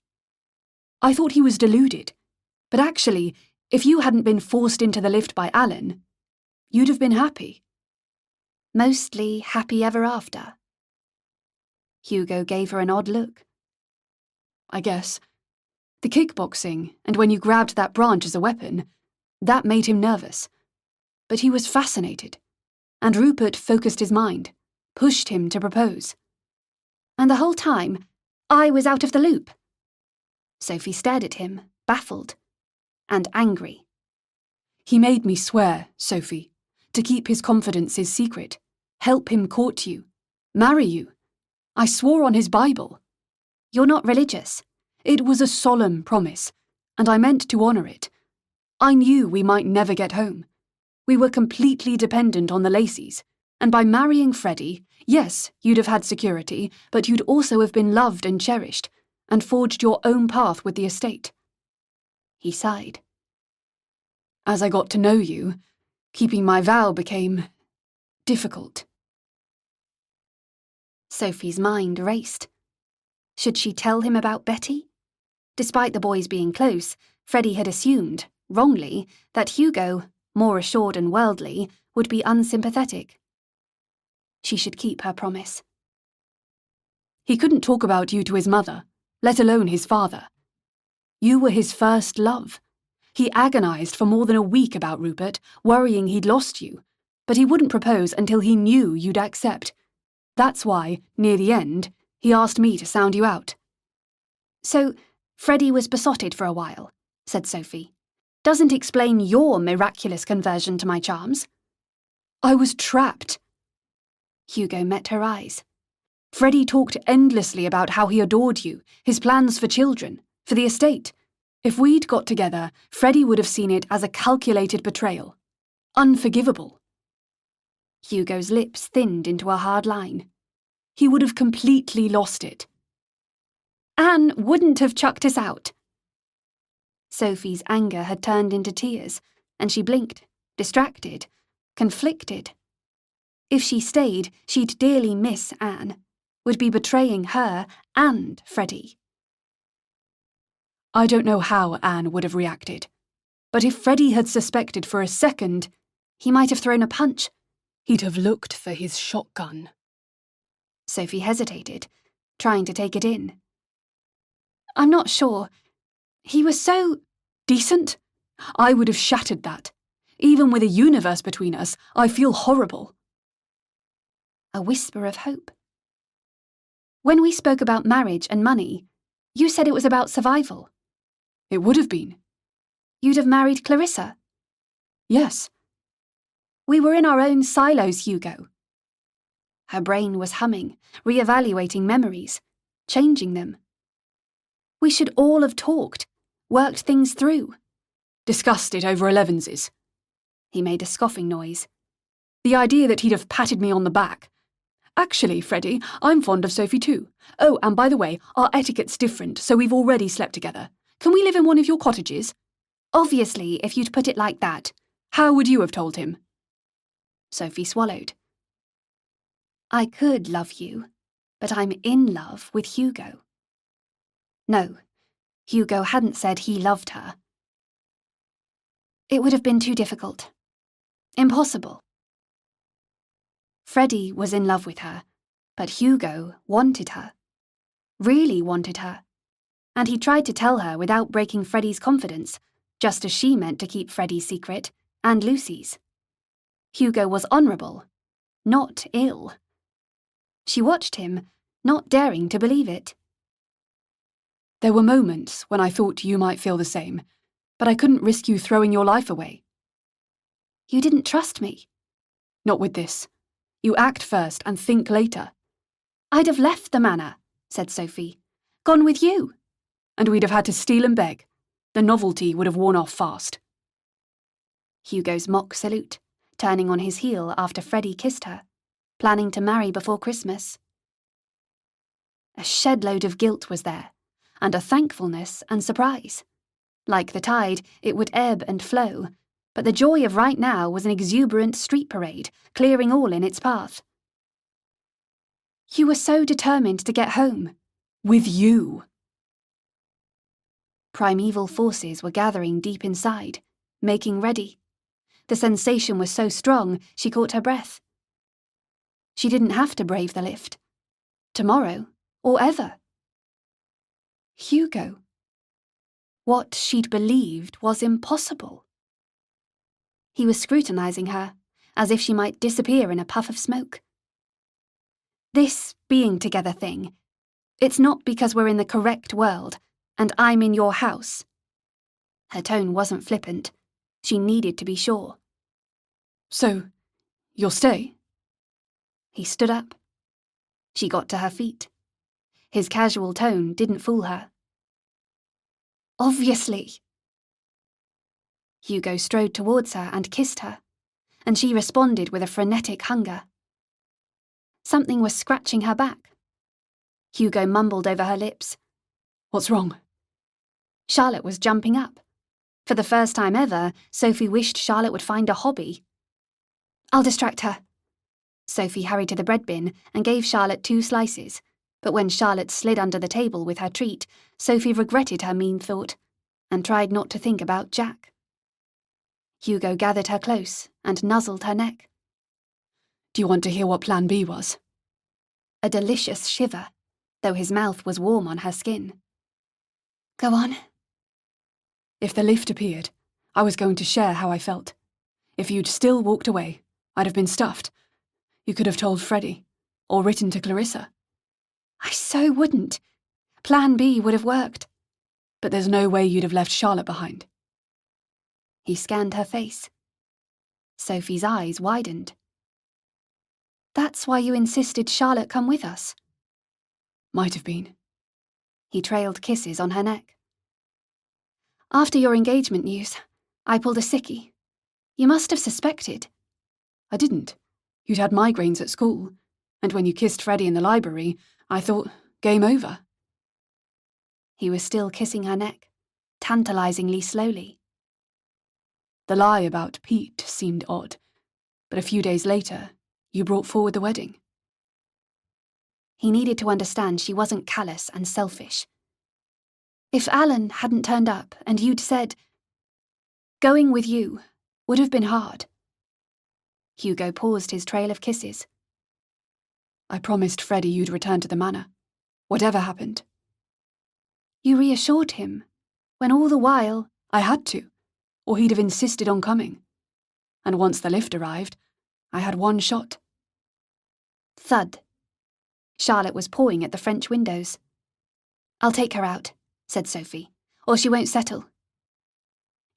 I thought he was deluded. But actually, if you hadn't been forced into the lift by Alan, you'd have been happy. Mostly happy ever after. Hugo gave her an odd look. I guess. The kickboxing, and when you grabbed that branch as a weapon, that made him nervous. But he was fascinated. And Rupert focused his mind, pushed him to propose. And the whole time, I was out of the loop. Sophie stared at him, baffled and angry. He made me swear, Sophie, to keep his confidences secret, help him court you, marry you. I swore on his Bible. You're not religious. It was a solemn promise, and I meant to honour it. I knew we might never get home. We were completely dependent on the Lacys, and by marrying Freddie, yes, you'd have had security, but you'd also have been loved and cherished, and forged your own path with the estate. He sighed. As I got to know you, keeping my vow became difficult. Sophie's mind raced. Should she tell him about Betty? Despite the boys being close, Freddie had assumed, wrongly, that Hugo, more assured and worldly, would be unsympathetic. She should keep her promise. He couldn't talk about you to his mother, let alone his father. You were his first love. He agonised for more than a week about Rupert, worrying he'd lost you, but he wouldn't propose until he knew you'd accept. That's why, near the end, he asked me to sound you out. So, Freddie was besotted for a while, said Sophie. Doesn't explain your miraculous conversion to my charms. I was trapped. Hugo met her eyes. Freddie talked endlessly about how he adored you, his plans for children, for the estate. If we'd got together, Freddie would have seen it as a calculated betrayal. Unforgivable. Hugo's lips thinned into a hard line. He would have completely lost it. Anne wouldn't have chucked us out. Sophie's anger had turned into tears, and she blinked, distracted, conflicted. If she stayed, she'd dearly miss Anne, would be betraying her and Freddie. I don't know how Anne would have reacted, but if Freddie had suspected for a second, he might have thrown a punch. He'd have looked for his shotgun. Sophie hesitated, trying to take it in. I'm not sure. He was so decent. I would have shattered that. Even with a universe between us, I feel horrible. A whisper of hope. When we spoke about marriage and money, you said it was about survival. It would have been. You'd have married Clarissa. Yes. We were in our own silos, Hugo. Her brain was humming, re-evaluating memories, changing them. We should all have talked, worked things through. Discussed it over 11s. He made a scoffing noise. The idea that he'd have patted me on the back. Actually, Freddie, I'm fond of Sophie too. Oh, and by the way, our etiquette's different, so we've already slept together. Can we live in one of your cottages? Obviously, if you'd put it like that. How would you have told him? Sophie swallowed. I could love you, but I'm in love with Hugo. No, Hugo hadn't said he loved her. It would have been too difficult. Impossible. Freddie was in love with her, but Hugo wanted her. Really wanted her. And he tried to tell her without breaking Freddie's confidence, just as she meant to keep Freddie's secret, and Lucy's. Hugo was honourable, not ill. She watched him, not daring to believe it. There were moments when I thought you might feel the same, but I couldn't risk you throwing your life away. You didn't trust me. Not with this. You act first and think later. I'd have left the manor, said Sophie. Gone with you. And we'd have had to steal and beg. The novelty would have worn off fast. Hugo's mock salute, turning on his heel after Freddie kissed her, planning to marry before Christmas. A shed-load of guilt was there, and a thankfulness and surprise. Like the tide, it would ebb and flow, but the joy of right now was an exuberant street parade, clearing all in its path. You were so determined to get home. With you. Primeval forces were gathering deep inside, making ready. The sensation was so strong, she caught her breath. She didn't have to brave the lift. Tomorrow, or ever. Hugo. What she'd believed was impossible. He was scrutinizing her, as if she might disappear in a puff of smoke. This being together thing, it's not because we're in the correct world, and I'm in your house. Her tone wasn't flippant. She needed to be sure. So, you'll stay? He stood up. She got to her feet. His casual tone didn't fool her. Obviously. Hugo strode towards her and kissed her, and she responded with a frenetic hunger. Something was scratching her back. Hugo mumbled over her lips. What's wrong? Charlotte was jumping up. For the first time ever, Sophie wished Charlotte would find a hobby. I'll distract her. Sophie hurried to the bread bin and gave Charlotte 2 slices, but when Charlotte slid under the table with her treat, Sophie regretted her mean thought and tried not to think about Jack. Hugo gathered her close and nuzzled her neck. Do you want to hear what Plan B was? A delicious shiver, though his mouth was warm on her skin. Go on. If the lift appeared, I was going to share how I felt. If you'd still walked away, I'd have been stuffed. You could have told Freddie, or written to Clarissa. I so wouldn't. Plan B would have worked. But there's no way you'd have left Charlotte behind. He scanned her face. Sophie's eyes widened. That's why you insisted Charlotte come with us? Might have been. He trailed kisses on her neck. After your engagement news, I pulled a sickie. You must have suspected. I didn't. You'd had migraines at school, and when you kissed Freddie in the library, I thought, game over. He was still kissing her neck, tantalizingly slowly. The lie about Pete seemed odd, but a few days later, you brought forward the wedding. He needed to understand she wasn't callous and selfish. If Alan hadn't turned up and you'd said, going with you would have been hard. Hugo paused his trail of kisses. I promised Freddie you'd return to the manor, whatever happened. You reassured him, when all the while... I had to, or he'd have insisted on coming. And once the lift arrived, I had one shot. Thud. Charlotte was pawing at the French windows. I'll take her out, said Sophie, or she won't settle.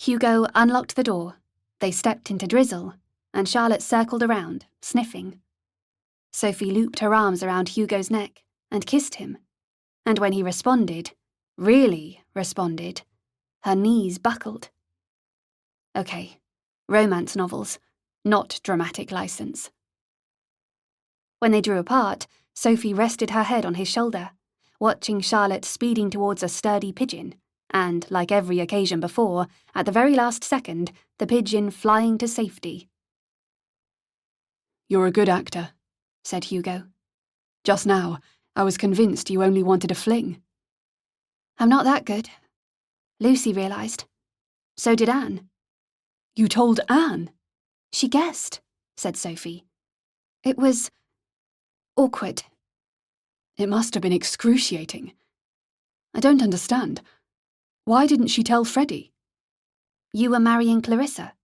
Hugo unlocked the door. They stepped into drizzle, and Charlotte circled around, sniffing. Sophie looped her arms around Hugo's neck and kissed him, and when he responded, really responded, her knees buckled. Okay, romance novels, not dramatic license. When they drew apart, Sophie rested her head on his shoulder, watching Charlotte speeding towards a sturdy pigeon, and, like every occasion before, at the very last second, the pigeon flying to safety. "You're a good actor," said Hugo. "Just now, I was convinced you only wanted a fling." "I'm not that good," Lucy realised. So did Anne. "You told Anne?" "She guessed," said Sophie. "It was awkward." "It must have been excruciating. I don't understand. Why didn't she tell Freddie?" "You were marrying Clarissa,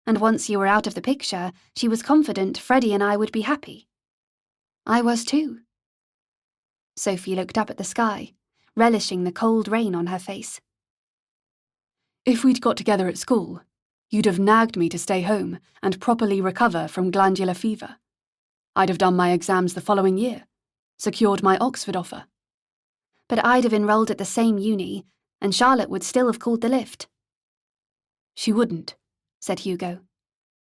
and once you were out of the picture, she was confident Freddie and I would be happy. I was too." Sophie looked up at the sky, relishing the cold rain on her face. "If we'd got together at school, you'd have nagged me to stay home and properly recover from glandular fever. I'd have done my exams the following year, secured my Oxford offer." "But I'd have enrolled at the same uni, and Charlotte would still have called the lift." "She wouldn't," said Hugo.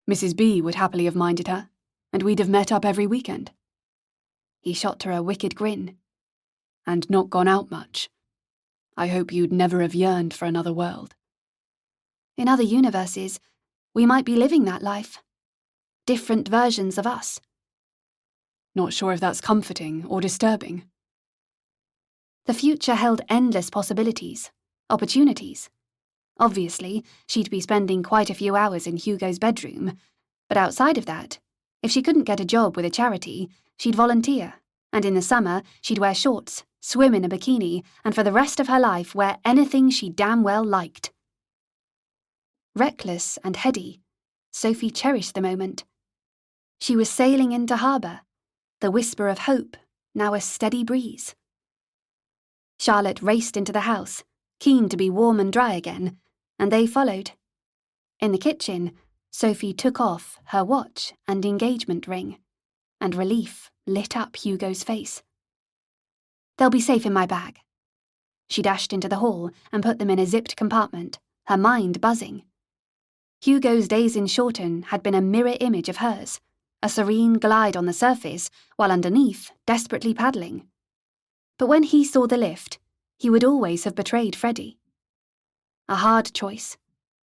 "Mrs. B would happily have minded her, and we'd have met up every weekend." He shot her a wicked grin. "And not gone out much. I hope you'd never have yearned for another world." In other universes, we might be living that life. Different versions of us. Not sure if that's comforting or disturbing. The future held endless possibilities, opportunities. Obviously, she'd be spending quite a few hours in Hugo's bedroom, but outside of that, if she couldn't get a job with a charity, she'd volunteer, and in the summer, she'd wear shorts, swim in a bikini, and for the rest of her life wear anything she damn well liked. Reckless and heady, Sophie cherished the moment. She was sailing into harbour, the whisper of hope, now a steady breeze. Charlotte raced into the house, keen to be warm and dry again, and they followed. In the kitchen, Sophie took off her watch and engagement ring, and relief lit up Hugo's face. "They'll be safe in my bag." She dashed into the hall and put them in a zipped compartment, her mind buzzing. Hugo's days in Shorten had been a mirror image of hers, a serene glide on the surface, while underneath, desperately paddling. But when he saw the lift, he would always have betrayed Freddie. A hard choice,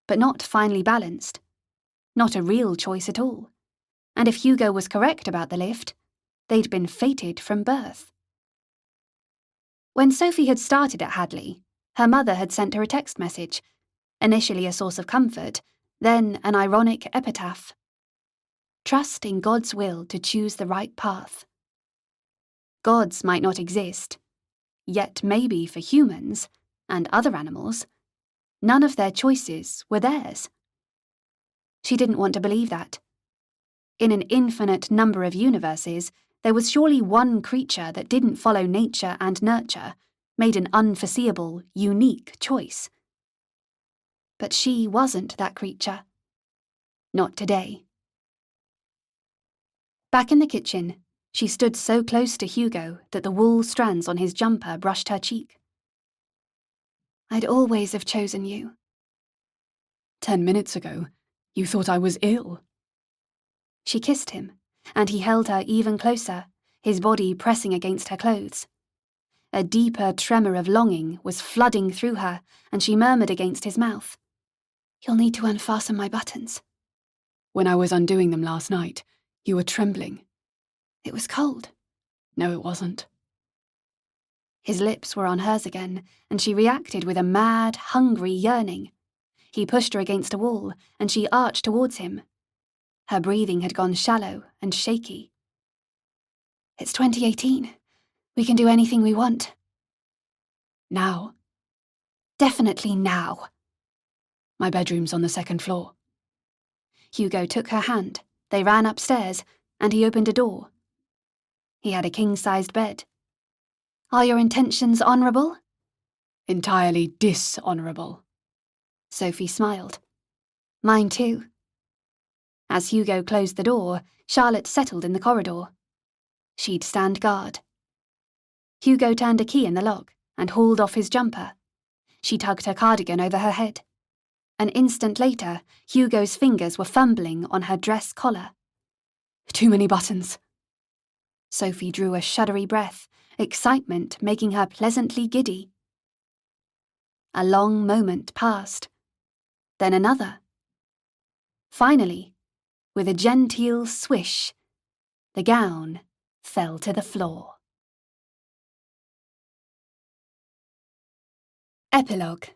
but not finely balanced. Not a real choice at all. And if Hugo was correct about the lift, they'd been fated from birth. When Sophie had started at Hadley, her mother had sent her a text message, initially a source of comfort, then an ironic epitaph. "Trust in God's will to choose the right path." Gods might not exist, yet maybe for humans, and other animals, none of their choices were theirs. She didn't want to believe that. In an infinite number of universes, there was surely one creature that didn't follow nature and nurture, made an unforeseeable, unique choice. But she wasn't that creature. Not today. Back in the kitchen, she stood so close to Hugo that the wool strands on his jumper brushed her cheek. "I'd always have chosen you." 10 minutes ago, you thought I was ill." She kissed him, and he held her even closer, his body pressing against her clothes. A deeper tremor of longing was flooding through her, and she murmured against his mouth, "You'll need to unfasten my buttons." "When I was undoing them last night, you were trembling." "It was cold." "No, it wasn't." His lips were on hers again, and she reacted with a mad, hungry yearning. He pushed her against a wall, and she arched towards him. Her breathing had gone shallow and shaky. "It's 2018. We can do anything we want." "Now?" "Definitely now." "My bedroom's on the 2nd floor." Hugo took her hand, they ran upstairs, and he opened a door. He had a king-sized bed. "Are your intentions honourable?" "Entirely dishonourable." Sophie smiled. "Mine too." As Hugo closed the door, Charlotte settled in the corridor. She'd stand guard. Hugo turned a key in the lock and hauled off his jumper. She tugged her cardigan over her head. An instant later, Hugo's fingers were fumbling on her dress collar. "Too many buttons." Sophie drew a shuddery breath, excitement making her pleasantly giddy. A long moment passed, then another. Finally, with a genteel swish, the gown fell to the floor. Epilogue.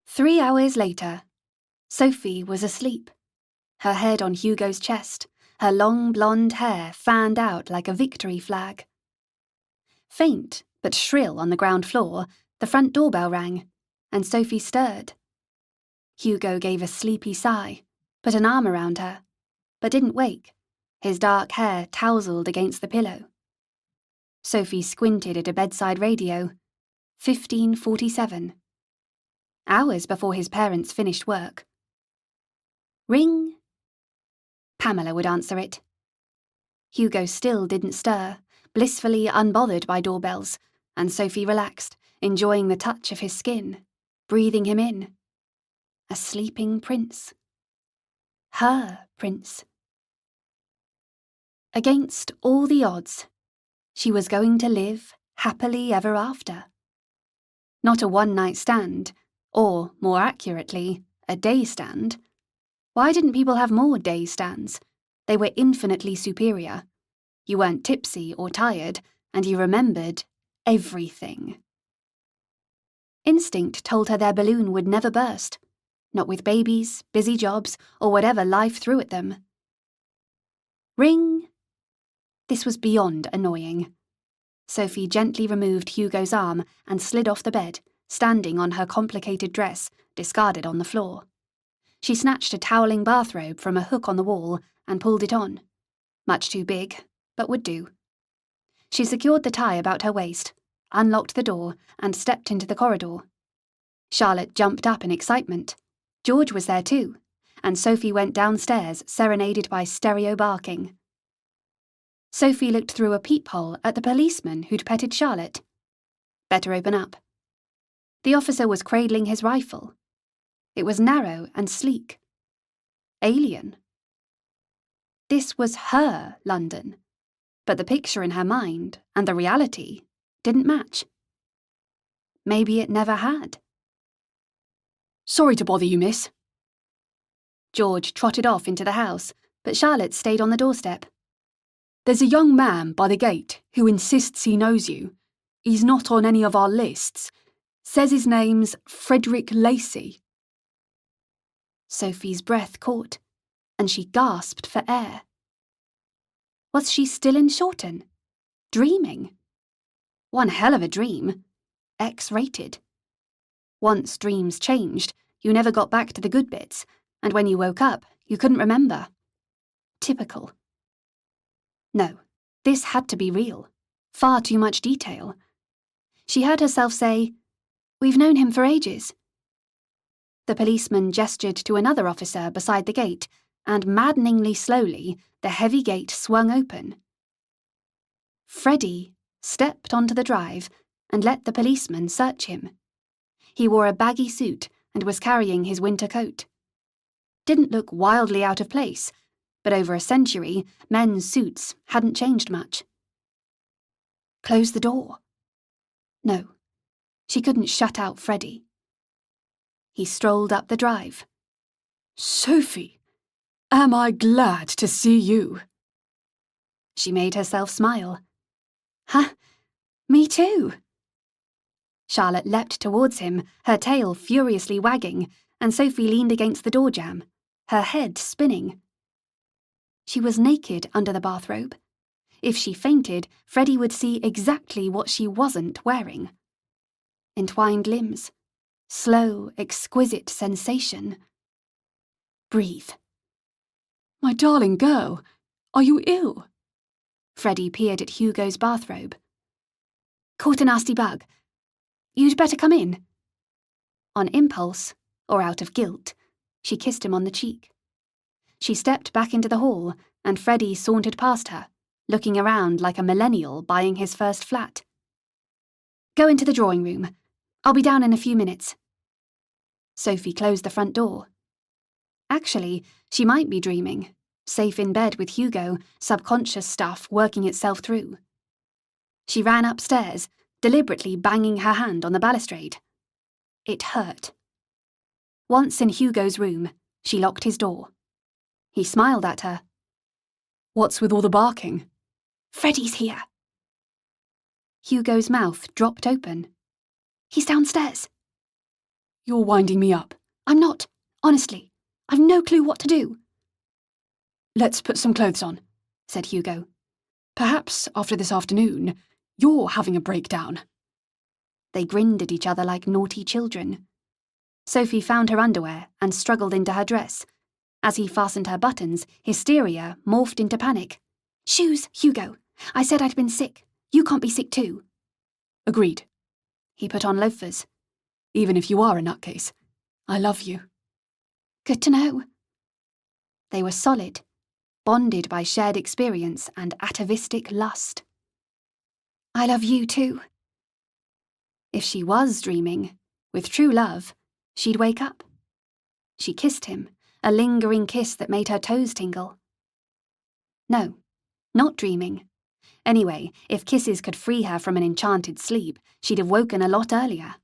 3 hours later, Sophie was asleep, her head on Hugo's chest, her long blonde hair fanned out like a victory flag. Faint but shrill on the ground floor, the front doorbell rang, and Sophie stirred. Hugo gave a sleepy sigh, put an arm around her, but didn't wake, his dark hair tousled against the pillow. Sophie squinted at a bedside radio. 15:47. Hours before his parents finished work. Ring. Pamela would answer it. Hugo still didn't stir, blissfully unbothered by doorbells, and Sophie relaxed, enjoying the touch of his skin, breathing him in. A sleeping prince. Her prince. Against all the odds, she was going to live happily ever after. Not a one-night stand, or, more accurately, a day stand. Why didn't people have more day stands? They were infinitely superior. You weren't tipsy or tired, and you remembered everything. Instinct told her their balloon would never burst, not with babies, busy jobs, or whatever life threw at them. Ring. This was beyond annoying. Sophie gently removed Hugo's arm and slid off the bed, standing on her complicated dress, discarded on the floor. She snatched a toweling bathrobe from a hook on the wall and pulled it on. Much too big, but would do. She secured the tie about her waist, unlocked the door, and stepped into the corridor. Charlotte jumped up in excitement. George was there too, and Sophie went downstairs, serenaded by stereo barking. Sophie looked through a peephole at the policeman who'd petted Charlotte. Better open up. The officer was cradling his rifle. It was narrow and sleek. Alien. This was her London, but the picture in her mind and the reality didn't match. Maybe it never had. Sorry to bother you, miss. George trotted off into the house, but Charlotte stayed on the doorstep. There's a young man by the gate who insists he knows you. He's not on any of our lists. Says his name's Frederick Lacey. Sophie's breath caught, and she gasped for air. Was she still in Shorten? Dreaming? One hell of a dream. X-rated. Once dreams changed, you never got back to the good bits, and when you woke up, you couldn't remember. Typical. No, this had to be real. Far too much detail. She heard herself say, "We've known him for ages." The policeman gestured to another officer beside the gate, and maddeningly slowly, the heavy gate swung open. Freddie stepped onto the drive and let the policeman search him. He wore a baggy suit and was carrying his winter coat. Didn't look wildly out of place, but over a century, men's suits hadn't changed much. Close the door. No, she couldn't shut out Freddie. He strolled up the drive. Sophie, am I glad to see you. She made herself smile. Huh, me too. Charlotte leapt towards him, her tail furiously wagging, and Sophie leaned against the door jamb, her head spinning. She was naked under the bathrobe. If she fainted, Freddie would see exactly what she wasn't wearing. Entwined limbs. Slow, exquisite sensation. Breathe. My darling girl, are you ill? Freddie peered at Hugo's bathrobe. Caught a nasty bug. You'd better come in. On impulse, or out of guilt, she kissed him on the cheek. She stepped back into the hall, and Freddie sauntered past her, looking around like a millennial buying his first flat. Go into the drawing room. I'll be down in a few minutes. Sophie closed the front door. Actually, she might be dreaming, safe in bed with Hugo, subconscious stuff working itself through. She ran upstairs, deliberately banging her hand on the balustrade. It hurt. Once in Hugo's room, she locked his door. He smiled at her. "What's with all the barking?" "Freddie's here." Hugo's mouth dropped open. "He's downstairs." "You're winding me up." "I'm not. Honestly, I've no clue what to do." "Let's put some clothes on," said Hugo. "Perhaps after this afternoon, you're having a breakdown." They grinned at each other like naughty children. Sophie found her underwear and struggled into her dress. As he fastened her buttons, hysteria morphed into panic. "Shoes, Hugo. I said I'd been sick. You can't be sick too." "Agreed." He put on loafers. "Even if you are a nutcase, I love you." "Good to know." They were solid, bonded by shared experience and atavistic lust. "I love you too." If she was dreaming, with true love, she'd wake up. She kissed him, a lingering kiss that made her toes tingle. No, not dreaming. Anyway, if kisses could free her from an enchanted sleep, she'd have woken a lot earlier.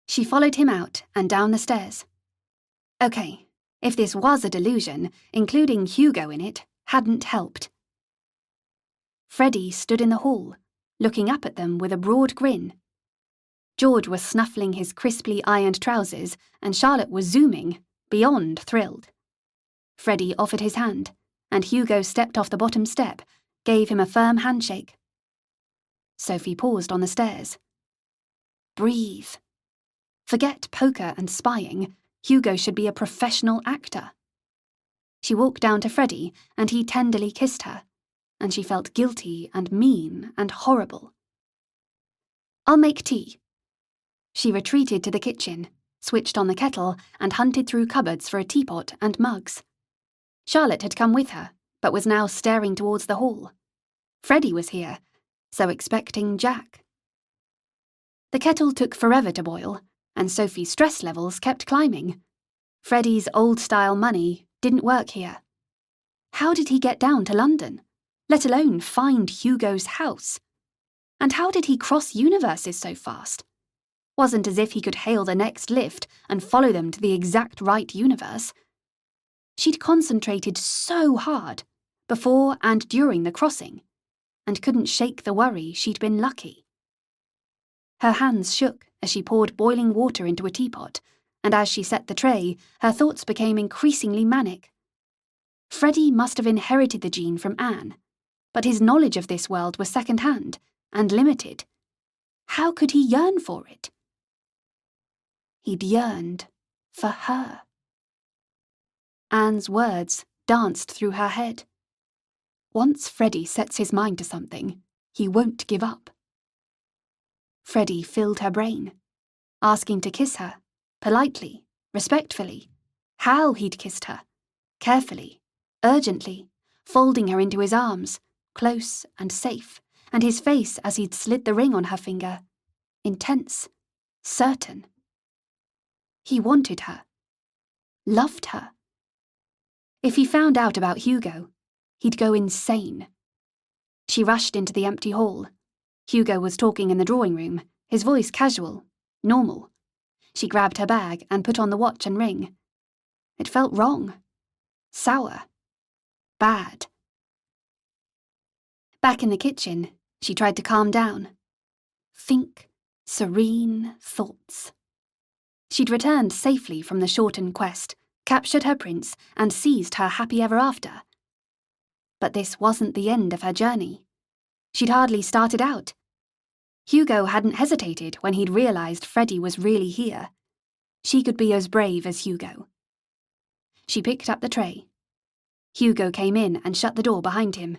She followed him out and down the stairs. Okay, if this was a delusion, including Hugo in it hadn't helped. Freddie stood in the hall, looking up at them with a broad grin. George was snuffling his crisply ironed trousers, and Charlotte was zooming, beyond thrilled. Freddie offered his hand, and Hugo stepped off the bottom step, gave him a firm handshake. Sophie paused on the stairs. Breathe. Forget poker and spying. Hugo should be a professional actor. She walked down to Freddie, and he tenderly kissed her, and she felt guilty and mean and horrible. "I'll make tea." She retreated to the kitchen, switched on the kettle, and hunted through cupboards for a teapot and mugs. Charlotte had come with her, but was now staring towards the hall. Freddie was here, so expecting Jack. The kettle took forever to boil, and Sophie's stress levels kept climbing. Freddie's old-style money didn't work here. How did he get down to London, let alone find Hugo's house? And how did he cross universes so fast? Wasn't as if he could hail the next lift and follow them to the exact right universe. She'd concentrated so hard, before and during the crossing, and couldn't shake the worry she'd been lucky. Her hands shook as she poured boiling water into a teapot, and as she set the tray, her thoughts became increasingly manic. Freddie must have inherited the gene from Anne, but his knowledge of this world was second-hand and limited. How could he yearn for it? He'd yearned for her. Anne's words danced through her head. Once Freddie sets his mind to something, he won't give up. Freddie filled her brain, asking to kiss her, politely, respectfully, how he'd kissed her, carefully, urgently, folding her into his arms, close and safe, and his face as he'd slid the ring on her finger, intense, certain. He wanted her, loved her. If he found out about Hugo, he'd go insane. She rushed into the empty hall. Hugo was talking in the drawing room, his voice casual, normal. She grabbed her bag and put on the watch and ring. It felt wrong, sour, bad. Back in the kitchen, she tried to calm down. Think serene thoughts. She'd returned safely from the Shorten quest, captured her prince, and seized her happy ever after. But this wasn't the end of her journey. She'd hardly started out. Hugo hadn't hesitated when he'd realised Freddie was really here. She could be as brave as Hugo. She picked up the tray. Hugo came in and shut the door behind him.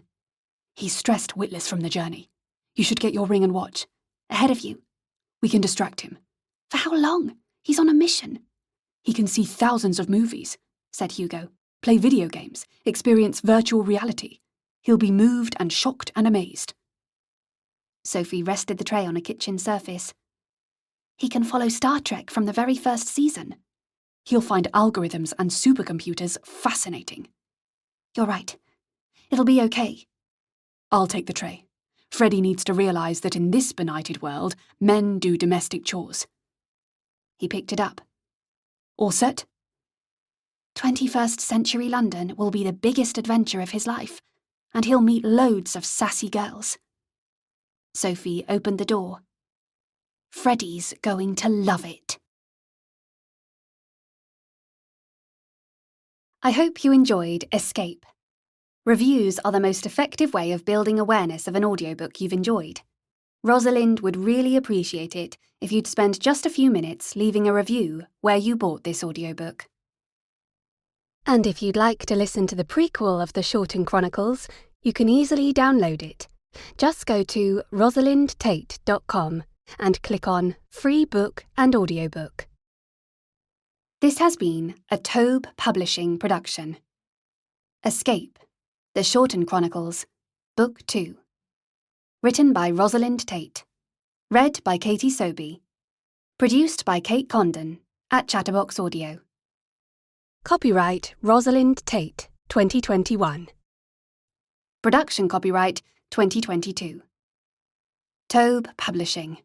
"He's stressed witless from the journey. You should get your ring and watch." "Ahead of you." "We can distract him." "For how long? He's on a mission." "He can see thousands of movies," said Hugo, "play video games, experience virtual reality. He'll be moved and shocked and amazed." Sophie rested the tray on a kitchen surface. "He can follow Star Trek from the very first season." "He'll find algorithms and supercomputers fascinating." You're right. It'll be okay. I'll take the tray. Freddie needs to realise that in this benighted world, men do domestic chores. He picked it up. All set? 21st century London will be the biggest adventure of his life, and he'll meet loads of sassy girls. Sophie opened the door. Freddie's going to love it. I hope you enjoyed Escape. Reviews are the most effective way of building awareness of an audiobook you've enjoyed. Rosalind would really appreciate it if you'd spend just a few minutes leaving a review where you bought this audiobook. And if you'd like to listen to the prequel of the Shorten Chronicles, you can easily download it. Just go to Rosalind-Tate.com and click on Free Book and Audiobook. This has been a Tobe Publishing production. Escape, The Shorten Chronicles, Book 2. Written by Rosalind-Tate. Read by Katie Sobey. Produced by Kate Condon at Chatterbox Audio. Copyright Rosalind-Tate, 2021. Production copyright 2022. Tobe Publishing.